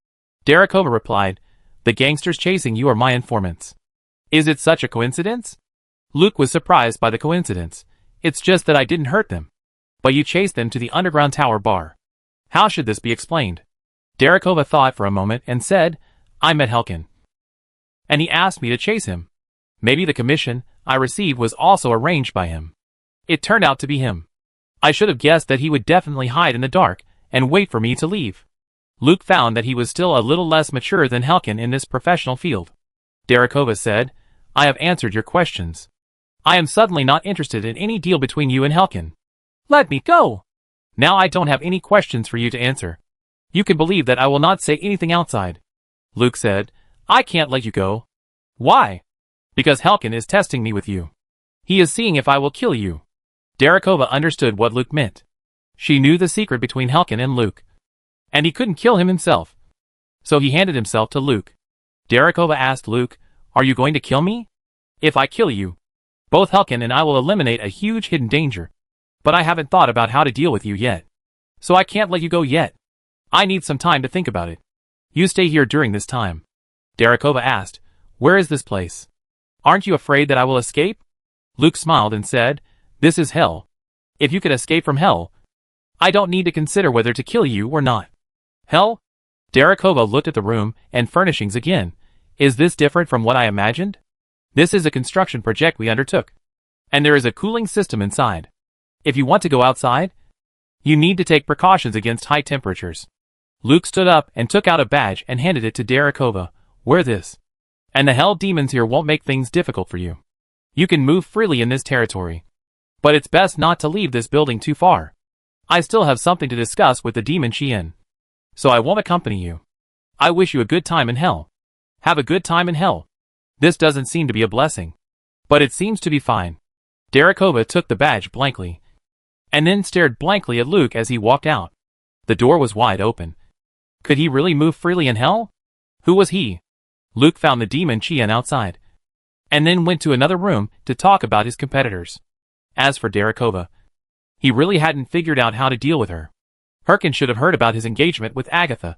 A: Darakova replied, "The gangsters chasing you are my informants." "Is it such a coincidence?" Luke was surprised by the coincidence. "It's just that I didn't hurt them. But you chased them to the underground tower bar. How should this be explained?" Darakova thought for a moment and said, "I met Helkin, and he asked me to chase him. Maybe the commission I received was also arranged by him. It turned out to be him. I should have guessed that he would definitely hide in the dark and wait for me to leave." Luke found that he was still a little less mature than Helkin in this professional field. Darakova said, "I have answered your questions. I am suddenly not interested in any deal between you and Helkin. Let me go. Now I don't have any questions for you to answer. You can believe that I will not say anything outside." Luke said, "I can't let you go." "Why?" "Because Helkin is testing me with you. He is seeing if I will kill you." Darakova understood what Luke meant. She knew the secret between Helkin and Luke, and he couldn't kill him himself. So he handed himself to Luke. Darakova asked Luke, "Are you going to kill me?" "If I kill you, both Helkin and I will eliminate a huge hidden danger. But I haven't thought about how to deal with you yet. So I can't let you go yet. I need some time to think about it. You stay here during this time." Darakova asked, "Where is this place? Aren't you afraid that I will escape?" Luke smiled and said, "This is hell. If you could escape from hell, I don't need to consider whether to kill you or not." "Hell?" Darakova looked at the room and furnishings again. "Is this different from what I imagined?" "This is a construction project we undertook, and there is a cooling system inside. If you want to go outside, you need to take precautions against high temperatures." Luke stood up and took out a badge and handed it to Darakova. "Wear this, and the hell demons here won't make things difficult for you. You can move freely in this territory. But it's best not to leave this building too far. I still have something to discuss with the demon Chien, so I won't accompany you. I wish you a good time in hell." "Have a good time in hell." This doesn't seem to be a blessing, but it seems to be fine. Darakova took the badge blankly, and then stared blankly at Luke as he walked out. The door was wide open. Could he really move freely in hell? Who was he? Luke found the demon Chien outside, and then went to another room to talk about his competitors. As for Darakova, he really hadn't figured out how to deal with her. Herkin should have heard about his engagement with Agatha,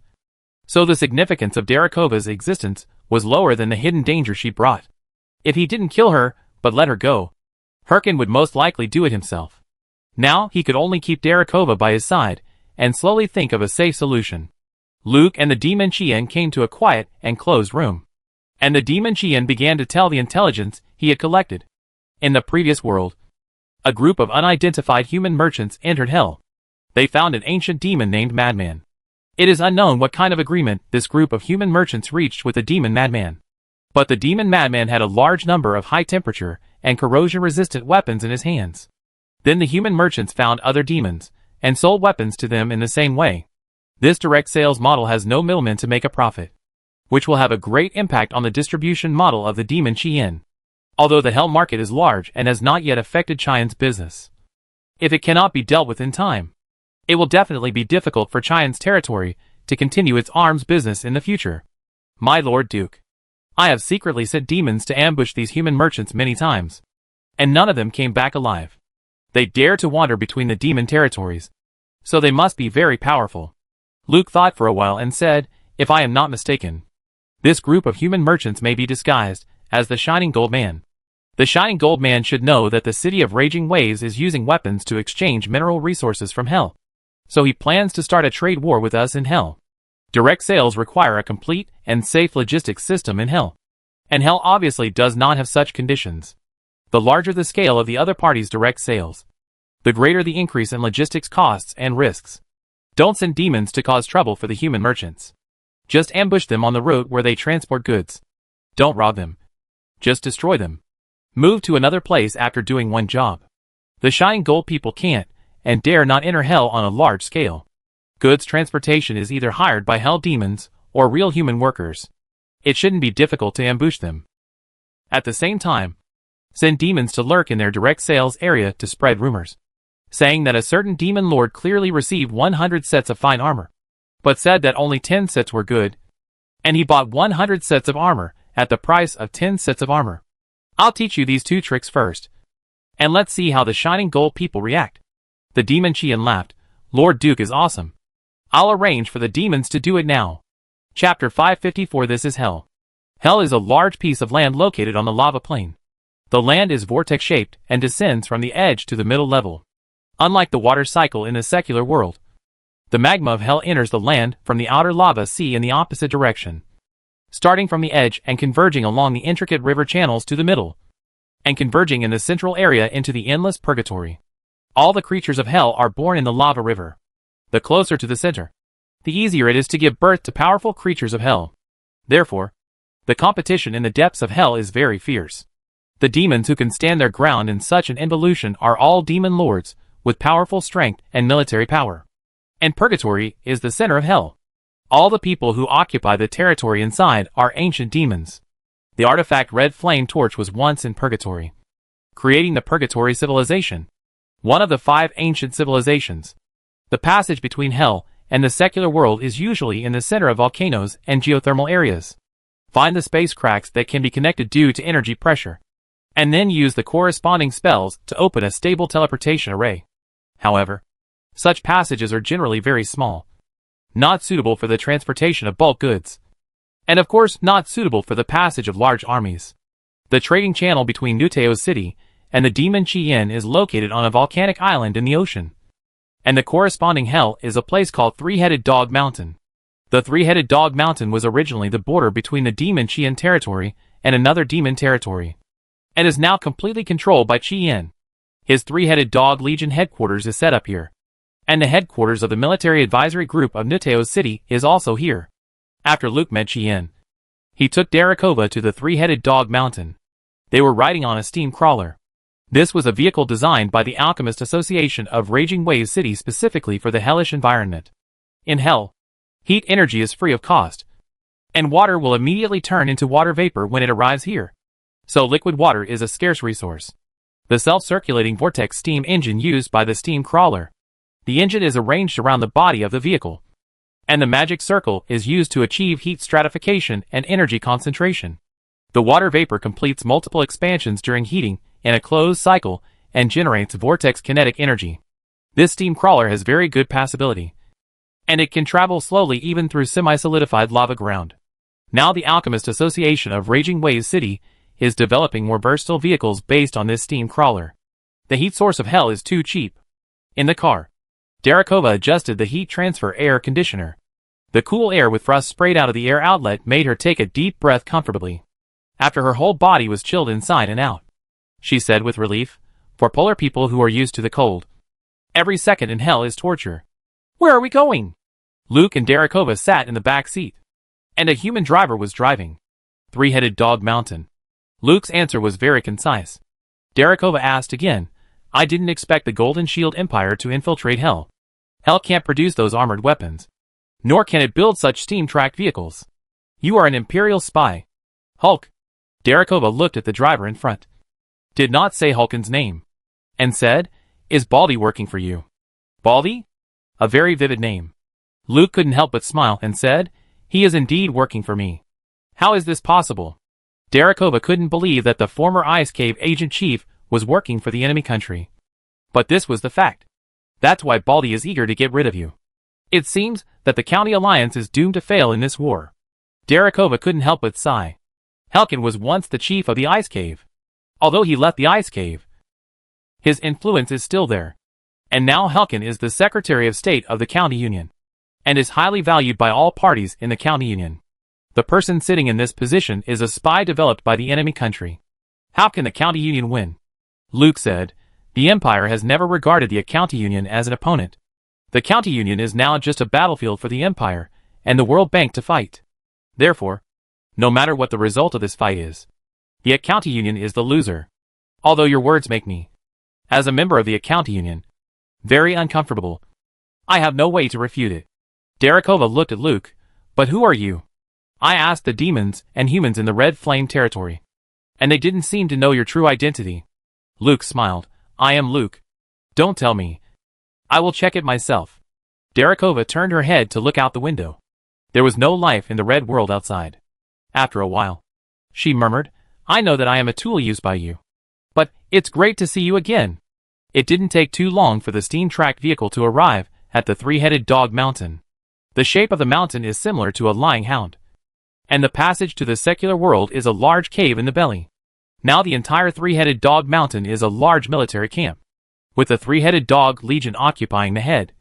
A: so the significance of Darakova's existence was lower than the hidden danger she brought. If he didn't kill her, but let her go, Herkin would most likely do it himself. Now he could only keep Darakova by his side and slowly think of a safe solution. Luke and the demon Chien came to a quiet and closed room, and the demon Chien began to tell the intelligence he had collected. In the previous world, a group of unidentified human merchants entered hell. They found an ancient demon named Madman. It is unknown what kind of agreement this group of human merchants reached with the demon Madman, but the demon Madman had a large number of high-temperature and corrosion-resistant weapons in his hands. Then the human merchants found other demons and sold weapons to them in the same way. This direct sales model has no middlemen to make a profit, which will have a great impact on the distribution model of the demon Chien. Although the hell market is large and has not yet affected Chien's business, if it cannot be dealt with in time, it will definitely be difficult for Chien's territory to continue its arms business in the future. My Lord Duke, I have secretly sent demons to ambush these human merchants many times, and none of them came back alive. They dare to wander between the demon territories, so they must be very powerful. Luke thought for a while and said, if I am not mistaken, this group of human merchants may be disguised as the Shining Gold Man. The Shining Gold Man should know that the city of Raging Waves is using weapons to exchange mineral resources from Hell, so he plans to start a trade war with us in Hell. Direct sales require a complete and safe logistics system in Hell, and Hell obviously does not have such conditions. The larger the scale of the other party's direct sales, the greater the increase in logistics costs and risks. Don't send demons to cause trouble for the human merchants. Just ambush them on the road where they transport goods. Don't rob them. Just destroy them. Move to another place after doing one job. The Shining Gold people can't and dare not enter Hell on a large scale. Goods transportation is either hired by Hell demons or real human workers. It shouldn't be difficult to ambush them. At the same time, send demons to lurk in their direct sales area to spread rumors, saying that a certain demon lord clearly received 100 sets of fine armor, but said that only 10 sets were good, and he bought 100 sets of armor at the price of 10 sets of armor. I'll teach you these two tricks first, and let's see how the Shining Gold people react. The demon Qian laughed. Lord Duke is awesome. I'll arrange for the demons to do it now. Chapter 554. This is Hell. Hell is a large piece of land located on the lava plain. The land is vortex-shaped and descends from the edge to the middle level. Unlike the water cycle in the secular world, the magma of Hell enters the land from the outer lava sea in the opposite direction, starting from the edge and converging along the intricate river channels to the middle, and converging in the central area into the endless purgatory. All the creatures of Hell are born in the lava river. The closer to the center, the easier it is to give birth to powerful creatures of Hell. Therefore, the competition in the depths of Hell is very fierce. The demons who can stand their ground in such an involution are all demon lords with powerful strength and military power. And Purgatory is the center of Hell. All the people who occupy the territory inside are ancient demons. The artifact Red Flame Torch was once in Purgatory, creating the Purgatory civilization, one of the 5 ancient civilizations. The passage between Hell and the secular world is usually in the center of volcanoes and geothermal areas. Find the space cracks that can be connected due to energy pressure, and then use the corresponding spells to open a stable teleportation array. However, such passages are generally very small, not suitable for the transportation of bulk goods, and of course not suitable for the passage of large armies. The trading channel between Nuteo City and the demon Qian is located on a volcanic island in the ocean, and the corresponding Hell is a place called Three-Headed Dog Mountain. The Three-Headed Dog Mountain was originally the border between the demon Qian territory and another demon territory, and is now completely controlled by Qian. His Three-Headed Dog Legion headquarters is set up here, and the headquarters of the military advisory group of Nuteo City is also here. After Luke met Qian, he took Darakova to the Three-Headed Dog Mountain. They were riding on a steam crawler. This was a vehicle designed by the Alchemist Association of Raging Waves City specifically for the hellish environment. In Hell, heat energy is free of cost, and water will immediately turn into water vapor when it arrives here. So liquid water is a scarce resource. The self-circulating vortex steam engine used by the steam crawler. The engine is arranged around the body of the vehicle, and the magic circle is used to achieve heat stratification and energy concentration. The water vapor completes multiple expansions during heating in a closed cycle and generates vortex kinetic energy. This steam crawler has very good passability, and it can travel slowly even through semi-solidified lava ground. Now the Alchemist Association of Raging Waves City is developing more versatile vehicles based on this steam crawler. The heat source of Hell is too cheap. In the car, Darakova adjusted the heat transfer air conditioner. The cool air with thrust sprayed out of the air outlet made her take a deep breath comfortably, after her whole body was chilled inside and out. She said with relief, for polar people who are used to the cold, every second in Hell is torture. Where are we going? Luke and Darakova sat in the back seat, and a human driver was driving. Three-Headed Dog Mountain. Luke's answer was very concise. Darakova asked again, I didn't expect the Golden Shield Empire to infiltrate Hell. Hell can't produce those armored weapons, nor can it build such steam-tracked vehicles. You are an Imperial spy. Hulk. Darakova looked at the driver in front, did not say Hulken's name, and said, Is Baldy working for you? Baldy? A very vivid name. Luke couldn't help but smile and said, He is indeed working for me. How is this possible? Darakova couldn't believe that the former Ice Cave agent chief was working for the enemy country. But this was the fact. That's why Baldy is eager to get rid of you. It seems that the County Alliance is doomed to fail in this war. Darakova couldn't help but sigh. Helkin was once the chief of the Ice Cave. Although he left the Ice Cave, his influence is still there. And now Helkin is the Secretary of State of the County Union, and is highly valued by all parties in the County Union. The person sitting in this position is a spy developed by the enemy country. How can the County Union win? Luke said, the Empire has never regarded the County Union as an opponent. The County Union is now just a battlefield for the Empire and the World Bank to fight. Therefore, no matter what the result of this fight is, the County Union is the loser. Although your words make me, as a member of the County Union, very uncomfortable, I have no way to refute it. Darakova looked at Luke. But who are you? I asked the demons and humans in the Red Flame territory, and they didn't seem to know your true identity. Luke smiled. I am Luke. Don't tell me. I will check it myself. Darakova turned her head to look out the window. There was no life in the red world outside. After a while, she murmured, I know that I am a tool used by you. But it's great to see you again. It didn't take too long for the steam-tracked vehicle to arrive at the three-headed dog mountain. The shape of the mountain is similar to a lying hound, and the passage to the secular world is a large cave in the belly. Now the entire three-headed dog mountain is a large military camp, with the three-headed dog legion occupying the head,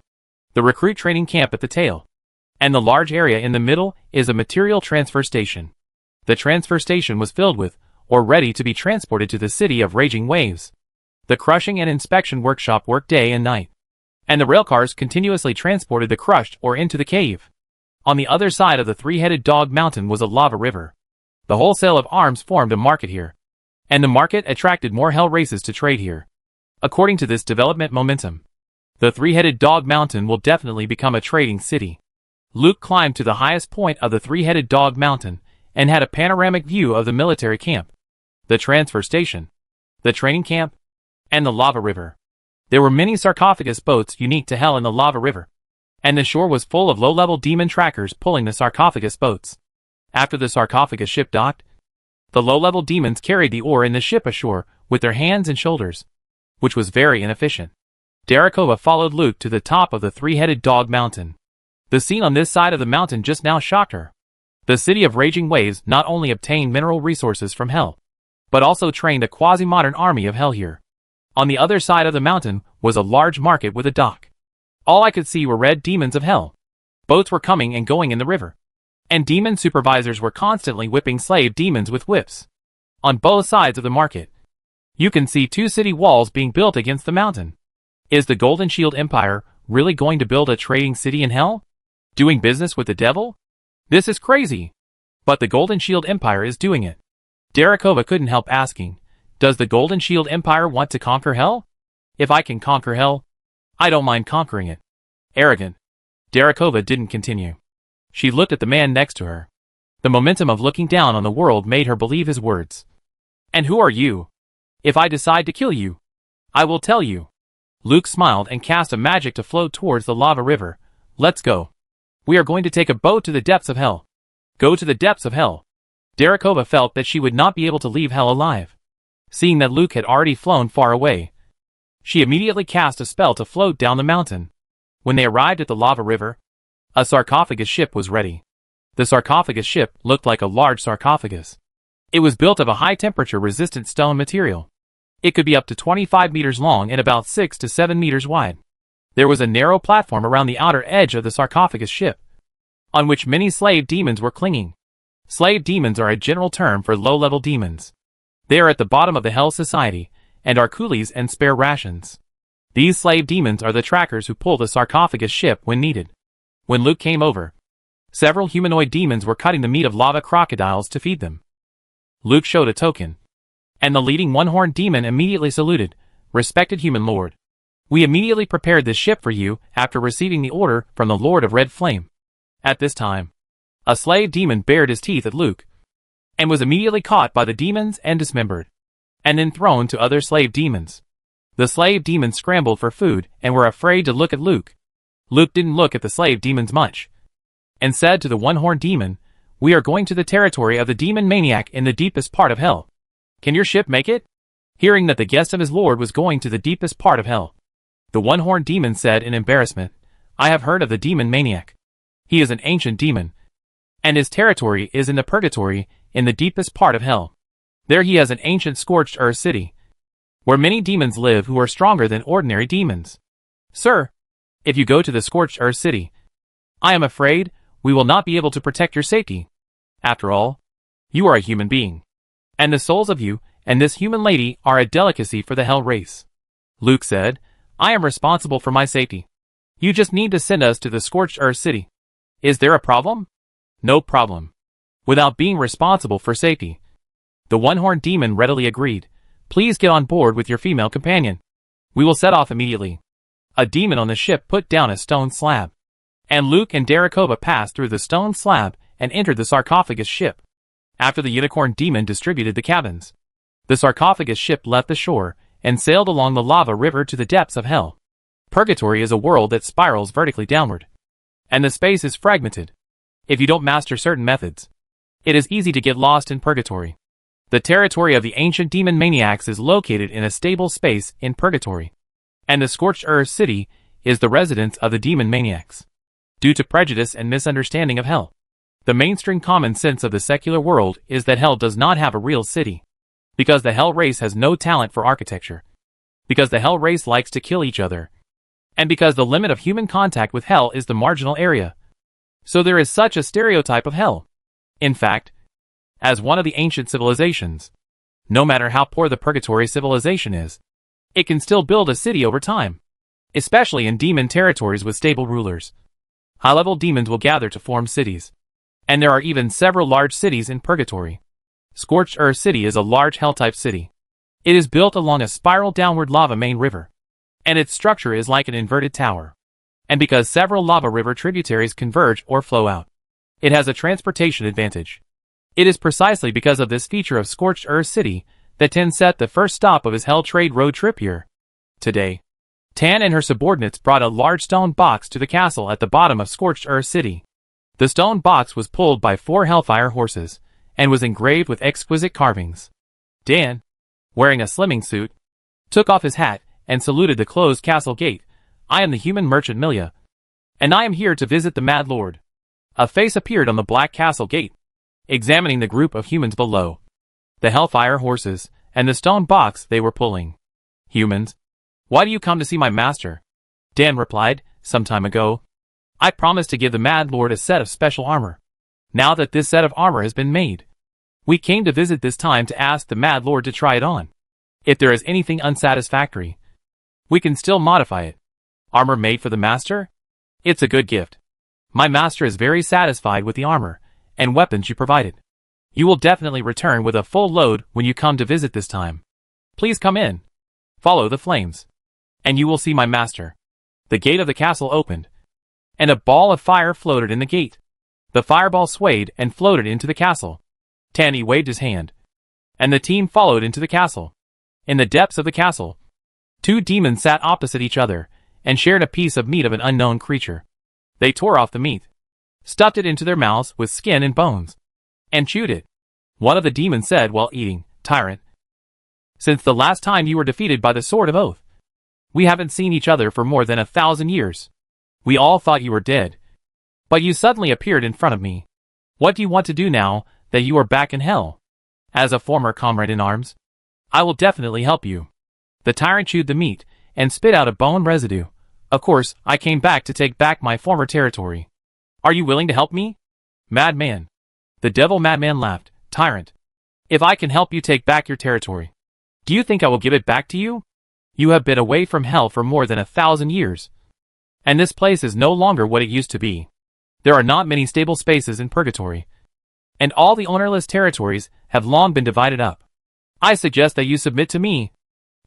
A: the recruit training camp at the tail, and the large area in the middle is a material transfer station. The transfer station was filled with, or ready to be transported to the city of Raging Waves. The crushing and inspection workshop worked day and night, and the railcars continuously transported the crushed ore into the cave. On the other side of the three-headed dog mountain was a lava river. The wholesale of arms formed a market here, and the market attracted more hell races to trade here. According to this development momentum, the three-headed dog mountain will definitely become a trading city. Luke climbed to the highest point of the three-headed dog mountain and had a panoramic view of the military camp, the transfer station, the training camp, and the lava river. There were many sarcophagus boats unique to hell in the lava river, and the shore was full of low-level demon trackers pulling the sarcophagus boats. After the sarcophagus ship docked, the low-level demons carried the ore in the ship ashore with their hands and shoulders, which was very inefficient. Darakova followed Luke to the top of the three-headed dog mountain. The scene on this side of the mountain just now shocked her. The city of Raging Waves not only obtained mineral resources from hell, but also trained a quasi-modern army of hell here. On the other side of the mountain was a large market with a dock. All I could see were red demons of hell. Boats were coming and going in the river, and demon supervisors were constantly whipping slave demons with whips. On both sides of the market, you can see two city walls being built against the mountain. Is the Golden Shield Empire really going to build a trading city in hell? Doing business with the devil? This is crazy. But the Golden Shield Empire is doing it. Darakova couldn't help asking, does the Golden Shield Empire want to conquer hell? If I can conquer hell, I don't mind conquering it. Arrogant. Darakova didn't continue. She looked at the man next to her. The momentum of looking down on the world made her believe his words. And who are you? If I decide to kill you, I will tell you. Luke smiled and cast a magic to float towards the lava river. Let's go. We are going to take a boat to the depths of hell. Go to the depths of hell. Darakova felt that she would not be able to leave hell alive. Seeing that Luke had already flown far away, she immediately cast a spell to float down the mountain. When they arrived at the lava river, a sarcophagus ship was ready. The sarcophagus ship looked like a large sarcophagus. It was built of a high-temperature resistant stone material. It could be up to 25 meters long and about 6 to 7 meters wide. There was a narrow platform around the outer edge of the sarcophagus ship, on which many slave demons were clinging. Slave demons are a general term for low-level demons. They are at the bottom of the Hell Society, and are coolies and spare rations. These slave demons are the trackers who pull the sarcophagus ship when needed. When Luke came over, several humanoid demons were cutting the meat of lava crocodiles to feed them. Luke showed a token, and the leading one-horned demon immediately saluted, "Respected human lord, we immediately prepared this ship for you after receiving the order from the Lord of Red Flame." At this time, a slave demon bared his teeth at Luke, and was immediately caught by the demons and dismembered, and then thrown to other slave demons. The slave demons scrambled for food and were afraid to look at Luke. Luke didn't look at the slave demons much, and said to the one-horned demon, We are going to the territory of the demon maniac in the deepest part of hell. Can your ship make it? Hearing that the guest of his lord was going to the deepest part of hell, the one-horned demon said in embarrassment, I have heard of the demon maniac. He is an ancient demon, and his territory is in the purgatory in the deepest part of hell. There he has an ancient scorched earth city, where many demons live who are stronger than ordinary demons. Sir, if you go to the scorched earth city, I am afraid we will not be able to protect your safety. After all, you are a human being, and the souls of you and this human lady are a delicacy for the hell race. Luke said, I am responsible for my safety. You just need to send us to the scorched earth city. Is there a problem? No problem. Without being responsible for safety. The one-horned demon readily agreed. Please get on board with your female companion. We will set off immediately. A demon on the ship put down a stone slab, and Luke and Darikova passed through the stone slab and entered the sarcophagus ship. After the unicorn demon distributed the cabins, the sarcophagus ship left the shore and sailed along the lava river to the depths of hell. Purgatory is a world that spirals vertically downward, and the space is fragmented. If you don't master certain methods, it is easy to get lost in purgatory. The territory of the ancient demon maniacs is located in a stable space in purgatory, and the scorched earth city is the residence of the demon maniacs. Due to prejudice and misunderstanding of hell, the mainstream common sense of the secular world is that hell does not have a real city, because the hell race has no talent for architecture, because the hell race likes to kill each other, and because the limit of human contact with hell is the marginal area. So there is such a stereotype of hell. In fact, as one of the ancient civilizations, no matter how poor the purgatory civilization is, it can still build a city over time, especially in demon territories with stable rulers. High-level demons will gather to form cities, and there are even several large cities in purgatory. Scorched Earth City is a large hell-type city. It is built along a spiral downward lava main river, and its structure is like an inverted tower. And because several lava river tributaries converge or flow out, it has a transportation advantage. It is precisely because of this feature of Scorched Earth City that Tan set the first stop of his Hell Trade road trip here. Today, Tan and her subordinates brought a large stone box to the castle at the bottom of Scorched Earth City. The stone box was pulled by 4 Hellfire horses, and was engraved with exquisite carvings. Dan, wearing a slimming suit, took off his hat and saluted the closed castle gate. I am the human merchant Milia, and I am here to visit the Mad Lord. A face appeared on the black castle gate, examining the group of humans below, the Hellfire horses, and the stone box they were pulling. Humans, why do you come to see my master? Dan replied, some time ago, I promised to give the Mad Lord a set of special armor. Now that this set of armor has been made, we came to visit this time to ask the Mad Lord to try it on. If there is anything unsatisfactory, we can still modify it. Armor made for the master? It's a good gift. My master is very satisfied with the armor and weapons you provided. You will definitely return with a full load when you come to visit this time. Please come in. Follow the flames, and you will see my master. The gate of the castle opened, and a ball of fire floated in the gate. The fireball swayed and floated into the castle. Tanny waved his hand, and the team followed into the castle. In the depths of the castle, 2 demons sat opposite each other and shared a piece of meat of an unknown creature. They tore off the meat, stuffed it into their mouths with skin and bones, and chewed it. One of the demons said while eating, Tyrant, since the last time you were defeated by the Sword of Oath, we haven't seen each other for more than 1,000 years. We all thought you were dead, but you suddenly appeared in front of me. What do you want to do now that you are back in hell? As a former comrade in arms, I will definitely help you. The tyrant chewed the meat and spit out a bone residue. Of course, I came back to take back my former territory. Are you willing to help me? Madman. The devil madman laughed. Tyrant, if I can help you take back your territory, do you think I will give it back to you? You have been away from hell for more than 1,000 years, and this place is no longer what it used to be. There are not many stable spaces in purgatory, and all the ownerless territories have long been divided up. I suggest that you submit to me,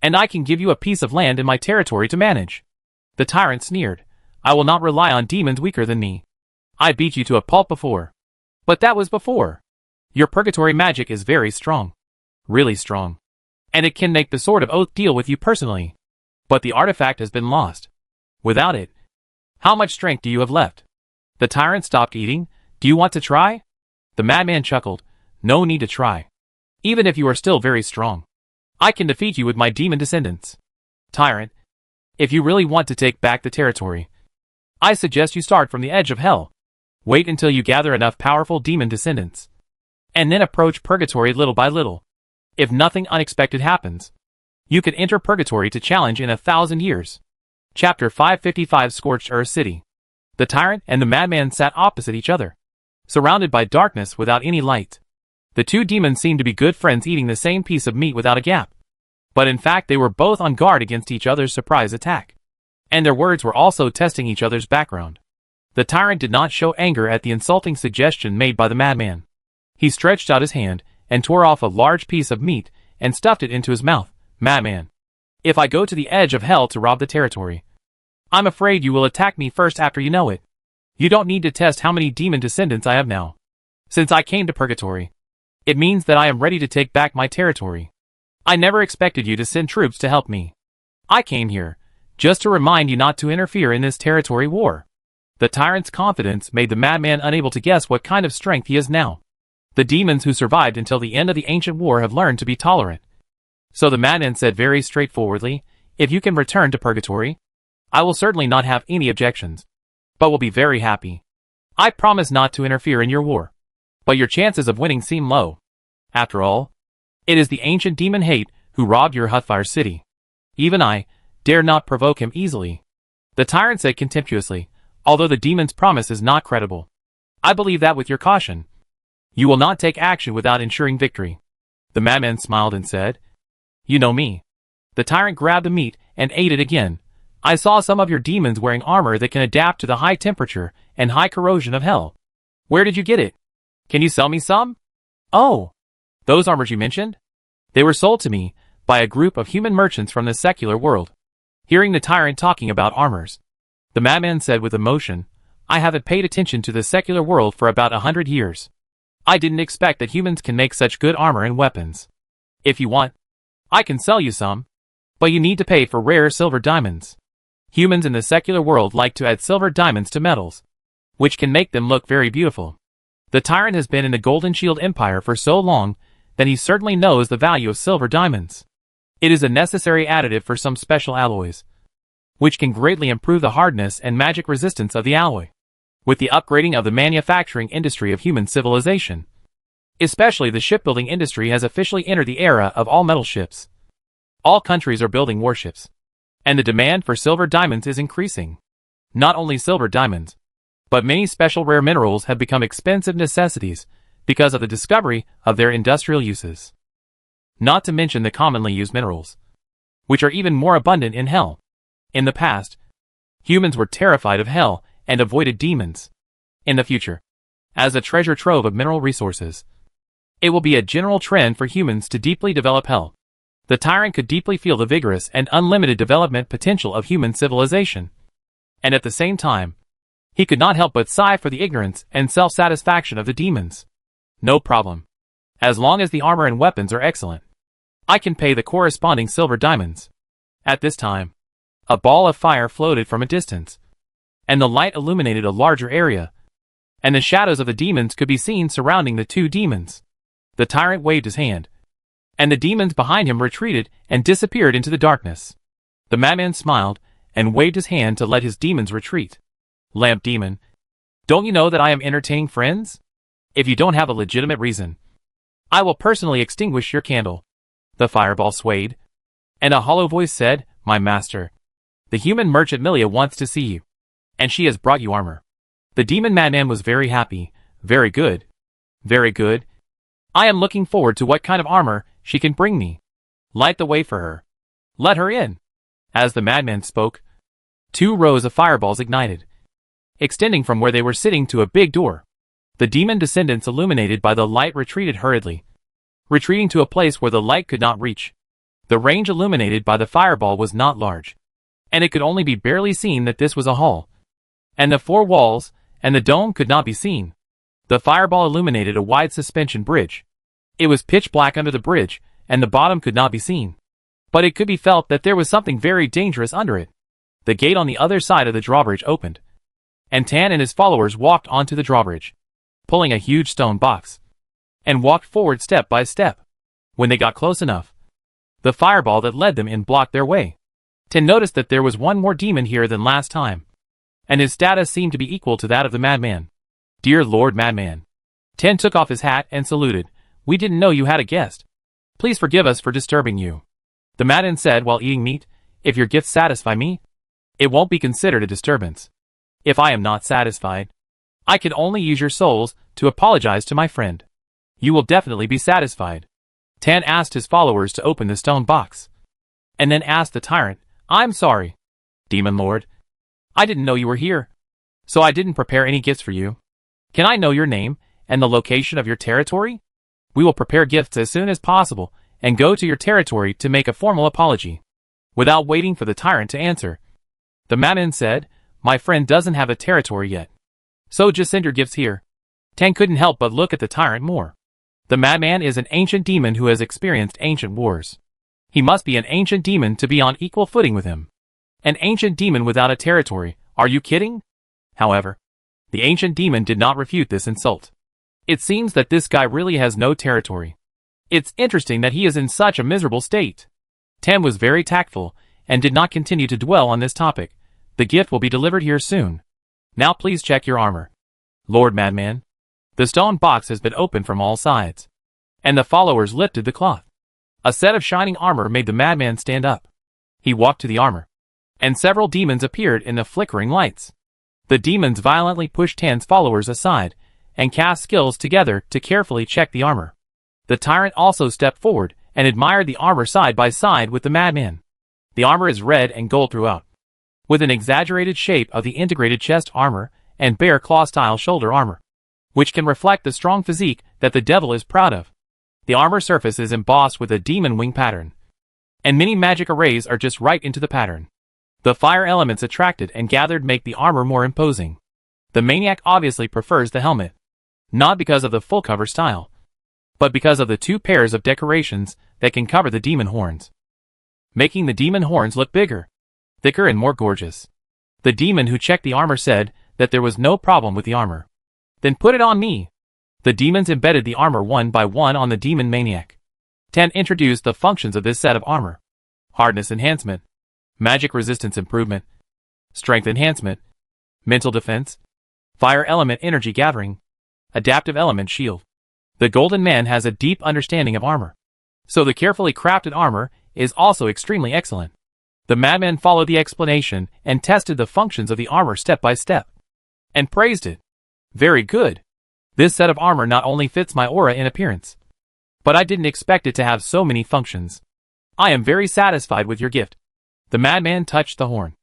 A: and I can give you a piece of land in my territory to manage. The tyrant sneered. I will not rely on demons weaker than me. I beat you to a pulp before. But that was before. Your purgatory magic is very strong. Really strong. And it can make the Sword of Oath deal with you personally. But the artifact has been lost. Without it, how much strength do you have left? The tyrant stopped eating. Do you want to try? The madman chuckled. No need to try. Even if you are still very strong, I can defeat you with my demon descendants. Tyrant, if you really want to take back the territory, I suggest you start from the edge of hell. Wait until you gather enough powerful demon descendants, and then approach purgatory little by little. If nothing unexpected happens, you could enter purgatory to challenge in 1,000 years. Chapter 555 Scorched Earth City. The tyrant and the madman sat opposite each other, surrounded by darkness without any light. The two demons seemed to be good friends eating the same piece of meat without a gap. But in fact they were both on guard against each other's surprise attack. And their words were also testing each other's background. The tyrant did not show anger at the insulting suggestion made by the madman. He stretched out his hand and tore off a large piece of meat and stuffed it into his mouth. Madman, if I go to the edge of hell to rob the territory, I'm afraid you will attack me first after you know it. You don't need to test how many demon descendants I have now. Since I came to purgatory, it means that I am ready to take back my territory. I never expected you to send troops to help me. I came here just to remind you not to interfere in this territory war. The tyrant's confidence made the madman unable to guess what kind of strength he is now. The demons who survived until the end of the ancient war have learned to be tolerant. So the madman said very straightforwardly, if you can return to purgatory, I will certainly not have any objections, but will be very happy. I promise not to interfere in your war, but your chances of winning seem low. After all, it is the ancient demon Hate who robbed your Hutfire city. Even I dare not provoke him easily. The tyrant said contemptuously, although the demon's promise is not credible. I believe that with your caution, you will not take action without ensuring victory. The madman smiled and said, you know me. The tyrant grabbed the meat and ate it again. I saw some of your demons wearing armor that can adapt to the high temperature and high corrosion of hell. Where did you get it? Can you sell me some? Oh, those armors you mentioned? They were sold to me by a group of human merchants from the secular world. Hearing the tyrant talking about armors, the madman said with emotion, I haven't paid attention to the secular world for about 100 years. I didn't expect that humans can make such good armor and weapons. If you want, I can sell you some, but you need to pay for rare silver diamonds. Humans in the secular world like to add silver diamonds to metals, which can make them look very beautiful. The tyrant has been in the Golden Shield Empire for so long that he certainly knows the value of silver diamonds. It is a necessary additive for some special alloys, which can greatly improve the hardness and magic resistance of the alloy, with the upgrading of the manufacturing industry of human civilization. Especially the shipbuilding industry has officially entered the era of all-metal ships. All countries are building warships, and the demand for silver diamonds is increasing. Not only silver diamonds, but many special rare minerals have become expensive necessities because of the discovery of their industrial uses. Not to mention the commonly used minerals, which are even more abundant in hell. In the past, humans were terrified of hell and avoided demons. In the future, as a treasure trove of mineral resources, it will be a general trend for humans to deeply develop hell. The tyrant could deeply feel the vigorous and unlimited development potential of human civilization. And at the same time, he could not help but sigh for the ignorance and self-satisfaction of the demons. No problem. As long as the armor and weapons are excellent, I can pay the corresponding silver diamonds. At this time, a ball of fire floated from a distance, and the light illuminated a larger area, and the shadows of the demons could be seen surrounding the two demons. The tyrant waved his hand, and the demons behind him retreated and disappeared into the darkness. The madman smiled and waved his hand to let his demons retreat. Lamp demon, don't you know that I am entertaining friends? If you don't have a legitimate reason, I will personally extinguish your candle. The fireball swayed, and a hollow voice said, my master, the human merchant Milia wants to see you, and she has brought you armor. The demon madman was very happy. Very good. Very good. I am looking forward to what kind of armor she can bring me. Light the way for her. Let her in. As the madman spoke, 2 rows of fireballs ignited, extending from where they were sitting to a big door. The demon descendants, illuminated by the light, retreated hurriedly, retreating to a place where the light could not reach. The range illuminated by the fireball was not large, and it could only be barely seen that this was a hall, and the 4 walls and the dome could not be seen. The fireball illuminated a wide suspension bridge. It was pitch black under the bridge, and the bottom could not be seen, but it could be felt that there was something very dangerous under it. The gate on the other side of the drawbridge opened, and Tan and his followers walked onto the drawbridge. pulling a huge stone box, and walked forward step by step. When they got close enough, the fireball that led them in blocked their way. Ten noticed that there was one more demon here than last time, and his status seemed to be equal to that of the madman. "Dear Lord Madman." Ten took off his hat and saluted. "We didn't know you had a guest. Please forgive us for disturbing you." The madman said while eating meat, "If your gifts satisfy me, it won't be considered a disturbance. If I am not satisfied, I can only use your souls to apologize to my friend. You will definitely be satisfied." Tan asked his followers to open the stone box, and then asked the tyrant, "I'm sorry, Demon Lord. I didn't know you were here, so I didn't prepare any gifts for you. Can I know your name and the location of your territory? We will prepare gifts as soon as possible and go to your territory to make a formal apology." Without waiting for the tyrant to answer, the madman said, "My friend doesn't have a territory yet, so just send your gifts here." Tan couldn't help but look at the tyrant more. The madman is an ancient demon who has experienced ancient wars. He must be an ancient demon to be on equal footing with him. An ancient demon without a territory, are you kidding? However, the ancient demon did not refute this insult. It seems that this guy really has no territory. It's interesting that he is in such a miserable state. Tan was very tactful and did not continue to dwell on this topic. "The gift will be delivered here soon. Now please check your armor, Lord Madman." The stone box has been opened from all sides, and the followers lifted the cloth. A set of shining armor made the madman stand up. He walked to the armor, and several demons appeared in the flickering lights. The demons violently pushed Tan's followers aside, and cast skills together to carefully check the armor. The tyrant also stepped forward and admired the armor side by side with the madman. The armor is red and gold throughout, with an exaggerated shape of the integrated chest armor and bear claw-style shoulder armor, which can reflect the strong physique that the devil is proud of. The armor surface is embossed with a demon wing pattern, and many magic arrays are just right into the pattern. The fire elements attracted and gathered make the armor more imposing. The maniac obviously prefers the helmet, not because of the full cover style, but because of the two pairs of decorations that can cover the demon horns, making the demon horns look bigger, thicker and more gorgeous. The demon who checked the armor said that there was no problem with the armor. "Then put it on me." The demons embedded the armor one by one on the demon maniac. Tan introduced the functions of this set of armor: hardness enhancement, magic resistance improvement, strength enhancement, mental defense, fire element energy gathering, adaptive element shield. The golden man has a deep understanding of armor, so the carefully crafted armor is also extremely excellent. The madman followed the explanation and tested the functions of the armor step by step, and praised it. "Very good. This set of armor not only fits my aura in appearance, but I didn't expect it to have so many functions. I am very satisfied with your gift." The madman touched the horn,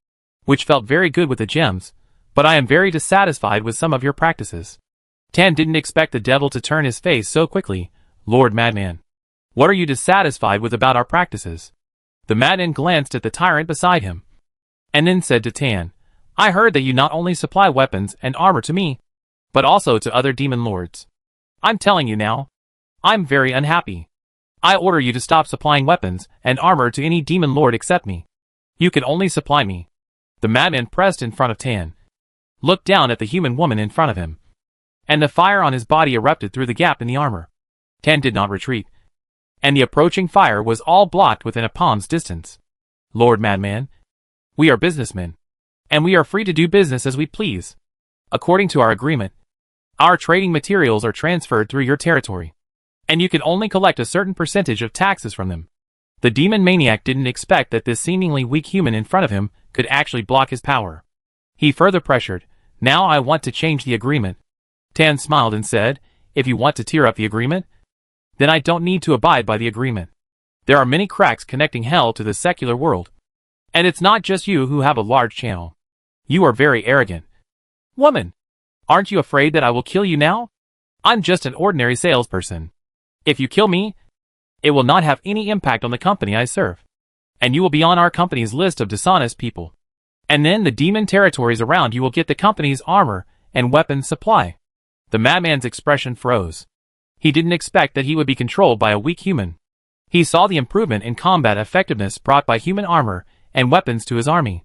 A: which felt very good with the gems, "but I am very dissatisfied with some of your practices." Tan didn't expect the devil to turn his face so quickly. "Lord Madman, what are you dissatisfied with about our practices?" The madman glanced at the tyrant beside him, and then said to Tan, "I heard that you not only supply weapons and armor to me, but also to other demon lords. I'm telling you now, I'm very unhappy. I order you to stop supplying weapons and armor to any demon lord except me. You can only supply me." The madman pressed in front of Tan, looked down at the human woman in front of him, and the fire on his body erupted through the gap in the armor. Tan did not retreat, and the approaching fire was all blocked within a palm's distance. "Lord Madman, we are businessmen, and we are free to do business as we please. According to our agreement, our trading materials are transferred through your territory, and you can only collect a certain percentage of taxes from them." The demon maniac didn't expect that this seemingly weak human in front of him could actually block his power. He further pressured, "Now I want to change the agreement." Tan smiled and said, "If you want to tear up the agreement, then I don't need to abide by the agreement. There are many cracks connecting hell to the secular world, and it's not just you who have a large channel. You are very arrogant. Woman, aren't you afraid that I will kill you now? I'm just an ordinary salesperson. If you kill me, it will not have any impact on the company I serve, and you will be on our company's list of dishonest people. And then the demon territories around you will get the company's armor and weapons supply." The madman's expression froze. He didn't expect that he would be controlled by a weak human. He saw the improvement in combat effectiveness brought by human armor and weapons to his army,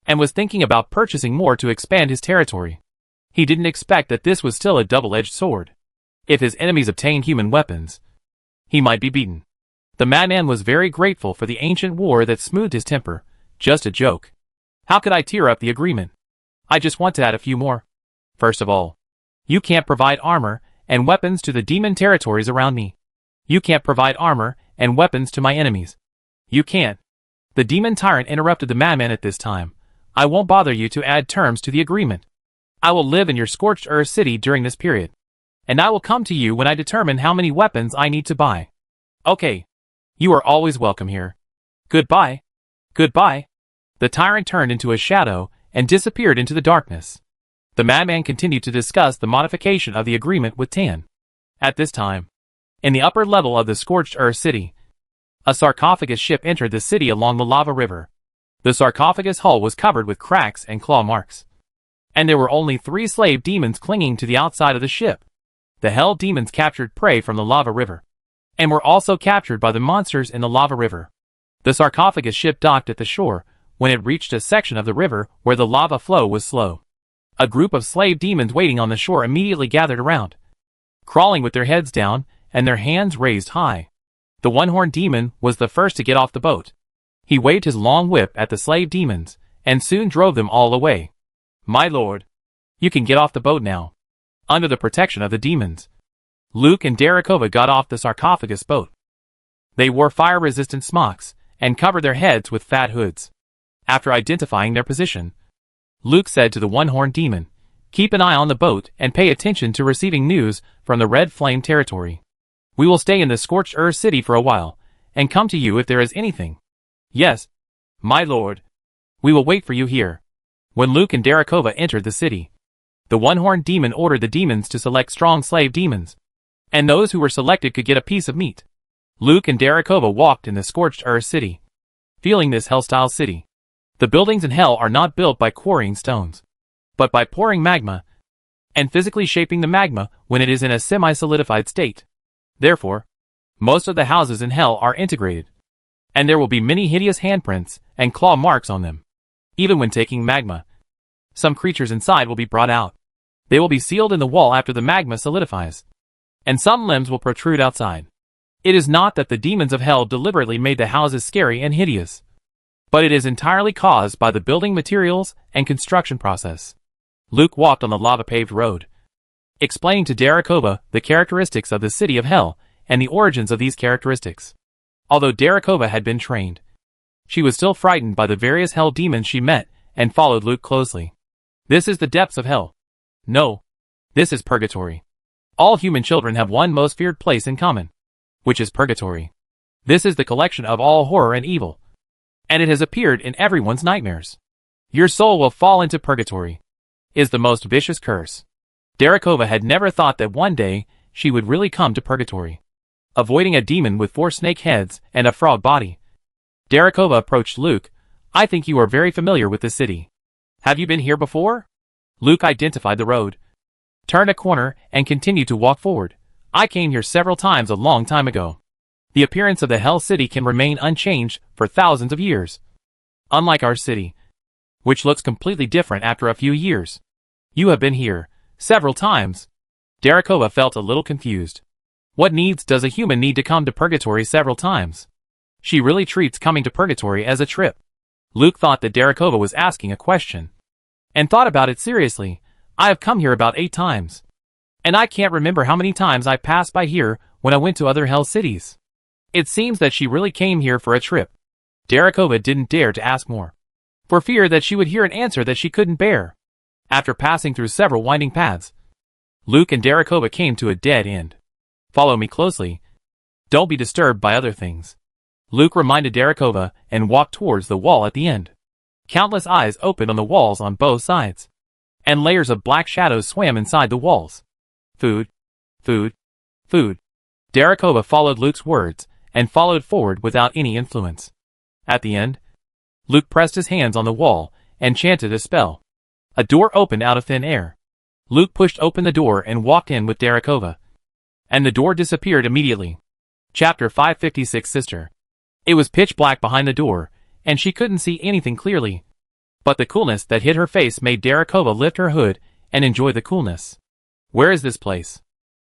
A: and was thinking about purchasing more to expand his territory. He didn't expect that this was still a double-edged sword. If his enemies obtained human weapons, he might be beaten. The madman was very grateful for the ancient war that smoothed his temper. Just a joke. How could I tear up the agreement? I just want to add a few more. First of all, you can't provide armor and weapons to the demon territories around me. You can't provide armor and weapons to my enemies. You can't. The demon tyrant interrupted the madman at this time. I won't bother you to add terms to the agreement. I will live in your scorched earth city during this period. And I will come to you when I determine how many weapons I need to buy. Okay. You are always welcome here. Goodbye. Goodbye. The tyrant turned into a shadow and disappeared into the darkness. The madman continued to discuss the modification of the agreement with Tan. At this time, in the upper level of the scorched earth city, a sarcophagus ship entered the city along the lava river. The sarcophagus hull was covered with cracks and claw marks. And there were only 3 slave demons clinging to the outside of the ship. The hell demons captured prey from the lava river, and were also captured by the monsters in the lava river. The sarcophagus ship docked at the shore when it reached a section of the river where the lava flow was slow. A group of slave demons waiting on the shore immediately gathered around, crawling with their heads down and their hands raised high. The one-horned demon was the first to get off the boat. He waved his long whip at the slave demons and soon drove them all away. My lord, you can get off the boat now. Under the protection of the demons, Luke and Darikova got off the sarcophagus boat. They wore fire-resistant smocks and covered their heads with fat hoods. After identifying their position, Luke said to the one-horned demon, "Keep an eye on the boat and pay attention to receiving news from the Red Flame territory. We will stay in the Scorched Earth city for a while, and come to you if there is anything." "Yes, my lord. We will wait for you here." When Luke and Darikova entered the city, the one-horned demon ordered the demons to select strong slave demons, and those who were selected could get a piece of meat. Luke and Darikova walked in the Scorched Earth city, feeling this hell-style city. The buildings in hell are not built by quarrying stones, but by pouring magma, and physically shaping the magma when it is in a semi-solidified state. Therefore, most of the houses in hell are integrated, and there will be many hideous handprints and claw marks on them. Even when taking magma, some creatures inside will be brought out. They will be sealed in the wall after the magma solidifies, and some limbs will protrude outside. It is not that the demons of hell deliberately made the houses scary and hideous, but it is entirely caused by the building materials and construction process. Luke walked on the lava-paved road, explaining to Darikova the characteristics of the city of hell and the origins of these characteristics. Although Darikova had been trained, she was still frightened by the various hell demons she met and followed Luke closely. This is the depths of hell. No, this is purgatory. All human children have one most feared place in common, which is purgatory. This is the collection of all horror and evil, and it has appeared in everyone's nightmares. Your soul will fall into purgatory, is the most vicious curse. Darikova had never thought that one day she would really come to purgatory. Avoiding a demon with 4 snake heads and a frog body, Darikova approached Luke. "I think you are very familiar with this city. Have you been here before?" Luke identified the road, turned a corner, and continued to walk forward. "I came here several times a long time ago." The appearance of the Hell City can remain unchanged for thousands of years, unlike our city, which looks completely different after a few years. "You have been here several times." Darikova felt a little confused. What needs does a human need to come to purgatory several times? She really treats coming to purgatory as a trip. Luke thought that Darikova was asking a question, and thought about it seriously. "I have come here about 8 times, and I can't remember how many times I passed by here when I went to other hell cities." It seems that she really came here for a trip. Darikova didn't dare to ask more, for fear that she would hear an answer that she couldn't bear. After passing through several winding paths, Luke and Darikova came to a dead end. "Follow me closely. Don't be disturbed by other things," Luke reminded Darikova and walked towards the wall at the end. Countless eyes opened on the walls on both sides, and layers of black shadows swam inside the walls. Food, food, food. Darikova followed Luke's words and followed forward without any influence. At the end, Luke pressed his hands on the wall and chanted a spell. A door opened out of thin air. Luke pushed open the door and walked in with Darikova, and the door disappeared immediately. Chapter 556 Sister. It was pitch black behind the door, and she couldn't see anything clearly. But the coolness that hit her face made Darikova lift her hood and enjoy the coolness. Where is this place?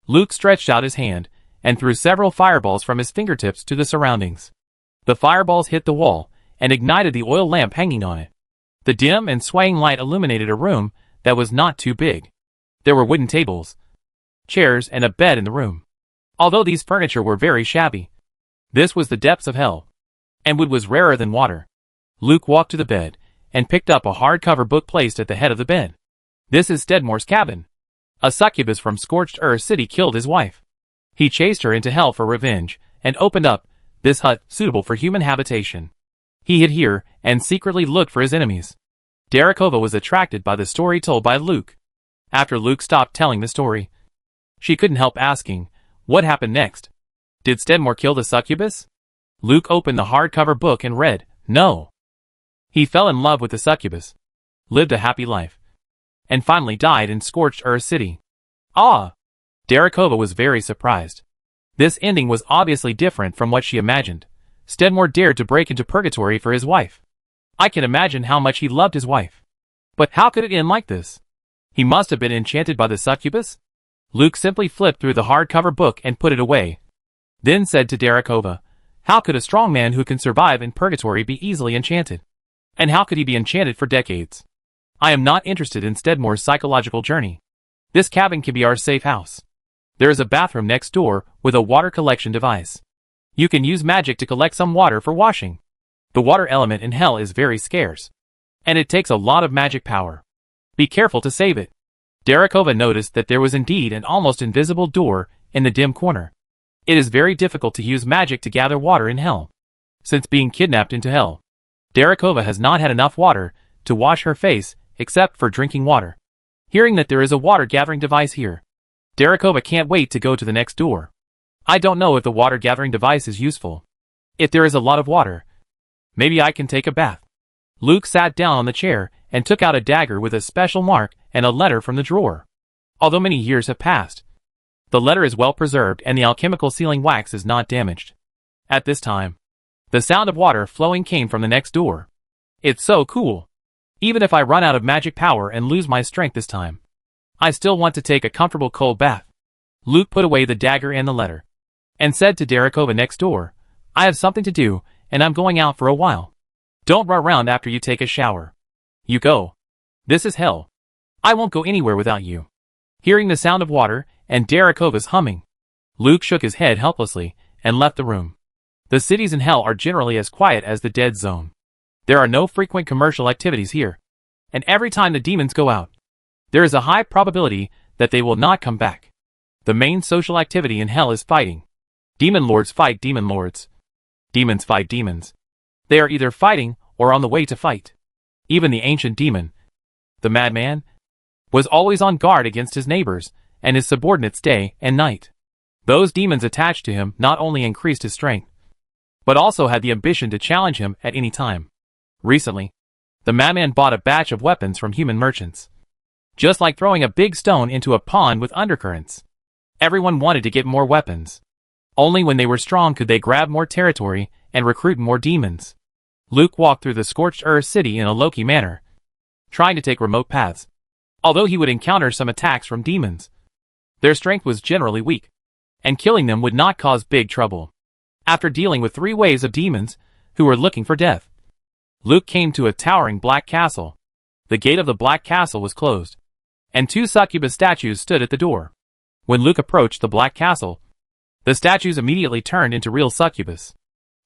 A: Luke stretched out his hand and threw several fireballs from his fingertips to the surroundings. The fireballs hit the wall and ignited the oil lamp hanging on it. The dim and swaying light illuminated a room that was not too big. There were wooden tables, chairs, and a bed in the room. Although these furniture were very shabby, this was the depths of hell, and wood was rarer than water. Luke walked to the bed and picked up a hardcover book placed at the head of the bed. This is Steadmore's cabin. A succubus from Scorched Earth City killed his wife. He chased her into hell for revenge and opened up this hut suitable for human habitation. He hid here and secretly looked for his enemies. Darakova was attracted by the story told by Luke. After Luke stopped telling the story, she couldn't help asking, what happened next? Did Steadmore kill the succubus? Luke opened the hardcover book and read, no. He fell in love with the succubus, lived a happy life, and finally died in Scorched Earth City. Ah! Darakova was very surprised. This ending was obviously different from what she imagined. Steadmore dared to break into purgatory for his wife. I can imagine how much he loved his wife. But how could it end like this? He must have been enchanted by the succubus? Luke simply flipped through the hardcover book and put it away. Then said to Darakova, how could a strong man who can survive in purgatory be easily enchanted? And how could he be enchanted for decades? I am not interested in Steadmore's psychological journey. This cabin can be our safe house. There is a bathroom next door with a water collection device. You can use magic to collect some water for washing. The water element in hell is very scarce, and it takes a lot of magic power. Be careful to save it. Darakova noticed that there was indeed an almost invisible door in the dim corner. It is very difficult to use magic to gather water in hell. Since being kidnapped into hell, Darakova has not had enough water to wash her face except for drinking water. Hearing that there is a water gathering device here, Darakova can't wait to go to the next door. I don't know if the water gathering device is useful. If there is a lot of water, maybe I can take a bath. Luke sat down on the chair and took out a dagger with a special mark and a letter from the drawer. Although many years have passed, the letter is well preserved and the alchemical sealing wax is not damaged. At this time, the sound of water flowing came from the next door. It's so cool. Even if I run out of magic power and lose my strength this time, I still want to take a comfortable cold bath. Luke put away the dagger and the letter, and said to Darakova next door, I have something to do, and I'm going out for a while. Don't run around after you take a shower. You go. This is hell. I won't go anywhere without you. Hearing the sound of water and Darakova's humming, Luke shook his head helplessly and left the room. The cities in hell are generally as quiet as the dead zone. There are no frequent commercial activities here, and every time the demons go out, there is a high probability that they will not come back. The main social activity in hell is fighting. Demon lords fight demon lords. Demons fight demons. They are either fighting or on the way to fight. Even the ancient demon, the madman, was always on guard against his neighbors and his subordinates day and night. Those demons attached to him not only increased his strength, but also had the ambition to challenge him at any time. Recently, the madman bought a batch of weapons from human merchants. Just like throwing a big stone into a pond with undercurrents. Everyone wanted to get more weapons. Only when they were strong could they grab more territory and recruit more demons. Luke walked through the Scorched Earth City in a low-key manner, trying to take remote paths. Although he would encounter some attacks from demons, their strength was generally weak, and killing them would not cause big trouble. After dealing with 3 waves of demons who were looking for death, Luke came to a towering black castle. The gate of the black castle was closed, and 2 succubus statues stood at the door. When Luke approached the black castle, the statues immediately turned into real succubus.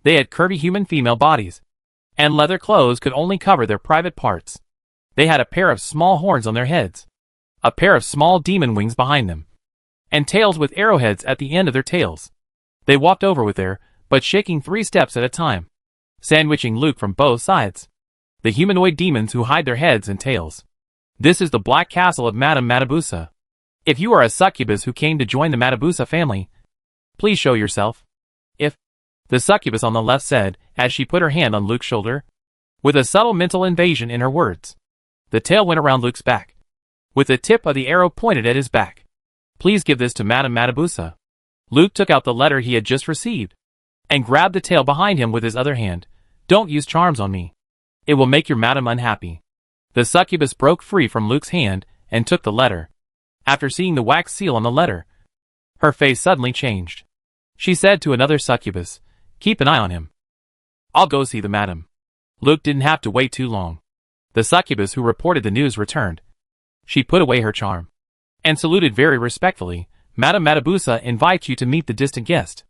A: They had curvy human female bodies, and leather clothes could only cover their private parts. They had a pair of small horns on their heads, a pair of small demon wings behind them, and tails with arrowheads at the end of their tails. They walked over with their, but shaking 3 steps at a time, sandwiching Luke from both sides. The humanoid demons who hide their heads and tails. This is the Black Castle of Madame Matabusa. If you are a succubus who came to join the Matabusa family, please show yourself. If the succubus on the left said, as she put her hand on Luke's shoulder, with a subtle mental invasion in her words. The tail went around Luke's back, with the tip of the arrow pointed at his back. Please give this to Madame Matabusa. Luke took out the letter he had just received, and grabbed the tail behind him with his other hand. Don't use charms on me. It will make your madam unhappy. The succubus broke free from Luke's hand and took the letter. After seeing the wax seal on the letter, her face suddenly changed. She said to another succubus, "Keep an eye on him. I'll go see the madam." Luke didn't have to wait too long. The succubus who reported the news returned. She put away her charm and saluted very respectfully. "Madam Matabusa invites you to meet the distant guest."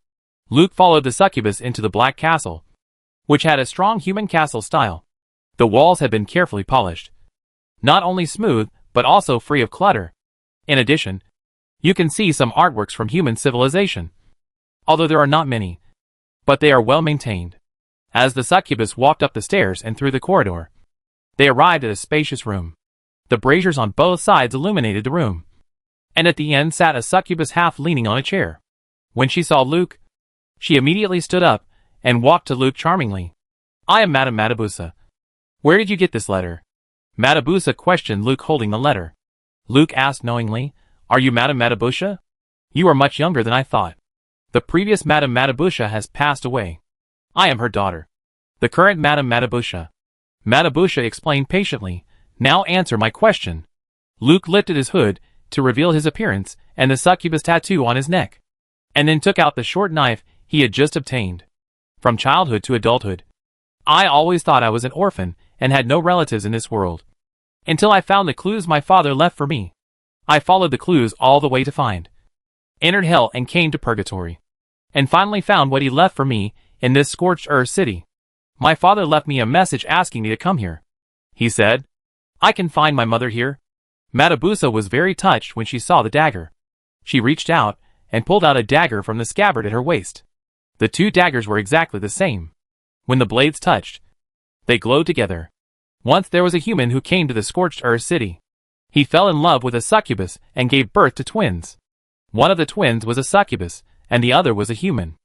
A: Luke followed the succubus into the black castle, which had a strong human castle style. The walls had been carefully polished, not only smooth, but also free of clutter. In addition, you can see some artworks from human civilization, although there are not many, but they are well maintained. As the succubus walked up the stairs and through the corridor, they arrived at a spacious room. The braziers on both sides illuminated the room, and at the end sat a succubus half leaning on a chair. When she saw Luke, she immediately stood up and walked to Luke charmingly. "I am Madame Matabusa. Where did you get this letter?" Matabusa questioned Luke, holding the letter. Luke asked knowingly, "Are you Madame Matabusa? You are much younger than I thought. The previous Madame Matabusa has passed away. I am her daughter. The current Madame Matabusa." Matabusa explained patiently, "Now answer my question." Luke lifted his hood to reveal his appearance and the succubus tattoo on his neck, and then took out the short knife he had just obtained. "From childhood to adulthood, I always thought I was an orphan and had no relatives in this world, until I found the clues my father left for me. I followed the clues all the way to find, entered hell and came to purgatory, and finally found what he left for me in this scorched earth city. My father left me a message asking me to come here. He said, I can find my mother here." Matabusa was very touched when she saw the dagger. She reached out and pulled out a dagger from the scabbard at her waist. The two daggers were exactly the same. When the blades touched, they glowed together. Once there was a human who came to the scorched earth city. He fell in love with a succubus and gave birth to twins. One of the twins was a succubus, and the other was a human.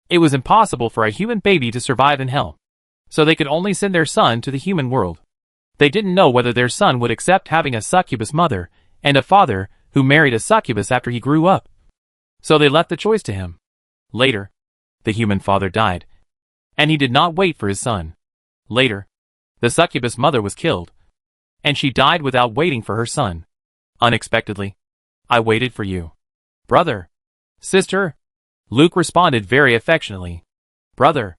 A: It was impossible for a human baby to survive in hell, so they could only send their son to the human world. They didn't know whether their son would accept having a succubus mother and a father who married a succubus after he grew up. So they left the choice to him. Later, the human father died, and he did not wait for his son. Later, the succubus mother was killed, and she died without waiting for her son. Unexpectedly, I waited for you. Brother. Sister. Luke responded very affectionately. Brother.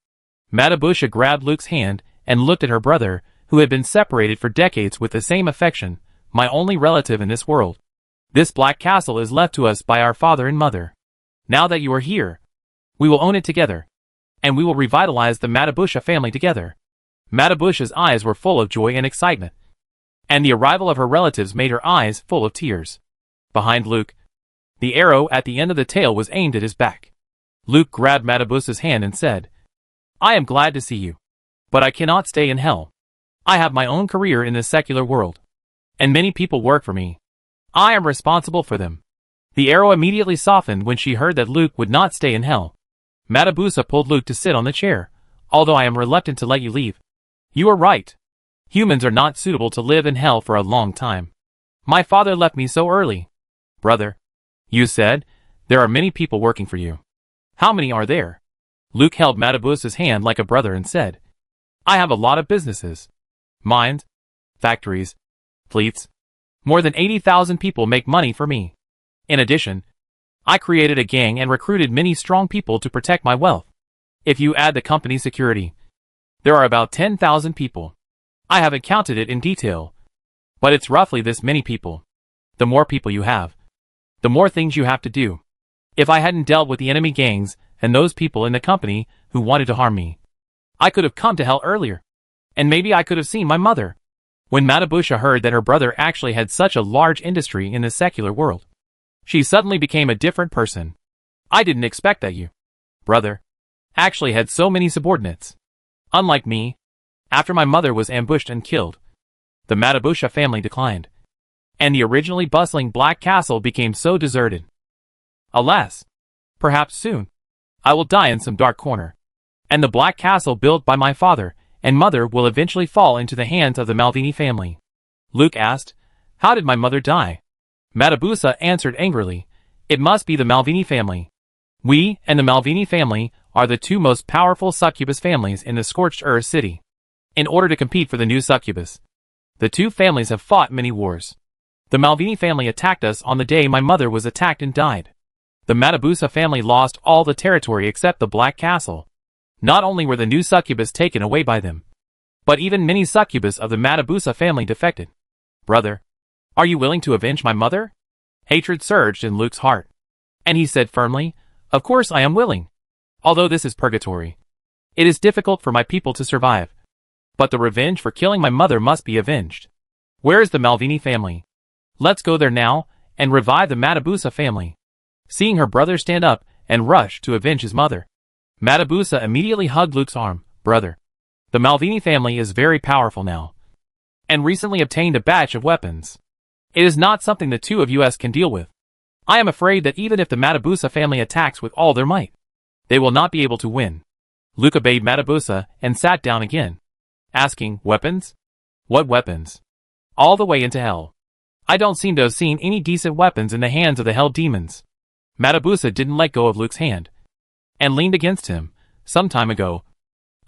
A: Matabusa grabbed Luke's hand and looked at her brother, who had been separated for decades, with the same affection. My only relative in this world. This black castle is left to us by our father and mother. Now that you are here, we will own it together, and we will revitalize the Matabusa family together. Matabusa's eyes were full of joy and excitement, and the arrival of her relatives made her eyes full of tears. Behind Luke, the arrow at the end of the tail was aimed at his back. Luke grabbed Matabusa's hand and said, I am glad to see you, but I cannot stay in hell. I have my own career in the secular world, and many people work for me. I am responsible for them. The arrow immediately softened when she heard that Luke would not stay in hell. Matabusa pulled Luke to sit on the chair. Although I am reluctant to let you leave. You are right. Humans are not suitable to live in hell for a long time. My father left me so early. Brother, you said, there are many people working for you. How many are there? Luke held Matabusa's hand like a brother and said, I have a lot of businesses. Mines, factories, fleets. More than 80,000 people make money for me. In addition, I created a gang and recruited many strong people to protect my wealth. If you add the company's security, there are about 10,000 people. I haven't counted it in detail, but it's roughly this many people. The more people you have, the more things you have to do. If I hadn't dealt with the enemy gangs and those people in the company who wanted to harm me, I could have come to hell earlier, and maybe I could have seen my mother. When Matabusa heard that her brother actually had such a large industry in the secular world, she suddenly became a different person. I didn't expect that you, brother, actually had so many subordinates. Unlike me, after my mother was ambushed and killed, the Matabusa family declined, and the originally bustling Black Castle became so deserted. Alas, perhaps soon, I will die in some dark corner, and the Black Castle built by my father and mother will eventually fall into the hands of the Malvini family. Luke asked, How did my mother die? Matabusa answered angrily, It must be the Malvini family. We and the Malvini family are the two most powerful succubus families in the Scorched Earth city. In order to compete for the new succubus, the two families have fought many wars. The Malvini family attacked us on the day my mother was attacked and died. The Matabusa family lost all the territory except the Black Castle. Not only were the new succubus taken away by them, but even many succubus of the Matabusa family defected. Brother, are you willing to avenge my mother? Hatred surged in Luke's heart. And he said firmly, of course I am willing. Although this is purgatory. It is difficult for my people to survive. But the revenge for killing my mother must be avenged. Where is the Malvini family? Let's go there now, and revive the Matabusa family. Seeing her brother stand up and rush to avenge his mother, Matabusa immediately hugged Luke's arm. Brother, the Malvini family is very powerful now, and recently obtained a batch of weapons. It is not something the two of us can deal with. I am afraid that even if the Matabusa family attacks with all their might, they will not be able to win. Luke obeyed Matabusa and sat down again, asking, weapons? What weapons? All the way into hell. I don't seem to have seen any decent weapons in the hands of the hell demons. Matabusa didn't let go of Luke's hand, and leaned against him. Some time ago,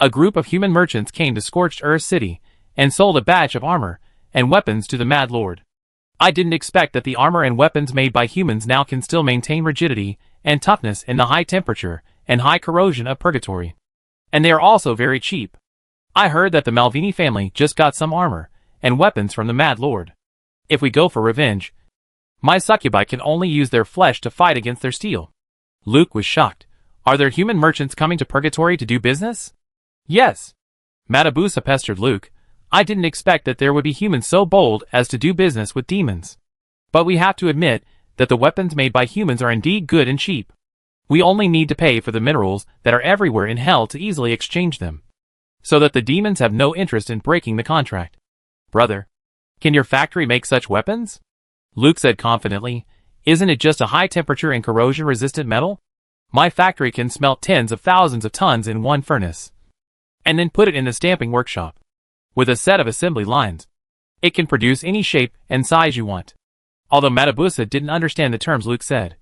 A: a group of human merchants came to Scorched Earth City, and sold a batch of armor and weapons to the Mad Lord. I didn't expect that the armor and weapons made by humans now can still maintain rigidity and toughness in the high temperature and high corrosion of purgatory. And they are also very cheap. I heard that the Malvini family just got some armor and weapons from the Mad Lord. If we go for revenge, my succubi can only use their flesh to fight against their steel. Luke was shocked. Are there human merchants coming to purgatory to do business? Yes. Matabusa pestered Luke. I didn't expect that there would be humans so bold as to do business with demons. But we have to admit that the weapons made by humans are indeed good and cheap. We only need to pay for the minerals that are everywhere in hell to easily exchange them, so that the demons have no interest in breaking the contract. Brother, can your factory make such weapons? Luke said confidently. Isn't it just a high temperature and corrosion resistant metal? My factory can smelt tens of thousands of tons in one furnace, and then put it in the stamping workshop. With a set of assembly lines, it can produce any shape and size you want. Although Matabusa didn't understand the terms Luke said,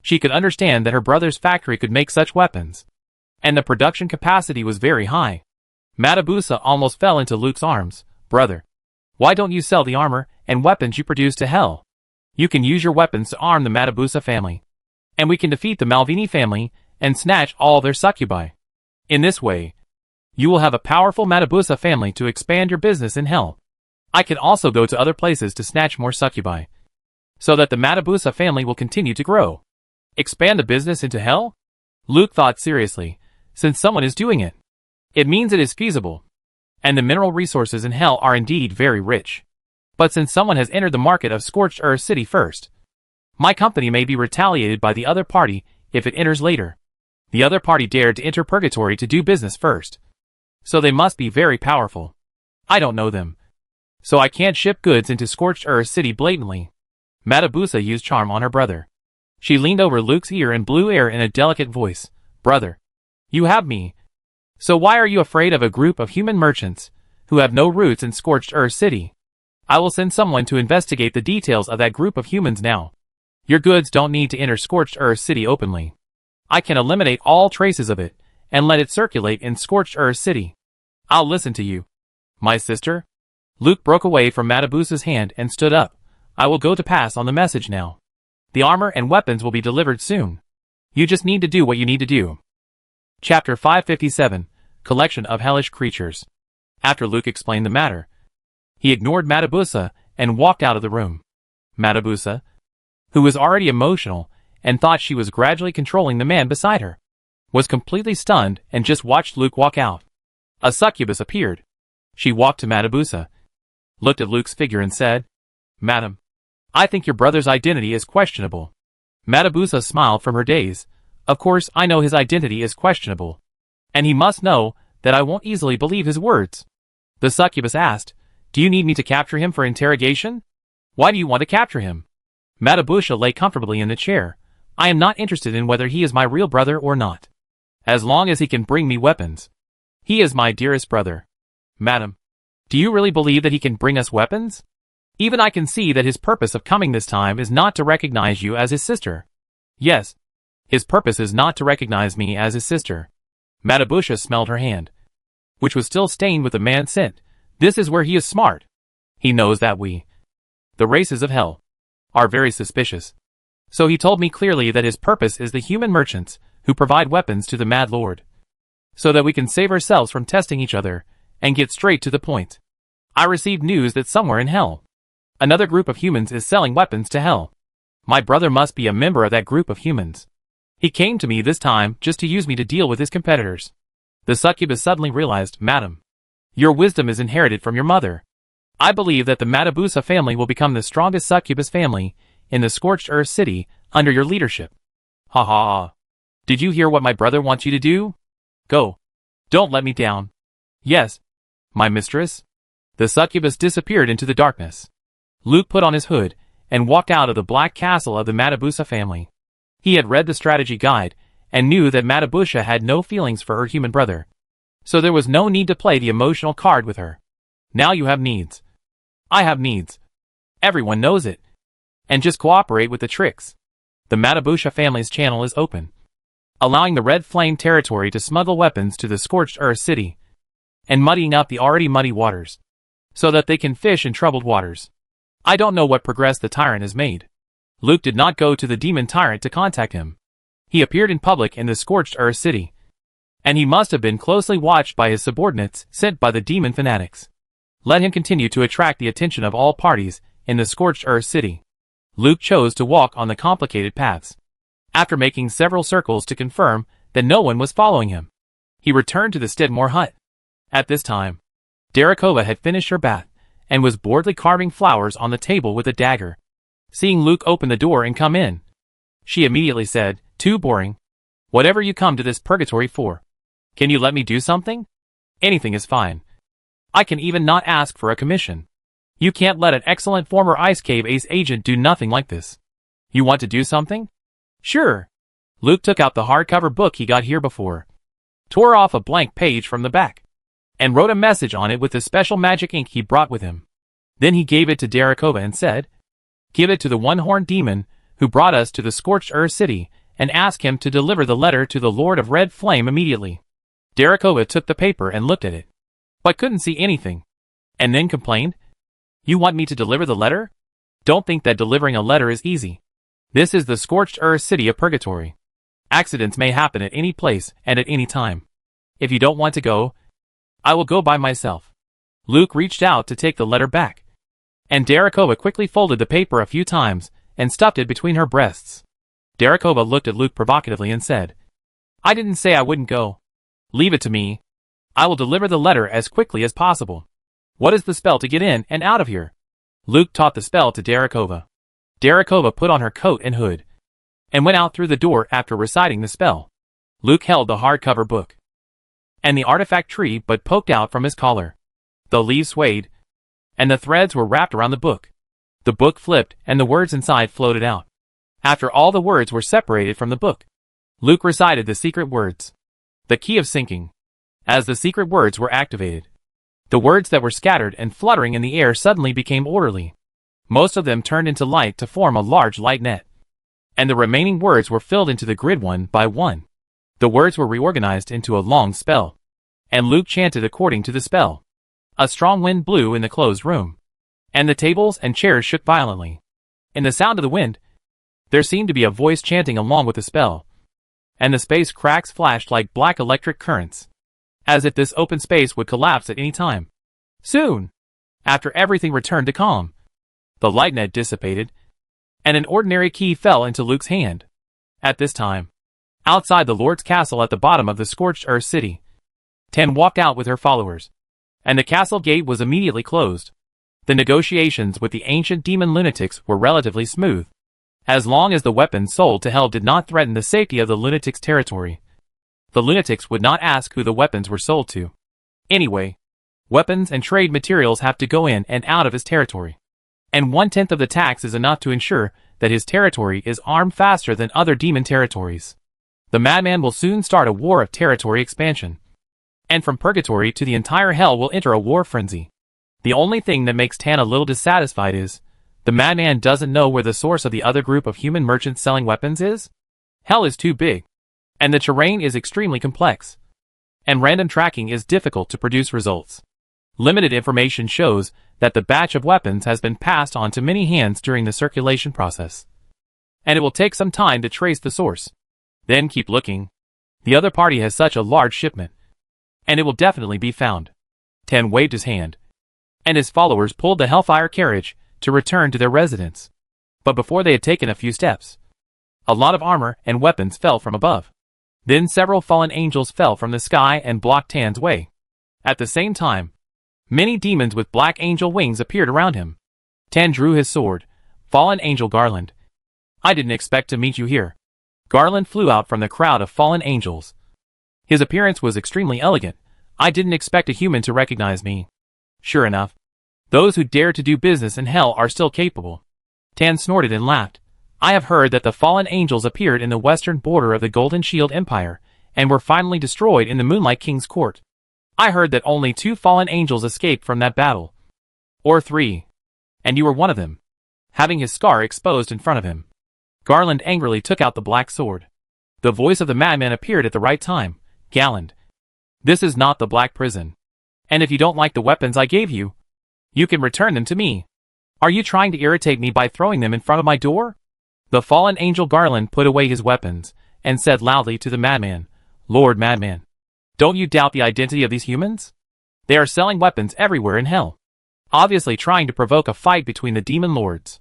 A: she could understand that her brother's factory could make such weapons, and the production capacity was very high. Matabusa almost fell into Luke's arms. Brother, why don't you sell the armor and weapons you produce to hell? You can use your weapons to arm the Matabusa family, and we can defeat the Malvini family and snatch all their succubi. In this way, you will have a powerful Matabusa family to expand your business in hell. I can also go to other places to snatch more succubi, so that the Matabusa family will continue to grow. Expand the business into hell? Luke thought seriously. Since someone is doing it, it means it is feasible. And the mineral resources in hell are indeed very rich. But since someone has entered the market of Scorched Earth City first, my company may be retaliated by the other party if it enters later. The other party dared to enter purgatory to do business first, so they must be very powerful. I don't know them, so I can't ship goods into Scorched Earth City blatantly. Matabusa used charm on her brother. She leaned over Luke's ear and blew air in a delicate voice. Brother, you have me. So why are you afraid of a group of human merchants who have no roots in Scorched Earth City? I will send someone to investigate the details of that group of humans now. Your goods don't need to enter Scorched Earth City openly. I can eliminate all traces of it and let it circulate in Scorched Earth City. I'll listen to you. My sister? Luke broke away from Matabusa's hand and stood up. I will go to pass on the message now. The armor and weapons will be delivered soon. You just need to do what you need to do. Chapter 557, Collection of Hellish Creatures. After Luke explained the matter, he ignored Matabusa and walked out of the room. Matabusa, who was already emotional and thought she was gradually controlling the man beside her, was completely stunned and just watched Luke walk out. A succubus appeared. She walked to Matabusa, looked at Luke's figure and said, Madam, I think your brother's identity is questionable. Matabusa smiled from her daze. Of course I know his identity is questionable, and he must know that I won't easily believe his words. The succubus asked, Do you need me to capture him for interrogation? Why do you want to capture him? Matabusa lay comfortably in the chair. I am not interested in whether he is my real brother or not, as long as he can bring me weapons. He is my dearest brother. Madam, do you really believe that he can bring us weapons? Even I can see that his purpose of coming this time is not to recognize you as his sister. Yes, his purpose is not to recognize me as his sister. Matabusa smelled her hand, which was still stained with the man's scent. This is where he is smart. He knows that the races of hell, are very suspicious. So he told me clearly that his purpose is the human merchants who provide weapons to the Mad Lord, so that we can save ourselves from testing each other and get straight to the point. I received news that somewhere in hell, another group of humans is selling weapons to hell. My brother must be a member of that group of humans. He came to me this time just to use me to deal with his competitors. The succubus suddenly realized, Madam, your wisdom is inherited from your mother. I believe that the Matabusa family will become the strongest succubus family in the Scorched Earth City under your leadership. Ha ha ha. Did you hear what my brother wants you to do? Go. Don't let me down. Yes, my mistress. The succubus disappeared into the darkness. Luke put on his hood and walked out of the black castle of the Matabusa family. He had read the strategy guide and knew that Matabusa had no feelings for her human brother, so there was no need to play the emotional card with her. Now you have needs. I have needs. Everyone knows it. And just cooperate with the tricks. The Matabusa family's channel is open, allowing the Red Flame territory to smuggle weapons to the Scorched Earth City, and muddying up the already muddy waters, so that they can fish in troubled waters. I don't know what progress the tyrant has made. Luke did not go to the demon tyrant to contact him. He appeared in public in the Scorched Earth City, and he must have been closely watched by his subordinates sent by the demon fanatics. Let him continue to attract the attention of all parties in the Scorched Earth City. Luke chose to walk on the complicated paths. After making several circles to confirm that no one was following him, he returned to the Steadmore hut. At this time, Darikova had finished her bath and was boredly carving flowers on the table with a dagger. Seeing Luke open the door and come in, she immediately said, Too boring. Whatever you come to this purgatory for. Can you let me do something? Anything is fine. I can even not ask for a commission. You can't let an excellent former Ice Cave Ace agent do nothing like this. You want to do something? Sure. Luke took out the hardcover book he got here before, tore off a blank page from the back, and wrote a message on it with the special magic ink he brought with him. Then he gave it to Darikova and said, Give it to the one-horned demon who brought us to the Scorched Earth City and ask him to deliver the letter to the Lord of Red Flame immediately. Darikova took the paper and looked at it, but couldn't see anything, and then complained, You want me to deliver the letter? Don't think that delivering a letter is easy. This is the Scorched Earth City of Purgatory. Accidents may happen at any place and at any time. If you don't want to go, I will go by myself. Luke reached out to take the letter back, and Darikova quickly folded the paper a few times and stuffed it between her breasts. Darikova looked at Luke provocatively and said, I didn't say I wouldn't go. Leave it to me. I will deliver the letter as quickly as possible. What is the spell to get in and out of here? Luke taught the spell to Darikova. Darikova put on her coat and hood, and went out through the door after reciting the spell. Luke held the hardcover book, and the artifact tree but poked out from his collar. The leaves swayed, and the threads were wrapped around the book. The book flipped, and the words inside floated out. After all the words were separated from the book, Luke recited the secret words. The key of sinking. As the secret words were activated, the words that were scattered and fluttering in the air suddenly became orderly. Most of them turned into light to form a large light net, and the remaining words were filled into the grid one by one. The words were reorganized into a long spell, and Luke chanted according to the spell. A strong wind blew in the closed room, and the tables and chairs shook violently. In the sound of the wind, there seemed to be a voice chanting along with the spell, and the space cracks flashed like black electric currents, as if this open space would collapse at any time. Soon, after everything returned to calm, the light net dissipated, and an ordinary key fell into Luke's hand. At this time, outside the Lord's castle at the bottom of the Scorched Earth City, Ten walked out with her followers, and the castle gate was immediately closed. The negotiations with the ancient demon lunatics were relatively smooth, as long as the weapons sold to Hell did not threaten the safety of the lunatics' territory. The lunatics would not ask who the weapons were sold to. Anyway, weapons and trade materials have to go in and out of his territory, and 1/10 of the tax is enough to ensure that his territory is armed faster than other demon territories. The madman will soon start a war of territory expansion, and from purgatory to the entire hell will enter a war frenzy. The only thing that makes Tan a little dissatisfied is, the madman doesn't know where the source of the other group of human merchants selling weapons is. Hell is too big, and the terrain is extremely complex, and random tracking is difficult to produce results. Limited information shows that the batch of weapons has been passed on to many hands during the circulation process, and it will take some time to trace the source. Then keep looking. The other party has such a large shipment, and it will definitely be found. Tan waved his hand, and his followers pulled the Hellfire carriage to return to their residence. But before they had taken a few steps, a lot of armor and weapons fell from above. Then several fallen angels fell from the sky and blocked Tan's way. At the same time, many demons with black angel wings appeared around him. Tan drew his sword. Fallen angel Garland. I didn't expect to meet you here. Garland flew out from the crowd of fallen angels. His appearance was extremely elegant. I didn't expect a human to recognize me. Sure enough, those who dare to do business in hell are still capable. Tan snorted and laughed. I have heard that the fallen angels appeared in the western border of the Golden Shield Empire, and were finally destroyed in the Moonlight King's court. I heard that only 2 fallen angels escaped from that battle. Or 3. And you were one of them. Having his scar exposed in front of him, Garland angrily took out the black sword. The voice of the madman appeared at the right time. Garland, this is not the Black Prison. And if you don't like the weapons I gave you, you can return them to me. Are you trying to irritate me by throwing them in front of my door? The fallen angel Garland put away his weapons, and said loudly to the madman, Lord Madman, don't you doubt the identity of these humans? They are selling weapons everywhere in hell, obviously trying to provoke a fight between the demon lords.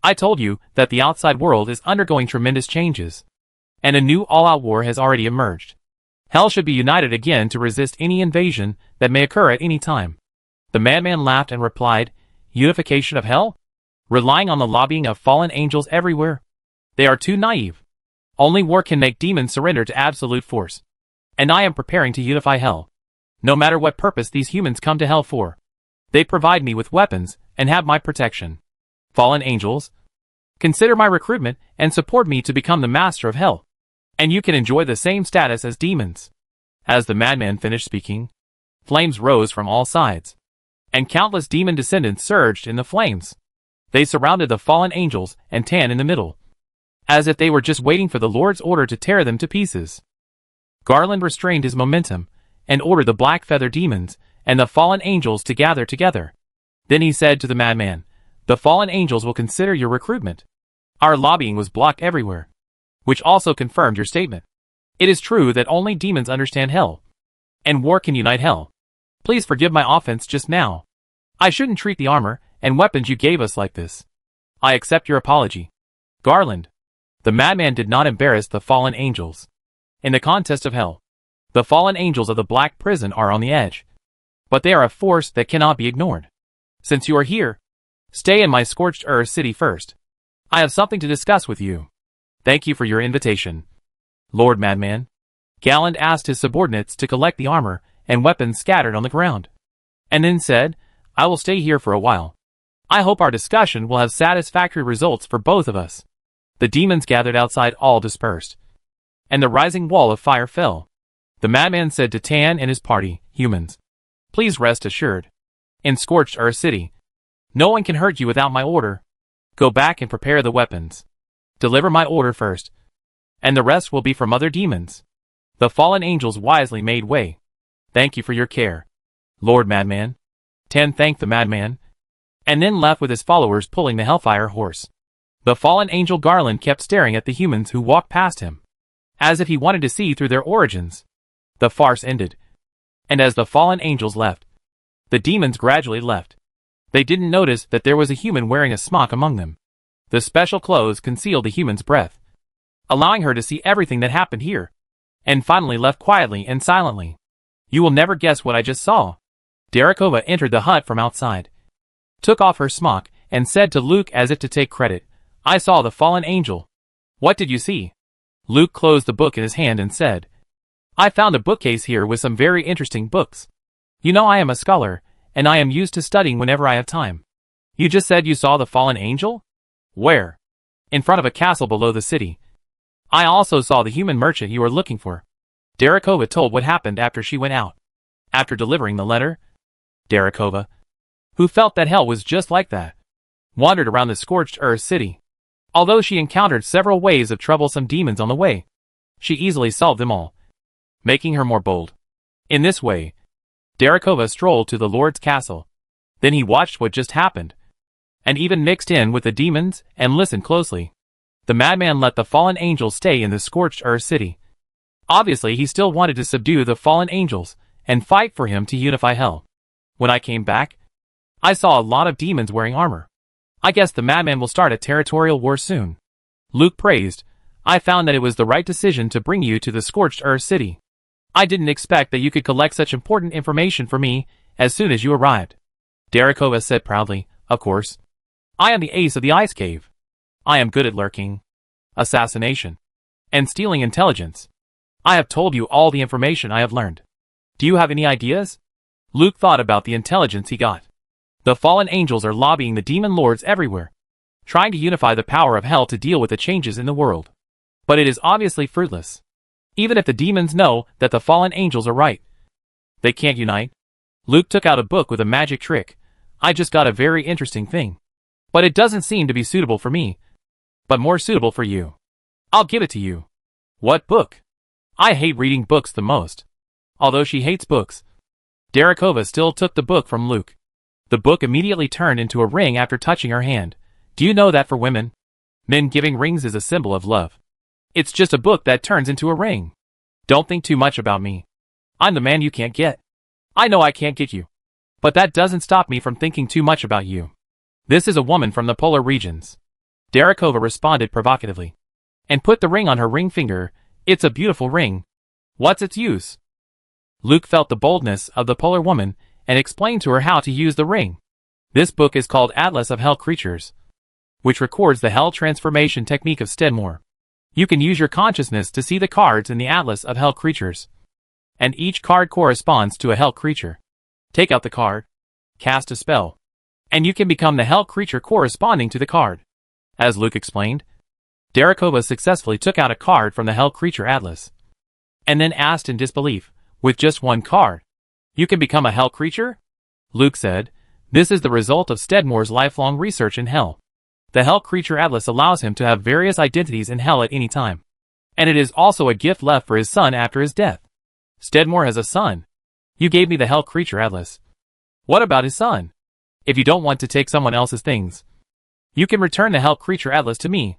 A: I told you that the outside world is undergoing tremendous changes, and a new all-out war has already emerged. Hell should be united again to resist any invasion that may occur at any time. The madman laughed and replied, Unification of hell? Relying on the lobbying of fallen angels everywhere? They are too naive. Only war can make demons surrender to absolute force. And I am preparing to unify hell. No matter what purpose these humans come to hell for, they provide me with weapons and have my protection. Fallen angels, consider my recruitment and support me to become the master of hell, and you can enjoy the same status as demons. As the madman finished speaking, flames rose from all sides, and countless demon descendants surged in the flames. They surrounded the fallen angels and Tan in the middle, as if they were just waiting for the Lord's order to tear them to pieces. Garland restrained his momentum and ordered the black feather demons and the fallen angels to gather together. Then he said to the madman, The fallen angels will consider your recruitment. Our lobbying was blocked everywhere, which also confirmed your statement. It is true that only demons understand hell, and war can unite hell. Please forgive my offense just now. I shouldn't treat the armor and weapons you gave us like this. I accept your apology. Garland. The madman did not embarrass the fallen angels. In the contest of hell, the fallen angels of the Black Prison are on the edge, but they are a force that cannot be ignored. Since you are here, stay in my scorched earth city first. I have something to discuss with you. Thank you for your invitation, Lord Madman. Garland asked his subordinates to collect the armor and weapons scattered on the ground, and then said, I will stay here for a while. I hope our discussion will have satisfactory results for both of us. The demons gathered outside all dispersed, and the rising wall of fire fell. The madman said to Tan and his party, Humans, please rest assured. In Scorched Earth City, no one can hurt you without my order. Go back and prepare the weapons. Deliver my order first, and the rest will be from other demons. The fallen angels wisely made way. Thank you for your care, Lord Madman. Tan thanked the madman, and then left with his followers pulling the Hellfire horse. The fallen angel Garland kept staring at the humans who walked past him, as if he wanted to see through their origins. The farce ended, and as the fallen angels left, the demons gradually left. They didn't notice that there was a human wearing a smock among them. The special clothes concealed the human's breath, allowing her to see everything that happened here, and finally left quietly and silently. You will never guess what I just saw. Derekova entered the hut from outside, took off her smock, and said to Luke as if to take credit, I saw the fallen angel. What did you see? Luke closed the book in his hand and said, I found a bookcase here with some very interesting books. You know I am a scholar, and I am used to studying whenever I have time. You just said you saw the fallen angel? Where? In front of a castle below the city. I also saw the human merchant you were looking for. Derekova told what happened after she went out. After delivering the letter, Derekova, who felt that hell was just like that, wandered around the Scorched Earth City. Although she encountered several waves of troublesome demons on the way, she easily solved them all, making her more bold. In this way, Darakova strolled to the Lord's castle. Then he watched what just happened, and even mixed in with the demons and listened closely. The madman let the fallen angels stay in the scorched earth city. Obviously, he still wanted to subdue the fallen angels and fight for him to unify hell. When I came back, I saw a lot of demons wearing armor. I guess the madman will start a territorial war soon. Luke praised, I found that it was the right decision to bring you to the scorched earth city. I didn't expect that you could collect such important information for me as soon as you arrived. Darakova said proudly, of course. I am the ace of the ice cave. I am good at lurking, assassination, and stealing intelligence. I have told you all the information I have learned. Do you have any ideas? Luke thought about the intelligence he got. The fallen angels are lobbying the demon lords everywhere, trying to unify the power of hell to deal with the changes in the world. But it is obviously fruitless. Even if the demons know that the fallen angels are right, they can't unite. Luke took out a book with a magic trick. I just got a very interesting thing. But it doesn't seem to be suitable for me, but more suitable for you. I'll give it to you. What book? I hate reading books the most. Although she hates books, Darakova still took the book from Luke. The book immediately turned into a ring after touching her hand. Do you know that for women, men giving rings is a symbol of love? It's just a book that turns into a ring. Don't think too much about me. I'm the man you can't get. I know I can't get you, but that doesn't stop me from thinking too much about you. This is a woman from the polar regions. Darakova responded provocatively, and put the ring on her ring finger. It's a beautiful ring. What's its use? Luke felt the boldness of the polar woman and explained to her how to use the ring. This book is called Atlas of Hell Creatures, which records the hell transformation technique of Stedmore. You can use your consciousness to see the cards in the Atlas of Hell Creatures, and each card corresponds to a hell creature. Take out the card, cast a spell, and you can become the hell creature corresponding to the card. As Luke explained, Darakova successfully took out a card from the hell creature atlas, and then asked in disbelief, with just one card, you can become a hell creature? Luke said, this is the result of Stedmore's lifelong research in hell. The hell creature atlas allows him to have various identities in hell at any time, and it is also a gift left for his son after his death. Stedmore has a son. You gave me the hell creature atlas. What about his son? If you don't want to take someone else's things, you can return the hell creature atlas to me.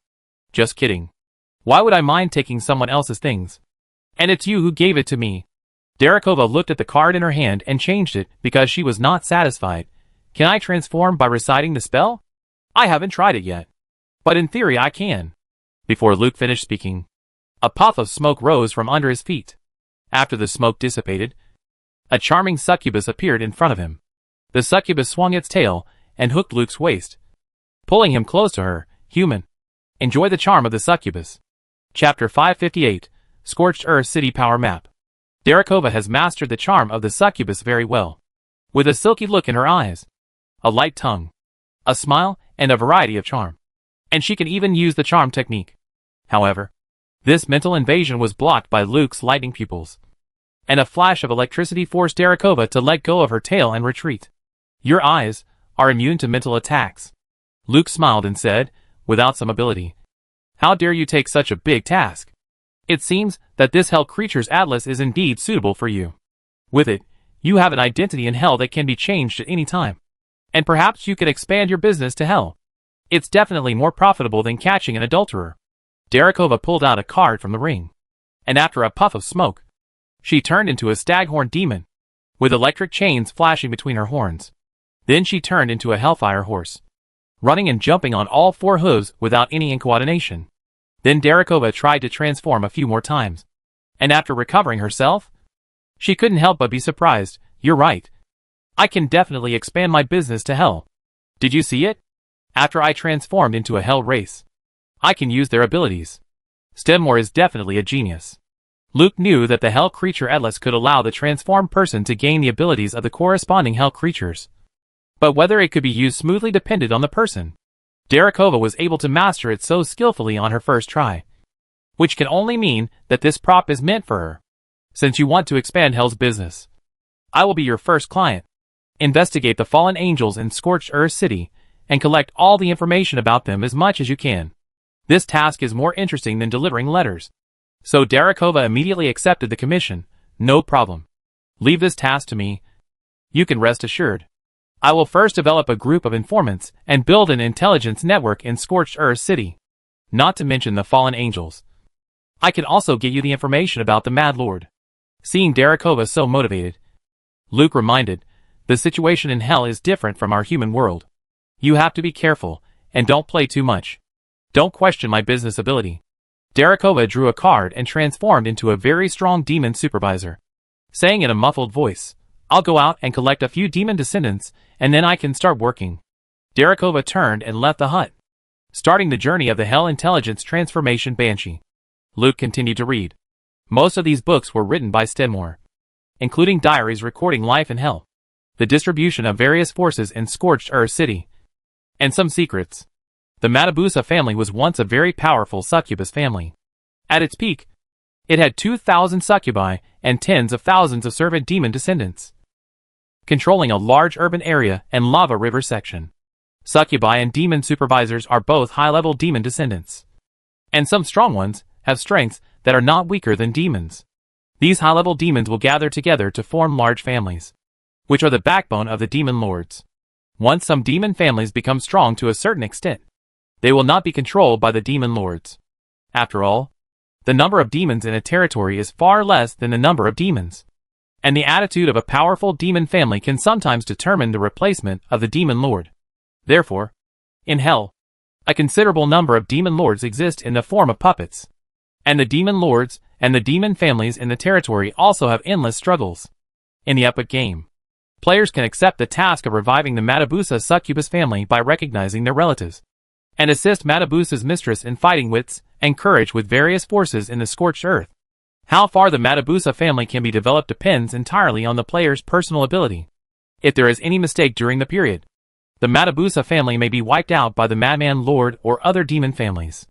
A: Just kidding. Why would I mind taking someone else's things? And it's you who gave it to me. Darakova looked at the card in her hand and changed it because she was not satisfied. Can I transform by reciting the spell? I haven't tried it yet, but in theory I can. Before Luke finished speaking, a puff of smoke rose from under his feet. After the smoke dissipated, a charming succubus appeared in front of him. The succubus swung its tail and hooked Luke's waist, pulling him close to her. Human, enjoy the charm of the succubus. Chapter 558, Scorched Earth City Power Map. Darakova has mastered the charm of the succubus very well. With a silky look in her eyes, a light tongue, a smile, and a variety of charm. And she can even use the charm technique. However, this mental invasion was blocked by Luke's lightning pupils, and a flash of electricity forced Darakova to let go of her tail and retreat. Your eyes are immune to mental attacks. Luke smiled and said, without some ability, how dare you take such a big task? It seems that this hell creature's atlas is indeed suitable for you. With it, you have an identity in hell that can be changed at any time. And perhaps you can expand your business to hell. It's definitely more profitable than catching an adulterer. Darakova pulled out a card from the ring, and after a puff of smoke, she turned into a staghorn demon, with electric chains flashing between her horns. Then she turned into a hellfire horse, running and jumping on all four hooves without any incoordination. Then Darakova tried to transform a few more times, and after recovering herself, she couldn't help but be surprised. You're right. I can definitely expand my business to hell. Did you see it? After I transformed into a hell race, I can use their abilities. Stedmore is definitely a genius. Luke knew that the hell creature atlas could allow the transformed person to gain the abilities of the corresponding hell creatures. But whether it could be used smoothly depended on the person. Darakova was able to master it so skillfully on her first try, which can only mean that this prop is meant for her. Since you want to expand hell's business, I will be your first client. Investigate the fallen angels in Scorched Earth City and collect all the information about them as much as you can. This task is more interesting than delivering letters. So Darakova immediately accepted the commission. No problem. Leave this task to me. You can rest assured. I will first develop a group of informants and build an intelligence network in Scorched Earth City. Not to mention the fallen angels. I can also get you the information about the Mad Lord. Seeing Darakova so motivated, Luke reminded, the situation in hell is different from our human world. You have to be careful, and don't play too much. Don't question my business ability. Darakova drew a card and transformed into a very strong demon supervisor, saying in a muffled voice, I'll go out and collect a few demon descendants, and then I can start working. Darakova turned and left the hut, starting the journey of the Hell Intelligence Transformation Banshee. Luke continued to read. Most of these books were written by Stedmore, including diaries recording life in hell, the distribution of various forces in Scorched Earth City, and some secrets. The Matabusa family was once a very powerful succubus family. At its peak, it had 2,000 succubi and tens of thousands of servant demon descendants, controlling a large urban area and lava river section. Succubi and demon supervisors are both high-level demon descendants, and some strong ones have strengths that are not weaker than demons. These high-level demons will gather together to form large families, which are the backbone of the demon lords. Once some demon families become strong to a certain extent, they will not be controlled by the demon lords. After all, the number of demons in a territory is far less than the number of demons, and the attitude of a powerful demon family can sometimes determine the replacement of the demon lord. Therefore, in hell, a considerable number of demon lords exist in the form of puppets, and the demon lords and the demon families in the territory also have endless struggles. In the epic game, players can accept the task of reviving the Matabusa succubus family by recognizing their relatives, and assist Matabusa's mistress in fighting wits and courage with various forces in the Scorched Earth. How far the Matabusa family can be developed depends entirely on the player's personal ability. If there is any mistake during the period, the Matabusa family may be wiped out by the Madman Lord or other demon families.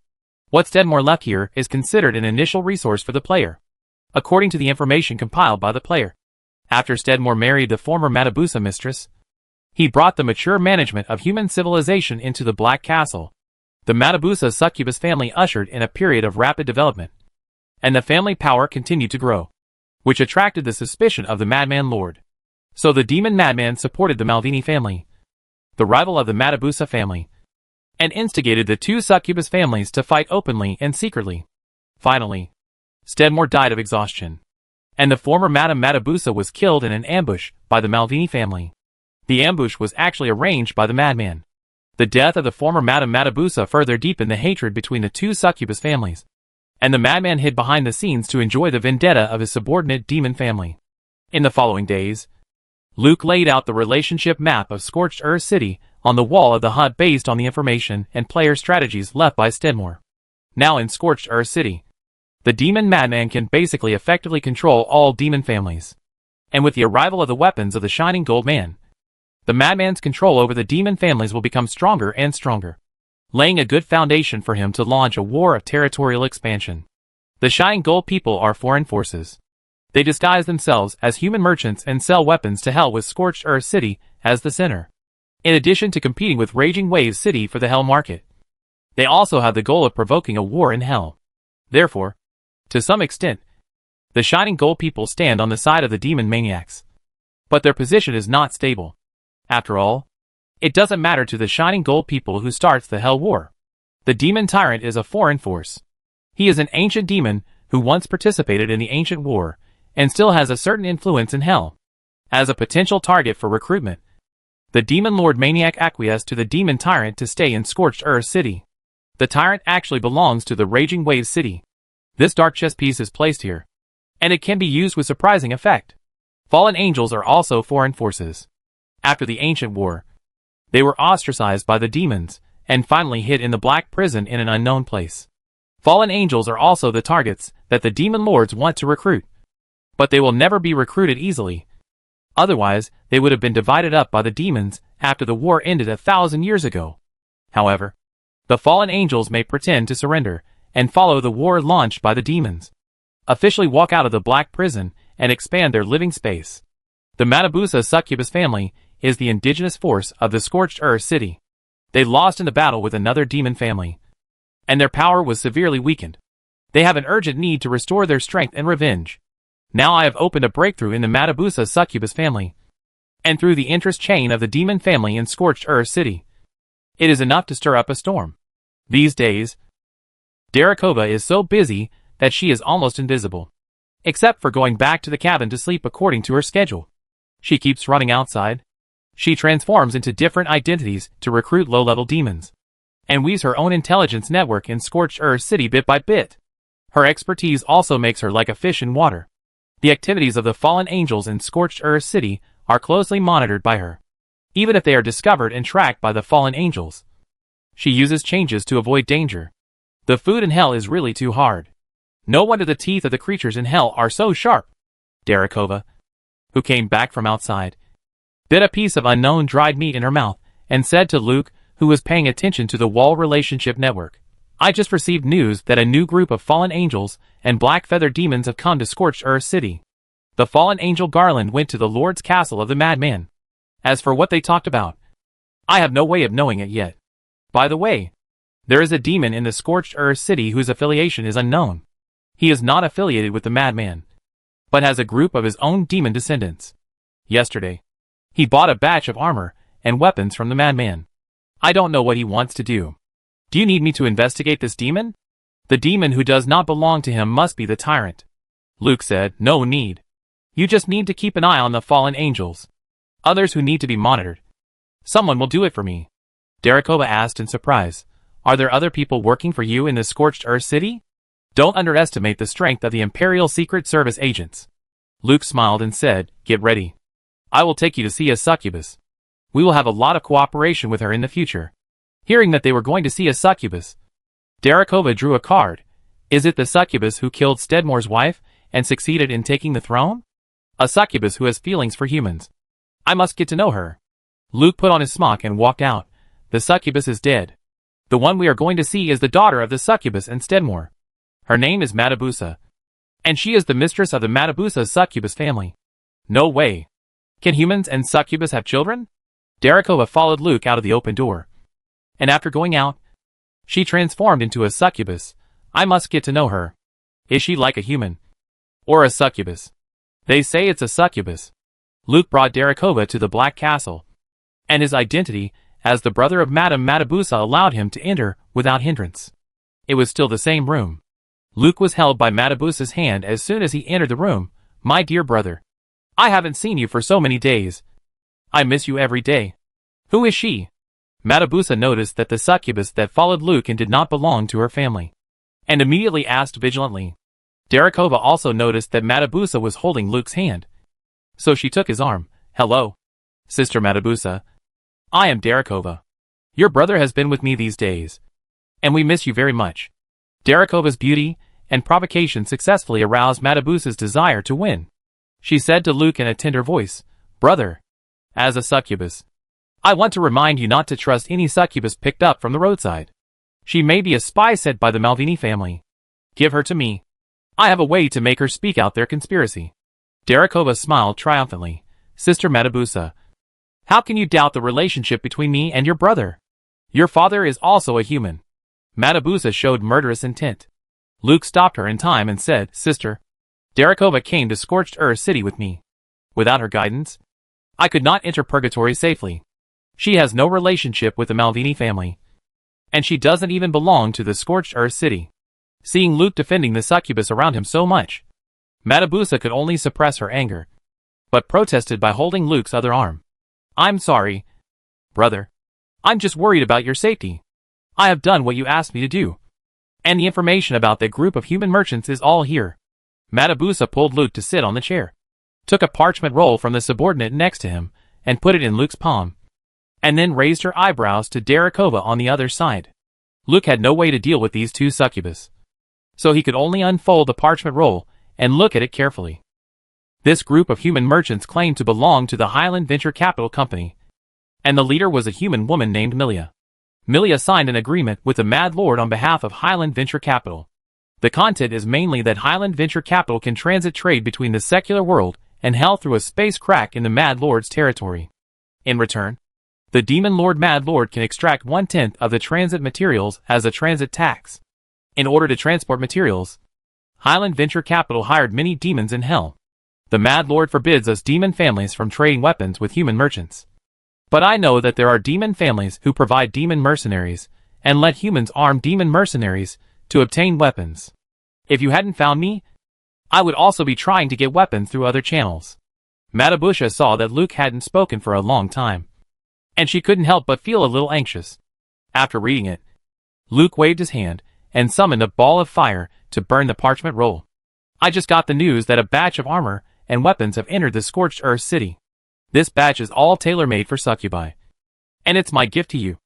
A: What Stedmore left here is considered an initial resource for the player, according to the information compiled by the player. After Stedmore married the former Matabusa mistress, he brought the mature management of human civilization into the Black Castle. The Matabusa succubus family ushered in a period of rapid development, and the family power continued to grow, which attracted the suspicion of the Madman Lord. So the demon madman supported the Malvini family, the rival of the Matabusa family, and instigated the two succubus families to fight openly and secretly. Finally, Stedmore died of exhaustion, and the former Madame Matabusa was killed in an ambush by the Malvini family. The ambush was actually arranged by the madman. The death of the former Madame Matabusa further deepened the hatred between the two succubus families, and the madman hid behind the scenes to enjoy the vendetta of his subordinate demon family. In the following days, Luke laid out the relationship map of Scorched Earth City on the wall of the hut based on the information and player strategies left by Stedmore. Now in Scorched Earth City, the demon madman can basically effectively control all demon families. And with the arrival of the weapons of the Shining Gold Man, the madman's control over the demon families will become stronger and stronger, laying a good foundation for him to launch a war of territorial expansion. The Shining Gold people are foreign forces. They disguise themselves as human merchants and sell weapons to hell with Scorched Earth City as the center. In addition to competing with Raging Waves City for the hell market, they also have the goal of provoking a war in hell. Therefore, to some extent, the Shining Gold people stand on the side of the demon maniacs. But their position is not stable. After all, it doesn't matter to the Shining Gold people who starts the hell war. The demon tyrant is a foreign force. He is an ancient demon who once participated in the ancient war and still has a certain influence in hell. As a potential target for recruitment, the demon lord maniac acquiesced to the demon tyrant to stay in Scorched Earth City. The tyrant actually belongs to the Raging Waves City. This dark chess piece is placed here, and it can be used with surprising effect. Fallen angels are also foreign forces. After the ancient war, they were ostracized by the demons, and finally hid in the black prison in an unknown place. Fallen angels are also the targets that the demon lords want to recruit. But they will never be recruited easily. Otherwise, they would have been divided up by the demons after the war ended 1,000 years ago. However, the fallen angels may pretend to surrender and follow the war launched by the demons, officially walk out of the black prison and expand their living space. The Matabusa succubus family is the indigenous force of the Scorched Earth City. They lost in the battle with another demon family, and their power was severely weakened. They have an urgent need to restore their strength and revenge. Now I have opened a breakthrough in the Matabusa succubus family, and through the interest chain of the demon family in Scorched Earth City. It is enough to stir up a storm. These days, Darakova is so busy that she is almost invisible. Except for going back to the cabin to sleep according to her schedule. She keeps running outside. She transforms into different identities to recruit low-level demons. And weaves her own intelligence network in Scorched Earth City bit by bit. Her expertise also makes her like a fish in water. The activities of the fallen angels in Scorched Earth City are closely monitored by her. Even if they are discovered and tracked by the fallen angels. She uses changes to avoid danger. The food in hell is really too hard. No wonder the teeth of the creatures in hell are so sharp. Darakova, who came back from outside, bit a piece of unknown dried meat in her mouth and said to Luke, who was paying attention to the wall relationship network, I just received news that a new group of fallen angels and black-feathered demons have come to Scorched Earth City. The fallen angel Garland went to the Lord's castle of the madman. As for what they talked about, I have no way of knowing it yet. By the way, there is a demon in the Scorched Earth City whose affiliation is unknown. He is not affiliated with the madman, but has a group of his own demon descendants. Yesterday, he bought a batch of armor and weapons from the madman. I don't know what he wants to do. Do you need me to investigate this demon? The demon who does not belong to him must be the tyrant. Luke said, no need. You just need to keep an eye on the fallen angels. Others who need to be monitored. Someone will do it for me. Darakova asked in surprise, are there other people working for you in the Scorched Earth City? Don't underestimate the strength of the Imperial Secret Service agents. Luke smiled and said, get ready. I will take you to see a succubus. We will have a lot of cooperation with her in the future. Hearing that they were going to see a succubus, Darakova drew a card. Is it the succubus who killed Steadmore's wife and succeeded in taking the throne? A succubus who has feelings for humans. I must get to know her. Luke put on his smock and walked out. The succubus is dead. The one we are going to see is the daughter of the succubus and Steadmore. Her name is Matabusa. And she is the mistress of the Matabusa succubus family. No way. Can humans and succubus have children? Darakova followed Luke out of the open door. And after going out, she transformed into a succubus. I must get to know her. Is she like a human? Or a succubus? They say it's a succubus. Luke brought Darakova to the Black Castle. And his identity, as the brother of Madame Matabusa, allowed him to enter without hindrance. It was still the same room. Luke was held by Matabusa's hand as soon as he entered the room. My dear brother. I haven't seen you for so many days. I miss you every day. Who is she? Matabusa noticed that the succubus that followed Luke and did not belong to her family, and immediately asked vigilantly. Darakova also noticed that Matabusa was holding Luke's hand. So she took his arm. Hello, Sister Matabusa. I am Darakova. Your brother has been with me these days, and we miss you very much. Darakova's beauty and provocation successfully aroused Matabusa's desire to win. She said to Luke in a tender voice, Brother, as a succubus, I want to remind you not to trust any succubus picked up from the roadside. She may be a spy sent by the Malvini family. Give her to me. I have a way to make her speak out their conspiracy. Darakova smiled triumphantly. Sister Matabusa, how can you doubt the relationship between me and your brother? Your father is also a human. Matabusa showed murderous intent. Luke stopped her in time and said, Sister, Darakova came to Scorched Earth City with me. Without her guidance, I could not enter Purgatory safely. She has no relationship with the Malvini family. And she doesn't even belong to the Scorched Earth City. Seeing Luke defending the succubus around him so much, Matabusa could only suppress her anger, but protested by holding Luke's other arm. I'm sorry, brother. I'm just worried about your safety. I have done what you asked me to do. And the information about that group of human merchants is all here. Matabusa pulled Luke to sit on the chair, took a parchment roll from the subordinate next to him, and put it in Luke's palm, and then raised her eyebrows to Darakova on the other side. Luke had no way to deal with these two succubus, so he could only unfold the parchment roll and look at it carefully. This group of human merchants claimed to belong to the Highland Venture Capital Company, and the leader was a human woman named Milia. Milia signed an agreement with the Mad Lord on behalf of Highland Venture Capital. The content is mainly that Highland Venture Capital can transit trade between the secular world and hell through a space crack in the Mad Lord's territory. In return, the Demon Lord Mad Lord can extract 1/10 of the transit materials as a transit tax. In order to transport materials, Highland Venture Capital hired many demons in hell. The Mad Lord forbids us demon families from trading weapons with human merchants. But I know that there are demon families who provide demon mercenaries, and let humans arm demon mercenaries to obtain weapons. If you hadn't found me, I would also be trying to get weapons through other channels. Matabusha saw that Luke hadn't spoken for a long time, and she couldn't help but feel a little anxious. After reading it, Luke waved his hand and summoned a ball of fire to burn the parchment roll. I just got the news that a batch of armor and weapons have entered the Scorched Earth City. This batch is all tailor-made for succubi, and it's my gift to you,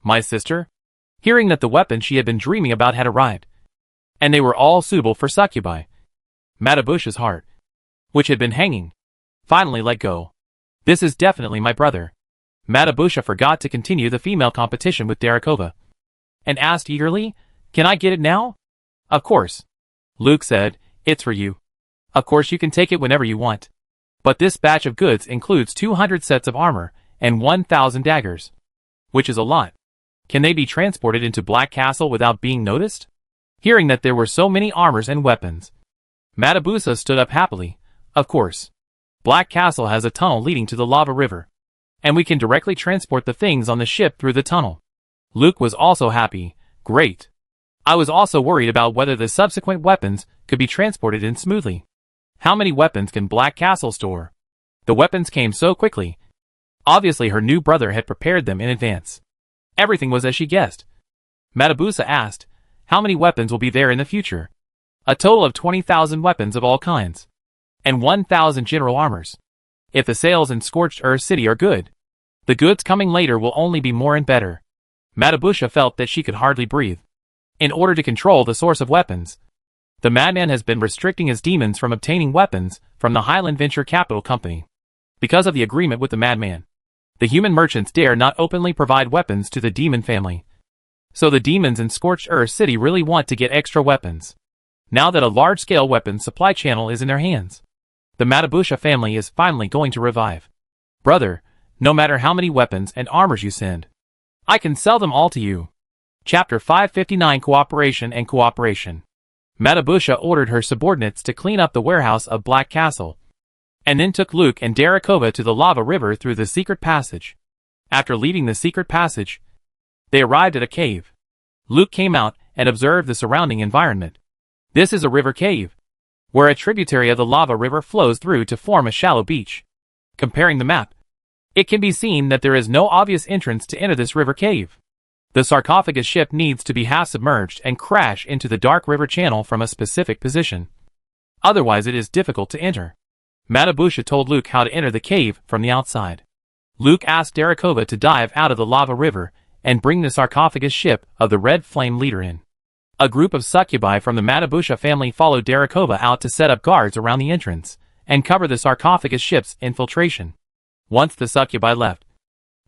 A: my sister. Hearing that the weapons she had been dreaming about had arrived, and they were all suitable for succubi, Matabusha's heart, which had been hanging, finally let go. This is definitely my brother. Matabusha forgot to continue the female competition with Darakova, and asked eagerly, "Can I get it now?" "Of course." Luke said, "It's for you. Of course you can take it whenever you want. But this batch of goods includes 200 sets of armor and 1,000 daggers, which is a lot. Can they be transported into Black Castle without being noticed?" Hearing that there were so many armors and weapons, Matabusha stood up happily. "Of course. Black Castle has a tunnel leading to the lava river, and we can directly transport the things on the ship through the tunnel." Luke was also happy. "Great. I was also worried about whether the subsequent weapons could be transported in smoothly. How many weapons can Black Castle store?" The weapons came so quickly. Obviously her new brother had prepared them in advance. Everything was as she guessed. Matabusha asked, "How many weapons will be there in the future?" "A total of 20,000 weapons of all kinds, and 1,000 general armors. If the sales in Scorched Earth City are good, the goods coming later will only be more and better." Matabusha felt that she could hardly breathe. In order to control the source of weapons, the madman has been restricting his demons from obtaining weapons from the Highland Venture Capital Company. Because of the agreement with the madman, the human merchants dare not openly provide weapons to the demon family. So the demons in Scorched Earth City really want to get extra weapons, now that a large-scale weapons supply channel is in their hands. The Matabusha family is finally going to revive. "Brother, no matter how many weapons and armors you send, I can sell them all to you." Chapter 559 Cooperation and Cooperation. Matabusha ordered her subordinates to clean up the warehouse of Black Castle, and then took Luke and Darakova to the lava river through the secret passage. After leaving the secret passage, they arrived at a cave. Luke came out and observed the surrounding environment. This is a river cave, where a tributary of the lava river flows through to form a shallow beach. Comparing the map, it can be seen that there is no obvious entrance to enter this river cave. The sarcophagus ship needs to be half submerged and crash into the dark river channel from a specific position. Otherwise it is difficult to enter. Matabusha told Luke how to enter the cave from the outside. Luke asked Darakova to dive out of the lava river and bring the sarcophagus ship of the Red Flame leader in. A group of succubi from the Matabusha family followed Darakova out to set up guards around the entrance and cover the sarcophagus ship's infiltration. Once the succubi left,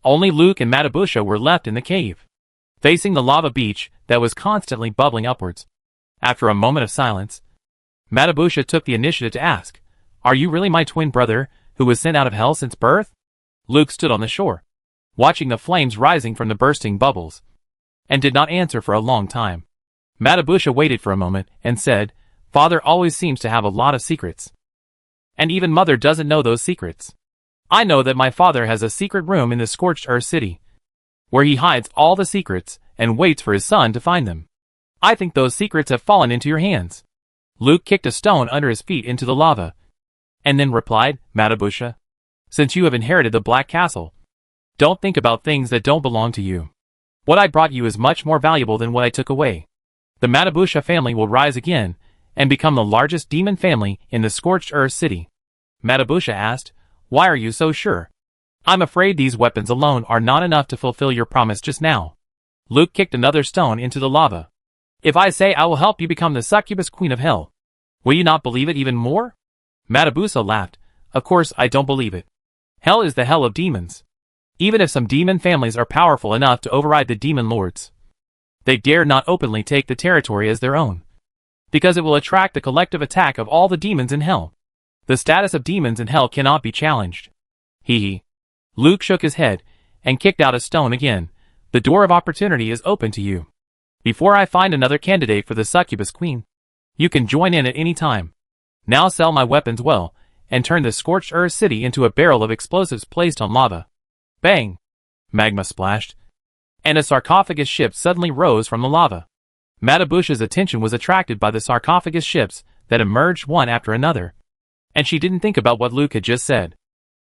A: only Luke and Matabusha were left in the cave, facing the lava beach that was constantly bubbling upwards. After a moment of silence, Matabusha took the initiative to ask, "Are you really my twin brother, who was sent out of hell since birth?" Luke stood on the shore, watching the flames rising from the bursting bubbles, and did not answer for a long time. Matabusha waited for a moment and said, "Father always seems to have a lot of secrets. And even Mother doesn't know those secrets. I know that my father has a secret room in the Scorched Earth City, where he hides all the secrets and waits for his son to find them. I think those secrets have fallen into your hands." Luke kicked a stone under his feet into the lava, and then replied, "Matabusha, since you have inherited the Black Castle, don't think about things that don't belong to you. What I brought you is much more valuable than what I took away. The Matabusha family will rise again and become the largest demon family in the Scorched Earth City." Matabusha asked, "Why are you so sure?" "I'm afraid these weapons alone are not enough to fulfill your promise just now." Luke kicked another stone into the lava. "If I say I will help you become the succubus queen of hell, will you not believe it even more?" Matabusha laughed. "Of course I don't believe it. Hell is the hell of demons. Even if some demon families are powerful enough to override the demon lords, they dare not openly take the territory as their own, because it will attract the collective attack of all the demons in hell. The status of demons in hell cannot be challenged." Hee hee. Luke shook his head and kicked out a stone again. "The door of opportunity is open to you. Before I find another candidate for the succubus queen, you can join in at any time. Now sell my weapons well, and turned the scorched earth city into a barrel of explosives placed on lava. Bang! Magma splashed, and a sarcophagus ship suddenly rose from the lava. Matabusha's attention was attracted by the sarcophagus ships that emerged one after another, and she didn't think about what Luke had just said.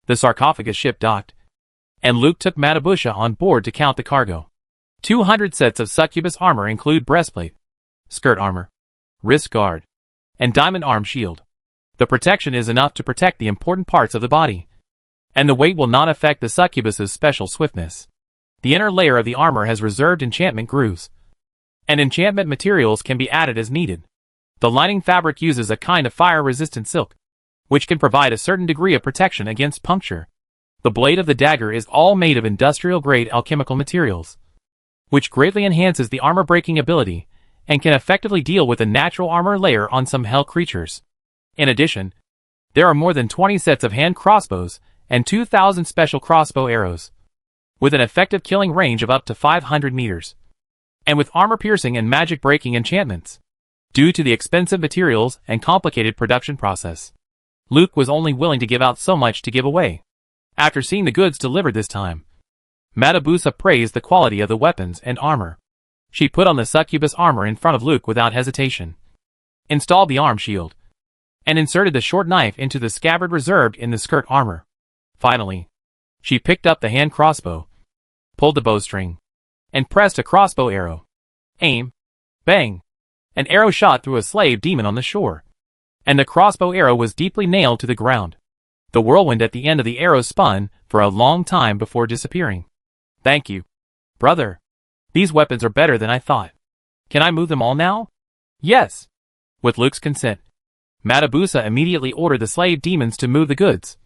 A: The sarcophagus ship docked, and Luke took Matabusha on board to count the cargo. 200 sets of succubus armor include breastplate, skirt armor, wrist guard, and diamond arm shield. The protection is enough to protect the important parts of the body, and the weight will not affect the succubus's special swiftness. The inner layer of the armor has reserved enchantment grooves, and enchantment materials can be added as needed. The lining fabric uses a kind of fire-resistant silk, which can provide a certain degree of protection against puncture. The blade of the dagger is all made of industrial-grade alchemical materials, which greatly enhances the armor-breaking ability and can effectively deal with the natural armor layer on some hell creatures. In addition, there are more than 20 sets of hand crossbows and 2,000 special crossbow arrows, with an effective killing range of up to 500 meters, and with armor-piercing and magic-breaking enchantments. Due to the expensive materials and complicated production process, Luke was only willing to give out so much to give away. After seeing the goods delivered this time, Matabusa praised the quality of the weapons and armor. She put on the succubus armor in front of Luke without hesitation, installed the arm shield, and inserted the short knife into the scabbard reserved in the skirt armor. Finally, she picked up the hand crossbow, pulled the bowstring, and pressed a crossbow arrow. Aim! Bang! An arrow shot through a slave demon on the shore, and the crossbow arrow was deeply nailed to the ground. The whirlwind at the end of the arrow spun for a long time before disappearing. Thank you, brother. These weapons are better than I thought. Can I move them all now? Yes. With Luke's consent, Matabusa immediately ordered the slave demons to move the goods,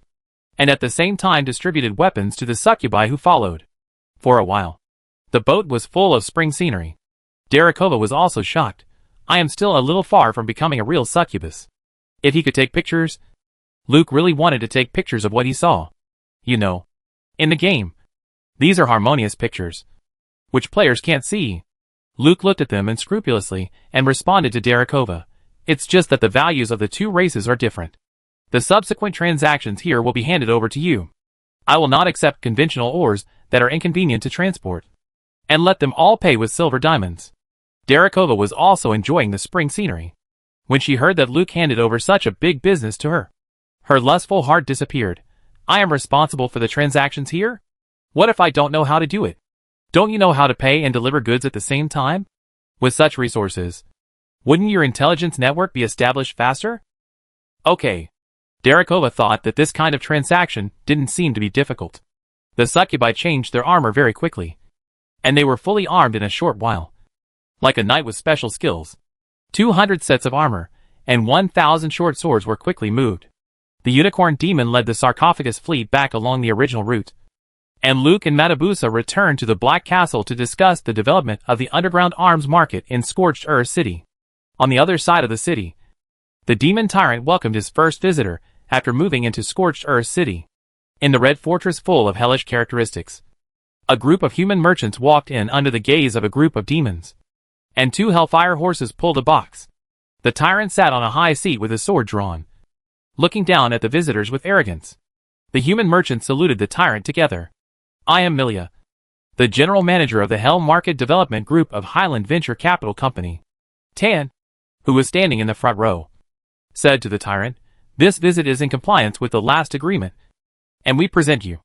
A: and at the same time distributed weapons to the succubi who followed. For a while, the boat was full of spring scenery. Darakova was also shocked. I am still a little far from becoming a real succubus. If he could take pictures, Luke really wanted to take pictures of what he saw. You know, in the game. These are harmonious pictures, which players can't see. Luke looked at them unscrupulously and responded to Darakova. It's just that the values of the two races are different. The subsequent transactions here will be handed over to you. I will not accept conventional ores that are inconvenient to transport, and let them all pay with silver diamonds. Darakova was also enjoying the spring scenery. When she heard that Luke handed over such a big business to her, her lustful heart disappeared. I am responsible for the transactions here? What if I don't know how to do it? Don't you know how to pay and deliver goods at the same time? With such resources, wouldn't your intelligence network be established faster? Okay. Darakova thought that this kind of transaction didn't seem to be difficult. The succubi changed their armor very quickly, and they were fully armed in a short while. Like a knight with special skills. 200 sets of armor and 1,000 short swords were quickly moved. The unicorn demon led the sarcophagus fleet back along the original route, and Luke and Matabusa returned to the Black Castle to discuss the development of the underground arms market in Scorched Earth City. On the other side of the city, the demon tyrant welcomed his first visitor after moving into Scorched Earth City. In the red fortress full of hellish characteristics, a group of human merchants walked in under the gaze of a group of demons, and 2 hellfire horses pulled a box. The tyrant sat on a high seat with his sword drawn, looking down at the visitors with arrogance. The human merchants saluted the tyrant together. I am Milia, the general manager of the Hell Market Development Group of Highland Venture Capital Company. Tan, who was standing in the front row, said to the tyrant, this visit is in compliance with the last agreement, and we present you,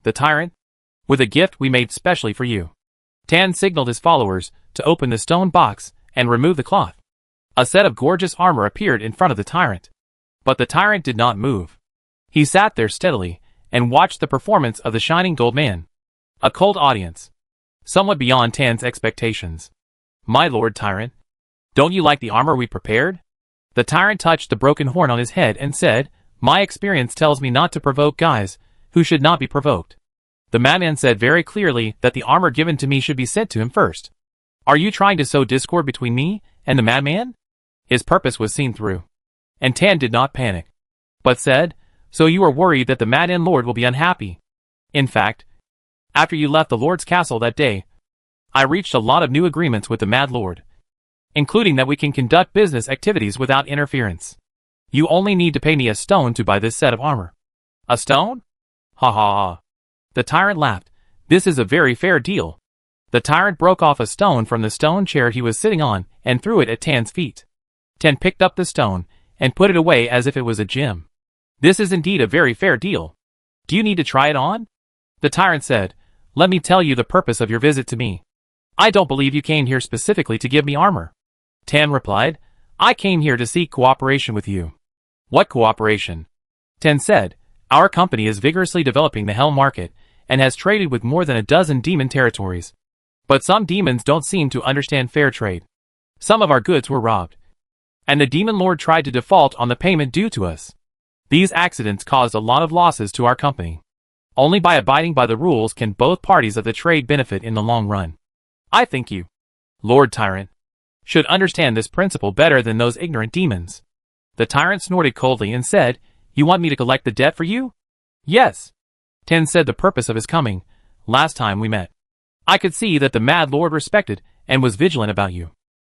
A: the tyrant, with a gift we made specially for you. Tan signaled his followers to open the stone box and remove the cloth. A set of gorgeous armor appeared in front of the tyrant, but the tyrant did not move. He sat there steadily and watched the performance of the shining gold man. A cold audience, somewhat beyond Tan's expectations. My lord tyrant, don't you like the armor we prepared? The tyrant touched the broken horn on his head and said, my experience tells me not to provoke guys who should not be provoked. The madman said very clearly that the armor given to me should be sent to him first. Are you trying to sow discord between me and the madman? His purpose was seen through, and Tan did not panic, but said, so you are worried that the Mad-Inn Lord will be unhappy. In fact, after you left the Lord's castle that day, I reached a lot of new agreements with the Mad Lord, including that we can conduct business activities without interference. You only need to pay me a stone to buy this set of armor. A stone? Ha ha ha. The tyrant laughed. This is a very fair deal. The tyrant broke off a stone from the stone chair he was sitting on and threw it at Tan's feet. Tan picked up the stone and put it away as if it was a gem. This is indeed a very fair deal. Do you need to try it on? The tyrant said, let me tell you the purpose of your visit to me. I don't believe you came here specifically to give me armor. Tan replied, I came here to seek cooperation with you. What cooperation? Tan said, our company is vigorously developing the Hell market and has traded with more than a dozen demon territories. But some demons don't seem to understand fair trade. Some of our goods were robbed. And the demon lord tried to default on the payment due to us. These accidents caused a lot of losses to our company. Only by abiding by the rules can both parties of the trade benefit in the long run. I think you, Lord Tyrant, should understand this principle better than those ignorant demons. The tyrant snorted coldly and said, you want me to collect the debt for you? Yes. Tan said the purpose of his coming, last time we met. I could see that the Mad Lord respected and was vigilant about you.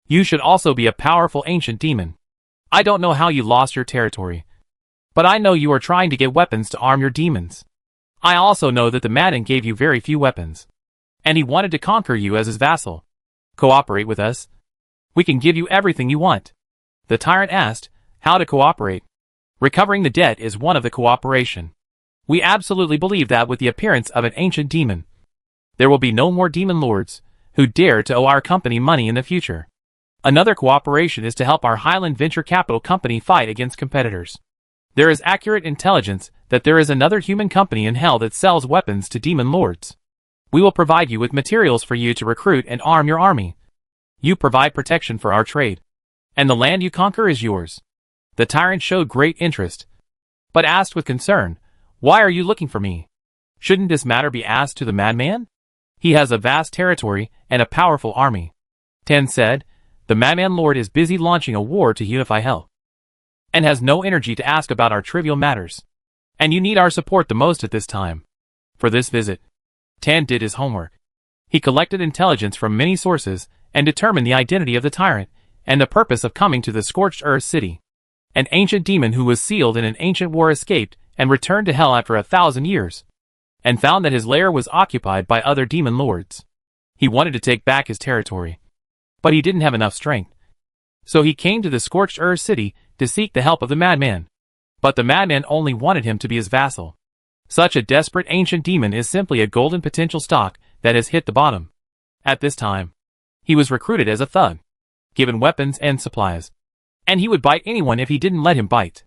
A: You should also be a powerful ancient demon. I don't know how you lost your territory, but I know you are trying to get weapons to arm your demons. I also know that the Madden gave you very few weapons, and he wanted to conquer you as his vassal. Cooperate with us. We can give you everything you want. The tyrant asked, how to cooperate? Recovering the debt is one of the cooperation. We absolutely believe that with the appearance of an ancient demon, there will be no more demon lords who dare to owe our company money in the future. Another cooperation is to help our Highland Venture Capital company fight against competitors. There is accurate intelligence that there is another human company in Hell that sells weapons to demon lords. We will provide you with materials for you to recruit and arm your army. You provide protection for our trade, and the land you conquer is yours. The tyrant showed great interest, but asked with concern, why are you looking for me? Shouldn't this matter be asked to the madman? He has a vast territory and a powerful army. Tan said, the Madman Lord is busy launching a war to unify Hell, and has no energy to ask about our trivial matters. And you need our support the most at this time. For this visit, Tan did his homework. He collected intelligence from many sources and determined the identity of the tyrant and the purpose of coming to the Scorched Earth City. An ancient demon who was sealed in an ancient war escaped and returned to Hell after 1,000 years, and found that his lair was occupied by other demon lords. He wanted to take back his territory, but he didn't have enough strength. So he came to the Scorched Earth City to seek the help of the madman. But the madman only wanted him to be his vassal. Such a desperate ancient demon is simply a golden potential stock that has hit the bottom. At this time, he was recruited as a thug, given weapons and supplies, and he would bite anyone if he didn't let him bite.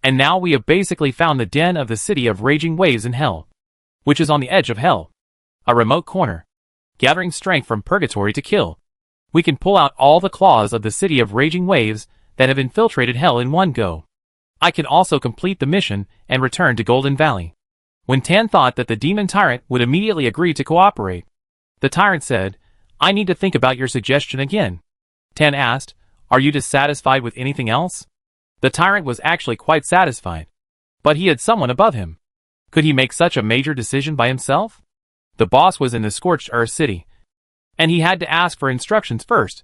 A: And now we have basically found the den of the city of raging waves in Hell, which is on the edge of Hell, a remote corner, gathering strength from purgatory to kill. We can pull out all the claws of the city of raging waves that have infiltrated Hell in one go. I can also complete the mission and return to Golden Valley. When Tan thought that the demon tyrant would immediately agree to cooperate, the tyrant said, I need to think about your suggestion again. Tan asked, are you dissatisfied with anything else? The tyrant was actually quite satisfied, but he had someone above him. Could he make such a major decision by himself? The boss was in the Scorched Earth City, and he had to ask for instructions first.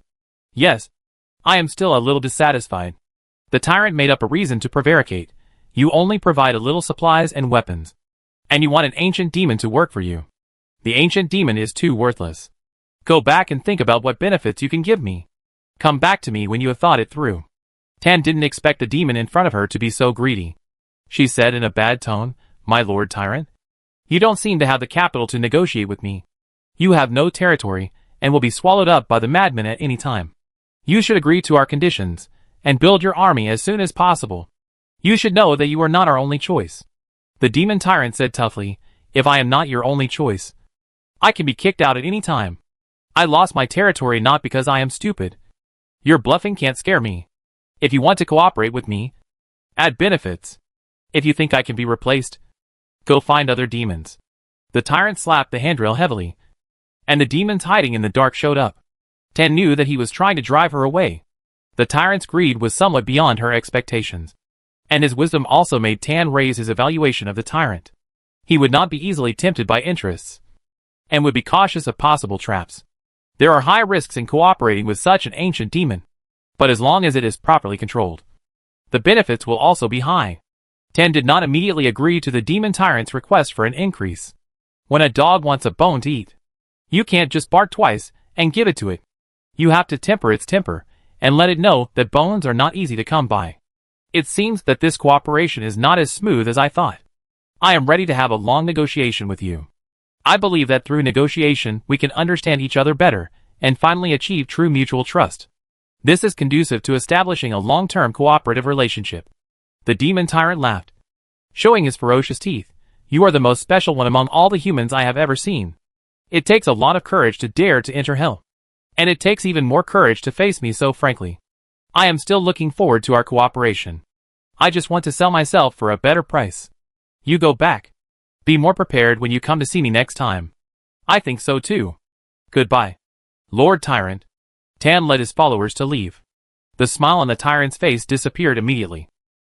A: Yes, I am still a little dissatisfied. The tyrant made up a reason to prevaricate. You only provide a little supplies and weapons, and you want an ancient demon to work for you. The ancient demon is too worthless. Go back and think about what benefits you can give me. Come back to me when you have thought it through. Tan didn't expect the demon in front of her to be so greedy. She said in a bad tone, my lord tyrant, you don't seem to have the capital to negotiate with me. You have no territory and will be swallowed up by the madman at any time. You should agree to our conditions and build your army as soon as possible. You should know that you are not our only choice. The demon tyrant said toughly, if I am not your only choice, I can be kicked out at any time. I lost my territory not because I am stupid. Your bluffing can't scare me. If you want to cooperate with me, add benefits. If you think I can be replaced, go find other demons. The tyrant slapped the handrail heavily, and the demons hiding in the dark showed up. Tan knew that he was trying to drive her away. The tyrant's greed was somewhat beyond her expectations, and his wisdom also made Tan raise his evaluation of the tyrant. He would not be easily tempted by interests, and would be cautious of possible traps. There are high risks in cooperating with such an ancient demon, but as long as it is properly controlled, The benefits will also be high. 10 did not immediately agree to the demon tyrant's request for an increase. When a dog wants a bone to eat, you can't just bark twice and give it to it. You have to temper its temper and let it know that bones are not easy to come by. It seems that this cooperation is not as smooth as I thought. I am ready to have a long negotiation with you. I believe that through negotiation we can understand each other better and finally achieve true mutual trust. This is conducive to establishing a long-term cooperative relationship. The demon tyrant laughed, showing his ferocious teeth. You are the most special one among all the humans I have ever seen. It takes a lot of courage to dare to enter hell. And it takes even more courage to face me so frankly. I am still looking forward to our cooperation. I just want to sell myself for a better price. You go back. Be more prepared when you come to see me next time. I think so too. Goodbye, Lord Tyrant. Tan led his followers to leave. The smile on the tyrant's face disappeared immediately.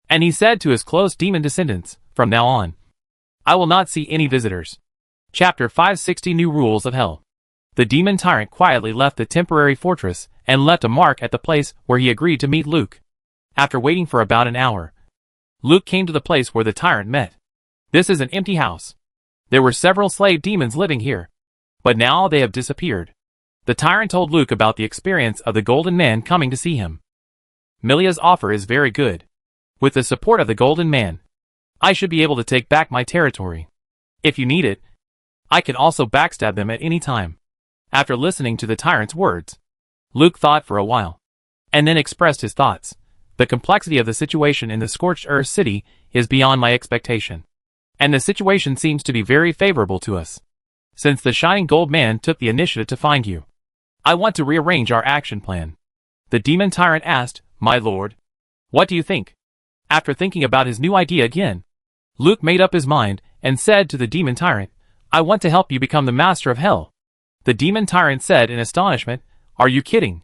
A: And he said to his close demon descendants, from now on, I will not see any visitors. Chapter 560 New Rules of Hell. The demon tyrant quietly left the temporary fortress and left a mark at the place where he agreed to meet Luke. After waiting for about an hour, Luke came to the place where the tyrant met. This is an empty house. There were several slave demons living here, but now they have disappeared. The tyrant told Luke about the experience of the Golden Man coming to see him. Milia's offer is very good. With the support of the Golden Man, I should be able to take back my territory. If you need it, I can also backstab them at any time. After listening to the tyrant's words, Luke thought for a while, and then expressed his thoughts. The complexity of the situation in the Scorched Earth City is beyond my expectation. And the situation seems to be very favorable to us. Since the Shining Gold Man took the initiative to find you, I want to rearrange our action plan. The demon tyrant asked, My lord, what do you think? After thinking about his new idea again, Luke made up his mind and said to the demon tyrant, I want to help you become the master of hell. The demon tyrant said in astonishment, Are you kidding?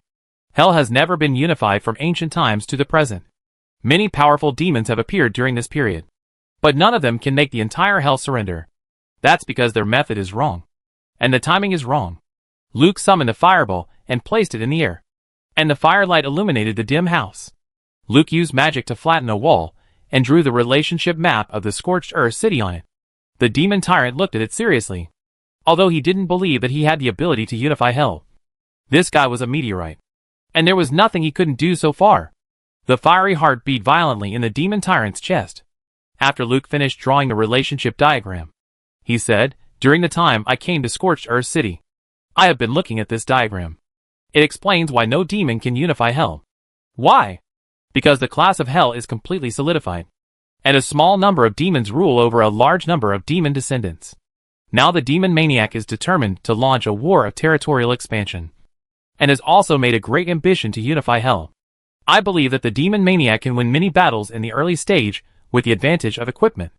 A: Hell has never been unified from ancient times to the present. Many powerful demons have appeared during this period, but none of them can make the entire hell surrender. That's because their method is wrong. And the timing is wrong. Luke summoned a fireball and placed it in the air, and the firelight illuminated the dim house. Luke used magic to flatten a wall and drew the relationship map of the Scorched Earth City on it. The demon tyrant looked at it seriously, although he didn't believe that he had the ability to unify hell. This guy was a meteorite, and there was nothing he couldn't do so far. The fiery heart beat violently in the demon tyrant's chest. After Luke finished drawing the relationship diagram, he said, During the time I came to Scorched Earth City, I have been looking at this diagram. It explains why no demon can unify hell. Why? Because the class of hell is completely solidified, and a small number of demons rule over a large number of demon descendants. Now the demon maniac is determined to launch a war of territorial expansion, and has also made a great ambition to unify hell. I believe that the demon maniac can win many battles in the early stage with the advantage of equipment.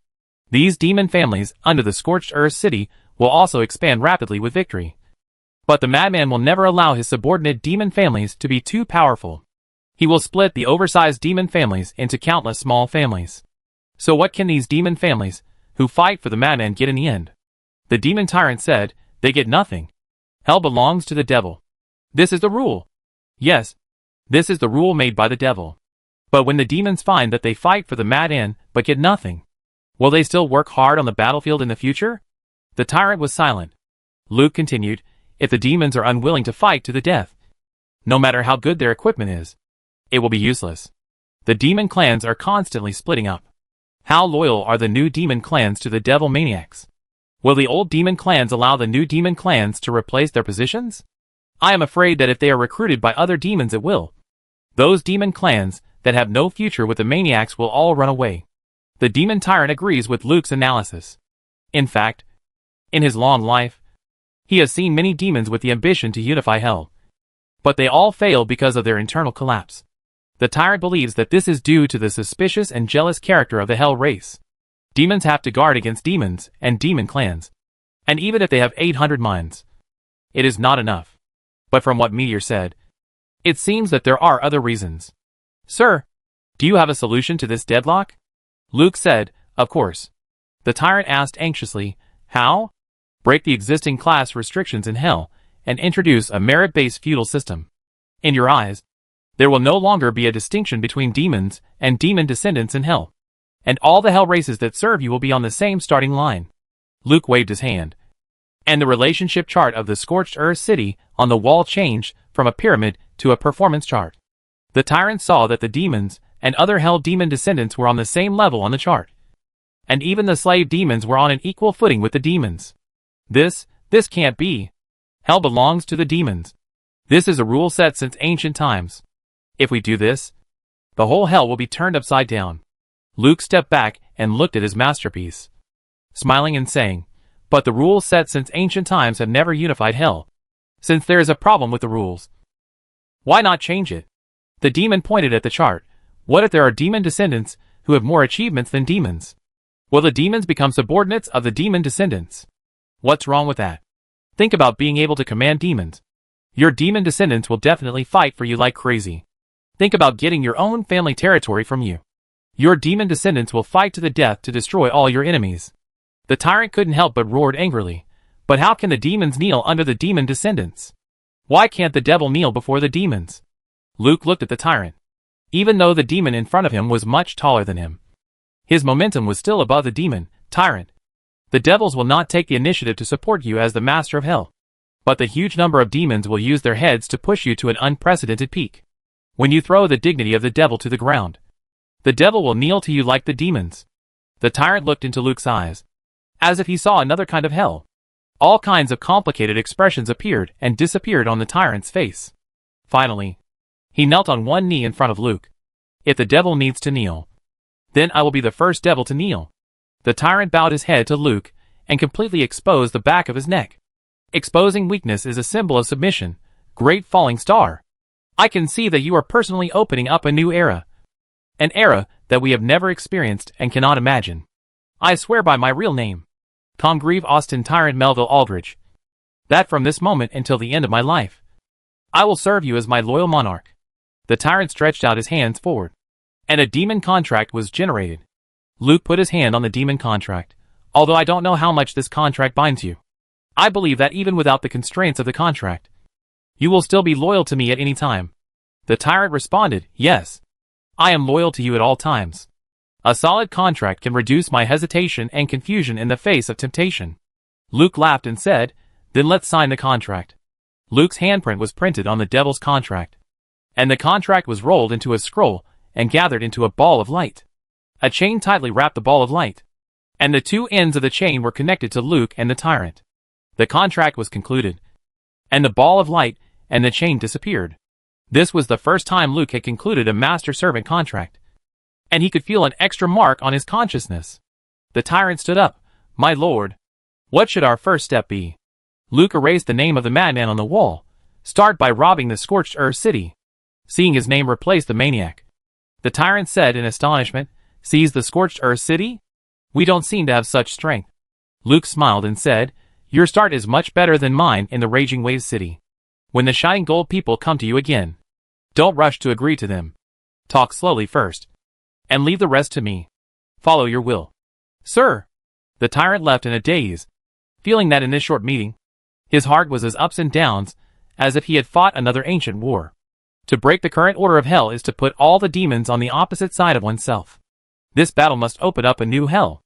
A: These demon families under the Scorched Earth City will also expand rapidly with victory. But the madman will never allow his subordinate demon families to be too powerful. He will split the oversized demon families into countless small families. So what can these demon families, who fight for the madman, get in the end? The demon tyrant said, They get nothing. Hell belongs to the devil. This is the rule. Yes, this is the rule made by the devil. But when the demons find that they fight for the madman but get nothing, will they still work hard on the battlefield in the future? The tyrant was silent. Luke continued, If the demons are unwilling to fight to the death, no matter how good their equipment is, it will be useless. The demon clans are constantly splitting up. How loyal are the new demon clans to the devil maniacs? Will the old demon clans allow the new demon clans to replace their positions? I am afraid that if they are recruited by other demons it will. Those demon clans that have no future with the maniacs will all run away. The demon tyrant agrees with Luke's analysis. In fact, in his long life, he has seen many demons with the ambition to unify hell, but they all fail because of their internal collapse. The tyrant believes that this is due to the suspicious and jealous character of the hell race. Demons have to guard against demons and demon clans, and even if they have 800 minds, it is not enough. But from what Meteor said, it seems that there are other reasons. Sir, do you have a solution to this deadlock? Luke said, Of course. The tyrant asked anxiously, How? Break the existing class restrictions in hell and introduce a merit-based feudal system. In your eyes, There will no longer be a distinction between demons and demon descendants in hell. And all the hell races that serve you will be on the same starting line. Luke waved his hand. And the relationship chart of the scorched earth city on the wall changed from a pyramid to a performance chart. The tyrant saw that the demons and other hell demon descendants were on the same level on the chart. And even the slave demons were on an equal footing with the demons. This can't be. Hell belongs to the demons. This is a rule set since ancient times. If we do this, the whole hell will be turned upside down. Luke stepped back and looked at his masterpiece, smiling and saying, but the rules set since ancient times have never unified hell. Since there is a problem with the rules, why not change it? The demon pointed at the chart. What if there are demon descendants who have more achievements than demons? Will the demons become subordinates of the demon descendants? What's wrong with that? Think about being able to command demons. Your demon descendants will definitely fight for you like crazy. Think about getting your own family territory from you. Your demon descendants will fight to the death to destroy all your enemies. The tyrant couldn't help but roared angrily. But how can the demons kneel under the demon descendants? Why can't the devil kneel before the demons? Luke looked at the tyrant. Even though the demon in front of him was much taller than him, his momentum was still above the demon. Tyrant, the devils will not take the initiative to support you as the master of hell. But the huge number of demons will use their heads to push you to an unprecedented peak. When you throw the dignity of the devil to the ground, the devil will kneel to you like the demons. The tyrant looked into Luke's eyes, as if he saw another kind of hell. All kinds of complicated expressions appeared and disappeared on the tyrant's face. Finally, he knelt on one knee in front of Luke. If the devil needs to kneel, then I will be the first devil to kneel. The tyrant bowed his head to Luke and completely exposed the back of his neck. Exposing weakness is a symbol of submission. Great falling star. I can see that you are personally opening up a new era. An era that we have never experienced and cannot imagine. I swear by my real name, Congreve Austin Tyrant Melville Aldridge, that from this moment until the end of my life, I will serve you as my loyal monarch. The tyrant stretched out his hands forward, and a demon contract was generated. Luke put his hand on the demon contract. Although I don't know how much this contract binds you, I believe that even without the constraints of the contract, you will still be loyal to me at any time. The tyrant responded, yes, I am loyal to you at all times. A solid contract can reduce my hesitation and confusion in the face of temptation. Luke laughed and said, then let's sign the contract. Luke's handprint was printed on the devil's contract, and the contract was rolled into a scroll and gathered into a ball of light. A chain tightly wrapped the ball of light, and the two ends of the chain were connected to Luke and the tyrant. The contract was concluded, and the ball of light and the chain disappeared. This was the first time Luke had concluded a master-servant contract, and he could feel an extra mark on his consciousness. The tyrant stood up. My lord, what should our first step be? Luke erased the name of the madman on the wall. Start by robbing the scorched earth city. Seeing his name replace the maniac, the tyrant said in astonishment, seize the scorched earth city? We don't seem to have such strength. Luke smiled and said, your start is much better than mine in the Raging Waves city. When the Shining Gold people come to you again, don't rush to agree to them. Talk slowly first, and leave the rest to me. Follow your will. Sir! The tyrant left in a daze, feeling that in this short meeting, his heart was as ups and downs as if he had fought another ancient war. To break the current order of hell is to put all the demons on the opposite side of oneself. This battle must open up a new hell.